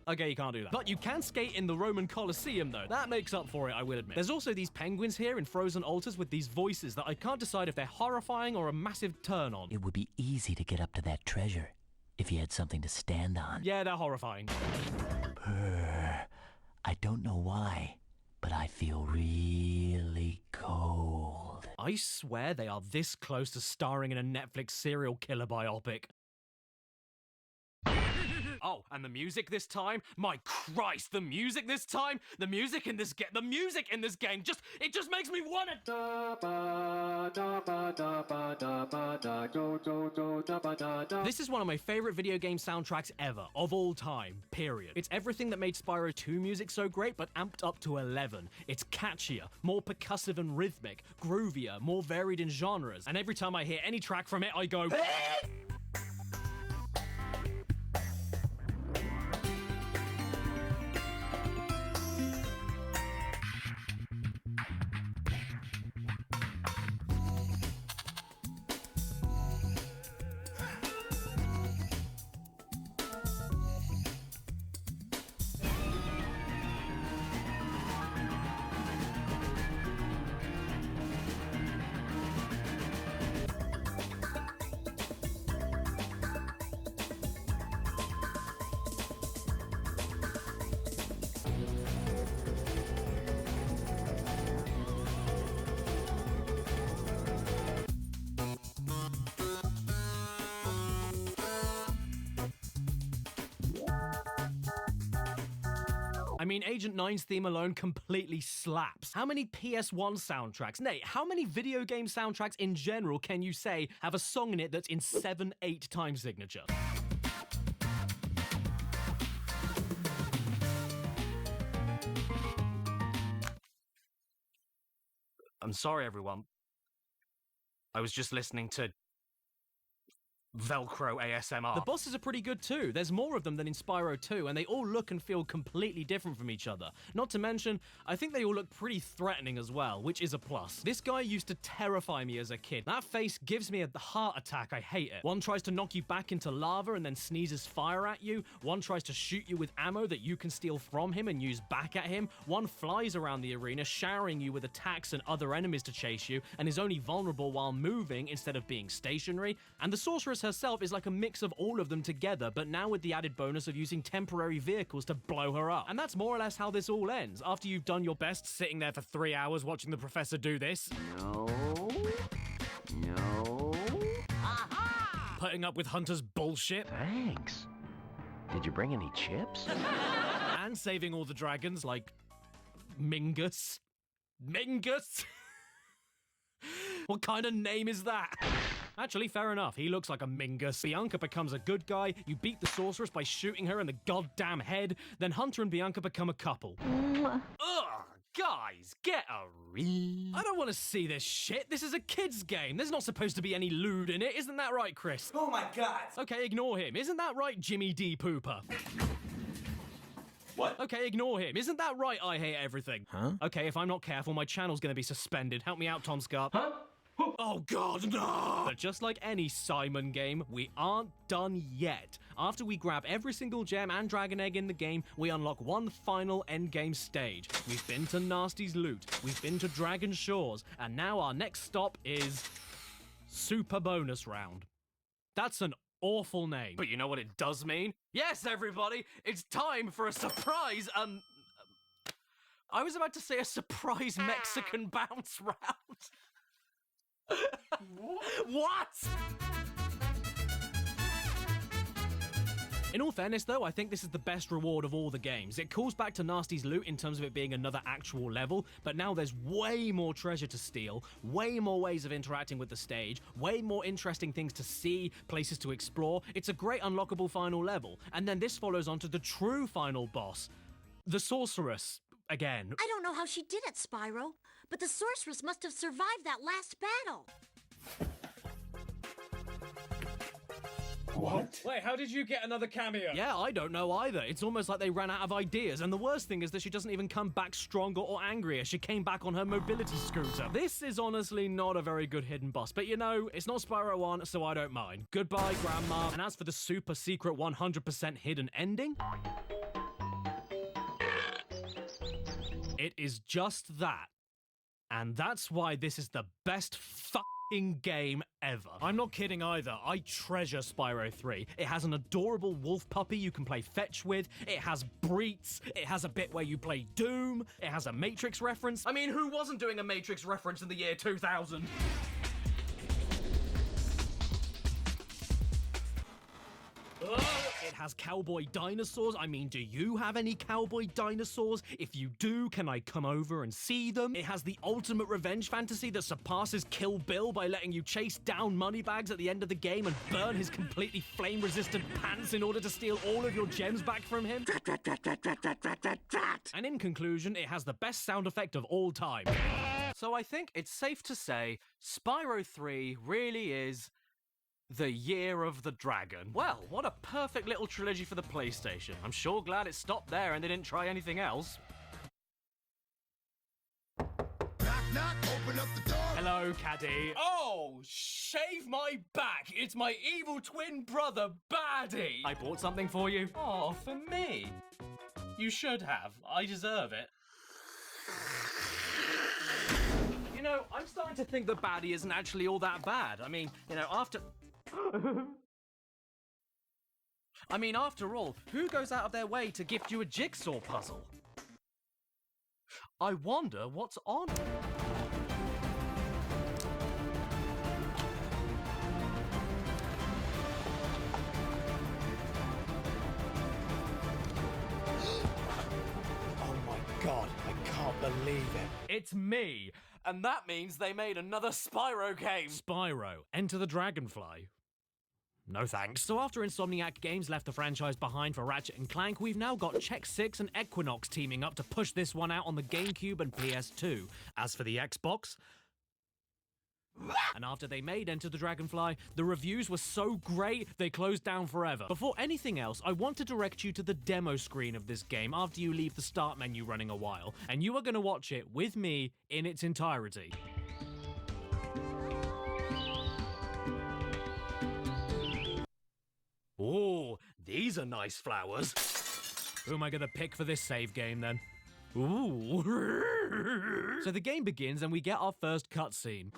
Speaker 1: Okay, you can't do that. But you can skate in the Roman Colosseum, though. That makes up for it, I will admit. There's also these penguins here in frozen altars with these voices that I can't decide if they're horrifying or a massive turn-on.
Speaker 6: It would be easy to get up to that treasure if you had something to stand on.
Speaker 1: Yeah, they're horrifying.
Speaker 6: Purr. I don't know why, but I feel really cold.
Speaker 1: I swear they are this close to starring in a Netflix serial killer biopic. Oh, and the music this time? My Christ, the music this time? The music in this game just makes me want it. This is one of my favorite video game soundtracks ever, of all time, period. It's everything that made Spyro 2 music so great, but amped up to 11. It's catchier, more percussive and rhythmic, groovier, more varied in genres, and every time I hear any track from it, I go... I mean, Agent 9's theme alone completely slaps. How many PS1 soundtracks, Nate, how many video game soundtracks in general can you say have a song in it that's in 7/8 time signature? I'm sorry, everyone. I was just listening to Velcro ASMR. The bosses are pretty good too. There's more of them than in Spyro 2, and they all look and feel completely different from each other. Not to mention, I think they all look pretty threatening as well, which is a plus. This guy used to terrify me as a kid. That face gives me a heart attack. I hate it. One tries to knock you back into lava and then sneezes fire at you. One tries to shoot you with ammo that you can steal from him and use back at him. One flies around the arena, showering you with attacks and other enemies to chase you, and is only vulnerable while moving instead of being stationary. And the sorceress herself is like a mix of all of them together, but now with the added bonus of using temporary vehicles to blow her up. And that's more or less how this all ends. After you've done your best sitting there for 3 hours watching the professor do this.
Speaker 5: No.
Speaker 1: Aha! Putting up with Hunter's bullshit.
Speaker 5: Thanks. Did you bring any chips?
Speaker 1: And saving all the dragons like Mingus. Mingus? What kind of name is that? Actually, fair enough. He looks like a Mingus. Bianca becomes a good guy. You beat the sorceress by shooting her in the goddamn head. Then Hunter and Bianca become a couple. Ugh, guys, get a read. I don't want to see this shit. This is a kid's game. There's not supposed to be any lewd in it. Isn't that right, Chris?
Speaker 2: Oh my God.
Speaker 1: Okay, ignore him. Isn't that right, Jimmy D. Pooper?
Speaker 2: What?
Speaker 1: Okay, ignore him. Isn't that right, I Hate Everything?
Speaker 6: Huh?
Speaker 1: Okay, if I'm not careful, my channel's gonna be suspended. Help me out, Tom Scarp.
Speaker 2: Huh?
Speaker 1: Oh God, no! But just like any Simon game, we aren't done yet. After we grab every single gem and dragon egg in the game, we unlock one final endgame stage. We've been to Nasty's Loot, we've been to Dragon Shores, and now our next stop is Super Bonus Round. That's an awful name. But you know what it does mean? Yes, everybody, it's time for a surprise, I was about to say a surprise Mexican bounce round. What? In all fairness though, I think this is the best reward of all the games. It calls back to Nasty's Loot in terms of it being another actual level, but now there's way more treasure to steal, way more ways of interacting with the stage, way more interesting things to see, places to explore. It's a great unlockable final level, and then this follows on to the true final boss, the sorceress. Again.
Speaker 3: I don't know how she did it, Spyro, but the sorceress must have survived that last battle.
Speaker 24: What?
Speaker 2: Wait, how did you get another cameo?
Speaker 1: Yeah, I don't know either. It's almost like they ran out of ideas, and the worst thing is that she doesn't even come back stronger or angrier. She came back on her mobility scooter. This is honestly not a very good hidden boss, but you know, it's not Spyro 1, so I don't mind. Goodbye, Grandma. And as for the super secret 100% hidden ending, it is just that. And that's why this is the best fucking game ever. I'm not kidding either. I treasure Spyro 3. It has an adorable wolf puppy you can play fetch with. It has breets. It has a bit where you play Doom. It has a Matrix reference. I mean, who wasn't doing a Matrix reference in the year 2000? It has cowboy dinosaurs. I mean, do you have any cowboy dinosaurs? If you do, can I come over and see them? It has the ultimate revenge fantasy that surpasses Kill Bill by letting you chase down Moneybags at the end of the game and burn his completely flame-resistant pants in order to steal all of your gems back from him. And in conclusion, it has the best sound effect of all time. So I think it's safe to say Spyro 3 really is the Year of the Dragon. Well, what a perfect little trilogy for the PlayStation. I'm sure glad it stopped there and they didn't try anything else.
Speaker 12: Knock, knock, open up the door.
Speaker 1: Hello, Caddy. Oh, shave my back. It's my evil twin brother, Baddie. I bought something for you. Oh, for me. You should have. I deserve it. You know, I'm starting to think that Baddie isn't actually all that bad. I mean, you know, after all, who goes out of their way to gift you a jigsaw puzzle? I wonder what's on it.
Speaker 2: Oh my god, I can't believe it.
Speaker 1: It's me, and that means they made another Spyro game. Spyro, Enter the Dragonfly. No thanks. So after Insomniac Games left the franchise behind for Ratchet & Clank, we've now got Check 6 and Equinox teaming up to push this one out on the GameCube and PS2. As for the Xbox, and after they made Enter the Dragonfly, the reviews were so great, they closed down forever. Before anything else, I want to direct you to the demo screen of this game after you leave the start menu running a while, and you are going to watch it with me in its entirety. Oh, these are nice flowers. Who am I gonna pick for this save game then? Ooh. So the game begins and we get our first cutscene.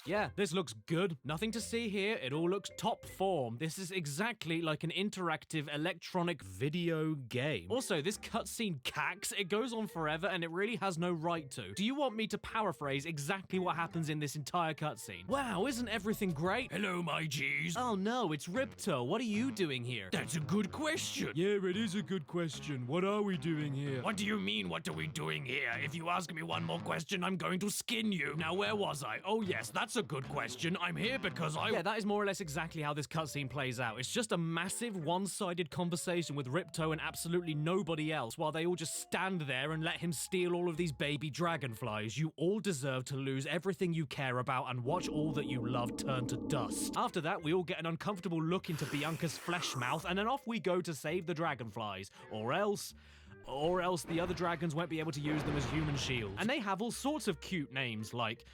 Speaker 1: Yeah, this looks good. Nothing to see here. It all looks top form. This is exactly like an interactive electronic video game. Also, this cutscene cacks. It goes on forever and it really has no right to. Do you want me to paraphrase exactly what happens in this entire cutscene? Wow, isn't everything great? Hello, my G's. Oh no, it's Ripto. What are you doing here? That's a good question. Yeah, it is a good question. What are we doing here? What do you mean, what are we doing here? If you ask me one more question, I'm going to skin you. Now, where was I? Oh yes, that's a good question. I'm here because Yeah, that is more or less exactly how this cutscene plays out. It's just a massive one-sided conversation with Ripto and absolutely nobody else while they all just stand there and let him steal all of these baby dragonflies. You all deserve to lose everything you care about and watch all that you love turn to dust. After that, we all get an uncomfortable look into Bianca's flesh mouth and then off we go to save the dragonflies. Or else the other dragons won't be able to use them as human shields. And they have all sorts of cute names like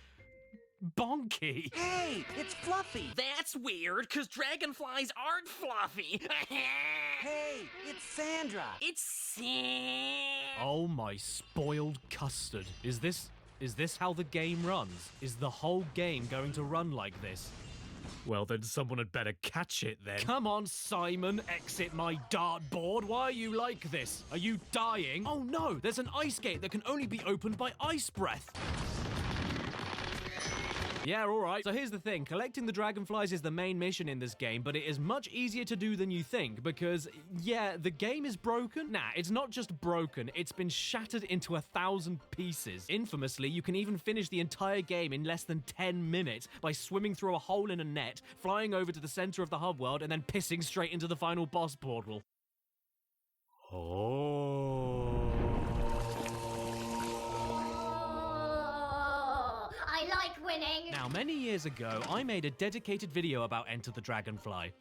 Speaker 1: Bonky.
Speaker 5: Hey, it's Fluffy.
Speaker 1: That's weird, because dragonflies aren't fluffy.
Speaker 5: Hey, it's Sandra.
Speaker 1: It's Sam. Oh my spoiled custard. Is this how the game runs? Is the whole game going to run like this? Well, then someone had better catch it then. Come on, Simon, exit my dartboard. Why are you like this? Are you dying? Oh no, there's an ice gate that can only be opened by ice breath. Yeah, alright. So here's the thing. Collecting the dragonflies is the main mission in this game, but it is much easier to do than you think because, yeah, the game is broken. Nah, it's not just broken. It's been shattered into 1,000 pieces. Infamously, you can even finish the entire game in less than 10 minutes by swimming through a hole in a net, flying over to the center of the hub world, and then pissing straight into the final boss portal. Oh.
Speaker 11: winning.
Speaker 4: Now, many years ago, I made a dedicated video about Enter the Dragonfly.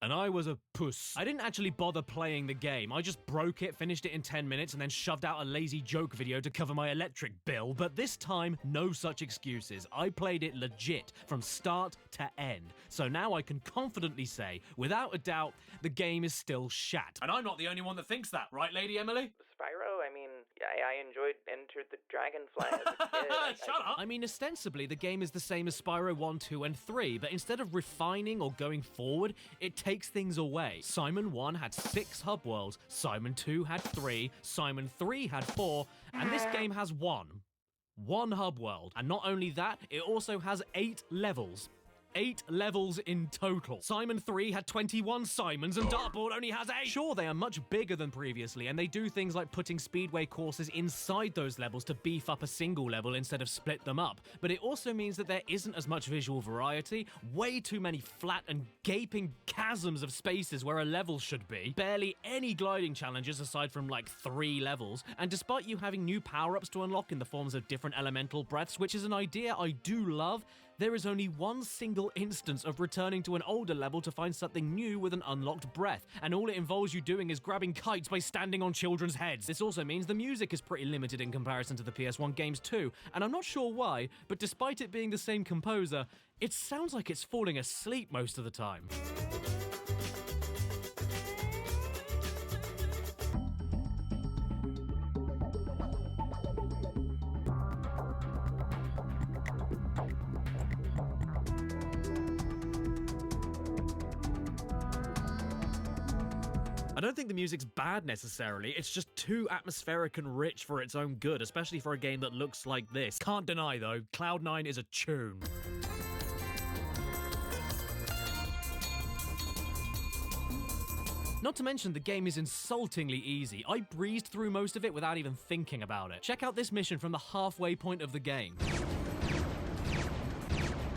Speaker 4: And I was a puss. I didn't actually bother playing the game. I just broke it, finished it in 10 minutes, and then shoved out a lazy joke video to cover my electric bill. But this time, no such excuses. I played it legit, from start to end. So now I can confidently say, without a doubt, the game is still shat. And I'm not the only one that thinks that, right, Lady Emily?
Speaker 8: Spyro, I mean, I enjoyed Enter the Dragonfly as a kid.
Speaker 4: Shut up! I mean, ostensibly, the game is the same as Spyro 1, 2, and 3, but instead of refining or going forward, it takes things away. Simon 1 had 6 hub worlds, Simon 2 had 3, Simon 3 had 4, and this game has 1. 1 hub world. And not only that, it also has 8 levels. 8 levels in total. Simon 3 had 21 Simons and Dartboard only has 8. Sure, they are much bigger than previously, and they do things like putting speedway courses inside those levels to beef up a single level instead of split them up. But it also means that there isn't as much visual variety, way too many flat and gaping chasms of spaces where a level should be, barely any gliding challenges aside from like 3 levels, and despite you having new power-ups to unlock in the forms of different elemental breaths, which is an idea I do love, there is only one single instance of returning to an older level to find something new with an unlocked breath, and all it involves you doing is grabbing kites by standing on children's heads. This also means the music is pretty limited in comparison to the PS1 games too, and I'm not sure why, but despite it being the same composer, it sounds like it's falling asleep most of the time. I don't think the music's bad necessarily, it's just too atmospheric and rich for its own good, especially for a game that looks like this. Can't deny though, Cloud9 is a tune. Not to mention, the game is insultingly easy. I breezed through most of it without even thinking about it. Check out this mission from the halfway point of the game.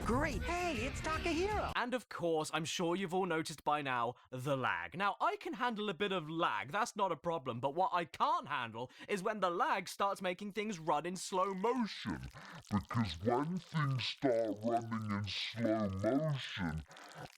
Speaker 5: Great! Hey, it's Takahiro!
Speaker 1: And of course, I'm sure you've all noticed by now, the lag. Now, I can handle a bit of lag, that's not a problem, but what I can't handle is when the lag starts making things run in slow motion.
Speaker 12: Because when things start running in slow motion,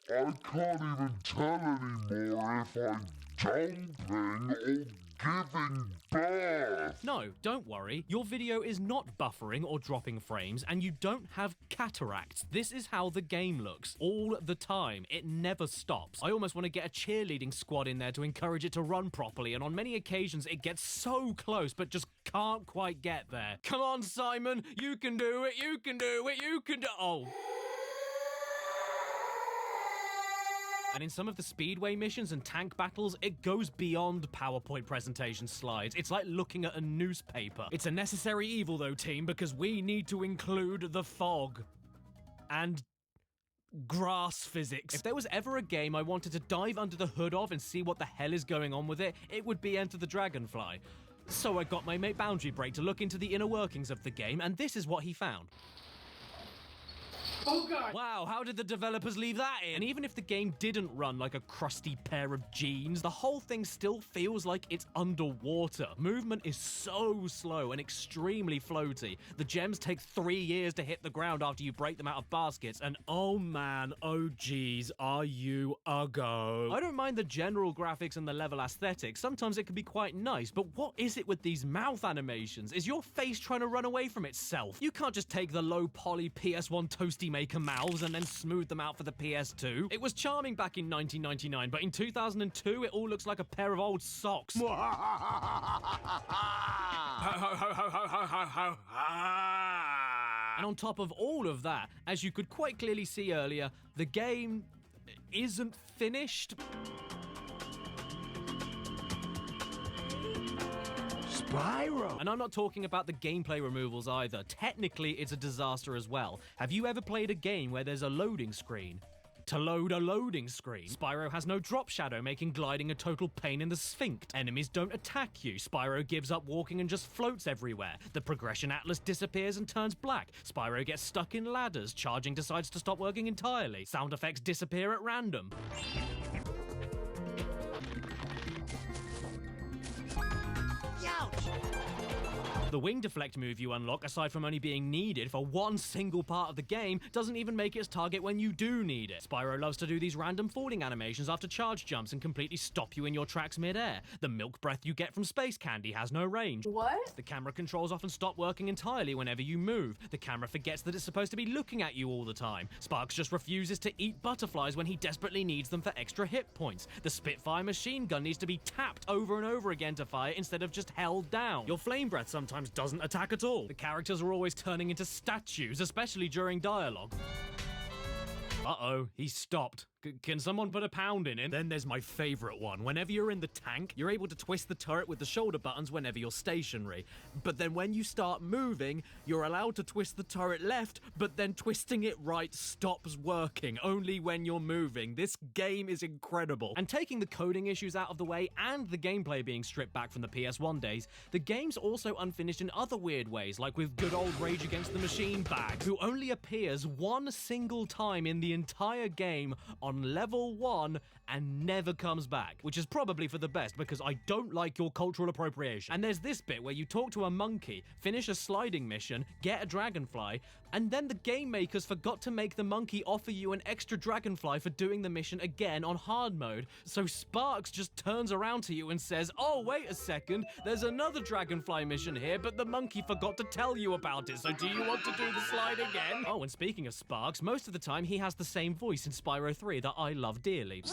Speaker 12: I can't even tell anymore if I'm jumping or giving birth.
Speaker 4: No, don't worry. Your video is not buffering or dropping frames, and you don't have cataracts. This is how the game looks, all the time. It never stops. I almost want to get a cheerleading squad in there to encourage it to run properly, and on many occasions it gets so close, but just can't quite get there. Come on, Simon! You can do it! You can do it! You can do— Oh. And in some of the speedway missions and tank battles, it goes beyond PowerPoint presentation slides. It's like looking at a newspaper. It's a necessary evil though, team, because we need to include the fog. And grass physics. If there was ever a game I wanted to dive under the hood of and see what the hell is going on with it, it would be Enter the Dragonfly. So I got my mate Boundary Break to look into the inner workings of the game, and this is what he found. Oh god! Wow, how did the developers leave that in? And even if the game didn't run like a crusty pair of jeans, the whole thing still feels like it's underwater. Movement is so slow and extremely floaty. The gems take 3 years to hit the ground after you break them out of baskets, and oh man, oh geez, are you a go. I don't mind the general graphics and the level aesthetics. Sometimes it can be quite nice, but what is it with these mouth animations? Is your face trying to run away from itself? You can't just take the low poly PS1 toasty maker mouths and then smooth them out for the PS2. It was charming back in 1999, but in 2002 it all looks like a pair of old socks. And on top of all of that, as you could quite clearly see earlier, the game isn't finished.
Speaker 5: Spyro!
Speaker 4: And I'm not talking about the gameplay removals either. Technically, it's a disaster as well. Have you ever played a game where there's a loading screen? To load a loading screen. Spyro has no drop shadow, making gliding a total pain in the sphinx. Enemies don't attack you. Spyro gives up walking and just floats everywhere. The progression atlas disappears and turns black. Spyro gets stuck in ladders. Charging decides to stop working entirely. Sound effects disappear at random.
Speaker 5: Ouch!
Speaker 4: The wing deflect move you unlock, aside from only being needed for one single part of the game, doesn't even make its target when you do need it. Spyro loves to do these random falling animations after charge jumps and completely stop you in your tracks mid-air. The milk breath you get from space candy has no range.
Speaker 13: What?
Speaker 4: The camera controls often stop working entirely whenever you move. The camera forgets that it's supposed to be looking at you all the time. Sparks just refuses to eat butterflies when he desperately needs them for extra hit points. The Spitfire machine gun needs to be tapped over and over again to fire instead of just held down. Your flame breath sometimes doesn't attack at all. The characters are always turning into statues, especially during dialogue. Uh-oh, he stopped. Can someone put a pound in him? Then there's my favorite one. Whenever you're in the tank, you're able to twist the turret with the shoulder buttons whenever you're stationary. But then when you start moving, you're allowed to twist the turret left, but then twisting it right stops working, only when you're moving. This game is incredible. And taking the coding issues out of the way and the gameplay being stripped back from the PS1 days, the game's also unfinished in other weird ways, like with good old Rage Against the Machine Bag, who only appears one single time in the entire game on level 1 and never comes back, which is probably for the best because I don't like your cultural appropriation. And there's this bit where you talk to a monkey, finish a sliding mission, get a dragonfly, and then the game makers forgot to make the monkey offer you an extra dragonfly for doing the mission again on hard mode, so Sparks just turns around to you and says, "Oh, wait a second, there's another dragonfly mission here, but the monkey forgot to tell you about it, so do you want to do the slide again?" Oh, and speaking of Sparks, most of the time he has the same voice in Spyro 3 that I love dearly.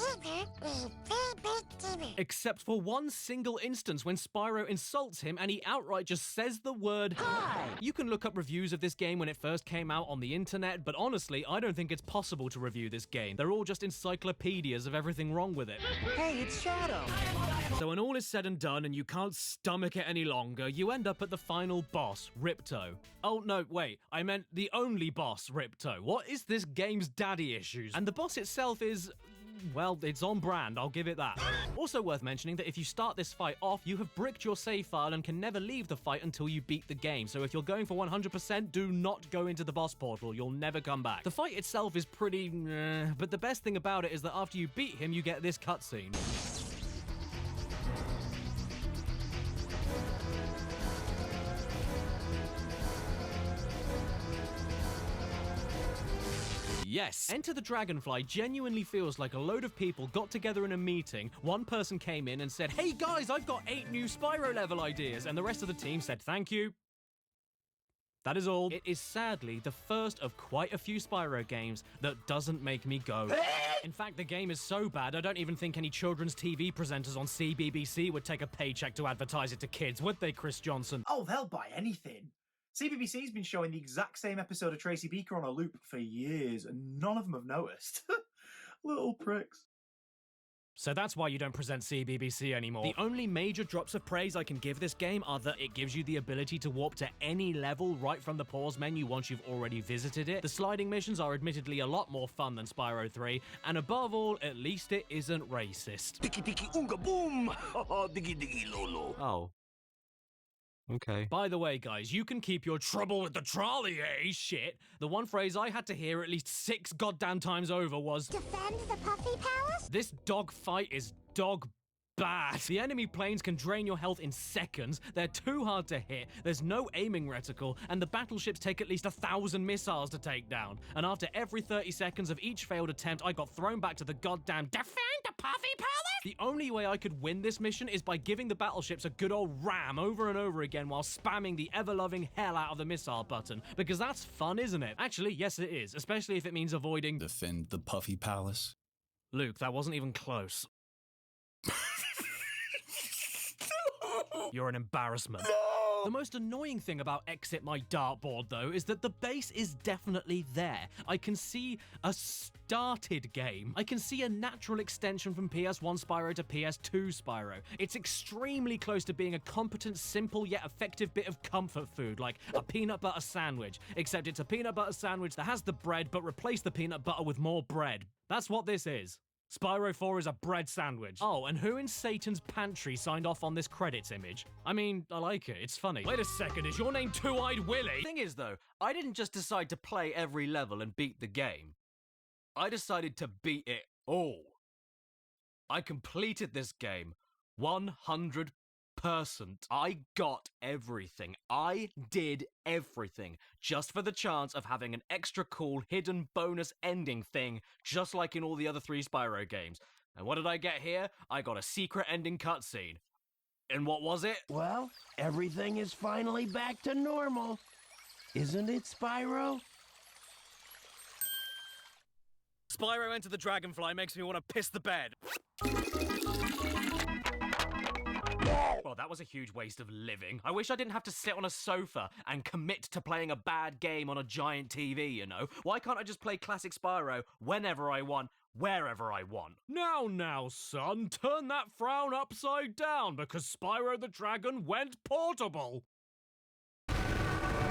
Speaker 4: Except for one single instance when Spyro insults him and he outright just says the word "Hi!" You can look up reviews of this game when it first came out on the internet, but honestly, I don't think it's possible to review this game. They're all just encyclopedias of everything wrong with it.
Speaker 5: Hey, it's Shadow!
Speaker 4: So when all is said and done and you can't stomach it any longer, you end up at the final boss, Ripto. Oh no, wait, I meant the only boss, Ripto. What is this game's daddy issues? And the boss itself is... well, it's on brand, I'll give it that. Also worth mentioning that if you start this fight off, you have bricked your save file and can never leave the fight until you beat the game. So if you're going for 100%, do not go into the boss portal, you'll never come back. The fight itself is pretty but the best thing about it is that after you beat him, you get this cutscene. Yes. Enter the Dragonfly genuinely feels like a load of people got together in a meeting, one person came in and said, "Hey guys, I've got 8 new Spyro level ideas," and the rest of the team said thank you. That is all. It is sadly the first of quite a few Spyro games that doesn't make me go. In fact, the game is so bad, I don't even think any children's TV presenters on CBBC would take a paycheck to advertise it to kids, would they, Chris Johnson?
Speaker 15: Oh, they'll buy anything. CBBC's been showing the exact same episode of Tracy Beaker on a loop for years, and none of them have noticed. Little pricks.
Speaker 4: So that's why you don't present CBBC anymore. The only major drops of praise I can give this game are that it gives you the ability to warp to any level right from the pause menu once you've already visited it. The sliding missions are admittedly a lot more fun than Spyro 3, and above all, at least it isn't racist.
Speaker 18: Tiki tiki unga boom! Diggy diggy lolo.
Speaker 4: Oh. Okay. By the way, guys, you can keep your trouble with the trolley, eh? Shit. The one phrase I had to hear at least 6 goddamn times over was...
Speaker 7: defend the Puffy Palace?
Speaker 4: This dog fight is dog bad. The enemy planes can drain your health in seconds, they're too hard to hit, there's no aiming reticle, and the battleships take at least 1,000 missiles to take down. And after every 30 seconds of each failed attempt, I got thrown back to the goddamn defend the Puffy Palace! The only way I could win this mission is by giving the battleships a good old ram over and over again while spamming the ever-loving hell out of the missile button, because that's fun, isn't it? Actually, yes it is, especially if it means avoiding...
Speaker 17: defend the Puffy Palace.
Speaker 4: Luke, that wasn't even close. You're an embarrassment. No! The most annoying thing about Exit My Dartboard, though, is that the base is definitely there. I can see a started game. I can see a natural extension from PS1 Spyro to PS2 Spyro. It's extremely close to being a competent, simple, yet effective bit of comfort food, like a peanut butter sandwich, except it's a peanut butter sandwich that has the bread, but replace the peanut butter with more bread. That's what this is. Spyro 4 is a bread sandwich. Oh, and who in Satan's pantry signed off on this credits image? I mean, I like it, it's funny. Wait a second, is your name Two-Eyed Willy?
Speaker 1: Thing is, though, I didn't just decide to play every level and beat the game. I decided to beat it all. I completed this game 100%.
Speaker 2: 100%. I got everything. I did everything. Just for the chance of having an extra cool hidden bonus ending thing, just like in all the other 3 Spyro games. And what did I get here? I got a secret ending cutscene. And what was it?
Speaker 14: Well, everything is finally back to normal. Isn't it, Spyro?
Speaker 2: Spyro Enter the Dragonfly makes me want to piss the bed. Well, that was a huge waste of living. I wish I didn't have to sit on a sofa and commit to playing a bad game on a giant TV, you know? Why can't I just play classic Spyro whenever I want, wherever I want?
Speaker 4: Now, son, turn that frown upside down because Spyro the Dragon went portable.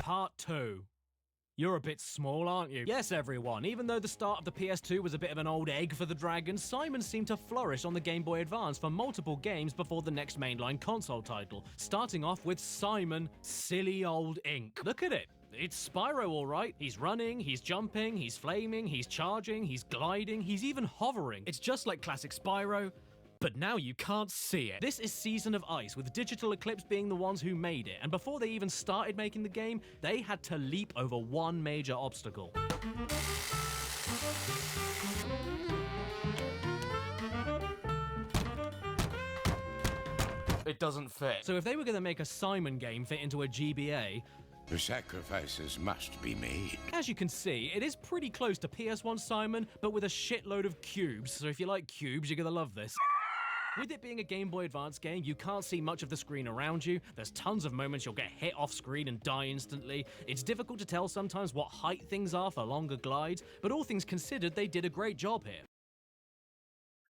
Speaker 4: Part 2. You're a bit small, aren't you? Yes, everyone. Even though the start of the PS2 was a bit of an old egg for the Dragon, Simon seemed to flourish on the Game Boy Advance for multiple games before the next mainline console title, starting off with Simon Silly Old Ink. Look at it. It's Spyro, all right. He's running, he's jumping, he's flaming, he's charging, he's gliding, he's even hovering. It's just like classic Spyro, but now you can't see it. This is Season of Ice, with Digital Eclipse being the ones who made it, and before they even started making the game, they had to leap over one major obstacle.
Speaker 2: It doesn't fit.
Speaker 4: So if they were going to make a Simon game fit into a GBA,
Speaker 10: The sacrifices must be made.
Speaker 4: as you can see, it is pretty close to PS1 Simon, but with a shitload of cubes, so if you like cubes, you're gonna love this. With it being a Game Boy Advance game, you can't see much of the screen around you. There's tons of moments you'll get hit off screen and die instantly. It's difficult to tell sometimes what height things are for longer glides, but all things considered, they did a great job here.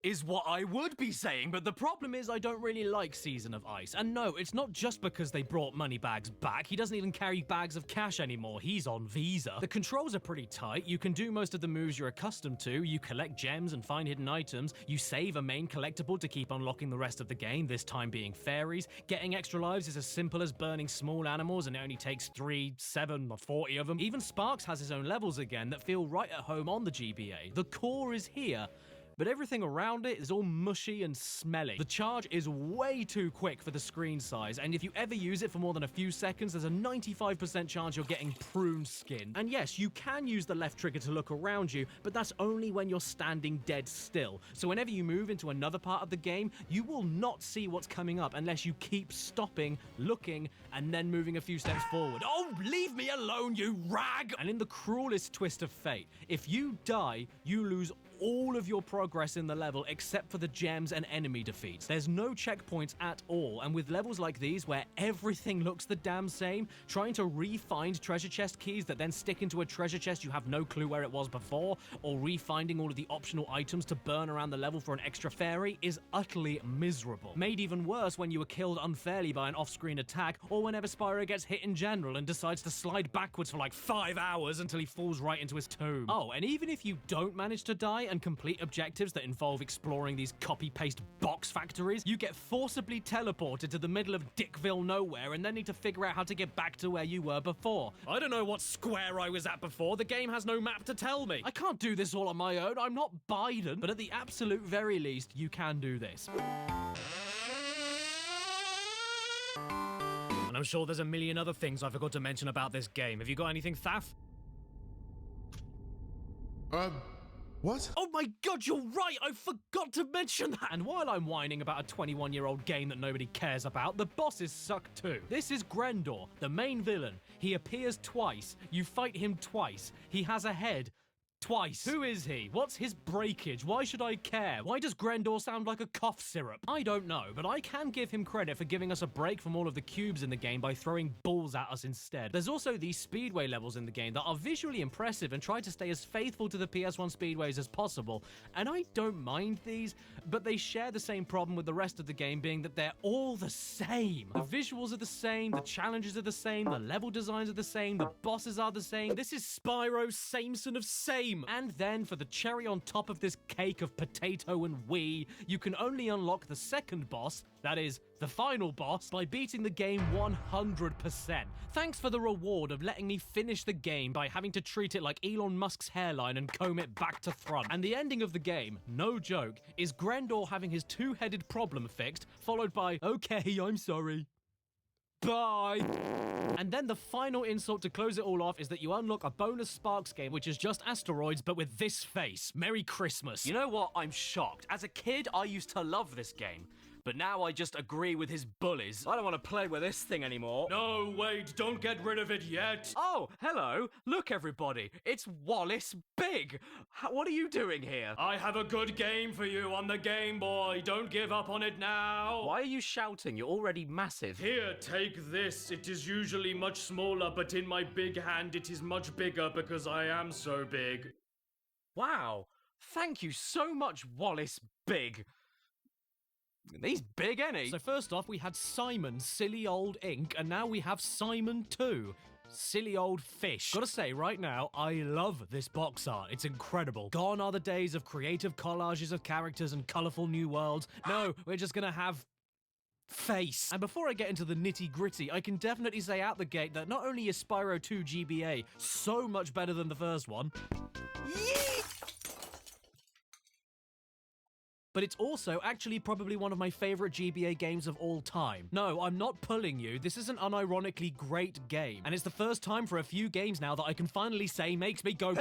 Speaker 4: Is what I would be saying, but the problem is I don't really like Season of Ice. And no, it's not just because they brought Moneybags back. He doesn't even carry bags of cash anymore. He's on Visa. The controls are pretty tight. You can do most of the moves you're accustomed to. You collect gems and find hidden items. You save a main collectible to keep unlocking the rest of the game, this time being fairies. Getting extra lives is as simple as burning small animals, and it only takes 3, 7, or 40 of them. Even Sparks has his own levels again that feel right at home on the GBA. The core is here, but everything around it is all mushy and smelly. The charge is way too quick for the screen size, and if you ever use it for more than a few seconds, there's a 95% chance you're getting prune skin. And yes, you can use the left trigger to look around you, but that's only when you're standing dead still. So whenever you move into another part of the game, you will not see what's coming up unless you keep stopping, looking, and then moving a few steps forward. Oh, leave me alone, you rag! And in the cruelest twist of fate, if you die, you lose all of your progress in the level except for the gems and enemy defeats. There's no checkpoints at all, and with levels like these where everything looks the damn same, trying to re-find treasure chest keys that then stick into a treasure chest you have no clue where it was before, or re-finding all of the optional items to burn around the level for an extra fairy is utterly miserable. Made even worse when you were killed unfairly by an off-screen attack, or whenever Spyro gets hit in general and decides to slide backwards for like 5 hours until he falls right into his tomb. Oh, and even if you don't manage to die and complete objectives that involve exploring these copy-paste box factories, you get forcibly teleported to the middle of Dickville nowhere and then need to figure out how to get back to where you were before. I don't know what square I was at before. The game has no map to tell me. I can't do this all on my own. I'm not Biden. But at the absolute very least, you can do this. And I'm sure there's a million other things I forgot to mention about this game. Have you got anything, Thaf?
Speaker 24: What?
Speaker 4: Oh my god, you're right! I forgot to mention that! And while I'm whining about a 21-year-old game that nobody cares about, the bosses suck too. This is Grendor, the main villain. He appears twice. You fight him twice. He has a head. Twice. Who is he? What's his breakage? Why should I care? Why does Grendor sound like a cough syrup? I don't know, but I can give him credit for giving us a break from all of the cubes in the game by throwing balls at us instead. There's also these speedway levels in the game that are visually impressive and try to stay as faithful to the PS1 speedways as possible, and I don't mind these, but they share the same problem with the rest of the game, being that they're all the same. The visuals are the same, the challenges are the same, the level designs are the same, the bosses are the same. This is Spyro Sameson of Same.
Speaker 1: game! And then, for the cherry on top of this cake of potato and wee, you can only unlock the second boss, that is, the final boss, by beating the game 100%. Thanks for the reward of letting me finish the game by having to treat it like Elon Musk's hairline and comb it back to front. And the ending of the game, no joke, is Grendor having his two-headed problem fixed, followed by, okay, I'm sorry. Bye! And then the final insult to close it all off is that you unlock a bonus Sparks game, which is just asteroids, but with this face. Merry Christmas.
Speaker 2: You know what? I'm shocked. As a kid, I used to love this game. But now I just agree with his bullies. I don't want to play with this thing anymore.
Speaker 1: No, wait, don't get rid of it yet.
Speaker 2: Oh, hello. Look, everybody. It's Wallace Big. What are you doing here?
Speaker 1: I have a good game for you on the Game Boy. Don't give up on it now.
Speaker 2: Why are you shouting? You're already massive.
Speaker 1: Here, take this. It is usually much smaller, but in my big hand it is much bigger because I am so big.
Speaker 2: Wow. Thank you so much, Wallace Big. He's big, ain't he?
Speaker 1: So first off, we had Simon, silly old ink, and now we have Simon 2. Silly old fish. Gotta say, right now, I love this box art. It's incredible. Gone are the days of creative collages of characters and colourful new worlds. No, we're just gonna have face. And before I get into the nitty-gritty, I can definitely say out the gate that not only is Spyro 2 GBA so much better than the first one, but it's also actually probably one of my favorite GBA games of all time. No, I'm not pulling you. This is an unironically great game. And it's the first time for a few games now that I can finally say makes me go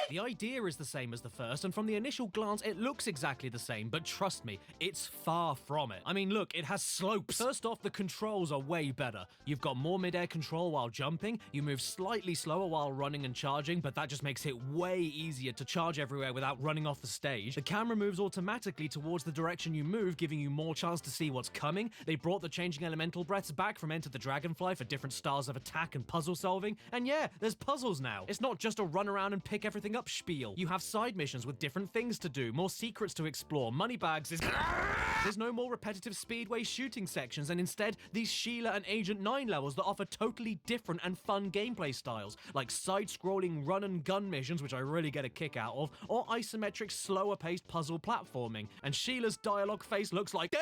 Speaker 1: The idea is the same as the first, and from the initial glance, it looks exactly the same, but trust me, it's far from it. I mean, look, it has slopes. First off, the controls are way better. You've got more mid-air control while jumping, you move slightly slower while running and charging, but that just makes it way easier to charge everywhere without running off the stage. The camera moves automatically towards the direction you move, giving you more chance to see what's coming. They brought the changing elemental breaths back from Enter the Dragonfly for different styles of attack and puzzle solving. And yeah, there's puzzles now. It's not just a run around and pick everything up spiel. You have side missions with different things to do, more secrets to explore. Moneybags is... There's no more repetitive speedway shooting sections, and instead, these Sheila and Agent 9 levels that offer totally different and fun gameplay styles, like side-scrolling run-and-gun missions, which I really get a kick out of, or isometric, slower-paced puzzle platforming. And Sheila's dialogue face looks like...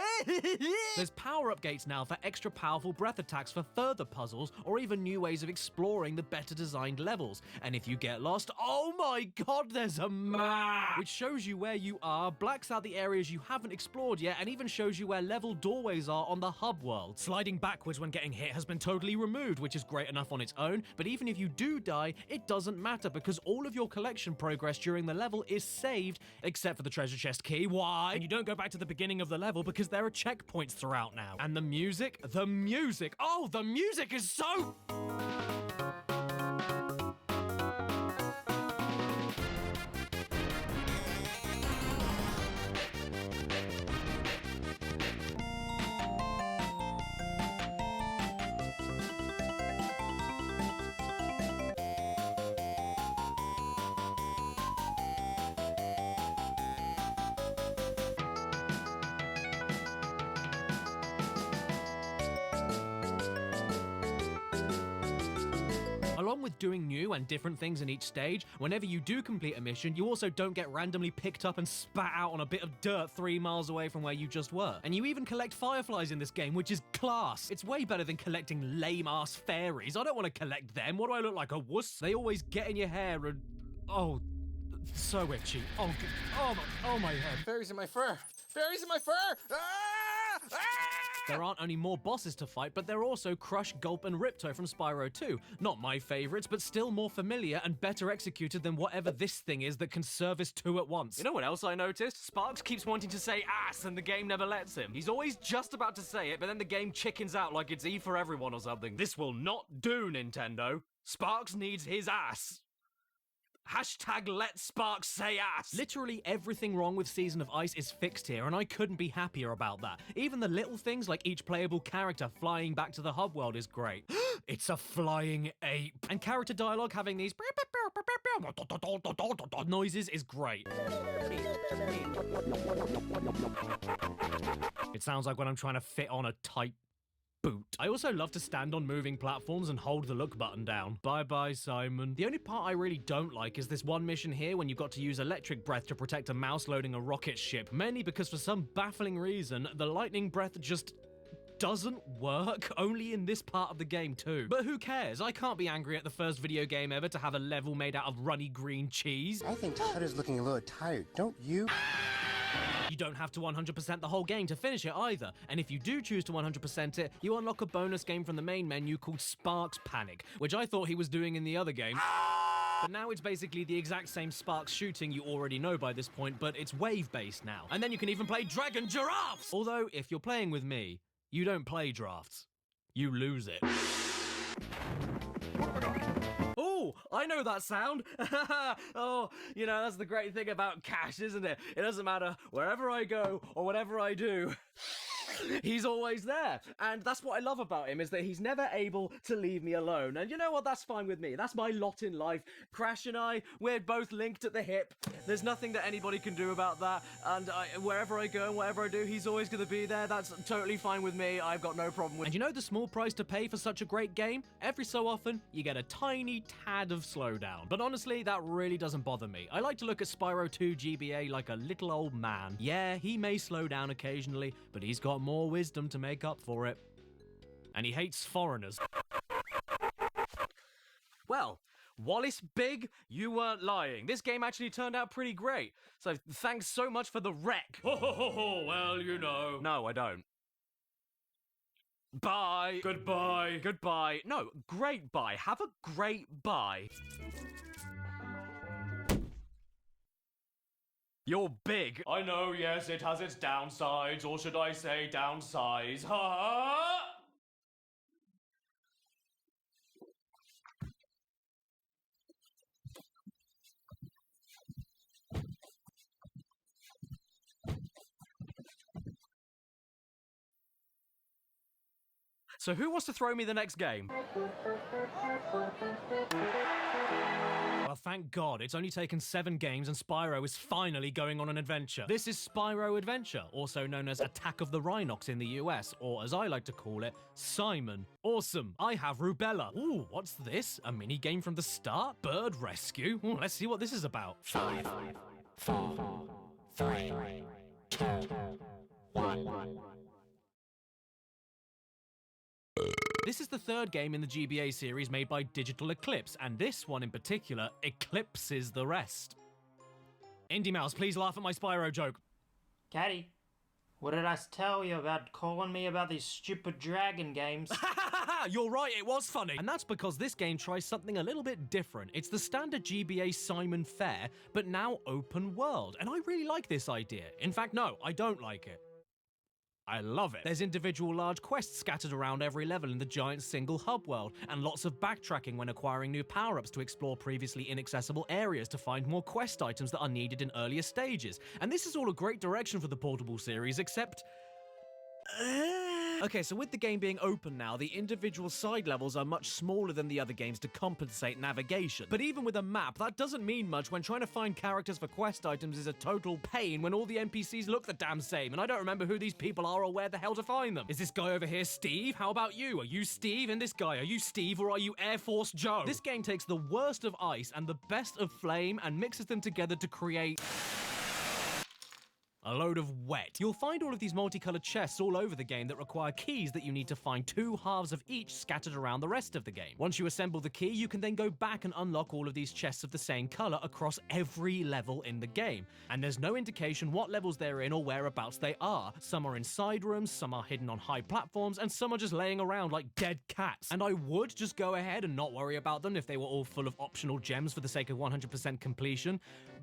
Speaker 1: There's power-up gates now for extra powerful breath attacks for further puzzles, or even new ways of exploring the better-designed levels. And if you get lost, oh my god, there's a map! Which shows you where you are, blacks out the areas you haven't explored yet, and even shows you where level doorways are on the hub world. Sliding backwards when getting hit has been totally removed, which is great enough on its own, but even if you do die, it doesn't matter because all of your collection progress during the level is saved, except for the treasure chest key. Why? And you don't go back to the beginning of the level because there are checkpoints throughout now. And the music, oh, the music is so... Along with doing new and different things in each stage, whenever you do complete a mission, you also don't get randomly picked up and spat out on a bit of dirt 3 miles away from where you just were. And you even collect fireflies in this game, which is class. It's way better than collecting lame-ass fairies. I don't want to collect them. What do I look like, a wuss? They always get in your hair and... Oh, so itchy. Oh my head.
Speaker 13: Fairies in my fur! Fairies in my fur! Ah! Ah!
Speaker 1: There aren't only more bosses to fight, but there are also Crush, Gulp, and Ripto from Spyro 2. Not my favorites, but still more familiar and better executed than whatever this thing is that can service 2 at once.
Speaker 2: You know what else I noticed? Sparks keeps wanting to say ass and the game never lets him. He's always just about to say it, but then the game chickens out like it's E for everyone or something. This will not do, Nintendo. Sparks needs his ass. Hashtag let Sparks say ass.
Speaker 1: Literally everything wrong with Season of Ice is fixed here, and I couldn't be happier about that. Even the little things like each playable character flying back to the hub world is great. It's a flying ape. And character dialogue having these noises is great. It sounds like when I'm trying to fit on a tight
Speaker 4: boot. I also love to stand on moving platforms and hold the look button down. Bye-bye, Simon. The only part I really don't like is this one mission here when you've got to use electric breath to protect a mouse loading a rocket ship, mainly because for some baffling reason, the lightning breath just doesn't work, only in this part of the game too. But who cares? I can't be angry at the first video game ever to have a level made out of runny green cheese.
Speaker 16: I think Todd is looking a little tired, don't you?
Speaker 4: You don't have to 100% the whole game to finish it either, and if you do choose to 100% it, you unlock a bonus game from the main menu called Sparks Panic, which I thought he was doing in the other game. But now it's basically the exact same Sparks shooting you already know by this point, but it's wave-based now. And then you can even play Dragon Giraffes! Although, if you're playing with me, you don't play drafts. You lose it. Oh, I know that sound. Oh, you know, that's the great thing about Cash, isn't it? It doesn't matter wherever I go or whatever I do. He's always there. And that's what I love about him, is that he's never able to leave me alone. And you know what? That's fine with me. That's my lot in life. Crash and I, we're both linked at the hip. There's nothing that anybody can do about that. And wherever I go and whatever I do, he's always going to be there. That's totally fine with me. I've got no problem with it. And you know the small price to pay for such a great game? Every so often, you get a tiny tad of slowdown. But honestly, that really doesn't bother me. I like to look at Spyro 2 GBA like a little old man. Yeah, he may slow down occasionally, but he's got more wisdom to make up for it. And he hates foreigners. Well, Wallace Big, you weren't lying. This game actually turned out pretty great. So thanks so much for the wreck.
Speaker 2: Well, you know.
Speaker 4: No, I don't. Bye.
Speaker 2: Goodbye.
Speaker 4: Goodbye. No, great bye. Have a great bye. You're big.
Speaker 2: I know, yes, it has its downsides, or should I say downsize. Ha!
Speaker 4: So who wants to throw me the next game? Well, thank God, it's only taken 7 games and Spyro is finally going on an adventure. This is Spyro Adventure, also known as Attack of the Rhinox in the US, or as I like to call it, Simon. Awesome, I have rubella. Ooh, what's this? A mini game from the start? Bird rescue? Ooh, let's see what this is about.
Speaker 18: 5, 4, 3, 2, 1.
Speaker 4: This is the 3rd game in the GBA series made by Digital Eclipse, and this one in particular eclipses the rest. Indy Mouse, please laugh at my Spyro joke.
Speaker 20: Caddy, what did I tell you about calling me about these stupid dragon games?
Speaker 4: You're right, it was funny. And that's because this game tries something a little bit different. It's the standard GBA Simon fare, but now open world. And I really like this idea. In fact, no, I don't like it. I love it. There's individual large quests scattered around every level in the giant single hub world, and lots of backtracking when acquiring new power-ups to explore previously inaccessible areas to find more quest items that are needed in earlier stages. And this is all a great direction for the Portable series, except... Okay, so with the game being open now, the individual side levels are much smaller than the other games to compensate navigation. But even with a map, that doesn't mean much when trying to find characters for quest items is a total pain when all the NPCs look the damn same, and I don't remember who these people are or where the hell to find them. Is this guy over here Steve? How about you? Are you Steve? And this guy, are you Steve or are you Air Force Joe? This game takes the worst of ice and the best of flame and mixes them together to create... a load of wet. You'll find all of these multicolored chests all over the game that require keys that you need to find 2 halves of each scattered around the rest of the game. Once you assemble the key, you can then go back and unlock all of these chests of the same color across every level in the game. And there's no indication what levels they're in or whereabouts they are. Some are in side rooms, some are hidden on high platforms, and some are just laying around like dead cats. And I would just go ahead and not worry about them if they were all full of optional gems for the sake of 100% completion.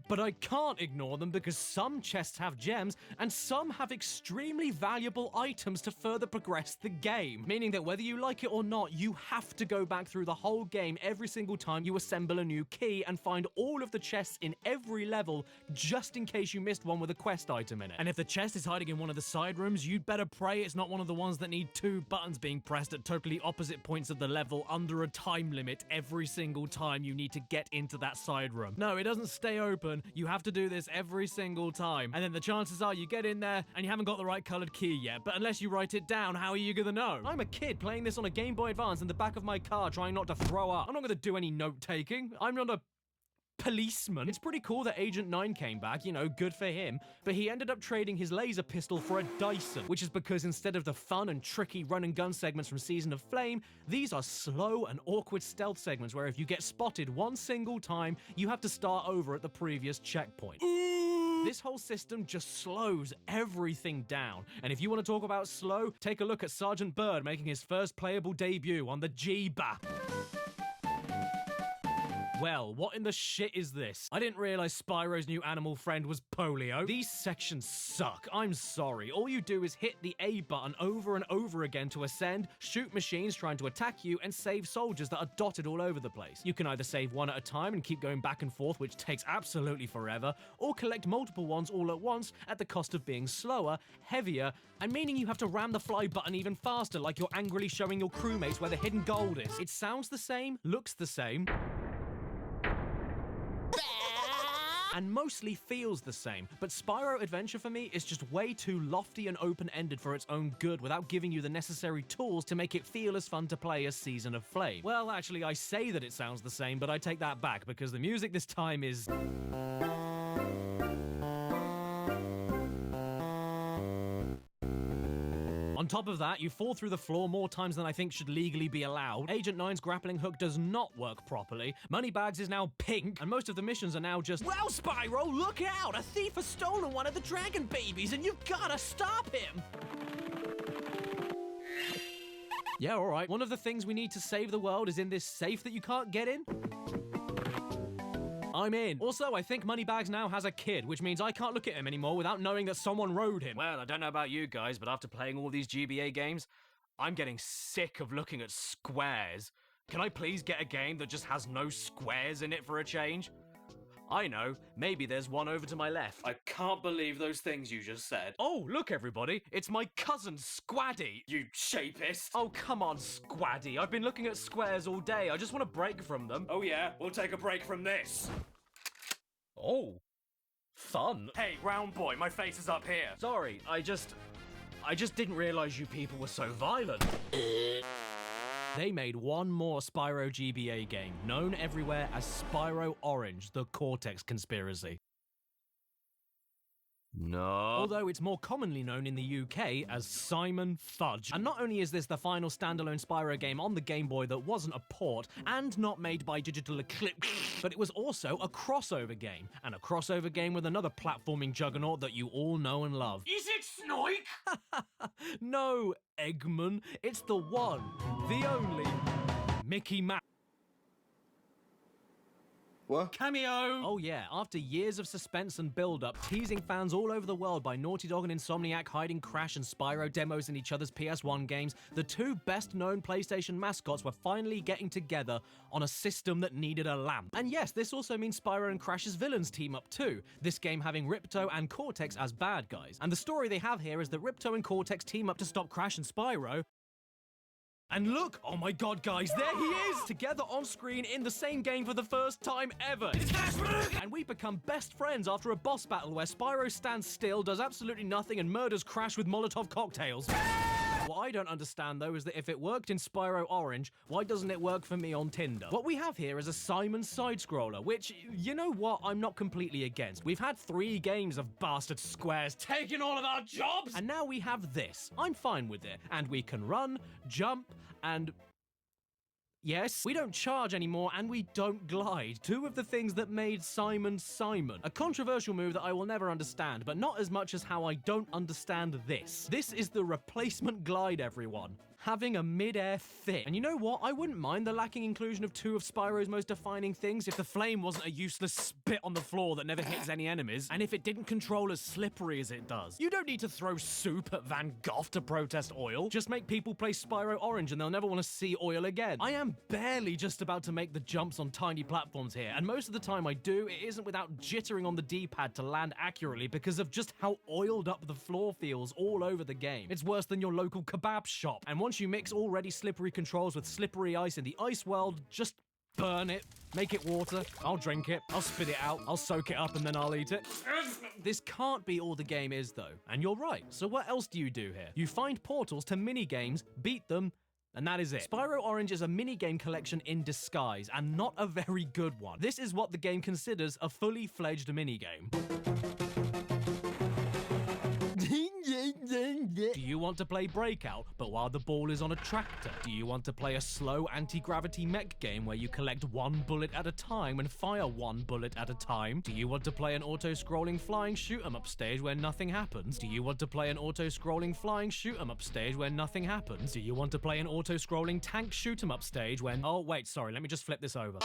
Speaker 4: But I can't ignore them because some chests have gems and some have extremely valuable items to further progress the game. Meaning that whether you like it or not, you have to go back through the whole game every single time you assemble a new key and find all of the chests in every level just in case you missed one with a quest item in it. And if the chest is hiding in one of the side rooms, you'd better pray it's not one of the ones that need 2 buttons being pressed at totally opposite points of the level under a time limit every single time you need to get into that side room. No, it doesn't stay open happen. You have to do this every single time. And then the chances are you get in there and you haven't got the right colored key yet. But unless you write it down, how are you gonna know? I'm a kid playing this on a Game Boy Advance in the back of my car trying not to throw up. I'm not gonna do any note-taking. I'm not a policeman. It's pretty cool that Agent 9 came back, you know, good for him, but he ended up trading his laser pistol for a Dyson, which is because instead of the fun and tricky run and gun segments from Season of Flame, these are slow and awkward stealth segments where if you get spotted one single time, you have to start over at the previous checkpoint. This whole system just slows everything down. And if you want to talk about slow, take a look at Sergeant Bird making his first playable debut on the G-BAP. Well, what in the shit is this? I didn't realize Spyro's new animal friend was polio. These sections suck. I'm sorry. All you do is hit the A button over and over again to ascend, shoot machines trying to attack you, and save soldiers that are dotted all over the place. You can either save one at a time and keep going back and forth, which takes absolutely forever, or collect multiple ones all at once at the cost of being slower, heavier, and meaning you have to ram the fly button even faster, like you're angrily showing your crewmates where the hidden gold is. It sounds the same, looks the same, and mostly feels the same, but Spyro Adventure for me is just way too lofty and open-ended for its own good without giving you the necessary tools to make it feel as fun to play as Season of Flame. Well, actually, I say that it sounds the same, but I take that back because the music this time is... On top of that, you fall through the floor more times than I think should legally be allowed. Agent 9's grappling hook does not work properly. Moneybags is now pink, and most of the missions are now just, well, Spyro, look out! A thief has stolen one of the dragon babies, and you've gotta stop him! Yeah, alright. One of the things we need to save the world is in this safe that you can't get in. I'm in. Also, I think Moneybags now has a kid, which means I can't look at him anymore without knowing that someone rode him. Well, I don't know about you guys, but after playing all these GBA games, I'm getting sick of looking at squares. Can I please get a game that just has no squares in it for a change? I know, maybe there's one over to my left. I can't believe those things you just said. Oh, look everybody, it's my cousin Squaddy, you shapist. Oh, come on, Squaddy, I've been looking at squares all day. I just want a break from them. Oh yeah, we'll take a break from this. Oh, fun. Hey, round boy, my face is up here. Sorry, I just didn't realize you people were so violent. They made one more Spyro GBA game, known everywhere as Spyro Orange, the Cortex Conspiracy. No. Although it's more commonly known in the UK as Simon Fudge. And not only is this the final standalone Spyro game on the Game Boy that wasn't a port, and not made by Digital Eclipse, but it was also a crossover game. And a crossover game with another platforming juggernaut that you all know and love.
Speaker 18: Is it Snoik?
Speaker 4: No, Eggman. It's the one, the only, Mickey Mouse.
Speaker 23: What?
Speaker 4: Cameo! Oh yeah, after years of suspense and build-up, teasing fans all over the world by Naughty Dog and Insomniac hiding Crash and Spyro demos in each other's PS1 games, the two best-known PlayStation mascots were finally getting together on a system that needed a lamp. And yes, this also means Spyro and Crash's villains team up too, this game having Ripto and Cortex as bad guys. And the story they have here is that Ripto and Cortex team up to stop Crash and Spyro. And look, oh my god guys, there he is! Together on screen in the same game for the first time ever. And we become best friends after a boss battle where Spyro stands still, does absolutely nothing, and murders Crash with Molotov cocktails. What I don't understand though is that if it worked in Spyro Orange, why doesn't it work for me on Tinder? What we have here is a Simon side-scroller, which, you know what, I'm not completely against. We've had 3 games of bastard squares taking all of our jobs! And now we have this. I'm fine with it. And we can run, jump, and... yes, we don't charge anymore and we don't glide. 2 of the things that made Simon Simon. A controversial move that I will never understand, but not as much as how I don't understand this. This is the replacement glide, everyone. Having a mid-air fit. And you know what? I wouldn't mind the lacking inclusion of 2 of Spyro's most defining things if the flame wasn't a useless spit on the floor that never hits any enemies, and if it didn't control as slippery as it does. You don't need to throw soup at Van Gogh to protest oil. Just make people play Spyro Orange and they'll never want to see oil again. I am barely just about to make the jumps on tiny platforms here, and most of the time I do, it isn't without jittering on the D-pad to land accurately because of just how oiled up the floor feels all over the game. It's worse than your local kebab shop. And once you mix already slippery controls with slippery ice in the ice world, just burn it, make it water, I'll drink it, I'll spit it out, I'll soak it up, and then I'll eat it. This can't be all the game is, though. And you're right. So what else do you do here? You find portals to mini-games, beat them, and that is it. Spyro Orange is a minigame collection in disguise, and not a very good one. This is what the game considers a fully fledged minigame. Do you want to play Breakout, but while the ball is on a tractor? Do you want to play a slow anti-gravity mech game where you collect one bullet at a time and fire one bullet at a time? Do you want to play an auto-scrolling flying shoot-'em-up stage where nothing happens? Do you want to play an auto-scrolling flying shoot-'em-up stage where nothing happens? Do you want to play an auto-scrolling tank shoot-'em-up stage when... Oh, wait, sorry, let me just flip this over.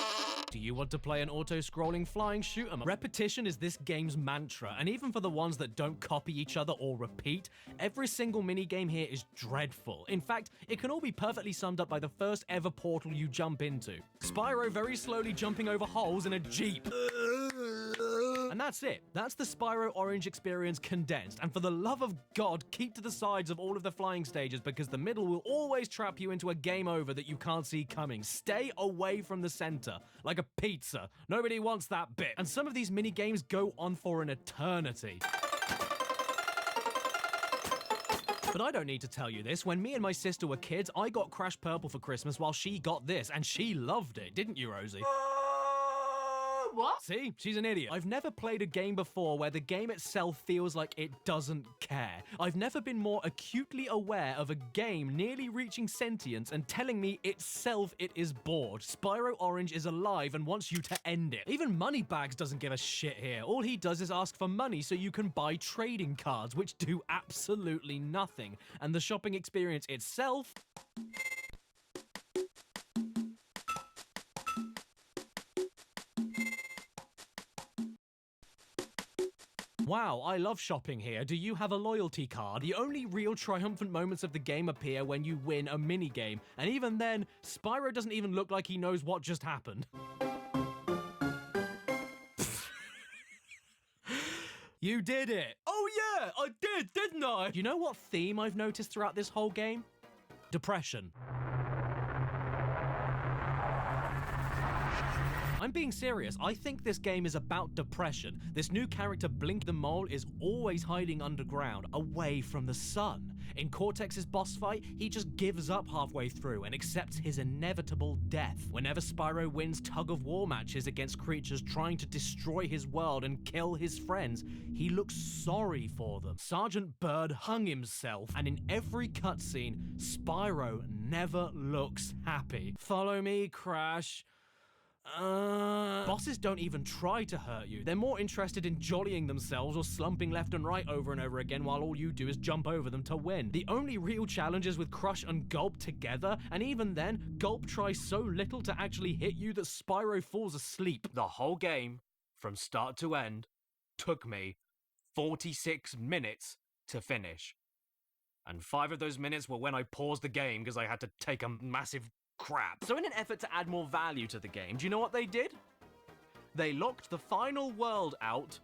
Speaker 4: Do you want to play an auto-scrolling flying shoot-'em-up? Repetition is this game's mantra, and even for the ones that don't copy each other or repeat, every single minigame here is dreadful. In fact, it can all be perfectly summed up by the first ever portal you jump into. Spyro very slowly jumping over holes in a Jeep. And that's it. That's the Spyro Orange experience condensed. And for the love of God, keep to the sides of all of the flying stages because the middle will always trap you into a game over that you can't see coming. Stay away from the center, like a pizza. Nobody wants that bit. And some of these mini games go on for an eternity. But I don't need to tell you this. When me and my sister were kids, I got Crash Purple for Christmas while she got this, and she loved it, didn't you, Rosie?
Speaker 20: What?
Speaker 4: See? She's an idiot. I've never played a game before where the game itself feels like it doesn't care. I've never been more acutely aware of a game nearly reaching sentience and telling me itself it is bored. Spyro Orange is alive and wants you to end it. Even Moneybags doesn't give a shit here. All he does is ask for money so you can buy trading cards, which do absolutely nothing. And the shopping experience itself... Wow, I love shopping here. Do you have a loyalty card? The only real triumphant moments of the game appear when you win a minigame. And even then, Spyro doesn't even look like he knows what just happened. You did it! Oh yeah, I did, didn't I? You know what theme I've noticed throughout this whole game? Depression. I'm being serious. I think this game is about depression. This new character, Blink the Mole, is always hiding underground, away from the sun. In Cortex's boss fight, he just gives up halfway through and accepts his inevitable death. Whenever Spyro wins tug-of-war matches against creatures trying to destroy his world and kill his friends, he looks sorry for them. Sergeant Bird hung himself, and in every cutscene, Spyro never looks happy. Follow me, Crash. Bosses don't even try to hurt you. They're more interested in jollying themselves or slumping left and right over and over again while all you do is jump over them to win. The only real challenge is with Crush and Gulp together, and even then, Gulp tries so little to actually hit you that Spyro falls asleep. The whole game, from start to end, took me 46 minutes to finish. And 5 of those minutes were when I paused the game because I had to take a massive crap. So in an effort to add more value to the game, do you know what they did? They locked the final world out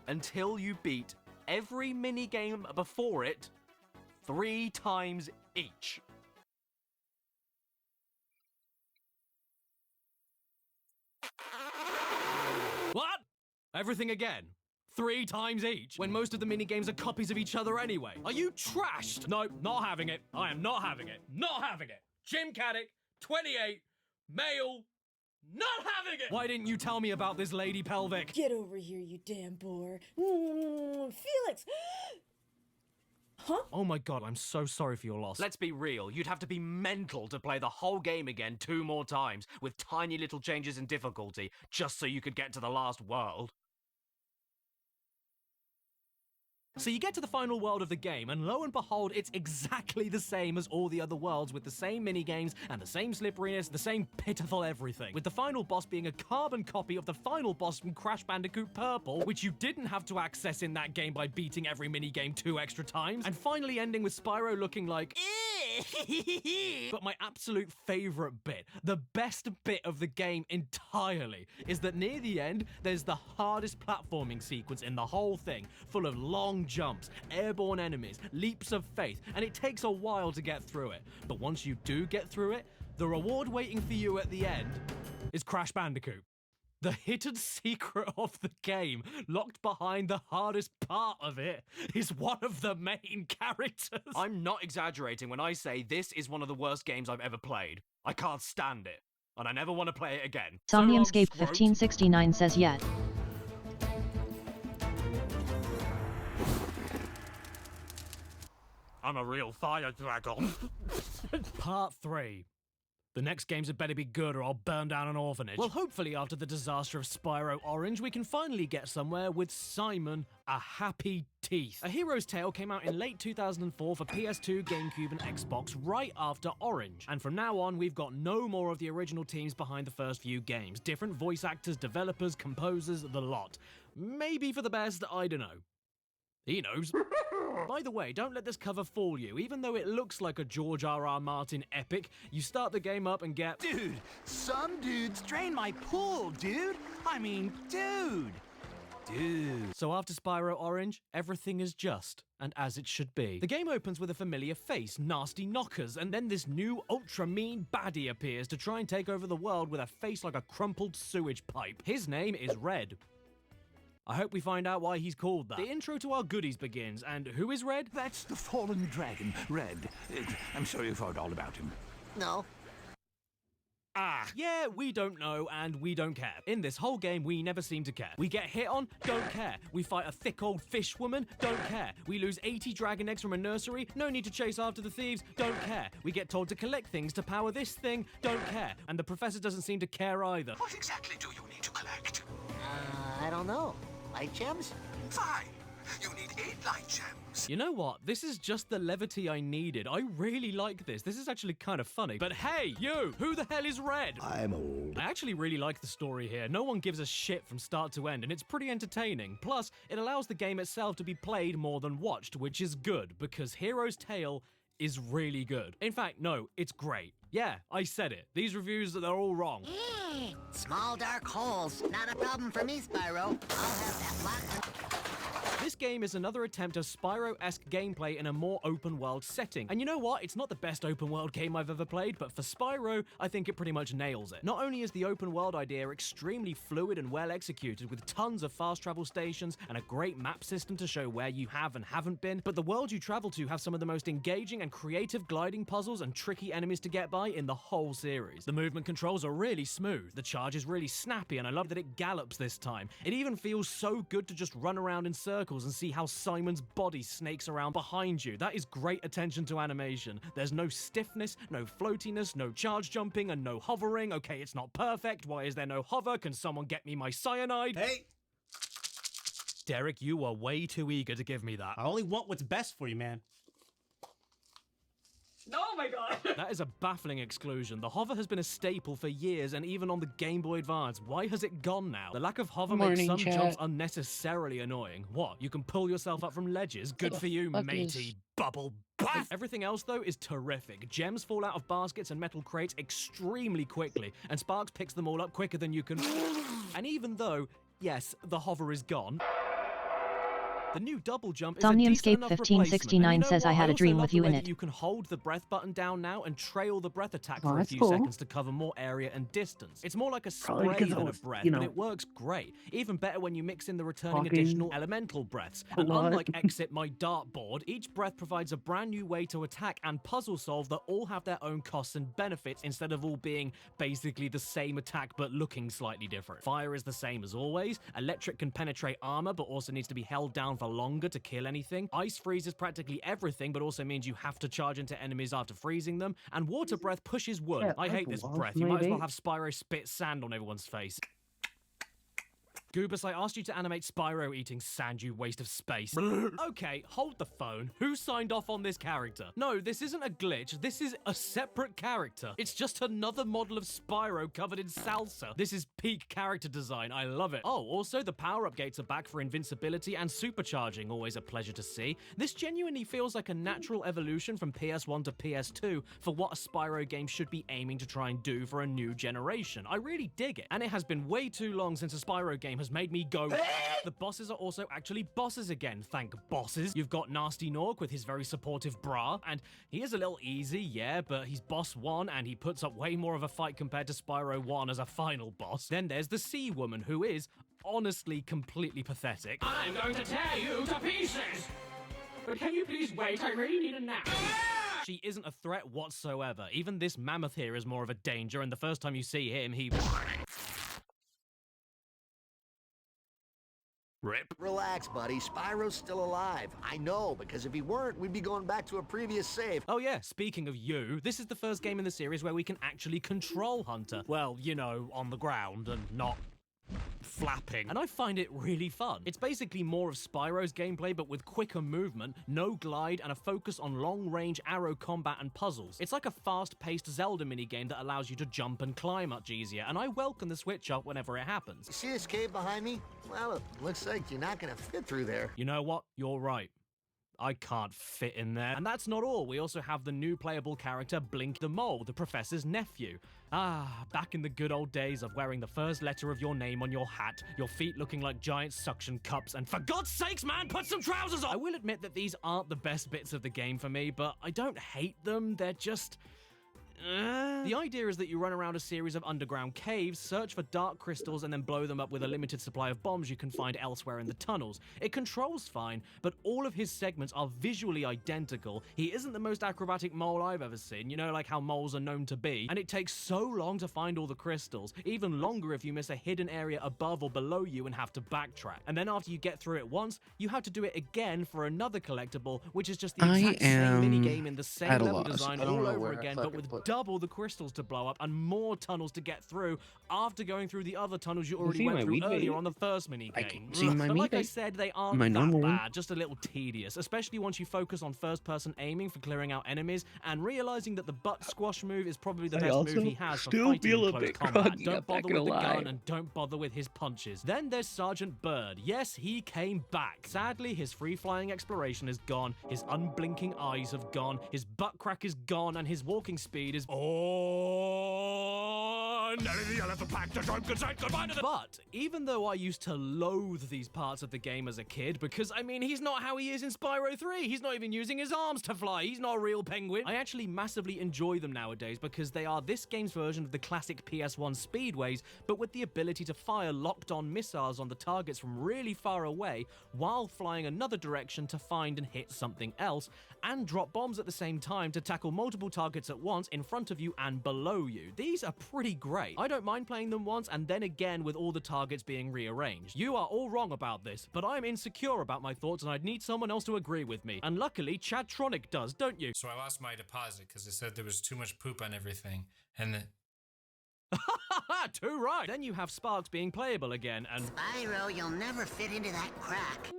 Speaker 4: until you beat every minigame before it 3 times each. What? Everything again? 3 times each, when most of the minigames are copies of each other anyway. Are you trashed? No, not having it. I am not having it. Not having it. Jim Caddick, 28, male, not having it! Why didn't you tell me about this lady pelvic?
Speaker 9: Get over here, you damn bore. Felix! Huh?
Speaker 4: Oh my god, I'm so sorry for your loss. Let's be real, you'd have to be mental to play the whole game again 2 more times, with tiny little changes in difficulty, just so you could get to the last world. So you get to the final world of the game, and lo and behold, it's exactly the same as all the other worlds, with the same minigames and the same slipperiness, the same pitiful everything. With the final boss being a carbon copy of the final boss from Crash Bandicoot Purple, which you didn't have to access in that game by beating every minigame 2 extra times, and finally ending with Spyro looking like... But my absolute favorite bit, the best bit of the game entirely, is that near the end, there's the hardest platforming sequence in the whole thing, full of long jumps, airborne enemies, leaps of faith, and it takes a while to get through it. But once you do get through it, the reward waiting for you at the end is Crash Bandicoot. The hidden secret of the game, locked behind the hardest part of it, is one of the main characters.
Speaker 2: I'm not exaggerating when I say this is one of the worst games I've ever played. I can't stand it, and I never want to play it again.
Speaker 6: Somniumscape 1569 says yet.
Speaker 4: I'm a real fire dragon. Part 3. The next games had better be good or I'll burn down an orphanage. Well, hopefully after the disaster of Spyro Orange, we can finally get somewhere with Simon, a happy teeth. A Hero's Tale came out in late 2004 for PS2, GameCube, and Xbox right after Orange. And from now on, we've got no more of the original teams behind the first few games. Different voice actors, developers, composers, the lot. Maybe for the best, I don't know. He knows. By the way, don't let this cover fool you. Even though it looks like a George R.R. Martin epic, you start the game up and get...
Speaker 18: Dude, some dudes drain my pool, dude. I mean, dude.
Speaker 4: So after Spyro Orange, everything is just and as it should be. The game opens with a familiar face, Nasty Knockers, and then this new ultra-mean baddie appears to try and take over the world with a face like a crumpled sewage pipe. His name is Red. I hope we find out why he's called that. The intro to our goodies begins, and who is Red?
Speaker 18: That's the fallen dragon, Red. I'm sure you've heard all about him.
Speaker 5: No.
Speaker 4: Ah, yeah, we don't know, and we don't care. In this whole game, we never seem to care. We get hit on, don't care. We fight a thick old fish woman, don't care. We lose 80 dragon eggs from a nursery, no need to chase after the thieves, don't care. We get told to collect things to power this thing, don't care. And the professor doesn't seem to care either.
Speaker 18: What exactly do you need to collect?
Speaker 5: I don't know. Light gems?
Speaker 18: Fine. You need 8 light gems.
Speaker 4: You know what? This is just the levity I needed. I really like this. This is actually kind of funny. But hey, you! Who the hell is Red?
Speaker 18: I'm old.
Speaker 4: I actually really like the story here. No one gives a shit from start to end, and it's pretty entertaining. Plus, it allows the game itself to be played more than watched, which is good, because Hero's Tale is really good. In fact, no, it's great. Yeah, I said it. These reviews, they're all wrong.
Speaker 5: Small dark holes. Not a problem for me, Spyro. I'll have that locked.
Speaker 4: This game is another attempt of Spyro-esque gameplay in a more open-world setting. And you know what? It's not the best open-world game I've ever played, but for Spyro, I think it pretty much nails it. Not only is the open-world idea extremely fluid and well-executed, with tons of fast travel stations and a great map system to show where you have and haven't been, but the world you travel to have some of the most engaging and creative gliding puzzles and tricky enemies to get by in the whole series. The movement controls are really smooth, the charge is really snappy, and I love that it gallops this time. It even feels so good to just run around in circles and see how Simon's body snakes around behind you. That is great attention to animation. There's no stiffness, no floatiness, no charge jumping, and no hovering. Okay, it's not perfect. Why is there no hover? Can someone get me my cyanide?
Speaker 19: Hey!
Speaker 4: Derek, you are way too eager to give me that.
Speaker 19: I only want what's best for you, man.
Speaker 1: Oh my god!
Speaker 4: That is a baffling exclusion. The hover has been a staple for years, and even on the Game Boy Advance. Why has it gone now? The lack of hover makes some jumps unnecessarily annoying. What? You can pull yourself up from ledges? Good for you, matey. Bubble butt. Everything else, though, is terrific. Gems fall out of baskets and metal crates extremely quickly, and Sparks picks them all up quicker than you can... And even though, yes, the hover is gone... The new double jump is
Speaker 6: Somniumscape 1569 says I had a dream with you in it.
Speaker 4: You can hold the breath button down now and trail the breath attack for a few seconds to cover more area and distance. It's more like a spray than a breath, but it works great. Even better when you mix in the returning additional elemental breaths. And unlike Exit My Dartboard, each breath provides a brand new way to attack and puzzle solve that all have their own costs and benefits instead of all being basically the same attack but looking slightly different. Fire is the same as always. Electric can penetrate armor but also needs to be held down for longer to kill anything. Ice freezes practically everything, but also means you have to charge into enemies after freezing them. And water breath pushes wood.
Speaker 21: Yeah,
Speaker 4: I hate this breath. You might as well have Spyro spit sand on everyone's face. Goobus, I asked you to animate Spyro eating sand, you waste of space. Okay, hold the phone. Who signed off on this character? No, this isn't a glitch. This is a separate character. It's just another model of Spyro covered in salsa. This is peak character design. I love it. Oh, also, the power-up gates are back for invincibility and supercharging. Always a pleasure to see. This genuinely feels like a natural evolution from PS1 to PS2 for what a Spyro game should be aiming to try and do for a new generation. I really dig it. And it has been way too long since a Spyro game game has made me go. The bosses are also actually bosses again, thank bosses. You've got Nasty Nork with his very supportive bra, and he is a little easy, yeah, but he's boss 1 and he puts up way more of a fight compared to Spyro 1 as a final boss. Then there's the Sea Woman, who is honestly completely pathetic.
Speaker 3: I'm going to tear you to pieces! But can you please wait? I really need a nap.
Speaker 4: She isn't a threat whatsoever. Even this mammoth here is more of a danger, and the first time you see him, he...
Speaker 11: Rip. Relax, buddy. Spyro's still alive. I know, because if he weren't, we'd be going back to a previous save.
Speaker 4: Oh yeah, speaking of you, this is the first game in the series where we can actually control Hunter. Well, you know, on the ground and not flapping. And I find it really fun. It's basically more of Spyro's gameplay, but with quicker movement, no glide, and a focus on long-range arrow combat and puzzles. It's like a fast-paced Zelda minigame that allows you to jump and climb much easier, and I welcome the switch up whenever it happens.
Speaker 11: You see this cave behind me? Well, it looks like you're not gonna fit through there.
Speaker 4: You know what? You're right. I can't fit in there. And that's not all. We also have the new playable character, Blink the Mole, the professor's nephew. Ah, back in the good old days of wearing the first letter of your name on your hat, your feet looking like giant suction cups, and for God's sakes, man, put some trousers on! I will admit that these aren't the best bits of the game for me, but I don't hate them. They're just... The idea is that you run around a series of underground caves, search for dark crystals, and then blow them up with a limited supply of bombs you can find elsewhere in the tunnels. It controls fine, but all of his segments are visually identical. He isn't the most acrobatic mole I've ever seen, you know, like how moles are known to be. And it takes so long to find all the crystals, even longer if you miss a hidden area above or below you and have to backtrack. And then after you get through it once, you have to do it again for another collectible, which is just the exact same minigame in the same level design all over again, but with double the crystals to blow up and more tunnels to get through after going through the other tunnels you already went through earlier on the first minigame. But like I said, they aren't that bad, just a little tedious, especially once you focus on first-person aiming for clearing out enemies and realizing that the butt squash move is probably the best move he has for fighting in close combat. Don't bother with the gun and don't bother with his punches. Then there's Sergeant Bird. Yes, he came back. Sadly, his free-flying exploration is gone, his unblinking eyes have gone, his butt crack is gone, and his walking speed is But even though I used to loathe these parts of the game as a kid, because I mean, he's not how he is in Spyro 3. He's not even using his arms to fly. He's not a real penguin. I actually massively enjoy them nowadays because they are this game's version of the classic PS1 speedways, but with the ability to fire locked-on missiles on the targets from really far away while flying another direction to find and hit something else, and drop bombs at the same time to tackle multiple targets at once in front of you and below you. These are pretty great. I don't mind playing them once and then again with all the targets being rearranged. You are all wrong about this, but I'm insecure about my thoughts and I'd need someone else to agree with me. And luckily, Chadtronic does, don't you?
Speaker 21: So I lost my deposit because they said there was too much poop on everything, and then...
Speaker 4: Too right! Then you have Sparks being playable again, and...
Speaker 5: Spyro, you'll never fit into that crack.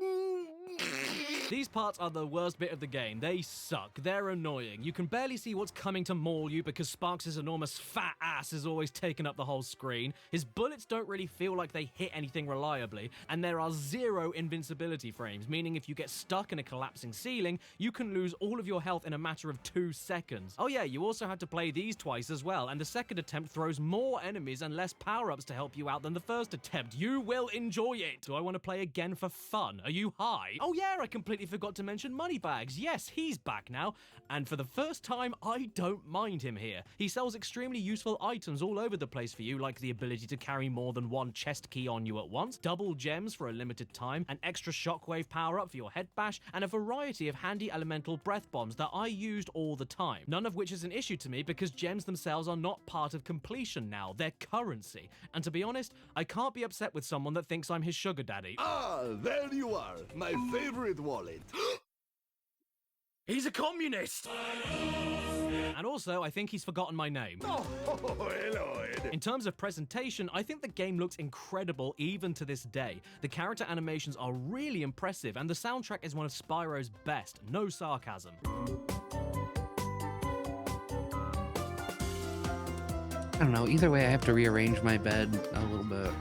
Speaker 4: These parts are the worst bit of the game. They suck. They're annoying. You can barely see what's coming to maul you because Sparks' enormous fat ass is always taking up the whole screen. His bullets don't really feel like they hit anything reliably, and there are 0 invincibility frames, meaning if you get stuck in a collapsing ceiling, you can lose all of your health in a matter of 2 seconds. Oh yeah, you also had to play these twice as well, and the second attempt throws more enemies and less power-ups to help you out than the first attempt. You will enjoy it. Do I want to play again for fun? Are you high? Oh yeah, I completely forgot to mention Moneybags. Yes, he's back now, and for the first time, I don't mind him here. He sells extremely useful items all over the place for you, like the ability to carry more than 1 chest key on you at once, double gems for a limited time, an extra shockwave power-up for your head bash, and a variety of handy elemental breath bombs that I used all the time. None of which is an issue to me because gems themselves are not part of completion now. They're currency. And to be honest, I can't be upset with someone that thinks I'm his sugar daddy.
Speaker 22: Ah, there you are, my favorite wallet.
Speaker 4: He's a communist! And also, I think he's forgotten my name.
Speaker 22: Oh, hello.
Speaker 4: In terms of presentation, I think the game looks incredible even to this day. The character animations are really impressive, and the soundtrack is one of Spyro's best. No sarcasm.
Speaker 25: I don't know, either way I have to rearrange my bed a little bit.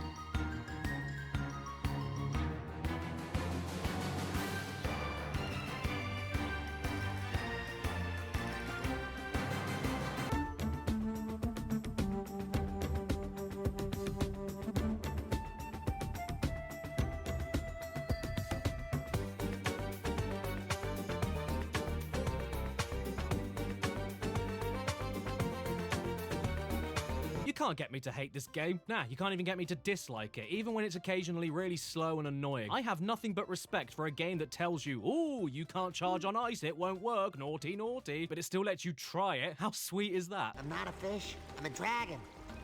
Speaker 4: can't get me to hate this game. Nah, you can't even get me to dislike it, even when it's occasionally really slow and annoying. I have nothing but respect for a game that tells you, ooh, you can't charge on ice, it won't work, naughty, naughty, but it still lets you try it. How sweet is that?
Speaker 5: I'm not a fish, I'm a dragon.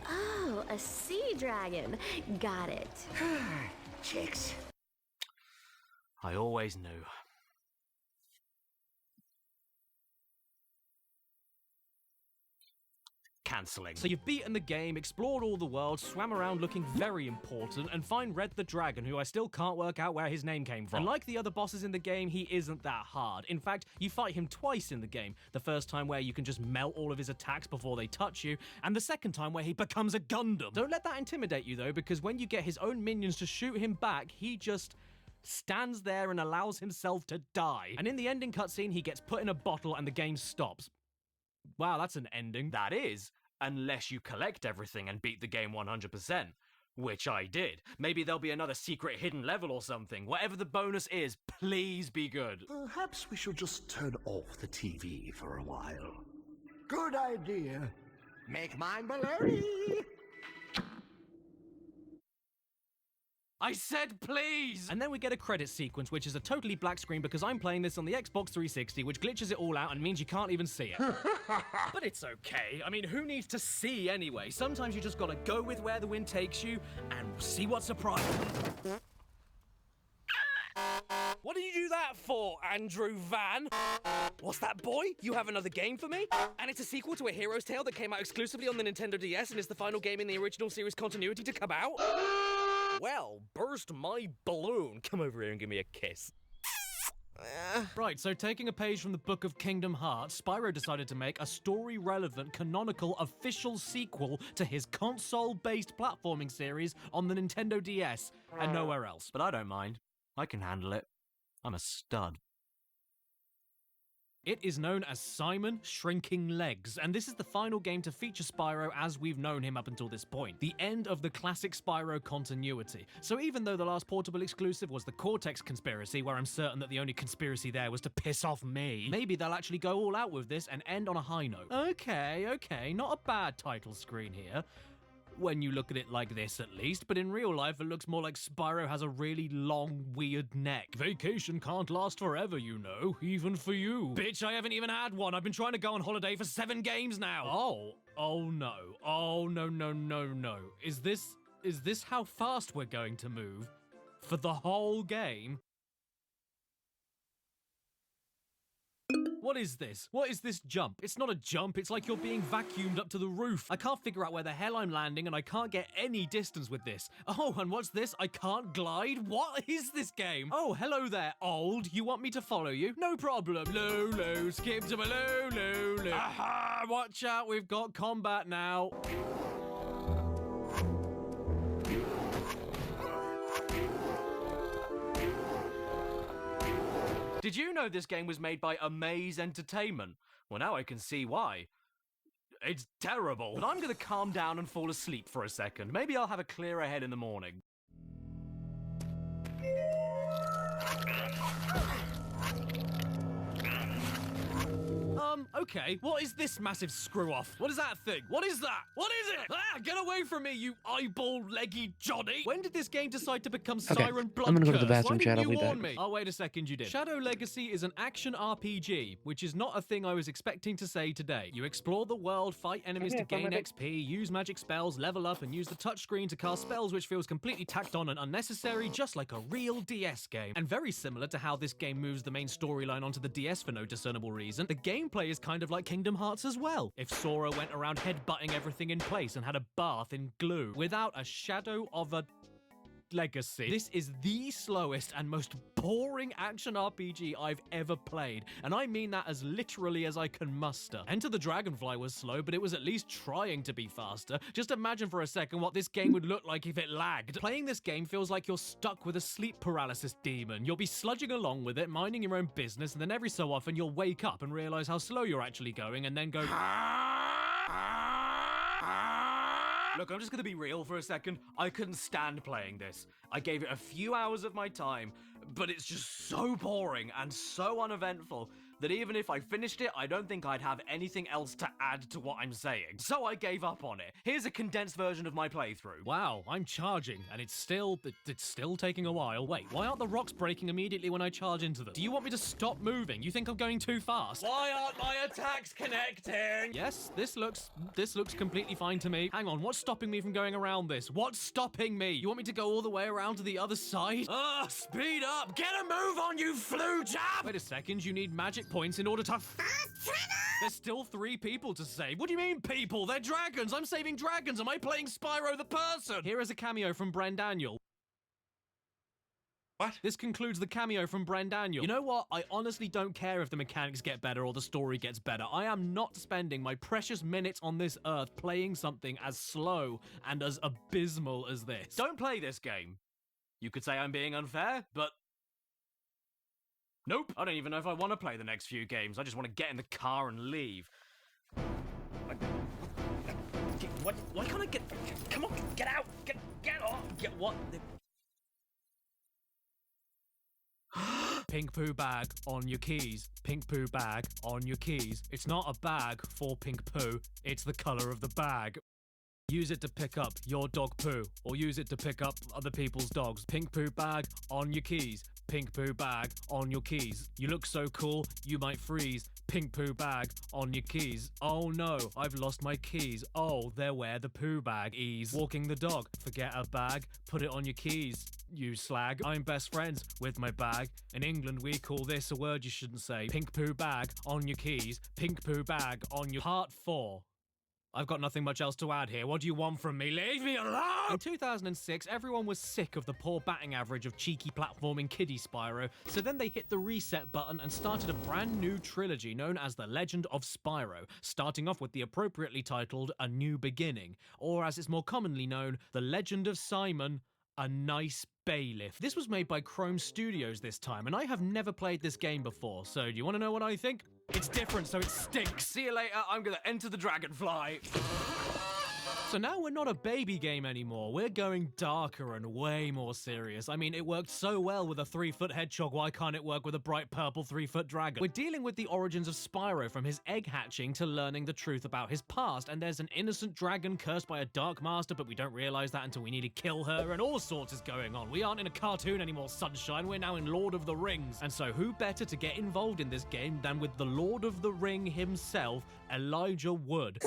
Speaker 7: Oh, a sea dragon. Got it.
Speaker 5: Chicks.
Speaker 2: I always knew. Cancelling.
Speaker 4: So you've beaten the game, explored all the world, swam around looking very important, and find Red the Dragon, who I still can't work out where his name came from. And like the other bosses in the game, he isn't that hard. In fact, you fight him twice in the game. The first time where you can just melt all of his attacks before they touch you, and the second time where he becomes a Gundam. Don't let that intimidate you though, because when you get his own minions to shoot him back, he just stands there and allows himself to die. And in the ending cutscene, he gets put in a bottle and the game stops. Wow, that's an ending.
Speaker 2: That is, unless you collect everything and beat the game 100%. Which I did. Maybe there'll be another secret hidden level or something. Whatever the bonus is, please be good.
Speaker 22: Perhaps we should just turn off the TV for a while. Good idea.
Speaker 5: Make mine baloney.
Speaker 4: I said please! And then we get a credit sequence, which is a totally black screen because I'm playing this on the Xbox 360, which glitches it all out and means you can't even see it. But it's okay. I mean, who needs to see anyway? Sometimes you just gotta go with where the wind takes you and see what surprises. What did you do that for, Andrew Van? What's that, boy? You have another game for me? And it's a sequel to A Hero's Tale that came out exclusively on the Nintendo DS and is the final game in the original series continuity to come out? Well, burst my balloon. Come over here and give me a kiss. Right, so taking a page from the Book of Kingdom Hearts, Spyro decided to make a story-relevant, canonical, official sequel to his console-based platforming series on the Nintendo DS, and nowhere else.
Speaker 2: But I don't mind. I can handle it. I'm a stud.
Speaker 4: It is known as Simon Shrinking Legs, and this is the final game to feature Spyro as we've known him up until this point. The end of the classic Spyro continuity. So even though the last portable exclusive was the Cortex conspiracy, where I'm certain that the only conspiracy there was to piss off me, maybe they'll actually go all out with this and end on a high note. Okay, not a bad title screen here. When you look at it like this, at least, but in real life, it looks more like Spyro has a really long, weird neck. Vacation can't last forever, you know, even for you. Bitch, I haven't even had one. I've been trying to go on holiday for 7 games now. Oh no. Is this how fast we're going to move? For the whole game? What is this? What is this jump? It's not a jump, it's like you're being vacuumed up to the roof. I can't figure out where the hell I'm landing and I can't get any distance with this. Oh, and what's this? I can't glide? What is this game? Oh, hello there, old. You want me to follow you? No problem. Low, skip to below, low. Aha, watch out, we've got combat now.
Speaker 2: Did you know this game was made by Amaze Entertainment? Well, now I can see why. It's terrible. But I'm gonna calm down and fall asleep for a second. Maybe I'll have a clearer head in the morning.
Speaker 4: Okay, what is this massive screw-off? What is that thing? What is that? What is it? Ah, get away from me, you eyeball-leggy Johnny! When did this game decide to become Siren Blood
Speaker 25: I'm gonna go to the
Speaker 4: Curse?
Speaker 25: bathroom,
Speaker 4: Why
Speaker 25: Chad.
Speaker 4: didn't
Speaker 25: I'll
Speaker 4: you
Speaker 25: be
Speaker 4: warn
Speaker 25: back.
Speaker 4: me? Oh, wait a second, you did. Shadow Legacy is an action RPG, which is not a thing I was expecting to say today. You explore the world, fight enemies to gain XP, use magic spells, level up, and use the touchscreen to cast spells, which feels completely tacked on and unnecessary, just like a real DS game. And very similar to how this game moves the main storyline onto the DS for no discernible reason, the gameplay is kind of like Kingdom Hearts as well. If Sora went around headbutting everything in place and had a bath in glue, without a shadow of a legacy. This is the slowest and most boring action RPG I've ever played, and I mean that as literally as I can muster. Enter the Dragonfly was slow, but it was at least trying to be faster. Just imagine for a second what this game would look like if it lagged. Playing this game feels like you're stuck with a sleep paralysis demon. You'll be sludging along with it, minding your own business, and then every so often you'll wake up and realize how slow you're actually going, and then go... Look, I'm just gonna be real for a second. I couldn't stand playing this. I gave it a few hours of my time, but it's just so boring and so uneventful
Speaker 2: that even if I finished it, I don't think I'd have anything else to add to what I'm saying. So I gave up on it. Here's a condensed version of my playthrough.
Speaker 4: Wow, I'm charging, and it's still taking a while. Wait, why aren't the rocks breaking immediately when I charge into them? Do you want me to stop moving? You think I'm going too fast?
Speaker 2: Why aren't my attacks connecting?
Speaker 4: Yes, this looks completely fine to me. Hang on, what's stopping me from going around this? What's stopping me? You want me to go all the way around to the other side?
Speaker 2: Ugh, speed up! Get a move on, you flu jab!
Speaker 4: Wait a second, you need magic points in order to... There's still 3 people to save. What do you mean, people? They're dragons! I'm saving dragons! Am I playing Spyro the person? Here is a cameo from Bren Daniel.
Speaker 21: What?
Speaker 4: This concludes the cameo from Bren Daniel. You know what? I honestly don't care if the mechanics get better or the story gets better. I am not spending my precious minutes on this earth playing something as slow and as abysmal as this.
Speaker 2: Don't play this game. You could say I'm being unfair, but... Nope. I don't even know if I want to play the next few games. I just want to get in the car and leave. Why can't I get... Come on, get out! Get off! Get what?
Speaker 4: Pink poo bag on your keys. Pink poo bag on your keys. It's not a bag for pink poo, it's the color of the bag. Use it to pick up your dog poo, or use it to pick up other people's dogs. Pink poo bag on your keys. Pink poo bag on your keys. You look so cool, you might freeze. Pink poo bag on your keys. Oh no, I've lost my keys. Oh, they're where the poo bag is. Walking the dog, forget a bag, put it on your keys. You slag. I'm best friends with my bag. In England, we call this a word you shouldn't say. Pink poo bag on your keys. Pink poo bag on your... Part 4. I've got nothing much else to add here. What do you want from me? Leave me alone! In 2006, everyone was sick of the poor batting average of cheeky platforming kiddie Spyro, so then they hit the reset button and started a brand new trilogy known as The Legend of Spyro, starting off with the appropriately titled A New Beginning, or as it's more commonly known, The Legend of Simon, A Nice Bailiff. This was made by Chrome Studios this time, and I have never played this game before, so do you want to know what I think? It's different, so it stinks.
Speaker 2: See you later, I'm gonna enter the dragonfly.
Speaker 4: So now we're not a baby game anymore. We're going darker and way more serious. I mean, it worked so well with a 3-foot hedgehog, why can't it work with a bright purple 3-foot dragon? We're dealing with the origins of Spyro, from his egg hatching to learning the truth about his past, and there's an innocent dragon cursed by a dark master, but we don't realize that until we need to kill her, and all sorts is going on. We aren't in a cartoon anymore, sunshine. We're now in Lord of the Rings. And so who better to get involved in this game than with the Lord of the Ring himself, Elijah Wood.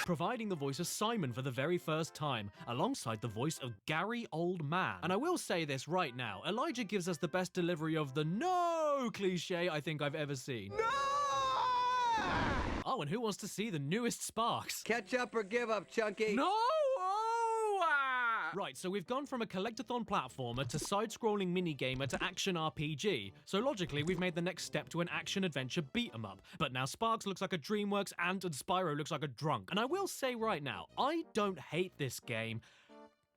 Speaker 4: Providing the voice of Simon for the very first time, alongside the voice of Gary Oldman. And I will say this right now, Elijah gives us the best delivery of the no cliche I think I've ever seen. No! Oh, and who wants to see the newest Sparks?
Speaker 8: Catch up or give up, Chunky.
Speaker 4: No! Right, so we've gone from a collectathon platformer to side-scrolling minigamer to action RPG. So logically, we've made the next step to an action-adventure beat-em-up. But now Sparks looks like a DreamWorks and Spyro looks like a drunk. And I will say right now, I don't hate this game,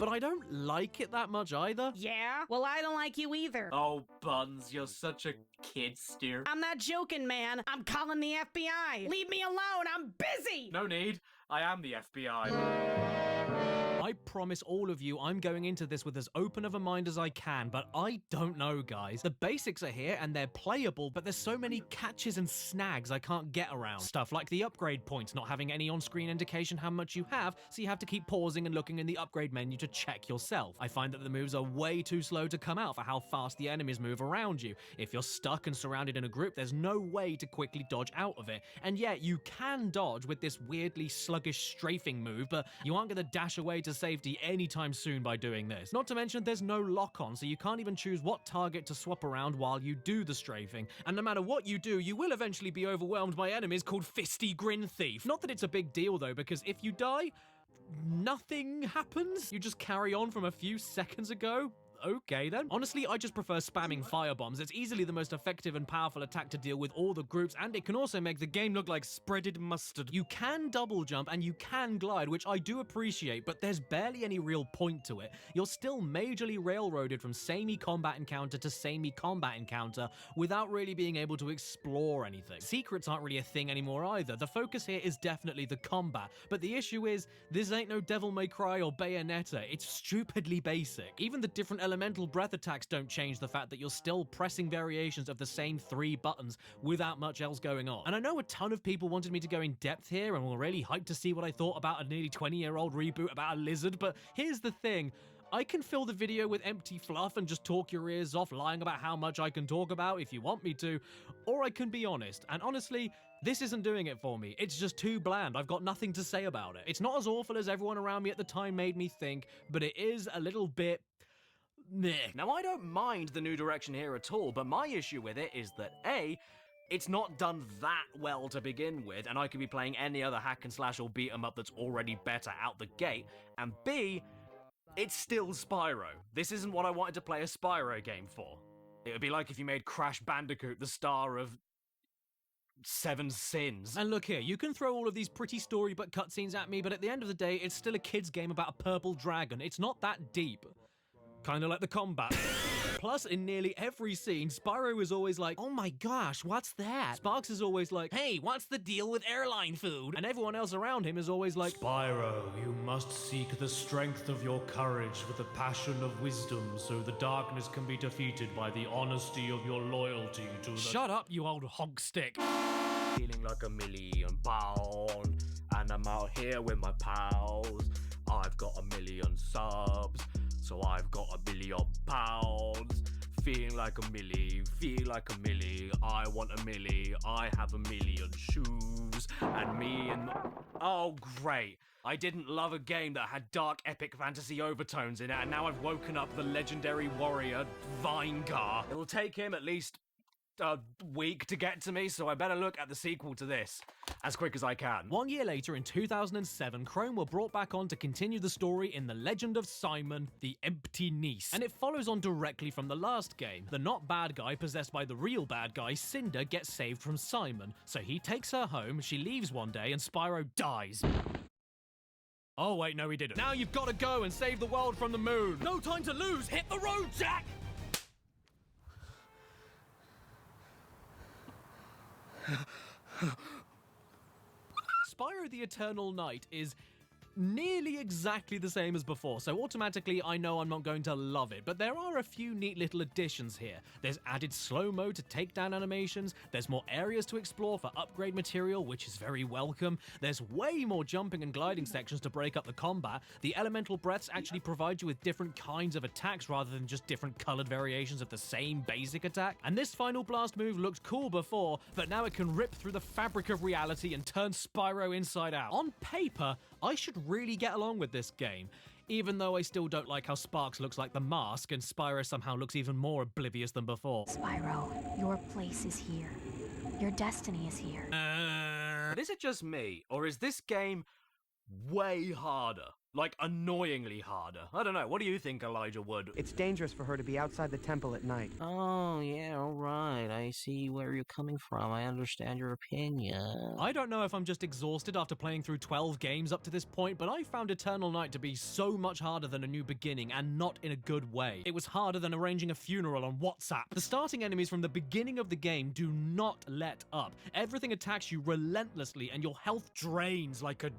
Speaker 4: but I don't like it that much either.
Speaker 12: Yeah? Well, I don't like you either.
Speaker 2: Oh, Buns, you're such a kid steer.
Speaker 12: I'm not joking, man. I'm calling the FBI. Leave me alone. I'm busy.
Speaker 2: No need. I am the FBI.
Speaker 4: I promise all of you I'm going into this with as open of a mind as I can, but I don't know, guys. The basics are here and they're playable, but there's so many catches and snags I can't get around. Stuff like the upgrade points not having any on-screen indication how much you have, so you have to keep pausing and looking in the upgrade menu to check yourself. I find that the moves are way too slow to come out for how fast the enemies move around you. If you're stuck and surrounded in a group, there's no way to quickly dodge out of it. And yet, you can dodge with this weirdly sluggish strafing move, but you aren't going to dash away to safety anytime soon by doing this. Not to mention there's no lock-on, so you can't even choose what target to swap around while you do the strafing. And no matter what you do, you will eventually be overwhelmed by enemies called Fisty Grin Thief. Not that it's a big deal though, because if you die, nothing happens. You just carry on from a few seconds ago. Okay then. Honestly, I just prefer spamming firebombs. It's easily the most effective and powerful attack to deal with all the groups, and it can also make the game look like spreaded mustard. You can double jump and you can glide, which I do appreciate, but there's barely any real point to it. You're still majorly railroaded from samey combat encounter to samey combat encounter without really being able to explore anything. Secrets aren't really a thing anymore either. The focus here is definitely the combat, but the issue is, this ain't no Devil May Cry or Bayonetta. It's stupidly basic. Even the different elements
Speaker 1: elemental breath attacks don't change the fact that you're still pressing variations of the same 3 buttons without much else going on. And I know a ton of people wanted me to go in depth here and were really hyped to see what I thought about a nearly 20-year-old reboot about a lizard, but here's the thing. I can fill the video with empty fluff and just talk your ears off, lying about how much I can talk about if you want me to, or I can be honest. And honestly, this isn't doing it for me. It's just too bland. I've got nothing to say about it. It's not as awful as everyone around me at the time made me think, but it is a little bit meh. Now, I don't mind the new direction here at all, but my issue with it is that A, it's not done that well to begin with, and I could be playing any other hack and slash or beat 'em up that's already better out the gate, and B, it's still Spyro. This isn't what I wanted to play a Spyro game for. It would be like if you made Crash Bandicoot the star of 7 Sins. And look here, you can throw all of these pretty storybook cutscenes at me, but at the end of the day, it's still a kid's game about a purple dragon. It's not that deep. Kinda like the combat. Plus, in nearly every scene, Spyro is always like, oh my gosh, what's that? Sparks is always like, hey, what's the deal with airline food? And everyone else around him is always like,
Speaker 4: Spyro, you must seek the strength of your courage with the passion of wisdom, so the darkness can be defeated by the honesty of your loyalty to the—
Speaker 1: Shut up, you old hog stick.
Speaker 2: Feeling like £1,000,000, and I'm out here with my pals. I've got 1,000,000 subs, so I've got £1,000,000. Feeling like a milli, feel like a milli. I want a milli, I have 1,000,000 shoes, and me and oh great. I didn't love a game that had dark epic fantasy overtones in it, and now I've woken up the legendary warrior Vinegar. It'll take him at least a week to get to me, so I better look at the sequel to this as quick as I can.
Speaker 1: 1 year later, in 2007, Chrome were brought back on to continue the story in The Legend of Simon, the Empty Niece. And it follows on directly from the last game. The not bad guy possessed by the real bad guy, Cinder, gets saved from Simon. So he takes her home, she leaves one day, and Spyro dies. Oh wait, no he didn't. Now you've got to go and save the world from the moon.
Speaker 2: No time to lose, hit the road, Jack!
Speaker 1: Spyro the Eternal Night is nearly exactly the same as before, so automatically I know I'm not going to love it, but there are a few neat little additions here. There's added slow-mo to take down animations, there's more areas to explore for upgrade material, which is very welcome, there's way more jumping and gliding sections to break up the combat, the elemental breaths actually provide you with different kinds of attacks rather than just different colored variations of the same basic attack, and this final blast move looked cool before, but now it can rip through the fabric of reality and turn Spyro inside out. On paper, I should really get along with this game, even though I still don't like how Sparks looks like the mask and Spyro somehow looks even more oblivious than before.
Speaker 10: Spyro, your place is here. Your destiny is here.
Speaker 2: But is it just me, or is this game way harder? Like, annoyingly harder. I don't know. What do you think, Elijah Wood?
Speaker 14: It's dangerous for her to be outside the temple at night.
Speaker 18: Oh, yeah, all right. I see where you're coming from. I understand your opinion.
Speaker 1: I don't know if I'm just exhausted after playing through 12 games up to this point, but I found Eternal Night to be so much harder than A New Beginning, and not in a good way. It was harder than arranging a funeral on WhatsApp. The starting enemies from the beginning of the game do not let up. Everything attacks you relentlessly, and your health drains like a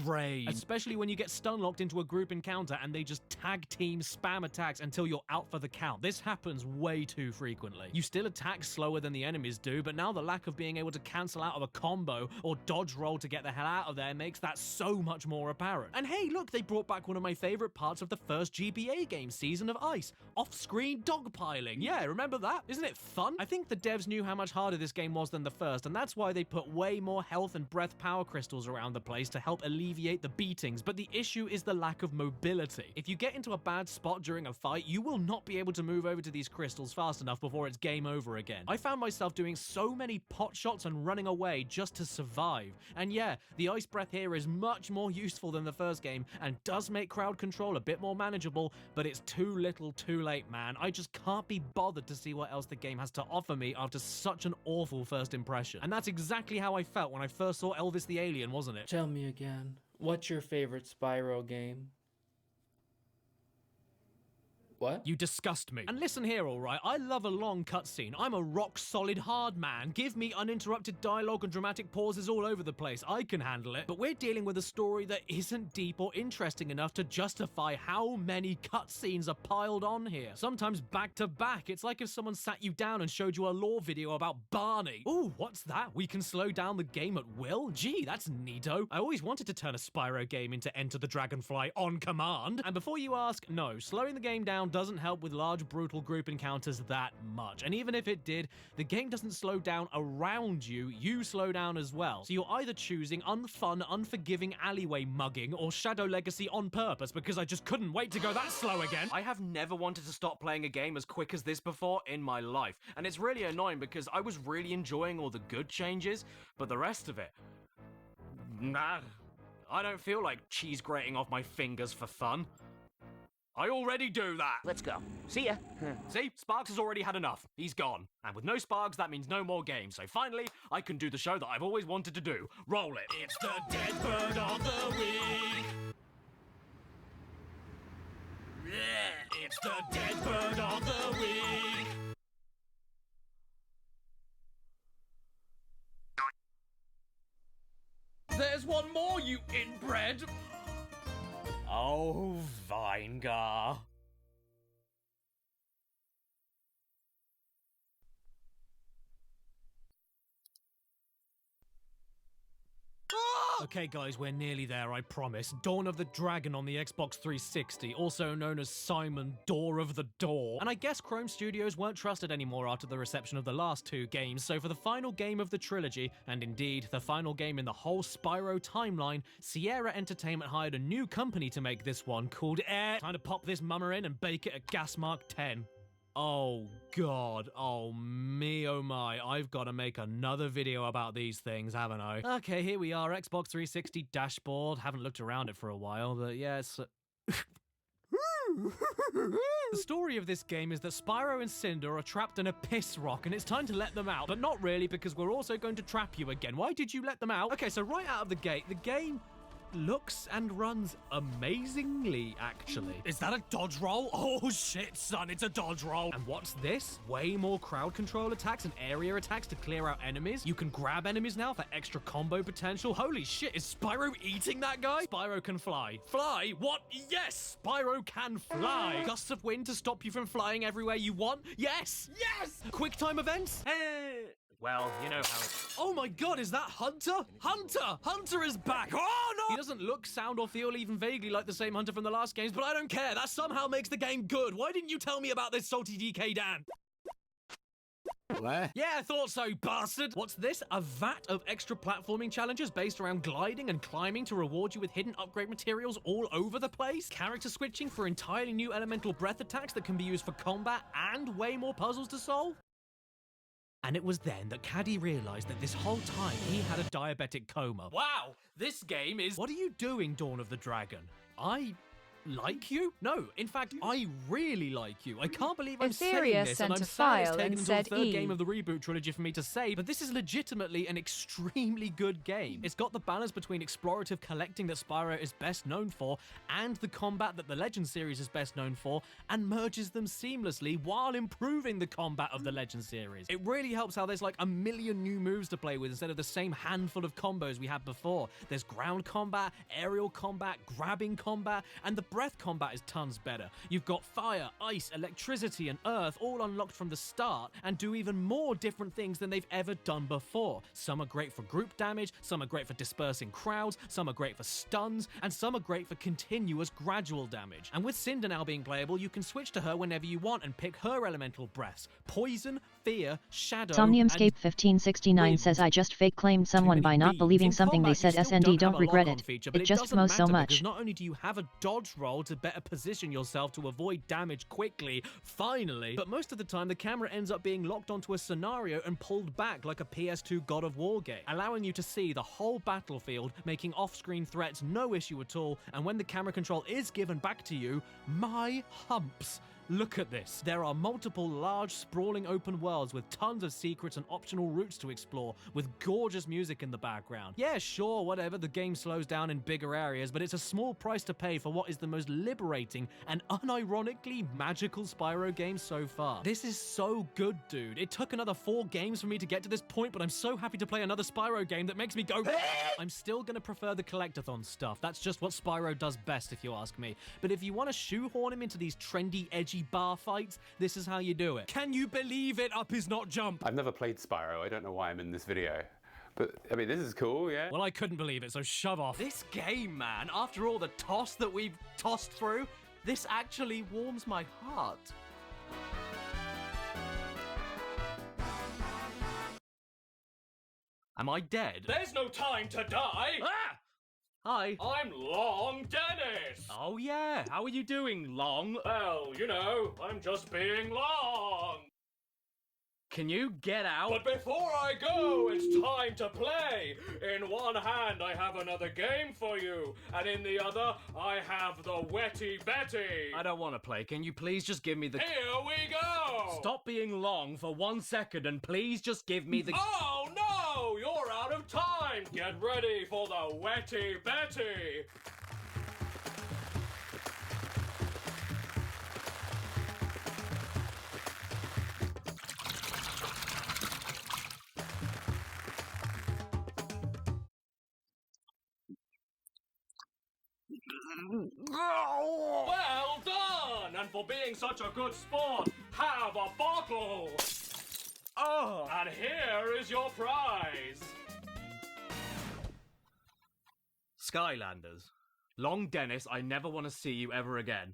Speaker 1: drain. Especially when you get stun locked into a group encounter and they just tag team spam attacks until you're out for the count. This happens way too frequently. You still attack slower than the enemies do, but now the lack of being able to cancel out of a combo or dodge roll to get the hell out of there makes that so much more apparent. And hey, look, they brought back one of my favorite parts of the first GBA game, Season of Ice. Off-screen dogpiling. Yeah, remember that? Isn't it fun? I think the devs knew how much harder this game was than the first, and that's why they put way more health and breath power crystals around the place to help alleviate the beatings, but the issue is the lack of mobility. If you get into a bad spot during a fight, you will not be able to move over to these crystals fast enough before it's game over again. I found myself doing so many pot shots and running away just to survive. And yeah, the ice breath here is much more useful than the first game and does make crowd control a bit more manageable, but it's too little too late, man. I just can't be bothered to see what else the game has to offer me after such an awful first impression. And that's exactly how I felt when I first saw Elvis the Alien, wasn't it?
Speaker 15: Tell me again. What's your favorite Spyro game?
Speaker 25: What?
Speaker 4: You disgust me. And listen here, alright, I love a long cutscene. I'm a rock-solid hard man. Give me uninterrupted dialogue and dramatic pauses all over the place. I can handle it. But we're dealing with a story that isn't deep or interesting enough to justify how many cutscenes are piled on here. Sometimes back to back. It's like if someone sat you down and showed you a lore video about Barney. Ooh, what's that? We can slow down the game at will? Gee, that's neato. I always wanted to turn a Spyro game into Enter the Dragonfly on command. And before you ask, no, slowing the game down doesn't help with large, brutal group encounters that much. And even if it did, the game doesn't slow down around you, you slow down as well. So you're either choosing unfun, unforgiving alleyway mugging or Shadow Legacy on purpose, because I just couldn't wait to go that slow again.
Speaker 1: I have never wanted to stop playing a game as quick as this before in my life. And it's really annoying because I was really enjoying all the good changes, but the rest of it... Nah. I don't feel like cheese grating off my fingers for fun. I already do that.
Speaker 18: Let's go. See ya.
Speaker 1: See, Sparks has already had enough. He's gone. And with no Sparks, that means no more games. So finally, I can do the show that I've always wanted to do. Roll it.
Speaker 2: It's the dead bird of the week. It's the dead bird of the week. There's one more, you inbred.
Speaker 1: Oh, Vinegar.
Speaker 4: Okay guys, we're nearly there, I promise. Dawn of the Dragon on the Xbox 360, also known as Simon Door of the Door. And I guess Chrome Studios weren't trusted anymore after the reception of the last two games, so for the final game of the trilogy, and indeed the final game in the whole Spyro timeline, Sierra Entertainment hired a new company to make this one called Time to pop this mummer in and bake it at gas mark 10. Oh god, oh me oh my, I've got to make another video about these things, haven't I? Okay, here we are, Xbox 360 dashboard. Haven't looked around it for a while, but yeah, it's... The story of this game is that Spyro and Cinder are trapped in a piss rock and it's time to let them out, but not really because we're also going to trap you again. Why did you let them out? Okay, so right out of the gate, the game looks and runs amazingly, actually.
Speaker 1: Is that a dodge roll? Oh shit, son, it's a dodge roll.
Speaker 4: And what's this? Way more crowd control attacks and area attacks to clear out enemies. You can grab enemies now for extra combo potential. Holy shit, is Spyro eating that guy? Spyro can fly. Fly? What? Yes, Spyro can fly. Gusts of wind to stop you from flying everywhere you want? Yes! Yes! Quick time events?
Speaker 1: Hey! Well, you know how...
Speaker 4: Oh my god, is that Hunter? Hunter! Hunter is back! Oh no! He doesn't look, sound, or feel even vaguely like the same Hunter from the last games, but I don't care. That somehow makes the game good. Why didn't you tell me about this, Salty DK Dan?
Speaker 25: What?
Speaker 4: Yeah, I thought so, bastard! What's this? A vat of extra platforming challenges based around gliding and climbing to reward you with hidden upgrade materials all over the place? Character switching for entirely new elemental breath attacks that can be used for combat and way more puzzles to solve? And it was then that Caddy realized that this whole time he had a diabetic coma.
Speaker 1: Wow, this game is...
Speaker 4: What are you doing, Dawn of the Dragon? I like you? No, in fact, I really like you. I can't believe I'm saying this, and I'm sad it's taken until the third game of the reboot trilogy for me to say, but this is legitimately an extremely good game. It's got the balance between explorative collecting that Spyro is best known for, and the combat that the Legend series is best known for, and merges them seamlessly while improving the combat of the Legend series. It really helps how there's like a million new moves to play with instead of the same handful of combos we had before. There's ground combat, aerial combat, grabbing combat, and the breath combat is tons better. You've got fire, ice, electricity, and earth all unlocked from the start and do even more different things than they've ever done before. Some are great for group damage, some are great for dispersing crowds, some are great for stuns, and some are great for continuous gradual damage. And with Cinder now being playable, you can switch to her whenever you want and pick her elemental breaths. Poison, fear, shadow,
Speaker 6: Somniumscape 1569 says I just fake claimed someone by not believing something they said. SND don't regret it. It just mows so much.
Speaker 4: Not only do you have a dodge roll to better position yourself to avoid damage quickly, finally, but most of the time the camera ends up being locked onto a scenario and pulled back like a PS2 God of War game, allowing you to see the whole battlefield, making off-screen threats no issue at all, and when the camera control is given back to you, my humps. Look at this. There are multiple large, sprawling open worlds with tons of secrets and optional routes to explore, with gorgeous music in the background. Yeah, sure, whatever, the game slows down in bigger areas, but it's a small price to pay for what is the most liberating and unironically magical Spyro game so far. This is so good, dude. It took another 4 games for me to get to this point, but I'm so happy to play another Spyro game that makes me go I'm still gonna prefer the collectathon stuff. That's just what Spyro does best, if you ask me. But if you want to shoehorn him into these trendy, edgy bar fights, this is how you do it. Can you believe it? Up is not jump.
Speaker 13: I've never played Spyro. I don't know why I'm in this video. But, I mean, this is cool, yeah?
Speaker 4: Well, I couldn't believe it, so shove off. This game, man, after all the toss that we've tossed through, this actually warms my heart. Am I dead?
Speaker 2: There's no time to die!
Speaker 4: Ah! Hi.
Speaker 2: I'm Long Dennis!
Speaker 4: Oh yeah, how are you doing, Long?
Speaker 2: Well, you know, I'm just being Long!
Speaker 4: Can you get out?
Speaker 2: But before I go, it's time to play! In one hand, I have another game for you, and in the other, I have the Wetty Betty!
Speaker 4: I don't want to play. Can you please just give me the...
Speaker 2: Here we go!
Speaker 4: Stop being Long for 1 second and please just give me the...
Speaker 2: Oh no! You're out of time! Get ready for the Wetty Betty! Well done! And for being such a good sport, have a bottle!
Speaker 4: Oh!
Speaker 2: And here is your prize!
Speaker 4: Skylanders. Long Dennis, I never want to see you ever again.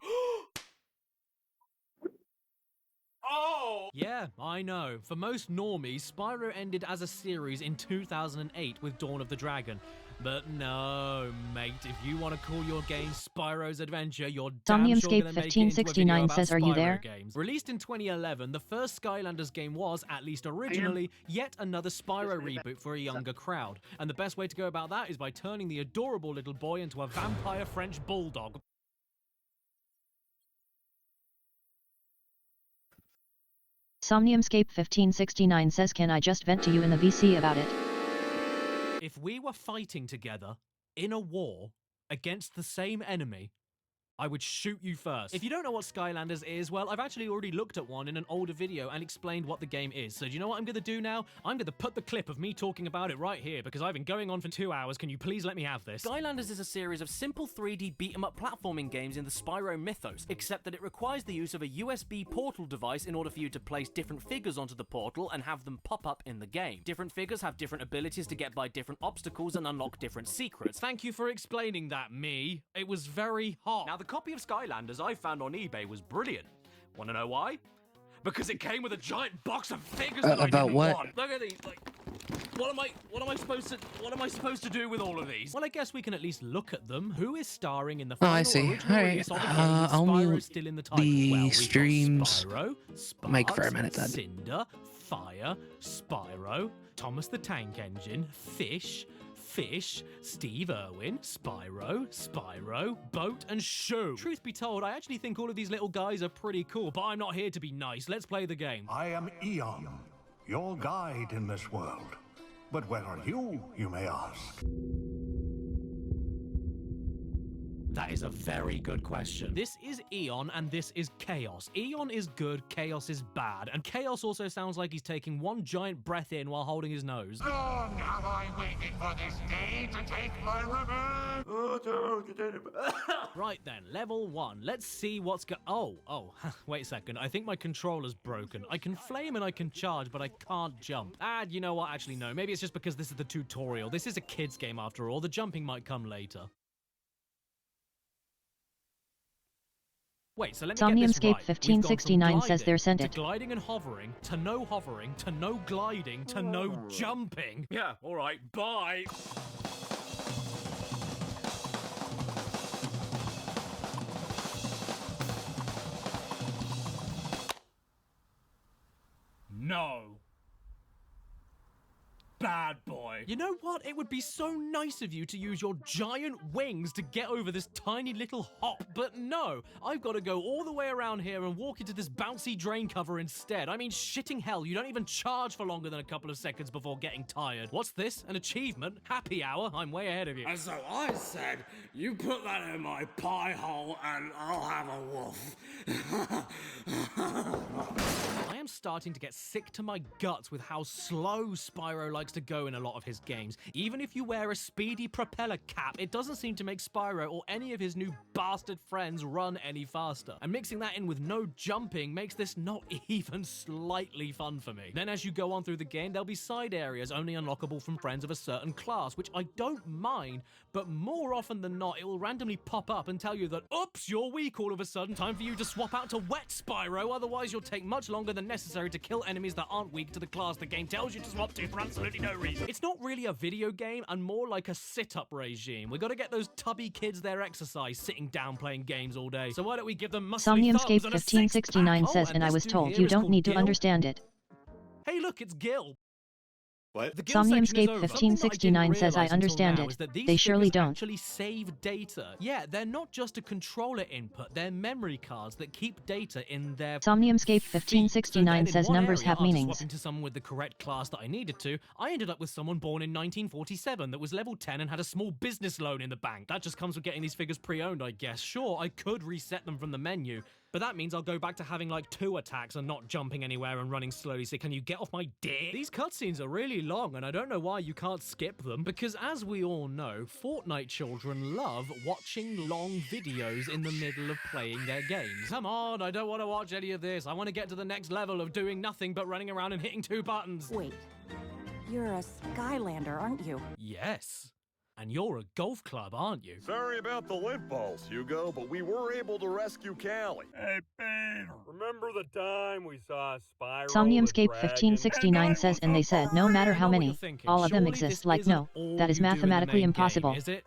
Speaker 2: Oh!
Speaker 4: Yeah, I know. For most normies, Spyro ended as a series in 2008 with Dawn of the Dragon. But no, mate, if you want to call your game Spyro's Adventure, you're damn sure gonna make it into a video about
Speaker 6: says, "Are you
Speaker 4: Spyro
Speaker 6: there?"
Speaker 4: games. Released in 2011, the first Skylanders game was, at least originally, yet another Spyro reboot for a younger crowd. And the best way to go about that is by turning the adorable little boy into a vampire French bulldog.
Speaker 6: Somniumscape 1569 says, "Can I just vent to you in the VC about it?"
Speaker 4: If we were fighting together in a war against the same enemy, I would shoot you first. If you don't know what Skylanders is, well, I've actually already looked at one in an older video and explained what the game is. So do you know what I'm going to do now? I'm going to put the clip of me talking about it right here because I've been going on for 2 hours. Can you please let me have this? Skylanders is a series of simple 3D beat-em-up platforming games in the Spyro mythos, except that it requires the use of a USB portal device in order for you to place different figures onto the portal and have them pop up in the game. Different figures have different abilities to get by different obstacles and unlock different secrets. Thank you for explaining that, me. It was very hot. Now, the copy of Skylanders I found on eBay was brilliant. Want to know why? Because it came with a giant box of figures that I didn't want. Look at these. Like, what am I supposed to do with all of these? Well, I guess we can at least look at them. Who is starring in the final original release of the game?
Speaker 25: I'll
Speaker 4: Spyro
Speaker 25: mute
Speaker 4: still in the title.
Speaker 25: the
Speaker 4: Well, we've got
Speaker 25: streams
Speaker 4: Spyro, Sparks,
Speaker 25: mic for a minute then.
Speaker 4: Cinder, Fire, Spyro, Thomas the Tank Engine, Fish, Steve Irwin, Spyro, Boat, and Shoe. Truth be told, I actually think all of these little guys are pretty cool, but I'm not here to be nice. Let's play the game.
Speaker 15: I am Eon, your guide in this world. But where are you may ask?
Speaker 4: That is a very good question. This is Eon and this is Chaos. Eon is good, Chaos is bad. And Chaos also sounds like he's taking one giant breath in while holding his nose.
Speaker 3: Long have I waited for this day to take my revenge.
Speaker 4: Right then, level 1. Let's see what's Oh, wait a second. I think my controller's broken. I can flame and I can charge, but I can't jump. You know what? Actually, no. Maybe it's just because this is the tutorial. This is a kid's game after all. The jumping might come later. Wait, so let me get this right.
Speaker 6: Somniumscape 1569 says they're sent it.
Speaker 4: To gliding and hovering, to no gliding, to no jumping. Yeah, alright, bye. No. Bad boy.
Speaker 1: You know what? It would be so nice of you to use your giant wings to get over this tiny little hop, but no, I've got to go all the way around here and walk into this bouncy drain cover instead. I mean, shitting hell, you don't even charge for longer than a couple of seconds before getting tired. What's this? An achievement? Happy hour? I'm way ahead of you.
Speaker 2: And so I said, you put that in my pie hole and I'll have a wolf.
Speaker 1: I am starting to get sick to my guts with how slow Spyro likes to go in a lot of his games. Even if you wear a speedy propeller cap, it doesn't seem to make Spyro or any of his new bastard friends run any faster. And mixing that in with no jumping makes this not even slightly fun for me. Then as you go on through the game, there'll be side areas only unlockable from friends of a certain class, which I don't mind, but more often than not, it will randomly pop up and tell you that, oops, you're weak all of a sudden, time for you to swap out to Wet Spyro, otherwise you'll take much longer than necessary to kill enemies that aren't weak to the class the game tells you to swap to for absolutely no reason. It's not really a video game and more like a sit-up regime. We gotta get those tubby kids their exercise sitting down playing games all day. So why don't we give them muscly thumbs and a
Speaker 6: 1569 says, and I was told you don't need to understand it.
Speaker 1: Hey look, it's Gil.
Speaker 21: What?
Speaker 6: Somniumscape 1569 says I understand it. They surely don't.
Speaker 1: Actually save data. Yeah, they're not just a controller input, they're memory cards that keep data in their
Speaker 6: Somniumscape 1569 says numbers have meanings.
Speaker 1: Swapping to someone with the correct class that I needed to, I ended up with someone born in 1947 that was level 10 and had a small business loan in the bank. That just comes with getting these figures pre-owned, I guess. Sure, I could reset them from the menu, but that means I'll go back to having like 2 attacks and not jumping anywhere and running slowly, so can you get off my dick? These cutscenes are really long and I don't know why you can't skip them, because as we all know, Fortnite children love watching long videos in the middle of playing their games. Come on, I don't want to watch any of this. I want to get to the next level of doing nothing but running around and hitting 2 buttons.
Speaker 16: Wait, you're a Skylander, aren't you?
Speaker 1: Yes. And you're a golf club, aren't you?
Speaker 17: Sorry about the lint balls, Hugo, but we were able to rescue Callie. Hey, Peter, remember the time we saw Spyro?
Speaker 6: Somniumscape 1569 says, and they said no matter how many, all of them exist. Like no, that is mathematically impossible.
Speaker 1: Is it?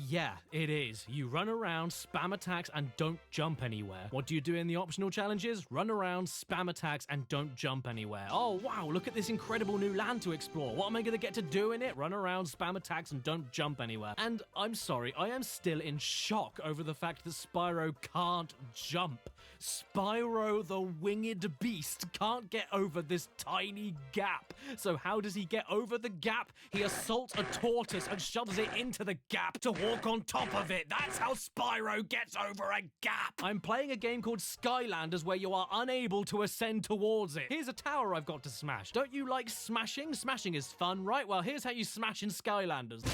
Speaker 1: Yeah, it is. You run around, spam attacks, and don't jump anywhere. What do you do in the optional challenges? Run around, spam attacks, and don't jump anywhere. Oh, wow, look at this incredible new land to explore. What am I going to get to do in it? Run around, spam attacks, and don't jump anywhere. And I'm sorry, I am still in shock over the fact that Spyro can't jump. Spyro the winged beast can't get over this tiny gap. So how does he get over the gap? He assaults a tortoise and shoves it into the gap to walk on top of it. That's how Spyro gets over a gap. I'm playing a game called Skylanders where you are unable to ascend towards it. Here's a tower I've got to smash. Don't you like smashing? Smashing is fun, right? Well, here's how you smash in Skylanders.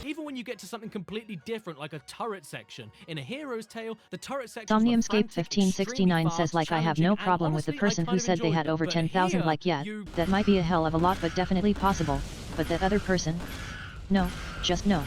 Speaker 1: Even when you get to something completely different, like a turret section. In A Hero's Tale, the turret section.
Speaker 6: Somniumscape 1569 says, like, I have no problem with the person who said they had over 10,000, like, yeah, that might be a hell of a lot, but definitely possible. But that other person? No, just no.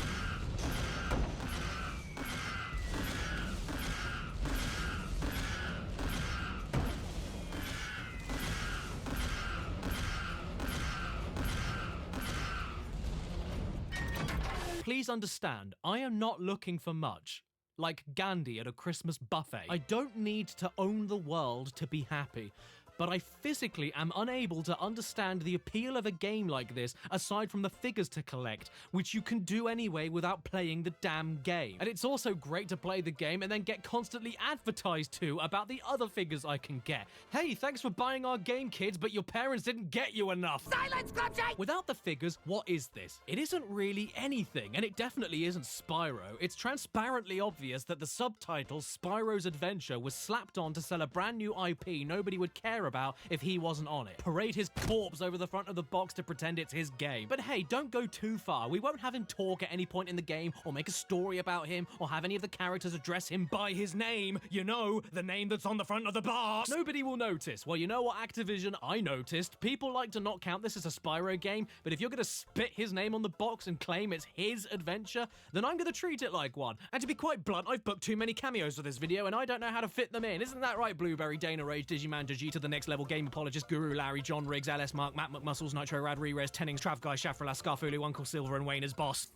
Speaker 1: Please understand, I am not looking for much. Like Gandhi at a Christmas buffet. I don't need to own the world to be happy. But I physically am unable to understand the appeal of a game like this aside from the figures to collect, which you can do anyway without playing the damn game. And it's also great to play the game and then get constantly advertised to about the other figures I can get. Hey, thanks for buying our game, kids, but your parents didn't get you enough.
Speaker 12: Silence, Clutchy!
Speaker 1: Without the figures, what is this? It isn't really anything, and it definitely isn't Spyro. It's transparently obvious that the subtitle, Spyro's Adventure, was slapped on to sell a brand new IP nobody would care about if he wasn't on it. Parade his corpse over the front of the box to pretend it's his game. But hey, don't go too far. We won't have him talk at any point in the game, or make a story about him, or have any of the characters address him by his name. You know, the name that's on the front of the box. Nobody will notice. Well, you know what, Activision? I noticed. People like to not count this as a Spyro game, but if you're gonna spit his name on the box and claim it's his adventure, then I'm gonna treat it like one. And to be quite blunt, I've booked too many cameos for this video, and I don't know how to fit them in. Isn't that right, Blueberry, Dana Rage, Digimon, Digita, the
Speaker 4: Next Level, Game Apologist, Guru, Larry, John Riggs, LS Mark, Matt McMuscles, Nitro Rad, Re-Res, Tennings, Trav Guy, Shafrala, Scarfulu, Uncle Silver, and Wayne as boss.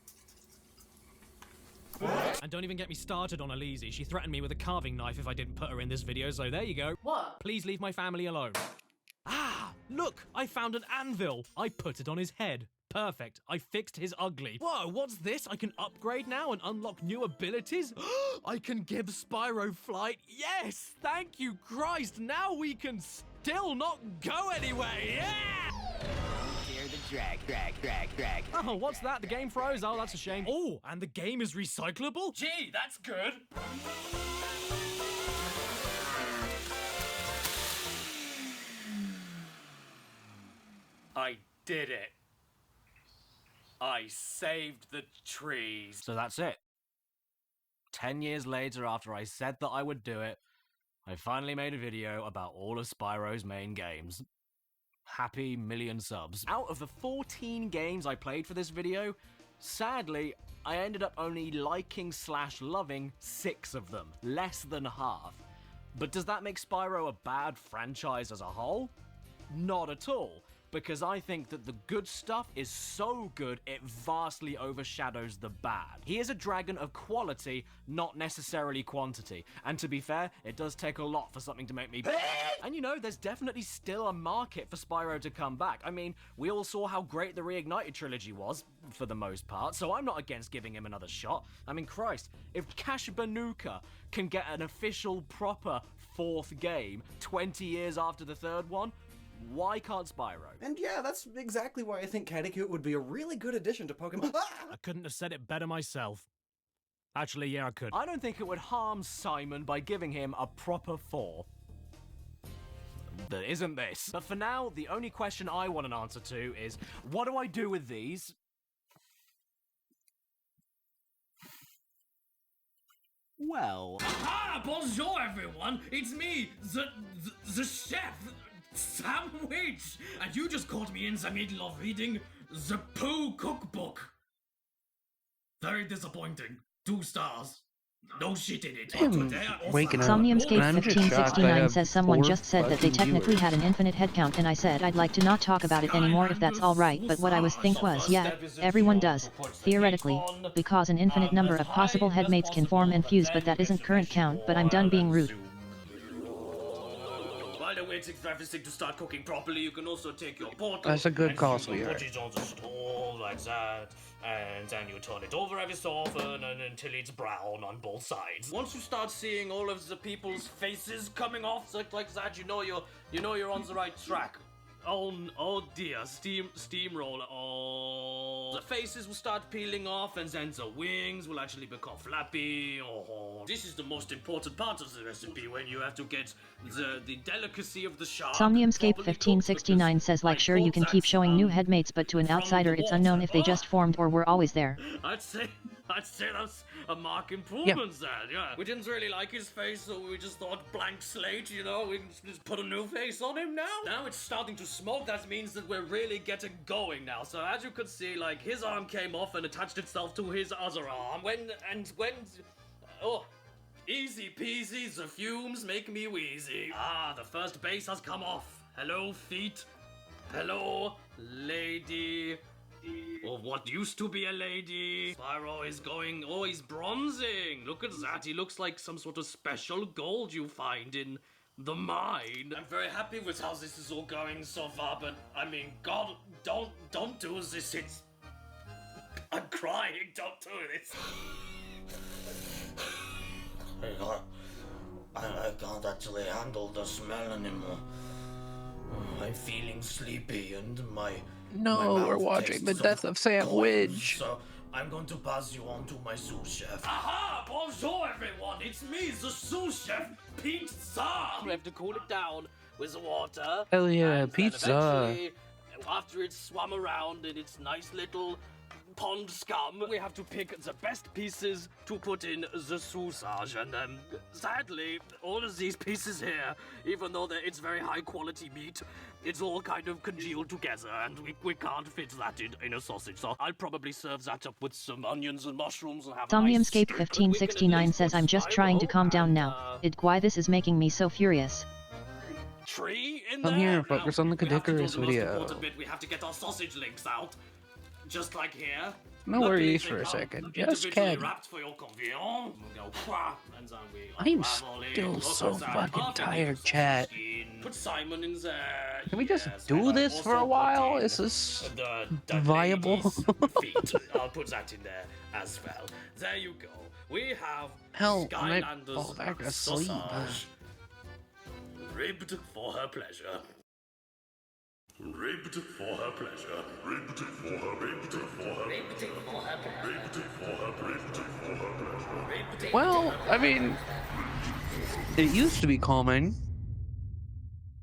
Speaker 4: And don't even get me started on Elise. She threatened me with a carving knife if I didn't put her in this video, so there you go.
Speaker 9: What?
Speaker 4: Please leave my family alone. Ah, look, I found an anvil. I put it on his head. Perfect, I fixed his ugly. Whoa, what's this? I can upgrade now and unlock new abilities? I can give Spyro flight. Yes, thank you, Christ. Now we can still not go anywhere. Yeah!
Speaker 19: Hear the drag.
Speaker 4: Oh, what's that? The game froze? Oh, that's a shame. Oh, and the game is recyclable?
Speaker 2: Gee, that's good. I did it. I saved the trees.
Speaker 1: So that's it. 10 years later, after I said that I would do it, I finally made a video about all of Spyro's main games. Happy million subs. Out of the 14 games I played for this video, sadly, I ended up only liking/loving 6 of them. Less than half. But does that make Spyro a bad franchise as a whole? Not at all. Because I think that the good stuff is so good it vastly overshadows the bad. He is a dragon of quality, not necessarily quantity. And to be fair, it does take a lot for something to make me... And you know, there's definitely still a market for Spyro to come back. I mean, we all saw how great the Reignited trilogy was, for the most part, so I'm not against giving him another shot. I mean, Christ, if Cash Banuka can get an official, proper 4th game 20 years after the 3rd one, why can't Spyro?
Speaker 2: And yeah, that's exactly why I think Cattycoot would be a really good addition to Pokemon.
Speaker 4: I couldn't have said it better myself. Actually, yeah, I could.
Speaker 1: I don't think it would harm Simon by giving him a proper 4. That isn't this. But for now, the only question I want an answer to is, what do I do with these? Well...
Speaker 20: Aha! Bonjour, everyone! It's me, the chef! Sandwich! And you just caught me in the middle of reading the Pooh cookbook. Very disappointing. 2 stars. No shit in it.
Speaker 25: Waking up.
Speaker 6: Somniumscape
Speaker 25: I'm just shocked
Speaker 6: 1569
Speaker 25: I have
Speaker 6: says someone
Speaker 25: 4
Speaker 6: just said that they
Speaker 25: fucking
Speaker 6: technically
Speaker 25: viewers.
Speaker 6: had an infinite head count, and I said I'd like to not talk about it anymore if that's alright, but what I was think was, yeah, everyone does, theoretically, because an infinite number of possible headmates can form and fuse, but that isn't current count, but I'm done being rude.
Speaker 20: While they're waiting for everything to start cooking properly, you can also take your bottle.
Speaker 25: That's a good
Speaker 20: and
Speaker 25: call,
Speaker 20: you can
Speaker 25: sweetheart.
Speaker 20: put it on the stove like that, and then you turn it over every so often and until it's brown on both sides. Once you start seeing all of the people's faces coming off like that, you know you're on the right track. Oh dear, steamroller. Oh, the faces will start peeling off, and then the wings will actually become flappy. Oh, this is the most important part of the recipe, when you have to get the delicacy of the shark.
Speaker 6: Somniumscape 1569 says like sure you can keep showing new headmates, but to an outsider it's unknown if they just formed or were always there.
Speaker 20: I'd say that's a mark improvement then, yeah. We didn't really like his face, so we just thought blank slate, you know, we can just put a new face on him now. Now it's starting to smoke, that means that we're really getting going now. So as you could see, like, his arm came off and attached itself to his other arm. Oh, easy peasy, the fumes make me wheezy. Ah, the first base has come off. Hello, feet. Hello, lady. Or what used to be a lady. Spyro is going, oh, he's bronzing. Look at that, he looks like some sort of special gold you find in the mine. I'm very happy with how this is all going so far, but I mean, God, don't do this, it's... I'm crying, don't do this. I can't actually handle the smell anymore. I'm feeling sleepy and my
Speaker 25: We're watching the death of Sam Widge.
Speaker 20: So I'm going to pass you on to my sous chef. Aha! Bonjour, everyone! It's me, the sous chef, Pizza! We have to cool it down with the water.
Speaker 25: Hell yeah,
Speaker 20: and then
Speaker 25: pizza.
Speaker 20: eventually, after it's swum around in its nice little pond scum, we have to pick the best pieces to put in the sausage. And sadly, all of these pieces here, even though it's very high quality meat, it's all kind of congealed together, and we can't fit that in a sausage. So I'll probably serve that up with some onions and mushrooms and have
Speaker 6: Somniumscape
Speaker 20: a nice
Speaker 6: 1569 says I'm just trying to calm down now. Why this is making me so furious.
Speaker 20: tree in
Speaker 25: Come
Speaker 20: there.
Speaker 25: here and focus on the
Speaker 20: We have to do
Speaker 25: Cadicarus
Speaker 20: the most
Speaker 25: video.
Speaker 20: important bit. We have to get our sausage links out. Just like here.
Speaker 25: No
Speaker 20: Luckily,
Speaker 25: worries
Speaker 20: they
Speaker 25: for a
Speaker 20: come
Speaker 25: second. Just
Speaker 20: individually
Speaker 25: kidding.
Speaker 20: wrapped for your convenience. We'll go, "Pwah," and then we
Speaker 25: I'm
Speaker 20: unravel it,
Speaker 25: still
Speaker 20: look
Speaker 25: so
Speaker 20: inside,
Speaker 25: fucking
Speaker 20: half a
Speaker 25: tired,
Speaker 20: sausage
Speaker 25: chat.
Speaker 20: skin, put Simon in there.
Speaker 25: Can we just
Speaker 20: Yes,
Speaker 25: do
Speaker 20: and I
Speaker 25: this for a
Speaker 20: also
Speaker 25: while?
Speaker 20: put in
Speaker 25: Is this
Speaker 20: the
Speaker 25: viable?
Speaker 20: lady's feet. I'll put that in there as well. There you go. We have
Speaker 25: Hell, I might
Speaker 20: Skylander's
Speaker 25: fall back asleep.
Speaker 20: sausage. Ribbed for her pleasure. Ribbed for her pleasure. Ribbed for her, ribbed for her, ribbed for her pleasure. Ribbed for her, ribbed for her pleasure.
Speaker 25: Well, I mean, it used to be calming.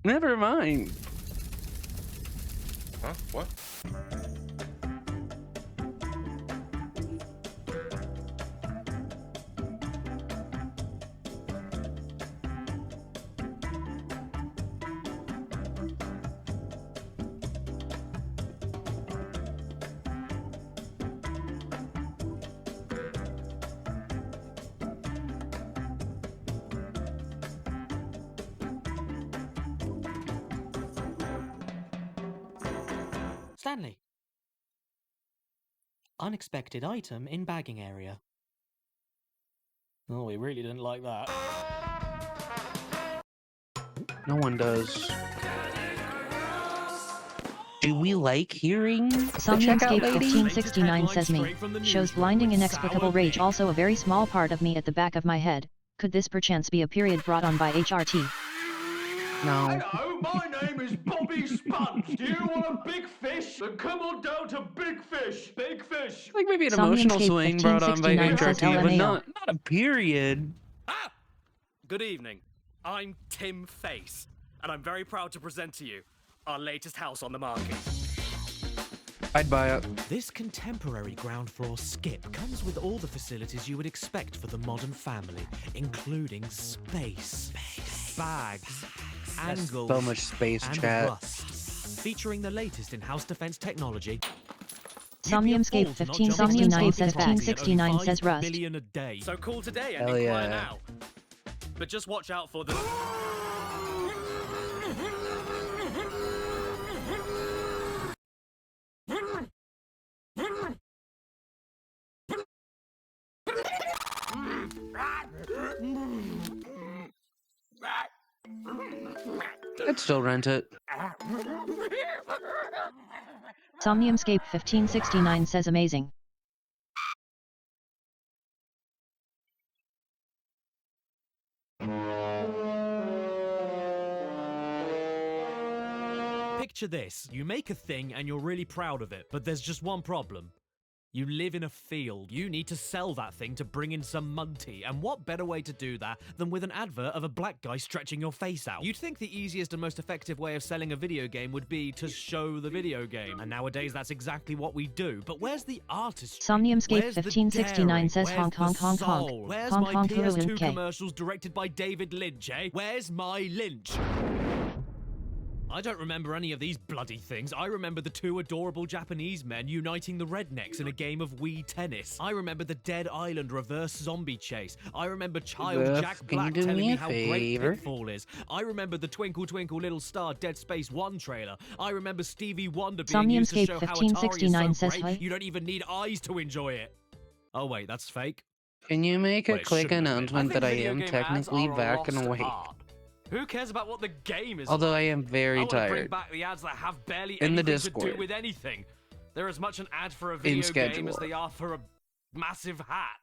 Speaker 25: Never mind.
Speaker 13: Huh? What?
Speaker 7: Stanley. Unexpected item in bagging area. Oh, we really didn't like that.
Speaker 25: No one does. Do we like hearing the checkout
Speaker 6: Somniumscape
Speaker 25: lady?
Speaker 6: 1569 says me. Shows blinding inexplicable rage also a very small part of me at the back of my head. Could this perchance be a period brought on by HRT?
Speaker 25: No.
Speaker 2: Hello, my name is Bobby Sponge. Do you want a big fish? Then come on down to Big Fish. Big Fish.
Speaker 25: Like maybe an emotional
Speaker 6: Somniumscape
Speaker 25: swing brought on by
Speaker 6: 1569 says
Speaker 25: HRT, but
Speaker 6: LMAO.
Speaker 25: not a period.
Speaker 2: Good evening. I'm Tim Face, and I'm very proud to present to you our latest house on the market.
Speaker 25: I'd buy it.
Speaker 7: This contemporary ground floor skip comes with all the facilities you would expect for the modern family, including space, bags, angles,
Speaker 25: So much space,
Speaker 7: and
Speaker 25: chat.
Speaker 7: rust. Featuring the latest in house defense technology.
Speaker 6: Somniumscape 1569 says 1569 says rust.
Speaker 2: Million a day. So call today and
Speaker 25: Hell
Speaker 2: inquire
Speaker 25: yeah.
Speaker 2: now. But just watch out for the...
Speaker 25: I'd still rent it.
Speaker 6: Somniumscape 1569 says amazing.
Speaker 7: Picture this. You make a thing and you're really proud of it, but there's just one problem. You live in a field. You need to sell that thing to bring in some money. And what better way to do that than with an advert of a black guy stretching your face out? You'd think the easiest and most effective way of selling a video game would be to show the video game. And nowadays that's exactly what we do. But where's the artistry?
Speaker 6: Somniumscape
Speaker 7: Where's the
Speaker 6: 1569
Speaker 7: daring?
Speaker 6: says
Speaker 7: Where's
Speaker 6: honk honk
Speaker 7: the
Speaker 6: honk honk.
Speaker 7: soul? Where's
Speaker 6: Honk
Speaker 7: my
Speaker 6: honk
Speaker 7: PS2
Speaker 6: okay.
Speaker 7: commercials directed by David Lynch, eh? Where's my Lynch? I don't remember any of these bloody things. I remember the two adorable Japanese men uniting the rednecks in a game of Wii tennis. I remember the Dead Island reverse zombie chase. I remember Child
Speaker 25: Ruff,
Speaker 7: Jack
Speaker 25: can you
Speaker 7: Black
Speaker 25: do
Speaker 7: telling
Speaker 25: me
Speaker 7: me
Speaker 25: a
Speaker 7: how
Speaker 25: favor?
Speaker 7: great Pitfall is. I remember the Twinkle Twinkle Little Star Dead Space 1 trailer. I remember Stevie Wonder being used to
Speaker 6: Somniumscape
Speaker 7: show how
Speaker 6: 1569
Speaker 7: Atari is so
Speaker 6: says
Speaker 7: great,
Speaker 6: hi.
Speaker 7: you don't even need eyes to enjoy it. Oh wait, that's fake?
Speaker 25: Can you make a
Speaker 7: Well, it
Speaker 25: quick
Speaker 7: shouldn't have been.
Speaker 25: announcement
Speaker 2: think
Speaker 25: that I
Speaker 2: video
Speaker 25: am
Speaker 2: game ads
Speaker 25: technically
Speaker 2: are a
Speaker 25: back and
Speaker 2: lost
Speaker 25: awake?
Speaker 2: art. Who cares about what the game is
Speaker 25: Although
Speaker 2: like?
Speaker 25: I am very
Speaker 2: I want to bring
Speaker 25: tired.
Speaker 2: back the ads that have barely
Speaker 25: In the
Speaker 2: anything to
Speaker 25: Discord.
Speaker 2: do with anything. They're as much an ad for a video game as
Speaker 25: schedule.
Speaker 2: they are for a massive hat.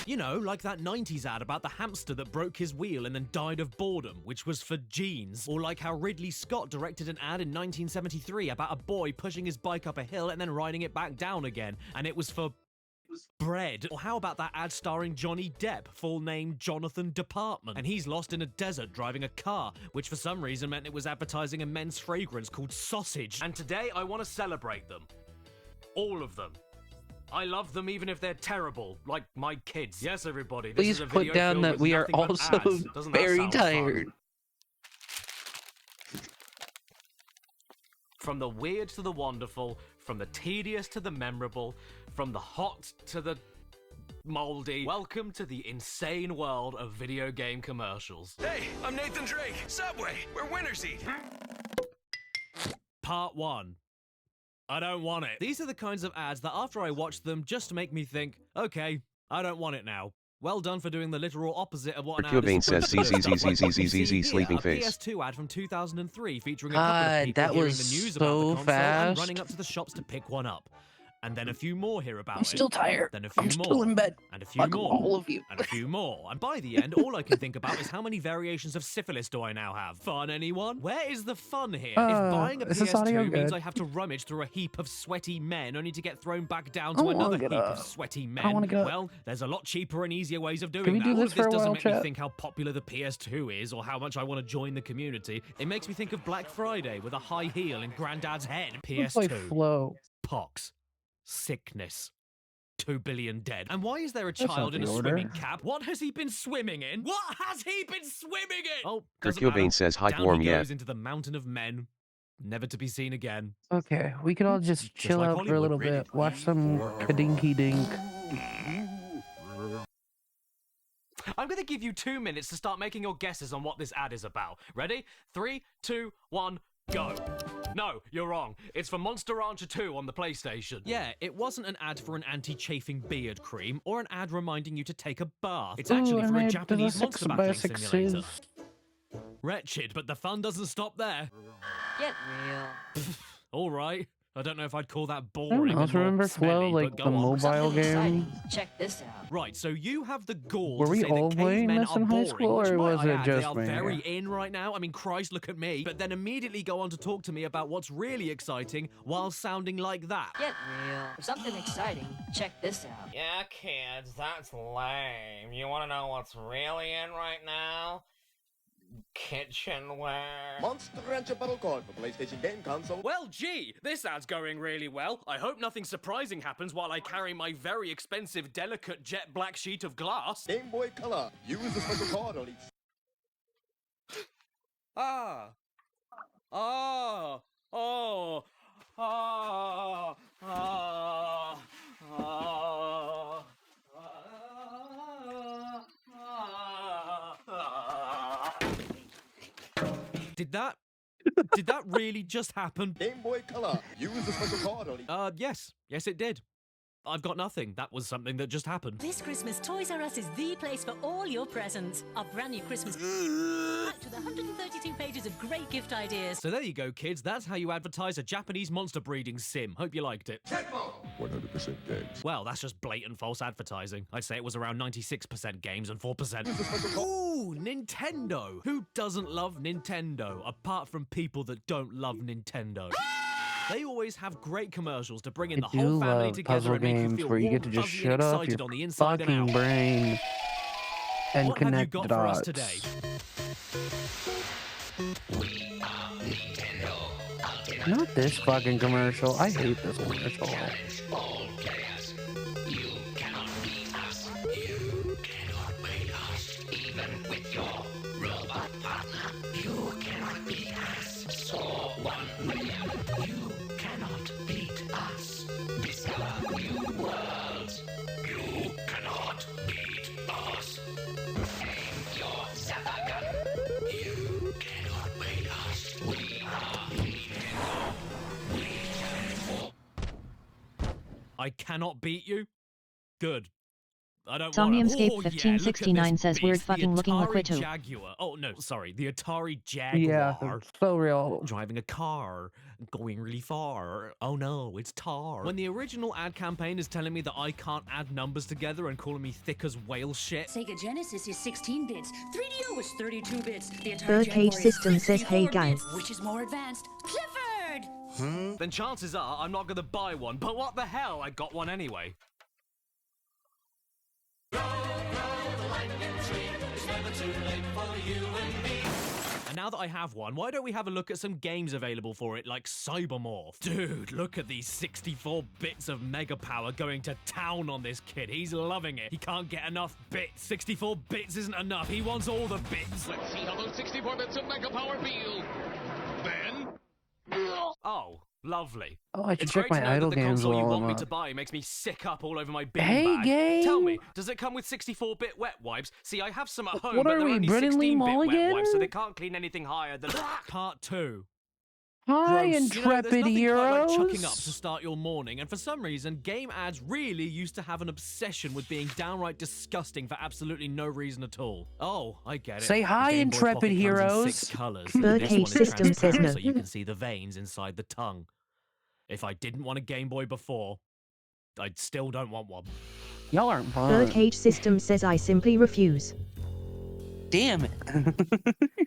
Speaker 7: You know, like that 90s ad about the hamster that broke his wheel and then died of boredom, which was for jeans. Or like how Ridley Scott directed an ad in 1973 about a boy pushing his bike up a hill and then riding it back down again, and it was for bread. Or how about that ad starring Johnny Depp, full name Jonathan Department, and he's lost in a desert driving a car, which for some reason meant it was advertising a men's fragrance called Sausage.
Speaker 2: And today I want to celebrate them. All of them. I love them even if they're terrible, like my kids. Yes, everybody, this
Speaker 25: Please
Speaker 2: is a
Speaker 25: put
Speaker 2: video
Speaker 25: down
Speaker 2: filled
Speaker 25: that
Speaker 2: with
Speaker 25: we are
Speaker 2: nothing but
Speaker 25: also
Speaker 2: ads. Doesn't that
Speaker 25: very
Speaker 2: sound fun?
Speaker 25: tired.
Speaker 2: From the weird to the wonderful, from the tedious to the memorable, from the hot to the
Speaker 1: moldy. Welcome to the insane world of video game commercials.
Speaker 9: Hey, I'm Nathan Drake. Subway, where winners eat.
Speaker 7: Part 1. I don't want it. These are the kinds of ads that after I watch them just make me think, okay, I don't want it now. Well done for doing the literal opposite of what an ad is supposed to do.
Speaker 11: sleeping
Speaker 7: A
Speaker 11: face.
Speaker 7: PS2 ad from 2003 featuring a couple of people
Speaker 25: that
Speaker 7: hearing
Speaker 25: was
Speaker 7: the news
Speaker 25: so
Speaker 7: about the console and
Speaker 25: fast.
Speaker 7: running up to the shops to pick one up. And then a few more hear about it.
Speaker 25: I'm still tired.
Speaker 7: Then a few
Speaker 25: I'm
Speaker 7: more.
Speaker 25: still in bed.
Speaker 7: And a few
Speaker 25: Fuck
Speaker 7: more.
Speaker 25: all of you.
Speaker 7: And a few more. And by the end, all I can think about is how many variations of syphilis do I now have? Fun, anyone? Where is the fun here? If buying a
Speaker 25: is this audio
Speaker 7: PS2 means
Speaker 25: good?
Speaker 7: I have to rummage through a heap of sweaty men only to get thrown back down
Speaker 25: I
Speaker 7: to
Speaker 25: wanna
Speaker 7: another
Speaker 25: get
Speaker 7: heap
Speaker 25: up.
Speaker 7: of sweaty
Speaker 25: I wanna
Speaker 7: men,
Speaker 25: get up.
Speaker 7: well, there's a lot cheaper and easier ways of doing
Speaker 25: Can we
Speaker 7: that.
Speaker 25: do
Speaker 7: All
Speaker 25: this
Speaker 7: of this
Speaker 25: for a
Speaker 7: doesn't
Speaker 25: while,
Speaker 7: make me
Speaker 25: chat?
Speaker 7: think how popular the PS2 is or how much I want to join the community. It makes me think of Black Friday with a high heel and Granddad's head.
Speaker 25: Let's play
Speaker 7: PS2.
Speaker 25: Flow.
Speaker 7: Pox. Sickness. 2 billion dead. And why is there a
Speaker 25: That's not
Speaker 7: child in a
Speaker 25: the order.
Speaker 7: swimming cap? What has he been swimming in? What has he been swimming in? Oh, doesn't
Speaker 11: Hercule
Speaker 7: matter.
Speaker 11: says hype
Speaker 7: Down
Speaker 11: warm
Speaker 7: he
Speaker 11: yeah.
Speaker 7: goes into the mountain of men, never to be seen again.
Speaker 25: Okay, we could all just chill
Speaker 7: like
Speaker 25: out for a
Speaker 7: Hollywood,
Speaker 25: little
Speaker 7: really.
Speaker 25: bit. Watch some kadinky dink.
Speaker 1: I'm going to give you 2 minutes to start making your guesses on what this ad is about. Ready? 3, 2, 1, go. No, you're wrong. It's for Monster Rancher 2 on the PlayStation.
Speaker 7: Yeah, it wasn't an ad for an anti-chafing beard cream or an ad reminding you to take a bath. It's actually
Speaker 25: Ooh,
Speaker 7: for
Speaker 25: I
Speaker 7: a
Speaker 25: made
Speaker 7: Japanese
Speaker 25: the
Speaker 7: monster
Speaker 25: 6 by
Speaker 7: battling
Speaker 25: 6s.
Speaker 7: simulator. Wretched, but the fun doesn't stop there.
Speaker 5: Get real.
Speaker 7: All right. I don't know if I'd call that
Speaker 25: I
Speaker 7: boring.
Speaker 25: don't know,
Speaker 7: and
Speaker 25: do you
Speaker 7: more
Speaker 25: remember Flow,
Speaker 7: smelly,
Speaker 25: like
Speaker 7: but
Speaker 25: the
Speaker 7: go on.
Speaker 25: mobile game?
Speaker 5: Check this out.
Speaker 7: Right, so you have the gall
Speaker 25: Were
Speaker 7: to
Speaker 25: we
Speaker 7: say
Speaker 25: all
Speaker 7: that
Speaker 25: playing
Speaker 7: cavemen
Speaker 25: this
Speaker 7: are
Speaker 25: in high
Speaker 7: boring,
Speaker 25: school,
Speaker 7: which
Speaker 25: or
Speaker 7: might
Speaker 25: was
Speaker 7: I
Speaker 25: it
Speaker 7: add, they
Speaker 25: just
Speaker 7: are
Speaker 25: me?
Speaker 7: very in right now. I mean, Christ, look at me. But then immediately go on to talk to me about what's really exciting while sounding like that.
Speaker 5: Get real. For something exciting, check this out.
Speaker 22: Yeah, kids, that's lame. You want to know what's really in right now? Kitchenware.
Speaker 17: Monster Rancher Battle Card for PlayStation game console.
Speaker 1: Well, gee, this ad's going really well. I hope nothing surprising happens while I carry my very expensive, delicate jet black sheet of glass.
Speaker 17: Game Boy Color. Use the special card on each.
Speaker 1: Ah. Ah. Oh. Ah. Ah. Ah.
Speaker 7: Did that really just happen?
Speaker 17: Game Boy Color. Use the special card on each.
Speaker 7: Yes it did. I've got nothing. That was something that just happened.
Speaker 23: This Christmas, Toys R Us is the place for all your presents. Our brand new Christmas packed with 132 pages of great gift ideas.
Speaker 7: So there you go, kids. That's how you advertise a Japanese monster breeding sim. Hope you liked it.
Speaker 17: 100% games.
Speaker 7: Well, that's just blatant false advertising. I'd say it was around 96% games and 4%. Ooh, Nintendo! Who doesn't love Nintendo, apart from people that don't love Nintendo? They always have great commercials to bring in the
Speaker 25: I do
Speaker 7: whole family
Speaker 25: love
Speaker 7: together
Speaker 25: puzzle
Speaker 7: and make you
Speaker 25: games
Speaker 7: feel
Speaker 25: where you
Speaker 7: warm,
Speaker 25: get to just
Speaker 7: fuzzy, and
Speaker 25: shut off
Speaker 7: excited
Speaker 25: your
Speaker 7: on the inside and
Speaker 25: fucking
Speaker 7: out.
Speaker 25: brain and
Speaker 7: What have you
Speaker 25: connect
Speaker 7: got
Speaker 25: dots.
Speaker 7: for us today?
Speaker 25: Not this fucking commercial. I hate this commercial.
Speaker 7: I cannot beat you? Good. I don't
Speaker 6: Somniumscape
Speaker 7: wanna.
Speaker 6: 1569 says weird
Speaker 7: The
Speaker 6: fucking looking
Speaker 7: Atari
Speaker 6: Liquidu.
Speaker 7: Jaguar. Oh no, sorry, the Atari Jaguar.
Speaker 25: Yeah, so real.
Speaker 7: Driving a car, going really far. Oh no, it's tar. When the original ad campaign is telling me that I can't add numbers together and calling me thick as whale shit.
Speaker 24: Sega Genesis is 16 bits. 3DO is 32 bits. The Atari
Speaker 6: Birdcage
Speaker 24: Jaguar is
Speaker 6: System says, hey
Speaker 24: 64
Speaker 6: guys.
Speaker 24: bits, which is more advanced. Clifford!
Speaker 1: Then chances are I'm not going to buy one, but what the hell, I got one anyway.
Speaker 7: And now that I have one, why don't we have a look at some games available for it, like Cybermorph? Dude, look at these 64 bits of mega power going to town on this kid. He's loving it. He can't get enough bits. 64 bits isn't enough. He wants all the bits.
Speaker 26: Let's see how those 64 bits of mega power feel. Ben?
Speaker 1: Oh, Lovely.
Speaker 25: Oh, I should
Speaker 1: It's
Speaker 25: check
Speaker 1: great
Speaker 25: my
Speaker 1: to know
Speaker 25: idle
Speaker 1: that the
Speaker 25: games
Speaker 1: console you
Speaker 25: while
Speaker 1: want
Speaker 25: I'm
Speaker 1: me
Speaker 25: up.
Speaker 1: to buy makes me sick up all over my beanbag.
Speaker 25: Hey, game!
Speaker 1: Tell me, does it come with 64-bit wet wipes? See, I have some at home,
Speaker 25: What
Speaker 1: but
Speaker 25: are
Speaker 1: they're
Speaker 25: we,
Speaker 1: only
Speaker 25: Brennan Lee
Speaker 1: 16-bit wet
Speaker 25: Mulligan?
Speaker 1: wipes, so they can't clean anything higher than
Speaker 7: Part 2.
Speaker 25: Hi,
Speaker 7: Gross.
Speaker 25: intrepid
Speaker 7: you know, there's nothing
Speaker 25: heroes.
Speaker 7: quite like chucking up to start your morning, and for some reason, game ads really used to have an obsession with being downright disgusting for absolutely no reason at all. Oh, I get it.
Speaker 25: Say hi,
Speaker 7: The Game Boy
Speaker 25: intrepid
Speaker 7: Pocket comes in
Speaker 25: heroes.
Speaker 7: 6 colors.
Speaker 6: Birdcage
Speaker 7: This one is
Speaker 6: System says
Speaker 7: transparent,
Speaker 6: no.
Speaker 7: so you can see the veins inside the tongue. If I didn't want a Game Boy before, I still don't want one.
Speaker 25: Y'all aren't fun.
Speaker 6: Birdcage System says I simply refuse.
Speaker 25: Damn it.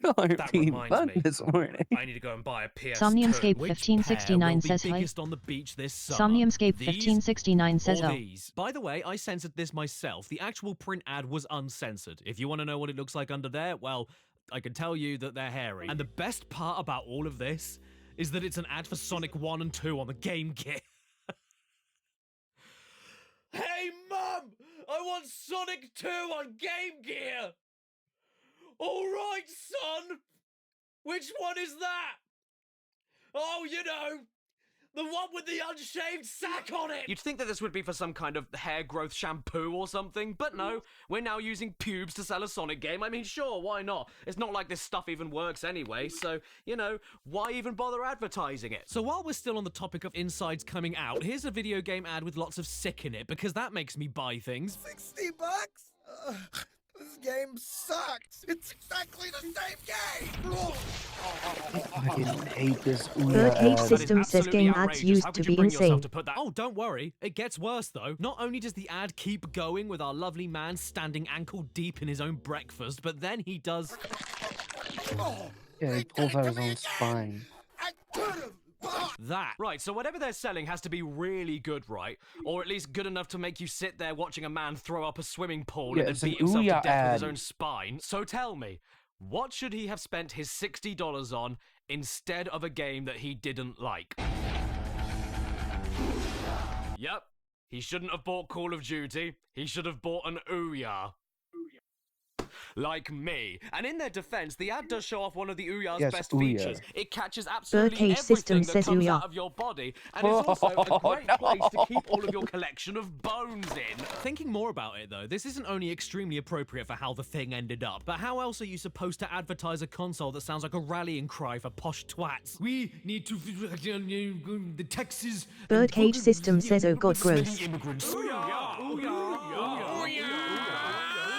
Speaker 25: Y'all aren't
Speaker 7: That
Speaker 25: being
Speaker 7: reminds
Speaker 25: fun
Speaker 7: me.
Speaker 25: this morning.
Speaker 7: I need to go and buy a PS2.
Speaker 6: Somniumscape
Speaker 7: Which
Speaker 6: 1569
Speaker 7: pair will be
Speaker 6: says hi.
Speaker 7: biggest on the beach this summer?
Speaker 6: Somniumscape
Speaker 7: These
Speaker 6: 1569 says
Speaker 7: or
Speaker 6: oh.
Speaker 7: these? By the way, I censored this myself. The actual print ad was uncensored. If you want to know what it looks like under there, well, I can tell you that they're hairy. And the best part about all of this is that it's an ad for Sonic 1 and 2 on the Game Gear. Hey, Mum! I want Sonic 2 on Game Gear! All right, son! Which one is that? Oh, you know, the one with the unshaved sack on it! You'd think that this would be for some kind of hair growth shampoo or something, but no, we're now using pubes to sell a Sonic game. I mean, sure, why not? It's not like this stuff even works anyway, so, you know, why even bother advertising it? So while we're still on the topic of insides coming out, here's a video game ad with lots of sick in it, because that makes me buy things.
Speaker 8: $60? This game sucks. It's exactly the same game.
Speaker 25: I fucking hate this
Speaker 6: Birdcage
Speaker 25: ad.
Speaker 6: System says game ads
Speaker 7: outrageous.
Speaker 6: used
Speaker 7: How
Speaker 6: to
Speaker 7: could you
Speaker 6: be
Speaker 7: bring yourself
Speaker 6: insane.
Speaker 7: to put that? Oh, don't worry. It gets worse, though. Not only does the ad keep going with our lovely man standing ankle deep in his own breakfast, but then he does...
Speaker 25: Yeah, he pulls out his own spine.
Speaker 7: that. Right, so whatever they're selling has to be really good, right? Or at least good enough to make you sit there watching a man throw up a swimming pool
Speaker 25: Yeah,
Speaker 7: and
Speaker 25: it's
Speaker 7: then
Speaker 25: an
Speaker 7: beat himself to
Speaker 25: Ouya
Speaker 7: death with his
Speaker 25: ad.
Speaker 7: own spine. So tell me, what should he have spent his $60 on instead of a game that he didn't like? Yep, he shouldn't have bought Call of Duty. He should have bought an Ouya. Like me. And in their defense, the ad does show off one of the Ouya's
Speaker 25: Yes,
Speaker 7: best
Speaker 25: Ouya.
Speaker 7: features. It catches absolutely
Speaker 6: Birdcage
Speaker 7: everything
Speaker 6: System
Speaker 7: that
Speaker 6: says
Speaker 7: comes
Speaker 6: Ouya.
Speaker 7: out of your body, and is also a great place to keep all of your collection of bones in. Thinking more about it, though, this isn't only extremely appropriate for how the thing ended up, but how else are you supposed to advertise a console that sounds like a rallying cry for posh twats? We need to... the Texas...
Speaker 6: Birdcage System says oh god gross.
Speaker 7: Immigrants.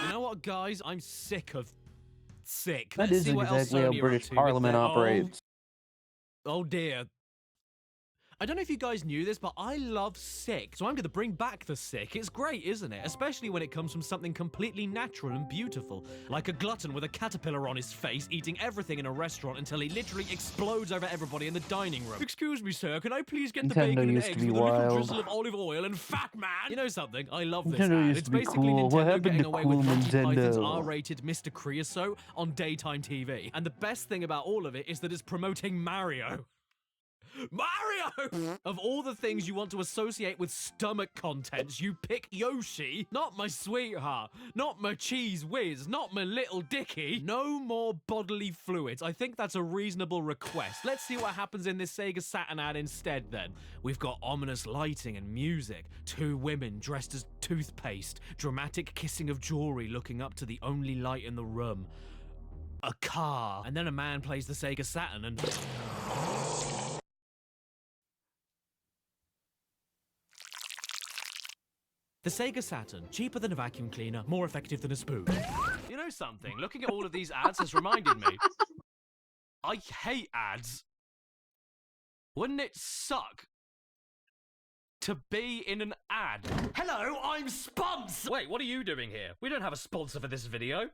Speaker 7: You know what, guys? I'm sick of... sick.
Speaker 25: That
Speaker 7: Let's
Speaker 25: is
Speaker 7: see what else
Speaker 25: exactly how
Speaker 7: Sony are up
Speaker 25: British
Speaker 7: to with
Speaker 25: Parliament
Speaker 7: their-
Speaker 25: operates.
Speaker 7: Oh dear. I don't know if you guys knew this, but I love sick, so I'm going to bring back the sick. It's great, isn't it? Especially when it comes from something completely natural and beautiful, like a glutton with a caterpillar on his face eating everything in a restaurant until he literally explodes over everybody in the dining room. Excuse me, sir, can I please get the
Speaker 25: Nintendo
Speaker 7: bacon and
Speaker 25: used to
Speaker 7: eggs
Speaker 25: be
Speaker 7: with a little
Speaker 25: wild.
Speaker 7: drizzle of olive oil and fat man? You know something? I love this
Speaker 25: Nintendo
Speaker 7: ad.
Speaker 25: used
Speaker 7: It's
Speaker 25: to be
Speaker 7: basically
Speaker 25: cool. What
Speaker 7: Nintendo
Speaker 25: happened
Speaker 7: getting
Speaker 25: to
Speaker 7: away
Speaker 25: cool
Speaker 7: with Monty Python's
Speaker 25: Nintendo?
Speaker 7: R-rated Mr. Creosote on daytime TV. And the best thing about all of it is that it's promoting Mario. Mario! Of all the things you want to associate with stomach contents, you pick Yoshi. Not my sweetheart. Not my cheese whiz. Not my little dicky. No more bodily fluids. I think that's a reasonable request. Let's see what happens in this Sega Saturn ad instead then. We've got ominous lighting and music. 2 women dressed as toothpaste. Dramatic kissing of jewelry looking up to the only light in the room. A car. And then a man plays the Sega Saturn and... The Sega Saturn, cheaper than a vacuum cleaner, more effective than a spoon. You know something? Looking at all of these ads has reminded me. I hate ads. Wouldn't it suck to be in an ad? Hello, I'm Spons! Wait, what are you doing here? We don't have a sponsor for this video.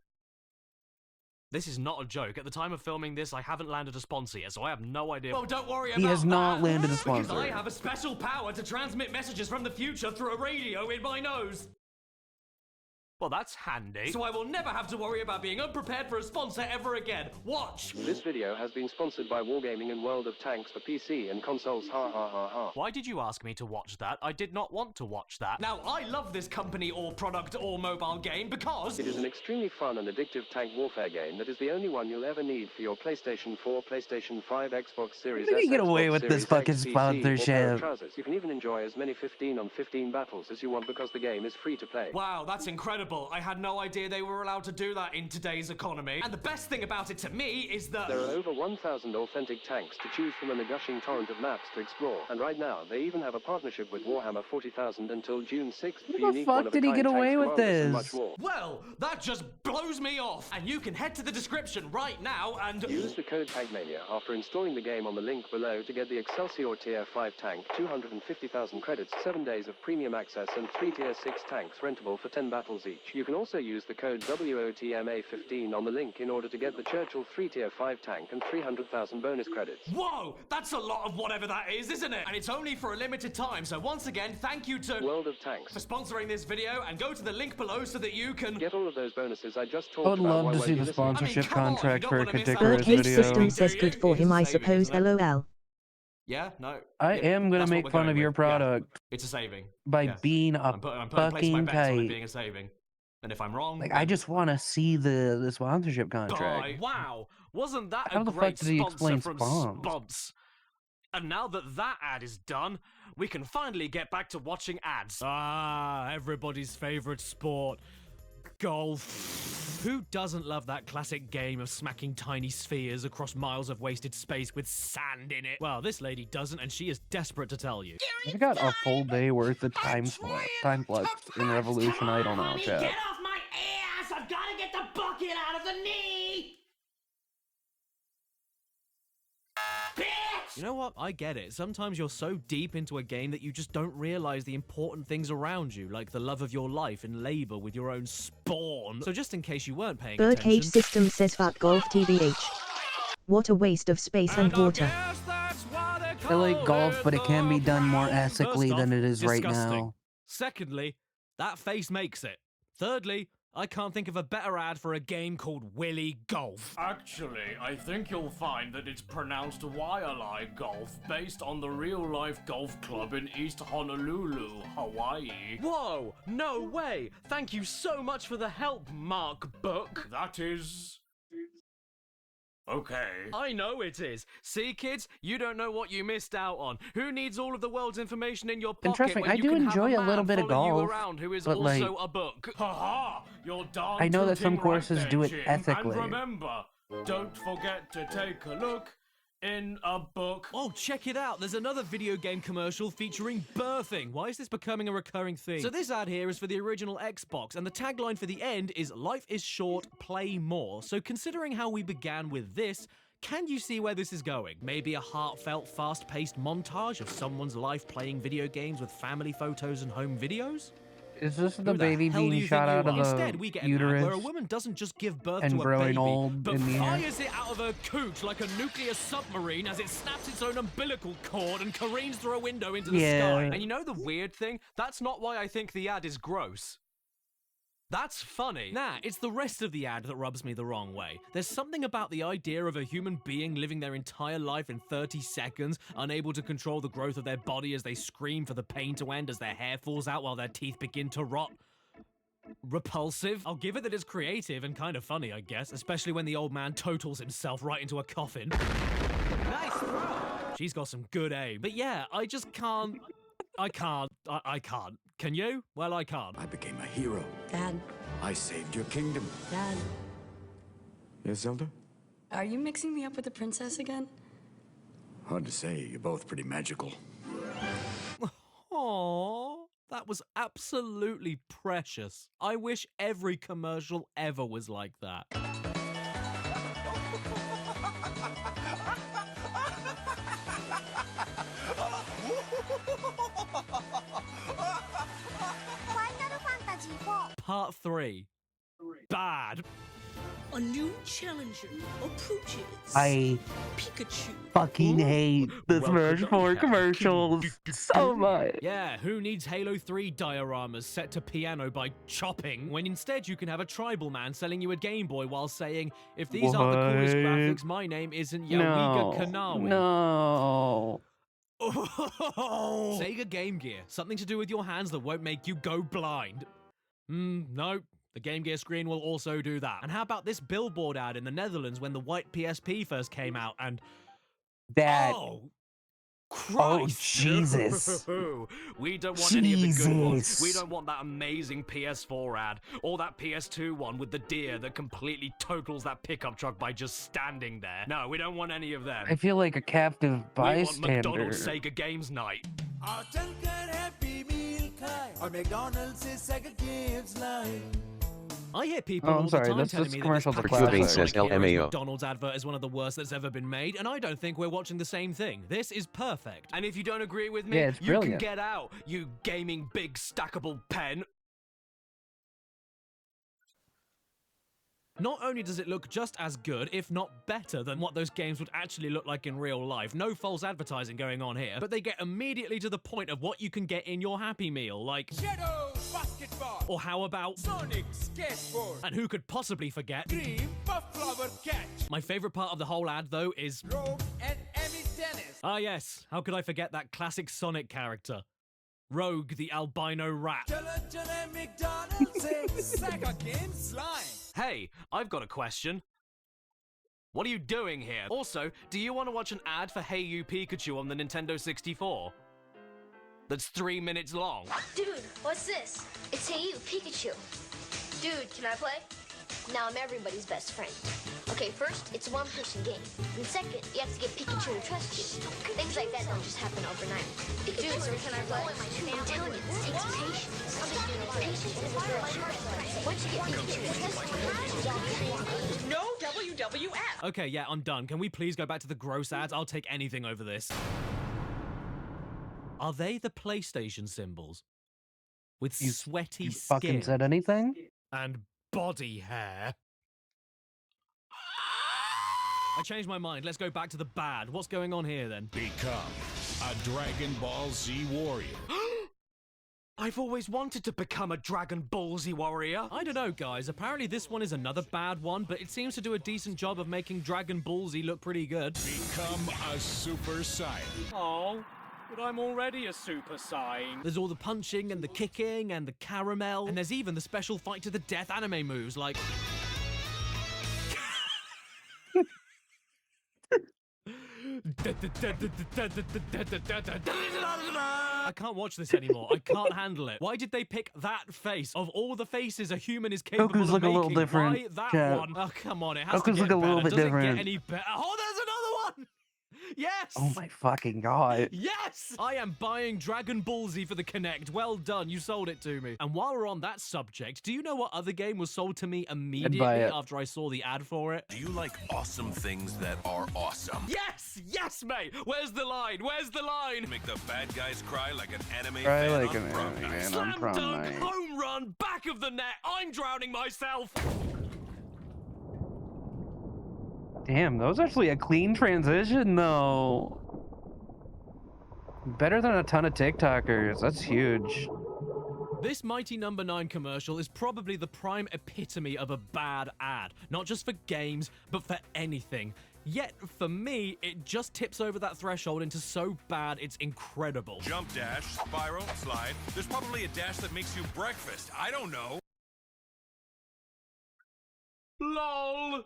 Speaker 7: This is not a joke. At the time of filming this, I haven't landed a sponsor yet, so I have no idea. Well, don't worry about
Speaker 25: He has not
Speaker 7: that,
Speaker 25: landed a
Speaker 7: because
Speaker 25: sponsor.
Speaker 7: I have a special power to transmit messages from the future through a radio in my nose.
Speaker 2: Well, that's handy. So I will never have to worry about being unprepared for a sponsor ever again. Watch!
Speaker 10: This video has been sponsored by Wargaming and World of Tanks for PC and consoles. Ha ha ha ha.
Speaker 2: Why did you ask me to watch that? I did not want to watch that. Now, I love this company or product or mobile game because...
Speaker 10: It is an extremely fun and addictive tank warfare game that is the only one you'll ever need for your PlayStation 4, PlayStation 5, Xbox Series
Speaker 25: How
Speaker 10: S,
Speaker 25: did you get away
Speaker 10: Xbox
Speaker 25: with this
Speaker 10: Series
Speaker 25: fucking
Speaker 10: X, PC, or
Speaker 25: sponsorship?
Speaker 10: pair of trousers. You can even enjoy as many 15-on-15 battles as you want because the game is free to play.
Speaker 2: Wow, that's incredible. I had no idea they were allowed to do that in today's economy. And the best thing about it to me is that...
Speaker 10: There are over 1,000 authentic tanks to choose from and a gushing torrent of maps to explore. And right now, they even have a partnership with Warhammer 40,000 until June 6th for
Speaker 25: How the
Speaker 10: unique
Speaker 25: fuck did he get away with this?
Speaker 2: Well, that just blows me off. And you can head to the description right now and...
Speaker 10: Use the code TANKMANIA after installing the game on the link below to get the Excelsior Tier 5 tank, 250,000 credits, 7 days of premium access, and 3 Tier 6 tanks rentable for 10 battles each. You can also use the code WOTMA15 on the link in order to get the Churchill 3 Tier 5 tank and 300,000 bonus credits.
Speaker 2: Whoa! That's a lot of whatever that is, isn't it? And it's only for a limited time, so once again, thank you to...
Speaker 10: World of Tanks
Speaker 2: for sponsoring this video, and go to the link below so that you can...
Speaker 10: Get all of those bonuses I just talked
Speaker 25: I would
Speaker 10: about.
Speaker 25: love to see the sponsorship contract for a Cadicarus
Speaker 11: Birdcage
Speaker 25: video.
Speaker 11: System says good for him, I suppose, lol.
Speaker 2: Yeah, no.
Speaker 25: I am gonna
Speaker 2: that's what
Speaker 25: make
Speaker 2: we're
Speaker 25: fun
Speaker 2: going
Speaker 25: of your
Speaker 2: with.
Speaker 25: product
Speaker 2: Yeah, it's a saving.
Speaker 25: by
Speaker 2: Yes.
Speaker 25: being a
Speaker 2: I'm putting place my
Speaker 25: fucking
Speaker 2: bets on it
Speaker 25: kite.
Speaker 2: being a saving. And if I'm wrong...
Speaker 25: Like, I just want to see the sponsorship contract.
Speaker 2: Bye. Wow, wasn't that
Speaker 25: How
Speaker 2: a
Speaker 25: the fuck
Speaker 2: great
Speaker 25: did he
Speaker 2: sponsor
Speaker 25: explain
Speaker 2: from
Speaker 25: spons?
Speaker 2: Spons? And now that that ad is done, we can finally get back to watching ads.
Speaker 4: Ah, everybody's favorite sport. Golf. Who doesn't love that classic game of smacking tiny spheres across miles of wasted space with sand in it? Well, this lady doesn't, and she is desperate to tell you.
Speaker 25: I got a full day worth of time flux in Revolution Idol now, chat.
Speaker 12: Get off my ass! I've got to get the bucket out of the knee!
Speaker 4: You know what? I get it. Sometimes you're so deep into a game that you just don't realize the important things around you, like the love of your life and labor with your own spawn. So just in case you weren't paying
Speaker 11: Birdcage
Speaker 4: attention...
Speaker 11: System says fuck golf TBH. What a waste of space and water.
Speaker 25: I like golf, but it can be done more ethically than it is right now.
Speaker 4: Secondly, that face makes it. Thirdly, I can't think of a better ad for a game called Willy Golf.
Speaker 20: Actually, I think you'll find that it's pronounced Waialae Golf, based on the real-life golf club in East Honolulu, Hawaii.
Speaker 2: Whoa, no way! Thank you so much for the help, Mark Book.
Speaker 20: That is... okay.
Speaker 2: I know it is. See, kids, you don't know what you missed out on. Who needs all of the world's information in your pocket
Speaker 25: And trust me,
Speaker 2: when
Speaker 25: I
Speaker 2: you
Speaker 25: do
Speaker 2: can
Speaker 25: enjoy
Speaker 2: have
Speaker 25: a little bit of
Speaker 2: man follow you
Speaker 25: golf,
Speaker 2: around who is
Speaker 25: but,
Speaker 2: also
Speaker 25: like,
Speaker 2: a book?
Speaker 20: Haha! You're darn
Speaker 25: I know that some
Speaker 20: tooting right
Speaker 25: courses
Speaker 20: there,
Speaker 25: do it
Speaker 20: Jim.
Speaker 25: ethically.
Speaker 20: And remember, don't forget to take a look in a book.
Speaker 4: Oh, check it out. There's another video game commercial featuring birthing. Why is this becoming a recurring theme? So this ad here is for the original Xbox, and the tagline for the end is "Life is short, play more." So considering how we began with this, can you see where this is going? Maybe a heartfelt, fast-paced montage of someone's life playing video games with family photos and home videos?
Speaker 25: Is this the
Speaker 4: Who
Speaker 25: baby
Speaker 4: hell do
Speaker 25: being
Speaker 4: you
Speaker 25: shot
Speaker 4: think
Speaker 25: out
Speaker 4: you
Speaker 25: of
Speaker 4: are? Instead, we
Speaker 25: the
Speaker 4: get an ad where a
Speaker 25: uterus
Speaker 4: woman doesn't just give birth
Speaker 25: and
Speaker 4: to a
Speaker 25: growing
Speaker 4: baby,
Speaker 25: old
Speaker 4: but
Speaker 25: in the air?
Speaker 4: fires it out of her cooch like a nuclear submarine as it snaps its own umbilical cord and careens through a window into the sky.
Speaker 2: And you know the weird thing? That's not why I think the ad is gross. That's funny.
Speaker 4: Nah, it's the rest of the ad that rubs me the wrong way. There's something about the idea of a human being living their entire life in 30 seconds, unable to control the growth of their body as they scream for the pain to end as their hair falls out while their teeth begin to rot. Repulsive. I'll give it that it's creative and kind of funny, I guess, especially when the old man totals himself right into a coffin. Nice throw! She's got some good aim. But yeah, I just can't... I can't. Can you? Well, I can't.
Speaker 14: I became a hero.
Speaker 24: Dad.
Speaker 14: I saved your kingdom.
Speaker 24: Dad.
Speaker 14: Yes, Zelda?
Speaker 24: Are you mixing me up with the princess again?
Speaker 14: Hard to say. You're both pretty magical.
Speaker 4: Aww. That was absolutely precious. I wish every commercial ever was like that. Part 3. Bad.
Speaker 24: A new challenger approaches.
Speaker 25: I
Speaker 24: Pikachu.
Speaker 25: fucking hate the
Speaker 1: Well,
Speaker 25: Smash
Speaker 1: good
Speaker 25: 4
Speaker 1: night,
Speaker 25: commercials so much.
Speaker 1: Yeah, who needs Halo 3 dioramas set to piano by chopping when instead you can have a tribal man selling you a Game Boy while saying, if these aren't the coolest
Speaker 25: What?
Speaker 1: graphics, my name isn't Yawiga
Speaker 25: No.
Speaker 1: Kanawi.
Speaker 25: No.
Speaker 1: Sega Game Gear. Something to do with your hands that won't make you go blind. No. The Game Gear screen will also do that. And how about this billboard ad in the Netherlands when the white PSP first came out and...
Speaker 25: That.
Speaker 1: Oh,
Speaker 25: Oh,
Speaker 1: Christ!
Speaker 25: Jesus.
Speaker 1: We don't want any of the good ones.
Speaker 25: Jesus.
Speaker 1: We don't want that amazing PS4 ad, or that PS2 one with the deer that completely totals that pickup truck by just standing there. No, we don't want any of them.
Speaker 25: I feel like a captive
Speaker 1: We want
Speaker 25: bystander.
Speaker 1: McDonald's Sega Games Night. I hear people
Speaker 25: Oh,
Speaker 1: all
Speaker 25: I'm sorry,
Speaker 1: the time
Speaker 25: that's
Speaker 1: telling
Speaker 25: just
Speaker 1: me
Speaker 25: commercials
Speaker 1: that
Speaker 25: are
Speaker 1: this
Speaker 25: classic.
Speaker 1: packaging
Speaker 25: Says
Speaker 1: Sonic Heroes
Speaker 3: LMAO.
Speaker 1: McDonald's advert is one of the worst that's ever been made, and I don't think we're watching the same thing. This is perfect. And if you don't agree with me,
Speaker 25: Yeah, it's
Speaker 1: you
Speaker 25: brilliant.
Speaker 1: can get out, you gaming big stackable pen. Not only does it look just as good, if not better, than what those games would actually look like in real life, no false advertising going on here, but they get immediately to the point of what you can get in your Happy Meal, like...
Speaker 15: Shadow Basketball.
Speaker 1: Or how about...
Speaker 15: Sonic Skateboard.
Speaker 1: And who could possibly forget...
Speaker 15: Green Bufflower Catch.
Speaker 1: My favorite part of the whole ad, though, is...
Speaker 15: Rogue and Emmy Dennis.
Speaker 1: Ah yes, how could I forget that classic Sonic character? Rogue, the albino rat. Hey, I've got a question. What are you doing here? Also, do you want to watch an ad for Hey You Pikachu on the Nintendo 64? That's 3 minutes long.
Speaker 16: Dude, what's this? It's Hey You, Pikachu. Dude, can I play? Now I'm everybody's best friend. Okay, first, it's a one-person game. And second, you have to get Pikachu to trust you. Things like that don't just happen overnight. Dude, so can I play? I'm telling you, this takes patience. Patience is a virtue. Once you get Pikachu to trust you,
Speaker 12: No WWF.
Speaker 1: Okay, yeah, I'm done. Can we please go back to the gross ads? I'll take anything over this. Are they the PlayStation symbols? With sweaty skin
Speaker 25: Fucking said anything?
Speaker 1: and body hair? I changed my mind. Let's go back to the bad. What's going on here, then?
Speaker 18: Become a Dragon Ball Z warrior.
Speaker 1: I've always wanted to become a Dragon Ball Z warrior. I don't know, guys. Apparently this one is another bad one, but it seems to do a decent job of making Dragon Ball Z look pretty good.
Speaker 18: Become a Super Saiyan.
Speaker 1: Oh, but I'm already a Super Saiyan. There's all the punching and the kicking and the caramel, and there's even the special fight to the death anime moves, like... I can't watch this anymore. I can't handle it. Why did they pick that face? Of all the faces a human is capable
Speaker 25: Goku's
Speaker 1: of
Speaker 25: look a
Speaker 1: making,
Speaker 25: little different,
Speaker 1: why that
Speaker 25: chat.
Speaker 1: one? Oh, come on. It has
Speaker 25: Goku's
Speaker 1: to
Speaker 25: look
Speaker 1: get
Speaker 25: a little
Speaker 1: better.
Speaker 25: bit
Speaker 1: Does it
Speaker 25: different.
Speaker 1: get any better? Oh, there's another one! Yes!
Speaker 25: Oh my fucking god.
Speaker 1: Yes! I am buying Dragon Ball Z for the Kinect. Well done, you sold it to me. And while we're on that subject, do you know what other game was sold to me immediately
Speaker 25: it.
Speaker 1: after I saw the ad for it?
Speaker 9: Do you like awesome things that are awesome?
Speaker 1: Yes! Yes, mate! Where's the line? Where's the line?
Speaker 9: Make the bad guys cry like an anime
Speaker 25: Cry
Speaker 9: fan
Speaker 25: like
Speaker 9: on
Speaker 25: an
Speaker 9: prom
Speaker 25: anime
Speaker 9: night.
Speaker 25: fan.
Speaker 1: Slam
Speaker 25: prom
Speaker 1: dunk,
Speaker 25: night.
Speaker 1: home run, back of the net. I'm drowning myself.
Speaker 25: Damn, that was actually a clean transition, though. Better than a ton of TikTokers. That's huge.
Speaker 1: This Mighty Number 9 commercial is probably the prime epitome of a bad ad. Not just for games, but for anything. Yet, for me, it just tips over that threshold into so bad it's incredible.
Speaker 9: Jump dash, spiral, slide. There's probably a dash that makes you breakfast. I don't know.
Speaker 1: LOL!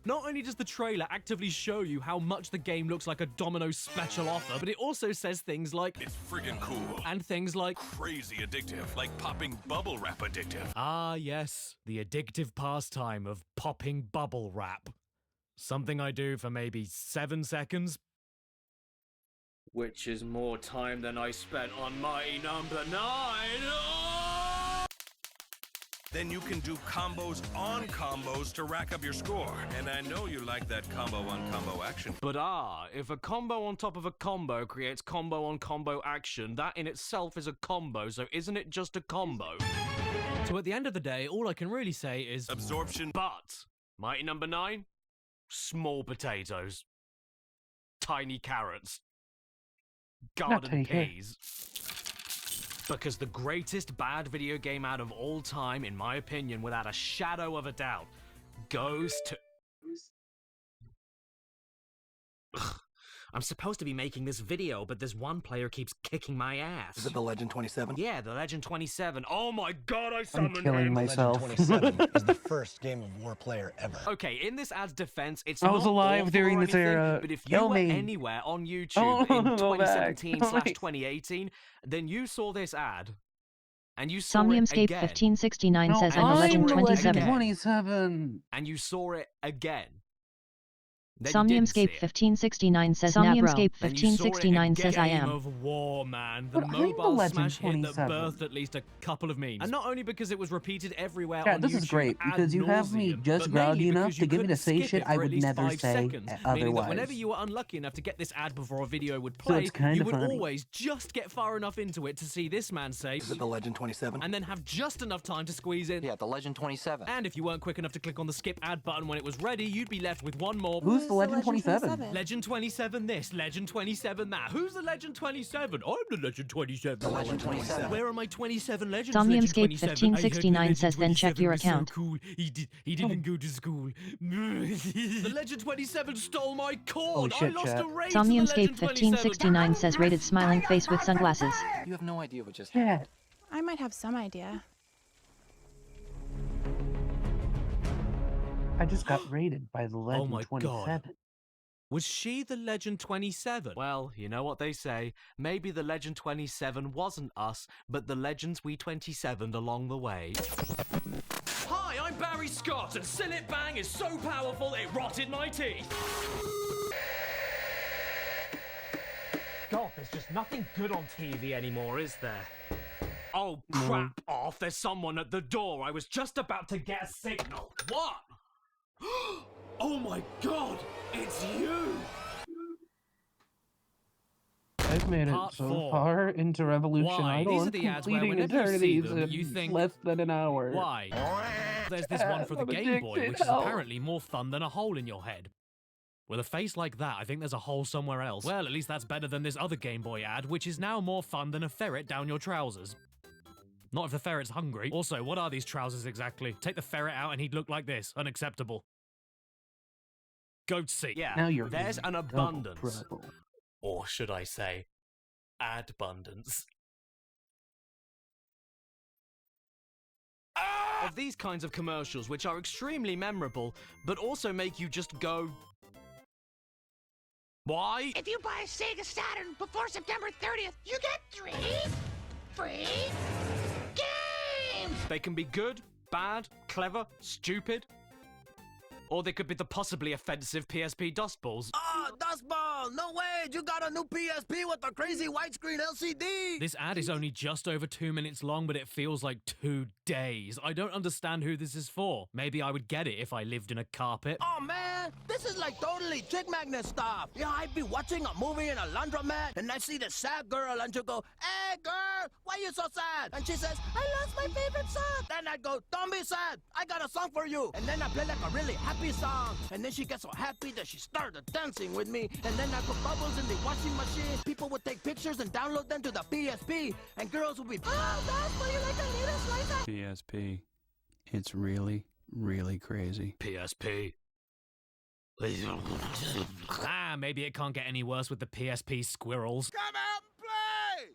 Speaker 1: Not only does the trailer actively show you how much the game looks like a Domino's special offer, but it also says things like,
Speaker 9: It's friggin' cool.
Speaker 1: and things like,
Speaker 9: Crazy addictive, like popping bubble wrap addictive.
Speaker 1: ah yes, the addictive pastime of popping bubble wrap. Something I do for maybe 7 seconds.
Speaker 20: Which is more time than I spent on Mighty Number 9.
Speaker 9: Then you can do combos on combos to rack up your score. And I know you like that combo on combo action.
Speaker 1: But if a combo on top of a combo creates combo on combo action, that in itself is a combo, so isn't it just a combo?
Speaker 7: So at the end of the day, all I can really say is
Speaker 9: absorption.
Speaker 1: But mighty number 9, small potatoes, tiny carrots, garden peas. Because the greatest bad video game ad of all time, in my opinion, without a shadow of a doubt, goes to... Ugh. I'm supposed to be making this video, but this one player keeps kicking my ass.
Speaker 8: Is it the Legend 27?
Speaker 1: Yeah, the Legend 27. Oh my god, I summoned him!
Speaker 3: killing myself.
Speaker 8: Legend 27 is the first Game of War player ever.
Speaker 1: Okay, in this ad's defense, it's
Speaker 25: I was
Speaker 1: not
Speaker 25: alive
Speaker 1: awful
Speaker 25: during
Speaker 1: or
Speaker 25: this
Speaker 1: anything,
Speaker 25: era.
Speaker 1: but if you
Speaker 25: Kill
Speaker 1: were
Speaker 25: me.
Speaker 1: anywhere on YouTube
Speaker 25: Oh,
Speaker 1: in
Speaker 25: go back.
Speaker 1: 2017/2018, then you saw this ad, and you saw it
Speaker 6: Somniumscape
Speaker 1: again.
Speaker 6: 1569 says
Speaker 1: and
Speaker 6: I'm the Legend 27.
Speaker 25: 27.
Speaker 1: And you saw it again. Then you didn't see
Speaker 6: Somniumscape
Speaker 1: it.
Speaker 6: 1569 says Somniumscape
Speaker 1: Then you saw it
Speaker 6: 1569
Speaker 1: in
Speaker 6: says I
Speaker 1: Game
Speaker 6: am.
Speaker 1: of War, man. The
Speaker 25: But I'm the
Speaker 1: mobile
Speaker 25: Legend
Speaker 1: smash hit that
Speaker 25: 27.
Speaker 1: birthed at least a couple of memes. And not only because it was repeated everywhere
Speaker 25: Yeah,
Speaker 1: on
Speaker 25: this
Speaker 1: YouTube
Speaker 25: is great
Speaker 1: ad
Speaker 25: because you have me
Speaker 1: nauseam,
Speaker 25: just
Speaker 1: but mainly
Speaker 25: groggy enough
Speaker 1: because
Speaker 25: to
Speaker 1: you
Speaker 25: get me to
Speaker 1: couldn't
Speaker 25: say
Speaker 1: skip
Speaker 25: shit
Speaker 1: it
Speaker 25: I
Speaker 1: for at
Speaker 25: would
Speaker 1: least
Speaker 25: never
Speaker 1: 5
Speaker 25: say
Speaker 1: seconds, meaning that
Speaker 25: otherwise.
Speaker 1: whenever you were unlucky enough to get this ad before a video would
Speaker 25: So
Speaker 1: play,
Speaker 25: it's kinda
Speaker 1: you would
Speaker 25: funny.
Speaker 1: always just get far enough into it to see this man say,
Speaker 8: Is it the Legend 27?
Speaker 1: and then have just enough time to squeeze in.
Speaker 5: Yeah, the Legend 27.
Speaker 1: And if you weren't quick enough to click on the skip ad button when it was ready, you'd be left with one more.
Speaker 25: Who's the Legend 27?
Speaker 1: Legend 27 this, Legend 27 that. Who's the Legend 27? I'm the Legend 27.
Speaker 5: The Legend 27.
Speaker 1: Where are my 27 legends?
Speaker 6: Somniumscape
Speaker 1: Legend 27?
Speaker 6: 1569 says then check your account.
Speaker 1: So cool. He didn't go to school. The Legend 27 stole my cord.
Speaker 25: shit,
Speaker 1: I lost
Speaker 25: chat.
Speaker 1: a race to the
Speaker 6: Somniumscape
Speaker 1: Legend
Speaker 6: 1569 says rated smiling face with sunglasses.
Speaker 5: You have no idea what just
Speaker 25: Yeah.
Speaker 13: I might have some idea.
Speaker 25: I just got rated by the Legend
Speaker 1: my
Speaker 25: 27.
Speaker 1: God. Was she the Legend 27? Well, you know what they say. Maybe the Legend 27 wasn't us, but the legends we 27'd along the way. Hi, I'm Barry Scott, and Sillet Bang is so powerful it rotted my teeth. God, there's just nothing good on TV anymore, is there? Oh, crap off. There's someone at the door. I was just about to get a signal. What? Oh my god, it's you!
Speaker 25: I've made it
Speaker 1: Part
Speaker 25: so
Speaker 1: 4.
Speaker 25: far into Revolution
Speaker 1: Why?
Speaker 25: Idol
Speaker 1: These are
Speaker 25: and
Speaker 1: the ads where
Speaker 25: completing
Speaker 1: whenever you see
Speaker 25: eternities
Speaker 1: them,
Speaker 25: in
Speaker 1: you think,
Speaker 25: less than an hour.
Speaker 1: Why? There's this one for the
Speaker 25: I'm
Speaker 1: Game Boy,
Speaker 25: addicted.
Speaker 1: which is
Speaker 25: Help.
Speaker 1: apparently more fun than a hole in your head. With a face like that, I think there's a hole somewhere else. Well, at least that's better than this other Game Boy ad, which is now more fun than a ferret down your trousers. Not if the ferret's hungry. Also, what are these trousers exactly? Take the ferret out and he'd look like this. Unacceptable. Goat seat. Yeah,
Speaker 25: Now you're
Speaker 1: there's
Speaker 25: in
Speaker 1: an
Speaker 25: double
Speaker 1: abundance.
Speaker 25: trouble.
Speaker 1: Or should I say, adbundance. Of these kinds of commercials, which are extremely memorable, but also make you just go... Why?
Speaker 12: If you buy a Sega Saturn before September 30th, you get 3 free games!
Speaker 1: They can be good, bad, clever, stupid, or they could be the possibly offensive PSP dust balls.
Speaker 8: Ah, Dust Ball! No way! You got a new PSP with a crazy widescreen LCD!
Speaker 1: This ad is only just over 2 minutes long, but it feels like 2 days. I don't understand who this is for. Maybe I would get it if I lived in a carpet.
Speaker 8: Oh man, this is like totally chick magnet stuff. Yeah, I'd be watching a movie in a laundromat and I see this sad girl and she'll go, "Hey girl, why you so sad?" And she says, "I lost my favorite song." Then I'd go, "Don't be sad, I got a song for you." And then I play like a really happy song. And then she gets so happy that she started dancing with me. And then I put bubbles in the washing machine. People would take pictures and download them to the PSP. And girls would be, "Oh, that's why you like a little slice of
Speaker 19: PSP. It's really, really crazy.
Speaker 1: PSP. Maybe it can't get any worse with the PSP squirrels.
Speaker 15: Come out and play!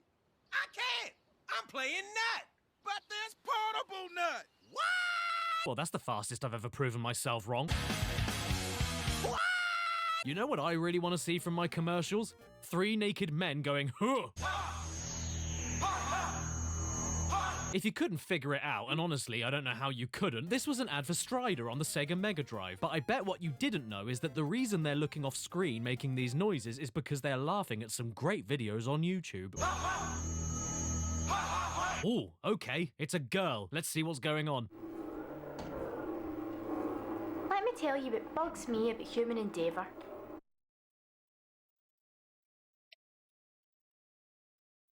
Speaker 15: I can't! I'm playing Nut! But there's Portable Nut! What?
Speaker 1: Well, that's the fastest I've ever proven myself wrong. You know what I really want to see from my commercials? 3 naked men going, huh! If you couldn't figure it out, and honestly, I don't know how you couldn't, this was an ad for Strider on the Sega Mega Drive. But I bet what you didn't know is that the reason they're looking off screen making these noises is because they're laughing at some great videos on YouTube.
Speaker 7: Ooh, okay, it's a girl. Let's see what's going on.
Speaker 3: Let me tell you what bugs me about human endeavour.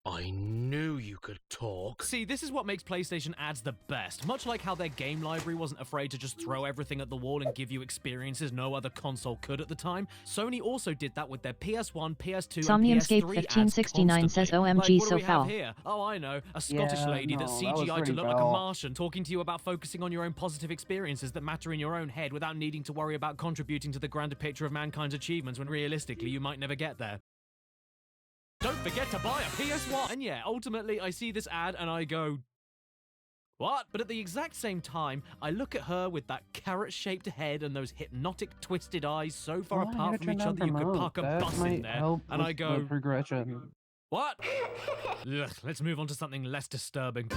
Speaker 7: I knew you could talk. See, this is what makes PlayStation ads the best. Much like how their game library wasn't afraid to just throw everything at the wall and give you experiences no other console could at the time, Sony also did that with their PS1, PS2, and PS3
Speaker 6: Somniumscape1569 says OMG
Speaker 7: like, what
Speaker 6: so
Speaker 7: do we have
Speaker 6: foul.
Speaker 7: here? Oh, I know. A Scottish
Speaker 25: Yeah,
Speaker 7: lady that
Speaker 25: no, that was
Speaker 7: CGI'd to
Speaker 25: pretty
Speaker 7: look like a
Speaker 25: foul.
Speaker 7: Martian, talking to you about focusing on your own positive experiences that matter in your own head without needing to worry about contributing to the grander picture of mankind's achievements when realistically you might never get there. Don't forget to buy a PS1! And yeah, ultimately I see this ad and I go, what? But at the exact same time, I look at her with that carrot-shaped head and those hypnotic twisted eyes so far apart from each other you could park a bus in there, and I go,
Speaker 25: progression.
Speaker 7: what? Ugh, let's move on to something less disturbing.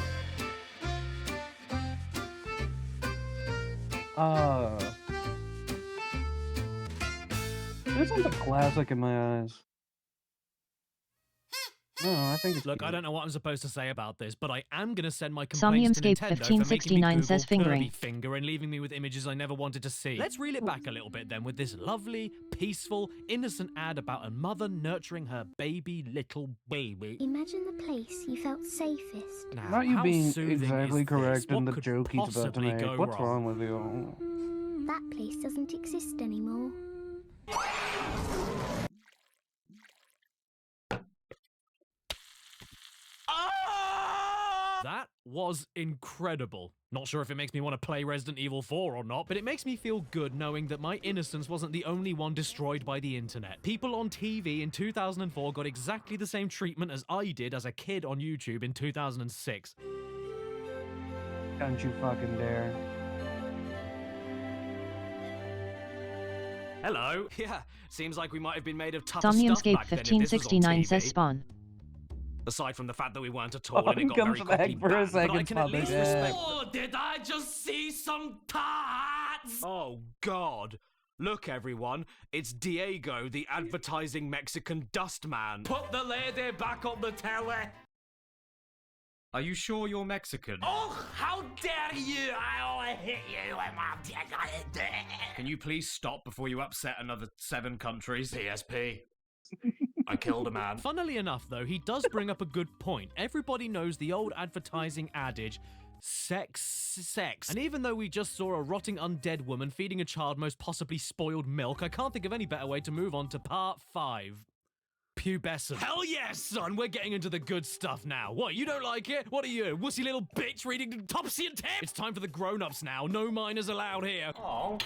Speaker 25: This one's a classic in my eyes. No, I think it's
Speaker 7: Look,
Speaker 25: cute.
Speaker 7: I don't know what I'm supposed to say about this, but I am going to send my complaints to Nintendo for making me
Speaker 6: Somniumscape1569
Speaker 7: Google
Speaker 6: says fingering.
Speaker 7: Kirby finger and leaving me with images I never wanted to see. Let's reel it back a little bit then with this lovely, peaceful, innocent ad about a mother nurturing her baby little baby.
Speaker 17: Imagine the place you felt safest.
Speaker 7: Now,
Speaker 25: Not you
Speaker 7: how
Speaker 25: being
Speaker 7: soothing
Speaker 25: exactly
Speaker 7: is
Speaker 25: correct
Speaker 7: this?
Speaker 25: in
Speaker 7: What
Speaker 25: the
Speaker 7: could
Speaker 25: joke he's about to
Speaker 7: possibly
Speaker 25: make.
Speaker 7: go
Speaker 25: What's
Speaker 7: wrong?
Speaker 25: wrong with you?
Speaker 17: That place doesn't exist anymore.
Speaker 7: That was incredible. Not sure if it makes me want to play Resident Evil 4 or not, but it makes me feel good knowing that my innocence wasn't the only one destroyed by the internet. People on TV in 2004 got exactly the same treatment as I did as a kid on YouTube in 2006.
Speaker 25: Don't you fucking dare.
Speaker 2: Hello. Yeah, seems like we might have been made of tougher stuff back then if this was on
Speaker 6: Somniumscape1569
Speaker 2: TV.
Speaker 6: says spawn.
Speaker 2: Aside from the fact that we weren't at all and it got very
Speaker 25: comes back
Speaker 2: quickly
Speaker 25: for a
Speaker 2: banned, but I
Speaker 25: second,
Speaker 2: can at least respect...
Speaker 20: Oh, did I just see some tarts?
Speaker 2: Oh, God. Look, everyone. It's Diego, the advertising Mexican dust man.
Speaker 20: Put the lady back on the telly.
Speaker 2: Are you sure you're Mexican?
Speaker 20: Oh, how dare you! I'll hit you with my dick.
Speaker 2: Can you please stop before you upset another 7 countries? PSP. I killed a man.
Speaker 7: Funnily enough, though, he does bring up a good point. Everybody knows the old advertising adage, sex, sex. And even though we just saw a rotting undead woman feeding a child most possibly spoiled milk, I can't think of any better way to move on to part 5. Pubescent. Hell yes, son! We're getting into the good stuff now. What, you don't like it? What are you, wussy little bitch reading Topsy and Tip? It's time for the grown-ups now. No minors allowed here.
Speaker 20: Oh.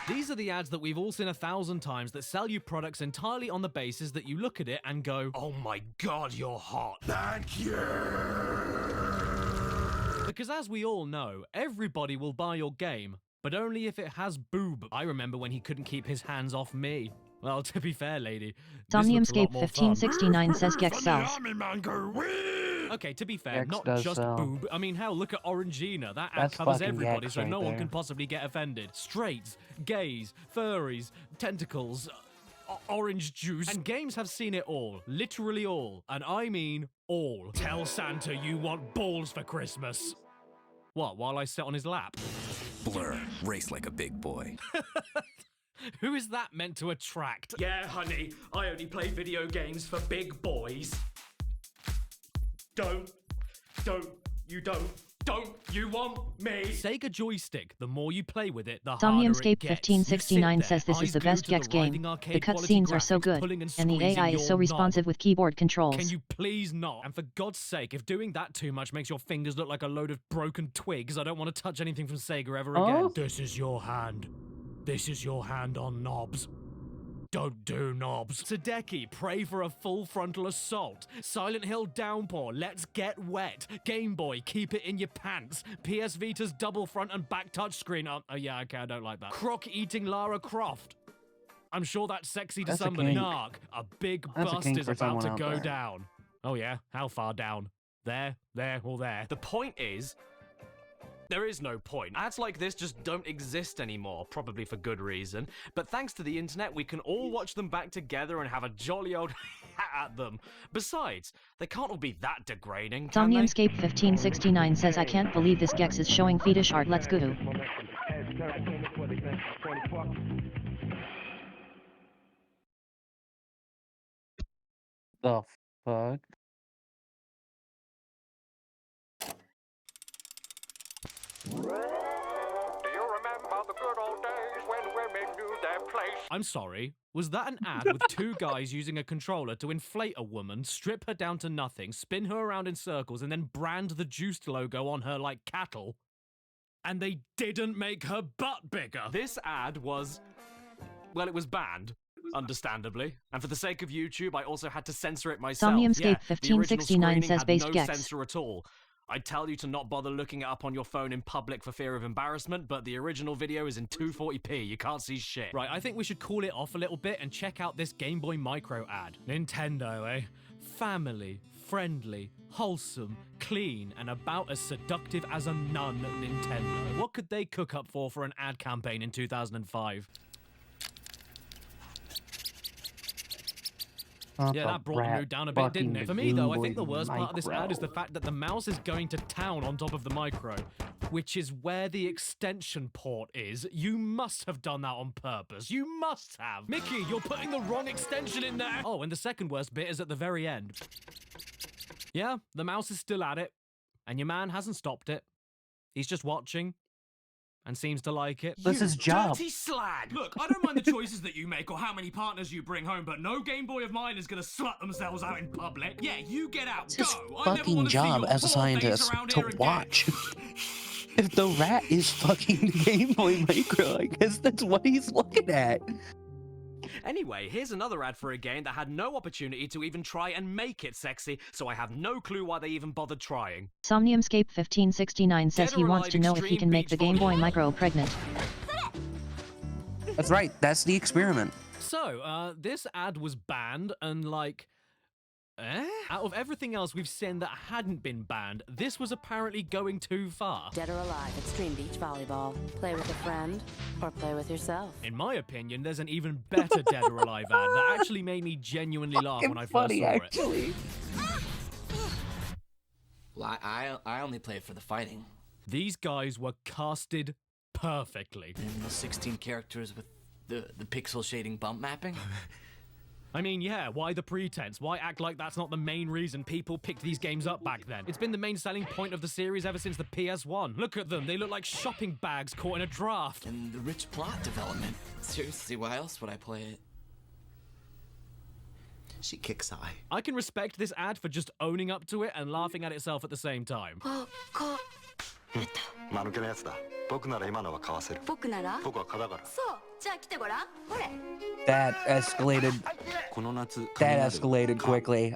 Speaker 7: These are the ads that we've all seen 1,000 times that sell you products entirely on the basis that you look at it and go, oh my god, you're hot.
Speaker 15: Thank you.
Speaker 7: Because as we all know, everybody will buy your game, but only if it has boob. I remember when he couldn't keep his hands off me. Well, to be fair, lady,
Speaker 6: Somniumscape1569 says Gex sells.
Speaker 7: Okay, to be fair,
Speaker 25: Gex
Speaker 7: not
Speaker 25: does
Speaker 7: just
Speaker 25: sell.
Speaker 7: boob. I mean, hell, look at Orangina. That ad
Speaker 25: That's
Speaker 7: covers
Speaker 25: fucking
Speaker 7: everybody,
Speaker 25: Gex
Speaker 7: so
Speaker 25: right
Speaker 7: no one
Speaker 25: there.
Speaker 7: can possibly get offended. Straights, gays, furries, tentacles, orange juice. And games have seen it all. Literally all. And I mean all. Tell Santa you want balls for Christmas. What, while I sit on his lap?
Speaker 21: Blur, race like a big boy.
Speaker 7: Who is that meant to attract?
Speaker 20: Yeah, honey, I only play video games for big boys. Don't you want me?
Speaker 7: Sega joystick. The more you play with it, the harder it gets.
Speaker 6: Somniumscape1569 says this is the best Gex game. The cutscenes are so good, and the AI is so responsive with keyboard controls.
Speaker 7: Can you please not? And for God's sake, if doing that too much makes your fingers look like a load of broken twigs, I don't want to touch anything from Sega ever again. This is your hand. This is your hand on knobs. Don't do knobs. Tadeki, pray for a full frontal assault. Silent Hill downpour, let's get wet. Game Boy, keep it in your pants. PS Vita's double front and back touchscreen. Oh yeah, okay, I don't like that. Croc eating Lara Croft. I'm sure that's sexy to
Speaker 25: That's a
Speaker 7: somebody.
Speaker 25: kink.
Speaker 7: Narc, a big
Speaker 25: That's a
Speaker 7: bust
Speaker 25: kink
Speaker 7: is
Speaker 25: for
Speaker 7: about to
Speaker 25: someone out
Speaker 7: go
Speaker 25: there.
Speaker 7: down. Oh yeah, how far down? There, or there.
Speaker 2: The point is,
Speaker 1: There is no point. Ads like this just don't exist anymore, probably for good reason. But thanks to the internet, we can all watch them back together and have a jolly old at them. Besides, they can't all be that degrading, can they?
Speaker 6: Somniumscape1569 says, I can't believe this Gex is showing fetish art, let's go.
Speaker 25: The fuck?
Speaker 4: I'm sorry, was that an ad with two guys using a controller to inflate a woman, strip her down to nothing, spin her around in circles, and then brand the Juiced logo on her like cattle? And they didn't make her butt bigger!
Speaker 1: This ad was... well, it was banned. Understandably. And for the sake of YouTube, I also had to censor it myself.
Speaker 6: Somniumscape1569 says based
Speaker 1: no
Speaker 6: Gex.
Speaker 1: censor at all. I'd tell you to not bother looking it up on your phone in public for fear of embarrassment, but the original video is in 240p. You can't see shit.
Speaker 4: Right, I think we should cool it off a little bit and check out this Game Boy Micro ad. Nintendo, eh? Family, friendly, wholesome, clean, and about as seductive as a nun, Nintendo. What could they cook up for an ad campaign in 2005? Yeah, that brought the mood down a bit, didn't it? For me, though, I think the worst part of this ad is the fact that the mouse is going to town on top of the micro, which is where the extension port is. You must have done that on purpose. You must have. Mickey, you're putting the wrong extension in there. Oh, and the second worst bit is at the very end. Yeah, the mouse is still at it, and your man hasn't stopped it. He's just watching. And seems to like it.
Speaker 25: That's his job.
Speaker 2: Dirty slag! Look, I don't mind the choices that you make or how many partners you bring home, but no Game Boy of mine is gonna slut themselves out in public. Yeah, you get out.
Speaker 25: It's his
Speaker 2: Go. I never
Speaker 25: fucking
Speaker 2: wanna see
Speaker 25: job
Speaker 2: your
Speaker 25: as a
Speaker 2: poor
Speaker 25: scientist
Speaker 2: face around
Speaker 25: to
Speaker 2: here again.
Speaker 25: watch. If the rat is fucking Game Boy Micro, I guess that's what he's looking at.
Speaker 1: Anyway, here's another ad for a game that had no opportunity to even try and make it sexy, so I have no clue why they even bothered trying.
Speaker 6: Somniumscape1569 says he wants to know if he can make the Game Boy Micro pregnant.
Speaker 25: That's right, that's the experiment.
Speaker 4: So, this ad was banned, and like... Out of everything else we've seen that hadn't been banned, this was apparently going too far.
Speaker 10: Dead or alive, extreme beach volleyball. Play with a friend, or play with yourself.
Speaker 4: In my opinion, there's an even better Dead or Alive ad that actually made me genuinely laugh when I first saw it.
Speaker 5: Well, I only play for the fighting.
Speaker 4: These guys were casted perfectly.
Speaker 5: And the 16 characters with the pixel shading bump mapping?
Speaker 4: I mean, yeah, why the pretense? Why act like that's not the main reason people picked these games up back then? It's been the main selling point of the series ever since the PS1. Look at them, they look like shopping bags caught in a draft.
Speaker 5: And the rich plot development. Seriously, why else would I play it? She kicks eye.
Speaker 4: I can respect this ad for just owning up to it and laughing at itself at the same time.
Speaker 25: That escalated. That escalated quickly.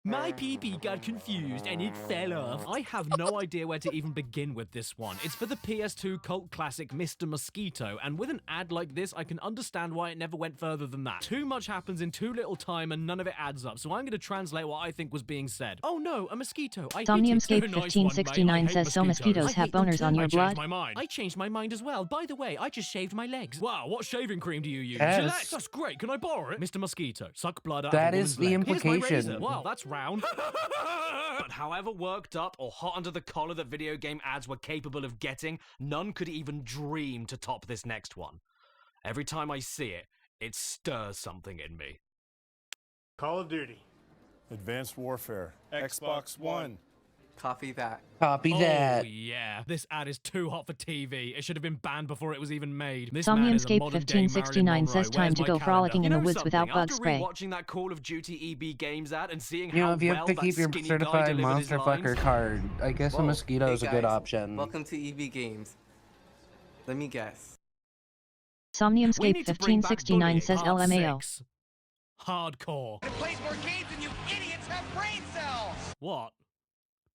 Speaker 4: My PP got confused and it fell off. I have no idea where to even begin with this one. It's for the PS2 cult classic Mr. Mosquito, and with an ad like this, I can understand why it never went further than that. Too much happens in too little time and none of it adds up, so I'm going to translate what I think was being said. Oh no, a mosquito.
Speaker 6: Somniumscape1569 says, so mosquitoes have boners on your blood?
Speaker 4: I changed my mind as well. By the way, I just shaved my legs. Wow, what shaving cream do you use?
Speaker 25: Yes.
Speaker 4: Gillette, that's great. Can I borrow it? Mr. Mosquito, suck blood out
Speaker 25: That
Speaker 4: of a
Speaker 25: is
Speaker 4: woman's
Speaker 25: the
Speaker 4: leg. Here's my
Speaker 25: implication.
Speaker 4: razor. Wow, that's round.
Speaker 1: But however worked up or hot under the collar that video game ads were capable of getting, none could even dream to top this next one. Every time I see it, it stirs something in me.
Speaker 11: Call of Duty. Advanced Warfare. Xbox One.
Speaker 5: Copy that.
Speaker 25: Copy that.
Speaker 4: Oh yeah, this ad is too hot for TV. It should have been banned before it was even made. This man is a modern-day Marilyn
Speaker 6: Somniumscape1569 says,
Speaker 4: Monroe.
Speaker 6: time
Speaker 4: Where's
Speaker 6: to
Speaker 4: my
Speaker 6: go
Speaker 4: calendar?
Speaker 6: frolicking in the
Speaker 1: You know
Speaker 6: woods without
Speaker 1: something?
Speaker 6: bug
Speaker 1: After
Speaker 6: spray.
Speaker 1: rewatching that Call of Duty EB Games ad and seeing
Speaker 25: You know,
Speaker 1: how
Speaker 25: if you have
Speaker 1: well
Speaker 25: to
Speaker 1: that
Speaker 25: keep your
Speaker 1: skinny guy
Speaker 25: certified
Speaker 1: delivered his
Speaker 25: monster fucker
Speaker 1: lines.
Speaker 25: card, I guess a mosquito is a good
Speaker 5: guys,
Speaker 25: option.
Speaker 5: Welcome to EB Games. Let me guess.
Speaker 6: Somniumscape1569 says, LMAO.
Speaker 4: Hardcore.
Speaker 15: It plays more games than you idiots have brain cells!
Speaker 4: What?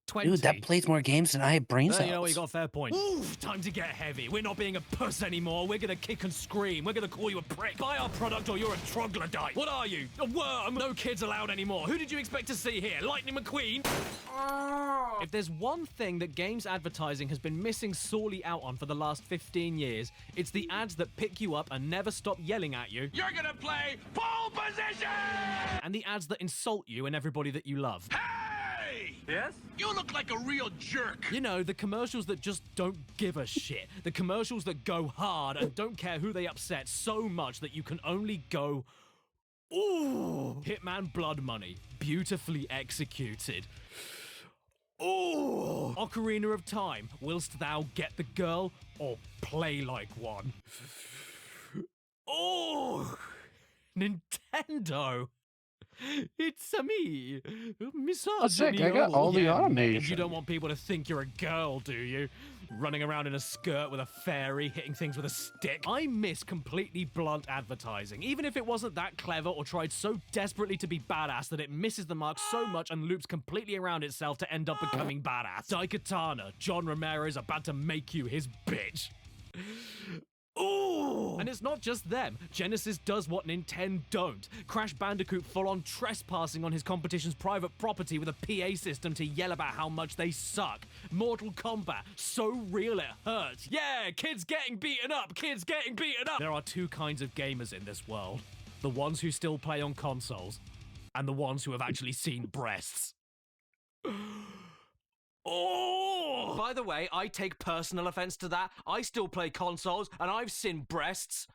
Speaker 1: 20.
Speaker 25: Dude, that plays more games than I have brain cells.
Speaker 7: You know what, you got a fair point. Time to get heavy. We're not being a puss anymore. We're gonna kick and scream. We're gonna call you a prick. Buy our product or you're a troglodyte. What are you? A worm? No kids allowed anymore. Who did you expect to see here? Lightning McQueen?
Speaker 1: If there's one thing that games advertising has been missing sorely out on for the last 15 years, it's the ads that pick you up and never stop yelling at you.
Speaker 15: You're gonna play pole position!
Speaker 1: And the ads that insult you and everybody that you love.
Speaker 15: Hey! Yes? You look like a real jerk.
Speaker 1: You know, the commercials that just don't give a shit. The commercials that go hard and don't care who they upset so much that you can only go, ooh. Hitman Blood Money. Beautifully executed. Ooh! Ocarina of Time. Willst thou get the girl or play like one? Oh! Nintendo! It's me, misogyny.
Speaker 25: I got all the
Speaker 1: yeah,
Speaker 25: automation.
Speaker 1: You don't want people to think you're a girl, do you? Running around in a skirt with a fairy, hitting things with a stick. I miss completely blunt advertising, even if it wasn't that clever or tried so desperately to be badass that it misses the mark so much and loops completely around itself to end up becoming badass. Daikatana, John Romero is about to make you his bitch. Ooh! And it's not just them. Genesis does what Nintendo don't. Crash Bandicoot full-on trespassing on his competition's private property with a PA system to yell about how much they suck. Mortal Kombat, so real it hurts. Yeah, kids getting beaten up, kids getting beaten up. There are two kinds of gamers in this world. The ones who still play on consoles, and the ones who have actually seen breasts. Oh! By the way, I take personal offense to that. I still play consoles, and I've seen breasts.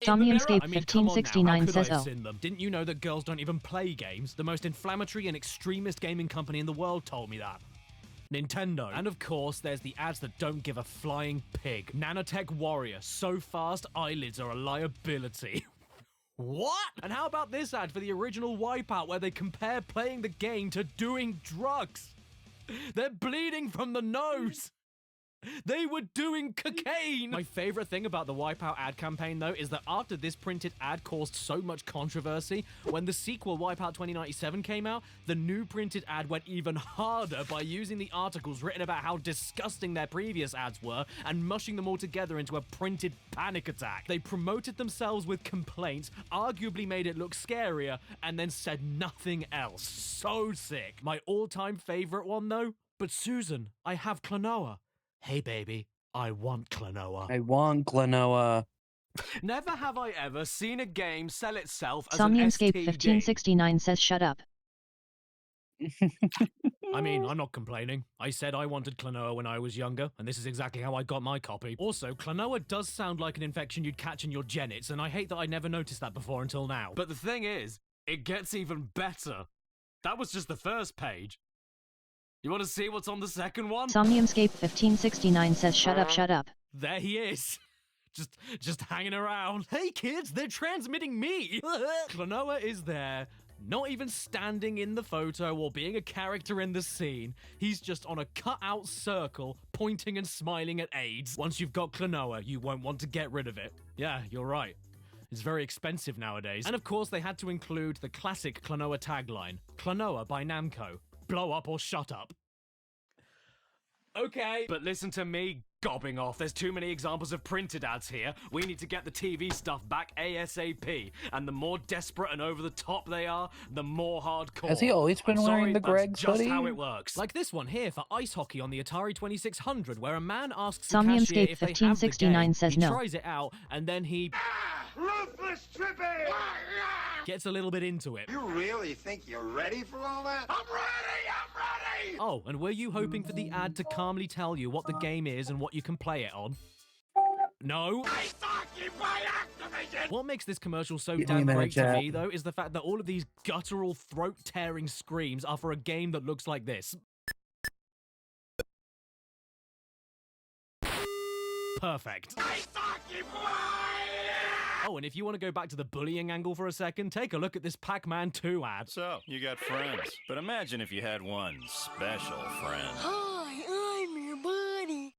Speaker 6: Somniumscape
Speaker 1: I mean, come on now,
Speaker 6: 1569
Speaker 1: how could
Speaker 6: says
Speaker 1: I have
Speaker 6: oh.
Speaker 1: seen them? Didn't you know that girls don't even play games? The most inflammatory and extremist gaming company in the world told me that. Nintendo. And of course, there's the ads that don't give a flying pig. Nanotech Warrior, so fast, eyelids are a liability. What? And how about this ad for the original Wipeout where they compare playing the game to doing drugs? They're bleeding from the nose. They were doing cocaine! My favorite thing about the Wipeout ad campaign, though, is that after this printed ad caused so much controversy, when the sequel Wipeout 2097 came out, the new printed ad went even harder by using the articles written about how disgusting their previous ads were and mushing them all together into a printed panic attack. They promoted themselves with complaints, arguably made it look scarier, and then said nothing else. So sick. My all-time favorite one, though? But Susan, I have Klonoa. Hey baby, I want Klonoa.
Speaker 25: I want Klonoa.
Speaker 1: Never have I ever seen a game sell itself as
Speaker 6: Somniumscape
Speaker 1: an STD.
Speaker 6: 1569 says shut up.
Speaker 1: I mean, I'm not complaining. I said I wanted Klonoa when I was younger, and this is exactly how I got my copy. Also, Klonoa does sound like an infection you'd catch in your genits, and I hate that I never noticed that before until now. But the thing is, it gets even better. That was just the first page. You want to see what's on the second one?
Speaker 6: Somniumscape 1569 says shut up, shut up.
Speaker 1: There he is. Just hanging around. Hey kids, they're transmitting me. Klonoa is there, not even standing in the photo or being a character in the scene. He's just on a cut-out circle, pointing and smiling at AIDS. Once you've got Klonoa, you won't want to get rid of it. Yeah, you're right. It's very expensive nowadays. And of course, they had to include the classic Klonoa tagline, Klonoa by Namco. Blow up or shut up. Okay. But listen to me gobbing off. There's too many examples of printed ads here. We need to get the TV stuff back ASAP. And the more desperate and over the top they are, the more hardcore.
Speaker 25: Has he always been wearing the Greg's
Speaker 1: just
Speaker 25: hoodie?
Speaker 1: how it works. Like this one here for ice hockey on the Atari 2600, where a man asks the
Speaker 6: Somniumscape
Speaker 1: cashier if they have the
Speaker 6: 1569
Speaker 1: game.
Speaker 6: says
Speaker 1: he
Speaker 6: no.
Speaker 1: tries it out, and then he
Speaker 15: Ruthless tripping!
Speaker 1: gets a little bit into it.
Speaker 15: You really think you're ready for all that? I'm ready! I'm ready!
Speaker 1: Oh, and were you hoping for the ad to calmly tell you what the game is and what you can play it on? No.
Speaker 15: I thought you by Activision!
Speaker 1: What makes this commercial so
Speaker 25: Give me
Speaker 1: damn
Speaker 25: a minute,
Speaker 1: great to
Speaker 25: Jack.
Speaker 1: me, though, is the fact that all of these guttural, throat-tearing screams are for a game that looks like this. Perfect.
Speaker 15: I thought you by...
Speaker 1: Oh, and if you want to go back to the bullying angle for a second, take a look at this Pac-Man 2 ad.
Speaker 14: So, you got friends. But imagine if you had one special friend.
Speaker 15: Hi, I'm your buddy.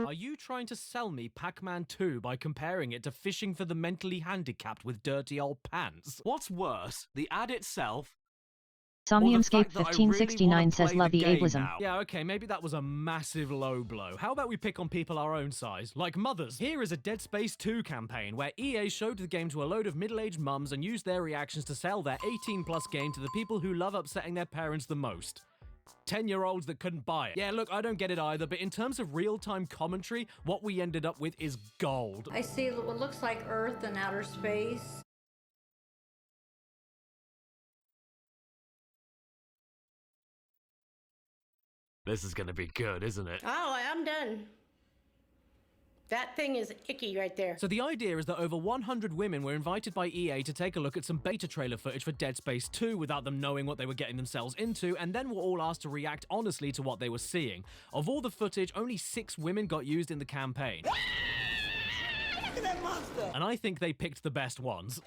Speaker 1: Are you trying
Speaker 4: trying to sell me Pac-Man 2 by comparing it to fishing for the mentally handicapped with dirty old pants? What's worse, the ad itself,
Speaker 6: Somniumscape 1569 says love the ableism.
Speaker 4: Yeah, okay, maybe that was a massive low blow. How about we pick on people our own size, like mothers? Here is a Dead Space 2 campaign where EA showed the game to a load of middle-aged mums and used their reactions to sell their 18-plus game to the people who love upsetting their parents the most. 10-year-olds that couldn't buy it. Yeah, look, I don't get it either, but in terms of real-time commentary, what we ended up with is gold.
Speaker 16: I see what looks like Earth and outer space.
Speaker 4: This is gonna be good, isn't it?
Speaker 12: Oh, I'm done. That thing is icky right there.
Speaker 4: So the idea is that over 100 women were invited by EA to take a look at some beta trailer footage for Dead Space 2 without them knowing what they were getting themselves into, and then were all asked to react honestly to what they were seeing. Of all the footage, only 6 women got used in the campaign.
Speaker 8: Look at that monster!
Speaker 4: And I think they picked the best ones.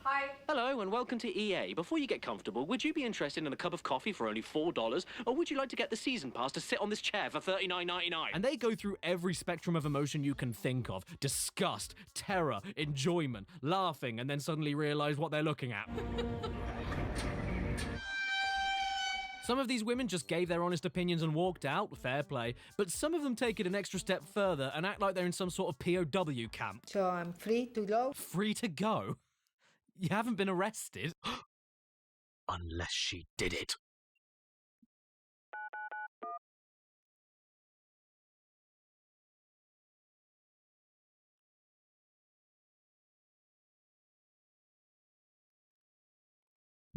Speaker 16: Hi.
Speaker 1: Hello and welcome to EA. Before you get comfortable, would you be interested in a cup of coffee for only $4? Or would you like to get the season pass to sit on this chair for $39.99?
Speaker 4: And they go through every spectrum of emotion you can think of. Disgust, terror, enjoyment, laughing, and then suddenly realize what they're looking at. Some of these women just gave their honest opinions and walked out, fair play, but some of them take it an extra step further and act like they're in some sort of POW camp.
Speaker 16: So I'm free to go?
Speaker 4: Free to go? You haven't been arrested? Unless she did it.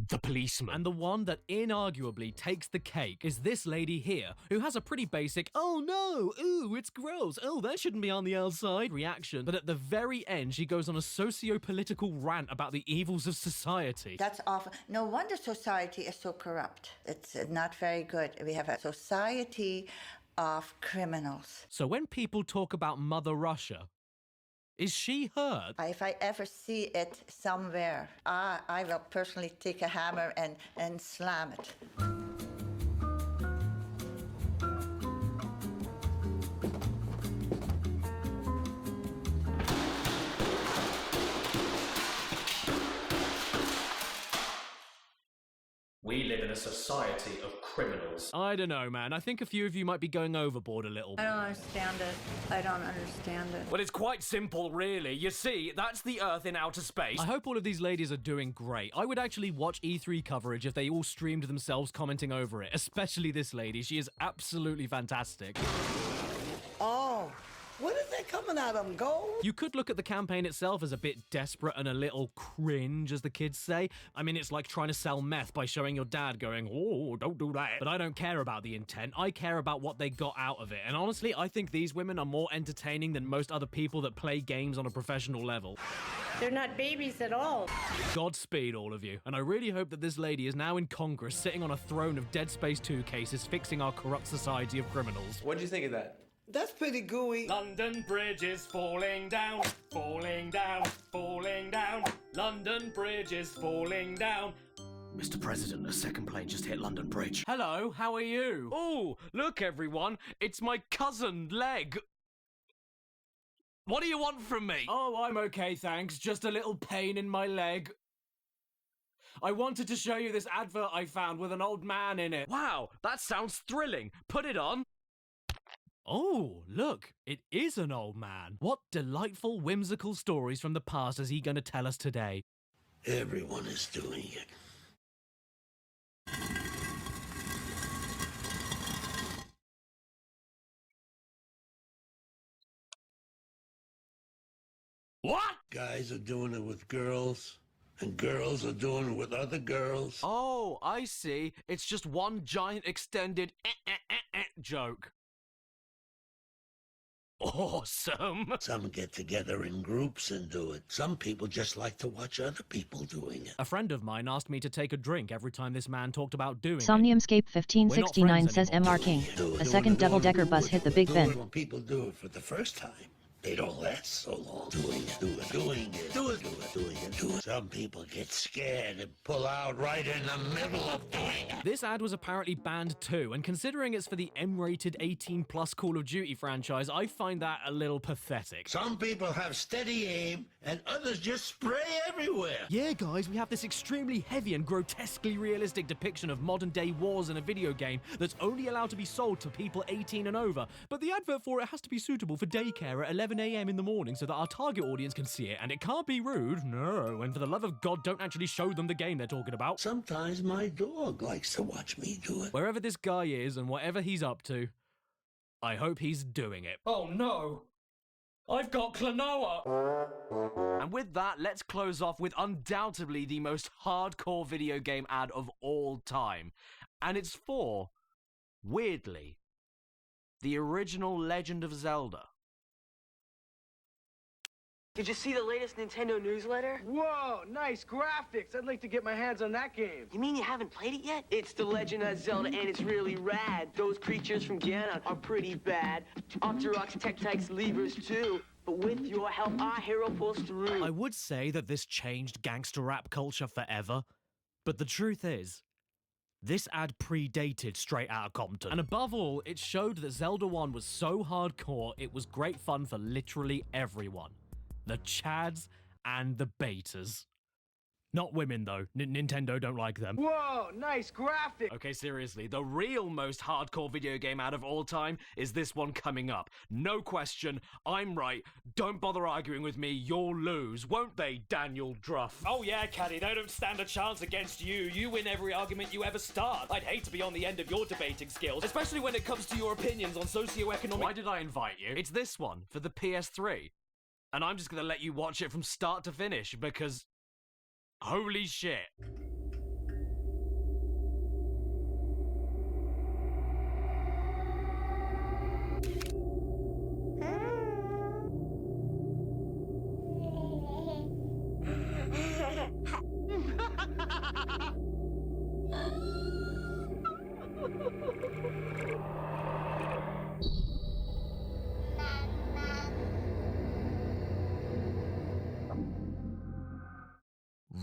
Speaker 4: The policeman. And the one that inarguably takes the cake is this lady here, who has a pretty basic, oh no, ooh, it's gross, oh, that shouldn't be on the outside reaction. But at the very end, she goes on a socio-political rant about the evils of society.
Speaker 18: That's awful. No wonder society is so corrupt. It's not very good. We have a society of criminals.
Speaker 4: So when people talk about Mother Russia, is she hurt?
Speaker 18: If I ever see it somewhere, I will personally take a hammer and slam it.
Speaker 1: We live in a society of criminals.
Speaker 4: I don't know, man. I think a few of you might be going overboard a little.
Speaker 16: I don't understand it. I don't understand it.
Speaker 2: Well, it's quite simple, really. You see, that's the Earth in outer space.
Speaker 4: I hope all of these ladies are doing great. I would actually watch E3 coverage if they all streamed themselves commenting over it, especially this lady. She is absolutely fantastic.
Speaker 8: Oh, what is that coming out of them, gold?
Speaker 4: You could look at the campaign itself as a bit desperate and a little cringe, as the kids say. I mean, it's like trying to sell meth by showing your dad going, oh, don't do that. But I don't care about the intent. I care about what they got out of it. And honestly, I think these women are more entertaining than most other people that play games on a professional level.
Speaker 12: They're not babies at all.
Speaker 4: Godspeed, all of you. And I really hope that this lady is now in Congress, sitting on a throne of Dead Space 2 cases, fixing our corrupt society of criminals.
Speaker 22: What'd you think of that?
Speaker 8: That's pretty gooey.
Speaker 20: London Bridge is falling down, falling down, falling down. London Bridge is falling down.
Speaker 1: Mr. President, a second plane just hit London Bridge.
Speaker 4: Hello, how are you? Oh, look everyone, it's my cousin, Leg. What do you want from me? Oh, I'm okay, thanks. Just a little pain in my leg. I wanted to show you this advert I found with an old man in it.
Speaker 2: Wow, that sounds thrilling. Put it on.
Speaker 4: Oh, look, it is an old man. What delightful, whimsical stories from the past is he going to tell us today?
Speaker 23: Everyone is doing it.
Speaker 2: What?
Speaker 23: Guys are doing it with girls, and girls are doing it with other girls.
Speaker 4: Oh, I see. It's just one giant extended joke. Awesome.
Speaker 23: Some get together in groups and do it. Some people just like to watch other people doing it.
Speaker 4: A friend of mine asked me to take a drink every time this man talked about doing it.
Speaker 6: Somniumscape 1569 says MR King. A second double-decker bus hit the Big Ben.
Speaker 23: When people do it for the first time, They don't last so long. Doing it. Some people get scared and pull out right in the middle of doing it.
Speaker 7: This ad was apparently banned too, and considering it's for the M-rated 18+ Call of Duty franchise, I find that a little pathetic.
Speaker 23: Some people have steady aim, and others just spray everywhere.
Speaker 7: Yeah, guys, we have this extremely heavy and grotesquely realistic depiction of modern-day wars in a video game that's only allowed to be sold to people 18 and over, but the advert for it has to be suitable for daycare at 11 a.m. in the morning so that our target audience can see it, and it can't be rude, no, and for the love of God, don't actually show them the game they're talking about.
Speaker 23: Sometimes my dog likes to watch me do it.
Speaker 7: Wherever this guy is and whatever he's up to, I hope he's doing it.
Speaker 2: Oh no! I've got Klonoa!
Speaker 1: And with that, let's close off with undoubtedly the most hardcore video game ad of all time. And it's for, weirdly, the original Legend of Zelda.
Speaker 9: Did you see the latest Nintendo newsletter?
Speaker 13: Whoa, nice graphics. I'd like to get my hands on that game.
Speaker 9: You mean you haven't played it yet? It's The Legend of Zelda, and it's really rad. Those creatures from Ganon are pretty bad. Octoroks, Tektites, Levers, too. But with your help, our hero pulls through.
Speaker 7: I would say that this changed gangster rap culture forever, but the truth is, this ad predated Straight Outta Compton. And above all, it showed that Zelda 1 was so hardcore, it was great fun for literally everyone. The chads and the betas. Not women, though. Nintendo don't like them.
Speaker 13: Whoa, nice graphics.
Speaker 1: Okay, seriously, the real most hardcore video game ad of all time is this one coming up. No question, I'm right. Don't bother arguing with me, you'll lose, won't they, Daniel Druff?
Speaker 2: Oh yeah, Caddy, they don't stand a chance against you. You win every argument you ever start. I'd hate to be on the end of your debating skills, especially when it comes to your opinions on socioeconomic...
Speaker 1: Why did I invite you? It's this one, for the PS3. And I'm just gonna let you watch it from start to finish, because... holy shit.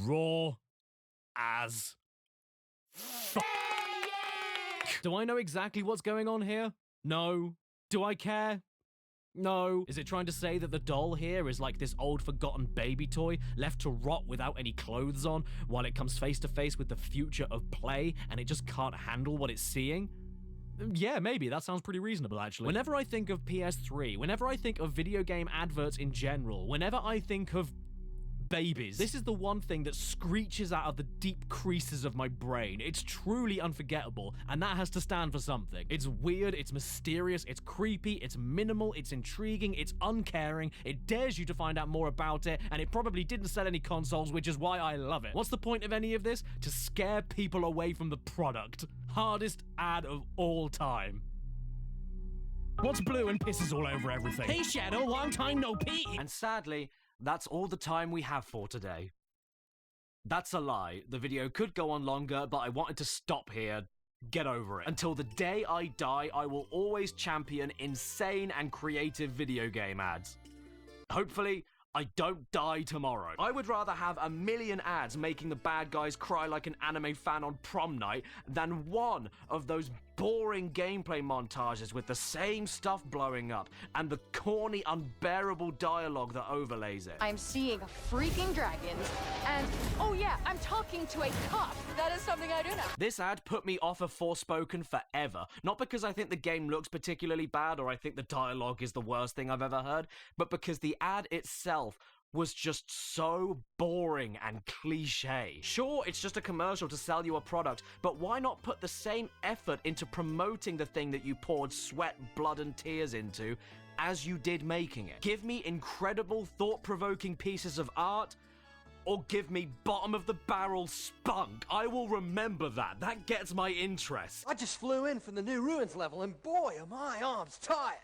Speaker 7: Raw as fuck. Do I know exactly what's going on here? No. Do I care? No. Is it trying to say that the doll here is like this old forgotten baby toy left to rot without any clothes on while it comes face to face with the future of play and it just can't handle what it's seeing? Yeah, maybe. That sounds pretty reasonable, actually. Whenever I think of PS3, whenever I think of video game adverts in general, whenever I think of babies, this is the one thing that screeches out of the deep creases of my brain. It's truly unforgettable, and that has to stand for something. It's weird, it's mysterious, it's creepy, it's minimal, it's intriguing, it's uncaring, it dares you to find out more about it, and it probably didn't sell any consoles, which is why I love it. What's the point of any of this? To scare people away from the product. Hardest ad of all time. What's blue and pisses all over everything?
Speaker 1: Hey Shadow, long time no pee! And sadly, that's all the time we have for today. That's a lie. The video could go on longer, but I wanted to stop here. Get over it. Until the day I die, I will always champion insane and creative video game ads. Hopefully, I don't die tomorrow. I would rather have 1 million ads making the bad guys cry like an anime fan on prom night than one of those boring gameplay montages with the same stuff blowing up and the corny, unbearable dialogue that overlays it.
Speaker 19: I'm seeing freaking dragons, and oh yeah, I'm talking to a cop. That is something I do now.
Speaker 1: This ad put me off of Forspoken forever. Not because I think the game looks particularly bad or I think the dialogue is the worst thing I've ever heard, but because the ad itself was just so boring and cliche. Sure, it's just a commercial to sell you a product, but why not put the same effort into promoting the thing that you poured sweat, blood, and tears into as you did making it? Give me incredible, thought-provoking pieces of art, or give me bottom-of-the-barrel spunk. I will remember that. That gets my interest.
Speaker 13: I just flew in from the new ruins level, and boy, are my arms tired.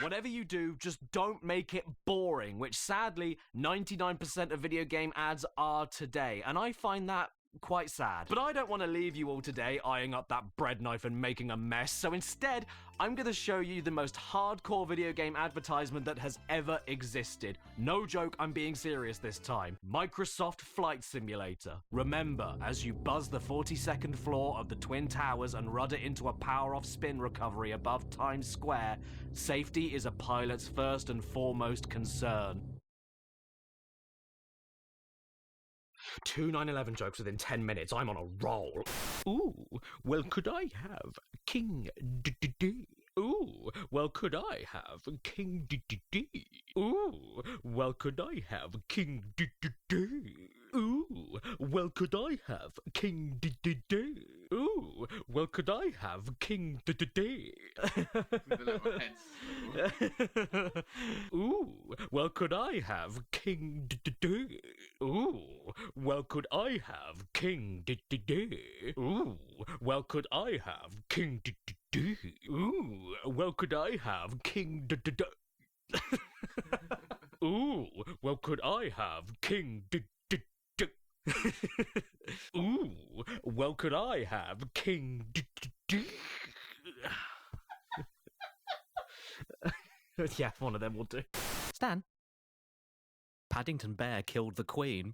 Speaker 1: Whatever you do, just don't make it boring, which sadly 99% of video game ads are today, and I find that
Speaker 2: quite sad. But I don't want to leave you all today eyeing up that bread knife and making a mess, so instead, I'm going to show you the most hardcore video game advertisement that has ever existed. No joke, I'm being serious this time. Microsoft Flight Simulator. Remember, as you buzz the 42nd floor of the Twin Towers and rudder into a power-off spin recovery above Times Square, safety is a pilot's first and foremost concern. 2 9/11 jokes within 10 minutes. I'm on a roll. Ooh, well, could I have King D? Ooh, well, could I have King D? Ooh, well, could I have King D? Ooh, well, could I have King D? Ooh, well, could I have King D? Ooh, well, could I have King D? Ooh, well, could I have King D? Ooh, well, could I have King D? Ooh, well, could I have King D? Ooh, well, could I have King D? Ooh, well, could I have King D? Yeah, one of them will do.
Speaker 7: Stan, Paddington Bear killed the Queen.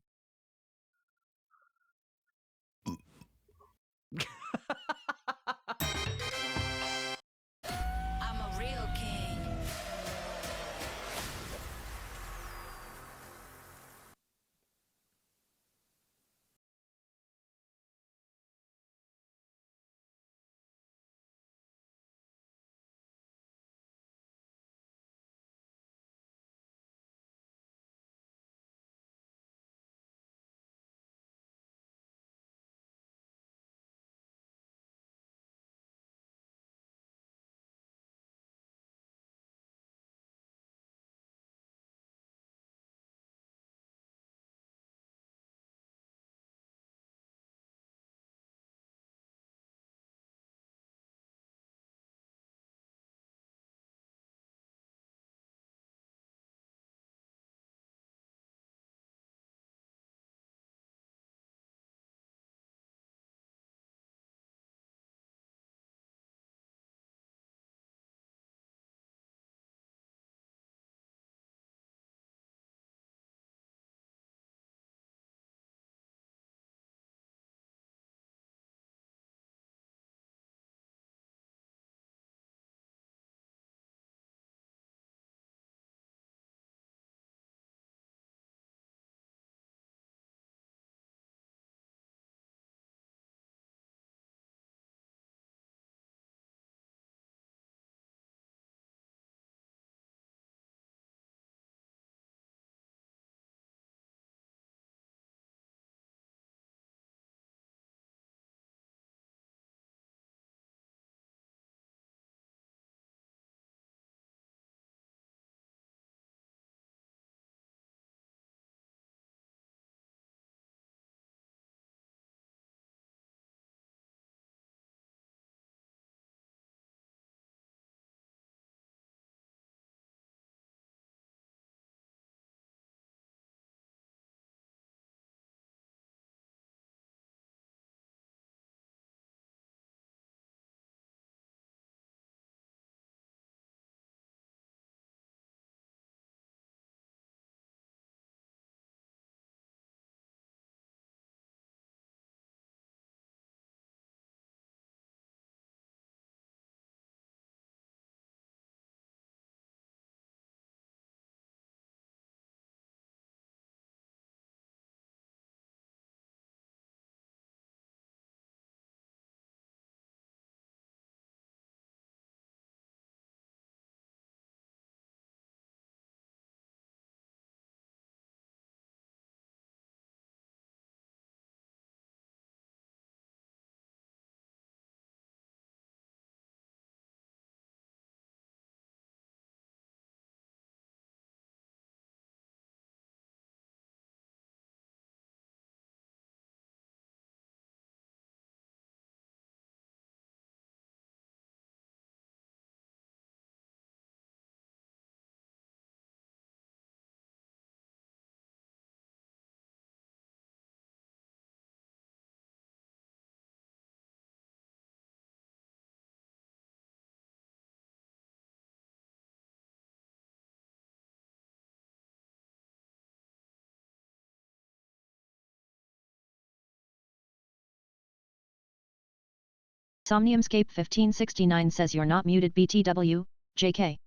Speaker 6: Somniumscape 1569 says you're not muted BTW, JK.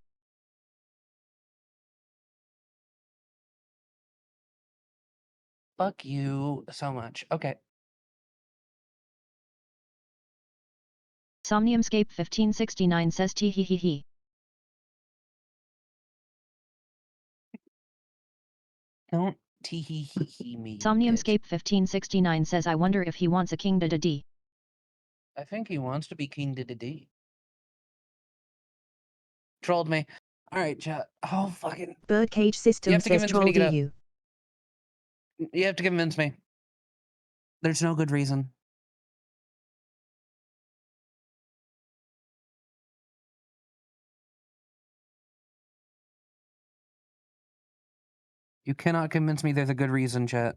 Speaker 25: Fuck you so much. Okay.
Speaker 6: Somniumscape 1569 says tee hee hee hee.
Speaker 25: Don't tee hee hee hee me.
Speaker 6: Somniumscape 1569 says I wonder if he wants a king da da d.
Speaker 25: I think he wants to be king da da d. Trolled me. Alright, chat. Oh, fucking.
Speaker 3: Birdcage System says
Speaker 25: convince me
Speaker 3: troll
Speaker 25: to get up.
Speaker 3: you.
Speaker 25: You have to convince me. There's no good reason. You cannot convince me there's a good reason, chat.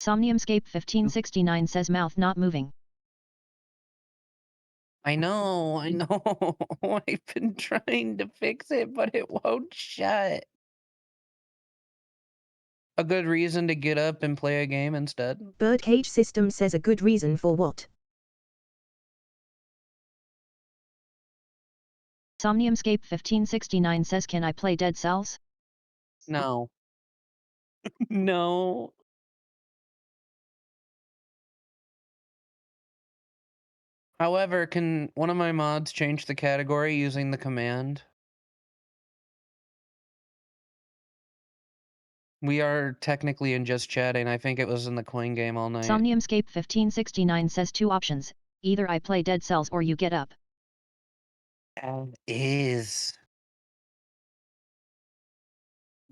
Speaker 6: Somniumscape 1569 says mouth not moving.
Speaker 25: I know. I've been trying to fix it, but it won't shut. A good reason to get up and play a game instead.
Speaker 3: Birdcage System says a good reason for what?
Speaker 6: Somniumscape 1569 says can I play Dead Cells?
Speaker 25: No. No. However, can one of my mods change the category using the command? We are technically in just chatting. I think it was in the coin game all night.
Speaker 6: Somniumscape 1569 says two options. Either I play Dead Cells or you get up.
Speaker 25: Is.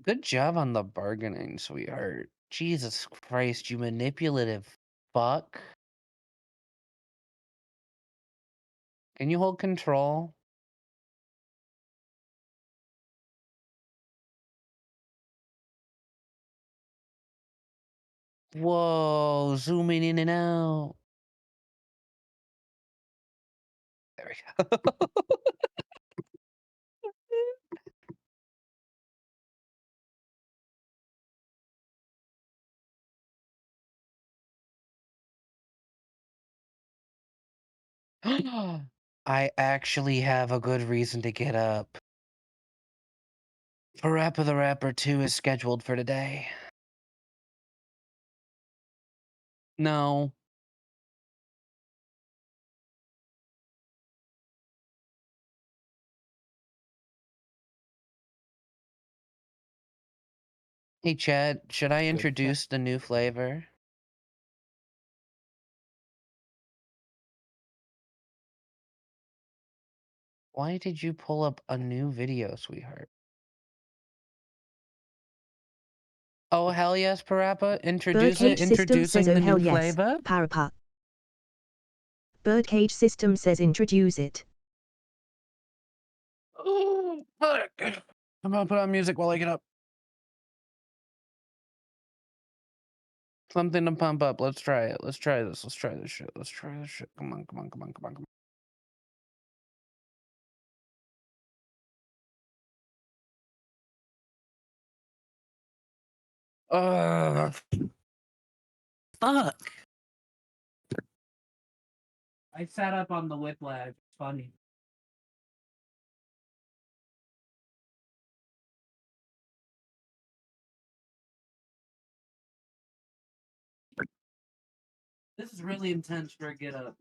Speaker 25: Good job on the bargaining, sweetheart. Jesus Christ, you manipulative fuck. Can you hold control? Whoa, zooming in and out. There we go. I actually have a good reason to get up. Parappa the Rapper 2 is scheduled for today. No. Hey Chad, should I introduce the new flavor? Why did you pull up a new video, sweetheart? Oh, hell yes, Parappa.
Speaker 3: Birdcage System says
Speaker 25: Introducing
Speaker 3: oh
Speaker 25: the
Speaker 3: hell
Speaker 25: new
Speaker 3: yes,
Speaker 25: flavor.
Speaker 3: Parappa. Birdcage System says introduce it.
Speaker 25: Oh, fuck. I'm gonna put on music while I get up. Something to pump up. Let's try it. Let's try this. Let's try this shit. Let's try this shit. Come on, come on, come on, come on, come on. Fuck. I sat up on the whiplash. It's funny. This is really intense for a get up.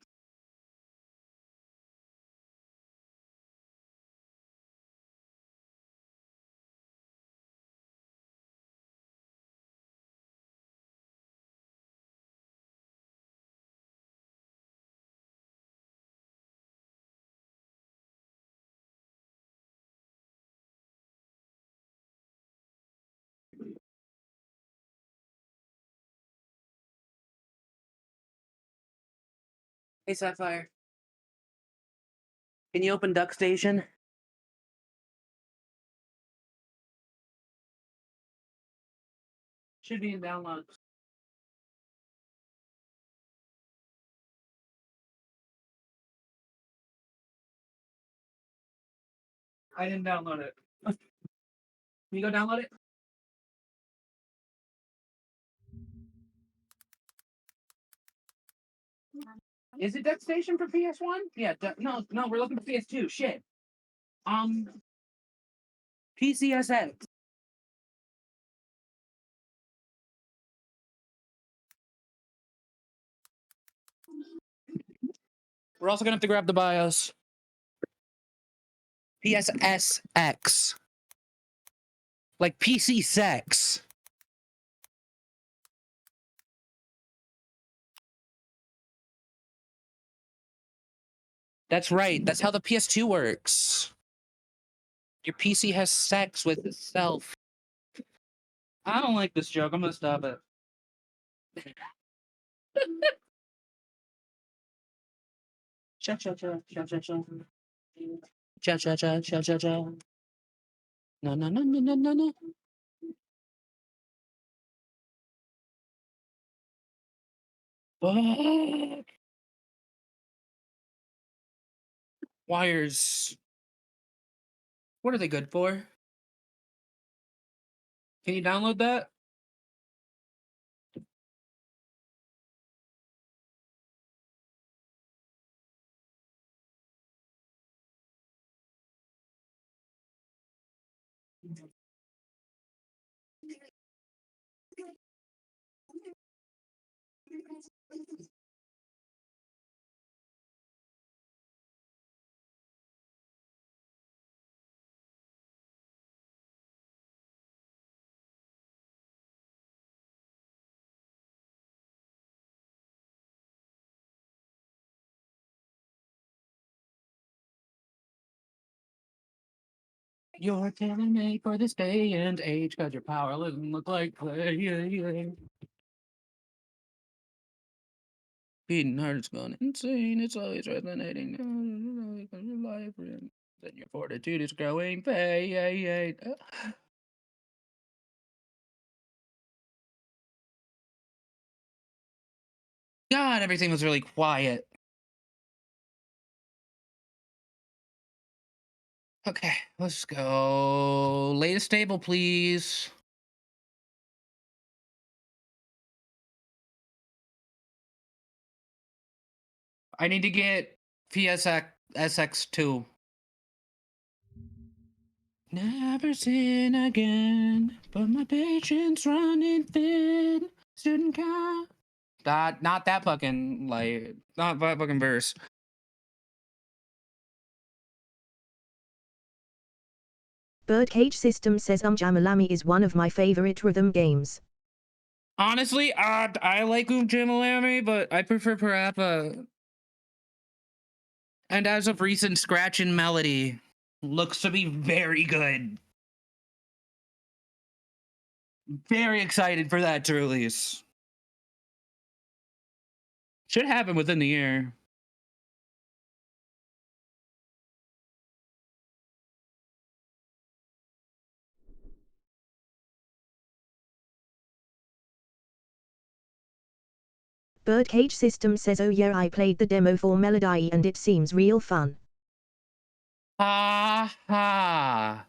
Speaker 25: Hey, Sapphire. Can you open Duck Station? Should be in downloads. I didn't download it. Can you go download it? Is it Deck Station for PS1? Yeah, no, we're looking for PS2. Shit. PCSX. We're also gonna have to grab the BIOS. PSSX. Like PC sex. That's right. That's how the PS2 works. Your PC has sex with itself. I don't like this joke. I'm gonna stop it. Cha cha cha cha cha cha. Cha cha cha cha cha cha. No no no no no no no. Fuck. Wires. What are they good for? Can you download that? You're telling me for this day and age, cause your power doesn't look like clay. Beating heart is going insane. It's always resonating. Life, then your fortitude is growing. God, everything was really quiet. Okay, let's go. Latest table, please. I need to get PSX SX2. Never sin again, but my patience running thin. Student count. Not that fucking like not that fucking verse.
Speaker 3: Birdcage System says Jamalami is one of my favorite rhythm games.
Speaker 25: Honestly, I like Jamalami, but I prefer Parappa. And as of recent, Scratch and Melody looks to be very good. Very excited for that to release. Should happen within the year.
Speaker 3: Birdcage System says oh yeah I played the demo for Melody and it seems real fun.
Speaker 25: Ha ha.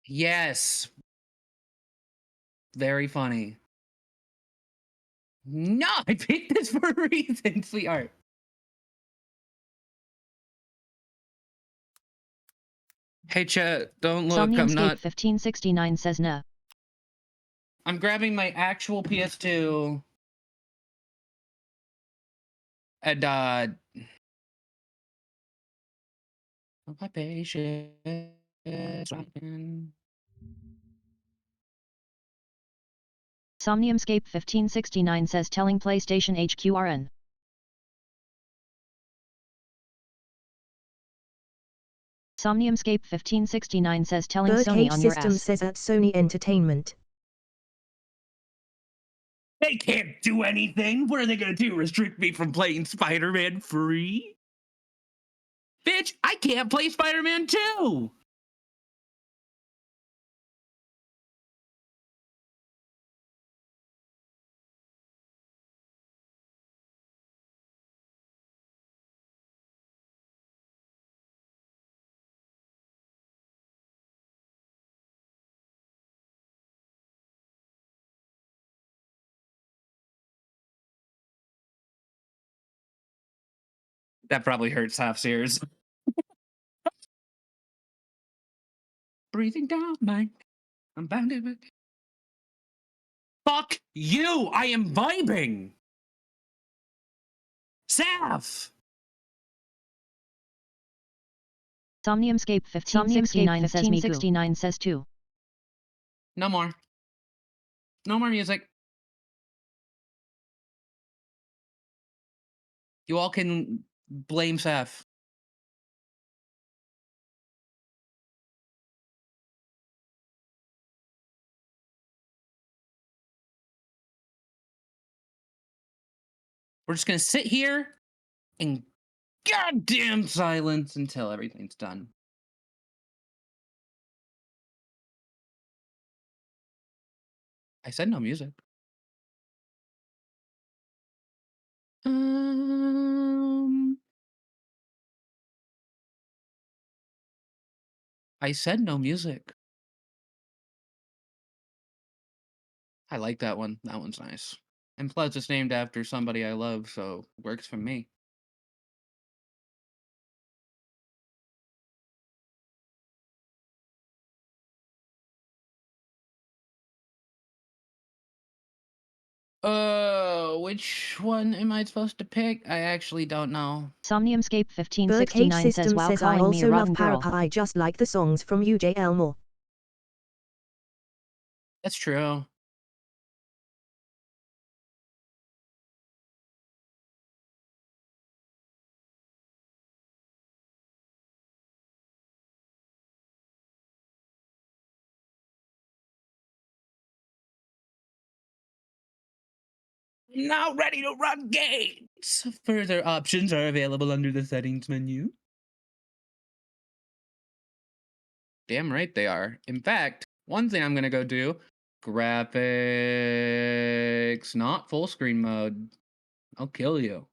Speaker 25: Yes. Very funny. No, I picked this for a reason, sweetheart. Hey, chat, don't look, I'm not.
Speaker 6: 1569 says nah.
Speaker 25: I'm grabbing my actual PS2. And, my patience.
Speaker 6: Somniumscape 1569 says telling PlayStation HQRN. Somniumscape 1569 says telling Sony
Speaker 3: Birdcage
Speaker 6: on your
Speaker 3: System
Speaker 6: ass.
Speaker 3: says at Sony Entertainment.
Speaker 25: They can't do anything. What are they gonna do? Restrict me from playing Spider-Man free? Bitch, I can't play Spider-Man 2! That probably hurts Half's ears. Breathing down my... I'm bounded with... Fuck you! I am vibing! Saf!
Speaker 6: Somniumscape 1569 says 2.
Speaker 25: No more. No more music. You all can blame Saf. We're just gonna sit here in goddamn silence until everything's done. I said no music. I said no music. I like that one. That one's nice. And plus, it's named after somebody I love, so works for me. Which one am I supposed to pick? I actually don't know.
Speaker 6: Somniumscape
Speaker 3: Birdcage
Speaker 6: 1569 says,
Speaker 3: System
Speaker 6: wow,
Speaker 3: says I
Speaker 6: calling me a
Speaker 3: also love
Speaker 6: rotten girl.
Speaker 3: Parappa. I just like the songs from UJ Elmore.
Speaker 25: That's true. Now ready to run games! Further options are available under the settings menu. Damn right they are. In fact, one thing I'm gonna go do, graphics, not full screen mode. I'll kill you.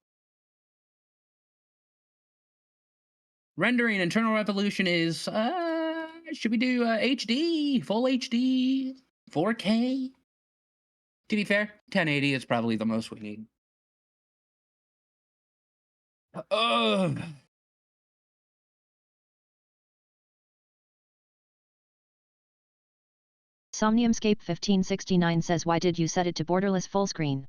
Speaker 25: Rendering internal resolution is, should we do HD, full HD, 4K? To be fair, 1080 is probably the most we need. Ugh.
Speaker 6: Somniumscape 1569 says, why did you set it to borderless full screen?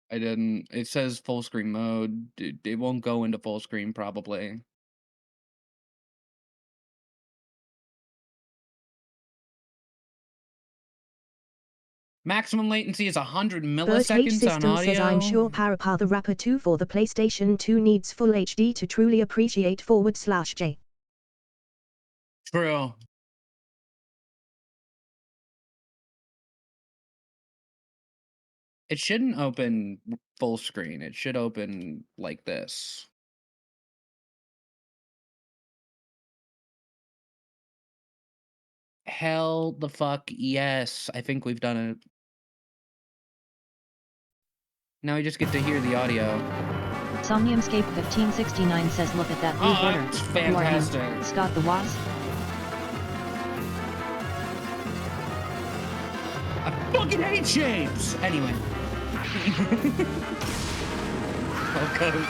Speaker 25: I didn't. It says full screen mode. It won't go into full screen probably. Maximum latency is 100
Speaker 3: Birdcage
Speaker 25: milliseconds on
Speaker 3: System
Speaker 25: audio.
Speaker 3: says I'm sure Parappa the Rapper 2 for the PlayStation 2 needs full HD to truly appreciate /J.
Speaker 25: True. It shouldn't open full screen. It should open like this. Hell the fuck yes. I think we've done it. Now we just get to hear the audio.
Speaker 6: Somniumscape 1569 says, look at that blue border.
Speaker 25: That's
Speaker 6: Who are you,
Speaker 25: fantastic.
Speaker 6: Scott the Wasp?
Speaker 25: I fucking hate shapes! Anyway. Welcome.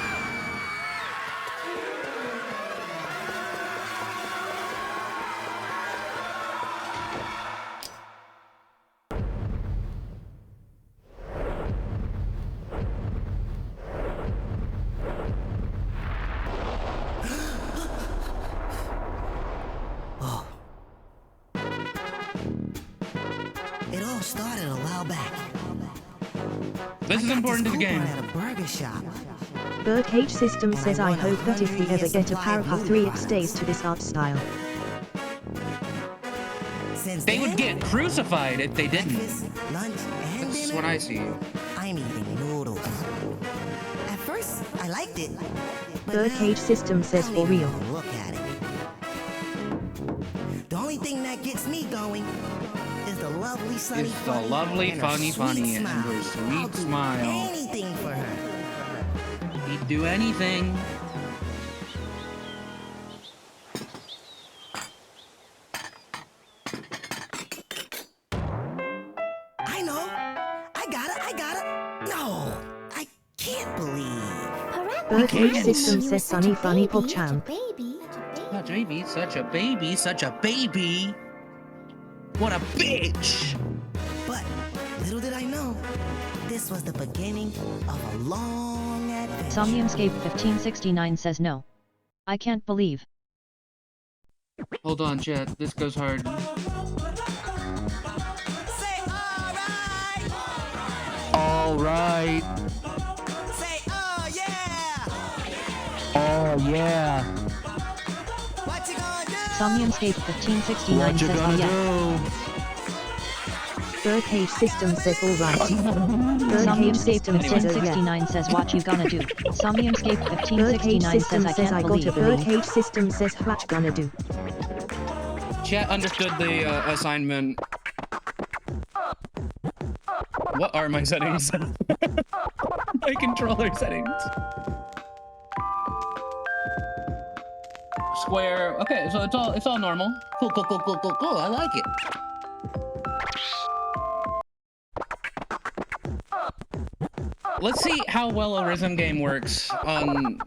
Speaker 8: It all started a while back.
Speaker 25: This is important to the game.
Speaker 8: At a burger shop.
Speaker 3: Birdcage System says I hope that if we ever get a Parappa 3 it stays to this art style.
Speaker 25: They would get crucified if they didn't.
Speaker 8: Lunch and
Speaker 25: That's
Speaker 8: dinner.
Speaker 25: what I see.
Speaker 8: I'm eating noodles. At first, I liked it. But
Speaker 3: Birdcage System says for real.
Speaker 8: look at it. The only thing that gets me going is the lovely sunny
Speaker 25: It's the
Speaker 8: funny
Speaker 25: lovely
Speaker 8: and her
Speaker 25: funny
Speaker 8: sweet
Speaker 25: funny and
Speaker 8: smile.
Speaker 25: her
Speaker 8: I'll
Speaker 25: sweet
Speaker 8: do
Speaker 25: smile.
Speaker 8: anything for her.
Speaker 25: He'd do anything.
Speaker 8: I know. I got it. No, I can't believe.
Speaker 3: Birdcage System says Sunny Funny PogChamp.
Speaker 25: Such a baby, such a baby, such a baby. What a bitch!
Speaker 8: But little did I know, this was the beginning of a long adventure.
Speaker 6: Somniumscape 1569 says no. I can't believe.
Speaker 25: Hold on, chat. This goes hard.
Speaker 8: Say alright!
Speaker 25: Alright.
Speaker 8: Say oh yeah!
Speaker 25: Oh yeah.
Speaker 8: What you gonna do?
Speaker 6: Somniumscape 1569 says oh yeah.
Speaker 3: Birdcage System says alright. Birdcage
Speaker 6: Somniumscape
Speaker 3: System says oh yeah.
Speaker 6: 1569 says what you gonna do. Somniumscape
Speaker 3: Birdcage
Speaker 6: 1569
Speaker 3: System
Speaker 6: says I
Speaker 3: says I
Speaker 6: can't
Speaker 3: got a
Speaker 6: believe.
Speaker 3: Birdcage System says what gonna do.
Speaker 25: Chat understood the assignment. What are my settings? My controller settings. Square. Okay, so it's all normal. Cool. I like it. Let's see how well a rhythm game works on.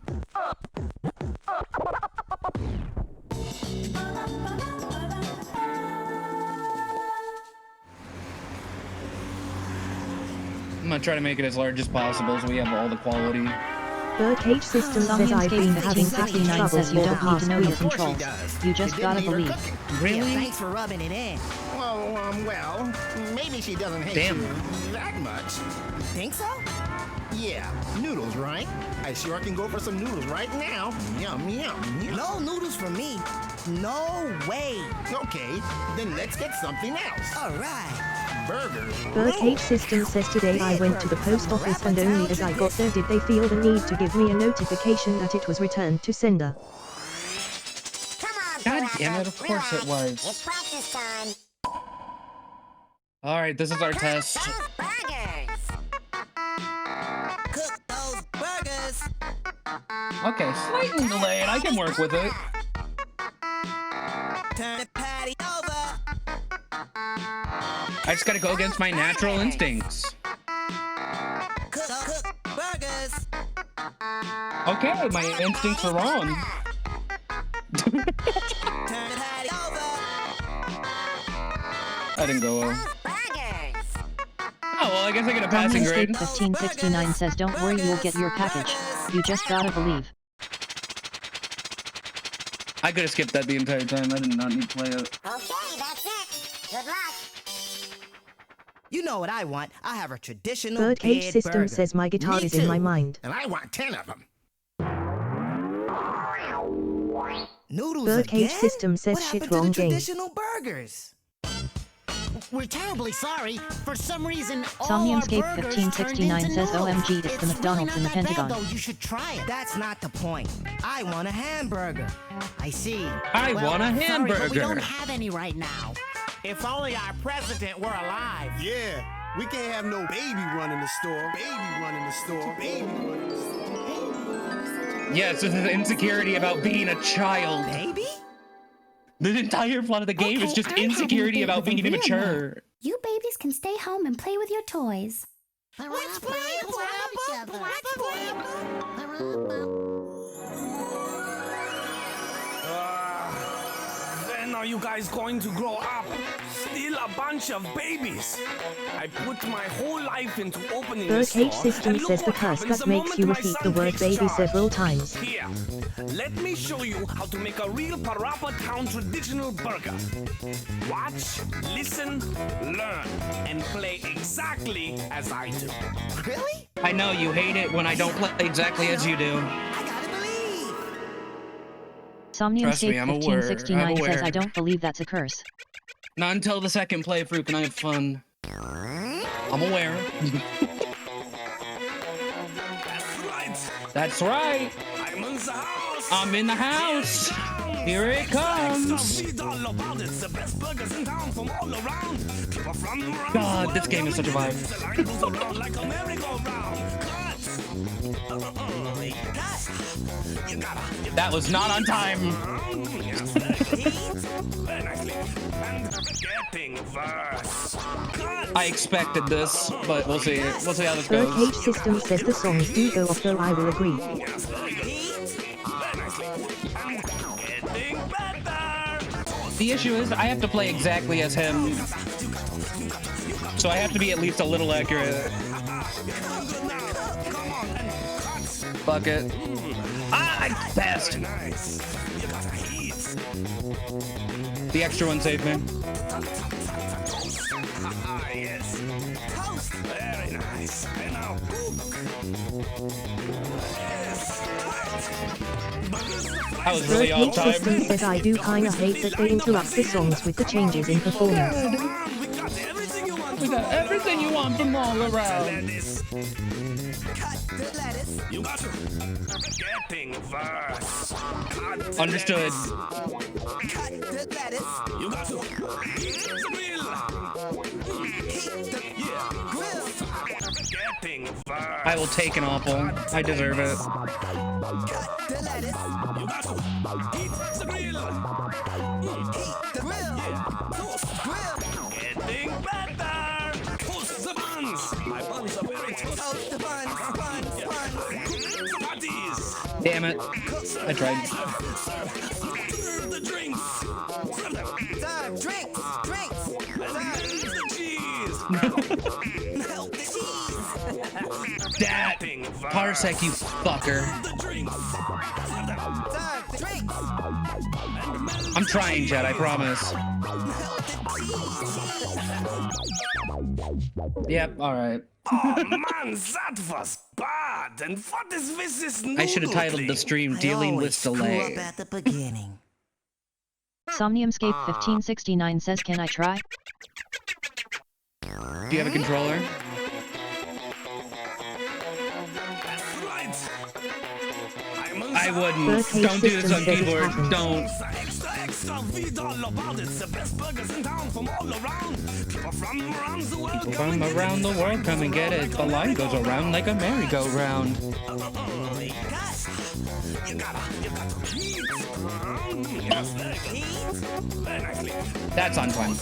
Speaker 25: I'm gonna try to make it as large as possible so we have all the quality.
Speaker 3: Birdcage System says I've been having technical
Speaker 6: 69
Speaker 3: troubles
Speaker 6: says you
Speaker 3: for the
Speaker 6: don't need to
Speaker 3: past
Speaker 6: know your
Speaker 3: week.
Speaker 6: controls. You just gotta believe.
Speaker 25: Really?
Speaker 8: Yeah, thanks for rubbing it in.
Speaker 10: Well, maybe she doesn't hate
Speaker 25: Damn.
Speaker 10: you that much.
Speaker 8: Think so?
Speaker 10: Yeah, noodles, right? I sure can go for some noodles right now. Yum, yum, yum.
Speaker 8: No noodles for me. No way.
Speaker 10: Okay, then let's get something else.
Speaker 8: All right.
Speaker 10: Burgers.
Speaker 3: Birdcage System says today I went to the post office and only as I got there did they feel the need to give me a notification that it was returned to sender.
Speaker 25: God damn it, of course it was.
Speaker 17: It's practice time.
Speaker 25: Alright, this is our test.
Speaker 17: Burgers.
Speaker 8: Cook those burgers.
Speaker 25: Okay, slightly delayed. I can work with it.
Speaker 8: Turn the patty over.
Speaker 25: I just gotta go against my natural instincts.
Speaker 8: Cook burgers.
Speaker 25: Okay, my instincts are wrong.
Speaker 8: Turn the patty over.
Speaker 25: I didn't go well.
Speaker 17: Burgers.
Speaker 25: Oh, well, I guess I get a passing grade.
Speaker 6: Somniumscape 1569 says don't worry, you'll get your package. You just gotta believe.
Speaker 25: I could have skipped that the entire time. I did not need to play it.
Speaker 17: Okay, that's it. Good luck.
Speaker 8: You know what I want. I have a traditional
Speaker 3: Birdcage
Speaker 8: bed
Speaker 3: System
Speaker 8: burger.
Speaker 3: says my guitar
Speaker 8: Me
Speaker 3: is in my
Speaker 8: too.
Speaker 3: mind.
Speaker 10: And I want 10 of them.
Speaker 8: Noodles
Speaker 3: Birdcage
Speaker 8: again?
Speaker 3: System says
Speaker 8: What
Speaker 3: shit
Speaker 8: happened to
Speaker 3: wrong
Speaker 8: the
Speaker 3: game.
Speaker 8: traditional burgers?
Speaker 17: We're terribly sorry. For some reason, all
Speaker 6: Somniumscape
Speaker 17: our burgers
Speaker 6: 1569
Speaker 17: turned
Speaker 6: says
Speaker 17: into noodles.
Speaker 6: OMG, it's the McDonald's in the
Speaker 17: really not that
Speaker 6: Pentagon.
Speaker 17: bad, though. You should try it.
Speaker 8: That's not the point. I want a hamburger.
Speaker 17: I see.
Speaker 25: I want a
Speaker 17: Sorry, but we
Speaker 25: hamburger.
Speaker 17: don't have any right now.
Speaker 15: If only our president were alive.
Speaker 11: Yeah, we can't have no baby running the store. Baby running the store. Baby running the store.
Speaker 25: Yes, this is insecurity about being a child.
Speaker 8: Baby?
Speaker 25: The entire plot of the game is just insecurity about being immature.
Speaker 17: You babies can stay home and play with your toys.
Speaker 8: Let's play
Speaker 15: When are you guys going to grow up? Still a bunch of babies. I put my whole life into opening this
Speaker 3: Birdcage
Speaker 15: store,
Speaker 3: System
Speaker 15: and look
Speaker 3: says the
Speaker 15: what
Speaker 3: curse
Speaker 15: happens
Speaker 3: that
Speaker 15: the
Speaker 3: makes
Speaker 15: moment
Speaker 3: you
Speaker 15: my
Speaker 3: repeat
Speaker 15: son
Speaker 3: the word
Speaker 15: takes
Speaker 3: baby
Speaker 15: charge.
Speaker 3: several times.
Speaker 15: Here, let me show you how to make a real Parappa Town traditional burger. Watch, listen, learn, and play exactly as I do.
Speaker 8: Really?
Speaker 25: I know you hate it when I don't play exactly as you do. Trust me,
Speaker 6: Somniumscape
Speaker 25: I'm aware.
Speaker 6: 1569
Speaker 25: I'm
Speaker 6: says
Speaker 25: aware.
Speaker 6: I don't believe that's a curse.
Speaker 25: Not until the second playthrough can I have fun. I'm aware. That's right.
Speaker 15: I'm in the house.
Speaker 25: I'm in the house. Here it comes. God, this game is such a vibe. That was not on time. I expected this, but we'll see. We'll see how this goes.
Speaker 3: Birdcage System says the songs do go off, though I will agree.
Speaker 25: The issue is I have to play exactly as him, so I have to be at least a little accurate. Fuck it. Ah, I passed. The extra one saved me.
Speaker 15: Yes. Very nice. And now
Speaker 25: I was really on
Speaker 3: Birdcage
Speaker 25: time.
Speaker 3: System says I do kinda hate that they interrupt the songs with the changes in performance.
Speaker 25: We got everything you want from all around.
Speaker 15: you got to getting verse.
Speaker 25: Understood.
Speaker 15: You got to heat the grill. Getting verse.
Speaker 25: I will take an awful. I deserve it.
Speaker 15: You got to heat the grill. Getting better. Toast the buns. My buns are very toasty. Toast the buns. Patties.
Speaker 25: Damn it. I tried.
Speaker 15: Serve the drinks. Serve them. Serve drinks. Drinks. Serve the cheese. Help the cheese.
Speaker 25: That Parsec, you fucker. I'm trying, Chad, I promise. Yep, alright.
Speaker 15: Oh man, that was bad. And what is with this noodle
Speaker 25: I should have titled the stream Dealing with Delay.
Speaker 17: at the beginning.
Speaker 6: Somniumscape 1569 says, can I try?
Speaker 25: Do you have a controller? I wouldn't.
Speaker 3: Birdcage
Speaker 25: Don't do this
Speaker 3: System
Speaker 25: on
Speaker 3: says it
Speaker 25: keyboard.
Speaker 3: hasn't.
Speaker 25: Don't.
Speaker 15: Read all about it. The best burgers in town from all around. People from around the world.
Speaker 25: People from around the world come and get it. The line goes around like a merry-go-round.
Speaker 15: You gotta heat. Yes, very good. Very nicely.
Speaker 25: That's on time.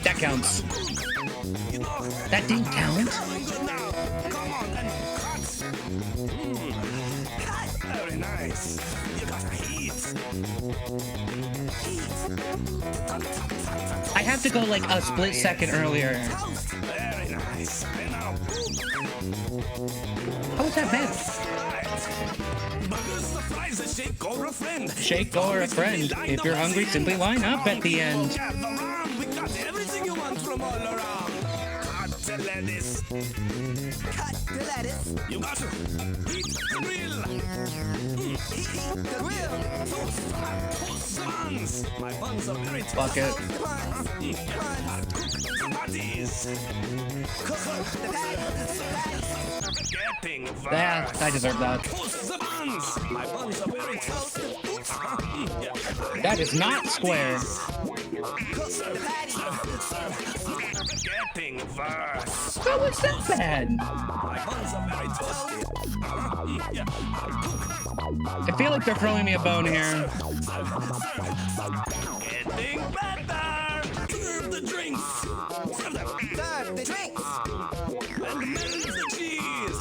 Speaker 25: That counts. That didn't count?
Speaker 15: Come on then. Cut. Very nice. You gotta heat.
Speaker 25: I have to go like a split second earlier.
Speaker 15: Very nice. And now.
Speaker 25: How was that bad?
Speaker 15: Burgers, the fries, a shake or a friend.
Speaker 25: Shake or a friend. If you're hungry, simply line up at the end.
Speaker 15: Gather round. We got everything you want from all around. Cut the lettuce. Cut the lettuce. You got to heat the grill. Heat the grill. Toast the buns. My buns are very toasty.
Speaker 25: Fuck it.
Speaker 15: Cook the patties. Cook the patties. Getting
Speaker 25: Yeah, I deserve that.
Speaker 15: Toast the buns. My buns are very toasty.
Speaker 25: That is not square.
Speaker 15: Getting verse.
Speaker 25: How was that bad?
Speaker 15: My buns are very toasty.
Speaker 25: I feel like they're throwing me a bone here.
Speaker 15: Getting better. Serve the drinks. Serve them. Serve the drinks. And melt the cheese.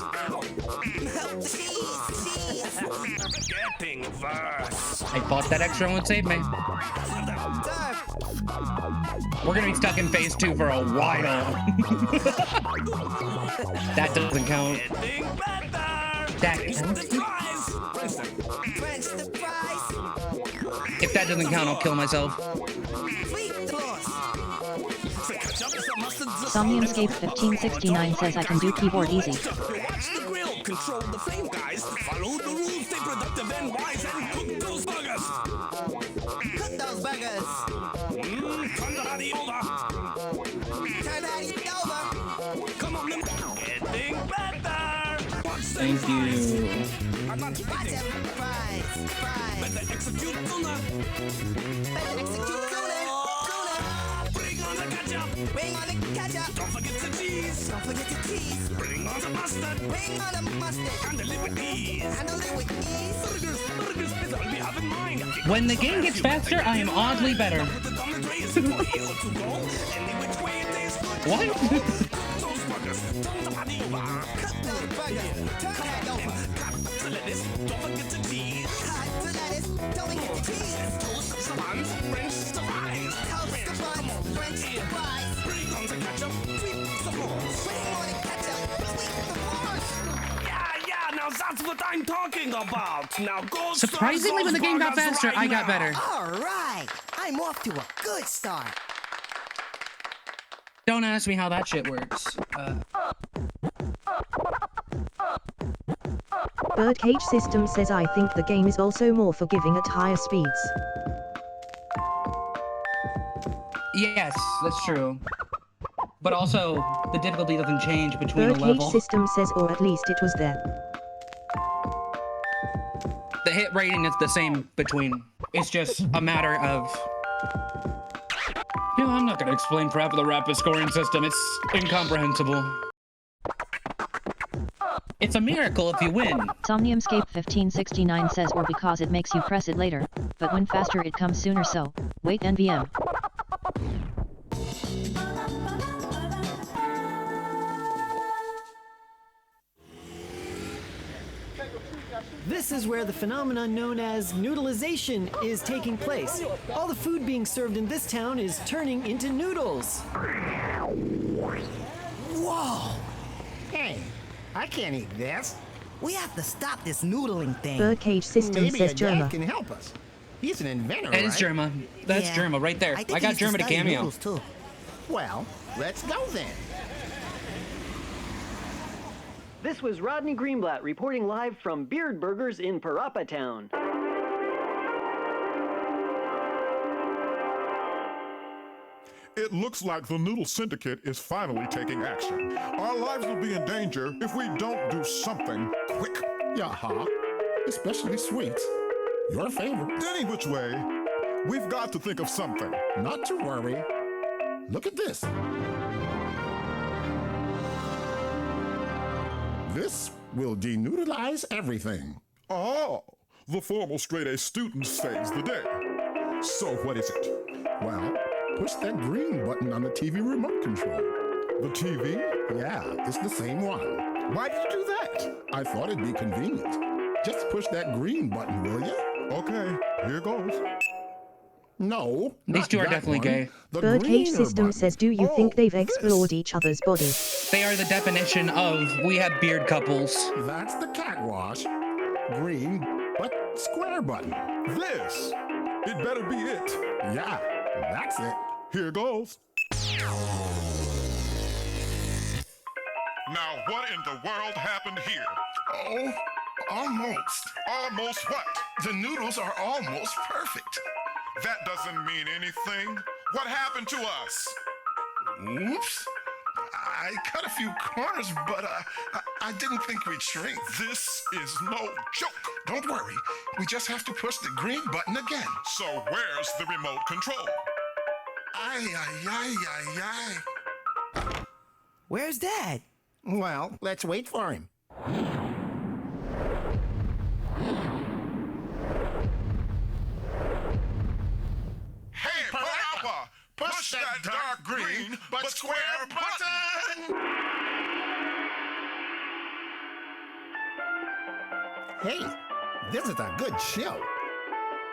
Speaker 15: Melt the cheese. Getting verse.
Speaker 25: I thought that extra one would save me. We're gonna be stuck in phase 2 for a while. That doesn't count.
Speaker 15: Getting better.
Speaker 25: That
Speaker 15: Taste
Speaker 25: counts.
Speaker 15: the fries. French the fries.
Speaker 25: If that doesn't count, I'll kill myself.
Speaker 6: Somniumscape 1569 says I can do keyboard easy.
Speaker 15: Watch the grill, control the flame, guys. Follow the rules, stay productive and wise, and cook those burgers. Cook those burgers. Turn the body over. Turn the body over. Come on, getting better.
Speaker 25: Thank you.
Speaker 15: I'm not fighting. Fries. Better execute tuna. Better execute tuna. Bring on the ketchup. Bring on the ketchup. Don't forget the cheese. Don't forget the cheese. Bring on the mustard. Bring on the mustard. Handle it with ease. Handle it with ease. Burgers, pizza,
Speaker 25: When the game gets faster, I am oddly better. What?
Speaker 15: Now that's what I'm talking about. Now go.
Speaker 25: Surprisingly, when the game got faster, I got better.
Speaker 17: All right, I'm off to a good start.
Speaker 25: Don't ask me how that shit works.
Speaker 3: Birdcage System says I think the game is also more forgiving at higher speeds.
Speaker 25: Yes, that's true. But also, the difficulty doesn't change between a
Speaker 3: Birdcage
Speaker 25: level.
Speaker 3: System says, or at least it was there.
Speaker 25: The hit rating is the same between. It's just a matter of... You know, I'm not gonna explain forever the rapid scoring system. It's incomprehensible. It's a miracle if you win.
Speaker 6: Somniumscape 1569 says or because it makes you press it later, but when faster it comes sooner so. Wait NVM.
Speaker 5: This is where the phenomenon known as noodleization is taking place. All the food being served in this town is turning into noodles.
Speaker 17: Whoa! Hey, I can't eat this. We have to stop this noodling thing.
Speaker 3: Birdcage System
Speaker 10: Maybe
Speaker 3: says
Speaker 10: a dad
Speaker 3: Germa.
Speaker 10: can help us. He's an inventor,
Speaker 25: That is
Speaker 10: right?
Speaker 25: Germa. That's
Speaker 17: Yeah,
Speaker 25: Germa right there.
Speaker 17: I
Speaker 25: I
Speaker 17: think
Speaker 25: got
Speaker 17: he used to
Speaker 25: Germa to
Speaker 17: study
Speaker 25: cameo.
Speaker 17: noodles, too.
Speaker 10: Well, let's go then.
Speaker 5: This was Rodney Greenblatt reporting live from Beard Burgers in Parappa Town.
Speaker 14: It looks like the Noodle Syndicate is finally taking action. Our lives will be in danger if we don't do something quick.
Speaker 10: Yaha. Especially sweets. Your favorite.
Speaker 14: Any which way, we've got to think of something.
Speaker 10: Not to worry. Look at this. This will denoodleize everything.
Speaker 14: Oh, the formal straight-A student saves the day. So what is it?
Speaker 10: Well, push that green button on the TV remote control.
Speaker 14: The TV?
Speaker 10: Yeah, it's the same one.
Speaker 14: Why did you do that?
Speaker 10: I thought it'd be convenient. Just push that green button, will you?
Speaker 14: Okay, here goes.
Speaker 10: No,
Speaker 25: These two are definitely gay.
Speaker 10: The
Speaker 3: Birdcage
Speaker 10: greener
Speaker 3: System
Speaker 10: button.
Speaker 3: says, do you think they've explored each other's body?
Speaker 25: They are the definition of we have beard couples.
Speaker 10: That's the cat wash. Green, but square button.
Speaker 14: This! It better be it.
Speaker 10: Yeah, that's it.
Speaker 14: Here goes. Now, what in the world happened here?
Speaker 10: Oh, almost.
Speaker 14: Almost what?
Speaker 10: The noodles are almost perfect.
Speaker 14: That doesn't mean anything. What happened to us?
Speaker 10: Oops. I cut a few corners, but I didn't think we'd shrink.
Speaker 14: This is no joke.
Speaker 10: Don't worry. We just have to push the green button again.
Speaker 14: So where's the remote control?
Speaker 10: Ay.
Speaker 17: Where's Dad?
Speaker 10: Well, let's wait for him.
Speaker 14: Hey, Parappa! Push that dark green but square button!
Speaker 10: Hey, this is a good show.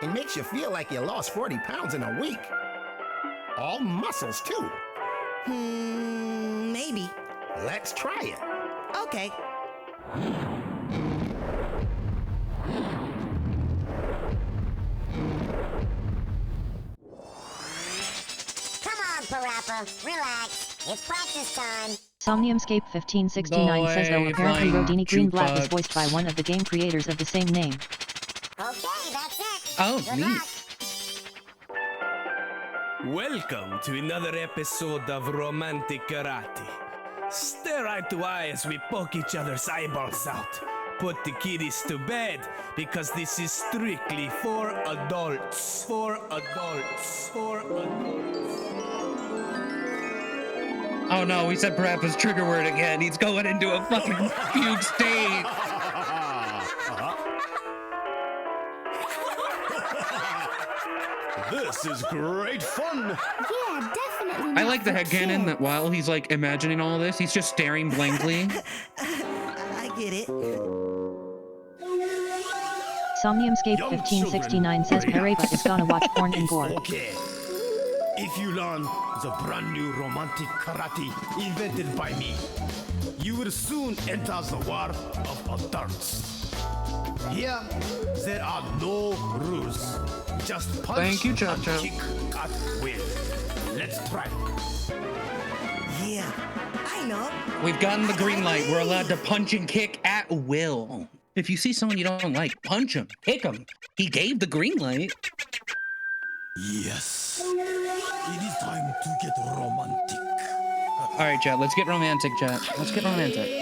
Speaker 10: It makes you feel like you lost 40 pounds in a week. All muscles, too.
Speaker 17: Maybe.
Speaker 10: Let's try it.
Speaker 17: Okay.
Speaker 21: Come on, Parappa. Relax. It's practice time.
Speaker 6: Somniumscape 1569 says though apparently Rodini Greenblatt was voiced by one of the game creators of the same name.
Speaker 21: Okay, that's it.
Speaker 25: Oh,
Speaker 21: Good
Speaker 25: neat.
Speaker 21: luck.
Speaker 15: Welcome to another episode of Romantic Karate. Stare eye to eye as we poke each other's eyeballs out. Put the kiddies to bed, because this is strictly for adults. For adults. For adults.
Speaker 25: Oh no, we said Parappa's trigger word again. He's going into a fucking fugue state.
Speaker 15: This is great fun.
Speaker 21: Yeah, definitely.
Speaker 25: I like the headcanon that while he's like imagining all this, he's just staring blankly.
Speaker 17: I get it.
Speaker 6: Somniumscape 1569 says Pareba is gonna watch porn and gore.
Speaker 15: Okay. If you learn the brand new romantic karate invented by me, you will soon enter the world of adults. Here, there are no rules. Just punch
Speaker 25: Thank you,
Speaker 15: and
Speaker 25: Chacho.
Speaker 15: kick at will. Let's try.
Speaker 17: Yeah, I know.
Speaker 25: We've gotten the green light. We're allowed to punch and kick at will. If you see someone you don't like, punch him, kick him. He gave the green light.
Speaker 15: Yes. It is time to get romantic.
Speaker 25: All right, chat. Let's get romantic, chat. Let's get romantic.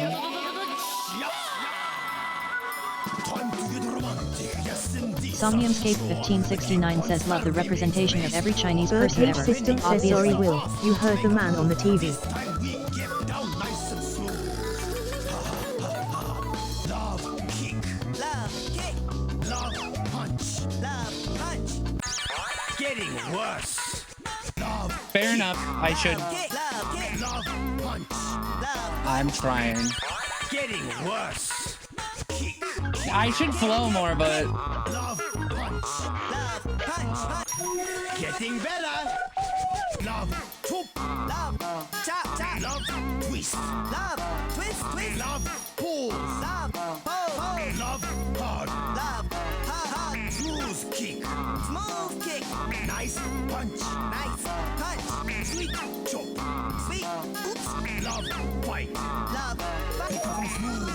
Speaker 15: Time to get romantic. Yes, indeed.
Speaker 6: Somniumscape 1569 says love the representation of every Chinese person
Speaker 3: Birdcage
Speaker 6: ever.
Speaker 3: System says sorry Will, you heard the man on the TV.
Speaker 15: Time we get down nice and slow. Love kick.
Speaker 17: Love, kick.
Speaker 15: Love punch.
Speaker 17: Love, punch.
Speaker 15: Getting worse. Love.
Speaker 25: Fair enough. I should.
Speaker 17: Kick. Love, kick.
Speaker 15: Love punch.
Speaker 17: Love.
Speaker 25: I'm trying.
Speaker 15: Getting worse. Kick.
Speaker 25: I should flow more, but
Speaker 15: Love punch.
Speaker 17: Love, punch.
Speaker 15: Getting better. Love chop.
Speaker 17: Love, chop, chop.
Speaker 15: Love twist.
Speaker 17: Love, twist, twist.
Speaker 15: Love pulls.
Speaker 17: Love, pull.
Speaker 15: Love hard.
Speaker 17: Love, hard.
Speaker 15: Smooth kick.
Speaker 17: Smooth kick.
Speaker 15: Nice punch.
Speaker 17: Nice punch.
Speaker 15: Sweet chop.
Speaker 17: Sweet. Oops.
Speaker 15: Love fight.
Speaker 17: Love,
Speaker 15: Because I'm smooth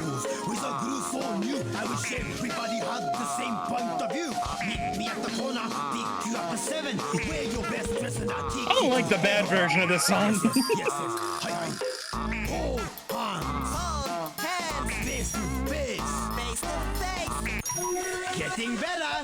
Speaker 15: with a groove so new. I wish everybody had the same point of view. Meet me at the corner, pick you up the 7. Wear your best dress and I'll take
Speaker 25: I don't like the bad version of this song.
Speaker 15: Yes. Hi. Hold hands.
Speaker 17: hold, hands.
Speaker 15: Face to face.
Speaker 17: Face to face.
Speaker 15: Getting better.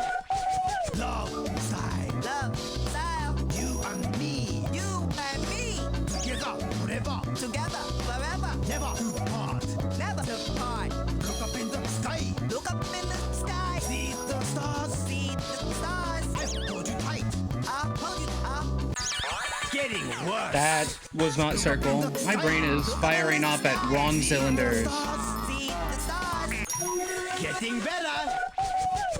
Speaker 15: Love style.
Speaker 17: Love, style.
Speaker 15: You and me.
Speaker 17: You and me.
Speaker 15: Together forever.
Speaker 17: Together, forever.
Speaker 15: Never to part.
Speaker 17: Never to part.
Speaker 15: Look up in the sky.
Speaker 17: Look up in the sky.
Speaker 15: See the stars.
Speaker 17: See the stars.
Speaker 15: I hold you tight.
Speaker 17: I'll hold you up.
Speaker 15: Getting worse.
Speaker 25: that was not circle. My brain is firing off at wrong cylinders.
Speaker 17: See the stars.
Speaker 15: Getting better.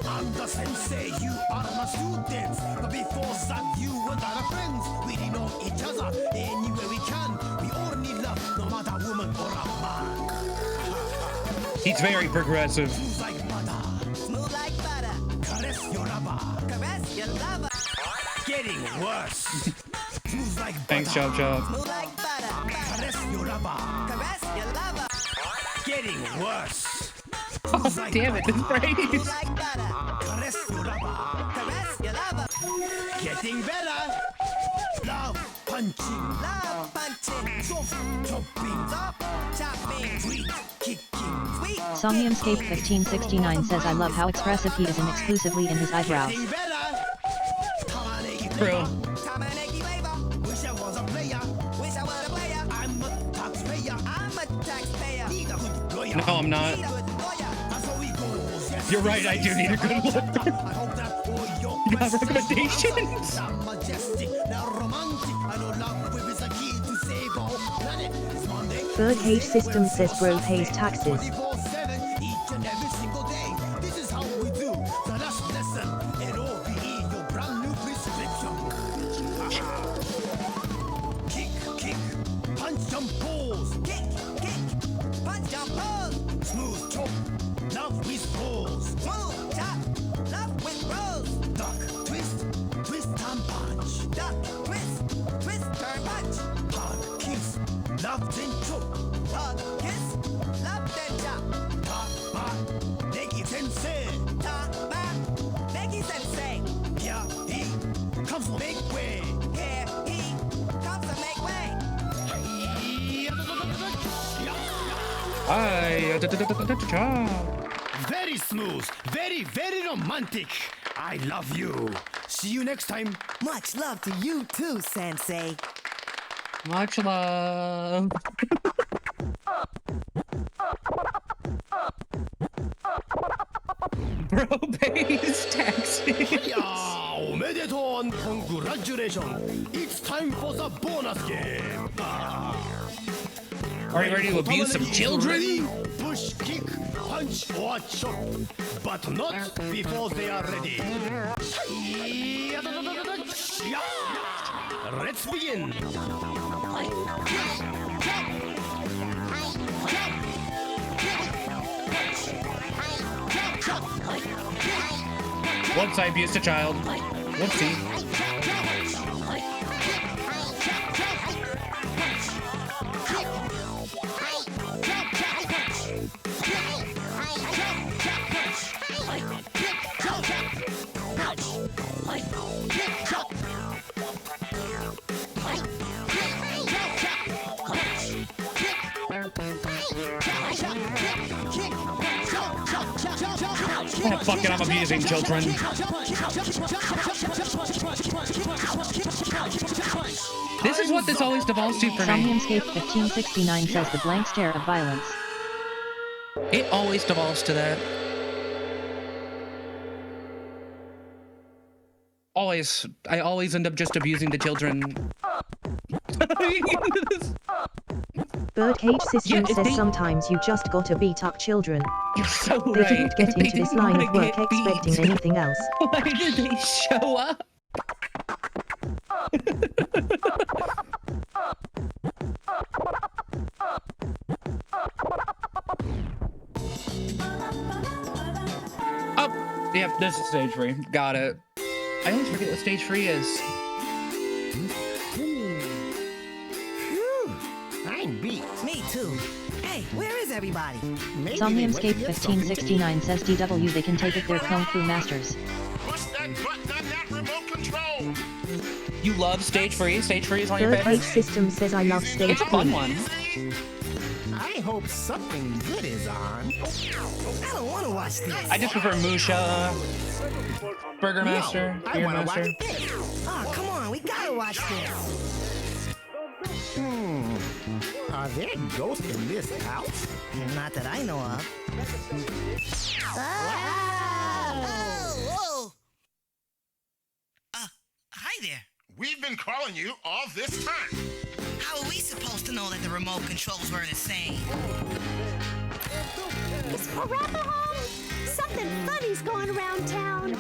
Speaker 15: I'm the sensei, you are my students. But before that, you and I are friends. We know each other anywhere we can. We all need love, no matter woman or a man.
Speaker 25: He's very progressive.
Speaker 15: Smooth like butter.
Speaker 17: Smooth like butter.
Speaker 15: Caress your lover.
Speaker 17: Caress your lover.
Speaker 15: Getting worse. Smooth like butter.
Speaker 25: Thanks, Chop Chop.
Speaker 17: Smooth like butter.
Speaker 15: Caress your lover.
Speaker 17: Caress your lover.
Speaker 15: Getting worse.
Speaker 25: Oh, damn it, this
Speaker 17: Smooth
Speaker 25: phrase.
Speaker 17: like butter.
Speaker 15: Caress your lover.
Speaker 17: Caress your lover.
Speaker 15: Getting better. Love punching.
Speaker 17: Love punching.
Speaker 15: Soft chopping.
Speaker 17: Soft chopping.
Speaker 15: Sweet kicking.
Speaker 17: Sweet.
Speaker 6: Somniumscape 1569 says I love how expressive he is and exclusively in his eyebrows.
Speaker 15: Getting better. Tamanegi
Speaker 25: True.
Speaker 15: flavor.
Speaker 17: Tamanegi flavor.
Speaker 15: Wish I was a player.
Speaker 17: Wish I was a player.
Speaker 15: I'm a taxpayer.
Speaker 17: I'm a taxpayer.
Speaker 15: Need a good lawyer.
Speaker 25: No, I'm not.
Speaker 17: Need a good lawyer.
Speaker 15: That's how it goes. Yes,
Speaker 25: You're right, I do need a good lawyer.
Speaker 15: I hope that all your
Speaker 25: You got
Speaker 15: questions
Speaker 25: recommendations?
Speaker 15: are majestic, now romantic. I know love with is a key to save our planet. It's Monday.
Speaker 3: Birdcage System says bro pays taxes.
Speaker 15: 24/7, each and every single day. This is how we do the last lesson. LOVE, your brand new prescription. Kick, punch, jump, pose.
Speaker 17: Kick, punch, jump, pose.
Speaker 15: Smooth chop, love with pose.
Speaker 17: Smooth chop, love with rose.
Speaker 15: Duck, twist, and punch.
Speaker 17: Duck, twist, turn punch.
Speaker 15: Hug, kiss, love, then chop.
Speaker 17: Hug, kiss, love, then chop.
Speaker 15: Ta-ba, negi sensei.
Speaker 17: Ta-ba, negi sensei.
Speaker 15: Yeah, he comes to make way.
Speaker 17: Here he comes to make way.
Speaker 15: Very smooth, very romantic. I love you. See you next time.
Speaker 17: Much love to you too, Sensei.
Speaker 25: Much love. bro pays taxes.
Speaker 8: Congratulations! It's time for the bonus game.
Speaker 25: Are you ready to abuse some children?
Speaker 8: Push, kick, punch, or chop, but not before they are ready. Let's begin.
Speaker 25: Whoops, I abused a child. Whoopsie. Oh, fuck it, I'm abusing children. This is what this always devolves to for me.
Speaker 6: Somniumscape 1569 says the blank stare of violence.
Speaker 25: It always devolves to that. Always. I always end up just abusing the children.
Speaker 3: Birdcage System says sometimes you just gotta beat up children.
Speaker 25: You're so
Speaker 3: They didn't get into this line of work
Speaker 25: get beat.
Speaker 3: expecting anything else.
Speaker 25: Why did they show up? Oh, yep, this is stage 3. Got it. I always forget what stage 3 is.
Speaker 17: I'm beat. Me too. Hey, where is everybody?
Speaker 6: Somniumscape 1569 says DW they can take it, they're Kung Fu masters.
Speaker 14: Push that button on that remote control.
Speaker 25: You love stage 3? Stage 3 is one of your
Speaker 3: Birdcage
Speaker 25: favorites?
Speaker 3: System says I love stage
Speaker 25: It's a fun
Speaker 3: 3.
Speaker 25: one.
Speaker 10: I hope something good is on.
Speaker 17: I don't want to watch this.
Speaker 25: I just prefer Musha, Burgermaster,
Speaker 10: No, I wanna watch
Speaker 25: Beermaster.
Speaker 10: this.
Speaker 17: Oh, come on, we gotta watch this.
Speaker 10: Are there ghosts in this house?
Speaker 17: Not that I know of.
Speaker 12: Hi there.
Speaker 14: We've been calling you all this time.
Speaker 12: How are we supposed to know that the remote controls were the same?
Speaker 16: Is Parappa home? Something funny's going around town.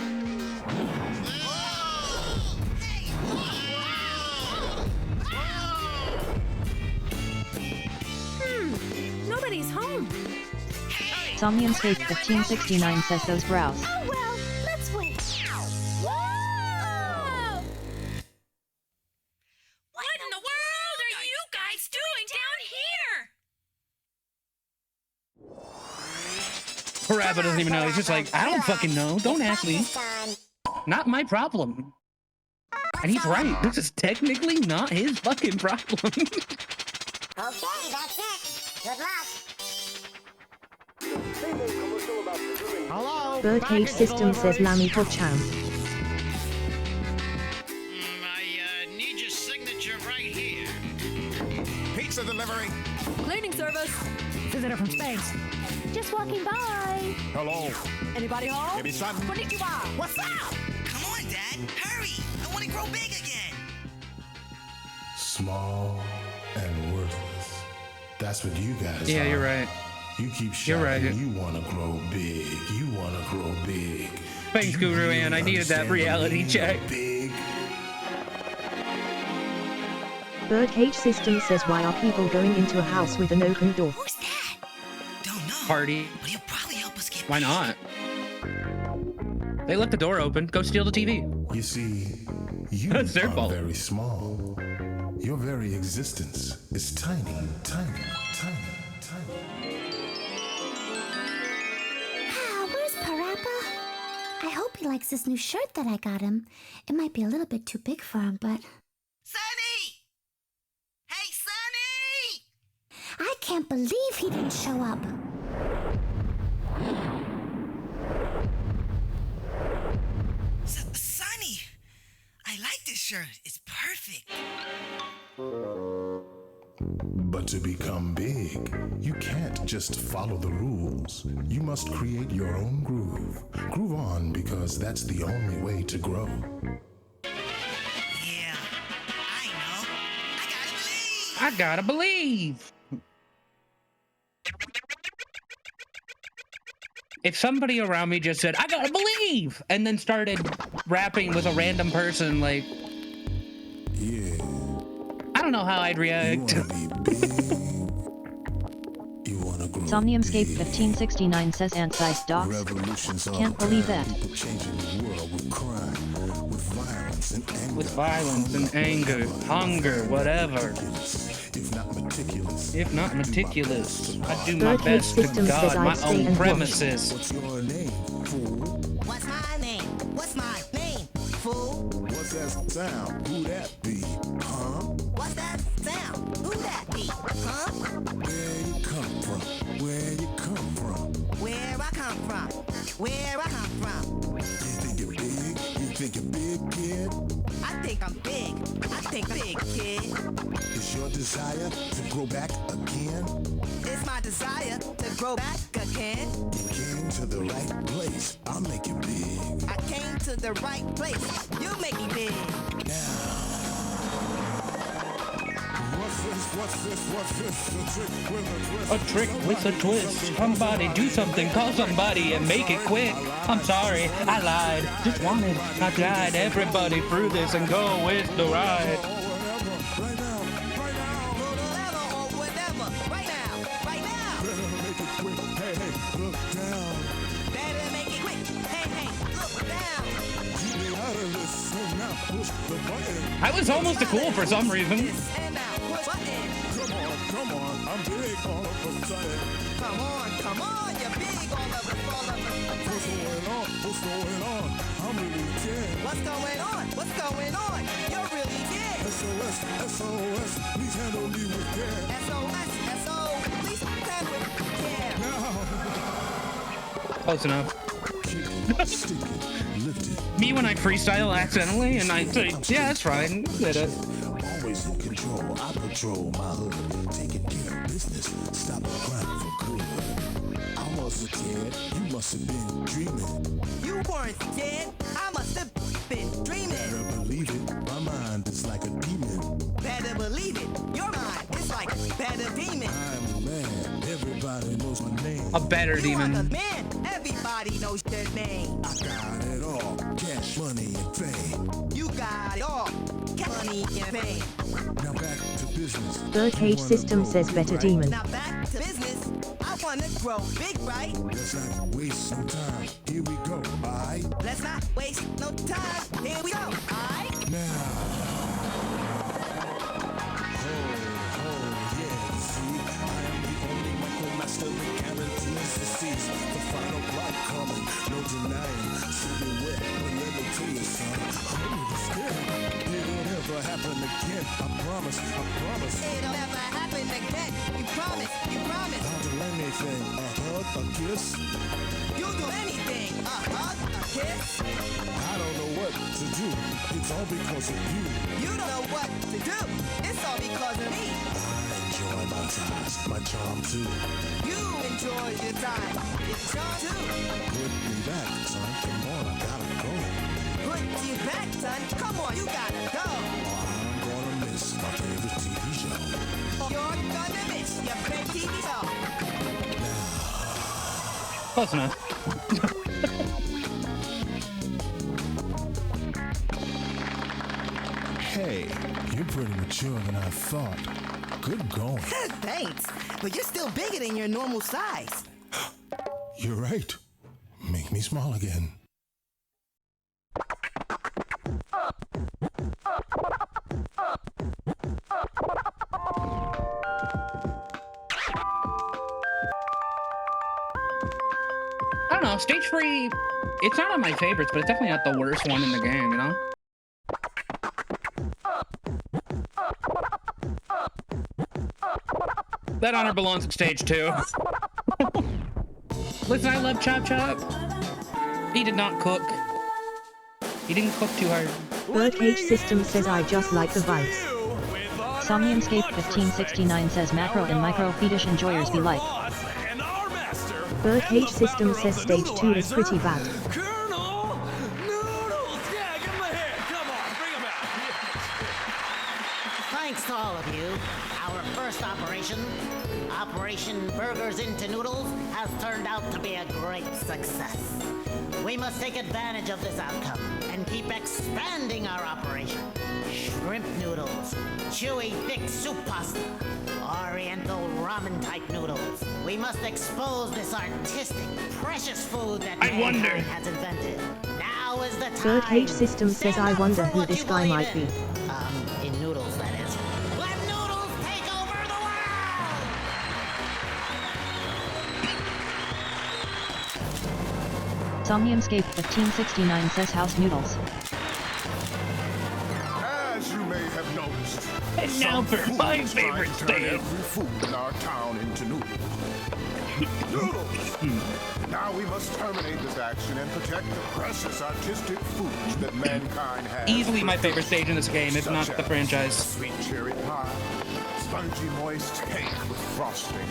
Speaker 16: Nobody's home.
Speaker 6: Somniumscape 1569 says those brows.
Speaker 16: Oh well, let's wait. Whoa!
Speaker 18: What in the world are you guys doing down here?
Speaker 25: Parappa doesn't even know. He's just like, I don't fucking know. Don't ask me. Not my problem. And he's right. This is technically not his fucking problem.
Speaker 21: Okay, that's it. Good luck.
Speaker 10: Hello?
Speaker 3: Birdcage System says Lami Pocham.
Speaker 22: I need your signature right here.
Speaker 14: Pizza delivery.
Speaker 19: Cleaning service.
Speaker 16: Visitor from space. Just walking by.
Speaker 14: Hello.
Speaker 19: Anybody home?
Speaker 14: Maybe son.
Speaker 19: Konnichiwa.
Speaker 16: What's up?
Speaker 12: Come on, Dad. Hurry. I want to grow big again.
Speaker 24: Small and worthless. That's what you guys are.
Speaker 25: Yeah, you're right.
Speaker 24: You keep
Speaker 25: You're
Speaker 24: shouting,
Speaker 25: right.
Speaker 24: you want to grow big. You want to grow big.
Speaker 25: Thanks, Guru Ann. I needed that reality check.
Speaker 24: Big.
Speaker 3: Birdcage System says why are people going into a house with an open door?
Speaker 12: Who's that? Don't know.
Speaker 25: Party.
Speaker 12: But he'll probably help us get
Speaker 25: Why not? They left the door open. Go steal the TV.
Speaker 24: You see, you
Speaker 25: That's their
Speaker 24: are
Speaker 25: fault.
Speaker 24: very small. Your very existence is tiny, tiny, tiny, tiny.
Speaker 16: Ah, where's Parappa? I hope he likes this new shirt that I got him. It might be a little bit too big for him, but...
Speaker 12: Sonny! Hey, Sonny!
Speaker 16: I can't believe he didn't show up.
Speaker 12: Sonny! I like this shirt. It's perfect.
Speaker 24: But to become big, you can't just follow the rules. You must create your own groove. Groove on, because that's the only way to grow.
Speaker 12: Yeah, I know.
Speaker 25: I gotta believe. If somebody around me just said, I gotta believe, and then started rapping with a random person, like,
Speaker 24: yeah,
Speaker 25: I don't know how I'd react.
Speaker 6: Somniumscape 1569 says ant-sized dogs. Can't believe that.
Speaker 24: With
Speaker 25: violence and anger, hunger, whatever. If not meticulous, I do my best to guard my own premises.
Speaker 24: What's your name, fool?
Speaker 12: What's my name? What's my name, fool?
Speaker 24: What's that sound? Who that be? Huh?
Speaker 12: What's that sound? Who that be? Huh?
Speaker 24: Where you come from? Where you come from?
Speaker 12: Where I come from? Where I come from?
Speaker 24: You think you're big? You think you're big, kid?
Speaker 12: I think I'm big. I think I'm big, kid.
Speaker 24: Is your desire to grow back again?
Speaker 12: It's my desire to grow back again.
Speaker 24: You came to the right place. I'll make you big.
Speaker 12: I came to the right place. You make me big.
Speaker 24: What's this?
Speaker 25: A trick with a twist. Somebody do something, call somebody and make it quick. I'm sorry, I lied. Just wanted, I guide everybody through this and go with the ride. I was almost a cool for some reason.
Speaker 24: Come on, I'm big all of a sudden.
Speaker 12: Come on, you're big all of a sudden.
Speaker 24: What's going on? I'm really dead.
Speaker 12: What's going on? You're really dead.
Speaker 24: SOS, please handle me with care.
Speaker 12: SOS, please handle me with care.
Speaker 25: Close enough.
Speaker 24: Sticky, lifted.
Speaker 25: Me when I freestyle accidentally and I say, yeah, that's fine. Did it.
Speaker 24: Always in control, I patrol my hood. Taking care of business, stop the crime for good. I was a kid, you must have been dreaming.
Speaker 12: You weren't dead, I must have been dreaming.
Speaker 24: Better believe it, my mind is like a demon.
Speaker 12: Better believe it, your mind is like a better demon.
Speaker 24: I'm a man, everybody knows my name.
Speaker 25: A better demon.
Speaker 12: You are the man, everybody knows your name.
Speaker 24: I got it all, cash, money, and fame.
Speaker 12: You got it all, money and fame.
Speaker 24: Now back to business.
Speaker 3: Birdcage System says better demon.
Speaker 12: Now back to business. I wanna grow big, right?
Speaker 24: Let's not waste no time. Here we go, alright?
Speaker 12: Let's not waste no time. Here we go, alright?
Speaker 24: Now. Yeah, see, I am the only Michael Master that guarantees the seas. The final block coming, no denying. Sitting wet, but let me tell you, son. I'm scared. It'll never happen again. I promise.
Speaker 12: It'll never happen again. You promise.
Speaker 24: I'll do anything. A hug, a kiss.
Speaker 12: You'll do anything. A hug, a kiss.
Speaker 24: I don't know what to do. It's all because of you.
Speaker 12: You don't know what to do. It's all because of me.
Speaker 24: I enjoy my ties, my charm too.
Speaker 12: You enjoy your time. Your charm too.
Speaker 24: Put me back, son. Come on, I gotta go.
Speaker 12: Put you back, son. Come on, you gotta go.
Speaker 24: I'm gonna miss my favorite TV show.
Speaker 12: You're gonna miss your favorite TV show.
Speaker 25: Close enough.
Speaker 24: Hey, you're pretty mature than I thought. Good going.
Speaker 12: Thanks, but you're still bigger than your normal size.
Speaker 24: You're right. Make me small again.
Speaker 25: I don't know, stage 3, it's not on my favorites, but it's definitely not the worst one in the game, you know? That honor belongs in stage 2. Listen, I love Chop Chop. He did not cook. He didn't cook too hard.
Speaker 3: Birdcage System says I just like the vibes.
Speaker 6: Somniumscape1569 says macro and micro fetish enjoyers be like.
Speaker 3: Birdcage System says stage 2 is pretty bad.
Speaker 17: Thanks to all of you. Our first operation, Operation Burgers into Noodles, has turned out to be a great success. We must take advantage of this outcome and keep expanding our operation. Shrimp noodles, chewy thick soup pasta, oriental ramen type noodles. We must expose this artistic, precious food that mankind has invented. Now is the time.
Speaker 3: Birdcage System says I wonder who this guy might be.
Speaker 17: In noodles, that is. Let noodles take over the world!
Speaker 6: Somniumscape1569 says house noodles.
Speaker 14: As you may have noticed,
Speaker 25: And now for my favorite
Speaker 14: turn
Speaker 25: thing.
Speaker 14: every food in our town into noodles. Noodles! Now we must terminate this action and protect the precious artistic foods that mankind has.
Speaker 25: Easily my favorite stage in this game, if not
Speaker 14: Such
Speaker 25: the
Speaker 14: as
Speaker 25: franchise.
Speaker 14: Sweet cherry pie, spongy moist cake with frosting,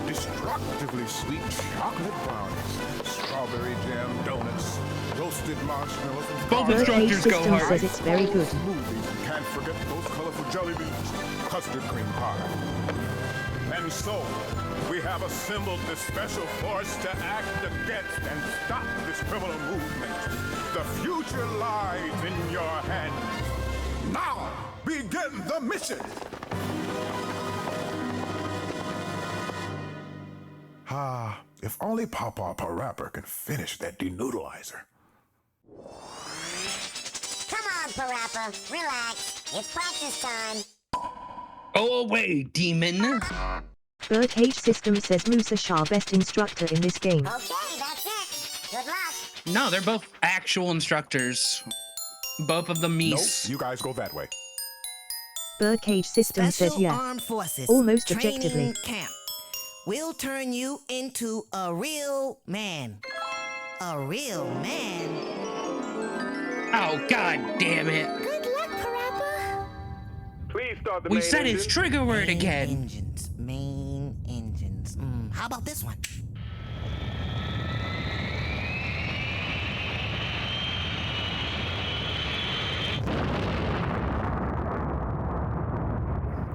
Speaker 14: destructively sweet chocolate brownies, strawberry jam donuts, roasted marshmallows, and
Speaker 25: Both
Speaker 3: Birdcage
Speaker 25: instructors go
Speaker 3: System
Speaker 25: hard.
Speaker 3: says it's very good.
Speaker 14: Movies, and can't forget those colorful jelly beans, custard cream pie. And so, we have assembled this special force to act against and stop this criminal movement. The future lies in your hands. Now, begin the mission! Ah, if only Papa Parappa can finish that denoodleizer.
Speaker 21: Come on, Parappa. Relax. It's practice time.
Speaker 25: Go away, demon.
Speaker 3: Birdcage System says Musa Shah best instructor in this game.
Speaker 21: Okay, that's it. Good luck.
Speaker 25: No, they're both actual instructors. Both of them Mies.
Speaker 14: Nope, you guys go that way.
Speaker 3: Birdcage System says
Speaker 12: Special
Speaker 3: yeah.
Speaker 12: Armed Forces
Speaker 3: Almost
Speaker 12: training
Speaker 3: objectively.
Speaker 12: camp. We'll turn you into a real man. A real man.
Speaker 25: Oh, god damn it.
Speaker 16: Good luck, Parappa.
Speaker 14: Please start the
Speaker 25: We
Speaker 14: main
Speaker 25: said
Speaker 14: engine.
Speaker 25: his trigger word again.
Speaker 12: Engines. Main engines. How about this one?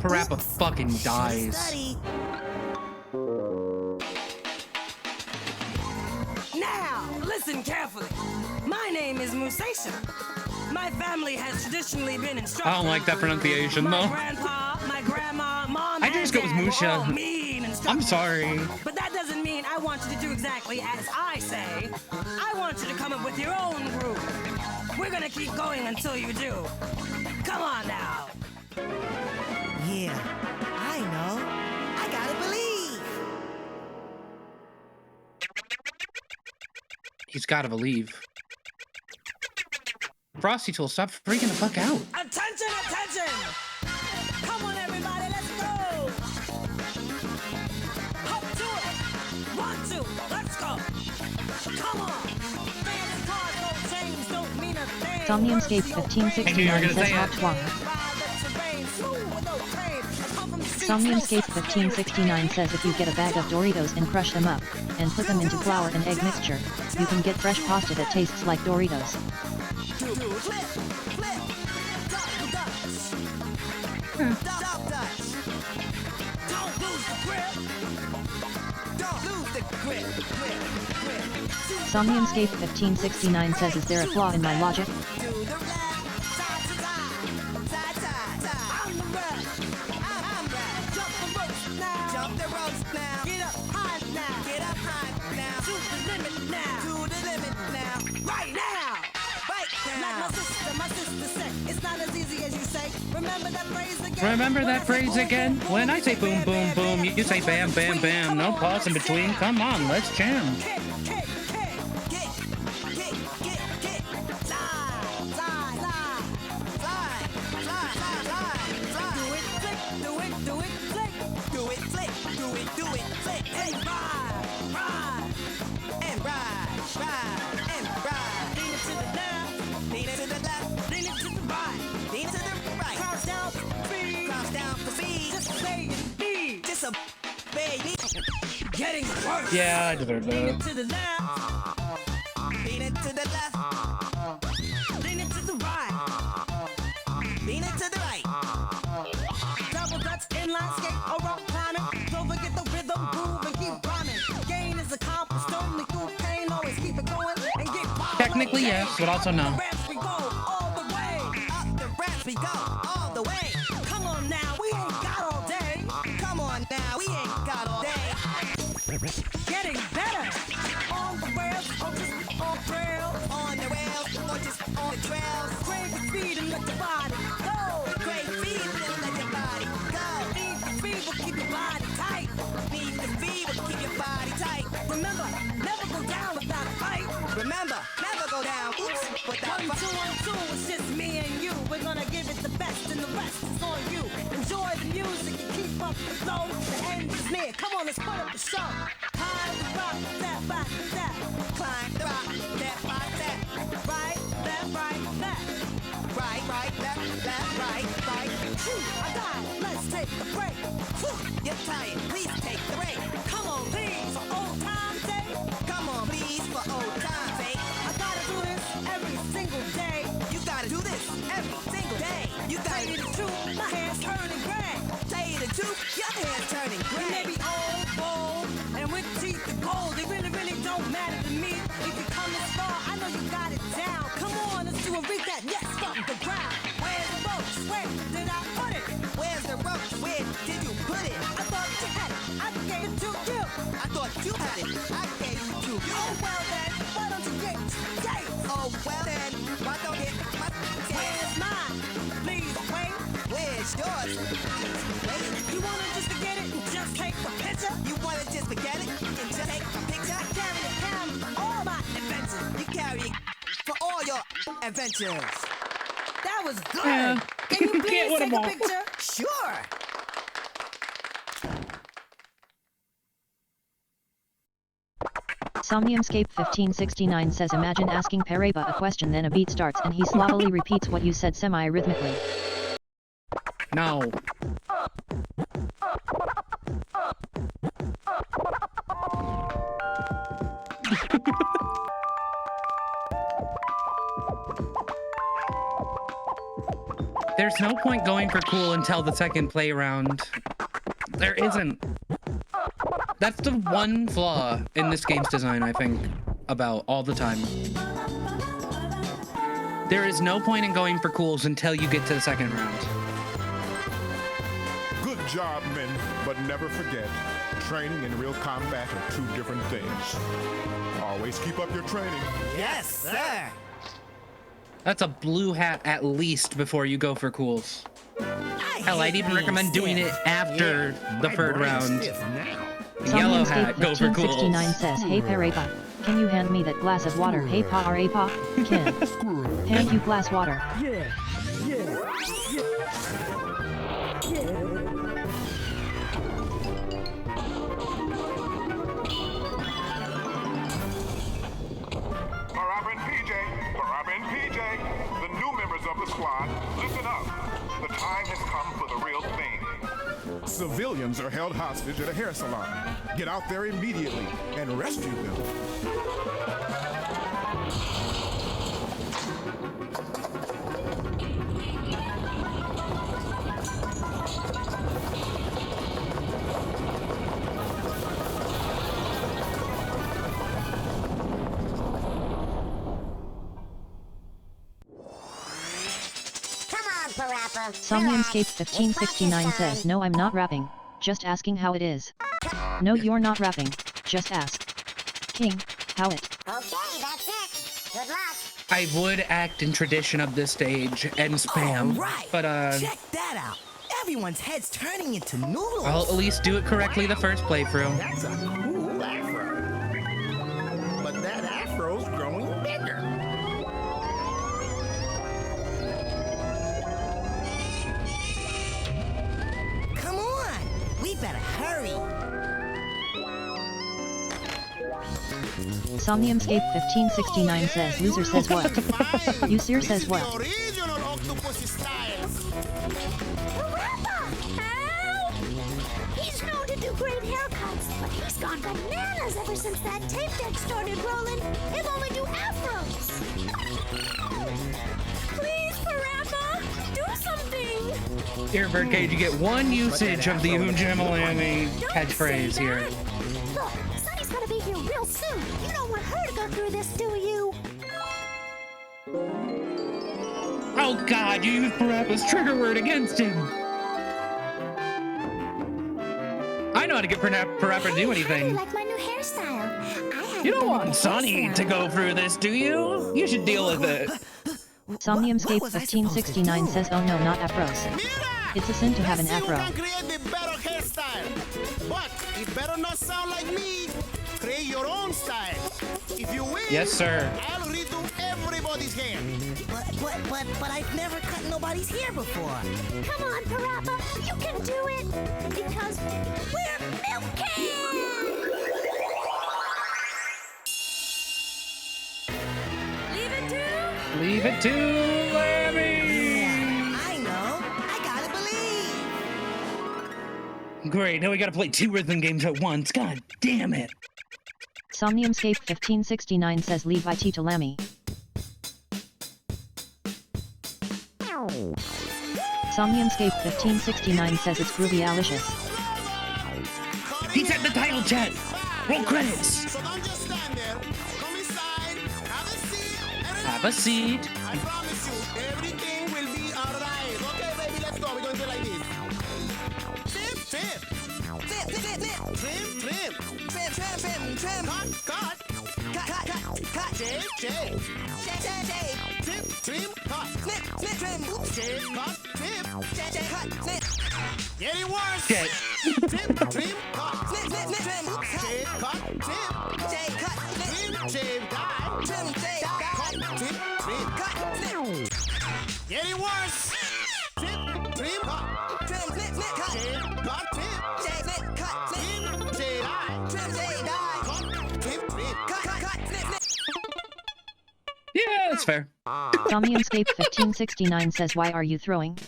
Speaker 25: Parappa fucking dies.
Speaker 12: Study.
Speaker 4: Now, listen carefully. My name is Musasia. My family has traditionally been instructors.
Speaker 25: I don't like that pronunciation,
Speaker 4: My
Speaker 25: though.
Speaker 4: grandpa, my grandma, mom,
Speaker 25: I just
Speaker 4: and
Speaker 25: go with
Speaker 4: dad were
Speaker 25: Musha.
Speaker 4: all mean
Speaker 25: I'm
Speaker 4: instructors.
Speaker 25: sorry.
Speaker 4: But that doesn't mean I want you to do exactly as I say. I want you to come up with your own groove. We're gonna keep going until you do. Come on now.
Speaker 12: Yeah, I know. I gotta believe.
Speaker 25: He's gotta believe. Frosty Tool, stop freaking the fuck out.
Speaker 4: Attention, attention! Come on, everybody, let's go! Hop to it! 1, 2, let's go! Come on! Fans, cars, no chains don't mean a thing.
Speaker 6: Somniumscape1569 says hot twat. Somniumscape1569 says if you get a bag of Doritos and crush them up, and put them into flour and egg mixture, you can get fresh pasta that tastes like Doritos. Somniumscape1569 says is there a flaw in my logic?
Speaker 4: Jump the ropes now. Get up high now. Get up high now. To the limit now. To the limit now. Right now. Right now. Like my sister said, it's not as easy as you say. Remember that phrase again?
Speaker 25: Remember that phrase again? When I say boom, boom, boom, you say bam, bam, bam. No pause in between. Come on, let's jam.
Speaker 4: getting worse.
Speaker 25: Yeah, I deserve
Speaker 4: Lean it
Speaker 25: that.
Speaker 4: to the left. Lean it to the left. Lean it to the right. Lean it to the right. Double dutch, inline skate, or rock climbing. Don't forget the rhythm, groove, and keep rhyming. Gain is accomplished only through pain. Always keep it going and get wild.
Speaker 25: Technically, yes, but also no.
Speaker 4: Up the ramps we go all the way. Up the ramps we go all the way. Come on now, we ain't got all day. Come on now, we ain't got all day. Getting better. On the rails, or just on trails. On the rails, or just on the trails. Crave the speed and let your body go. Crave speed and let your body go. Need the speed will keep your body tight. Need the speed will keep your body tight. Remember, never go down without a fight. Remember, never go down. Oops, without a fight. 1, 2, 1, 2, it's just me and you. We're gonna give it the best and the rest is on you. Enjoy the music and keep up the flow. The end is near. Come on, let's put up the show. Climb the rock, step by step. Climb the rock, step by step. Right, left, right, left. Right, left, right. I got it. Let's take a break. You're tired. Please take the break. Come on, please, for old time's sake. Come on, please, for old time's sake. I gotta do this every single day. You gotta do this every single day. You gotta tell you the truth, my hair's turning gray. Tell you the truth, your hair's turning gray. You may be old, bold, and with teeth of gold. They really, really don't matter to me. If you come this far, I know you got it down. Come on, let's do a recap. Yes, stop the ground. Where's the ropes? Where did I put it? Where's the ropes? Where did you put it? I thought you had it. I gave it to you. I thought you had it. I gave it to you. Oh, well then, why don't you get today? Oh, well then, why don't you get my day? Where's mine? Please wait. Where's yours? Wait. You wanna just forget it and just take a picture? You wanna just forget it and just take a picture? I carry the camera for all my adventures. You carry it for all your adventures. That was good.
Speaker 25: Yeah.
Speaker 4: Can you
Speaker 25: Can't
Speaker 4: please
Speaker 25: win
Speaker 4: take
Speaker 25: 'em
Speaker 4: a
Speaker 25: all.
Speaker 4: picture? Sure.
Speaker 6: Somniumscape 1569 says imagine asking Pareba a question then a beat starts and he sloppily repeats what you said semi-rhythmically.
Speaker 25: No. There's no point going for cool until the second play round. There isn't. That's the one flaw in this game's design, I think, about all the time. There is no point in going for cools until you get to the second round.
Speaker 14: Good job, men, but never forget, training and real combat are two different things. Always keep up your training.
Speaker 12: Yes, sir.
Speaker 25: That's a blue hat at least before you go for cools. Hell, I'd even recommend doing it after the third round. Yellow hat, go for cools.
Speaker 6: 1569 says, hey Pareba, can you hand me that glass of water? Hey Pa or hey Pa? Can. Hand you glass water.
Speaker 14: Parappa and PJ, the new members of the squad, listen up. The time has come for the real thing. Civilians are held hostage at a hair salon. Get out there immediately and rescue them.
Speaker 21: Parappa.
Speaker 6: Somniumscape 1569 says, no I'm not rapping, just asking how it is. No you're not rapping, just ask. King, how it?
Speaker 21: Okay, that's it. Good luck.
Speaker 25: I would act in tradition of this stage and spam,
Speaker 12: Alright,
Speaker 25: but
Speaker 12: check that out. Everyone's head's turning into noodles.
Speaker 25: I'll at least do it correctly the first playthrough.
Speaker 10: That's a cool afro. But that afro's growing bigger.
Speaker 12: Come on, we better hurry.
Speaker 6: Somniumscape 1569 says, loser says what? User says what?
Speaker 21: Parappa! Help! He's known to do great haircuts, but he's
Speaker 16: gone bananas ever since that tape deck started rolling. Him only do afros. Please, Parappa, do something.
Speaker 25: Here, Birdcage, you get one usage of the Oojamalami catchphrase here.
Speaker 16: Look, Sunny's gonna be here real soon. You don't want her to go through this, do you?
Speaker 25: Oh God, you used Parappa's trigger word against him. I know how to get Parappa to do anything.
Speaker 16: Like my new hairstyle.
Speaker 25: You don't want Sonny to go through this, do you? You should deal with it.
Speaker 6: Somniumscape 1569 says, oh no, not afros. It's a sin to have an afro.
Speaker 11: You can create the better hairstyle, but it better not sound like me. Create your own style. If you win,
Speaker 25: Yes, sir.
Speaker 11: I'll redo everybody's hair.
Speaker 12: But I've never cut nobody's hair before.
Speaker 16: Come on, Parappa, you can do it. Because we're milk cans.
Speaker 25: Leave it to Lammy.
Speaker 12: Yeah, I know. I gotta believe.
Speaker 25: Great, now we gotta play 2 rhythm games at once. God damn it.
Speaker 6: Somniumscape 1569 says, leave IT to Lammy. Somniumscape 1569 says, it's groovy alicious.
Speaker 25: He said the title chat. Roll credits.
Speaker 11: So don't just stand there. Come inside, have a seat, and
Speaker 25: Have a seat.
Speaker 11: I promise you, everything will be alright. Okay, baby, let's go. We're going to do it like this. Trim, trim. Trim, trim, trim. Trim, trim, trim, trim. Cut. Shave, shave. Shave. Trim, trim, cut. Snip, snip, trim. Shave, cut, trim. Shave, cut, snip. Getting worse.
Speaker 25: Shit.
Speaker 11: Trim, trim, cut. Snip, snip, snip, trim. Shave, cut, trim. Shave, cut, snip. Trim, shave, die. Trim, shave, die. Cut, trim, trim, cut, snip. Getting worse. Trim, trim, cut. Trim, snip, snip, cut. Shave, cut, trim. Shave, snip, cut, snip. Trim, shave, die. Trim, shave, die. Cut, trim, trim, cut, snip, snip.
Speaker 25: Yeah, that's fair.
Speaker 6: Somniumscape 1569 says, why are you throwing?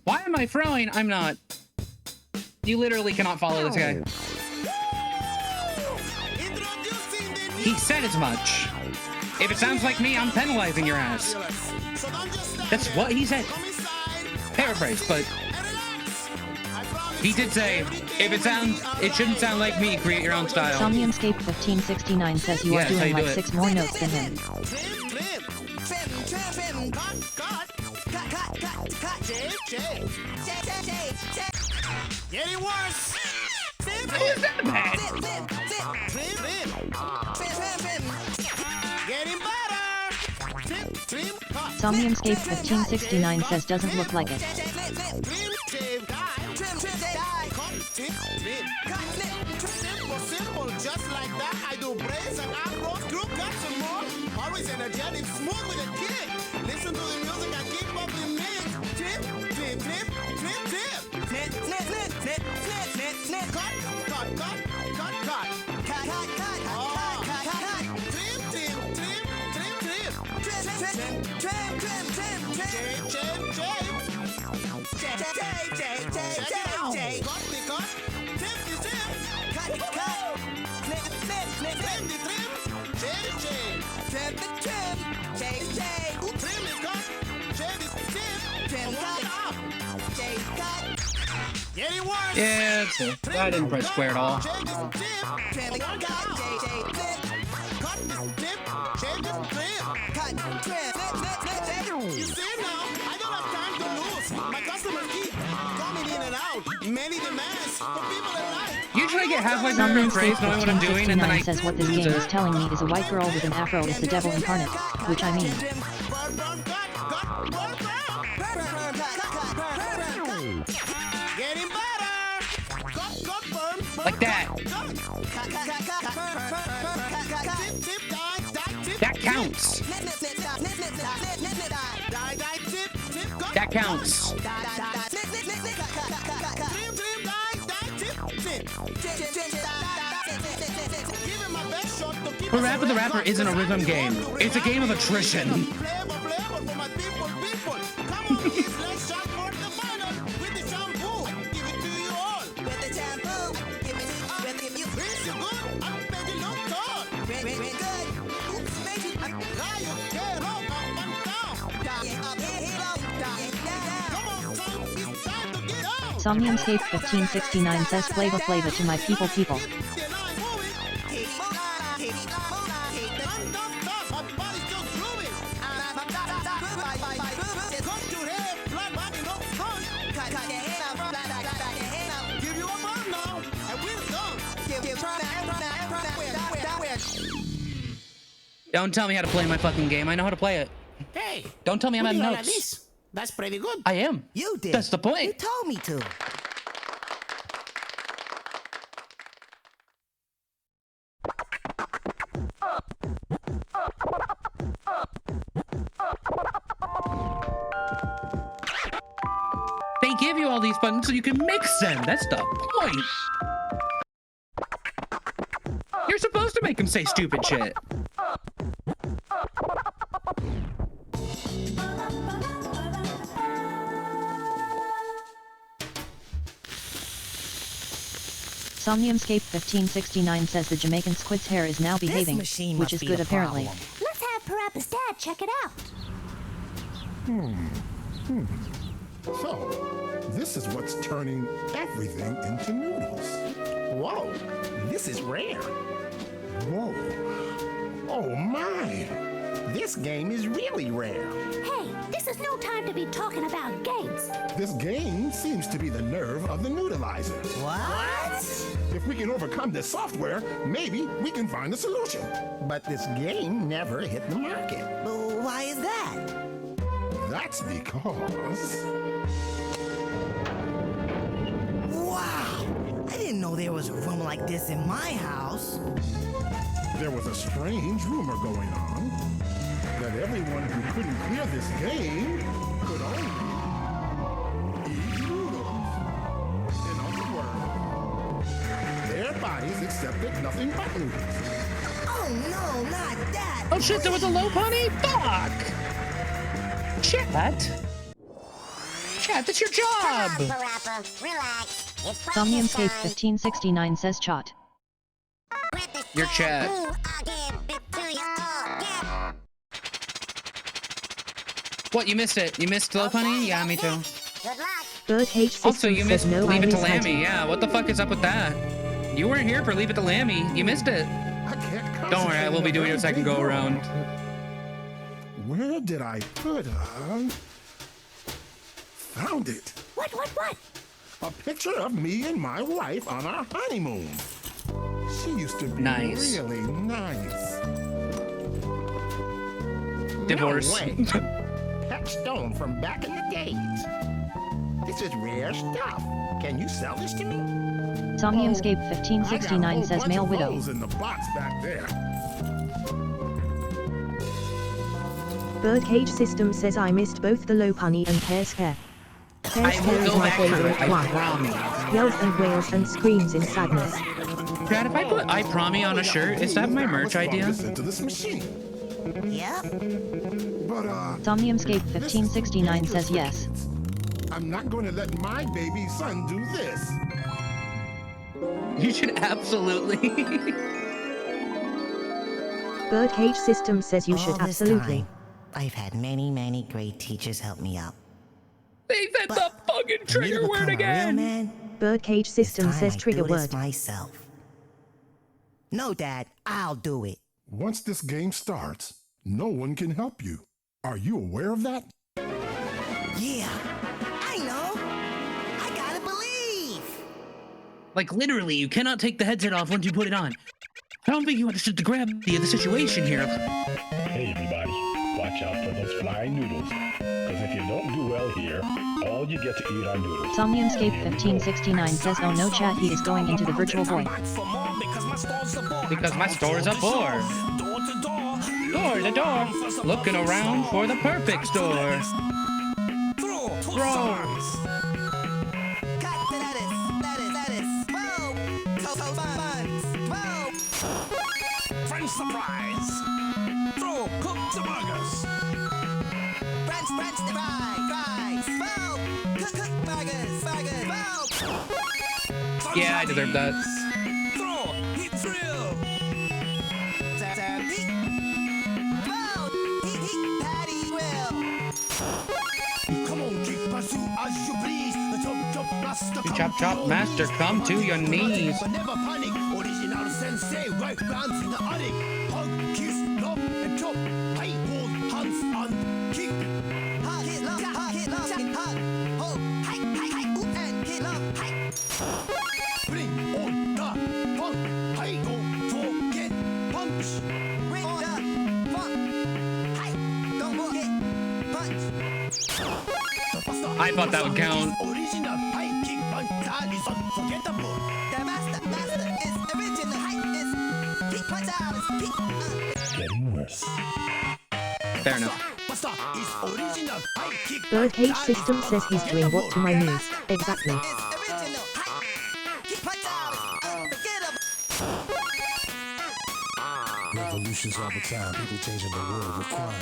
Speaker 25: Why am I throwing? I'm not. You literally cannot follow this guy. He said as much. If it sounds like me, I'm penalizing your ass. That's what he said. Paraphrase, but he did say, if it shouldn't sound like me, create your own style.
Speaker 6: Somniumscape 1569 says you are
Speaker 25: Yes, how
Speaker 6: doing
Speaker 25: you do
Speaker 6: like
Speaker 25: it.
Speaker 6: 6 more notes than him.
Speaker 11: Getting worse. Getting better.
Speaker 6: Somniumscape 1569 says doesn't look like it.
Speaker 11: Simple, just like that. I do braids and afros, group cuts and more. Always energetic, smooth with a kick. Listen to the music and keep up the mix. Tip, tip, tip, tip, tip. Snip, snip, snip, snip, snip, snip, snip. Cut, cut, cut, cut, cut. Cut, cut, cut, cut, cut, cut. Tip, tip, tip, tip, tip. Trim, trim, trim, trim, trim, trim. Shave, shave, shave. Shave, shave, shave, shave, shave. Cut the cut. Tip the tip. Cut the cut. Snip, snip, snip, trim the trim. Shave, shave. Trim the trim. Shave, shave. Trim the cut. Shave the tip. Trim cut. Shave cut. Getting worse.
Speaker 25: Yeah, that's it. I didn't press square at all.
Speaker 11: Shave this tip. Trim the cut. Shave, shave, tip. Cut this tip. Shave this trim. Cut, trim. Snip, snip, snip, snip. You see now, I don't have time to lose. My customers keep coming in and out. Many demands for people that like.
Speaker 25: Usually I get halfway through a phrase knowing what I'm doing, and then I
Speaker 6: says what this game is telling me is a white girl with an afro is the devil incarnate, which I mean.
Speaker 11: Getting better.
Speaker 25: like that. That counts. That counts. Parappa the Rapper isn't a rhythm game. It's a game of attrition.
Speaker 6: Somniumscape 1569 says Flava Flava to my people.
Speaker 25: Don't tell me how to play my fucking game. I know how to play it.
Speaker 8: Hey!
Speaker 25: Don't tell me I'm
Speaker 8: who
Speaker 25: at
Speaker 8: did all
Speaker 25: notes.
Speaker 8: this? That's pretty good.
Speaker 25: I am.
Speaker 12: You did.
Speaker 25: That's the point.
Speaker 12: You told me to.
Speaker 25: They give you all these buttons so you can mix them. That's the point. You're supposed to make them say stupid shit.
Speaker 6: Somniumscape 1569 says the Jamaican squid's hair is now behaving, which is good apparently.
Speaker 16: Let's have Parappa's dad check it out.
Speaker 10: So, this is what's turning everything into noodles. Whoa, this is rare. Whoa. Oh my. This game is really rare.
Speaker 16: Hey, this is no time to be talking about games.
Speaker 10: This game seems to be the nerve of the noodleizer.
Speaker 12: What?
Speaker 10: If we can overcome this software, maybe we can find a solution. But this game never hit the market.
Speaker 12: But why is that?
Speaker 10: That's because...
Speaker 12: Wow! I didn't know there was a room like this in my house.
Speaker 10: There was a strange rumor going on that everyone who couldn't clear this game could only eat noodles. In other words, their bodies accepted nothing but noodles.
Speaker 12: Oh no, not that!
Speaker 25: Oh shit, there was a low pony? Fuck! Chat, that's your job!
Speaker 21: Come on, Parappa, relax. It's practice
Speaker 6: Somniumscape
Speaker 21: time.
Speaker 6: 1569 says Chot.
Speaker 25: Your chat.
Speaker 21: Ooh, I'll give it to you all. Yeah.
Speaker 25: What, you missed it? You missed low pony? Yeah, me too.
Speaker 21: Good luck.
Speaker 3: Birdcage System
Speaker 25: Also, you
Speaker 3: says
Speaker 25: missed
Speaker 3: no
Speaker 25: Leave It to
Speaker 3: Iris had-
Speaker 25: Lammy. Yeah, what the fuck is up with that? You weren't here for Leave It to Lammy. You missed it.
Speaker 10: I can't
Speaker 25: Don't worry, I will be doing a second go around.
Speaker 10: Where did I put her? Found it.
Speaker 16: What?
Speaker 10: A picture of me and my wife on our honeymoon. She used to be
Speaker 25: Nice.
Speaker 10: really nice.
Speaker 25: Divorce.
Speaker 10: No way. Pet stone from back in the days. This is rare stuff. Can you sell this to me?
Speaker 6: Somniumscape
Speaker 10: I got a
Speaker 6: 1569
Speaker 10: whole
Speaker 6: says
Speaker 10: bunch
Speaker 6: male
Speaker 10: of
Speaker 6: widow.
Speaker 10: those in the box back there.
Speaker 3: Birdcage System says I missed both the low punny and hair scare. Hair
Speaker 25: I
Speaker 3: scare
Speaker 25: will
Speaker 3: is
Speaker 25: go
Speaker 3: my
Speaker 25: back through
Speaker 3: favorite
Speaker 25: it, I
Speaker 3: one.
Speaker 25: promise.
Speaker 3: Yells and wails and screams in sadness.
Speaker 25: Dad, if I put I Promi on a shirt, is that my merch idea?
Speaker 10: Into this machine.
Speaker 12: Yep.
Speaker 10: But
Speaker 6: Somniumscape 1569 says yes.
Speaker 10: I'm not going to let my baby son do this.
Speaker 25: You should absolutely.
Speaker 3: Birdcage System says you
Speaker 12: All
Speaker 3: should
Speaker 12: this
Speaker 3: absolutely.
Speaker 12: time, I've had many great teachers help me out.
Speaker 25: They said the fucking trigger word again.
Speaker 3: Birdcage System says trigger word.
Speaker 12: Myself. No, Dad, I'll do it.
Speaker 10: Once this game starts, no one can help you. Are you aware of that?
Speaker 12: Yeah, I know. I gotta believe.
Speaker 25: Like literally, you cannot take the headset off once you put it on. I don't think you understood the gravity of the situation here.
Speaker 1: Hey everybody, watch out for those flying noodles. Because if you don't do well here, all you get to eat are noodles.
Speaker 6: Somniumscape 1569 says oh no chat he is going into the virtual void.
Speaker 25: Because my store's a bore. Door to door, looking around for the perfect store. Throw.
Speaker 15: French surprise. Throw cooked burgers.
Speaker 4: French fries. Boom. Cook burgers. Boom.
Speaker 25: Yeah, I deserve that.
Speaker 15: Throw heat thrill.
Speaker 4: Heat. Boom. Heat patty grill.
Speaker 8: Come on, keep pursuit as you please. The jump,
Speaker 25: You chop chop master, come to your knees.
Speaker 8: But never panic. Original sensei right round in the attic. Hug, kiss, love, and chop. I hold hands and kick. Hug, hit, love, hug, hold, hi, oop, and hit, love, hi. Bring on the funk. I don't forget punch. Bring on the funk. I don't forget punch.
Speaker 25: I thought that would count.
Speaker 8: Original high kick punch style is unforgettable. The master is original high is kick punch style is kick.
Speaker 1: Getting worse.
Speaker 25: Fair enough.
Speaker 8: Master is original high kick.
Speaker 3: Birdcage System says he's doing what to my moves. Exactly.
Speaker 8: Original high kick punch style is unforgettable.
Speaker 24: Revolutions all the time, people changing the world with crime,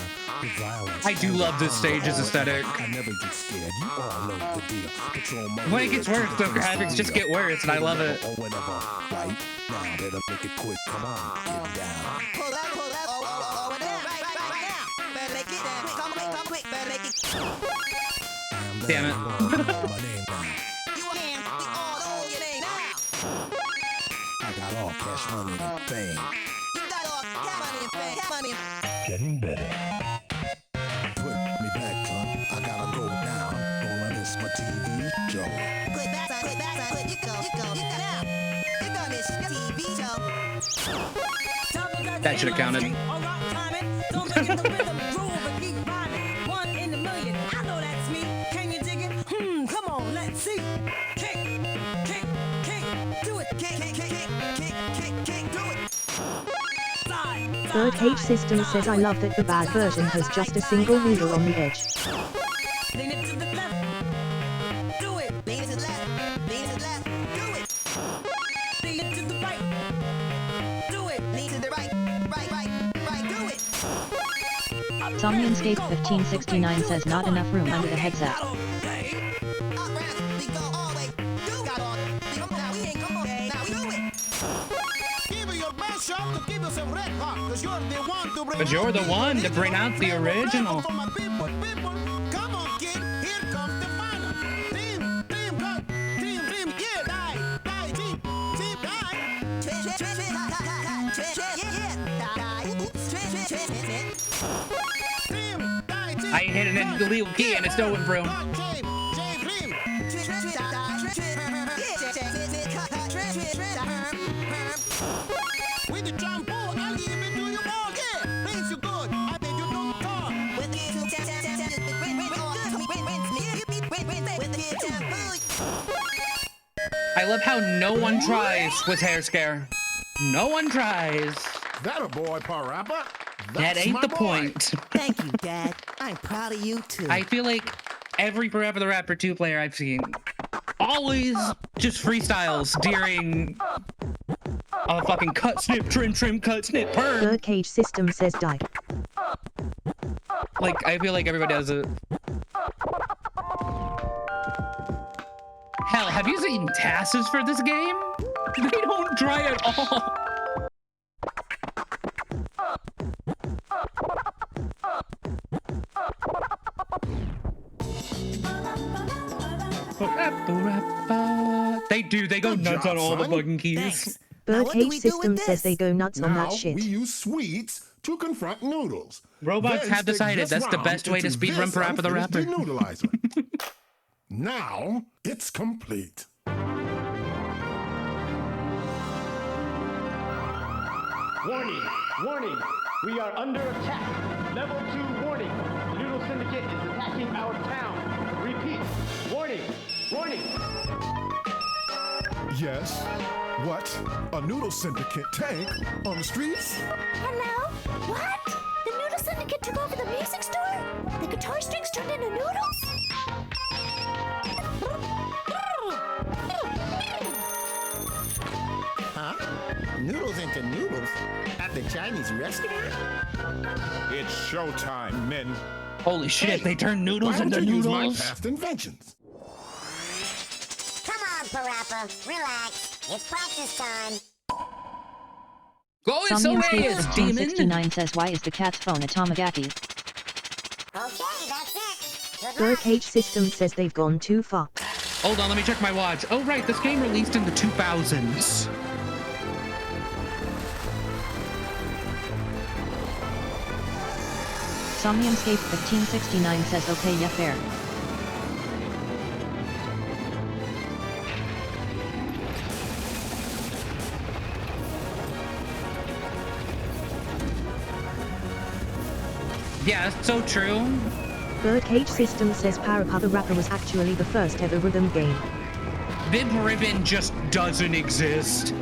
Speaker 24: with violence.
Speaker 25: I do love this stage's aesthetic.
Speaker 24: I never get scared. You all know the deal. Patrol my
Speaker 25: When it gets worse, the graphics just get worse, and I love it.
Speaker 24: Or whenever, right now, better make it quick. Come on, get down.
Speaker 8: Pull up, over there, right now. Better make it down. Come quick, better make it.
Speaker 25: Damn it.
Speaker 24: My name now.
Speaker 8: You can, we all know your name now.
Speaker 24: I got all cash money and fame.
Speaker 8: You got all cash money and fame.
Speaker 1: Getting better.
Speaker 24: Put me back, son. I gotta go now. Gonna miss my TV show.
Speaker 8: Quit back, son. You go now. You gonna miss your TV show.
Speaker 25: That should have counted.
Speaker 4: Don't forget the rhythm, groove, and keep rhyming. 1 in a million, I know that's me. Can you dig it? Come on, let's see. Kick, do it. Kick, do it. Slide.
Speaker 3: Birdcage System says I love that the bad version has just a single noodle on the edge.
Speaker 4: Lean it to the left. Do it.
Speaker 8: Lean it to the left. Do it.
Speaker 4: Lean it to the right. Do it.
Speaker 8: Lean to the right. Do it.
Speaker 6: Somnianscape 1569 says not enough room under the headset.
Speaker 25: But you're the one to bring out the original.
Speaker 11: Come on, kid, here comes the final. Dream, yeah, die, dream,
Speaker 25: I ain't hitting an illegal key and it's going through.
Speaker 11: With the jump ball, I'll even do you more, yeah. Please, you good. I bet you don't talk.
Speaker 25: I love how no one tries with Hair Scare. No one tries.
Speaker 10: That a boy, Parappa.
Speaker 25: That ain't the point.
Speaker 12: Thank you, Dad. I'm proud of you, too.
Speaker 25: I feel like every Forever the Rapper 2 player I've seen always just freestyles during a fucking cut, snip, trim, cut, snip, perm.
Speaker 3: Birdcage System says die.
Speaker 25: Like, I feel like everybody does it. Hell, have you seen TASes for this game? They don't try at all. They do, they go nuts on all the fucking keys.
Speaker 3: Birdcage System says they go nuts on that shit.
Speaker 10: We use sweets to confront noodles.
Speaker 25: Robots
Speaker 10: Then
Speaker 25: have
Speaker 10: stick
Speaker 25: decided
Speaker 10: this
Speaker 25: that's the
Speaker 10: round
Speaker 25: best way to
Speaker 10: into
Speaker 25: speedrun
Speaker 10: this
Speaker 25: Parappa the
Speaker 10: unfinished
Speaker 25: Rapper.
Speaker 10: denoodleizer. Now it's complete.
Speaker 2: Warning! We are under attack. Level 2 warning. The Noodle Syndicate is attacking our town. Repeat. Warning!
Speaker 10: Yes. What? A noodle syndicate tank on the streets?
Speaker 16: Hello? What? The Noodle Syndicate took over the music store? The guitar strings turned into noodles?
Speaker 11: Huh? Noodles into noodles? At the Chinese restaurant?
Speaker 14: It's showtime, men.
Speaker 25: Holy shit, they turn noodles
Speaker 10: Why don't
Speaker 25: into
Speaker 10: you use my
Speaker 25: noodles?
Speaker 10: past inventions?
Speaker 21: Come on, Parappa. Relax. It's practice time.
Speaker 25: Go away,
Speaker 6: Somnianscape
Speaker 25: demon!
Speaker 6: 1569 says why is the cat's phone a Tamagotchi?
Speaker 21: Okay, that's it. Good luck.
Speaker 3: Birdcage System says they've gone too far.
Speaker 25: Hold on, let me check my watch. Oh, right, this game released in the 2000s.
Speaker 6: Somniumscape 1569 says okay, yeah, fair.
Speaker 25: Yeah, it's so true.
Speaker 3: Birdcage System says Parappa the Rapper was actually the first ever rhythm game.
Speaker 25: Bib Ribbon just doesn't exist.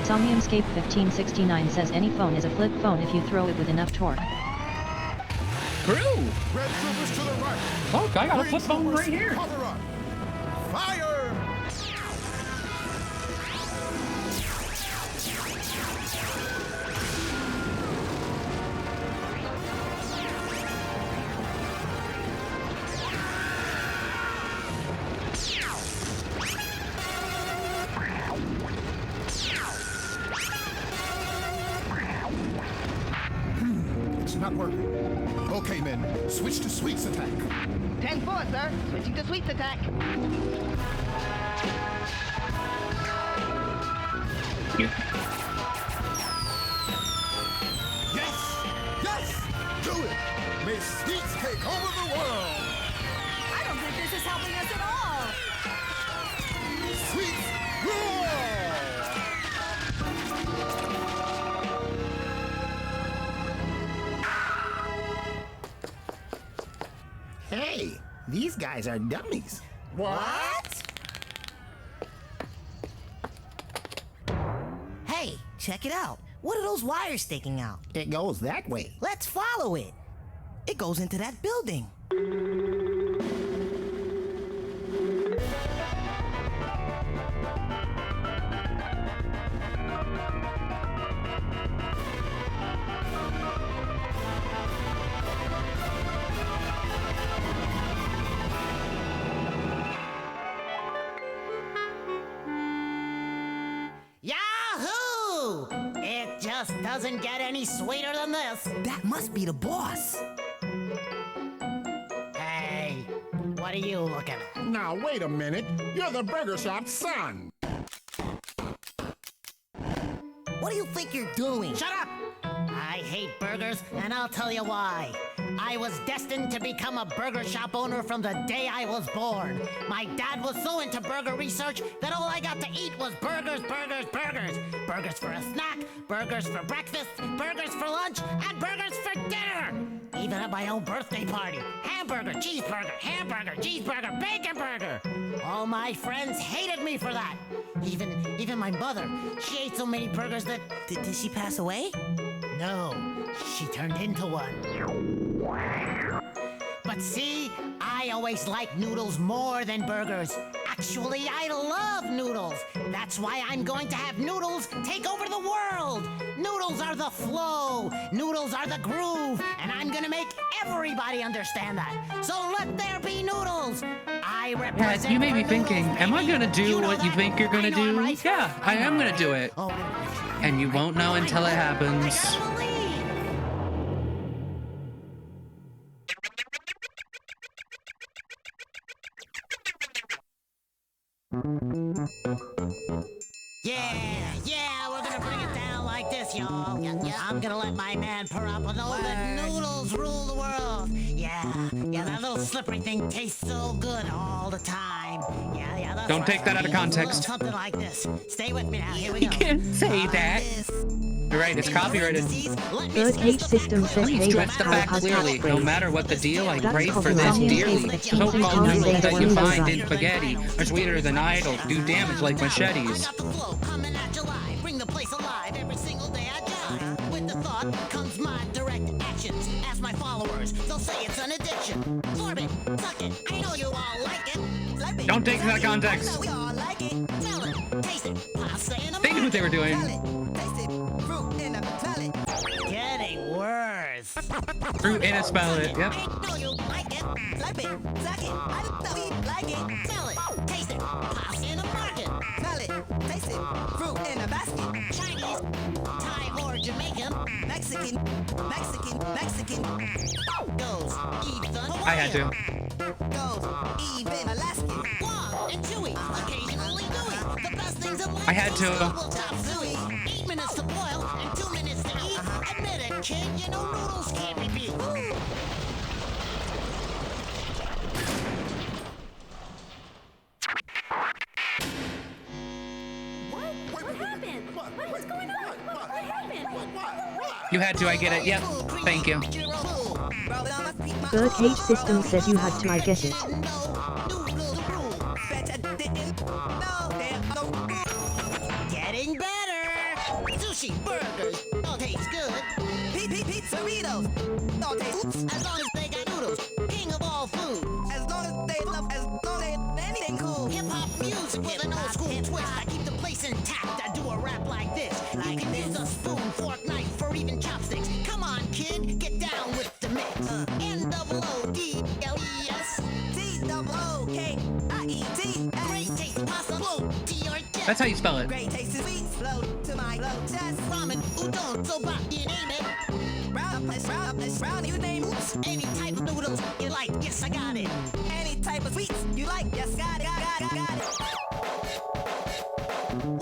Speaker 6: Somniumscape 1569 says any phone is a flip phone if you throw it with enough torque.
Speaker 25: True.
Speaker 14: Red troopers to the right.
Speaker 25: Look, I got a flip phone
Speaker 14: troopers,
Speaker 25: right here.
Speaker 14: Cover up. Fire! It's not working. Okay, men, switch to sweets attack.
Speaker 7: 10-4, sir. Switching to sweets attack.
Speaker 14: Yes! Yes! Do it! May sweets take over the world!
Speaker 4: I don't think this is helping us at all.
Speaker 14: Sweets rule!
Speaker 8: Hey, these guys are dummies.
Speaker 12: What? Hey, check it out. What are those wires sticking out?
Speaker 8: It goes that way.
Speaker 12: Let's follow it. It goes into that building.
Speaker 17: Yahoo! It just doesn't get any sweeter than this.
Speaker 12: That must be the boss.
Speaker 17: Hey, what are you looking at?
Speaker 10: Now, wait a minute. You're the burger shop's son.
Speaker 12: What do you think you're doing?
Speaker 17: Shut up! I hate burgers, and I'll tell you why. I was destined to become a burger shop owner from the day I was born. My dad was so into burger research that all I got to eat was burgers, burgers, burgers. Burgers for a snack, burgers for breakfast, burgers for lunch, and burgers for dinner. Even at my own birthday party. Hamburger, cheeseburger, bacon burger. All my friends hated me for that. Even my mother. She ate so many burgers that...
Speaker 12: Did she pass away?
Speaker 17: No, she turned into one. But see, I always liked noodles more than burgers. Actually, I love noodles. That's why I'm going to have noodles take over the world. Noodles are the flow. Noodles are the groove. And I'm going to make everybody understand that. So let there be noodles. I represent...
Speaker 25: Yeah, you may be thinking, am I gonna do what you think you're gonna do?
Speaker 17: Right?
Speaker 25: Yeah, I am gonna do it. And you won't know until it happens.
Speaker 17: Yeah, we're gonna bring it down like this, y'all. I'm gonna let my man Parappa know that noodles rule the world. Yeah, that little slippery thing tastes so good all the time. Yeah, that's
Speaker 25: Don't take that out of context.
Speaker 17: Something like this. Stay with me now, here we go.
Speaker 25: You can't say that. You're right, it's copyrighted.
Speaker 3: Birdcage System says
Speaker 25: Please
Speaker 3: hey,
Speaker 25: stress
Speaker 3: that's
Speaker 25: the
Speaker 3: how
Speaker 25: fact
Speaker 3: has
Speaker 25: clearly. No matter what the deal, I crave for this
Speaker 3: copyrighted.
Speaker 25: dearly. So-called noodles that you find in spaghetti are sweeter than idols, do damage like machetes.
Speaker 17: Coming at July, bring the place alive every single day I jive. With the thought comes my direct actions. Ask my followers, they'll say it's an addiction. Form it, suck it, I know you all like it.
Speaker 25: Don't take that out of context.
Speaker 17: We all like it. Tell it, taste it, pasta in a
Speaker 25: They knew what they were doing.
Speaker 17: Getting worse.
Speaker 25: Fruit in a spellet, yep.
Speaker 17: I know you like it.
Speaker 4: Slurp it, suck it, I don't know we like it.
Speaker 17: Smell it, taste it, pasta in a market.
Speaker 4: Smell it, taste it, fruit in a basket.
Speaker 17: Chinese, Thai or Jamaican.
Speaker 4: Mexican.
Speaker 17: Goes Ethan.
Speaker 25: I had to.
Speaker 4: Goes even Alaskan.
Speaker 17: Long and chewy, occasionally gooey. The best things in life.
Speaker 25: I had to.
Speaker 17: Will top suey. 8 minutes to boil and 2 minutes to eat. Admit it, kid, you know noodles can't be beat.
Speaker 16: What's going on? What happened?
Speaker 25: You had to, I get it. Yep. Thank you.
Speaker 3: Birdcage System says you had to, I get it.
Speaker 17: Getting better. Sushi, burgers, all taste good.
Speaker 4: Pizzeritos, all taste.
Speaker 17: As long as they got noodles. King of all food.
Speaker 4: As long as they anything cool.
Speaker 17: Hip hop music with an old school twist. I keep the place intact. I do a rap like this. You can use a spoon, fork, knife, or even chopsticks. Come on, kid, get down with the mix. N-O-O-D-L-E-S.
Speaker 4: T-O-O-K-I-E-T.
Speaker 17: Great taste pasta flow to your chest.
Speaker 25: That's how you spell it.
Speaker 4: Great taste is sweet flow to my low chest.
Speaker 17: Ramen, udon, soba, you name it.
Speaker 4: Round, you name it.
Speaker 17: Any type of noodles you like, yes, I got it.
Speaker 4: Any type of sweets you like, yes, got it.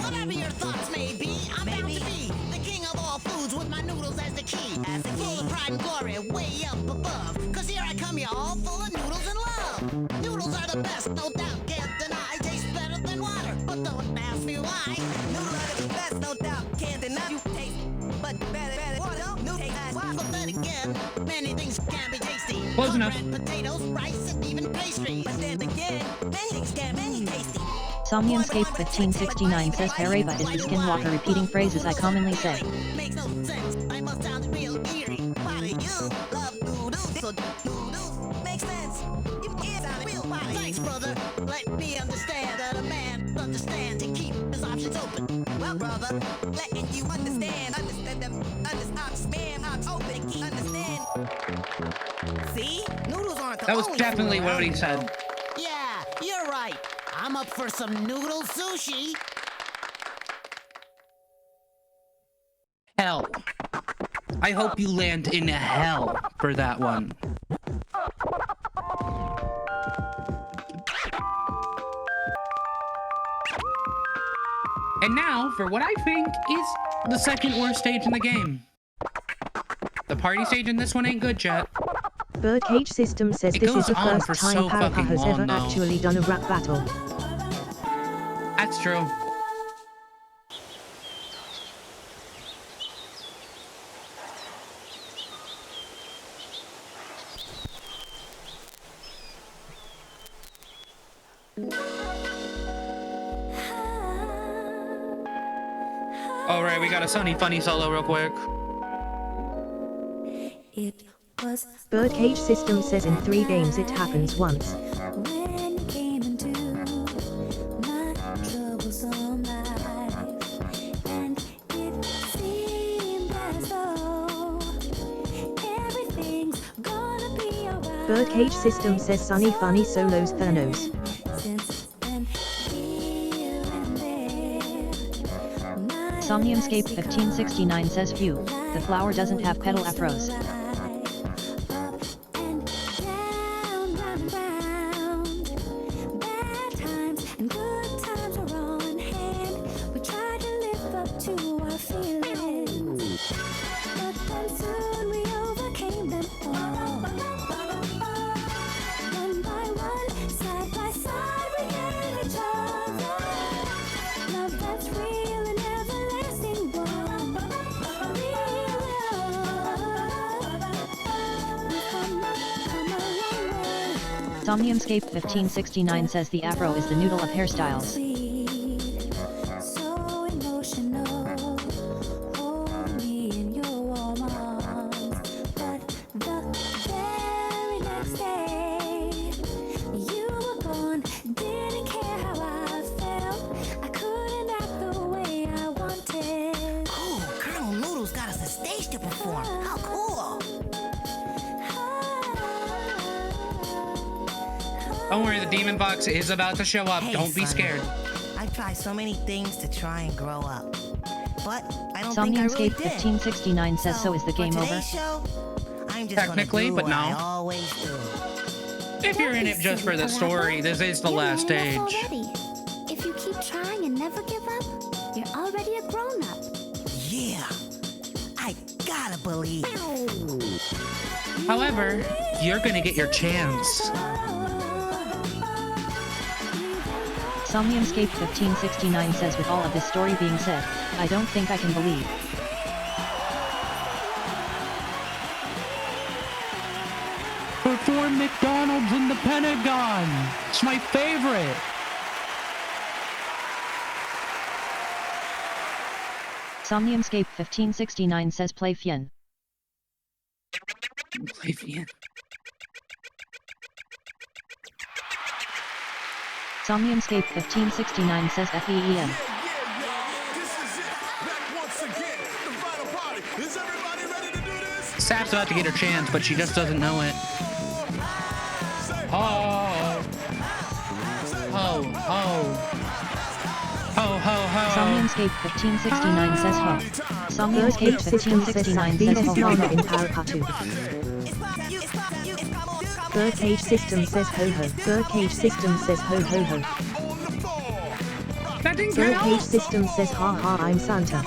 Speaker 17: Whatever your thoughts may be, I'm bound to be the king of all foods with my noodles as the key. Full of pride and glory, way up above. Cause here I come, y'all, full of noodles and love. Noodles are the best, no doubt, can't deny. Taste better than water, but don't ask me why.
Speaker 4: Noodles are the best, no doubt, can't deny. You taste, but better, water, no taste.
Speaker 17: But then again, many things can be tasty.
Speaker 25: Close enough.
Speaker 17: Bread, potatoes, rice, and even pastries.
Speaker 4: But then again, many things can be tasty.
Speaker 6: Somniumscape 1569 says Pareva is the skinwalker repeating phrases I commonly say.
Speaker 17: Makes no sense, I must sound real eerie.
Speaker 4: Why do you love noodles? So noodles make sense. You sound real body.
Speaker 17: Thanks, brother. Let me understand that a man understands to keep his options open.
Speaker 4: Well, brother, letting you understand them, understand, open, keep understand. See? Noodles aren't the
Speaker 25: That was
Speaker 4: only
Speaker 25: definitely
Speaker 4: food
Speaker 25: what he
Speaker 4: around.
Speaker 25: said.
Speaker 17: Yeah, you're right. I'm up for some noodle sushi.
Speaker 25: Hell. I hope you land in hell for that one. And now for what I think is the second worst stage in the game. The party stage in this one ain't good, chat.
Speaker 3: Birdcage System says
Speaker 25: It
Speaker 3: this
Speaker 25: goes
Speaker 3: is the
Speaker 25: on
Speaker 3: first
Speaker 25: for
Speaker 3: time
Speaker 25: so
Speaker 3: Parapa
Speaker 25: fucking
Speaker 3: has
Speaker 25: long,
Speaker 3: ever
Speaker 25: though.
Speaker 3: actually done a rap battle.
Speaker 25: That's true. Alright, we got a Sunny Funny solo real quick.
Speaker 16: It was
Speaker 3: Birdcage System says in 3 games it happens once.
Speaker 16: when you came into my troublesome life, and it seemed as though everything's gonna be alright.
Speaker 3: Birdcage System says Sunny Funny solos Thanos.
Speaker 16: Since then, here and there,
Speaker 6: Somniumscape 1569 says phew, the flower doesn't have petal afros. Somniumscape 1569 says the afro is the noodle of hairstyles.
Speaker 16: so emotional, holding me in your warm arms. But the very next day, you were gone, didn't care how I felt. I couldn't act the way I wanted.
Speaker 12: Oh, Colonel Noodles got us a stage to perform. How cool!
Speaker 25: Don't worry, the demon box is about to show up.
Speaker 12: Hey,
Speaker 25: Don't be
Speaker 12: son.
Speaker 25: scared.
Speaker 12: I've tried so many things to try and grow up, but I don't think I really
Speaker 6: Somniumscape
Speaker 12: did.
Speaker 6: 1569 says so is the game
Speaker 12: for
Speaker 6: over.
Speaker 12: today's show, I'm just
Speaker 25: Technically,
Speaker 12: gonna do
Speaker 25: but
Speaker 12: what I
Speaker 25: no.
Speaker 12: always do.
Speaker 25: If you're in it just for the story, this is the last stage.
Speaker 16: Already. If you keep trying and never give up, you're already a grown-up.
Speaker 12: Yeah, I gotta believe.
Speaker 25: However, you're gonna get your chance.
Speaker 6: Somniumscape 1569 says with all of this story being said, I don't think I can believe.
Speaker 25: Perform McDonald's in the Pentagon. It's my favorite.
Speaker 6: Somniumscape 1569 says play Fien.
Speaker 25: Play Fien.
Speaker 6: Somniumscape 1569 says FEEN.
Speaker 25: Sap's about to get her chance, but she just doesn't know it. Oh. Ho, ho. Ho, ho, ho.
Speaker 6: Somniumscape 1569 says ho. Somniumscape 1569 says ho ho ho in Parapatu. Birdcage System says ho ho. Birdcage System says ho ho ho. Birdcage System says ha ha I'm Santa.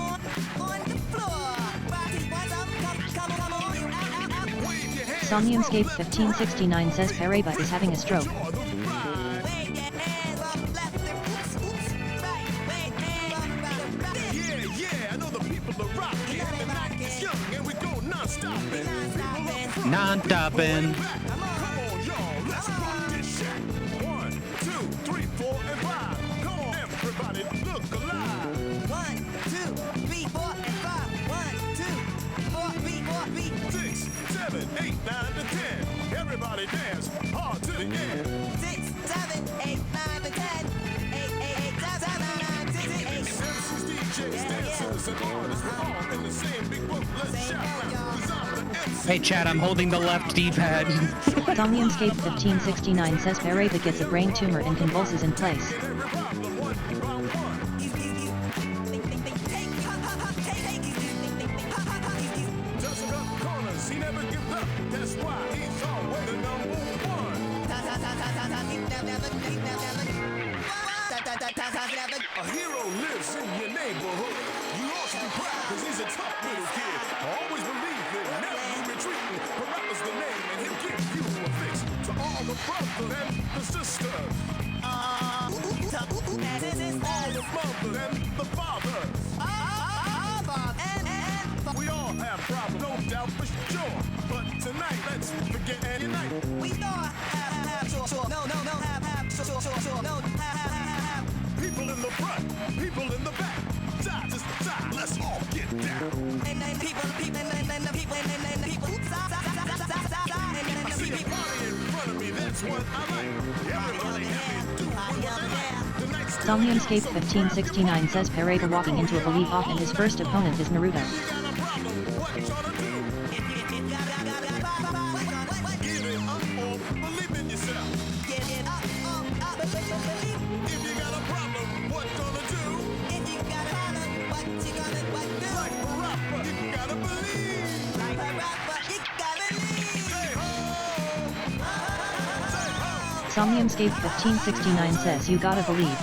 Speaker 6: Somniumscape 1569 says Pareba is having a stroke.
Speaker 25: Non-stopping.
Speaker 14: Everybody dance hard to the end.
Speaker 4: 6, 7, 8, 9, 10. 8, 8, 8, 7, 9, 10, 8.
Speaker 14: MCs, DJs, dancers, and artists, we're all in the same big boat. Let's shout now, 'cause I'm the MC.
Speaker 25: Hey, Chad, I'm holding the left D-pad.
Speaker 6: Somniumscape 1569 says Pareba gets a brain tumor and convulses in place.
Speaker 14: Doesn't cut corners, he never gives up. That's why he's always the number one. A hero lives in your neighborhood. You ought to be proud, cause he's a tough little kid. Always believe it, never you retreating. Parappa's the name, and he'll give you a fix. To all the brothers and the sisters. All the mothers and the fathers. We all have problems, no doubt for sure. But tonight, let's forget any night.
Speaker 4: We know I have, sure, no, have, sure, no, have.
Speaker 14: People in the front, people in the back, side to side, let's all get down.
Speaker 4: And then people, and the people, and then the people, side,
Speaker 14: I see a party in front of me, that's what I like. Everybody happy, do what they like. Tonight's
Speaker 6: Somniumscape 1569 says Pareba walking into a believe off and his first opponent is Naruto. Somniumscape 1569 says you gotta believe.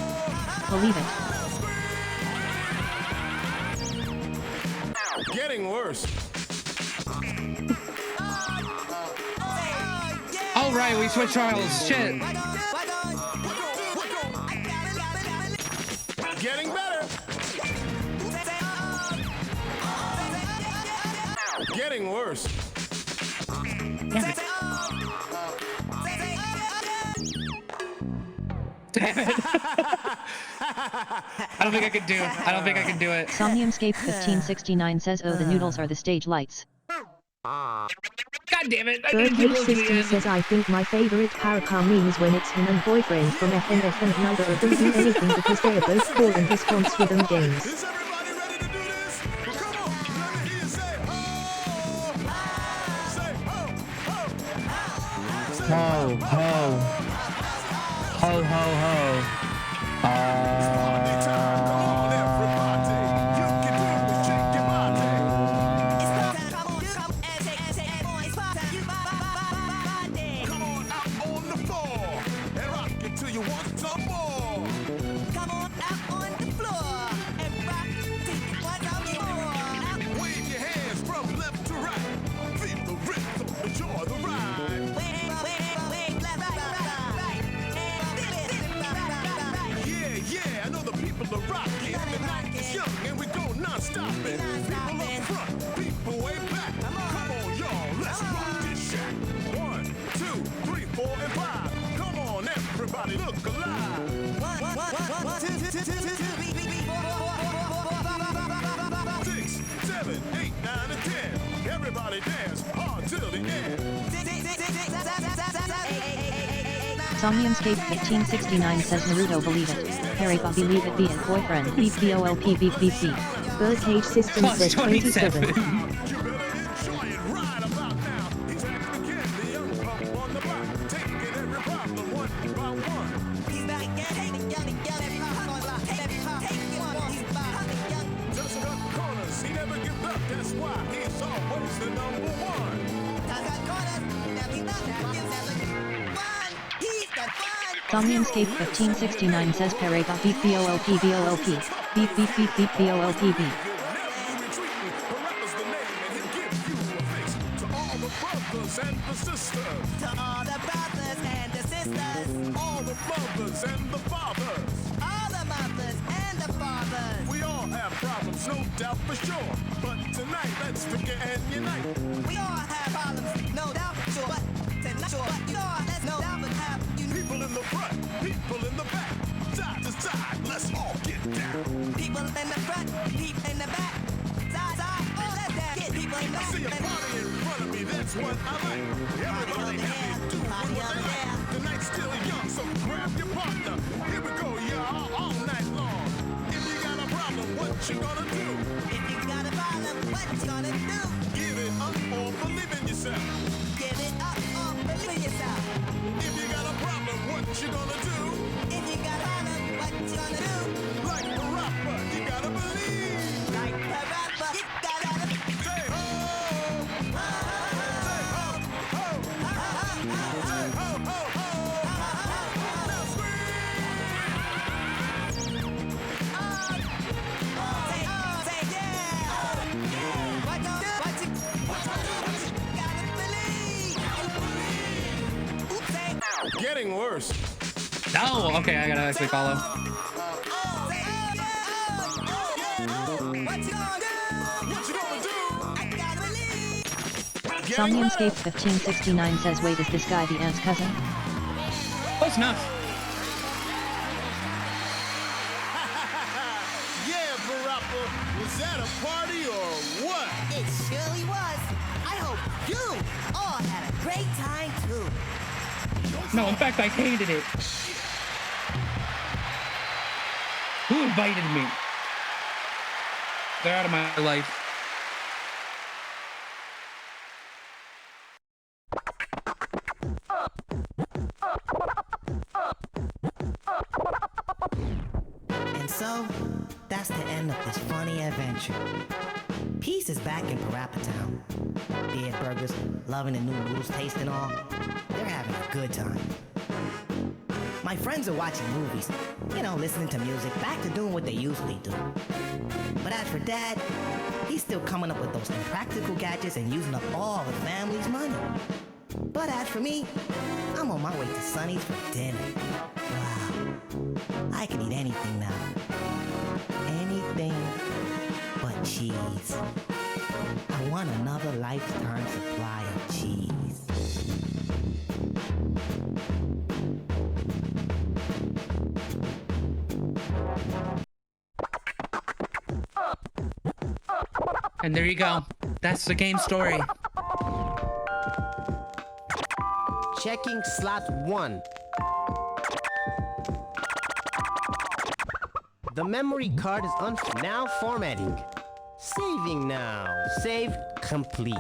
Speaker 6: Believe it.
Speaker 14: Getting worse.
Speaker 25: All right, we switched Charles. Shit.
Speaker 14: Getting better. Getting worse.
Speaker 25: Damn it. I don't think I can do it. I don't think I can do it.
Speaker 6: Somniumscape 1569 says oh the noodles are the stage lights.
Speaker 25: God damn it.
Speaker 3: Birdcage System says I think my favorite Parappa memes when it's him and boyfriend from FNF and neither of them do anything because they are both poor in response rhythm games.
Speaker 25: Ho, ho. Ho, ho, ho.
Speaker 11: Come on out on the floor and rock it till you want some more.
Speaker 4: Come on out on the floor and rock till you want some more.
Speaker 11: Wave your hands from left to right. Feel the rhythm, enjoy the ride.
Speaker 4: Wave left, right,
Speaker 11: Yeah, yeah, I know the people are rocking. The night is young and we go non-stopping. People up front, people way back. Come on, y'all, let's rock this shack. 1, 2, 3, 4, and 5. Come on, everybody, look alive.
Speaker 4: 1, 2, 3, 4,
Speaker 11: 6, 7, 8, 9, and 10. Everybody dance hard till the end.
Speaker 6: Somniumscape 1569 says Naruto believe it. Harry Bobby leave it be and boyfriend beep BOLP beep beep beep.
Speaker 3: Birdcage System says 27.
Speaker 6: Somniumscape 1569 says Parega beep BOLP BOLP. Beep beep beep beep BOLP beep.
Speaker 11: And the sisters,
Speaker 4: to all the brothers and the sisters,
Speaker 11: all the mothers and the fathers,
Speaker 4: all the mothers and the fathers.
Speaker 11: We all have problems, no doubt for sure. But tonight, let's forget and unite.
Speaker 4: We all have problems, no doubt for sure. But tonight, you all, let's no doubt but have you.
Speaker 11: People in the front, people in the back, side to side, let's all get down.
Speaker 4: People in the front, people in the back, side, all let's dance. Get people in the back.
Speaker 11: See a party in front of me, that's what I like. Everybody happy, do what they like. The night's still young, so grab your partner. Here we go, y'all, all night long. If you got a problem, what you gonna do?
Speaker 4: If you got a problem, what you gonna do?
Speaker 11: Give it up or believe in yourself.
Speaker 4: Give it up or believe in yourself.
Speaker 11: If you got a problem, what you gonna do?
Speaker 4: If you got a problem, what you gonna do?
Speaker 11: Like a rapper, you gotta believe.
Speaker 4: Like a rapper, you gotta believe.
Speaker 11: Say ho! Say ho, ho! Say ho, ho, ho! Now
Speaker 4: Say yeah! What you do? What you gotta believe. Oops, say
Speaker 11: getting worse.
Speaker 25: Oh, okay, I gotta actually follow.
Speaker 6: Somniumscape 1569 says wait, is this guy the aunt's cousin?
Speaker 25: Close enough.
Speaker 11: Yeah, Barappa, was that a party or what?
Speaker 4: it surely was. I hope you all had a great time too.
Speaker 25: No, in fact, I hated it. Who invited me? They're out of my life.
Speaker 12: And so, that's the end of this funny adventure. Peace is back in Parappa Town. Beard burgers, loving the new noodles taste and all. They're having a good time. My friends are watching movies, listening to music, back to doing what they usually do. But as for Dad, he's still coming up with those impractical gadgets and using up all the family's money. But as for me, I'm on my way to Sonny's for dinner. Wow. I can eat anything now. Anything but cheese. I want another lifetime supply of cheese.
Speaker 25: And there you go. That's the game story.
Speaker 2: Checking slot 1. The memory card is now formatting. Saving now. Save complete.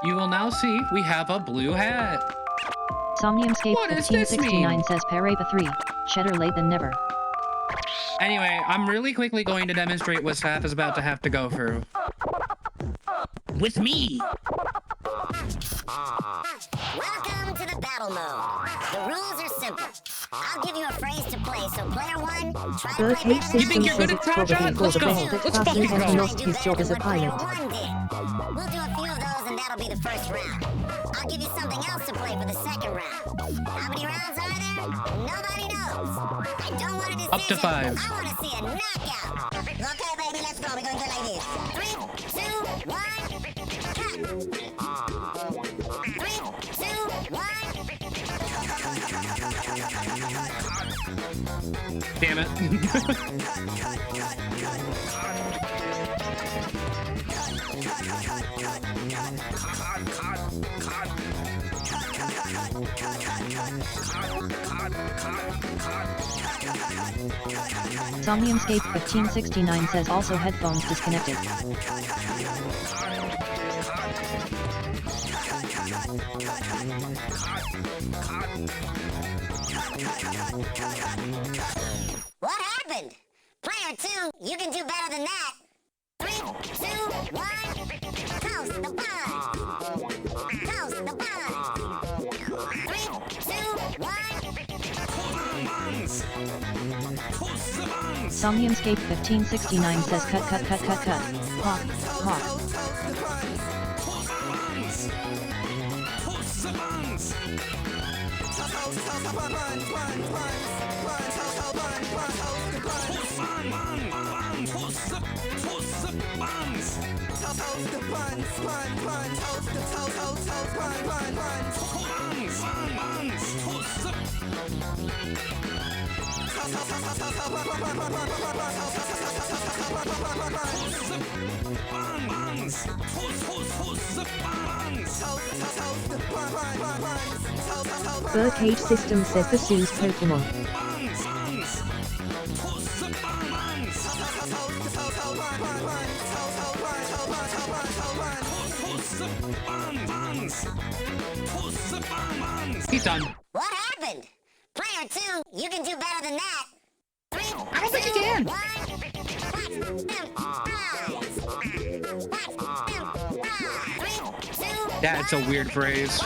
Speaker 25: You will now see we have a blue hat.
Speaker 6: Somniumscape
Speaker 25: What does this
Speaker 6: 1569
Speaker 25: mean?
Speaker 6: says Parapa 3. Cheddar late than never.
Speaker 25: Anyway, I'm really quickly going to demonstrate what Saf is about to have to go through. With me.
Speaker 21: Welcome to the battle mode. The rules are simple. I'll give you a phrase to play, so player one, try to play
Speaker 3: Birdcage
Speaker 21: better
Speaker 3: System says it's probably for the best that Carson has lost his job as a pilot.
Speaker 21: We'll do a few of those and that'll be the first round. I'll give you something else to play for the second round. How many rounds are there? Nobody knows. I don't want a decision.
Speaker 25: Up to 5.
Speaker 21: I want to see a knockout. Okay, baby, let's go. We're going to do it like this. 3, 2, 1, cut. 3, 2, 1.
Speaker 25: Damn it.
Speaker 6: Somniumscape 1569 says also headphones disconnected.
Speaker 21: What happened? Player 2, you can do better than that. 3, 2, 1. Toast the bun. Toast the bun. 3, 2, 1.
Speaker 6: Somniumscape 1569 says cut. Hawk.
Speaker 3: Birdcage System says the Sue's Pokemon.
Speaker 25: He's done.
Speaker 21: What happened? Player 2, you can do better than that. 3,
Speaker 25: I don't think he can.
Speaker 21: 2, 1. Watch them fries. Watch them fries. 3, 2,
Speaker 25: That's a weird phrase.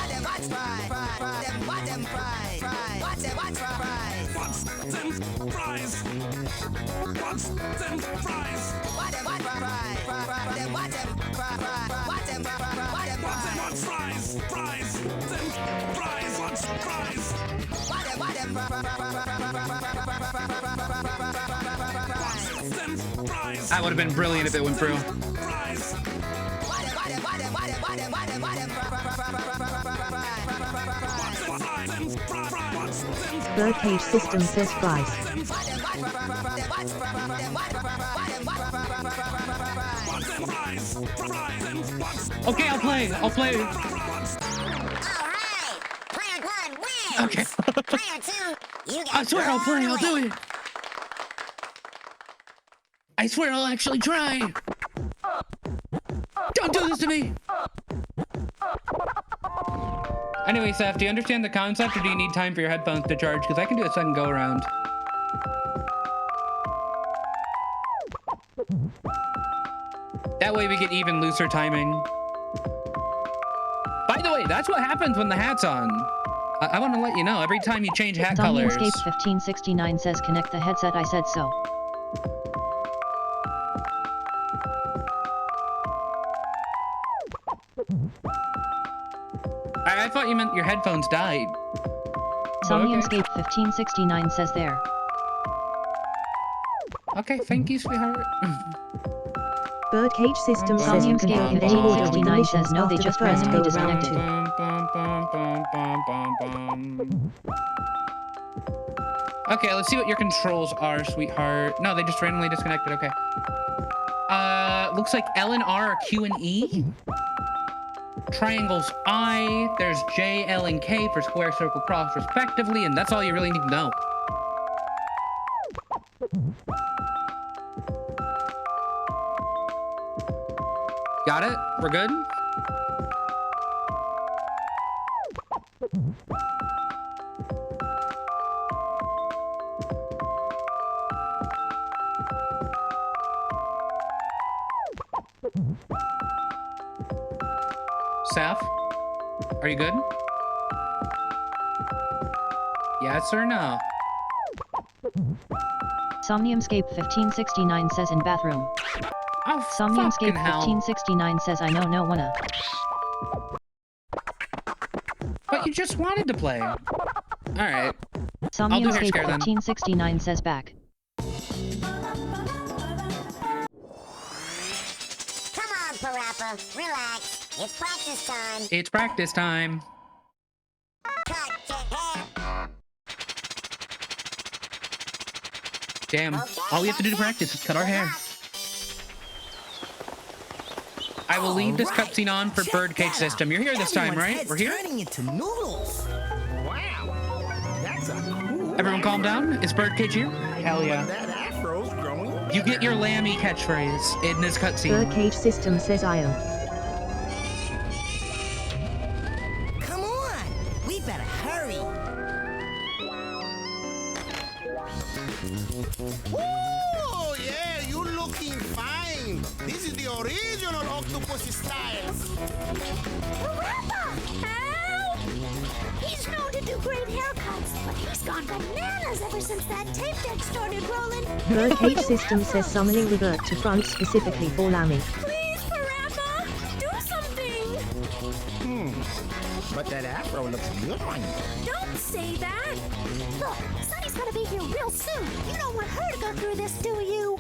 Speaker 25: That would have been brilliant if it went through.
Speaker 3: Birdcage System says fries.
Speaker 25: Okay, I'll play.
Speaker 21: Player 1 wins.
Speaker 25: Okay.
Speaker 21: Player 2, you get
Speaker 25: I swear I'll play. I'll do
Speaker 21: away.
Speaker 25: it. I swear I'll actually try. Don't do this to me. Anyway, Seth, do you understand the concept, or do you need time for your headphones to charge? Because I can do a second go around. That way we get even looser timing. By the way, that's what happens when the hat's on. I want to let you know, every time you change hat colors...
Speaker 6: Somniumscape 1569 says connect the headset, I said so.
Speaker 25: I thought you meant your headphones died.
Speaker 6: Somniumscape 1569 says there.
Speaker 25: Okay, thank you, sweetheart.
Speaker 3: Birdcage System says you can go in any order with the
Speaker 6: 1569
Speaker 3: missions
Speaker 6: says no, they
Speaker 3: after the
Speaker 6: just
Speaker 3: first
Speaker 6: randomly
Speaker 3: go around
Speaker 25: too. Okay, let's see what your controls are, sweetheart. No, they just randomly disconnected, okay. Looks like L and R are Q and E. Triangles I, there's J, L, and K for square, circle, cross, respectively, and that's all you really need to know. Got it? We're good? Seth, are you good? Yes or no?
Speaker 6: Somniumscape 1569 says in bathroom.
Speaker 25: Oh,
Speaker 6: Somniumscape
Speaker 25: fucking hell.
Speaker 6: 1569 says I know no wanna.
Speaker 25: But you just wanted to play. All right. I'll do hair
Speaker 6: Somniumscape
Speaker 25: scare then.
Speaker 6: 1569 says back.
Speaker 21: Come on, Parappa. Relax. It's practice time.
Speaker 25: It's practice time. Damn. All we have to do to practice is cut our hair. I will leave this cutscene on for Birdcage System. You're here this time, right? We're here?
Speaker 8: Turning into noodles. Wow. That's a cool
Speaker 25: Everyone calm down. Is Birdcage here? Hell yeah.
Speaker 8: That afro's growing.
Speaker 25: You get your Lammy catchphrase in this cutscene.
Speaker 3: Birdcage System says I am.
Speaker 8: Come on. We better hurry.
Speaker 11: Oh, yeah, you looking fine. This is the original octopus style.
Speaker 16: Ow! He's known to do great haircuts, but he's gone bananas ever since that tape deck started rolling.
Speaker 3: Birdcage System says summoning revert to front specifically for Lammy.
Speaker 16: Please, Parappa, do something.
Speaker 8: But that afro looks good on you.
Speaker 16: Don't say that. Look, Sunny's gonna be here real soon. You don't want her to go through this, do you?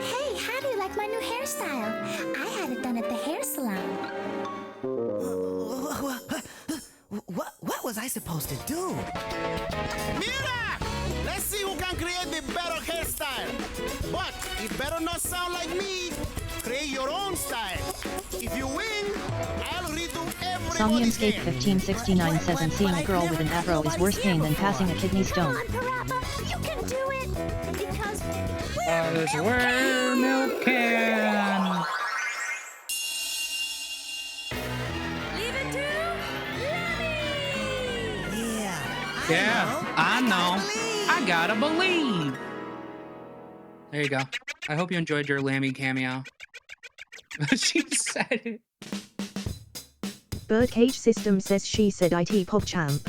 Speaker 16: Hey, how do you like my new hairstyle? I had it done at the hair salon.
Speaker 8: What was I supposed to do?
Speaker 11: Mira! Let's see who can create the better hairstyle. But it better not sound like me. Create your own style. If you win, I'll redo everybody's
Speaker 6: Somniumscape
Speaker 11: hair.
Speaker 6: 1569 says and seeing a girl with an afro is worse pain than passing a kidney stone.
Speaker 16: Parappa, you can do it. Because
Speaker 25: We're milk can.
Speaker 16: leave it to
Speaker 25: Yeah, I know. I gotta believe. There you go. I hope you enjoyed your Lammy cameo. She said it.
Speaker 3: Birdcage System says she said IT PogChamp.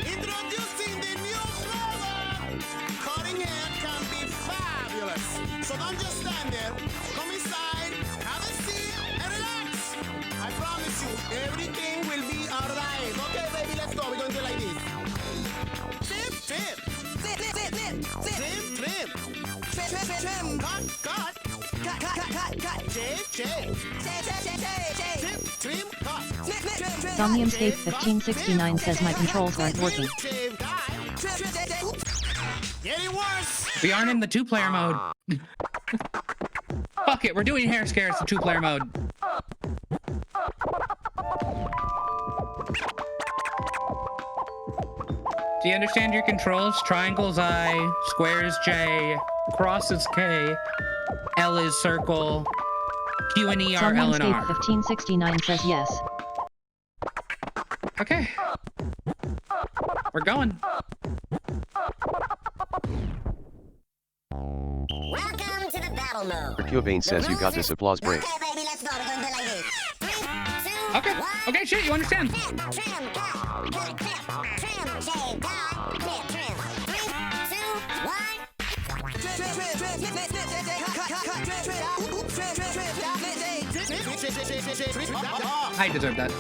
Speaker 11: Introducing the new product. Cutting hair can be fabulous. So don't just stand there. Come inside, have a seat, and relax. I promise you, everything will be alright. Okay, baby, let's go. We're going to do it like this. Trim, trim. Trim, trim. Trim, cut. Shave. Trim, cut.
Speaker 6: Somniumscape 1569 says my controls aren't working.
Speaker 11: Getting worse.
Speaker 25: We aren't in the two-player mode. Fuck it, we're doing hair scares in two-player mode. Do you understand your controls? Triangle's I, square's J, cross is K, L is circle, Q and E are L and
Speaker 6: Somniumscape
Speaker 25: R.
Speaker 6: 1569 says yes.
Speaker 25: Okay. We're going.
Speaker 21: Welcome to the battle mode.
Speaker 5: Cubane says you got this applause break.
Speaker 21: Okay, baby, let's go. We're going to do it like this. 3, 2,
Speaker 25: Okay.
Speaker 21: 1.
Speaker 25: Okay, shit, you understand.
Speaker 21: Trim, cut, shave, cut, trim. 3, 2, 1.
Speaker 25: I deserve that.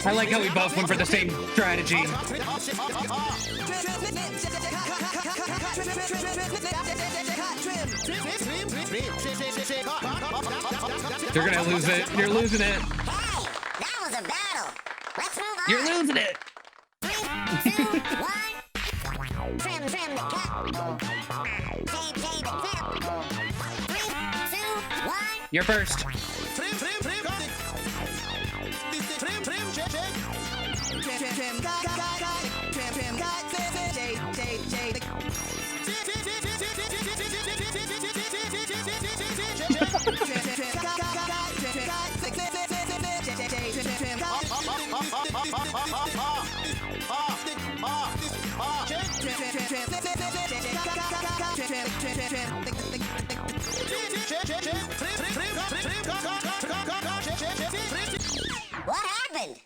Speaker 25: I like how we both went for the same strategy. You're gonna lose it. You're losing it.
Speaker 21: Hey, that was a battle. Let's move on.
Speaker 25: You're losing it.
Speaker 21: 3, 2, 1. Trim the cut. Shave the trim. 3, 2, 1.
Speaker 25: You're first.
Speaker 21: What happened?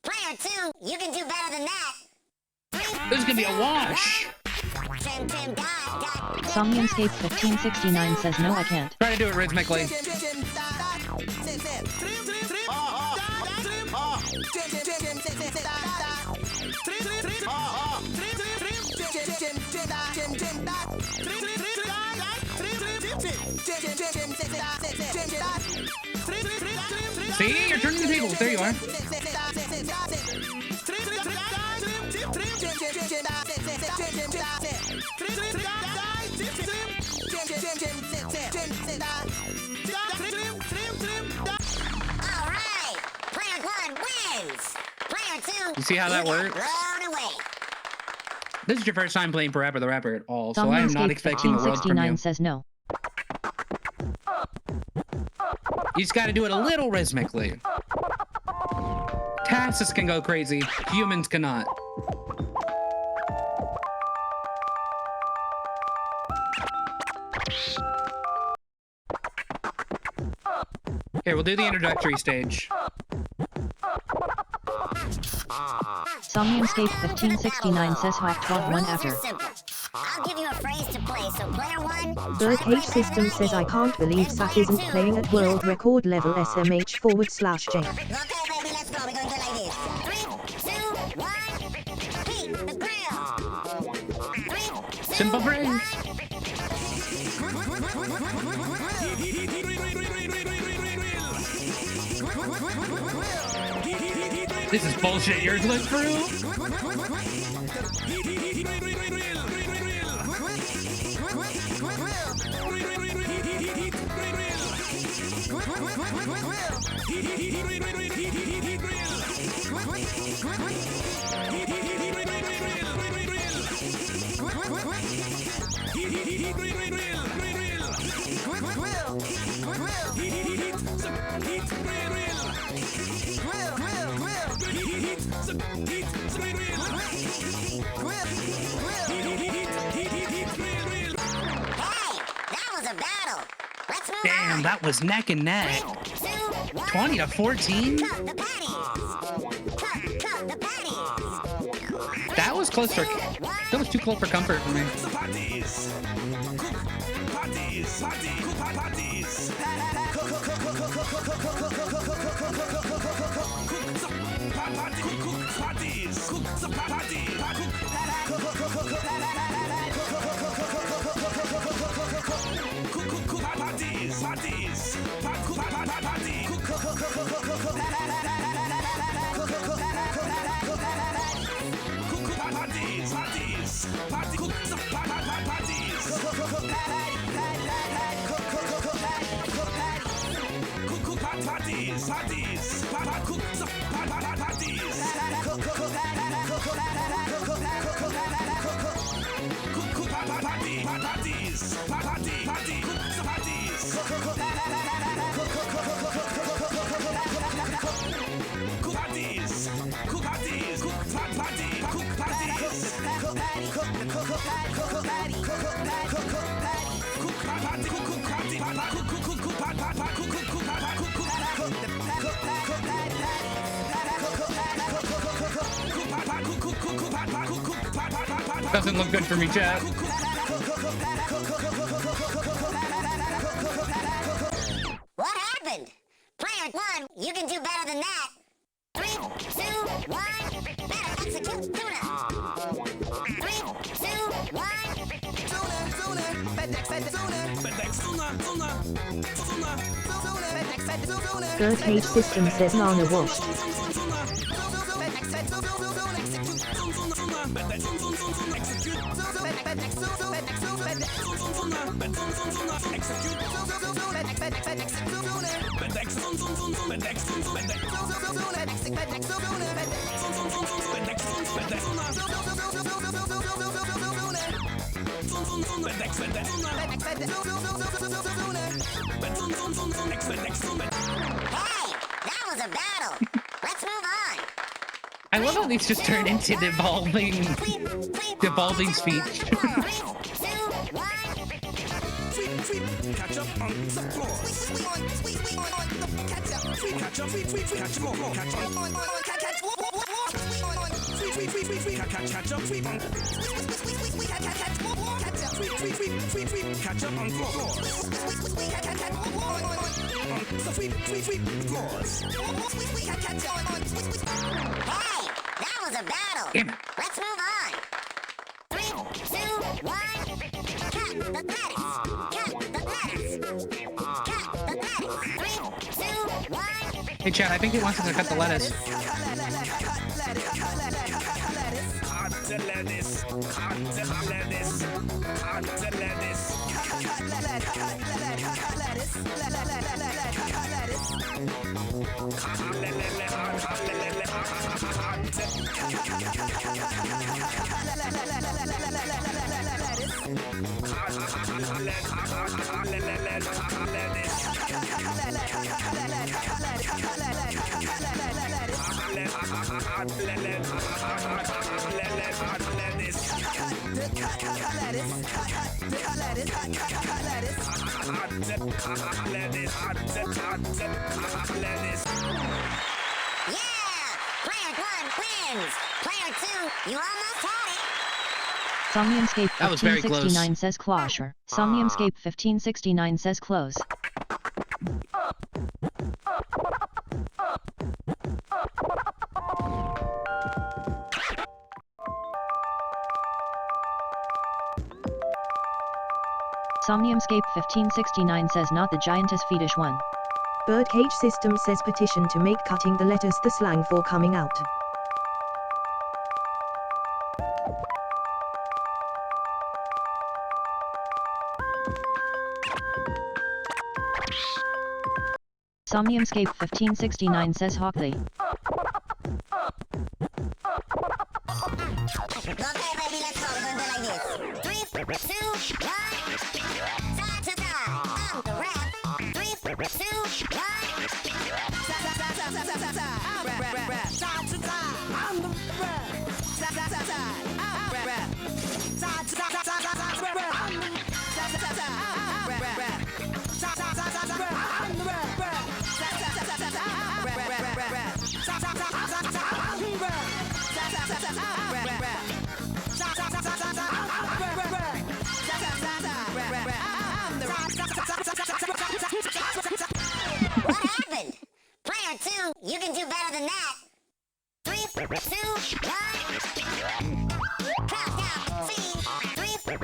Speaker 21: Player 2, you can do better than that.
Speaker 25: This is gonna be a wash.
Speaker 6: Somniumscape 1569 says no, I can't.
Speaker 25: Try to do it rhythmically. See, you're turning the tables. There you are.
Speaker 21: Alright! Player 1 wins! Player 2,
Speaker 25: You see how that works?
Speaker 21: thrown away.
Speaker 25: This is your first time playing Parappa the Rapper at all, so I am not
Speaker 6: Somniumscape
Speaker 25: expecting the world from
Speaker 6: 1569
Speaker 25: you.
Speaker 6: says no.
Speaker 25: You just gotta do it a little rhythmically. Tasks can go crazy, humans cannot. Here, we'll do the introductory stage.
Speaker 6: Somniumscape 1569 says Hawk 12 after.
Speaker 21: I'll give you a phrase to play, so player 1...
Speaker 3: Birdcage System says I can't believe Sat isn't playing at world record level SMH /J.
Speaker 21: Okay, baby, let's go. We're going to do like this. 3, 2, 1... Heat the grill. 3, 2,
Speaker 25: Simple phrase. This is bullshit yours went through. Damn, that was neck and neck. 20 to 14? That was close for... That was too close for comfort for me. Doesn't look good for me, chat.
Speaker 21: What happened? Player 1, you can do better than that. 3, 2, 1, better execute sooner. 3, 2, 1,
Speaker 3: Birdcage System says Lana washed.
Speaker 21: That was a battle. Let's move on.
Speaker 25: I love how these just turn into devolving speech.
Speaker 15: Catch up on the floor. Catch up. Catch up. Catch more. Catch on. Catch up. Catch up on floors.
Speaker 21: Hey, that was a battle. Let's move on. 3, 2, 1. Cut the letters. Cut the letters. Cut the letters. 3, 2, 1.
Speaker 25: Hey, Chad, I think he wants us to cut the lettuce.
Speaker 15: Cut the lettuce. Cut the lettuce. Cut the lettuce.
Speaker 21: Player 1 wins. Player 2, you almost had it.
Speaker 6: Somniumscape
Speaker 25: That was very close.
Speaker 6: 1569 says closure. Somniumscape 1569 says close. Somniumscape 1569 says not the giantess fetish one.
Speaker 3: Birdcage System says petition to make cutting the letters the slang for coming out.
Speaker 6: Somniumscape 1569 says hawk thee.
Speaker 21: Okay, baby, let's go. We're gonna do like this. 3, 2, 1. Side to side. I'm the rap. 3, 2, 1. Side to side. I'm rap. Side to side. I'm the rap. Side to side. I'm rap. Side to side. I'm rap. Side to side. I'm rap. Side to side. I'm rap. What happened? Player 2, you can do better than that. 3, 2, 1. Cross down, feet. 3, 2, 1.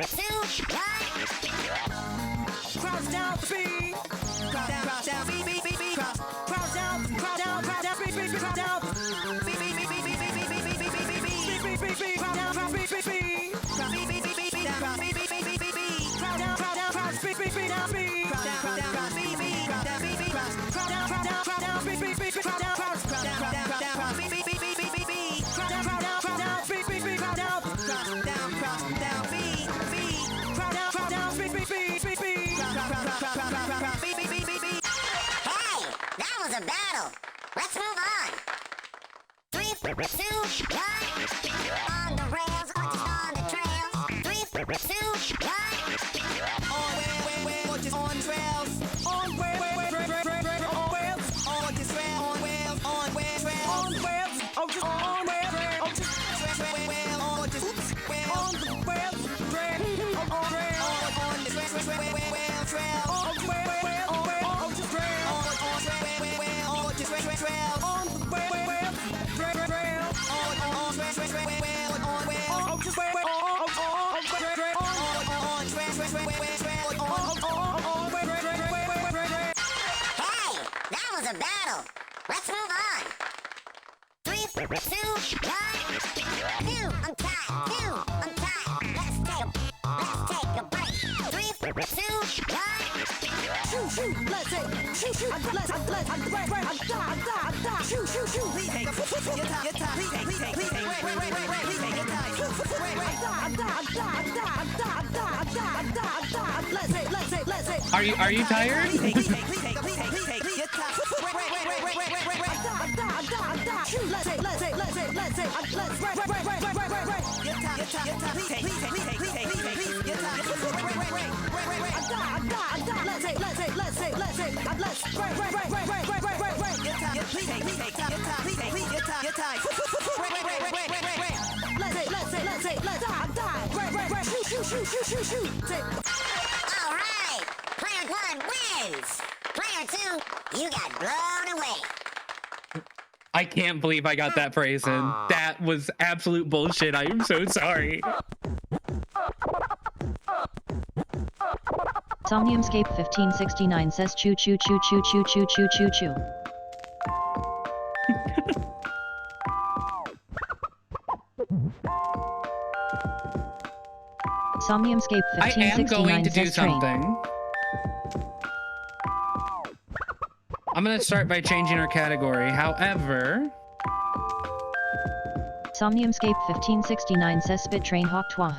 Speaker 15: Cross down, feet. Cross down, feet. Cross down, feet. Cross down, feet.
Speaker 21: A battle. Let's move on. 3, 2, 1. On the rails or just on the trails. 3, 2, 1.
Speaker 15: On where, or just on trails. On where, on wheels. On just rail, on wheels, on where, trails. On wheels, oh just on where, oh just rail, or just wheel. On the wheels, trail, on rail, on the trail, trail. On where, oh just rail, on trail. Trail on the rail, trail on trail, on wheel, on just trail, on
Speaker 21: Hey, that was a battle. Let's move on. 3, 2, 1. New, I'm tight. Let's take a break. 3, 2, 1.
Speaker 4: shoot, shoot, let's say, shoot, shoot, let's shoot, shoot, shoot, please take your time, please take, wait, please take your time, let's say,
Speaker 25: Are you tired?
Speaker 21: All right, player 1 wins. Player 2, you got blown away.
Speaker 25: I can't believe I got that phrase in. That was absolute bullshit. I am so sorry.
Speaker 6: Somniumscape 1569 says choo choo choo choo choo choo choo choo choo. Somniumscape 1569
Speaker 25: I am going to do
Speaker 6: says train.
Speaker 25: something. I'm gonna start by changing our category. However,
Speaker 6: Somniumscape 1569 says spit train hawk twa.